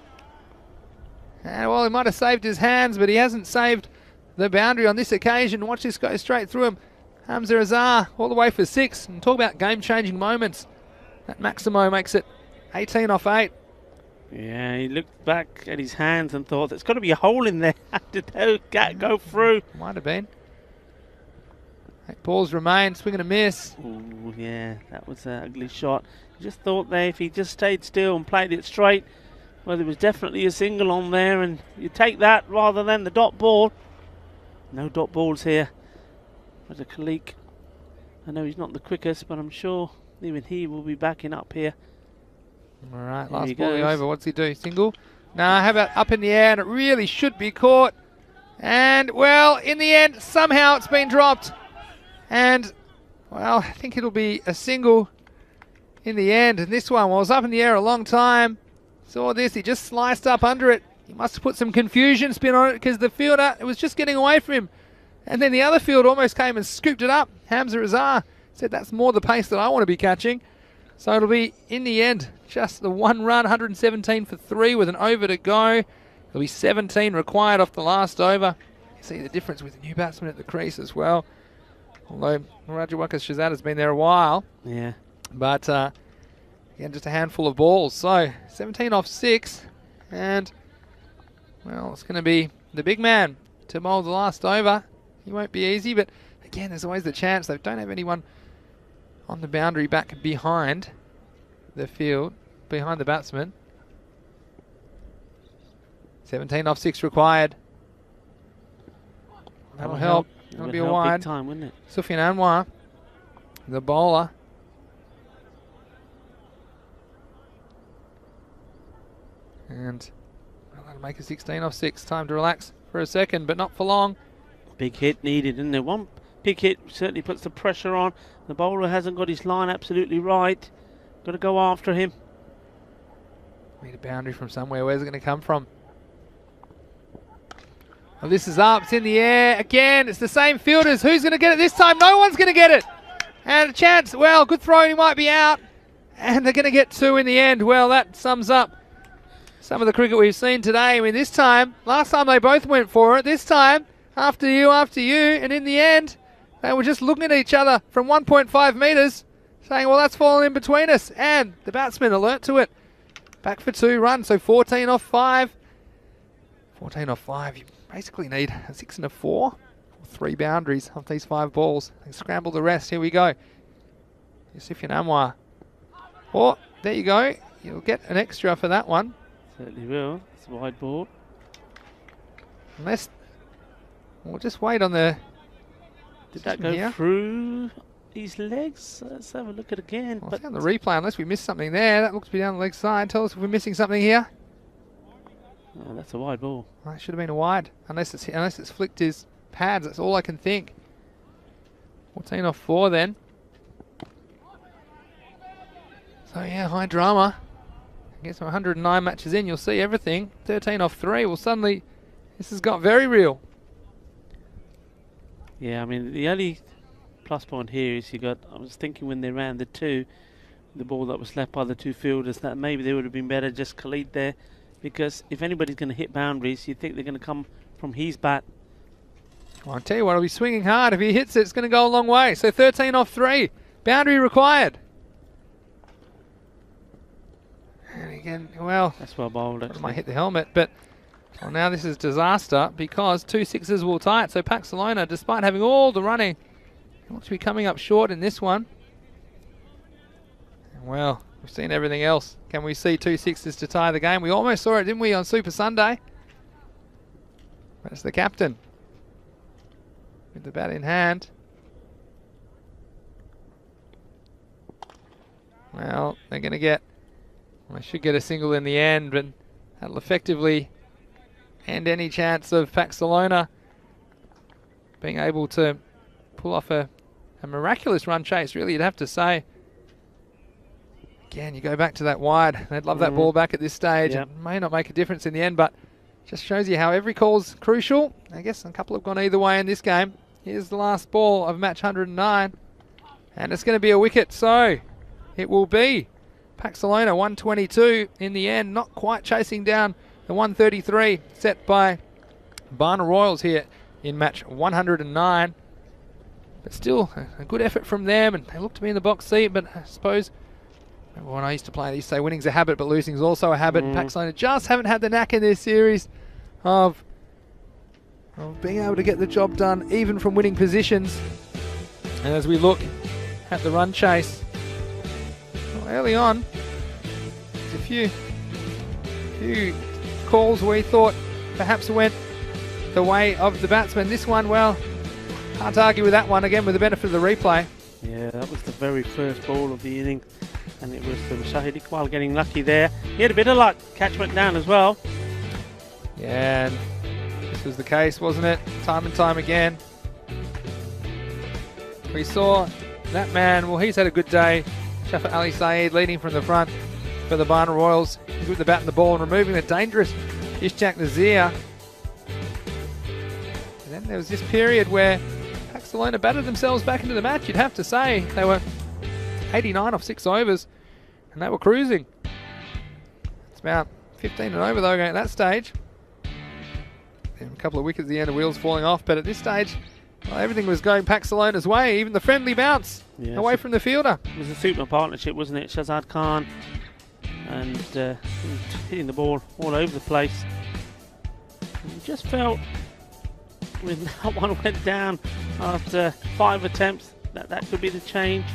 And well, he might have saved his hands, but he hasn't saved the boundary on this occasion. Watch this go straight through him. Hamza Azar all the way for 6. And talk about game-changing moments. That Maximo makes it 18 off 8. Yeah, he looked back at his hands and thought, there's got to be a hole in there. Did that go through? Might have been. 8 balls remain, swing and a miss. Ooh, yeah, that was an ugly shot. Just thought there, if he just stayed still and played it straight, well, there was definitely a single on there, and you take that rather than the dot ball. No dot balls here. But a Khalik, I know he's not the quickest, but I'm sure even he will be backing up here. All right, last ball over. What's he do? Single? Nah, how about up in the air? And it really should be caught. And, well, in the end, somehow it's been dropped. And, well, I think it'll be a single in the end. And this one was up in the air a long time. Saw this, he just sliced up under it. He must have put some confusion spin on it because the fielder, it was just getting away from him. And then the other field almost came and scooped it up. Hamza Azar said that's more the pace that I want to be catching. So it'll be, in the end, just the 1 run, 117 for 3 with an over to go. There'll be 17 required off the last over. You see the difference with the new batsman at the crease as well. Although Shahzad has been there a while. Yeah. But, again, just a handful of balls. So, 17 off 6. And, well, it's going to be the big man to bowl the last over. He won't be easy, but, again, there's always the chance. They don't have anyone on the boundary back behind the field, behind the batsman. 17 off 6 required. That'll help. That'll be a wide. Big time, wouldn't it? Sufyan Anwar, the bowler. And well, that'll make it 16 off 6. Time to relax for a second, but not for long. Big hit needed, isn't there? One big hit certainly puts the pressure on. The bowler hasn't got his line absolutely right. Got to go after him. Need a boundary from somewhere. Where's it going to come from? Oh, this is up. It's in the air. Again, it's the same fielders. Who's going to get it this time? No one's going to get it. And a chance. Well, good throw. He might be out. And they're going to get 2 in the end. Well, that sums up some of the cricket we've seen today. I mean, this time, last time they both went for it. This time, after you. And in the end, they were just looking at each other from 1.5 metres, saying, well, that's fallen in between us. And the batsman alert to it. Back for 2 runs, so 14 off 5. 14 off 5. You basically need a 6 and a 4. 3 boundaries off these 5 balls. They scramble the rest. Here we go. Sufyan Anwar. Oh, there you go. You'll get an extra for that one. Certainly will. It's a wide ball. Unless, we'll just wait on the... Did that go through his legs? Let's have a look at it again. Well, but on the replay, unless we missed something there. That looks to be down the leg side. Tell us if we're missing something here. Oh, that's a wide ball. Well, that should have been a wide. Unless it's flicked his pads. That's all I can think. 14 off 4 then. So yeah, high drama. I guess 109 matches in, you'll see everything. 13 off 3. Well, suddenly this has got very real. Yeah, I mean, the only plus point here is I was thinking when they ran the 2, the ball that was left by the 2 fielders, that maybe they would have been better just Khalid there, because if anybody's going to hit boundaries, you think they're going to come from his bat. Well, I'll tell you what, he'll be swinging hard. If he hits it, it's going to go a long way. So 13 off 3. Boundary required. And again, well, that's well bowled. I might hit the helmet, but well, now this is disaster because 2 6s will tie it. So Paxalona, despite having all the running, looks to be coming up short in this one. Well, we've seen everything else. Can we see 2 6s to tie the game? We almost saw it, didn't we, on Super Sunday? That's the captain with the bat in hand. Well, they're going to get... Well, they should get a single in the end, but that'll effectively end any chance of Paxalona being able to pull off a miraculous run chase, really, you'd have to say. Again, you go back to that wide. They'd love that ball back at this stage. Yep. It may not make a difference in the end, but just shows you how every call's crucial. I guess a couple have gone either way in this game. Here's the last ball of match 109. And it's going to be a wicket, so it will be Paxalona 122 in the end, not quite chasing down the 133 set by Barna Royals here in match 109. But still, a good effort from them, and they look to be in the box seat, but I suppose when I used to play, I used to say winning's a habit, but losing's also a habit. Paxalona just haven't had the knack in this series of being able to get the job done, even from winning positions. And as we look at the run chase, well, early on, there's a few calls we thought perhaps went the way of the batsman. This one, well, can't argue with that one, again with the benefit of the replay. Yeah, that was the very first ball of the inning, and it was Shahid Iqbal getting lucky there. He had a bit of luck, catch went down as well. Yeah, and this was the case, wasn't it? Time and time again. We saw that man, well, he's had a good day. Shafat Ali Saeed leading from the front for the Barna Royals. He's with the bat and the ball and removing the dangerous Ishaq Nazir. And then there was this period where Paxalona batted themselves back into the match, you'd have to say. They were 89 off 6 overs, and they were cruising. It's about 15 and over though going at that stage. And a couple of wickets at the end, of wheels falling off, but at this stage, well, everything was going Paxalona's way, even the friendly bounce away from the fielder. It was a super partnership, wasn't it? Shazad Khan and hitting the ball all over the place. And you just felt when that one went down after 5 attempts that could be the change.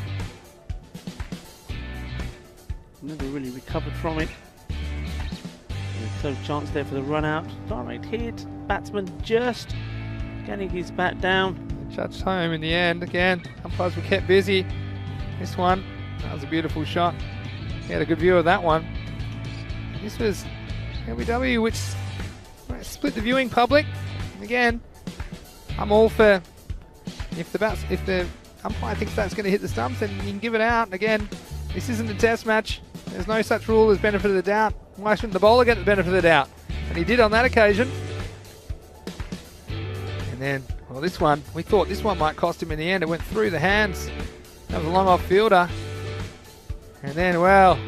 Never really recovered from it. So chance there for the run out. Direct hit. Batsman just getting his bat down. Judged home in the end. Again, umpires were kept busy. This one, that was a beautiful shot. He had a good view of that one. This was LBW, which split the viewing public. And again, I'm all for if the umpire thinks that's going to hit the stumps, then you can give it out. And again, this isn't a test match. There's no such rule as benefit of the doubt. Why shouldn't the bowler get the benefit of the doubt? And he did on that occasion. And then, well, this one, we thought this one might cost him in the end. It went through the hands. That was a long off fielder. And then, well,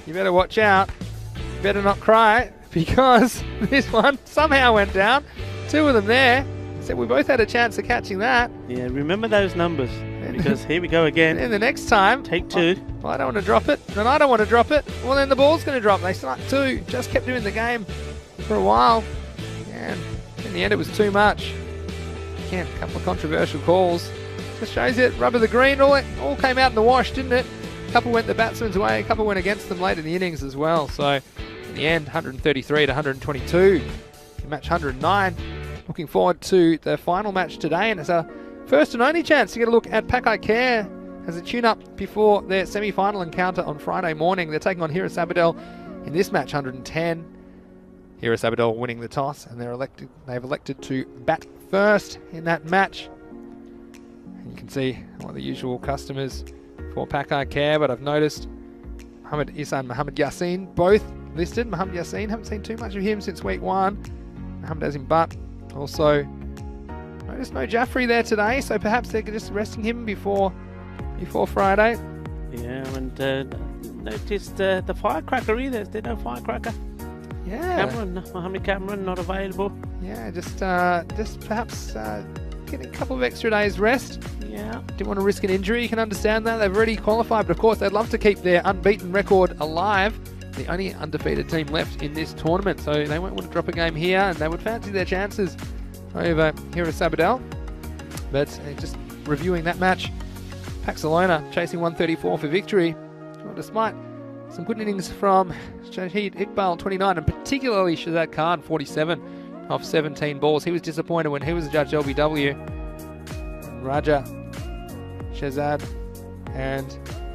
you better watch out. You better not cry, because this one somehow went down. 2 of them there. So we both had a chance of catching that. Yeah, remember those numbers, because here we go again. And the next time, take 2. Well, I don't want to drop it, and I don't want to drop it. Well, then the ball's going to drop. They struck 2, just kept doing the game for a while. And in the end, it was too much. Again, a couple of controversial calls. Just shows you, rubber the green, all came out in the wash, didn't it? A couple went the batsman's way, a couple went against them late in the innings as well. So in the end, 133 to 122 in match 109. Looking forward to the final match today, and it's our first and only chance to get a look at Pakai Care as a tune-up before their semi-final encounter on Friday morning. They're taking on Hira Sabadell in this match 110. Hira Sabadell winning the toss, and they've elected to bat first in that match. And you can see one of the usual customers for Pakai Care, but I've noticed Muhammad Isa and Muhammad Yassin both listed. Muhammad Yassin, haven't seen too much of him since week 1. Muhammad Azim Butt also noticed no Jaffrey there today, so perhaps they're just resting him before Friday. Yeah, and noticed the firecracker either. Is there no firecracker? Yeah. Mohammed Cameron not available. Yeah, just perhaps getting a couple of extra days rest. Yeah. Didn't want to risk an injury. You can understand that. They've already qualified, but of course they'd love to keep their unbeaten record alive. The only undefeated team left in this tournament, so they won't want to drop a game here, and they would fancy their chances over here at Sabadell. But just reviewing that match, Paxalona chasing 134 for victory. Well, despite some good innings from Shahid Iqbal, 29, and particularly Shazad Khan, 47 off 17 balls. He was disappointed when he was the judge LBW. And Raja, Shazad, and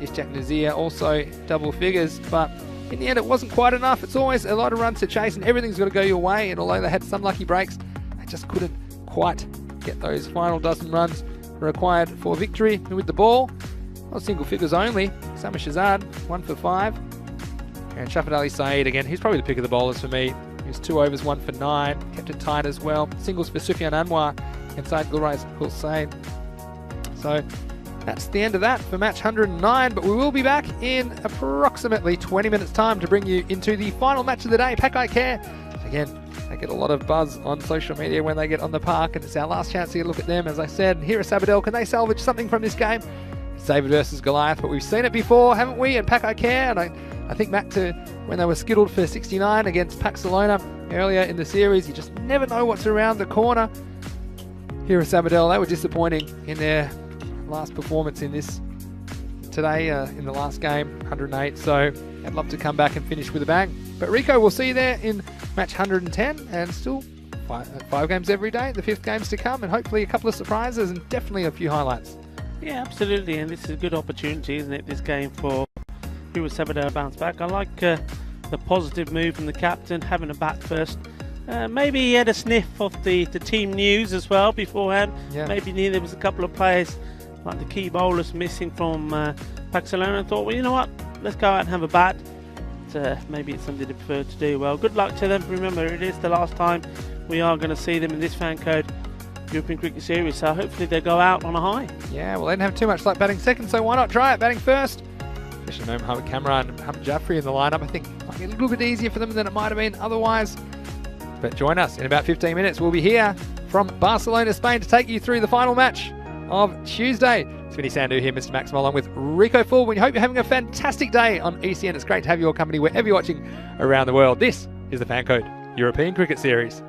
Ishaq Nazir also double figures, but in the end it wasn't quite enough. It's always a lot of runs to chase, and everything's got to go your way, and although they had some lucky breaks, they just couldn't quite get those final dozen runs required for victory with the ball. Not single figures only. Sama Shazad, 1 for 5. And Shafat Ali Saeed again, he's probably the pick of the bowlers for me. He was 2 overs, 1 for 9. Kept it tight as well. Singles for Sufyan Anwar inside Gulrais Hussain. So that's the end of that for match 109, but we will be back in approximately 20 minutes time to bring you into the final match of the day, Pakai Care. Again, they get a lot of buzz on social media when they get on the park, and it's our last chance to get a look at them. As I said, here at Sabadell, can they salvage something from this game? It's David versus Goliath, but we've seen it before, haven't we, at Pakai Care? And I think back to when they were skittled for 69 against Paxalona earlier in the series. You just never know what's around the corner. Here at Sabadell, they were disappointing in their last performance in this today, in the last game, 108. So I'd love to come back and finish with a bang. But Rico, we'll see you there in match 110, and still five games every day. The 5th game's to come, and hopefully a couple of surprises and definitely a few highlights. Yeah, absolutely, and this is a good opportunity, isn't it, this game for who was Sabadell bounce back. I like the positive move from the captain, having a bat first. Maybe he had a sniff of the team news as well beforehand. Yeah. Maybe there was a couple of players like the key bowlers missing from Paxalona, and thought, well, you know what, let's go out and have a bat. Maybe it's something they prefer to do. Well, good luck to them. Remember, it is the last time we are going to see them in this fan code European Cricket Series, so hopefully they go out on a high. Yeah, well, they didn't have too much luck batting second, so why not try it batting first? Especially no Mohamed Kamran and Mohamed Jaffrey in the lineup. I think it might be a little bit easier for them than it might have been otherwise. But join us in about 15 minutes. We'll be here from Barcelona, Spain, to take you through the final match of Tuesday. It's Vinny Sandhu here, Mr. Maximo, along with Rico Full. We hope you're having a fantastic day on ECN. It's great to have your company wherever you're watching around the world. This is the Fan Code European Cricket Series.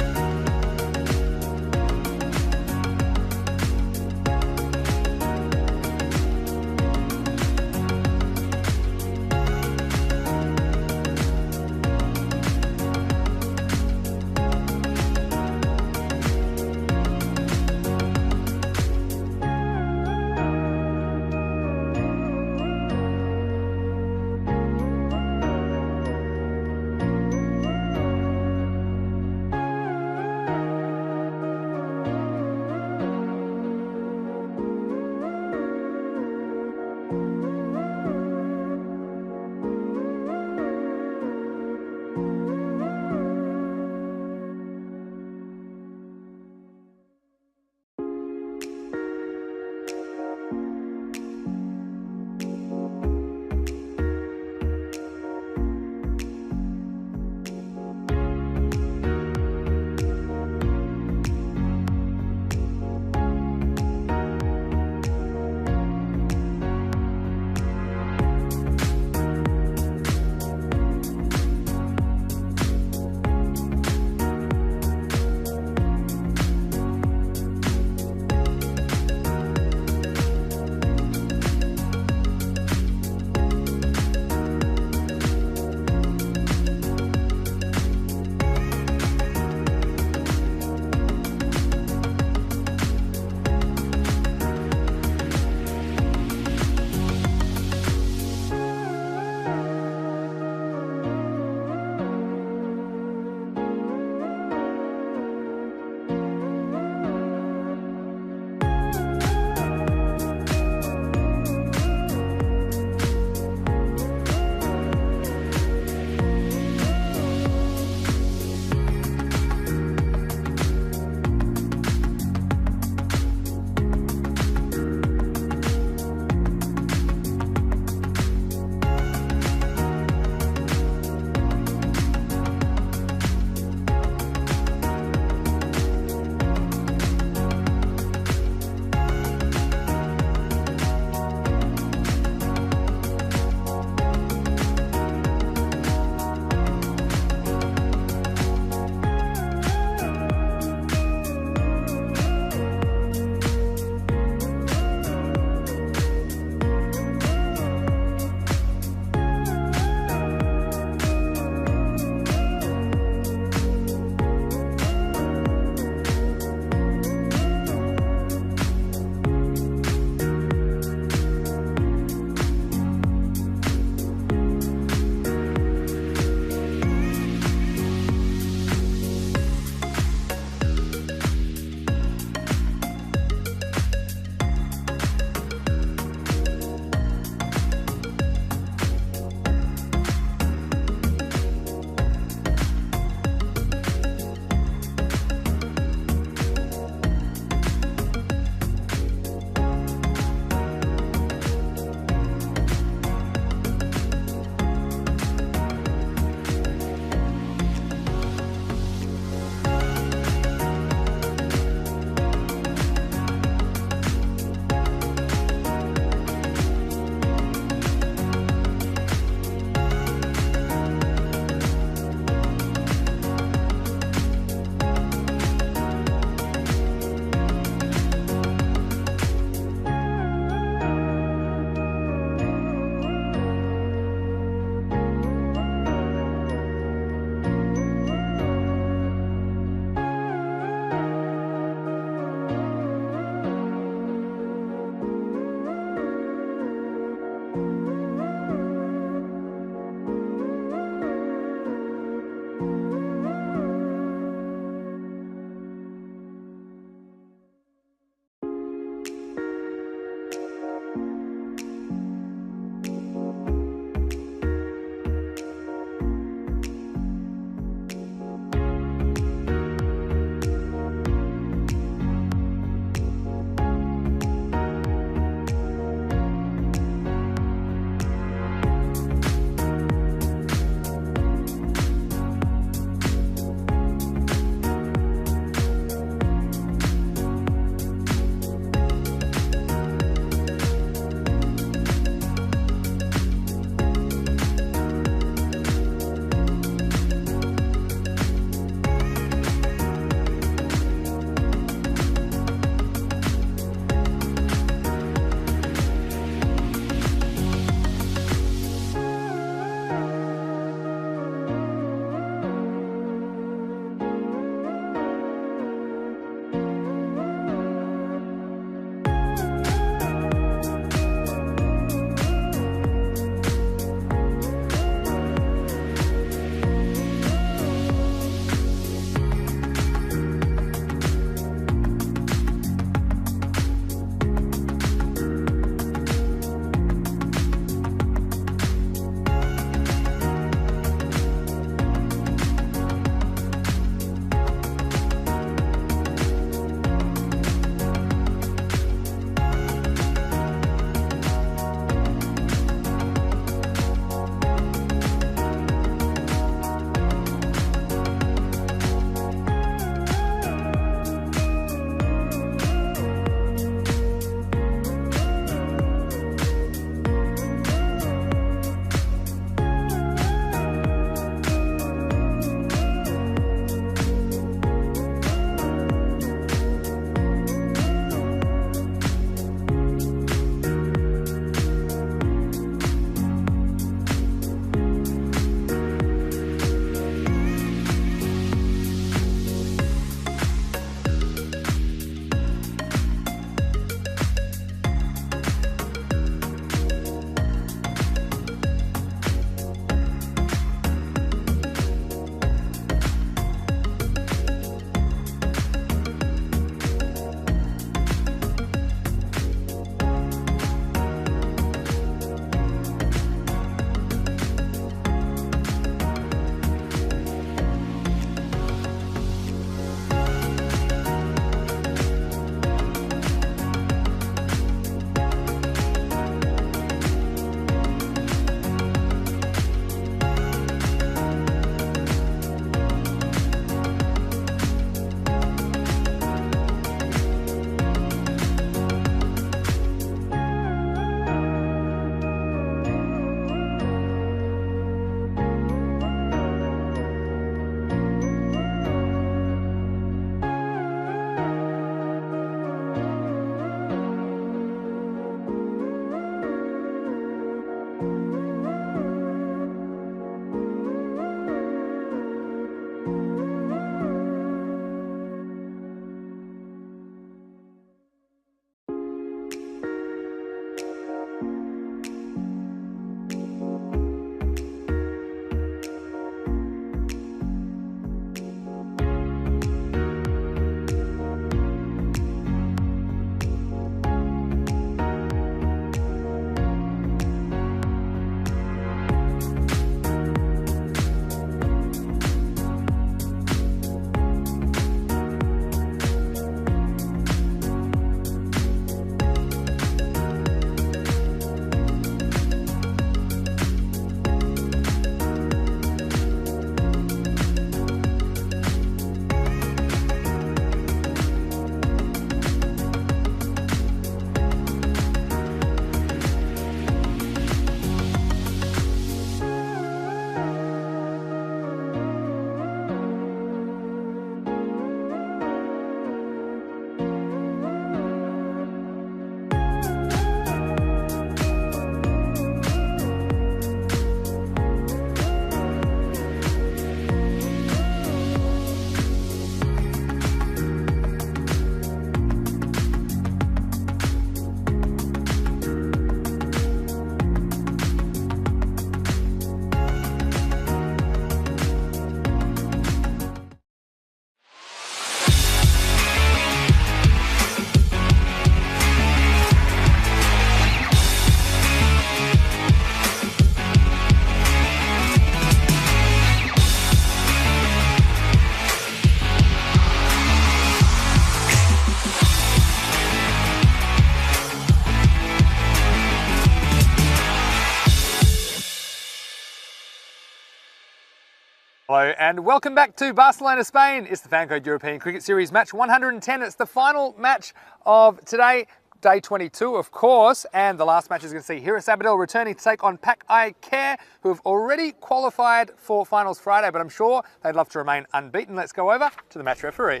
Hello and welcome back to Barcelona, Spain. It's the Fancode European Cricket Series match 110. It's the final match of today, day 22 of course, and the last match is going to see Hira Sabadell returning to take on Pak I Care, who have already qualified for finals Friday, but I'm sure they'd love to remain unbeaten. Let's go over to the match referee.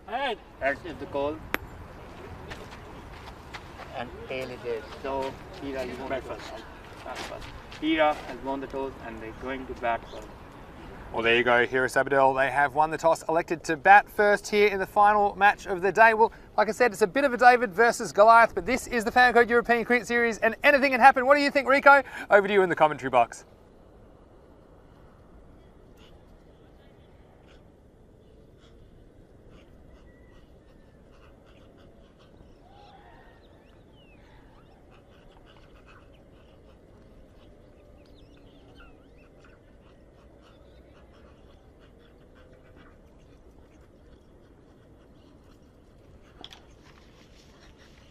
Alright, that is the call. And tail is there. So Hira, you bat first. Hira has won the toss and they're going to bat first. Well, there you go, Hira Sabadell. They have won the toss, elected to bat first here in the final match of the day. Well, like I said, it's a bit of a David versus Goliath, but this is the Fancode European Cricket Series and anything can happen. What do you think, Rico? Over to you in the commentary box.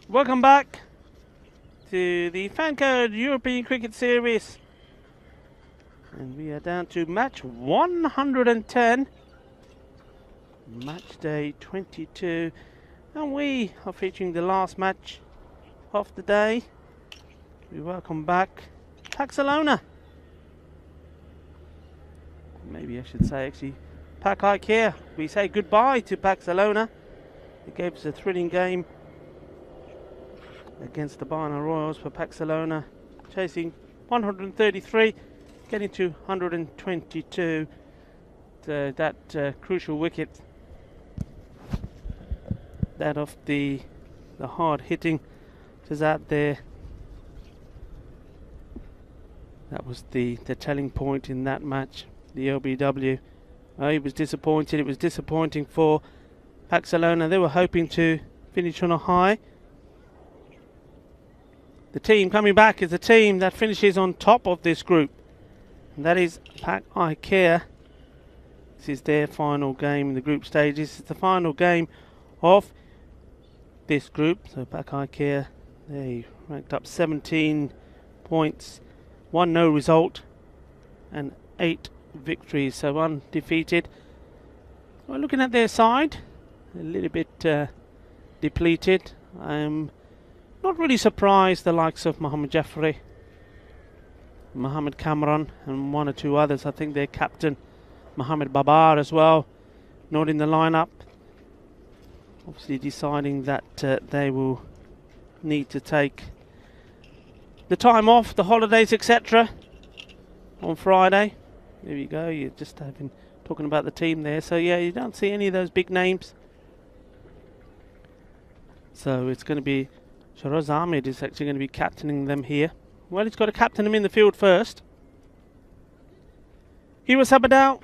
Welcome back to the Fancode European Cricket Series, and we are down to match 110, match day 22, and we are featuring the last match of the day. We welcome back Barcelona. Maybe I should say actually Pak I Care. We say goodbye to Barcelona. It gave us a thrilling game against the Barna Royals for Barcelona, chasing 133, getting to 122. That crucial wicket, that of the hard hitting, was out there. That was the telling point in that match, the LBW. He was disappointed. It was disappointing for Barcelona. They were hoping to finish on a high. The team coming back is the team that finishes on top of this group, and that is Pak I Care. This is their final game in the group stage. This is the final game of this group. So Pak I Care, they ranked up 17 points, 1 no result, and 8 victories, so undefeated. Well, looking at their side, a little bit depleted. Not really surprised the likes of Mohammad Jafri, Mohammad Kamran and 1 or 2 others. I think their captain Mohammad Babar as well not in the lineup, obviously deciding that they will need to take the time off, the holidays etc. on Friday. There you go, you're just talking about the team there. So yeah, you don't see any of those big names. So it's going to be Shiraz Ahmed is actually going to be captaining them here. Well, he's got to captain them in the field first. Hira Sabadell.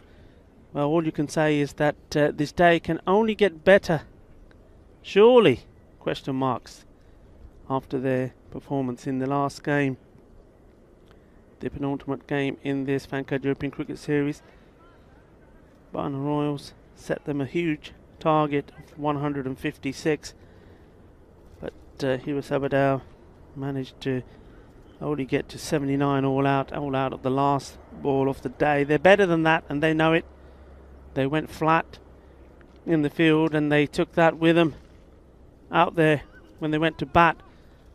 Well, all you can say is that this day can only get better. Surely, question marks, after their performance in the last game. The penultimate game in this Fancode European Cricket Series. Barna Royals set them a huge target of 156. Hira Sabadell managed to only get to 79 all out of the last ball of the day. They're better than that and they know it. They went flat in the field and they took that with them out there when they went to bat.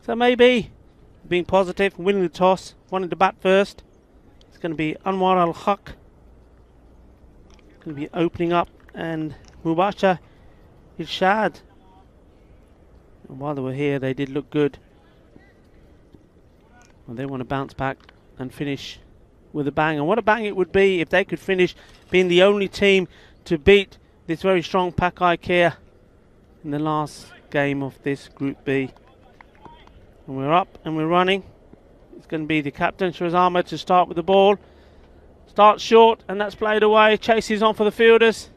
So maybe being positive, winning the toss, wanting to bat first, it's going to be Anwar Al-Haq going to be opening up, and Mubashir Irshad. And while they were here, they did look good. Well, they want to bounce back and finish with a bang. And what a bang it would be if they could finish being the only team to beat this very strong Pak I Care in the last game of this Group B. And we're up and we're running. It's going to be the captain, Shiraz Ahmed, to start with the ball. Starts short and that's played away. Chases on for the fielders.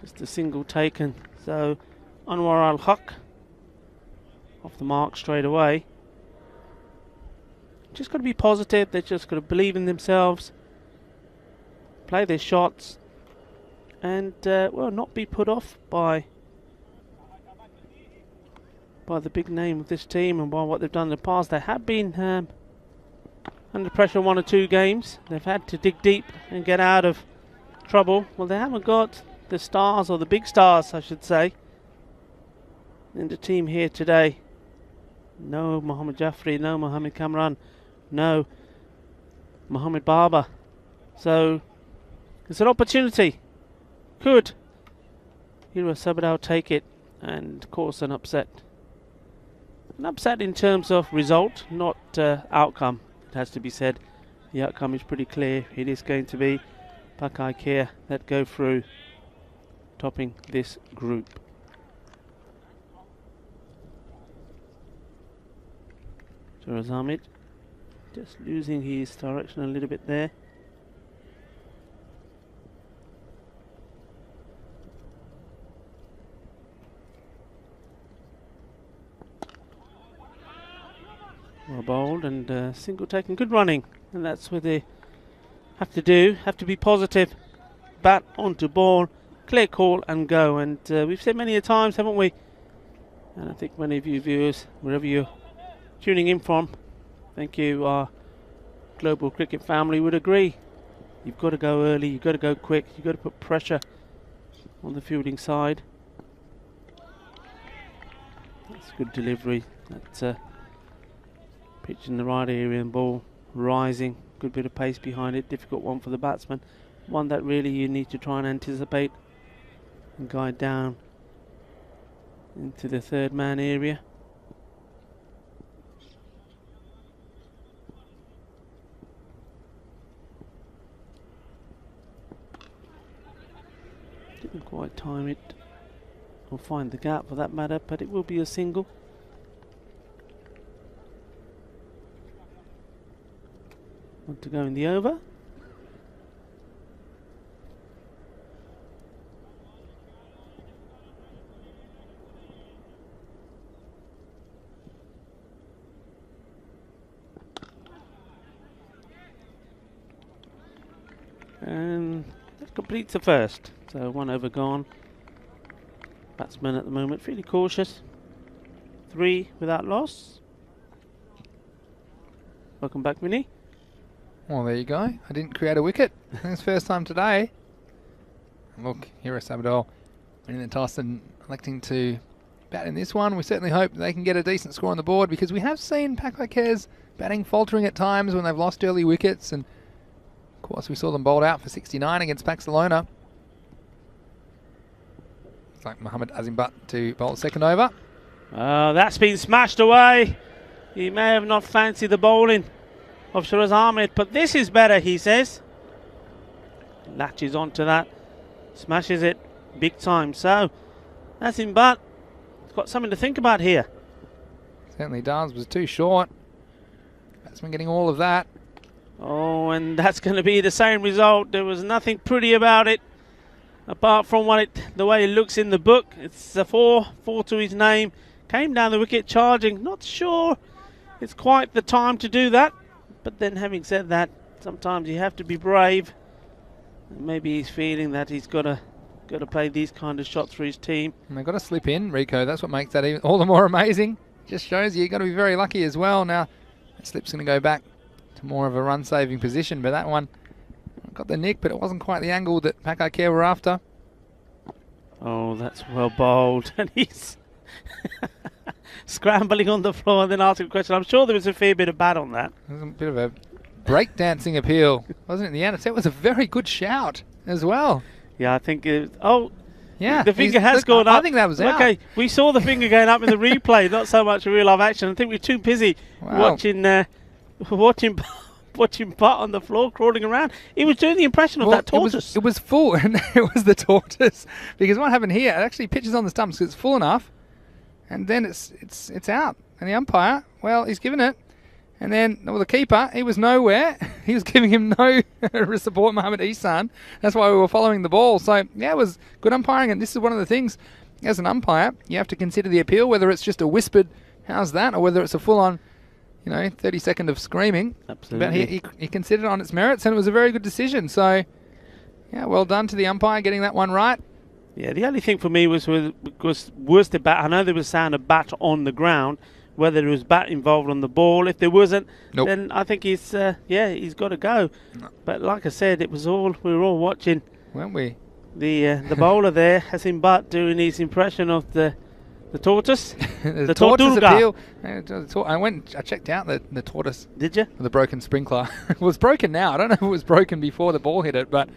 Just a single taken. So Anwar Al-Haq off the mark straight away. Just got to be positive. They've just got to believe in themselves, play their shots, and well, not be put off by the big name of this team and by what they've done in the past. They have been under pressure in 1 or 2 games. They've had to dig deep and get out of trouble. Well, they haven't got the stars, or the big stars, I should say, in the team here today. No Mohammad Jafri, no Mohammad Kamran, no Mohammad Barber. So it's an opportunity. Could Hira Sabadell take it and cause an upset? An upset in terms of result, not outcome. It has to be said. The outcome is pretty clear. It is going to be Pakai Care that go through, topping this group. Joraz Ahmed just losing his direction a little bit there. Well bowled and single taken, good running, and that's what they have to do. Have to be positive, bat onto ball, clear call and go. And we've said many a times, haven't we? And I think many of you viewers, wherever you're tuning in from, thank you, our global cricket family, would agree. You've got to go early, you've got to go quick, you've got to put pressure on the fielding side. That's good delivery. That's pitch in the right area and ball rising. Good bit of pace behind it. Difficult one for the batsman. One that really you need to try and anticipate and guide down into the third man area. Didn't quite time it or find the gap for that matter, but it will be a single. Want to go in the over. And that completes the first. So 1 over gone. Batsman at the moment fairly cautious. 3 without loss. Welcome back, Vinny. Well, there you go. I didn't create a wicket. I think it's the first time today. Look, Hira Sabadell winning the toss and electing to bat in this one. We certainly hope they can get a decent score on the board, because we have seen Pakai Care's batting faltering at times when they've lost early wickets, and of course we saw them bowled out for 69 against Barcelona. It's like Mohammad Azim Butt to bowl the second over. Oh, that's been smashed away. He may have not fancied the bowling of Joraz Ahmed, but this is better, he says. Latches onto that, smashes it big time. So that's him, but he's got something to think about here. Certainly does. Was too short. Batsman getting all of that. Oh, and that's going to be the same result. There was nothing pretty about it, apart from the way it looks in the book. It's a 4 to his name. Came down the wicket charging. Not sure it's quite the time to do that. But then, having said that, sometimes you have to be brave. And maybe he's feeling that he's got to play these kind of shots for his team. And they've got to slip in, Rico. That's what makes that even all the more amazing. Just shows you've got to be very lucky as well. Now, that slip's going to go back to more of a run-saving position. But that one got the nick, but it wasn't quite the angle that Pakai Care were after. Oh, that's well bowled. And he's scrambling on the floor and then asking a question. I'm sure there was a fair bit of bat on that. It was a bit of a breakdancing appeal, wasn't it, in the end? It was a very good shout as well. Yeah, I think it was, oh, yeah, the finger has gone up. I think that was out. Okay, we saw the finger going up in the replay, not so much a real live action. I think we're too busy watching Butt on the floor crawling around. He was doing the impression of that tortoise. It was full, and it was the tortoise. Because what happened here, it actually pitches on the stumps because it's full enough, and then it's out. And the umpire, well, he's given it. And then, well, the keeper, he was nowhere. He was giving him no support, Mohammad Ihsan. That's why we were following the ball. So, yeah, it was good umpiring. And this is one of the things, as an umpire, you have to consider the appeal, whether it's just a whispered, how's that, or whether it's a full-on, 30 second of screaming. Absolutely. But he considered it on its merits, and it was a very good decision. So, yeah, well done to the umpire getting that one right. Yeah, the only thing for me was the bat. I know there was sound of bat on the ground, whether there was bat involved on the ball. If there wasn't, Nope. then I think he's got to go. No. But like I said, we were all watching Weren't we? the bowler there, Hasim Butt, doing his impression of the tortoise. The tortoise tortuga. appeal. I checked out the tortoise. Did you? The broken sprinkler. It was broken now. I don't know if it was broken before the ball hit it, but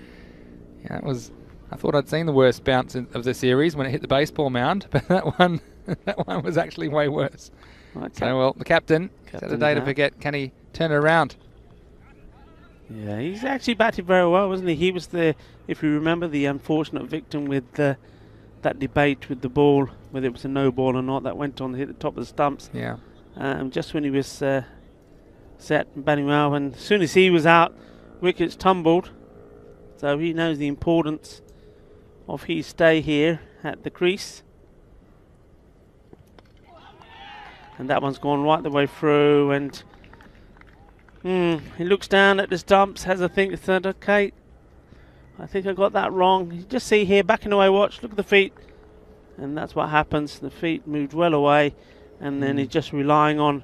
yeah, it was. I thought I'd seen the worst bounce of the series when it hit the baseball mound, but that one was actually way worse. Okay. So, well, the captain had a day to forget. Can he turn it around? Yeah, he's actually batted very well, wasn't he? He was if you remember, the unfortunate victim with that debate with the ball, whether it was a no ball or not, that went on to hit the top of the stumps. Yeah. Just when he was set and batting well, and as soon as he was out, wickets tumbled. So he knows the importance of his stay here at the crease. And that one's gone right the way through, and he looks down at the stumps, has a think, said, okay, I think I got that wrong. You just see here, backing away, watch, look at the feet. And that's what happens. The feet moved well away, and then he's just relying on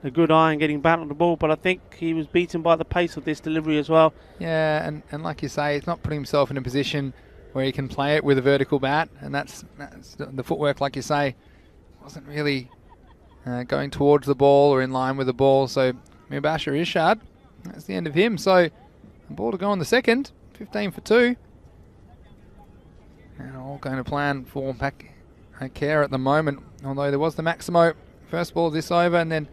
a good eye and getting back on the ball. But I think he was beaten by the pace of this delivery as well. Yeah, and like you say, he's not putting himself in a position where he can play it with a vertical bat, and that's the footwork, like you say, wasn't really going towards the ball or in line with the ball. So Mubashir Ishad, that's the end of him. So the ball to go on the second, 15 for 2. And all going to plan for Care at the moment, although there was the Maximo first ball of this over and then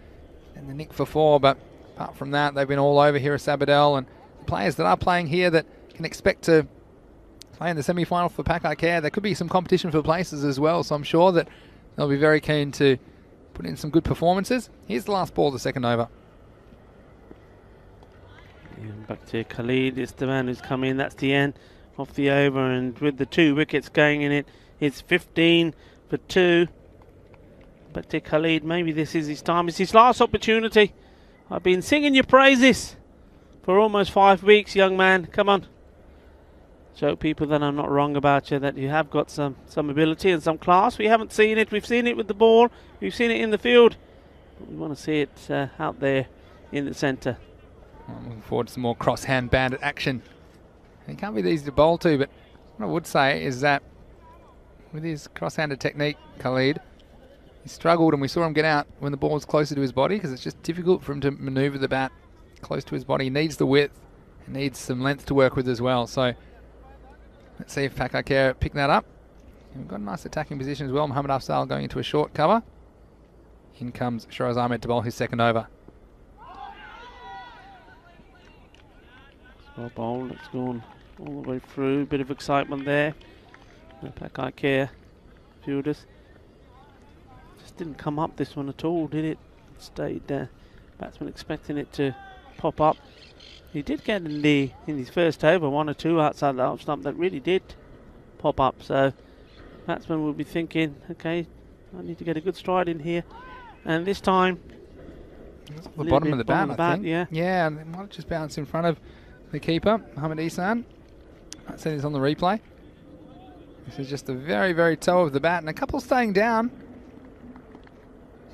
the nick for 4. But apart from that, they've been all over here at Sabadell, and the players that are playing here that can expect to play in the semi-final for Care, there could be some competition for places as well. So I'm sure that they'll be very keen to put in some good performances. Here's the last ball of the second over. And back to Khalid, it's the man who's come in. That's the end of the over, and with the 2 wickets going in it, it's 15 for 2. But to Khalid, maybe this is his time. It's his last opportunity. I've been singing your praises for almost 5 weeks, young man. Come on. Show people that I'm not wrong about you, that you have got some ability and some class. We haven't seen it. We've seen it with the ball. We've seen it in the field. But we want to see it out there in the centre. I'm looking forward to some more cross-hand bandit action. He can't be easy to bowl to, but what I would say is that with his cross-handed technique, Khalid, he struggled, and we saw him get out when the ball was closer to his body, because it's just difficult for him to manoeuvre the bat close to his body. He needs the width, he needs some length to work with as well. So let's see if Care pick that up. And we've got a nice attacking position as well. Muhammad Afzal going into a short cover. In comes Shiraz Ahmed to bowl his second over. Well bowled, it's gone all the way through. Bit of excitement there. The Care fielders. Just didn't come up this one at all, did it? Stayed there. Batsman expecting it to pop up. He did get in his first over 1 or 2 outside the off stump that really did pop up. So batsman will be thinking, okay, I need to get a good stride in here. And this time, The bottom of the bat, I think. Yeah. Yeah, and it might just bounce in front of the keeper, Mohamed Ihsan. I said he's on the replay. This is just the very, very toe of the bat, and a couple staying down.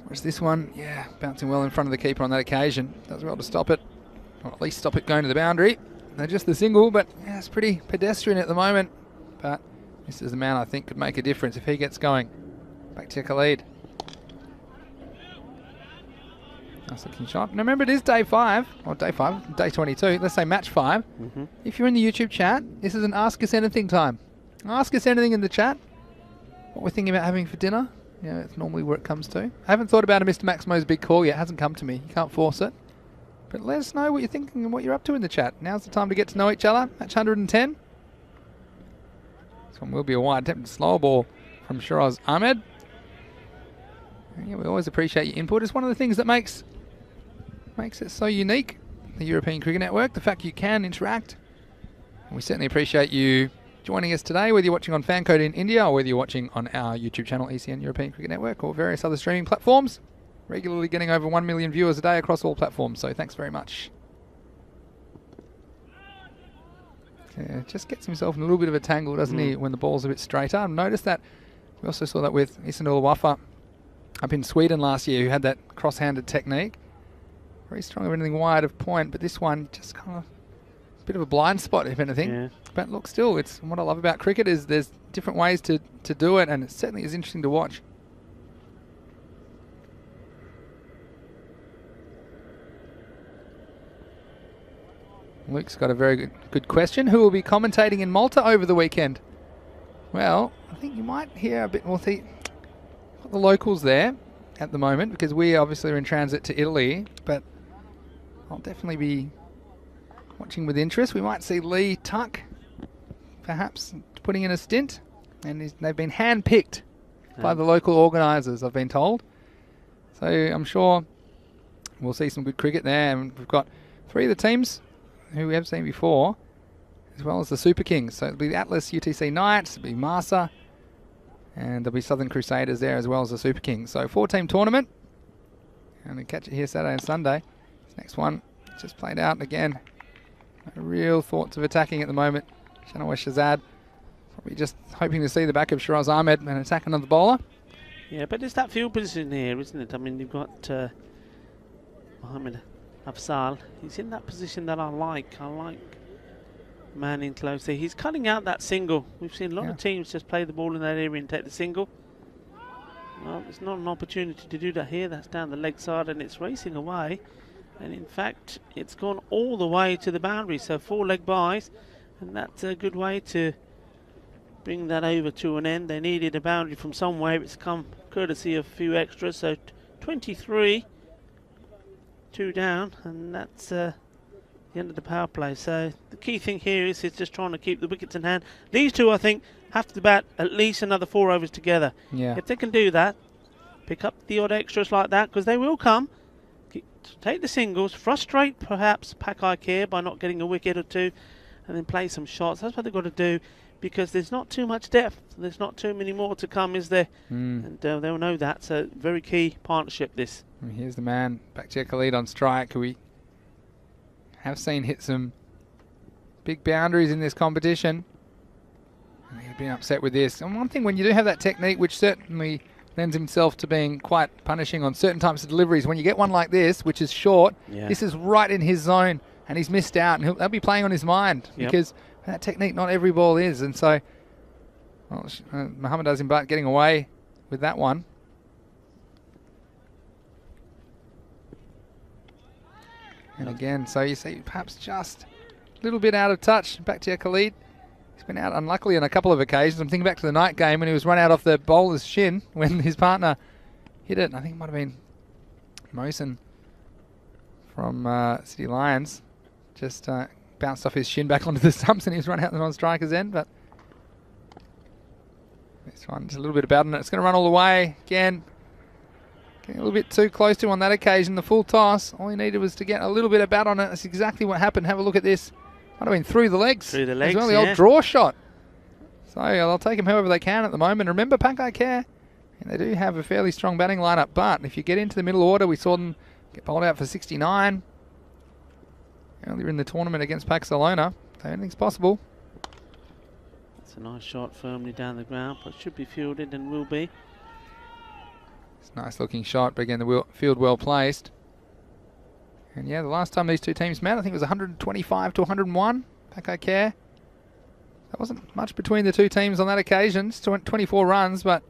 Whereas this one, yeah, bouncing well in front of the keeper on that occasion. Does well to stop it, or at least stop it going to the boundary. They're just the single, but yeah, it's pretty pedestrian at the moment. But this is the man I think could make a difference if he gets going. Back to Khalid. Nice looking shot. Now remember, it is day 5, or day 22. Let's say match 5. If you're in the YouTube chat, this is an Ask Us Anything time. Ask us anything in the chat. What we're thinking about having for dinner. Yeah, it's normally where it comes to. I haven't thought about a Mr. Maximo's big call yet. It hasn't come to me. You can't force it. But let us know what you're thinking and what you're up to in the chat. Now's the time to get to know each other. Match 110. This one will be a wide attempted slower ball from Shiraz Ahmed. And yeah, we always appreciate your input. It's one of the things that makes it so unique, the European Cricket Network, the fact you can interact. And we certainly appreciate you joining us today, whether you're watching on Fancode in India or whether you're watching on our YouTube channel, ECN European Cricket Network, or various other streaming platforms. Regularly getting over 1 million viewers a day across all platforms, so thanks very much. Yeah, just gets himself in a little bit of a tangle, doesn't he, when the ball's a bit straighter. I've noticed that. We also saw that with Isanul Wafa up in Sweden last year who had that cross-handed technique. Very strong of anything wide of point, but this one just kind of a bit of a blind spot, if anything. Yeah. But look, still, it's what I love about cricket is there's different ways to do it, and it certainly is interesting to watch. Luke's got a very good question. Who will be commentating in Malta over the weekend? Well, I think you might hear a bit more. The locals there at the moment, because we obviously are in transit to Italy, but I'll definitely be watching with interest. We might see Lee Tuck perhaps putting in a stint, and they've been hand-picked by the local organisers, I've been told. So I'm sure we'll see some good cricket there, and we've got 3 of the teams who we have seen before, as well as the Super Kings. So it'll be the Atlas UTC Knights, it'll be Marsa, and there'll be Southern Crusaders there as well as the Super Kings. So 4-team tournament, and we'll catch it here Saturday and Sunday. This next one just played out again. No real thoughts of attacking at the moment. Shanawaz Shahzad probably just hoping to see the back of Shiraz Ahmed and attack another bowler. Yeah, but it's that field position here, isn't it? I mean, you've got Mohammed Afzal. He's in that position that I like. I like manning closely. He's cutting out that single. We've seen a lot of teams just play the ball in that area and take the single. Well, it's not an opportunity to do that here. That's down the leg side and it's racing away. And in fact, it's gone all the way to the boundary. So 4 leg byes, and that's a good way to bring that over to an end. They needed a boundary from somewhere. It's come courtesy of a few extras. So 23, 2 down, and that's the end of the power play. So the key thing here is just trying to keep the wickets in hand. These 2, I think, have to bat at least another 4 overs together. Yeah. If they can do that, pick up the odd extras like that, because they will come. Take the singles, frustrate perhaps Pakai Care by not getting a wicket or 2, and then play some shots. That's what they've got to do, because there's not too much depth. There's not too many more to come, is there? And they'll know that. So very key partnership, this. And here's the man, Bakhtiar Khalid on strike, who we have seen hit some big boundaries in this competition. And he's been upset with this. And one thing, when you do have that technique, which certainly lends himself to being quite punishing on certain types of deliveries, when you get one like this, which is short, this is right in his zone, and he's missed out, and they'll be playing on his mind, because that technique, not every ball is. And so Muhammad Azim Butt getting away with that one. And again, so you see perhaps just a little bit out of touch. Bakhtiar Khalid, he's been out unluckily on a couple of occasions. I'm thinking back to the night game when he was run out off the bowler's shin when his partner hit it. I think it might have been Mohsen from City Lions. Just bounced off his shin back onto the stumps and he was run out on striker's end. But this one, just a little bit of bat on it. It's going to run all the way again. Getting a little bit too close to him on that occasion. The full toss, all he needed was to get a little bit of bat on it. That's exactly what happened. Have a look at this. Might have been through the legs. Through the legs, as well, the old draw shot. So they'll take him however they can at the moment. Remember, Pakai Care, and they do have a fairly strong batting lineup, but if you get into the middle order, we saw them get bowled out for 69 earlier in the tournament against Barcelona. So anything's possible. It's a nice shot firmly down the ground, but should be fielded and will be. It's a nice looking shot, but again, the field well placed. And yeah, the last time these 2 teams met, I think it was 125 to 101. Pakai Care. That wasn't much between the 2 teams on that occasion. It's 24 runs, but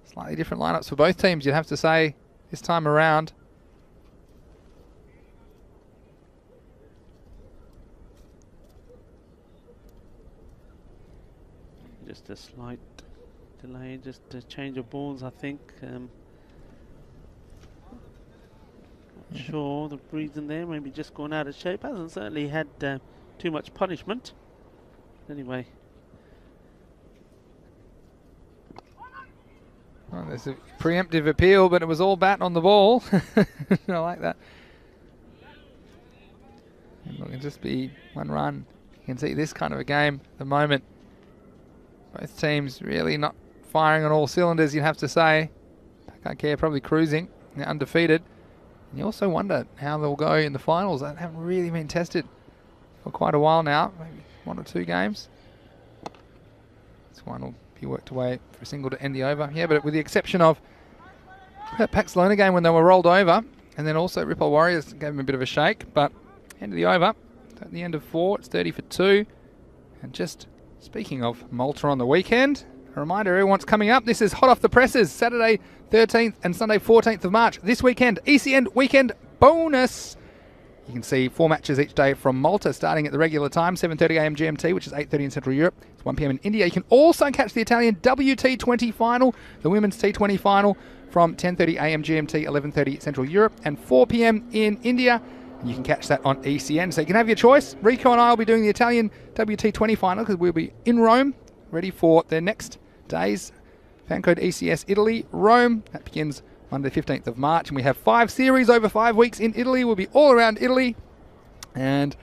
slightly different lineups for both teams, you'd have to say, this time around. Just a slight delay, just a change of balls, I think. Not sure the reason there, maybe just gone out of shape. Hasn't certainly had too much punishment. Anyway. Well, there's a preemptive appeal, but it was all bat on the ball. I like that. And look, it'll just be 1 run. You can see this kind of a game at the moment. Both teams really not firing on all cylinders, you'd have to say. Pakai Care probably cruising. They're undefeated. And you also wonder how they'll go in the finals. They haven't really been tested for quite a while now. Maybe 1 or 2 games. This one will be worked away for a single to end the over. Yeah, but with the exception of That Paxlona game when they were rolled over, and then also Ripple Warriors gave them a bit of a shake, but end of the over. At the end of 4, it's 30 for 2. And just speaking of Malta on the weekend, a reminder everyone's coming up. This is hot off the presses, Saturday 13th and Sunday 14th of March. This weekend, ECN Weekend Bonus. You can see 4 matches each day from Malta, starting at the regular time, 7:30am GMT, which is 8:30 in Central Europe. It's 1pm in India. You can also catch the Italian WT20 final, the women's T20 final, from 10:30am GMT, 11:30 Central Europe, and 4pm in India. You can catch that on ECN. So you can have your choice. Rico and I will be doing the Italian WT20 final because we'll be in Rome, ready for the next day's fan code ECS Italy, Rome. That begins Monday 15th of March. And we have 5 series over 5 weeks in Italy. We'll be all around Italy. And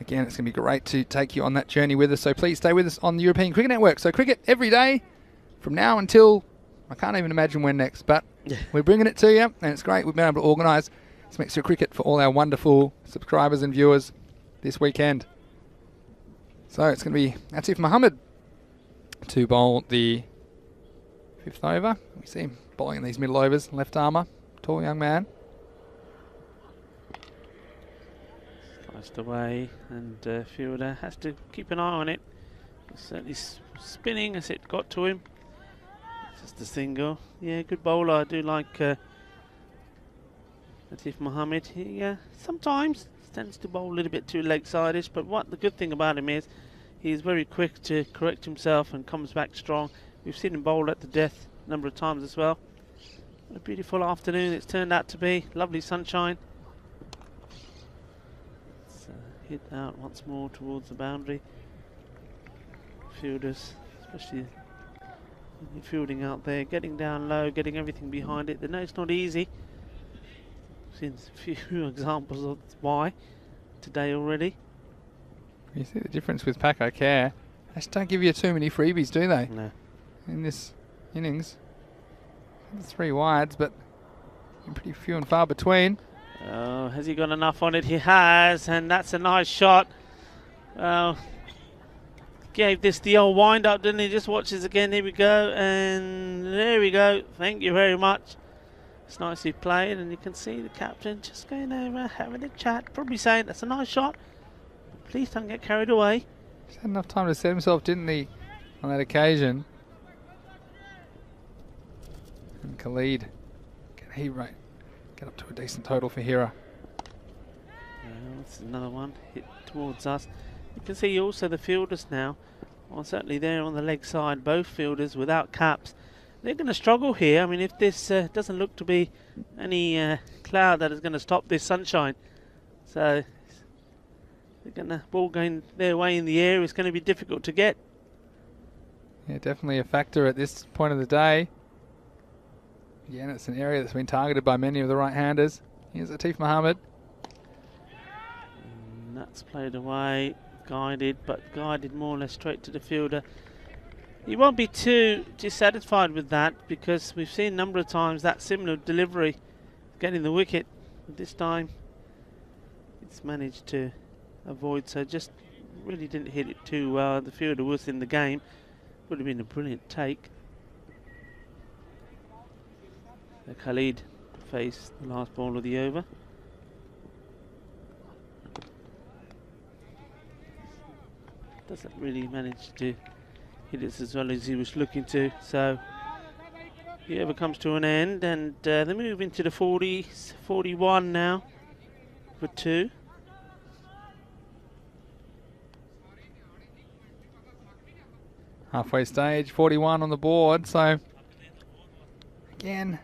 again, it's going to be great to take you on that journey with us. So please stay with us on the European Cricket Network. So cricket every day from now until, I can't even imagine when next, but we're bringing it to you. And it's great. We've been able to organise some extra cricket for all our wonderful subscribers and viewers this weekend. So it's going to be Atif Mohammed to bowl the 5th over. We see him bowling in these middle overs, left armour, tall young man. Sliced away, and fielder has to keep an eye on it. It's certainly spinning as it got to him. Just a single. Yeah, good bowler. I do like Atif Mohammed. He sometimes tends to bowl a little bit too leg-sided, but what the good thing about him is he's very quick to correct himself and comes back strong. We've seen him bowl at the death a number of times as well. What a beautiful afternoon it's turned out to be. Lovely sunshine. It's hit out once more towards the boundary. Fielders, especially fielding out there, getting down low, getting everything behind it. They know it's not easy. Seen a few examples of why today already. You see the difference with Paco Care. They just don't give you too many freebies, do they? No. In this innings. 3 wides, but pretty few and far between. Oh, has he got enough on it? He has, and that's a nice shot. Gave this the old wind up, didn't he? Just watch this again. Here we go, and there we go. Thank you very much. It's nicely played, and you can see the captain just going over, having a chat, probably saying that's a nice shot. But please don't get carried away. He's had enough time to set himself, didn't he, on that occasion? And Khalid, can he get up to a decent total for Hira? That's another one hit towards us. You can see also the fielders now, well, certainly there on the leg side, both fielders without caps. They're going to struggle here. I mean, if this doesn't look to be any cloud that is going to stop this sunshine, so they're going to ball going their way in the air. It's going to be difficult to get. Yeah, definitely a factor at this point of the day. Again, it's an area that's been targeted by many of the right-handers. Here's Atif Mohammed. And that's played away, guided, but guided more or less straight to the fielder. You won't be too dissatisfied with that because we've seen a number of times that similar delivery getting the wicket. But this time it's managed to avoid, so just really didn't hit it too well. The fielder was in the game. Would have been a brilliant take. So Khalid faced the last ball of the over. Doesn't really manage to hit it as well as he was looking to, so the over comes to an end, and they move into the 40s, 41 now for 2. Halfway stage, 41 on the board, so again,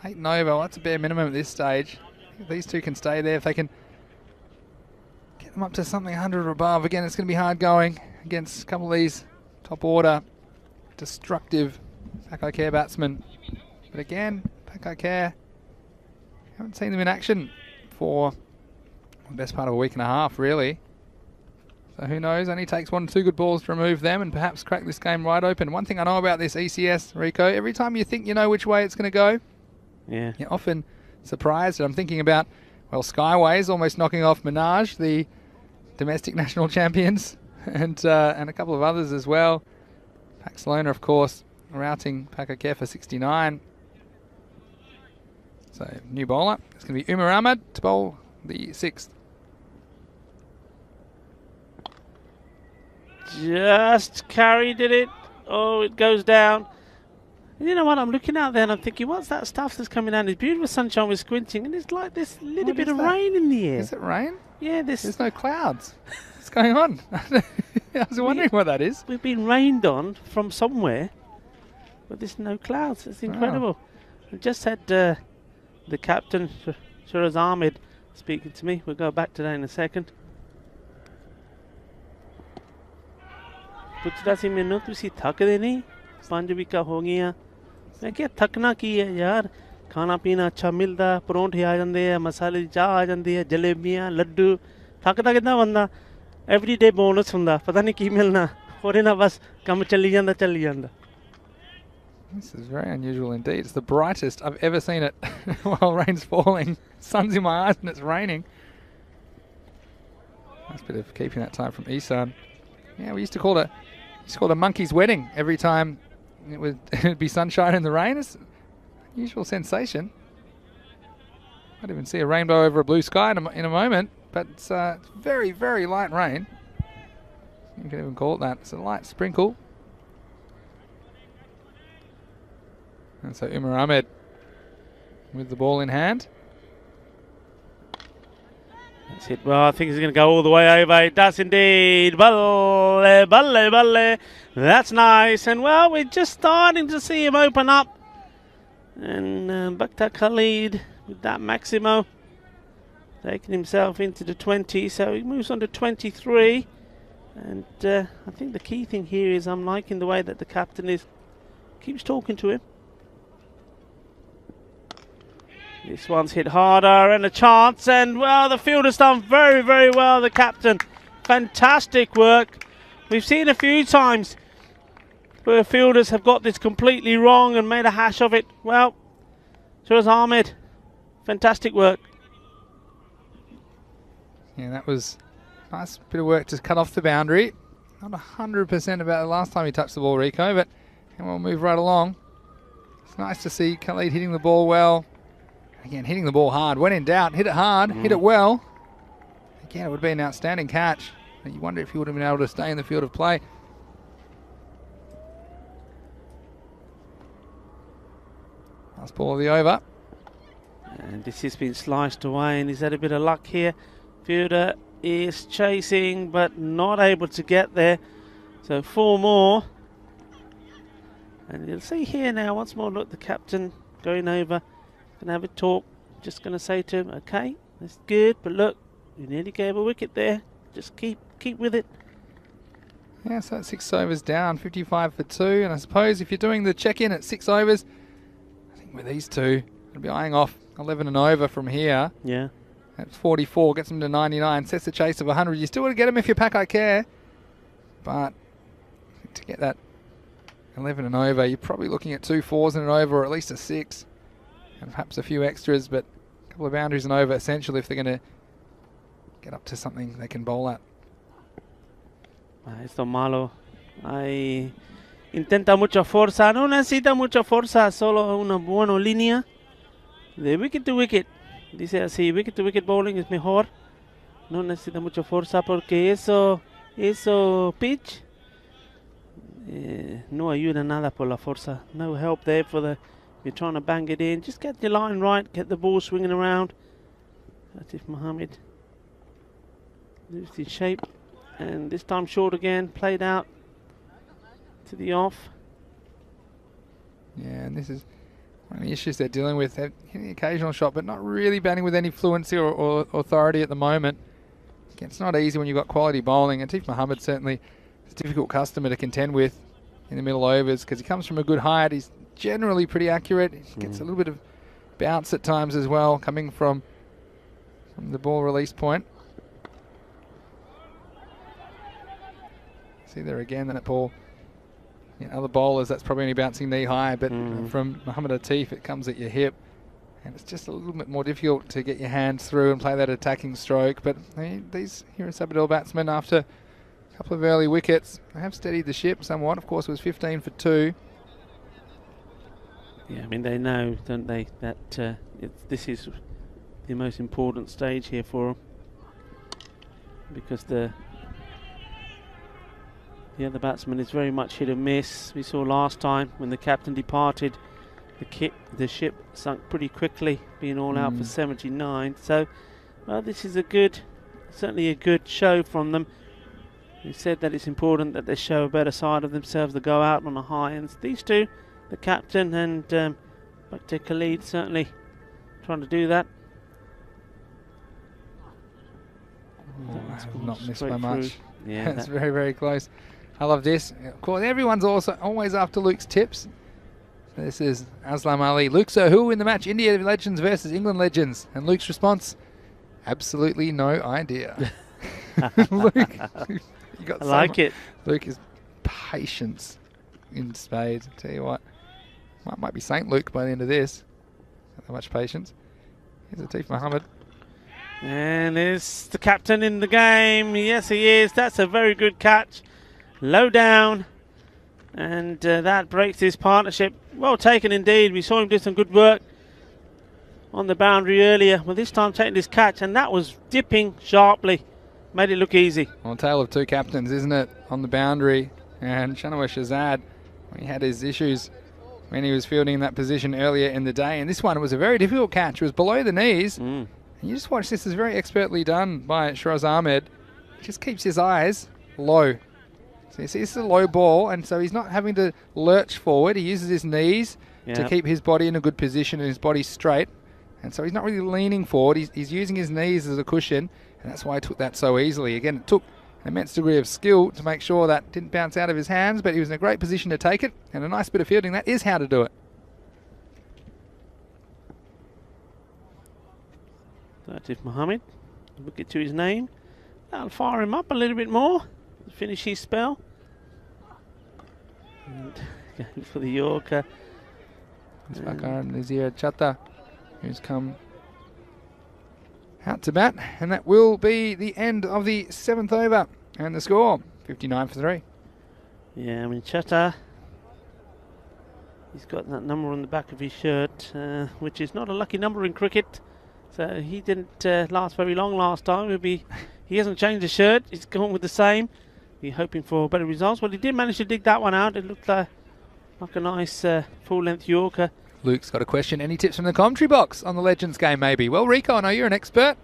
8 and over, well, that's a bare minimum at this stage. If these two can stay there, if they can get them up to something 100 or above, again, it's going to be hard going against a couple of these top order, destructive Paco Care batsmen. But again, Paco Care, haven't seen them in action for the best part of a week and a half, really. So who knows, only takes 1 or 2 good balls to remove them and perhaps crack this game right open. One thing I know about this ECS, Rico, every time you think you know which way it's going to go, you're often surprised. And I'm thinking about, well, Skyways almost knocking off Minaj, the domestic national champions, and a couple of others as well. Paxlona, of course, routing Paco Care for 69. So new bowler. It's going to be Umar Ahmed to bowl the 6th. Just carried it. Oh, it goes down. And you know what? I'm looking out there and I'm thinking, what's that stuff that's coming down? It's beautiful sunshine with squinting, and it's like this little bit of rain in the air. Is it rain? Yeah, there's no clouds. What's going on? I was wondering what that is. We've been rained on from somewhere, but there's no clouds. It's incredible. I just had the captain, Shiraz Ahmed, speaking to me. We'll go back to that in a second. पूछता सी मैनू तुसी थकदे नहीं 5 wicket हो गया मैं क्या थकना की है यार खाना पीना अच्छा मिलता परौंठे आ जाते हैं मसाले दी चाह आ जाती है जलेबियां लड्डू थकदा कितना बंदा एवरीडे बोनस हुंदा पता नहीं की मिलना और इना बस काम चली जांदा This is very unusual indeed. It's the brightest I've ever seen it while rain's falling. Sun's in my eyes and it's raining. Nice bit of keeping that time from ECN. Yeah, we used to call it a monkey's wedding every time it'd be sunshine in the rain. It's an unusual sensation. Might even see a rainbow over a blue sky in a moment, but it's very, very light rain. You can even call it that. It's a light sprinkle. And so Umar Ahmed with the ball in hand. That's it. Well, I think he's going to go all the way over. It does indeed. Balle, balle, balle. That's nice. And, well, we're just starting to see him open up. And Bakhtar Khalid with that Maximo taking himself into the 20. So he moves on to 23. And I think the key thing here is I'm liking the way that the captain keeps talking to him. This one's hit harder and a chance, and well, the fielder's done very, very well, the captain. Fantastic work. We've seen a few times where fielders have got this completely wrong and made a hash of it. Well, Shiraz Ahmed, fantastic work. Yeah, that was a nice bit of work to cut off the boundary. Not 100% about the last time he touched the ball, Rico, but we'll move right along. It's nice to see Khalid hitting the ball well. Again, hitting the ball hard. When in doubt, hit it hard, hit it well. Again, it would be an outstanding catch. You wonder if he would have been able to stay in the field of play. Last ball of the over. And this has been sliced away, and he's had a bit of luck here. Fielder is chasing, but not able to get there. So 4 more. And you'll see here now, once more, look, the captain going over. Gonna have a talk, just gonna say to him, okay, that's good, but look, you nearly gave a wicket there, just keep with it. Yeah, so that's 6 overs down, 55 for 2, and I suppose if you're doing the check-in at 6 overs, I think with these two, it'll be eyeing off 11 and over from here. Yeah. That's 44, gets them to 99, sets the chase of 100. You still want to get them if you pack I care, but to get that 11 and over, you're probably looking at 2 4s and an over, or at least a 6. And perhaps a few extras, but a couple of boundaries and over essential if they're going to get up to something they can bowl at. Esto malo. Ahí intenta mucha fuerza, no necesita mucha fuerza, solo una buena línea de wicket to wicket. Dice así, wicket to wicket bowling es mejor. No necesita mucha fuerza porque eso pitch no ayuda nada por la fuerza. No help there for the. You're trying to bang it in. Just get your line right. Get the ball swinging around. Latif Mohammed loses his shape. And this time short again. Played out to the off. Yeah, and this is one of the issues they're dealing with. They're hitting the occasional shot, but not really batting with any fluency or authority at the moment. Again, it's not easy when you've got quality bowling. And Latif Mohammed certainly is a difficult customer to contend with in the middle overs because he comes from a good height. He's generally pretty accurate. He gets a little bit of bounce at times as well, coming from the ball release point. See there again, that ball. Other bowlers, that's probably only bouncing knee high, but from Mohammed Latif, it comes at your hip. And it's just a little bit more difficult to get your hands through and play that attacking stroke. But these here are Sabadell batsmen, after a couple of early wickets, they have steadied the ship somewhat. Of course, it was 15 for 2. Yeah, I mean, they know, don't they, that this is the most important stage here for them, because the other batsman is very much hit and miss. We saw last time when the captain departed, the ship sunk pretty quickly, being all out for 79. So, well, this is certainly a good show from them. We said that it's important that they show a better side of themselves, to go out on a high, and these two, the captain and Dr. Khalid, certainly trying to do that. Not missed by much. Yeah, it's very, very close. I love this. Of course, everyone's also always after Luke's tips. So this is Aslam Ali. Luke, so who in the match? India Legends versus England Legends. And Luke's response, absolutely no idea. Luke, you got I like it. Luke is patience in spades. I tell you what, might be Saint Luke by the end of this. Not that much patience. Here's Atif Mohammed. And there's the captain in the game. Yes, he is. That's a very good catch. Low down. And that breaks his partnership. Well taken indeed. We saw him do some good work on the boundary earlier. Well, this time taking this catch, and that was dipping sharply. Made it look easy. Well, tale of two captains, isn't it? On the boundary. And Shanawaz Shahzad, he had his issues when he was fielding in that position earlier in the day. And this one was a very difficult catch. It was below the knees. And you just watch this. Is very expertly done by Shiraz Ahmed. He just keeps his eyes low. So you see, this is a low ball, and so he's not having to lurch forward. He uses his knees to keep his body in a good position and his body straight. And so he's not really leaning forward. He's using his knees as a cushion, and that's why he took that so easily. Again, it took an immense degree of skill to make sure that didn't bounce out of his hands, but he was in a great position to take it, and a nice bit of fielding. That is how to do it. Atif Mohammed, wicket to his name. That'll fire him up a little bit more. Finish his spell. And going for the Yorker. It's Nazir Chatta, who's come out to bat, and that will be the end of the 7th over. And the score, 59 for 3. Yeah, I mean, Chatta, he's got that number on the back of his shirt, which is not a lucky number in cricket. So he didn't last very long last time. He hasn't changed the shirt. He's gone with the same. He's hoping for better results. Well, he did manage to dig that one out. It looked like a nice full-length Yorker. Luke's got a question. Any tips from the commentary box on the Legends game, maybe? Well, Rico, I know you're an expert.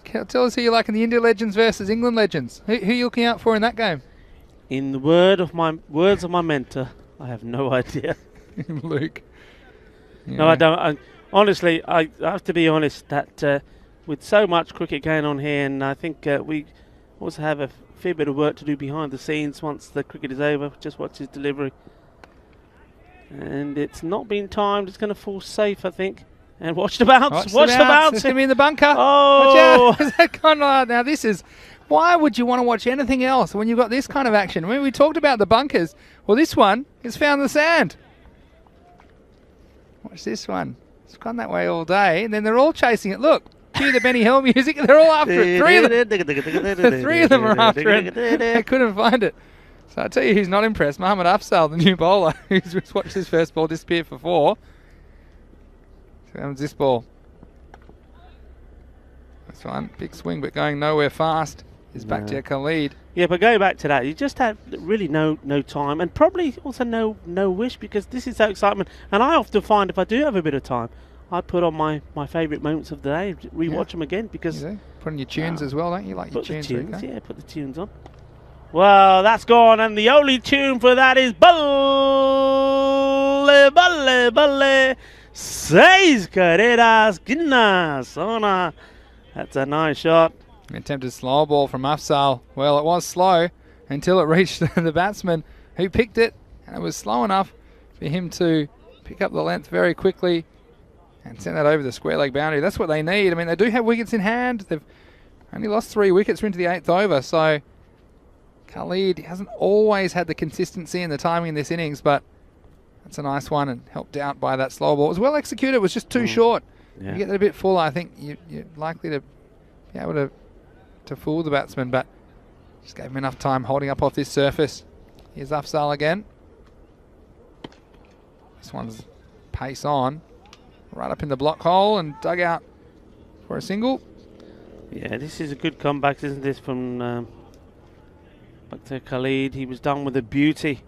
Tell us who you like in the India Legends versus England Legends. Who are you looking out for in that game? In the words of my mentor, I have no idea. Luke. Yeah. No, I don't. Honestly, I have to be honest that with so much cricket going on here, and I think we also have a fair bit of work to do behind the scenes once the cricket is over. Just watch his delivery. And it's not been timed. It's going to fall safe, I think. And watch the bounce. Watch the bounce. It's going to be in the bunker. Oh! Watch out. Is that gone? Now this is... Why would you want to watch anything else when you've got this kind of action? When we talked about the bunkers, well, this one has found the sand. Watch this one. It's gone that way all day, and then they're all chasing it. Look, cue the Benny Hill music. They're all after it. Three of them are after it. They couldn't find it. So I tell you who's not impressed. Mohammad Afzal, the new bowler, who's just watched his first ball disappear for 4. So that was this ball. That's one. Big swing, but going nowhere fast. Is back to Khalid. Yeah, but going back to that, you just had really no time, and probably also no wish, because this is so excitement. And I often find if I do have a bit of time, I put on my favourite moments of the day, rewatch them again, because put on your tunes as well, don't you? Like your tunes, yeah, put the tunes on. Well, that's gone, and the only tune for that is Balle Balle Balle Seis Carreras Ginna Sona. That's a nice shot. Attempted slow ball from Afzal. Well, it was slow until it reached the batsman who picked it, and it was slow enough for him to pick up the length very quickly and send that over the square leg boundary. That's what they need. I mean, they do have wickets in hand. They've only lost 3 wickets. We're into the 8th over, so Khalid hasn't always had the consistency and the timing in this innings, but that's a nice one and helped out by that slow ball. It was well executed. It was just too short. Yeah. You get that a bit fuller, I think you're likely to be able to fool the batsman, but just gave him enough time holding up off this surface. Here's Afzal again. This one's pace on. Right up in the block hole and dug out for a single. Yeah, this is a good comeback, isn't this, from Dr. Khalid. He was done with a beauty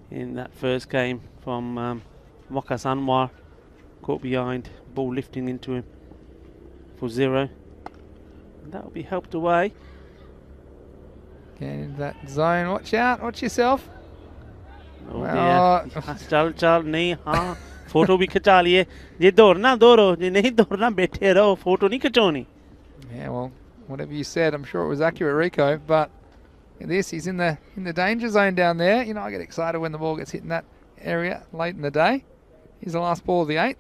in that first game from Mokas Anwar. Caught behind, ball lifting into him for 0. And that will be helped away. Getting into that zone. Watch out, watch yourself. Oh dear. चल चल नहीं हाँ photo भी खिंचा लिए ये दौड़ना दौड़ो ये नहीं दौड़ना बैठे रहो फोटो नहीं खिंचवानी. Yeah, well, whatever you said, I'm sure it was accurate, Rico. But he's in the danger zone down there. You know, I get excited when the ball gets hit in that area late in the day. Here's the last ball of the 8th.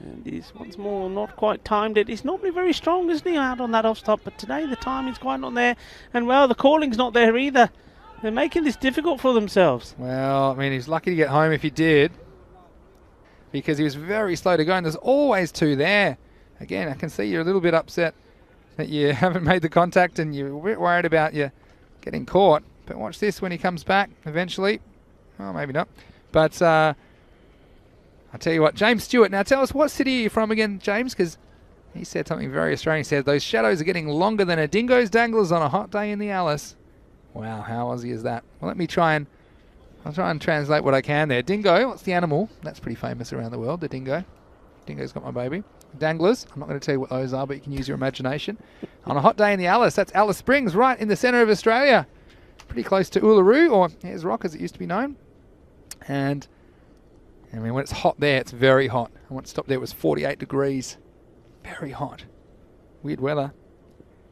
And he's once more not quite timed it. He's normally very strong, isn't he, out on that off stop? But today the timing's quite not there. And well, the calling's not there either. They're making this difficult for themselves. Well, I mean, he's lucky to get home if he did, because he was very slow to go, and there's always 2 there. Again, I can see you're a little bit upset that you haven't made the contact and you're a bit worried about you getting caught. But watch this when he comes back eventually. Oh, maybe not. But I'll tell you what, James Stewart. Now tell us, what city are you from again, James? Because he said something very Australian. He said, those shadows are getting longer than a dingo's danglers on a hot day in the Alice. Wow, how Aussie is that? Well, I'll try and translate what I can there. Dingo, what's the animal? That's pretty famous around the world, the dingo. Dingo's got my baby. Danglers, I'm not going to tell you what those are, but you can use your imagination. On a hot day in the Alice, that's Alice Springs, right in the centre of Australia. Pretty close to Uluru, or Ayers Rock as it used to be known. And I mean, when it's hot there, it's very hot. And when it stopped there, it was 48 degrees. Very hot. Weird weather.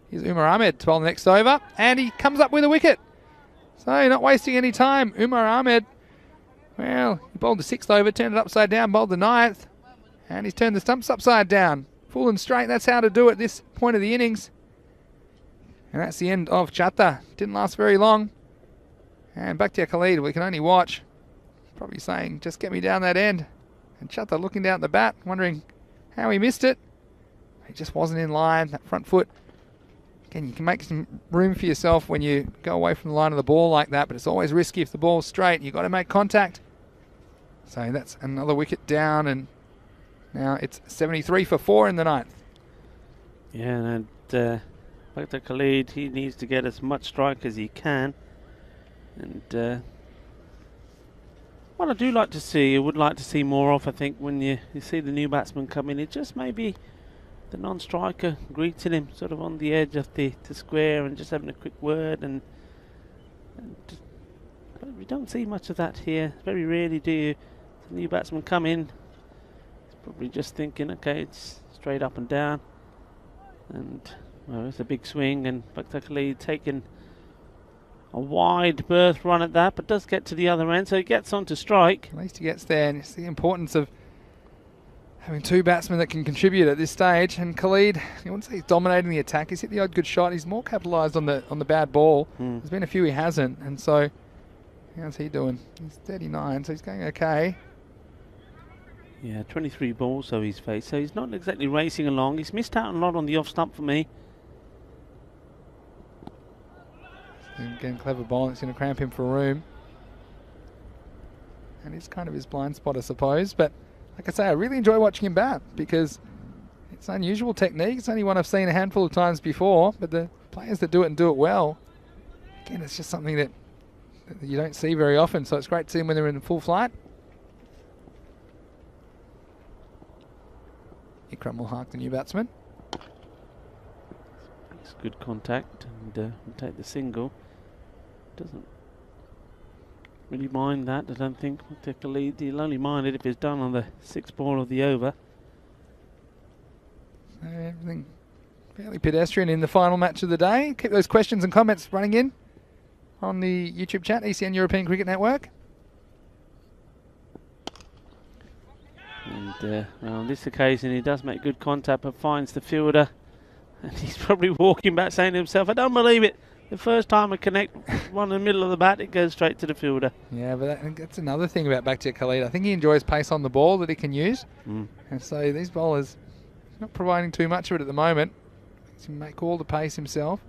Here's Umar Ahmed to bowl the next over, and he comes up with a wicket. So not wasting any time. Umar Ahmed, well, he bowled the 6th over, turned it upside down, bowled the 9th, and he's turned the stumps upside down. Full and straight, that's how to do it at this point of the innings. And that's the end of Chatta. Didn't last very long. And back to Khalid, we can only watch. Probably saying, just get me down that end. And Chatta looking down at the bat, wondering how he missed it. He just wasn't in line, that front foot. Again, you can make some room for yourself when you go away from the line of the ball like that, but it's always risky if the ball's straight. You've got to make contact. So that's another wicket down, and now it's 73 for 4 in the 9th. Yeah, and Dr. Khalid, he needs to get as much strike as he can. And what I do like to see, I would like to see more of, I think, when you see the new batsman come in, it just maybe the non-striker greeting him sort of on the edge of the square and just having a quick word, and but we don't see much of that here. Very rarely do you. The new batsman come in, he's probably just thinking, okay, it's straight up and down, and well, it's a big swing, and Dr. Khalid taking a wide berth run at that, but does get to the other end, so he gets on to strike. At least he gets there, and it's the importance of having 2 batsmen that can contribute at this stage. And Khalid, I wouldn't say he's dominating the attack. He's hit the odd good shot. He's more capitalised on the bad ball. There's been a few he hasn't, and so how's he doing? He's 39, so he's going okay. Yeah, 23 balls so he's faced, so he's not exactly racing along. He's missed out a lot on the off stump for me. Again, clever ball. It's going to cramp him for room. And it's kind of his blind spot, I suppose. But like I say, I really enjoy watching him bat because it's unusual technique. It's only one I've seen a handful of times before. But the players that do it and do it well, again, it's just something that you don't see very often. So it's great to see them when they're in full flight. Ikram will hark the new batsman. It's good contact, and we'll take the single. Doesn't really mind that, I don't think. We'll take a lead. He'll only mind it if it's done on the 6th ball of the over. Everything fairly pedestrian in the final match of the day. Keep those questions and comments running in on the YouTube chat, ECN European Cricket Network. And well, on this occasion he does make good contact but finds the fielder, and he's probably walking back saying to himself, I don't believe it. The first time I connect one in the middle of the bat, it goes straight to the fielder. Yeah, but that's another thing about Bakhtiar Khalid. I think he enjoys pace on the ball that he can use. And so these bowlers, not providing too much of it at the moment. He can make all the pace himself.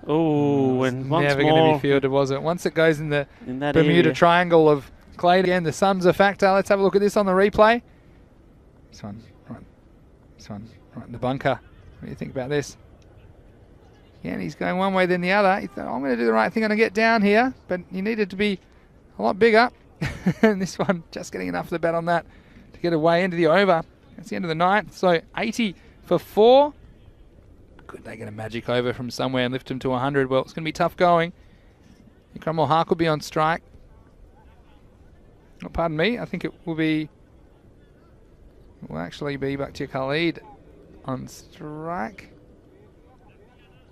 Oh, and once never more going to be fielded, was it? Once it goes in the in that Bermuda area. Triangle of clay again, the sun's a factor. Let's have a look at this on the replay. This one, right. This one, right in the bunker. What do you think about this? Again, he's going one way then the other. He thought, I'm going to do the right thing, I'm going to get down here, but he needed to be a lot bigger. And this one, just getting enough of the bat on that to get away into the over. That's the end of the ninth. So 80 for 4. Could they get a magic over from somewhere and lift him to 100? Well, it's going to be tough going. Cromwell Hark will be on strike. Oh, pardon me, I think it will actually be Bakhtiar Khalid on strike.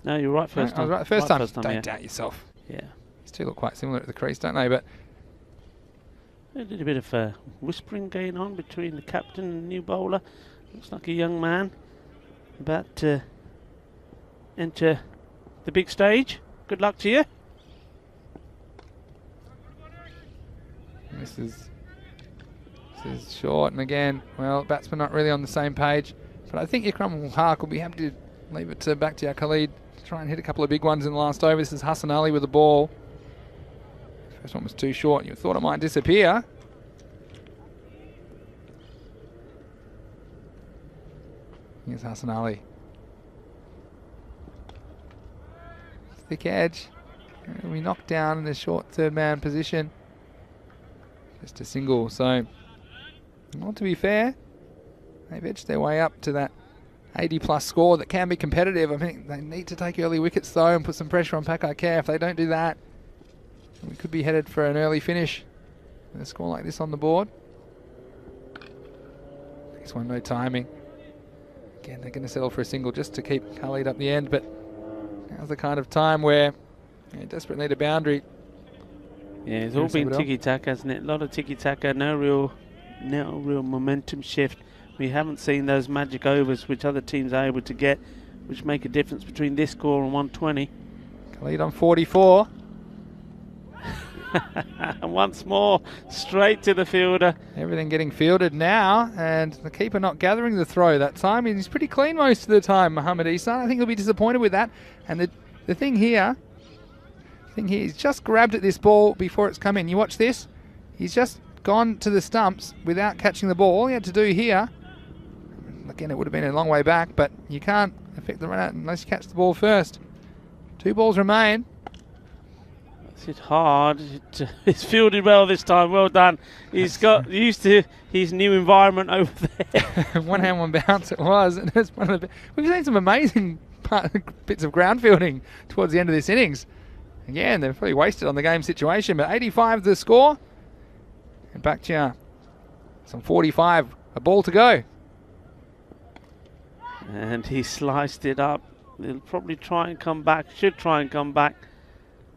No, you're right first I time. was right first time. Don't yeah. doubt yourself. Yeah. These two look quite similar at the crease, don't they? But A little bit of whispering going on between the captain and the new bowler. Looks like a young man about to enter the big stage. Good luck to you. this is short, and again, well, batsmen not really on the same page. But I think Cromwell Hark will be happy to leave it to Bakhtiar Khalid to try and hit a couple of big ones in the last over. This is Hassan Ali with the ball. First one was too short. You thought it might disappear. Here's Hassan Ali. Thick edge. And we knocked down in the short third man position. Just a single. So, well, to be fair, they've edged their way up to that 80 plus score that can be competitive. I think they need to take early wickets though and put some pressure on Pakai Care. If they don't do that, we could be headed for an early finish with a score like this on the board. This one, no timing. Again, they're going to settle for a single just to keep Khalid up the end, but now's the kind of time where you desperately need a boundary. Yeah, it's all been tiki-taka, hasn't it? A lot of tiki-taka, no real momentum shift. We haven't seen those magic overs which other teams are able to get, which make a difference between this score and 120. Khalid on 44. And once more, straight to the fielder. Everything getting fielded now, and the keeper not gathering the throw that time. He's pretty clean most of the time, Mohammad Ihsan. I think he'll be disappointed with that. And the thing here, he's just grabbed at this ball before it's come in. You watch this. He's just gone to the stumps without catching the ball. All he had to do here, again, it would have been a long way back, but you can't affect the run out unless you catch the ball first. 2 balls remain. It's hard. It's fielded well this time. Well done. He's got used to his new environment over there. One hand, one bounce it was. And it's one of the, we've seen some amazing bits of ground fielding towards the end of this innings. Again, they're probably wasted on the game situation, but 85 the score. And Bakhtiar, some 45, a ball to go. And he sliced it up. He'll probably try and come back, should try and come back.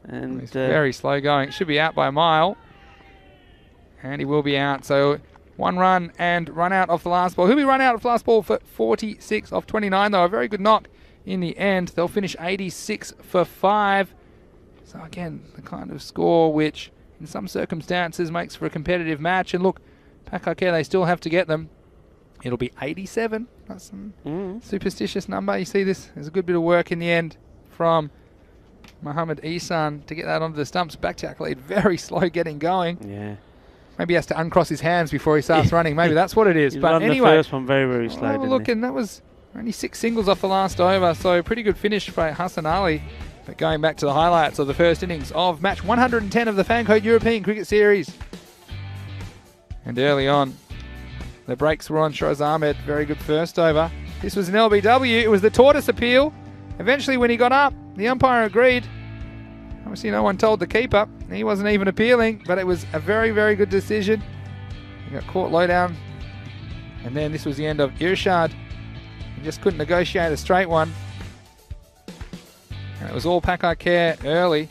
And he's very slow going. It should be out by a mile. And he will be out. So 1 run and run out off the last ball. He'll be run out off the last ball for 46 off 29, though. A very good knock in the end. They'll finish 86 for 5. So again, the kind of score which in some circumstances makes for a competitive match. And look, Pakai Care, they still have to get them. It'll be 87. That's a superstitious number. You see this? There's a good bit of work in the end from Mohammad Ihsan to get that onto the stumps. Bakhtiar Khalid very slow getting going. Yeah. Maybe he has to uncross his hands before he starts running. Maybe that's what it is. He But run anyway, the first one very slow. oh, look, and that was only 6 singles off the last over. So pretty good finish by Hassan Ali. But going back to the highlights of the first innings of match 110 of the Fancode European Cricket Series. And early on, the breaks were on Shiraz Ahmed. Very good first over. This was an LBW. It was the tortoise appeal. Eventually, when he got up, the umpire agreed. Obviously, no one told the keeper. He wasn't even appealing, but it was a very, very good decision. He got caught low down. And then this was the end of Irshad. He just couldn't negotiate a straight one. And it was all Pakai Care early.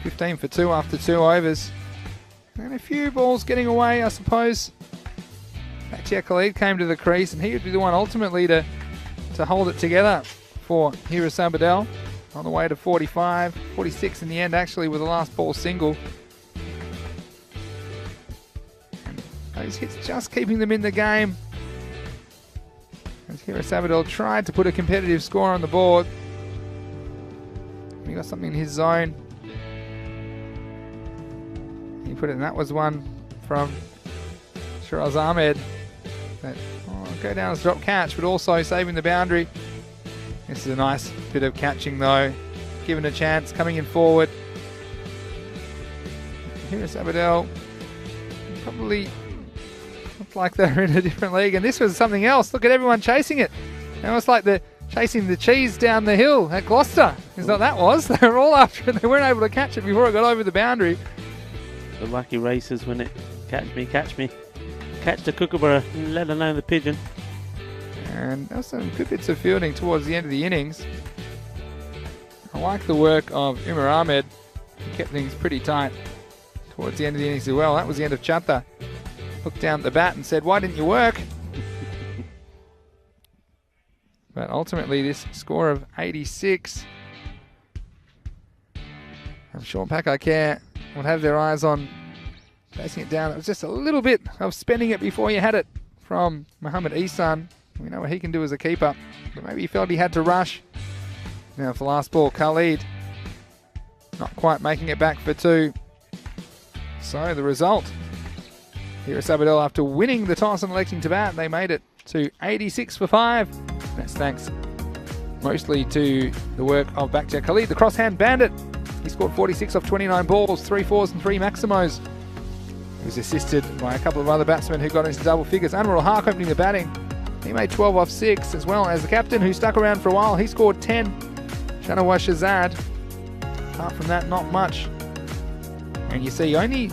15 for 2 after 2 overs. And a few balls getting away, I suppose. Bakhtiar Khalid came to the crease, and he would be the one ultimately to hold it together for Hira Sabadell on the way to 45, 46 in the end, actually, with the last ball single. And those hits just keeping them in the game. As Hira Sabadell tried to put a competitive score on the board. He got something in his zone. He put it, and that was one from Shiraz Ahmed. That, go down as drop catch, but also saving the boundary. This is a nice bit of catching though. Given a chance, coming in forward. Here's Abadel. Probably looked like they're in a different league, and this was something else. Look at everyone chasing it. It was like they're chasing the cheese down the hill at Gloucester. Is what that was. They were all after it. They weren't able to catch it before it got over the boundary. The lucky racers win it. Catch me, catch me. Catch the kookaburra, let alone the pigeon. And there was some good bits of fielding towards the end of the innings. I like the work of Umar Ahmed. He kept things pretty tight towards the end of the innings as well. That was the end of Chatta. Looked down at the bat and said, "Why didn't you work?" But ultimately, this score of 86, I'm sure Pakai Care would have their eyes on chasing it down. It was just a little bit of spending it before you had it from Mohamed Ihsan. We know what he can do as a keeper, but maybe he felt he had to rush. Now for the last ball, Khalid not quite making it back for 2. So the result, here at Sabadell, after winning the toss and electing to bat, they made it to 86 for 5. That's thanks mostly to the work of Bakhtiar Khalid, the crosshand bandit. He scored 46 off 29 balls, 3 fours and 3 maximos. He was assisted by a couple of other batsmen who got into double figures. Anwar al-Haq opening the batting. He made 12 off 6, as well as the captain who stuck around for a while. He scored 10. Shanawaz Shahzad. Apart from that, not much. And you see only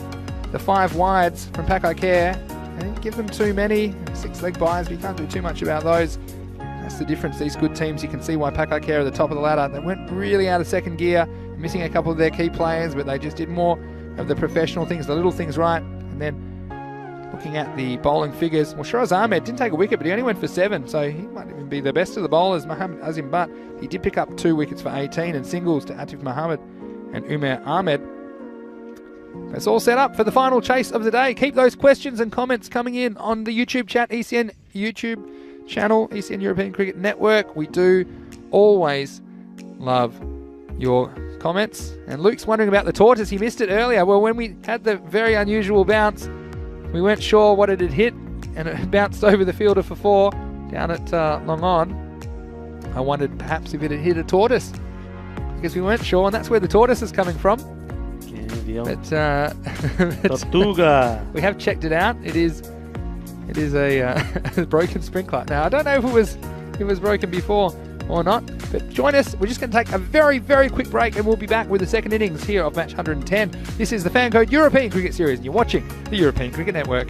the 5 wides from Pakai Care. They didn't give them too many. 6 leg buys, but you can't do too much about those. That's the difference. These good teams, you can see why Pakai Care are at the top of the ladder. They went really out of second gear, missing a couple of their key players, but they just did more of the professional things, the little things right. And then looking at the bowling figures, well, Shiraz Ahmed didn't take a wicket, but he only went for 7, so he might even be the best of the bowlers, Mohamed Azim, but he did pick up 2 wickets for 18 and singles to Atif Mohammed and Umar Ahmed. That's all set up for the final chase of the day. Keep those questions and comments coming in on the YouTube chat, ECN YouTube channel, ECN European Cricket Network. We do always love your comments. And Luke's wondering about the tortoise. He missed it earlier. Well, when we had the very unusual bounce, we weren't sure what it had hit, and it bounced over the fielder for 4 down at Long On. I wondered perhaps if it had hit a tortoise, because we weren't sure, and that's where the tortoise is coming from. But Tortuga. We have checked it out. It is a broken sprinkler. Now I don't know if it was broken before or not, but join us. We're just going to take a very, very quick break, and we'll be back with the second innings here of match 110. This is the Fan Code European Cricket Series, and you're watching the European Cricket Network.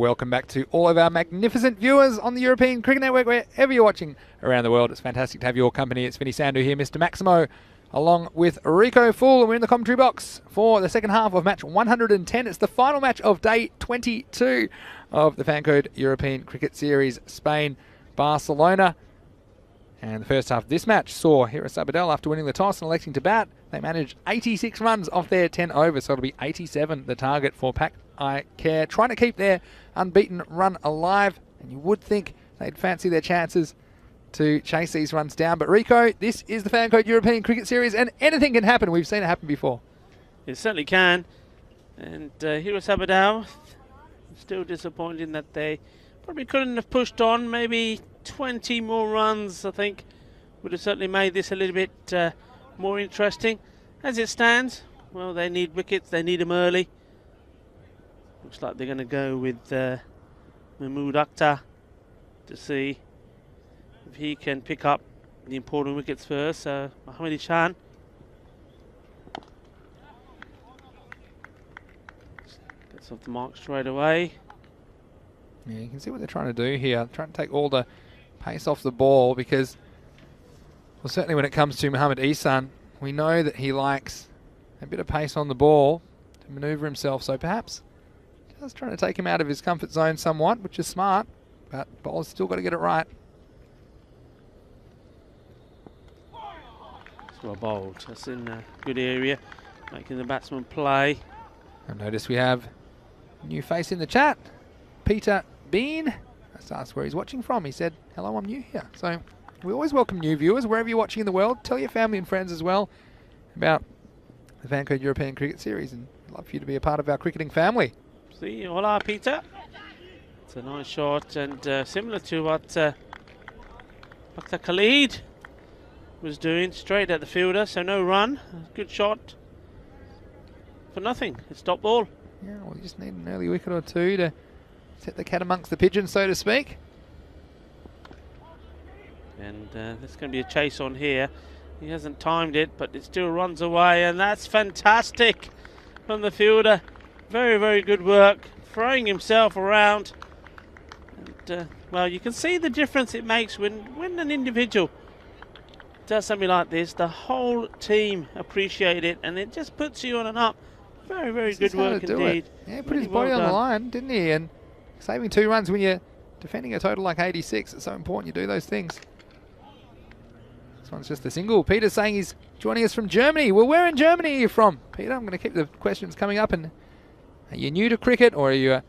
welcome back to all of our magnificent viewers on the European Cricket Network, wherever you're watching around the world. It's fantastic to have your company. It's Vinny Sandu here, Mr. Maximo, along with Rico Fool, and we're in the commentary box for the second half of match 110. It's the final match of day 22 of the Fancode European Cricket Series, Spain, Barcelona. And the first half of this match saw Hiris Abadel, after winning the toss and electing to bat, they managed 86 runs off their 10 overs, so it'll be 87 the target for Pack I Care, trying to keep their unbeaten run alive, and you would think they'd fancy their chances to chase these runs down. But Rico, this is the Fancode European Cricket Series, and anything can happen. We've seen it happen before. It certainly can. And Hiris Abadel, still disappointing that they probably couldn't have pushed on. Maybe 20 more runs, I think, would have certainly made this a little bit more interesting. As it stands, well, they need wickets. They need them early. Looks like they're going to go with Mahmood Akhtar to see if he can pick up the important wickets first. So Mohammad Ishan gets off the mark straight away. Yeah, you can see what they're trying to do here. Trying to take all the pace off the ball, because, well, certainly when it comes to Mohammad Ihsan, we know that he likes a bit of pace on the ball to manoeuvre himself. So perhaps just trying to take him out of his comfort zone somewhat, which is smart, but bowler's still got to get it right. It's well bowled. That's in a good area, making the batsman play. And notice we have a new face in the chat, Peter Bean. Let's ask where he's watching from. He said, hello, I'm new here. So we always welcome new viewers wherever you're watching in the world. Tell your family and friends as well about the Fancode European Cricket Series, and I'd love for you to be a part of our cricketing family. See, hola, Peter. It's a nice shot, and similar to what Dr. Khalid was doing, straight at the fielder, so no run. Good shot for nothing. It's stop ball. Yeah, well, you just need an early wicket or two to set the cat amongst the pigeons, so to speak. And there's going to be a chase on here. He hasn't timed it, but it still runs away, and that's fantastic from the fielder. Very, very good work, throwing himself around. And, well, you can see the difference it makes when an individual does something like this. The whole team appreciate it, and it just puts you on and up. Very, very good work indeed. Yeah, put his body on the line, didn't he? And saving 2 runs when you're defending a total like 86, it's so important you do those things. This one's just a single. Peter's saying he's joining us from Germany. Well, where in Germany are you from, Peter? I'm going to keep the questions coming up. And are you new to cricket, or are you an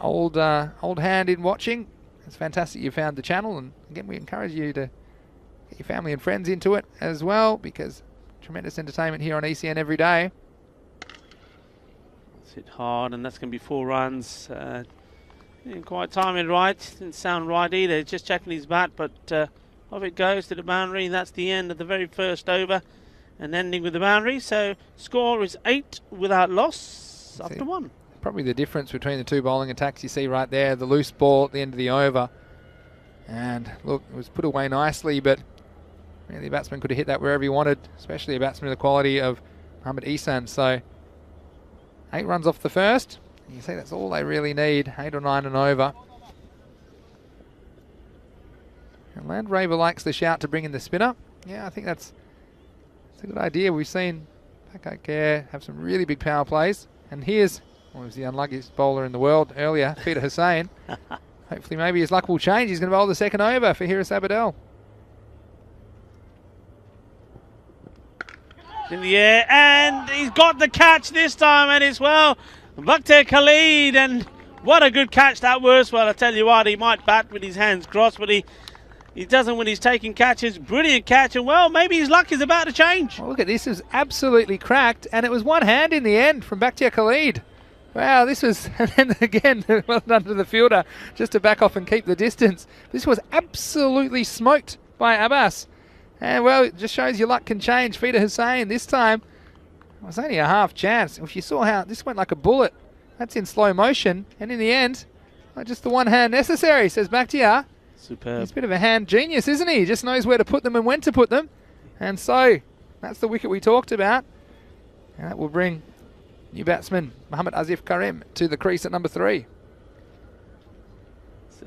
old hand in watching? It's fantastic you found the channel, and again, we encourage you to get your family and friends into it as well, because tremendous entertainment here on ECN every day. It's hit hard, and that's going to be 4 runs. Didn't quite time it right. Didn't sound right either. Just checking his bat, but off it goes to the boundary, and that's the end of the very first over, and ending with the boundary. So score is 8 without loss after 1. Probably the difference between the two bowling attacks you see right there, the loose ball at the end of the over. And look, it was put away nicely, but really the batsman could have hit that wherever he wanted, especially a batsman of the quality of Mohammad Ihsan. So 8 runs off the first. You can see that's all they really need, 8 or 9 and over. And Land Rover likes the shout to bring in the spinner. Yeah, I think that's a good idea. We've seen Pack Care have some really big power plays. And here's, well, he was the unluckiest bowler in the world earlier, Peter Hussain. Hopefully maybe his luck will change. He's going to bowl the second over for Hiris Abadel. In the air, and he's got the catch this time, and it's, well, Dr. Khalid, and what a good catch that was. Well, I tell you what, he might bat with his hands crossed, but he doesn't when he's taking catches. Brilliant catch, and, well, maybe his luck is about to change. Well, look at this. It was absolutely cracked, and it was one hand in the end from Bakhtiar Khalid. Wow, this was, and then again, well done to the fielder just to back off and keep the distance. This was absolutely smoked by Abbas. And, well, it just shows your luck can change. Peter Hussain, this time, it was only a half chance. If you saw how this went like a bullet, that's in slow motion. And in the end, just the one hand necessary, says Bakhtiar. Superb. He's a bit of a hand genius, isn't he? He just knows where to put them and when to put them. And so, that's the wicket we talked about. And that will bring new batsman Mohammad Asif Karim to the crease at number 3.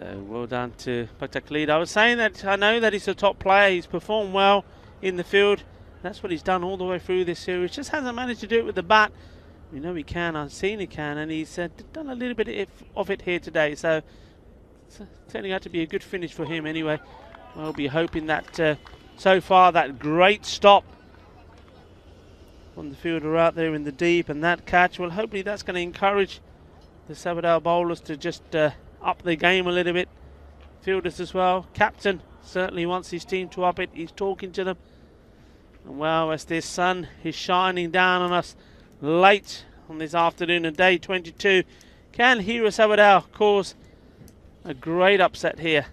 So well done to Khalid. I was saying that I know that he's a top player. He's performed well in the field. That's what he's done all the way through this series. Just hasn't managed to do it with the bat. We know he can. I've seen he can, and he's done a little bit of it here today. So it's turning out to be a good finish for him anyway. I'll be hoping that so far that great stop on the fielder out there in the deep and that catch, well, hopefully that's going to encourage the Sabadell bowlers to just up their game a little bit. Fielders as well. Captain certainly wants his team to up it. He's talking to them. And well, as this sun is shining down on us late on this afternoon of day 22, can Hero Sabadell cause a great upset here?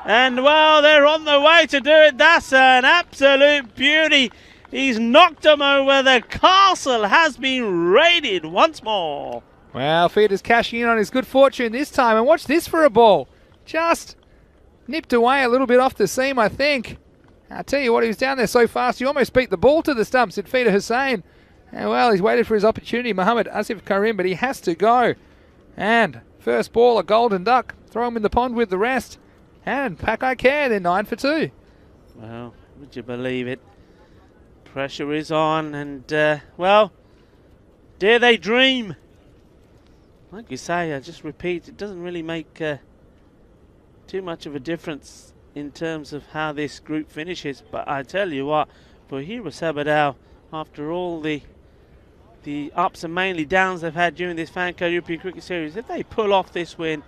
And well, they're on the way to do it. That's an absolute beauty. He's knocked them over. The castle has been raided once more. Well, Feeder's cashing in on his good fortune this time. And watch this for a ball. Just nipped away a little bit off the seam, I think. I'll tell you what, he was down there so fast, he almost beat the ball to the stumps at Feeder Hussain. And well, he's waited for his opportunity, Muhammad Asif Karim, but he has to go. And first ball, a golden duck. Throw him in the pond with the rest. And Pakai Care, they're 9 for 2. Well, would you believe it? Pressure is on, and well, dare they dream? Like you say, I just repeat, it doesn't really make too much of a difference in terms of how this group finishes. But I tell you what, for Hero Sabadell, after all the ups and mainly downs they've had during this Fancode European Cricket Series, if they pull off this win,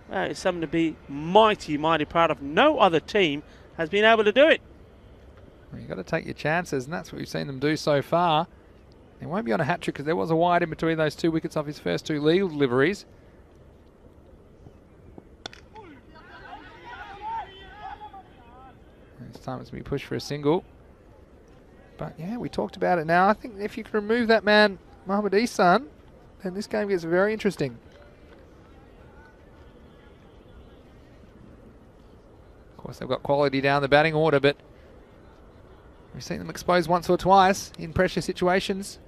well, it's something to be mighty, mighty proud of. No other team has been able to do it. Well, you've got to take your chances, and that's what we've seen them do so far. They won't be on a hat-trick because there was a wide in between those 2 wickets off his first 2 legal deliveries. This time it's going to be pushed for a single. But yeah, we talked about it now. I think if you can remove that man, Mohammad Ihsan, then this game gets very interesting. Of course, they've got quality down the batting order, but we've seen them exposed once or twice in pressure situations.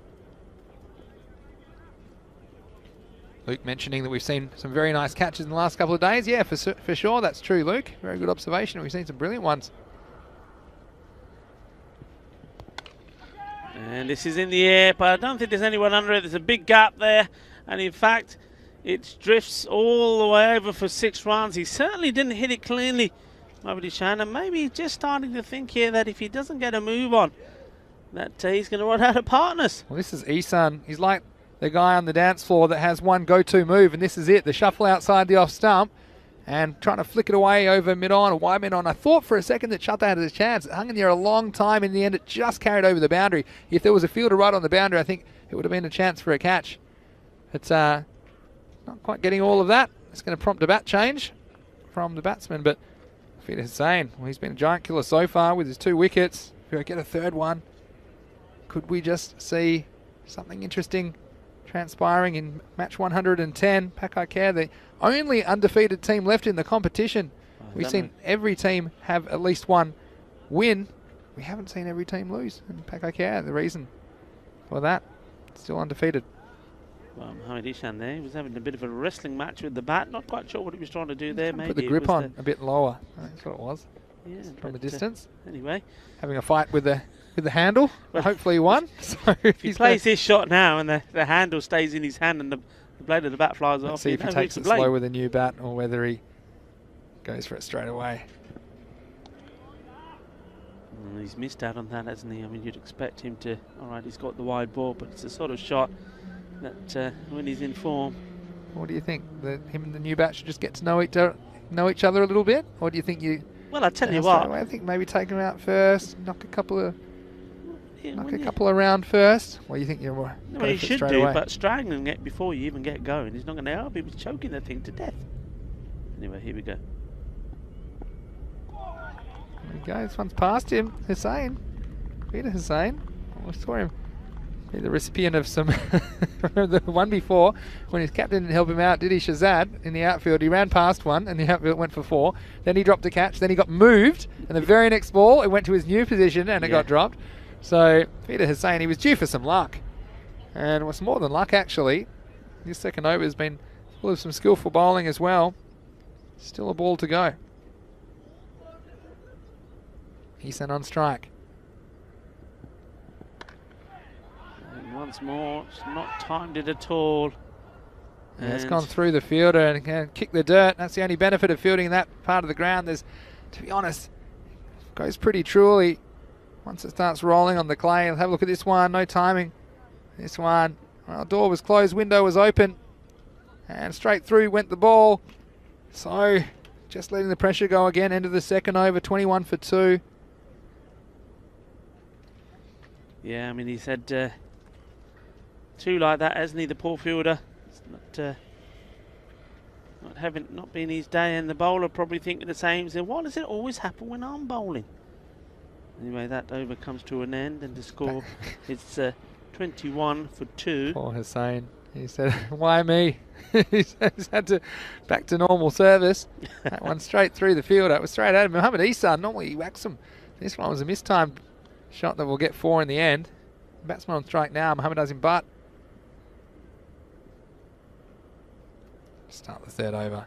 Luke mentioning that we've seen some very nice catches in the last couple of days. Yeah, for sure, that's true, Luke. Very good observation. We've seen some brilliant ones. And this is in the air, but I don't think there's anyone under it. There's a big gap there, and in fact, it drifts all the way over for 6 runs. He certainly didn't hit it cleanly, Mohammad Ihsan, and maybe he's just starting to think here that if he doesn't get a move on, that he's going to run out of partners. Well, this is Ihsan. He's like the guy on the dance floor that has one go-to move, and this is it. The shuffle outside the off stump and trying to flick it away over mid-on or wide mid-on. I thought for a second that Chatta had a chance. It hung in there a long time. In the end, it just carried over the boundary. If there was a fielder right on the boundary, I think it would have been a chance for a catch. It's not quite getting all of that. It's going to prompt a bat change from the batsman, but Feeder Hussain, well, he's been a giant killer so far with his 2 wickets. If we get a third one, could we just see something interesting transpiring in match 110? Pakai Care, the only undefeated team left in the competition. We've seen every team have at least one win. We haven't seen every team lose. And Pakai Care, the reason for that, still undefeated. Well, Mohammad Ihsan there, he was having a bit of a wrestling match with the bat. Not quite sure what he was trying to do there. Maybe put the grip on a bit lower. That's what it was. Yeah, from a distance. Anyway, having a fight with the handle. Well, hopefully he won. So if he plays his shot now and the handle stays in his hand and the blade of the bat flies off, see if he takes it slow with a new bat or whether he goes for it straight away. He's missed out on that, hasn't he? I mean, you'd expect him to. All right, he's got the wide ball, but it's a sort of shot that when he's in form. What do you think? That him and the new bat should just get to know each other a little bit, or do you think you? Well, I tell you what. I think maybe take him out first, knock a couple of around first. Well, you think you're more? No, he should do, but strangling it before you even get going, he's not going to help. He was choking the thing to death. Anyway, here we go. There we go. This one's past him. Hussain, Feeder Hussain. We saw him be the recipient of some. The one before when his captain didn't help him out, did he? Shazad in the outfield. He ran past one, and the outfield went for 4. Then he dropped a catch. Then he got moved, and the very next ball, it went to his new position, and it got dropped. So Feeder Hussain, he was due for some luck, and it was more than luck actually. His second over has been full of some skillful bowling as well. Still a ball to go. ECN on strike. And once more, it's not timed it at all. Yeah, it's gone through the fielder and can kick the dirt. That's the only benefit of fielding in that part of the ground. There's, to be honest, goes pretty truly. Once it starts rolling on the clay, have a look at this one. No timing. This one, well, door was closed, window was open, and straight through went the ball. So just letting the pressure go again. End of the second over, 21 for 2. Yeah, I mean, he's had 2 like that, hasn't he, the poor fielder? It's not been his day, and the bowler probably thinking the same. So why does it always happen when I'm bowling? Anyway, that over comes to an end, and the score it's 21 for 2. Poor Hussain. He said, "Why me?" He's had to back to normal service. That one straight through the field. It was straight at him. Mohamed ECN, normally he whacks him. This one was a mistimed shot that will get 4 in the end. Batsman on strike now. Mohamed Azim Butt. Start the third over.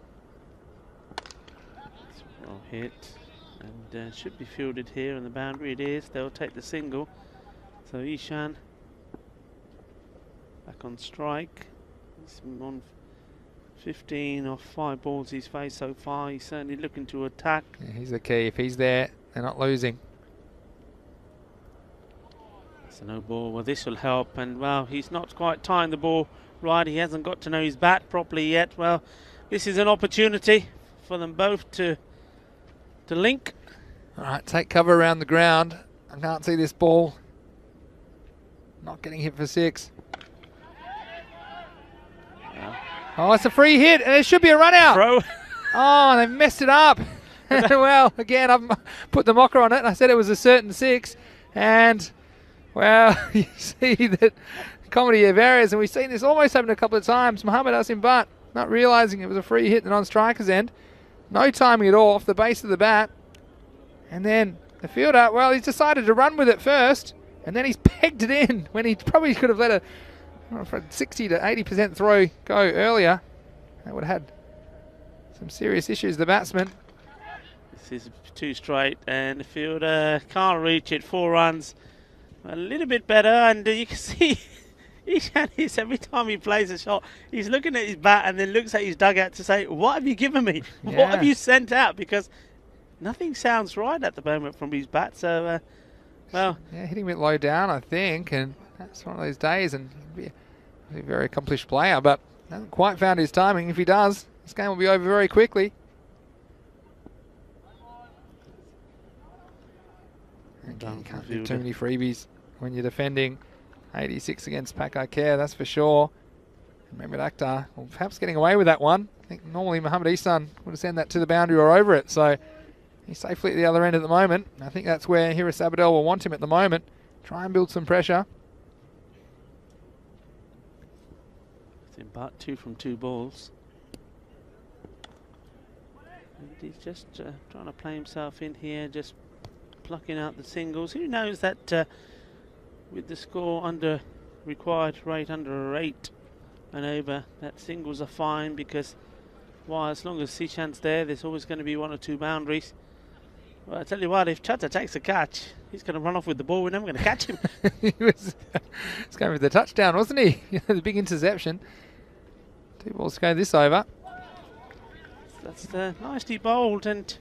It's well hit, and should be fielded here on the boundary. It is. They'll take the single. So ECN back on strike. He's on 15 off 5 balls he's faced so far. He's certainly looking to attack. Yeah, he's the key. If he's there, they're not losing. It's a no ball. Well, this will help, and well, he's not quite tying the ball right. He hasn't got to know his bat properly yet. Well, this is an opportunity for them both to link. All right, take cover around the ground. I can't see this ball. Not getting hit for 6. Oh, it's a free hit, and it should be a run out. Throw. Oh, they messed it up. Well, again, I've put the mocker on it. I said it was a certain 6, and well, you see that comedy of errors, and we've seen this almost happen a couple of times. Mohamed Azim Butt not realising it was a free hit and on striker's end. No timing at all off the base of the bat. And then the fielder, well, he's decided to run with it first, and then he's pegged it in when he probably could have let a 60 to 80% throw go earlier. That would have had some serious issues, the batsman. This is 2 straight, and the fielder can't reach it. 4 runs. A little bit better, and you can see ECN is, every time he plays a shot, he's looking at his bat and then looks at his dugout to say, what have you given me? Yeah. What have you sent out? Because nothing sounds right at the moment from his bat. So, well. Yeah, hitting a bit low down, I think, and that's one of those days, and he'll be a very accomplished player, but hasn't quite found his timing. If he does, this game will be over very quickly. Again, you can't do too many freebies when you're defending. 86 against Pakai Care, that's for sure. And Mehmet Akhtar, well, perhaps getting away with that one. I think normally Mohamed ECN would have sent that to the boundary or over it, so he's safely at the other end at the moment. I think that's where Hiris Abadel will want him at the moment. Try and build some pressure. It's in part 2 from 2 balls. And he's just trying to play himself in here, just plucking out the singles. Who knows that with the score under required rate under 8 and over, that singles are fine, because well, as long as ECN's there, there's always going to be 1 or 2 boundaries. Well, I tell you what, if Chatta takes a catch, he's going to run off with the ball. We're never going to catch him. He was going for the touchdown, wasn't he? The big interception. 2 balls to go this over. That's nicely bowled, and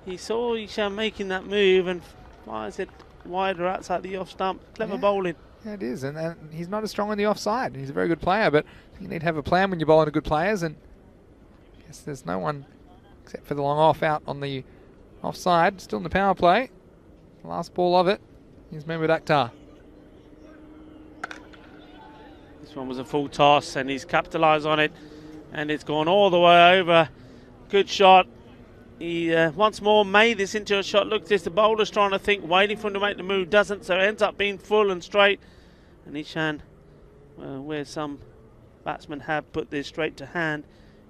he saw ECN making that move and fires it wider outside the off stump. Clever bowling. Yeah, it is, and he's not as strong on the offside. He's a very good player, but you need to have a plan when you're bowling to good players, and I guess there's no one except for the long off out on the offside. Still in the power play. Last ball of it is Mehmet Akhtar. This one was a full toss, and he's capitalised on it, and it's gone all the way over. Good shot. He once more made this into a shot. Look, this the bowler's trying to think, waiting for him to make the move, doesn't, so it ends up being full and straight. And ECN, where some batsmen have put this straight to hand,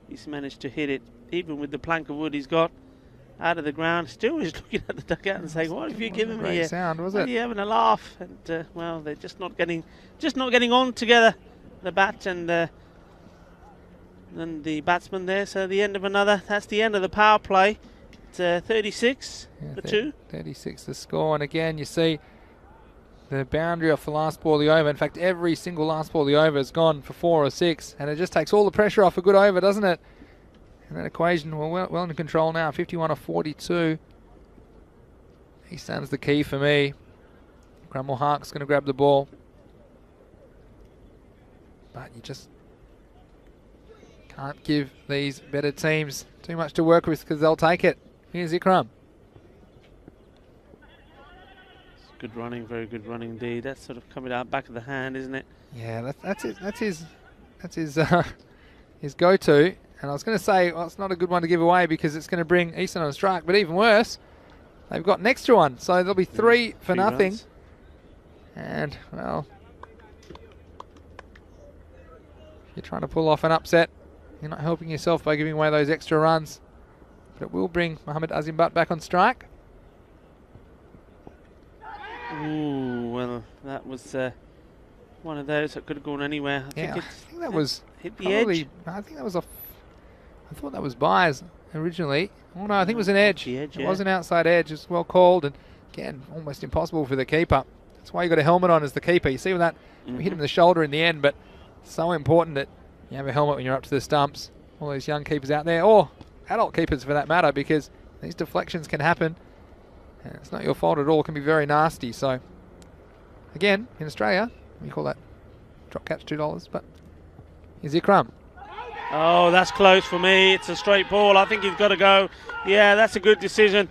he's managed to hit it, even with the plank of wood he's got out of the ground. Still he's looking at the dugout and saying, what have you given me here? Sound, was it? Are you having a laugh? And well, they're just not getting on together, the bat and than the batsman there. So the end of another. That's the end of the power play. It's 36 for 2. 36 the score. And again, you see the boundary off the last ball of the over. In fact, every single last ball of the over has gone for 4 or 6. And it just takes all the pressure off a good over, doesn't it? And that equation, well in control now. 51 off 42. He stands the key for me. Cromwell Hark's going to grab the ball. But you just can't give these better teams too much to work with because they'll take it. Here's Ikram. Good running, very good running indeed. That's sort of coming out back of the hand, isn't it? Yeah, that's his his go-to. And I was going to say, well, it's not a good one to give away because it's going to bring Easton on strike. But even worse, they've got an extra one, so there'll be 3 for nothing. Runs. And well, you're trying to pull off an upset. You're not helping yourself by giving away those extra runs. But it will bring Mohammad Azim Butt back on strike. Ooh, well, that was one of those that could have gone anywhere. I think that was hit the edge. I think that was off. I thought that was byes originally. Oh no, I think it was an edge. The edge, it was an outside edge. It's well called, and again, almost impossible for the keeper. That's why you got a helmet on as the keeper. You see with that, we hit him in the shoulder in the end, but so important that you have a helmet when you're up to the stumps. All those young keepers out there, or adult keepers for that matter, because these deflections can happen. And it's not your fault at all. It can be very nasty. So, again, in Australia, we call that drop catch $2, but here's Ikram. Oh, that's close for me. It's a straight ball. I think he's got to go. Yeah, that's a good decision.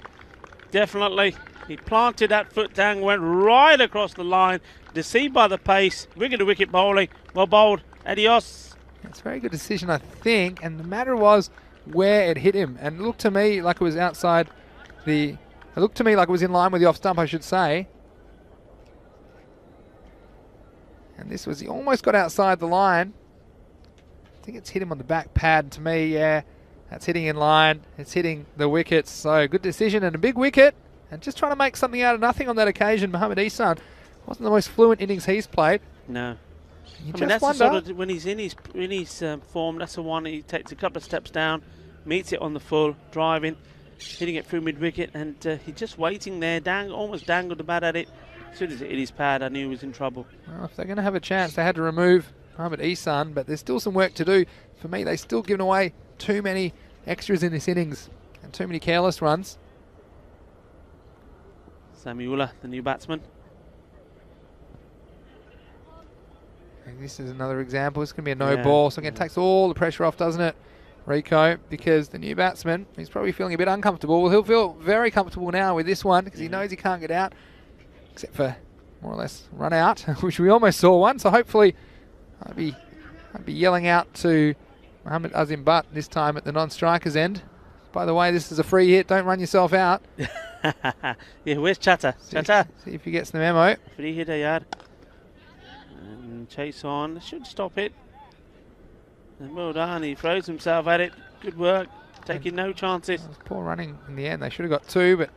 Definitely. He planted that foot down, went right across the line, deceived by the pace. Wicket to wicket bowling. Well bowled. Adios. It's a very good decision, I think. And the matter was where it hit him. And it looked to me like it was outside the... It looked to me like it was in line with the off stump, I should say. And this was... He almost got outside the line. I think it's hit him on the back pad. To me, yeah, that's hitting in line. It's hitting the wickets. So good decision and a big wicket. And just trying to make something out of nothing on that occasion. Mohammad Ihsan wasn't the most fluent innings he's played. No. You I mean, that's the sort of, when he's in his form, that's the one he takes a couple of steps down, meets it on the full, driving, hitting it through mid-wicket, and he's just waiting there, almost dangled the bat at it. As soon as it hit his pad, I knew he was in trouble. Well, if they're going to have a chance, they had to remove Mohammad Ihsan, but there's still some work to do. For me, they've still given away too many extras in this innings and too many careless runs. Samiullah, the new batsman. And this is another example. It's going to be a no ball, so again, it takes all the pressure off, doesn't it, Rico? Because the new batsman, he's probably feeling a bit uncomfortable. Well, he'll feel very comfortable now with this one because he knows he can't get out, except for more or less run out, which we almost saw one. So hopefully, I'd be yelling out to Mohammad Azim Butt this time at the non-striker's end. By the way, this is a free hit. Don't run yourself out. Yeah, where's Chatter? Chatter. See if he gets the memo. Free hitter, yard. And chase on. Should stop it. And well done. He throws himself at it. Good work. Taking no chances. It was poor running in the end. They should have got 2, but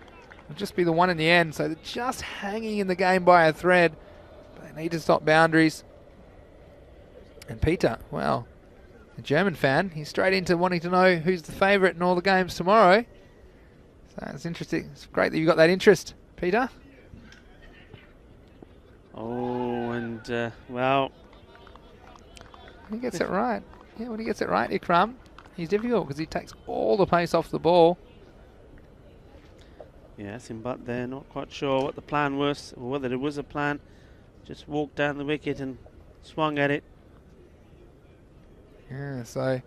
it'll just be the 1 in the end. So they're just hanging in the game by a thread. But they need to stop boundaries. And Peter, well, a German fan, he's straight into wanting to know who's the favourite in all the games tomorrow. So it's interesting. It's great that you've got that interest, Peter. Oh, and well, when he gets it right. Yeah, when he gets it right, Ikram, he's difficult because he takes all the pace off the ball. Yeah, Simbat there, not quite sure what the plan was, or whether there was a plan. Just walked down the wicket and swung at it. Yeah, so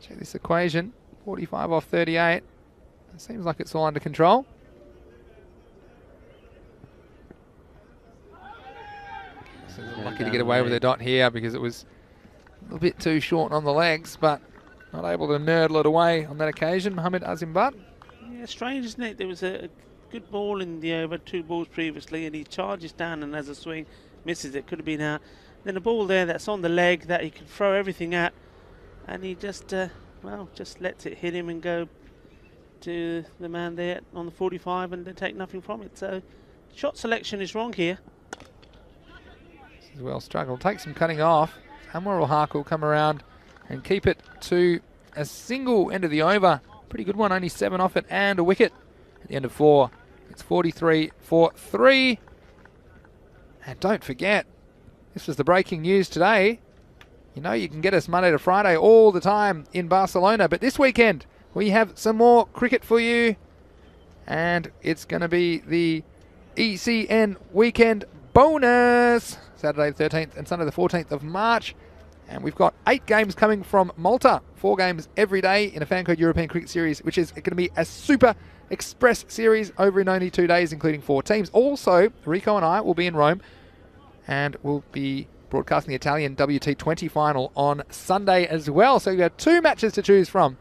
check this equation. 45 off 38. It seems like it's all under control. So they're lucky to get away with a dot here because it was a little bit too short on the legs, but not able to nurdle it away on that occasion. Mohammad Azim Butt. Yeah, strange, isn't it? There was a good ball in the over, 2 balls previously, and he charges down and has a swing, misses it, could have been out. Then a ball there that's on the leg that he can throw everything at, and he just, well, just lets it hit him and go to the man there on the 45 and they take nothing from it. So shot selection is wrong here. This is well struggled. Take some cutting off. Anwar Hark will come around and keep it to a single end of the over. Pretty good one, only 7 off it and a wicket at the end of 4. It's 43 for 3. And don't forget, this was the breaking news today. You know you can get us Monday to Friday all the time in Barcelona, but this weekend we have some more cricket for you, and it's going to be the ECN weekend bonus, Saturday the 13th and Sunday the 14th of March. And we've got 8 games coming from Malta, 4 games every day in a Fancode European Cricket Series, which is going to be a super express series over in only 2 days, including 4 teams. Also, Rico and I will be in Rome, and we'll be broadcasting the Italian WT20 final on Sunday as well. So you've got 2 matches to choose from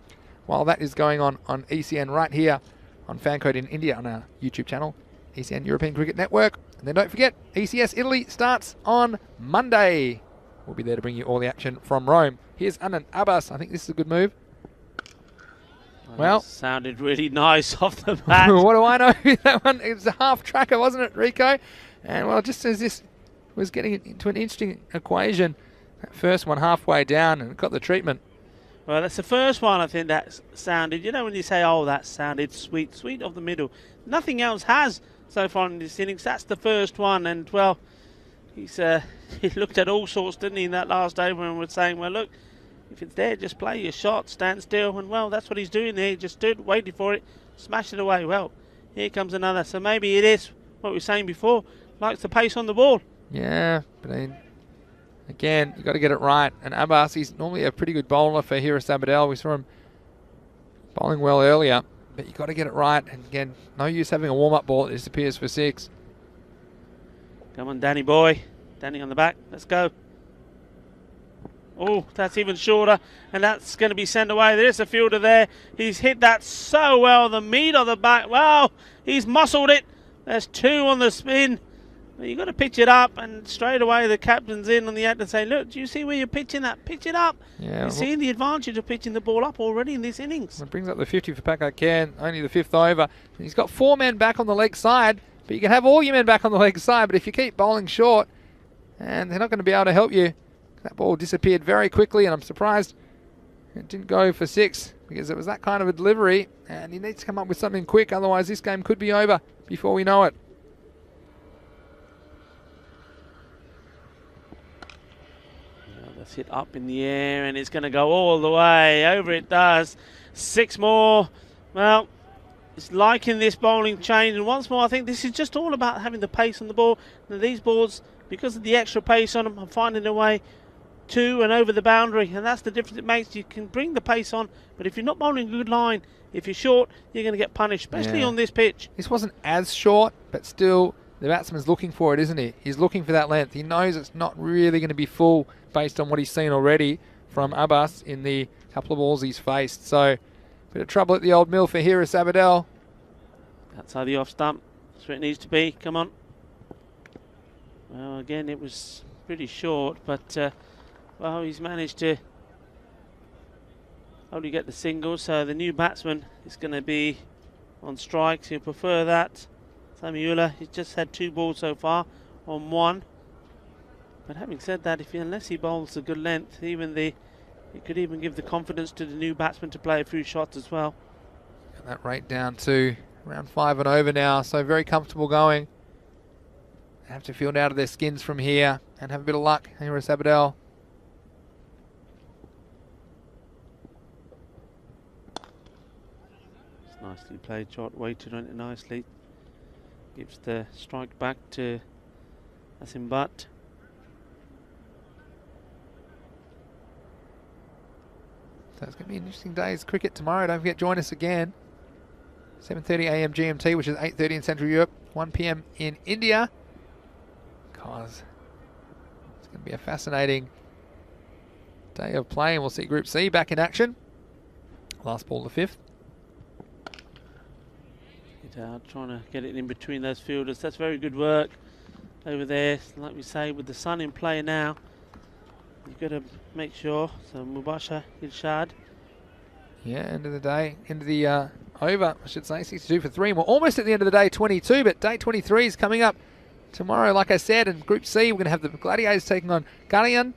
while that is going on ECN right here on Fancode in India on our YouTube channel, ECN European Cricket Network. And then don't forget, ECS Italy starts on Monday. We'll be there to bring you all the action from Rome. Here's Anand Abbas. I think this is a good move. Well, sounded really nice off the bat. What do I know? That one, it was a half tracker, wasn't it, Rico? And well, just as this was getting into an interesting equation, that first one halfway down and got the treatment. Well, that's the first one I think that sounded, you know when you say, oh, that sounded sweet, sweet of the middle. Nothing else has so far in this innings. That's the first one, and well, he's he looked at all sorts, didn't he, in that last day when we were saying, well, look, if it's there, just play your shot, stand still, and well, that's what he's doing there. He just stood, waiting for it, smashed it away. Well, here comes another. So maybe it is what we were saying before, likes the pace on the ball. Yeah, but then again, you've got to get it right. And Abbas, he's normally a pretty good bowler for Hira Sabadell. We saw him bowling well earlier, but you've got to get it right. And again, no use having a warm-up ball that disappears for 6. Come on, Danny boy. Danny on the back. Let's go. Oh, that's even shorter, and that's going to be sent away. There's a fielder there. He's hit that so well. The meat of the back. Wow, he's muscled it. There's 2 on the spin. You've got to pitch it up, and straight away the captain's in on the act and say, look, do you see where you're pitching that? Pitch it up. Yeah, you're seeing the advantage of pitching the ball up already in this innings. It brings up the 50 for Paco Ken, only the 5th over. He's got 4 men back on the leg side, but you can have all your men back on the leg side, but if you keep bowling short, and they're not going to be able to help you. That ball disappeared very quickly, and I'm surprised it didn't go for 6 because it was that kind of a delivery, and he needs to come up with something quick, otherwise this game could be over before we know it. That's hit up in the air, and it's going to go all the way. Over it does. 6 more. Well, it's liking this bowling change, and once more I think this is just all about having the pace on the ball. Now, these balls, because of the extra pace on them, are finding their way to and over the boundary, and that's the difference it makes. You can bring the pace on, but if you're not bowling a good line, if you're short, you're going to get punished, especially on this pitch. This wasn't as short, but still the batsman's looking for it, isn't he? He's looking for that length. He knows it's not really going to be full based on what he's seen already from Abbas in the couple of balls he's faced. So, bit of trouble at the old mill for Hira Sabadell. Outside the off stump. That's where it needs to be. Come on. Well, again, it was pretty short, but well, he's managed to only get the single. So the new batsman is going to be on strikes. He'll prefer that. Samuela, he's just had 2 balls so far on 1. But having said that, unless he bowls a good length, it could even give the confidence to the new batsman to play a few shots as well. Got that rate down to around 5 and over now, so very comfortable going. They have to field out of their skins from here and have a bit of luck. Hira Sabadell. It's nicely played, shot weighted on it nicely. Gives the strike back to Asim Butt. So it's going to be an interesting day's cricket tomorrow. Don't forget, join us again. 7:30 a.m. GMT, which is 8:30 in Central Europe, 1 p.m. in India. Because it's going to be a fascinating day of play, and we'll see Group C back in action. Last ball, the 5th. Trying to get it in between those fielders. That's very good work over there. Like we say, with the sun in play now, you've got to make sure. So Mubasha Ilshad. Yeah, end of the day, end of the over, I should say, 62 for 3. We're almost at the end of the day, 22, but day 23 is coming up tomorrow, like I said. In Group C, we're going to have the Gladiators taking on Galian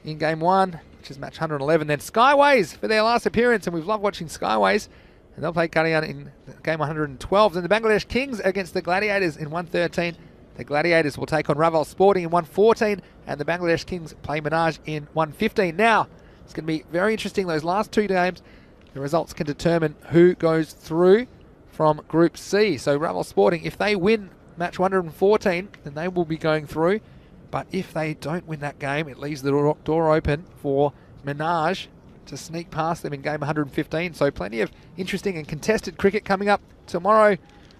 in Game 1. which is match 111. Then Skyways for their last appearance, and we've loved watching Skyways. And they'll play Kalyan in game 112. Then the Bangladesh Kings against the Gladiators in 113. The Gladiators will take on Raval Sporting in 114, and the Bangladesh Kings play Menage in 115. Now, it's going to be very interesting, those last two games. The results can determine who goes through from Group C. So Raval Sporting, if they win match 114, then they will be going through. But if they don't win that game, it leaves the door open for Menage to sneak past them in game 115. So plenty of interesting and contested cricket coming up tomorrow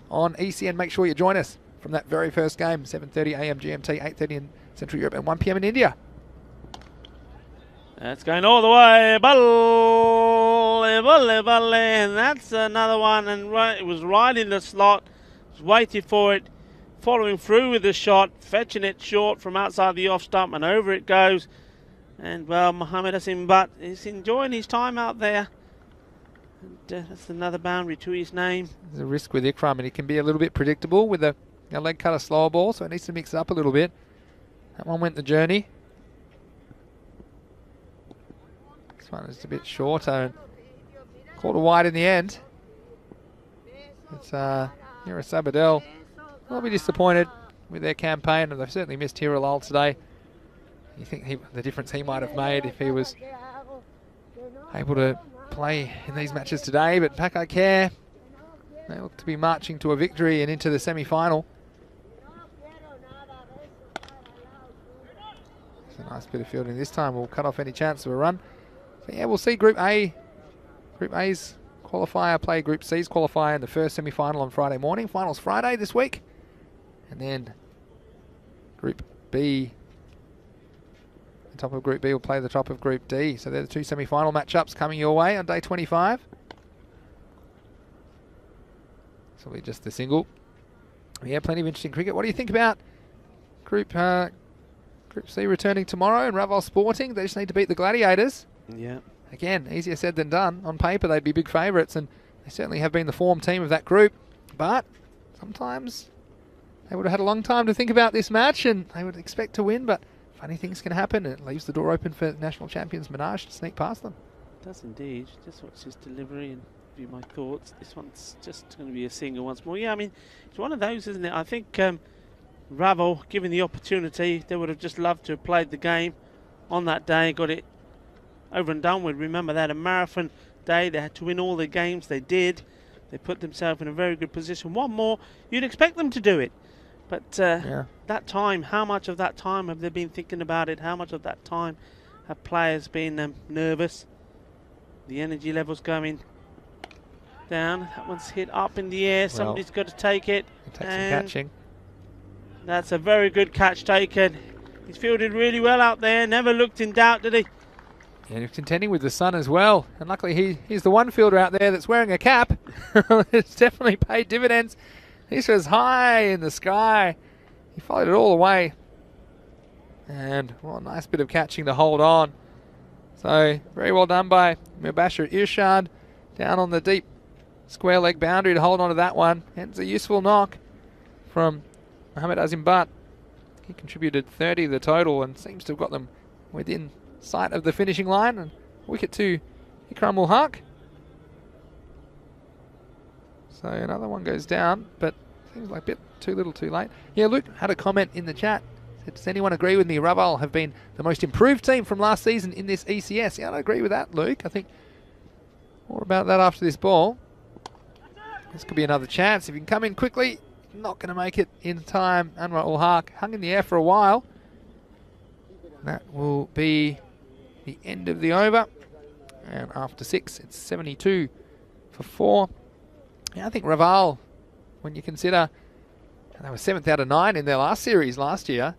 on ECN. Make sure you join us from that very first game, 7:30 a.m. GMT, 8:30 in Central Europe, and 1 p.m. in India. That's going all the way, volley, volley, volley, and that's another one, and it was right in the slot, was waiting for it, following through with the shot, fetching it short from outside the off stump, and over it goes. And well, Mohammed Asim Butt is enjoying his time out there. And that's another boundary to his name. There's a risk with Ikram, and he can be a little bit predictable with a leg cutter slower ball, so it needs to mix it up a little bit. That one went the journey. This one is a bit shorter and caught a wide in the end. It's Hira Sabadell. I'll be disappointed with their campaign, and they've certainly missed Hira Lal today. You think the difference he might have made if he was able to play in these matches today, but Pakai Care, they look to be marching to a victory and into the semi-final. It's a nice bit of fielding this time. We'll cut off any chance of a run. So yeah, we'll see Group A. Group A's qualifier play Group C's qualifier in the first semi-final on Friday morning. Finals Friday this week. And then Group B, the top of Group B will play the top of Group D. So they're the two semi-final matchups coming your way on day 25. This will be just the single. Yeah, plenty of interesting cricket. What do you think about Group C returning tomorrow and Raval Sporting? They just need to beat the Gladiators. Yeah. Again, easier said than done. On paper, they'd be big favourites, and they certainly have been the form team of that group. But sometimes they would have had a long time to think about this match, and they would expect to win, but funny things can happen, and it leaves the door open for national champions Menage to sneak past them. It does indeed. Just watch his delivery and view my thoughts. This one's just going to be a single once more. Yeah, I mean, it's one of those, isn't it? I think Raval, given the opportunity, they would have just loved to have played the game on that day, got it over and done with. Remember, they had a marathon day. They had to win all the games. They did. They put themselves in a very good position. One more, you'd expect them to do it. But that time, how much of that time have they been thinking about it? How much of that time have players been nervous? The energy levels going down. That one's hit up in the air. Well, somebody's got to take it. Take some catching. That's a very good catch taken. He's fielded really well out there. Never looked in doubt, did he? Yeah, he's contending with the sun as well. And luckily he's the one fielder out there that's wearing a cap. It's definitely paid dividends. This was high in the sky. He followed it all the way. And well, a nice bit of catching to hold on. So very well done by Mubashir Irshad. Down on the deep square leg boundary to hold on to that one. And it's a useful knock from Mohammed Azim Butt. He contributed 30 to the total and seems to have got them within sight of the finishing line. And wicket to Ikram ul Haq. So another one goes down, but seems like a bit too little too late. Yeah, Luke had a comment in the chat. Said, does anyone agree with me? Raval have been the most improved team from last season in this ECS. Yeah, I agree with that, Luke. I think more about that after this ball. This could be another chance. If you can come in quickly, not going to make it in time. Anwar ul Haq hung in the air for a while. That will be the end of the over. And after 6, it's 72 for 4. Yeah, I think Raval, when you consider they were 7th out of 9 in their last series last year,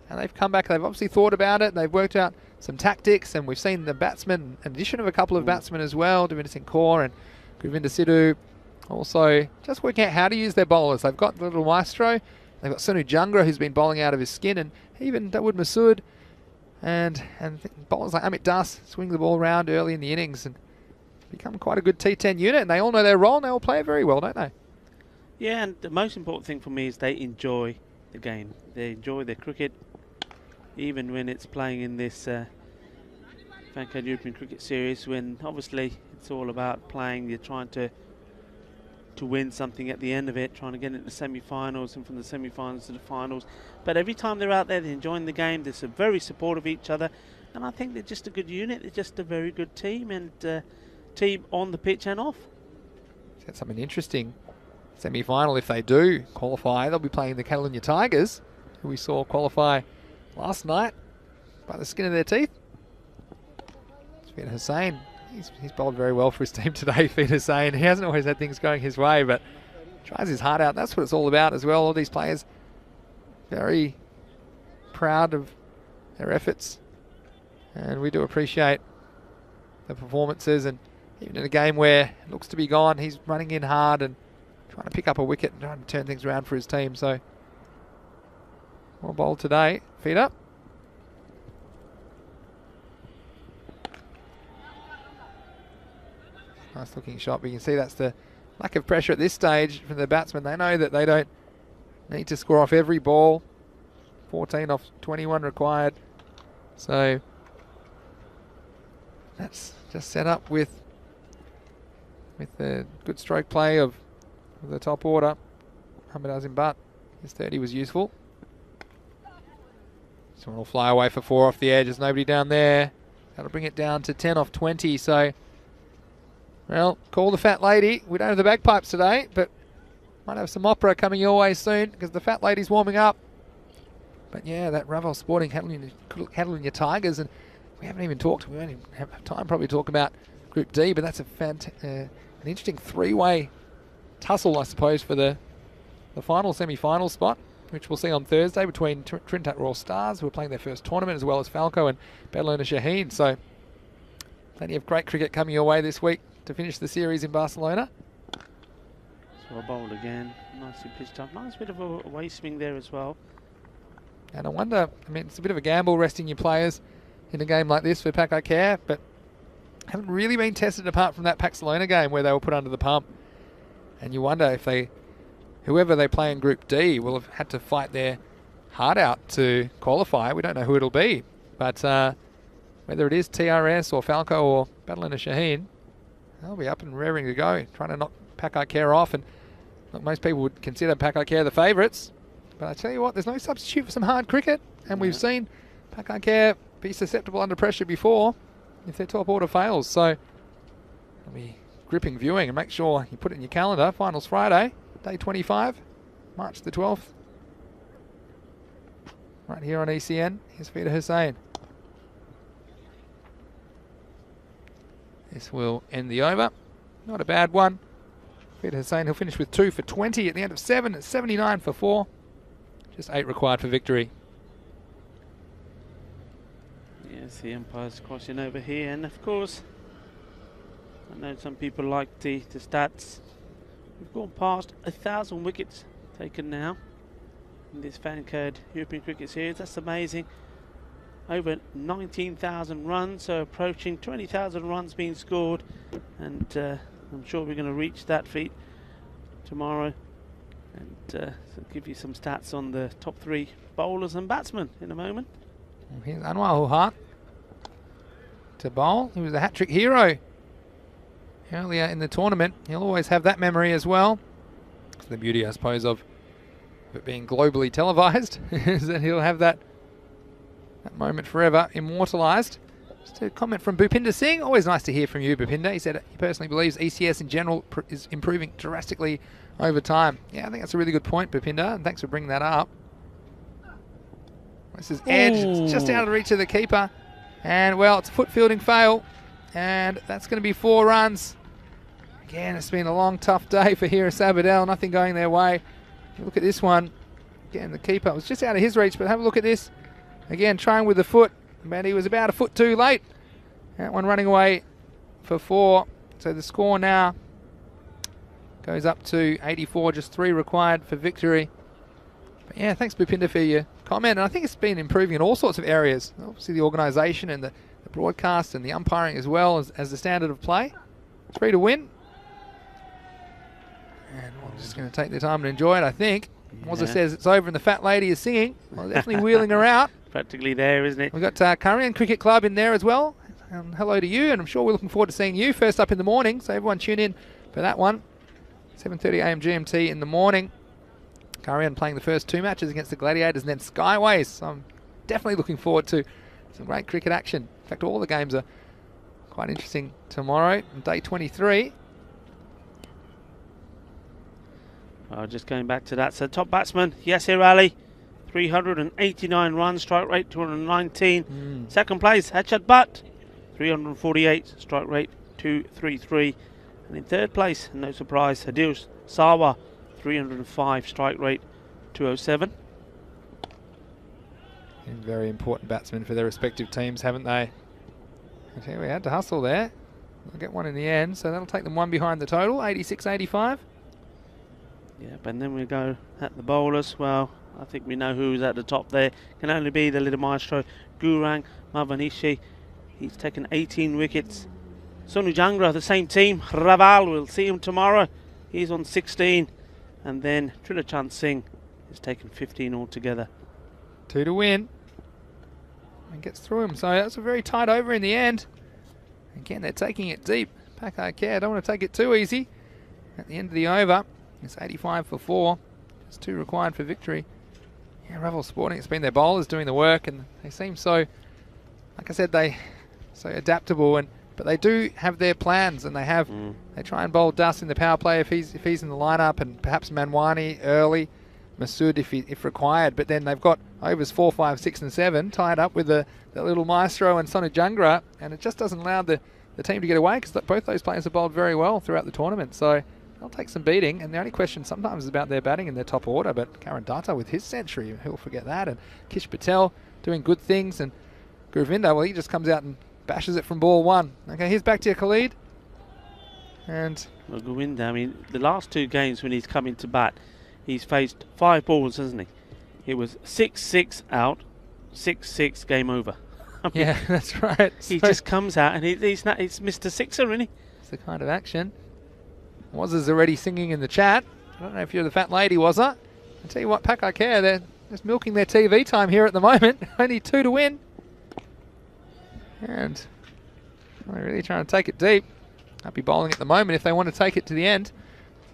and they've come back, they've obviously thought about it, they've worked out some tactics, and we've seen the batsmen, an addition of a couple of batsmen as well, Devinder Singh Kaur and Govinder Sidhu, also just working out how to use their bowlers. They've got the little maestro, they've got Sonu Jangra, who's been bowling out of his skin, and even Dawood Masood, and bowlers like Amit Das swing the ball around early in the innings and become quite a good T10 unit, and they all know their role and they all play it very well, don't they? Yeah, and the most important thing for me is they enjoy the game. They enjoy their cricket, even when it's playing in this Fancode European Cricket Series, when obviously it's all about playing. You're trying to win something at the end of it, trying to get into the semi-finals, and from the semi-finals to the finals. But every time they're out there, they're enjoying the game. They're so very supportive of each other, and I think they're just a good unit. They're just a very good team, and team on the pitch and off. That's something interesting. Semi-final, if they do qualify, they'll be playing the Catalonia Tigers, who we saw qualify last night by the skin of their teeth. Fida Hussain, he's bowled very well for his team today, Fida Hussain. He hasn't always had things going his way, but tries his heart out. That's what it's all about as well. All these players very proud of their efforts, and we do appreciate the performances. And even in a game where it looks to be gone, he's running in hard and trying to pick up a wicket and trying to turn things around for his team. So, well bowled today, Fida. Nice looking shot, but you can see that's the lack of pressure at this stage from the batsmen. They know that they don't need to score off every ball. 14 off 21 required. So that's just set up with the good stroke play of the top order. Hamid Azim Butt, his 30 was useful. This one will fly away for 4 off the edge. There's nobody down there. That'll bring it down to 10 off 20. So, well, call the fat lady. We don't have the bagpipes today, but might have some opera coming your way soon because the fat lady's warming up. But yeah, that Ravel Sporting Catalonia Tigers, and we haven't even talked. We won't even have time probably to talk about Group D, but that's an interesting three-way tussle, I suppose, for the final semi-final spot, which we'll see on Thursday between Trinidad Royal Stars, who are playing their first tournament, as well as Falco and Badalona Shaheen. So plenty of great cricket coming your way this week to finish the series in Barcelona. So a bowl again, nicely pitched up. Nice bit of a away swing there as well. And I wonder, I mean, it's a bit of a gamble resting your players in a game like this for Pack Care, but haven't really been tested apart from that Barcelona game where they were put under the pump. And you wonder if whoever they play in Group D will have had to fight their heart out to qualify. We don't know who it'll be, but whether it is TRS or Falco or Badalona Shaheen, they'll be up and raring to go, trying to knock Pack Care off. And look, most people would consider Pack Care the favourites, but I tell you what, there's no substitute for some hard cricket, and we've seen Pack Care be susceptible under pressure before if their top order fails. So it'll be gripping viewing, and make sure you put it in your calendar. Finals Friday, day 25, March the 12th. Right here on ECN. Here's Fida Hussain. This will end the over. Not a bad one. Fida Hussain, he'll finish with 2 for 20 at the end of 7. It's 79 for 4. Just 8 required for victory. Yes, the umpire's crossing over here, and of course, I know some people like the stats. We've gone past 1,000 wickets taken now in this Fancode European Cricket Series. That's amazing. Over 19,000 runs, so approaching 20,000 runs being scored, and I'm sure we're going to reach that feat tomorrow. And so give you some stats on the top 3 bowlers and batsmen in a moment. Here's Anwar Ul Haq to bowl. He was a hat-trick hero earlier in the tournament. He'll always have that memory as well. It's the beauty, I suppose, of it being globally televised is that he'll have that moment forever immortalised. Just a comment from Bhupinder Singh. Always nice to hear from you, Bhupinder. He said he personally believes ECS in general is improving drastically over time. Yeah, I think that's a really good point, Bhupinder, and thanks for bringing that up. This is edge. It's just out of the reach of the keeper. And, well, it's a foot fielding fail. And that's going to be 4 runs. Again, it's been a long, tough day for Hira Sabadell. Nothing going their way. Look at this one. Again, the keeper was just out of his reach, but have a look at this. Again, trying with the foot, but he was about a foot too late. That one running away for 4. So the score now goes up to 84, just 3 required for victory. But yeah, thanks, Bhupinder, for your comment. And I think it's been improving in all sorts of areas. Obviously, the organisation and the broadcast and the umpiring as well as the standard of play. 3 to win. And we're just going to take the time and enjoy it, I think. Wazza says it's over and the fat lady is singing. Well, definitely wheeling her out. Practically there, isn't it? We've got Korean Cricket Club in there as well. hello to you, and I'm sure we're looking forward to seeing you first up in the morning. So everyone tune in for that one. 7:30 a.m. GMT in the morning. Karian playing the first 2 matches against the Gladiators and then Skyways. So I'm definitely looking forward to some great cricket action. In fact, all the games are quite interesting tomorrow on day 23. Just going back to that, so top batsman, Yasir Ali, 389 runs, strike rate 219. Second place, Hachat Butt, 348, strike rate 233. And in third place, no surprise, Adil Sawa, 305, strike rate 207. And very important batsmen for their respective teams, haven't they? Okay, we had to hustle there. We'll get one in the end, so that'll take them one behind the total, 86-85. Yeah, but then we go at the bowlers. Well, I think we know who's at the top there. Can only be the little maestro, Gurang Mavanishi. He's taken 18 wickets. Sonu Jangra, the same team. Raval, we'll see him tomorrow. He's on 16. And then Trilochan Singh has taken 15 altogether. 2 to win. And gets through him. So that's a very tight over in the end. Again, they're taking it deep. Pakai Care don't want to take it too easy. At the end of the over, it's 85 for 4. It's 2 required for victory. Yeah, Ravel Sporting, it's been their bowlers doing the work, and they seem so, like I said, they so adaptable, but they do have their plans, and they try and bowl Dus in the power play if he's in the lineup, and perhaps Manwani early, Masood if required. But then they've got overs 4, 5, 6, and 7 tied up with the little maestro and Sonu Jangra, and it just doesn't allow the team to get away, because both those players have bowled very well throughout the tournament. So they'll take some beating, and the only question sometimes is about their batting in their top order, but Karan Datta with his century, who'll forget that, and Kish Patel doing good things, and Gurvinder, well, he just comes out and bashes it from ball 1. Okay, here's back to you, Khalid. And well, Gurvinder, I mean, the last 2 games when he's come into bat, he's faced 5 balls, hasn't he? It was 6-6 out, 6-6 game over. I mean, yeah, that's right. He just comes out and he's Mr. Sixer, isn't he? It's the kind of action. Wazza's already singing in the chat. I don't know if you're the fat lady, Wazza. I'll tell you what, Pakai Care, they're just milking their TV time here at the moment. Only 2 to win. And they're really trying to take it deep. I'd be bowling at the moment if they want to take it to the end.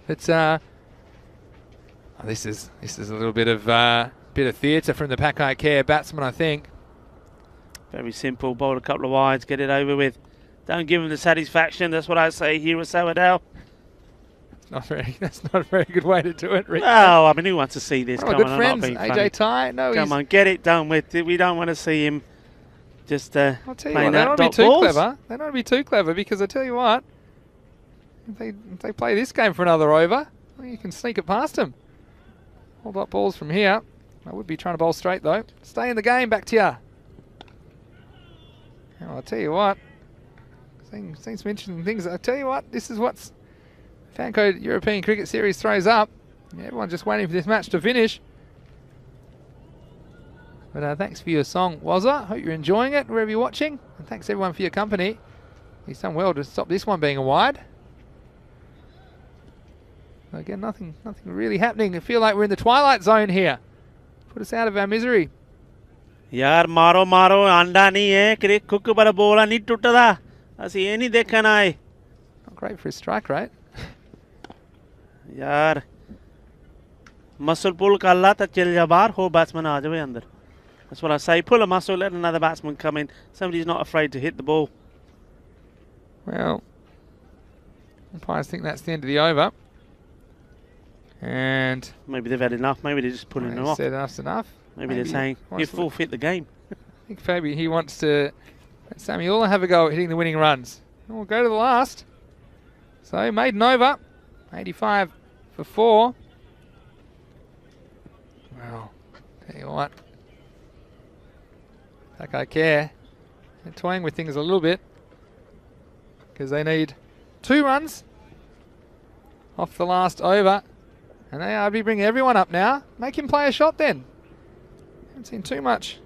But this is a little bit of theatre from the Pakai Care batsman, I think. Very simple. Bowl a couple of wides, get it over with. Don't give him the satisfaction. That's what I say here with Sawadell. That's not a very good way to do it, Rick. Oh, I mean, who wants to see this? Come on, good friends, AJ Ty. No, come on, get it done with. We don't want to see him just I'll tell you playing what, they out don't want to be dot too balls. clever. They don't want to be too clever, because I tell you what, if they play this game for another over, well, you can sneak it past them. All dot balls from here. I would be trying to bowl straight though. Stay in the game, back to you. Oh, I'll tell you what, seen some interesting things. I'll tell you what, this is what's Fan Code European Cricket Series throws up. Yeah, everyone's just waiting for this match to finish. But thanks for your song, Wazza. Hope you're enjoying it wherever you're watching. And thanks everyone for your company. You've done well to stop this one being a wide. Again, nothing really happening. I feel like we're in the twilight zone here. Put us out of our misery. यार मारो मारो अंडा नहीं है कि cook पर बोला नहीं टूटदा ऐसे ये नहीं देखा ना है Not great for his strike rate. यार muscle pull कर ला तो चल जा बाहर हो batsman आ जावे अंदर. That's what I say. Pull a muscle, let another batsman come in. Somebody's not afraid to hit the ball. Well, umpires think that's the end of the over. And maybe they've had enough. Maybe they're just pulling them off. Said enough's enough. Maybe they're saying you forfeit the game. I think maybe he wants to let Samuel have a go at hitting the winning runs. And we'll go to the last. So maiden over, 85 for 4. Well, tell you what, Pakai Care, they're toying with things a little bit, because they need 2 runs off the last over. And I'd be bringing everyone up now. Make him play a shot then. Haven't seen too much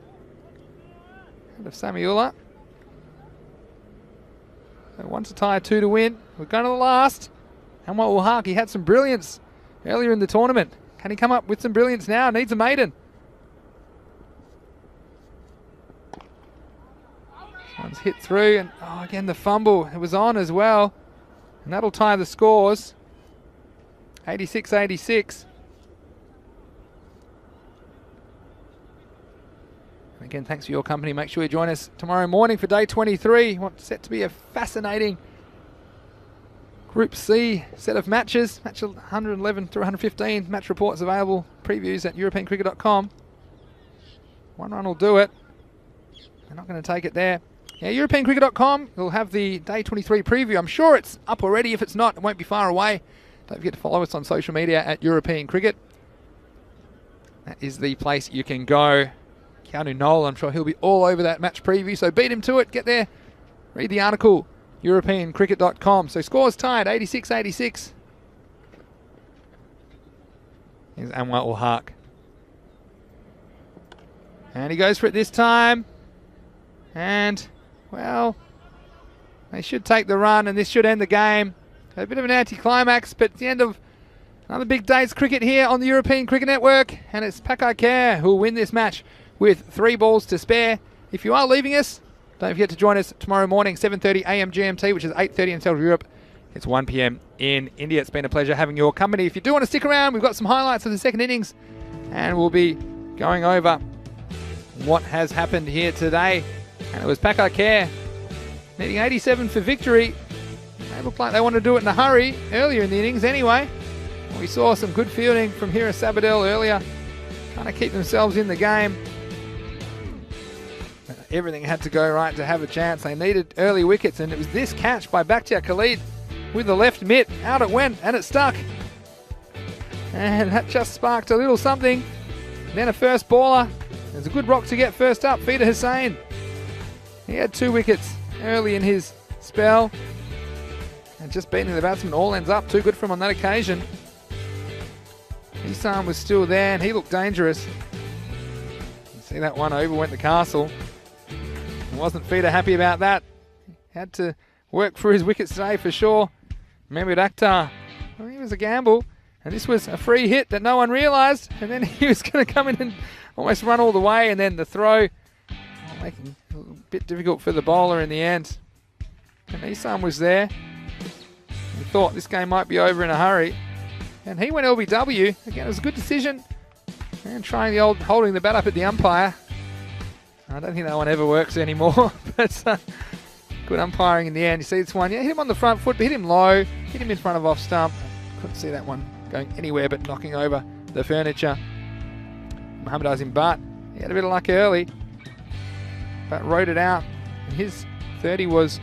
out of Samuela. So 1 to tie, 2 to win. We're going to the last. Anwar Ulhaq, he had some brilliance earlier in the tournament. Can he come up with some brilliance now? Needs a maiden. One's hit through, and again the fumble. It was on as well. And that'll tie the scores. 86-86. Again, thanks for your company. Make sure you join us tomorrow morning for day 23. What's set to be a fascinating Group C set of matches. Match 111 through 115. Match reports available. Previews at europeancricket.com. One run will do it. They're not going to take it there. Yeah, europeancricket.com. We'll have the day 23 preview. I'm sure it's up already. If it's not, it won't be far away. Don't forget to follow us on social media at European Cricket. That is the place you can go. Keanu Noel, I'm sure he'll be all over that match preview, so beat him to it. Get there, read the article, europeancricket.com. So scores tied, 86-86. Here's Anwar ul Haq. And he goes for it this time. And, well, they should take the run, and this should end the game. A bit of an anticlimax, but it's the end of another big day's cricket here on the European Cricket Network. And it's Pakai Kher who will win this match with 3 balls to spare. If you are leaving us, don't forget to join us tomorrow morning, 7:30 a.m. GMT, which is 8:30 in Central Europe. It's 1 p.m. in India. It's been a pleasure having your company. If you do want to stick around, we've got some highlights of the second innings, and we'll be going over what has happened here today. And it was Pakai Kher needing 87 for victory. They looked like they wanted to do it in a hurry earlier in the innings anyway. We saw some good fielding from Hira Sabadell earlier, trying to keep themselves in the game. Everything had to go right to have a chance. They needed early wickets, and it was this catch by Bakhtiar Khalid with the left mitt. Out it went, and it stuck. And that just sparked a little something. Then a first baller. There's a good rock to get first up, Fida Hussain. He had 2 wickets early in his spell. And just beating the batsman all ends up. Too good for him on that occasion. Nissan was still there, and he looked dangerous. You see that one over went the castle. Wasn't Fida happy about that. Had to work for his wickets today for sure. Mehmed Akhtar, well, he was a gamble. And this was a free hit that no one realised. And then he was going to come in and almost run all the way. And then the throw, making it a bit difficult for the bowler in the end. And Nissan was there. He thought this game might be over in a hurry. And he went LBW. Again, it was a good decision. And trying the old holding the bat up at the umpire. I don't think that one ever works anymore, but good umpiring in the end. You see this one, yeah, hit him on the front foot, but hit him low, hit him in front of off stump. Couldn't see that one going anywhere but knocking over the furniture. Mohammad Azim Butt, he had a bit of luck early, but rode it out. And his 30 was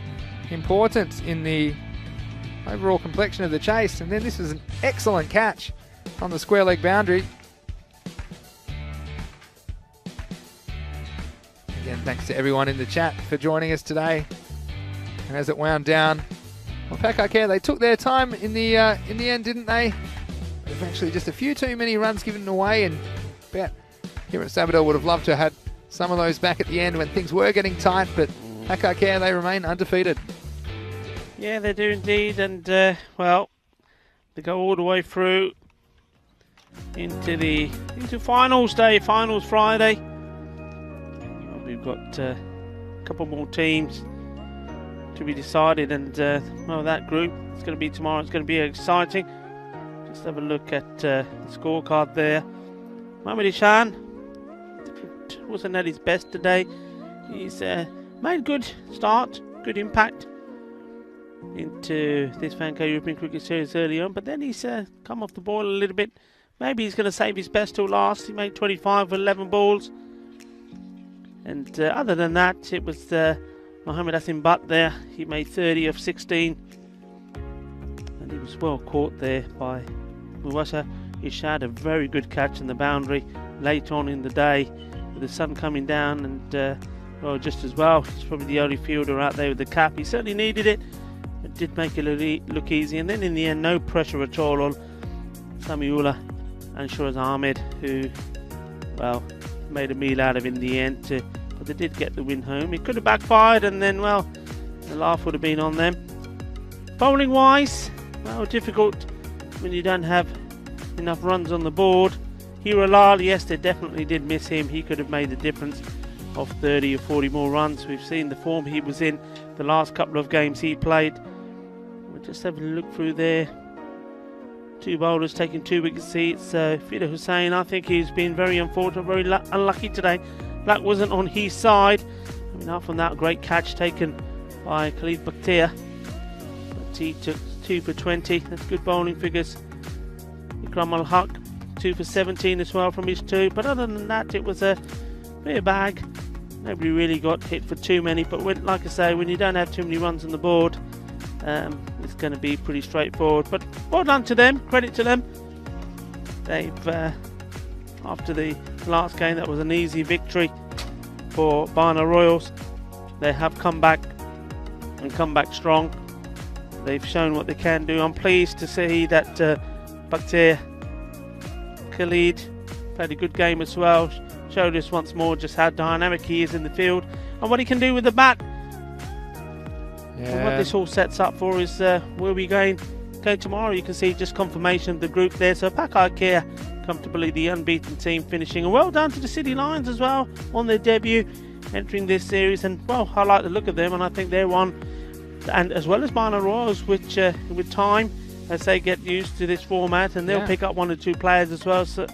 important in the overall complexion of the chase. And then this was an excellent catch on the square leg boundary. Again, thanks to everyone in the chat for joining us today. And as it wound down, well, Pakai Kher, they took their time in the end, didn't they? Eventually, just a few too many runs given away, and bet here at Sabadell would have loved to have had some of those back at the end when things were getting tight. But Pakai Kher, they remain undefeated. Yeah, they do indeed, and well, they go all the way through into finals day, finals Friday. We've got a couple more teams to be decided, and well, that group it's going to be tomorrow. It's going to be exciting. Just have a look at the scorecard there. Mohammad Ishan wasn't at his best today. He's made good start, good impact into this Fanco European Cricket Series early on, but then he's come off the ball a little bit. Maybe he's going to save his best till last. He made 25 with 11 balls. And other than that, it was Mohammad Azim Butt there. He made 30 of 16. And he was well caught there by Muwasa Ishad. A very good catch in the boundary late on in the day with the sun coming down. And well, just as well, he's probably the only fielder out there with the cap. He certainly needed it. It did make it look easy. And then in the end, no pressure at all on Samiullah and Shoraz Ahmed, who, well, made a meal out of in the end, but they did get the win home. It could have backfired, and then, well, the laugh would have been on them. Bowling wise, well, difficult when you don't have enough runs on the board. Hira Lal, yes, they definitely did miss him. He could have made the difference of 30 or 40 more runs. We've seen the form he was in the last couple of games he played. We're just having a look through there. 2 bowlers taking 2 wicket seats. Fida Hussain, I think he's been very unfortunate, very unlucky today. Luck wasn't on his side. I mean, apart from that great catch taken by Khalid Bakhtiar. But he took 2 for 20. That's good bowling figures. Ikram Al-Haq 2 for 17 as well from his 2. But other than that, it was a bit bag. Nobody really got hit for too many. But when, like I say, when you don't have too many runs on the board, it's going to be pretty straightforward. But well done to them. Credit to them. They've, after the last game, that was an easy victory for Barna Royals. They have come back and come back strong. They've shown what they can do. I'm pleased to see that Bakhtiar Khalid played a good game as well. Showed us once more just how dynamic he is in the field and what he can do with the bat. Yeah. And what this all sets up for is where we going tomorrow. You can see just confirmation of the group there. So Pakai Care comfortably the unbeaten team finishing. And well done to the City Lions as well on their debut entering this series. And well, I like the look of them, and I think they're one, and as well as Barna Royals, which with time as they get used to this format, and they'll pick up 1 or 2 players as well, so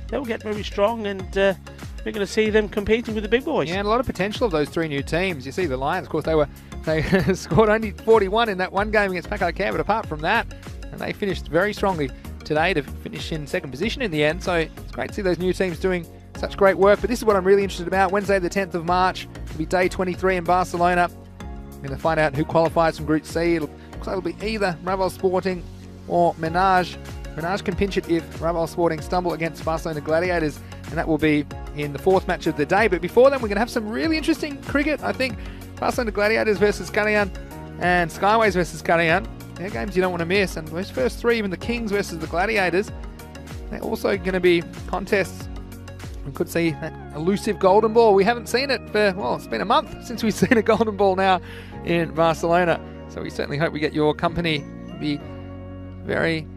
they'll get very strong, and we're going to see them competing with the big boys. Yeah, and a lot of potential of those 3 new teams. You see the Lions, of course, they scored only 41 in that one game against Pakai Care, but apart from that, and they finished very strongly today to finish in 2nd position in the end. So it's great to see those new teams doing such great work. But this is what I'm really interested about. Wednesday the 10th of March will be day 23 in Barcelona. We're going to find out who qualifies from Group C. Looks like it'll be either Raval Sporting or Menage. Menage can pinch it if Raval Sporting stumble against Barcelona Gladiators, and that will be in the 4th match of the day. But before then, we're going to have some really interesting cricket. I think Barcelona Gladiators versus Kalian and Skyways versus Kalian. They're games you don't want to miss. And those first 3, even the Kings versus the Gladiators, they're also going to be contests. We could see that elusive golden ball. We haven't seen it for, well, it's been a month since we've seen a golden ball now in Barcelona. So we certainly hope we get your company. We'll be very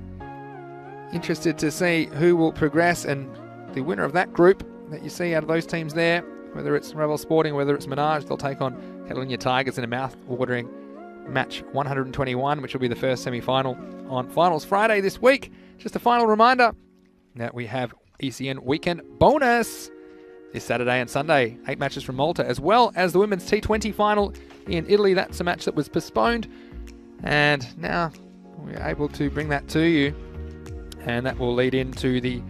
interested to see who will progress, and the winner of that group that you see out of those teams there, whether it's Raval Sporting, whether it's Menage, they'll take on Catalonia Tigers in a mouth-watering match 121, which will be the first semi-final on Finals Friday this week. Just a final reminder that we have ECN Weekend Bonus this Saturday and Sunday. 8 matches from Malta, as well as the Women's T20 final in Italy. That's a match that was postponed, and now we're able to bring that to you, and that will lead into the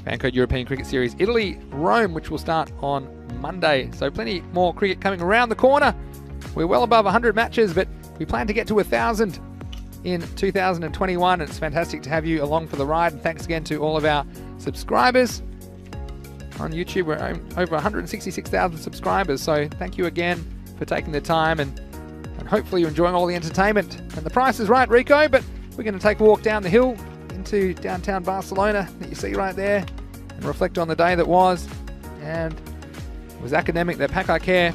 Fancode European Cricket Series Italy-Rome, which will start on Monday. So plenty more cricket coming around the corner. We're well above 100 matches, but we plan to get to 1,000 in 2021, and it's fantastic to have you along for the ride. And thanks again to all of our subscribers on YouTube. We're over 166,000 subscribers, so thank you again for taking the time, and hopefully you're enjoying all the entertainment. And the price is right, Rico, but we're going to take a walk down the hill into downtown Barcelona that you see right there and reflect on the day that was. And it was academic that Pakai Care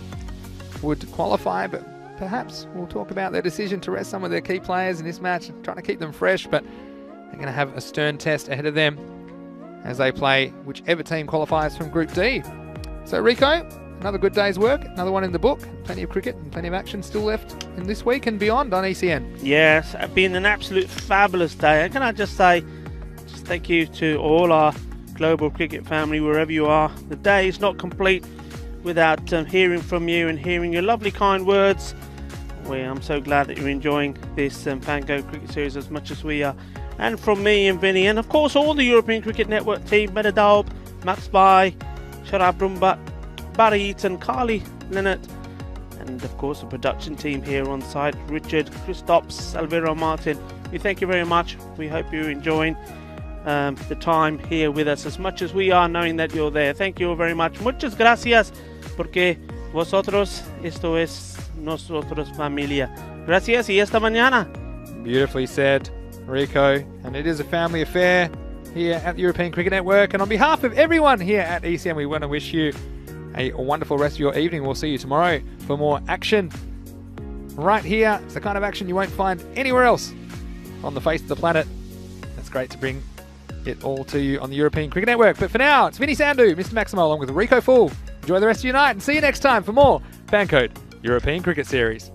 would qualify, but perhaps we'll talk about their decision to rest some of their key players in this match, trying to keep them fresh, but they're going to have a stern test ahead of them as they play whichever team qualifies from Group D. So Rico, another good day's work, another one in the book. Plenty of cricket and plenty of action still left in this week and beyond on ECN. Yes, it's been an absolute fabulous day. And can I just say, just thank you to all our global cricket family, wherever you are. The day is not complete without hearing from you and hearing your lovely kind words. I'm so glad that you're enjoying this Fancode Cricket Series as much as we are. And from me and Vinny, and of course all the European Cricket Network team, Medadaub, Max Bai, Sharab Rumbat, Barry Eaton, Carly Leonard, and of course the production team here on site, Richard, Christops, Alvaro Martin. We thank you very much. We hope you're enjoying the time here with us as much as we are, knowing that you're there. Thank you very much. Muchas gracias, porque vosotros, esto es nosotros familia. Gracias y esta mañana. Beautifully said, Rico. And it is a family affair here at the European Cricket Network. And on behalf of everyone here at ECN, we want to wish you a wonderful rest of your evening. We'll see you tomorrow for more action right here. It's the kind of action you won't find anywhere else on the face of the planet. It's great to bring it all to you on the European Cricket Network. But for now, it's Vinny Sandhu, Mr. Maximo, along with Rico Fool Enjoy the rest of your night and see you next time for more Fan Code European Cricket Series.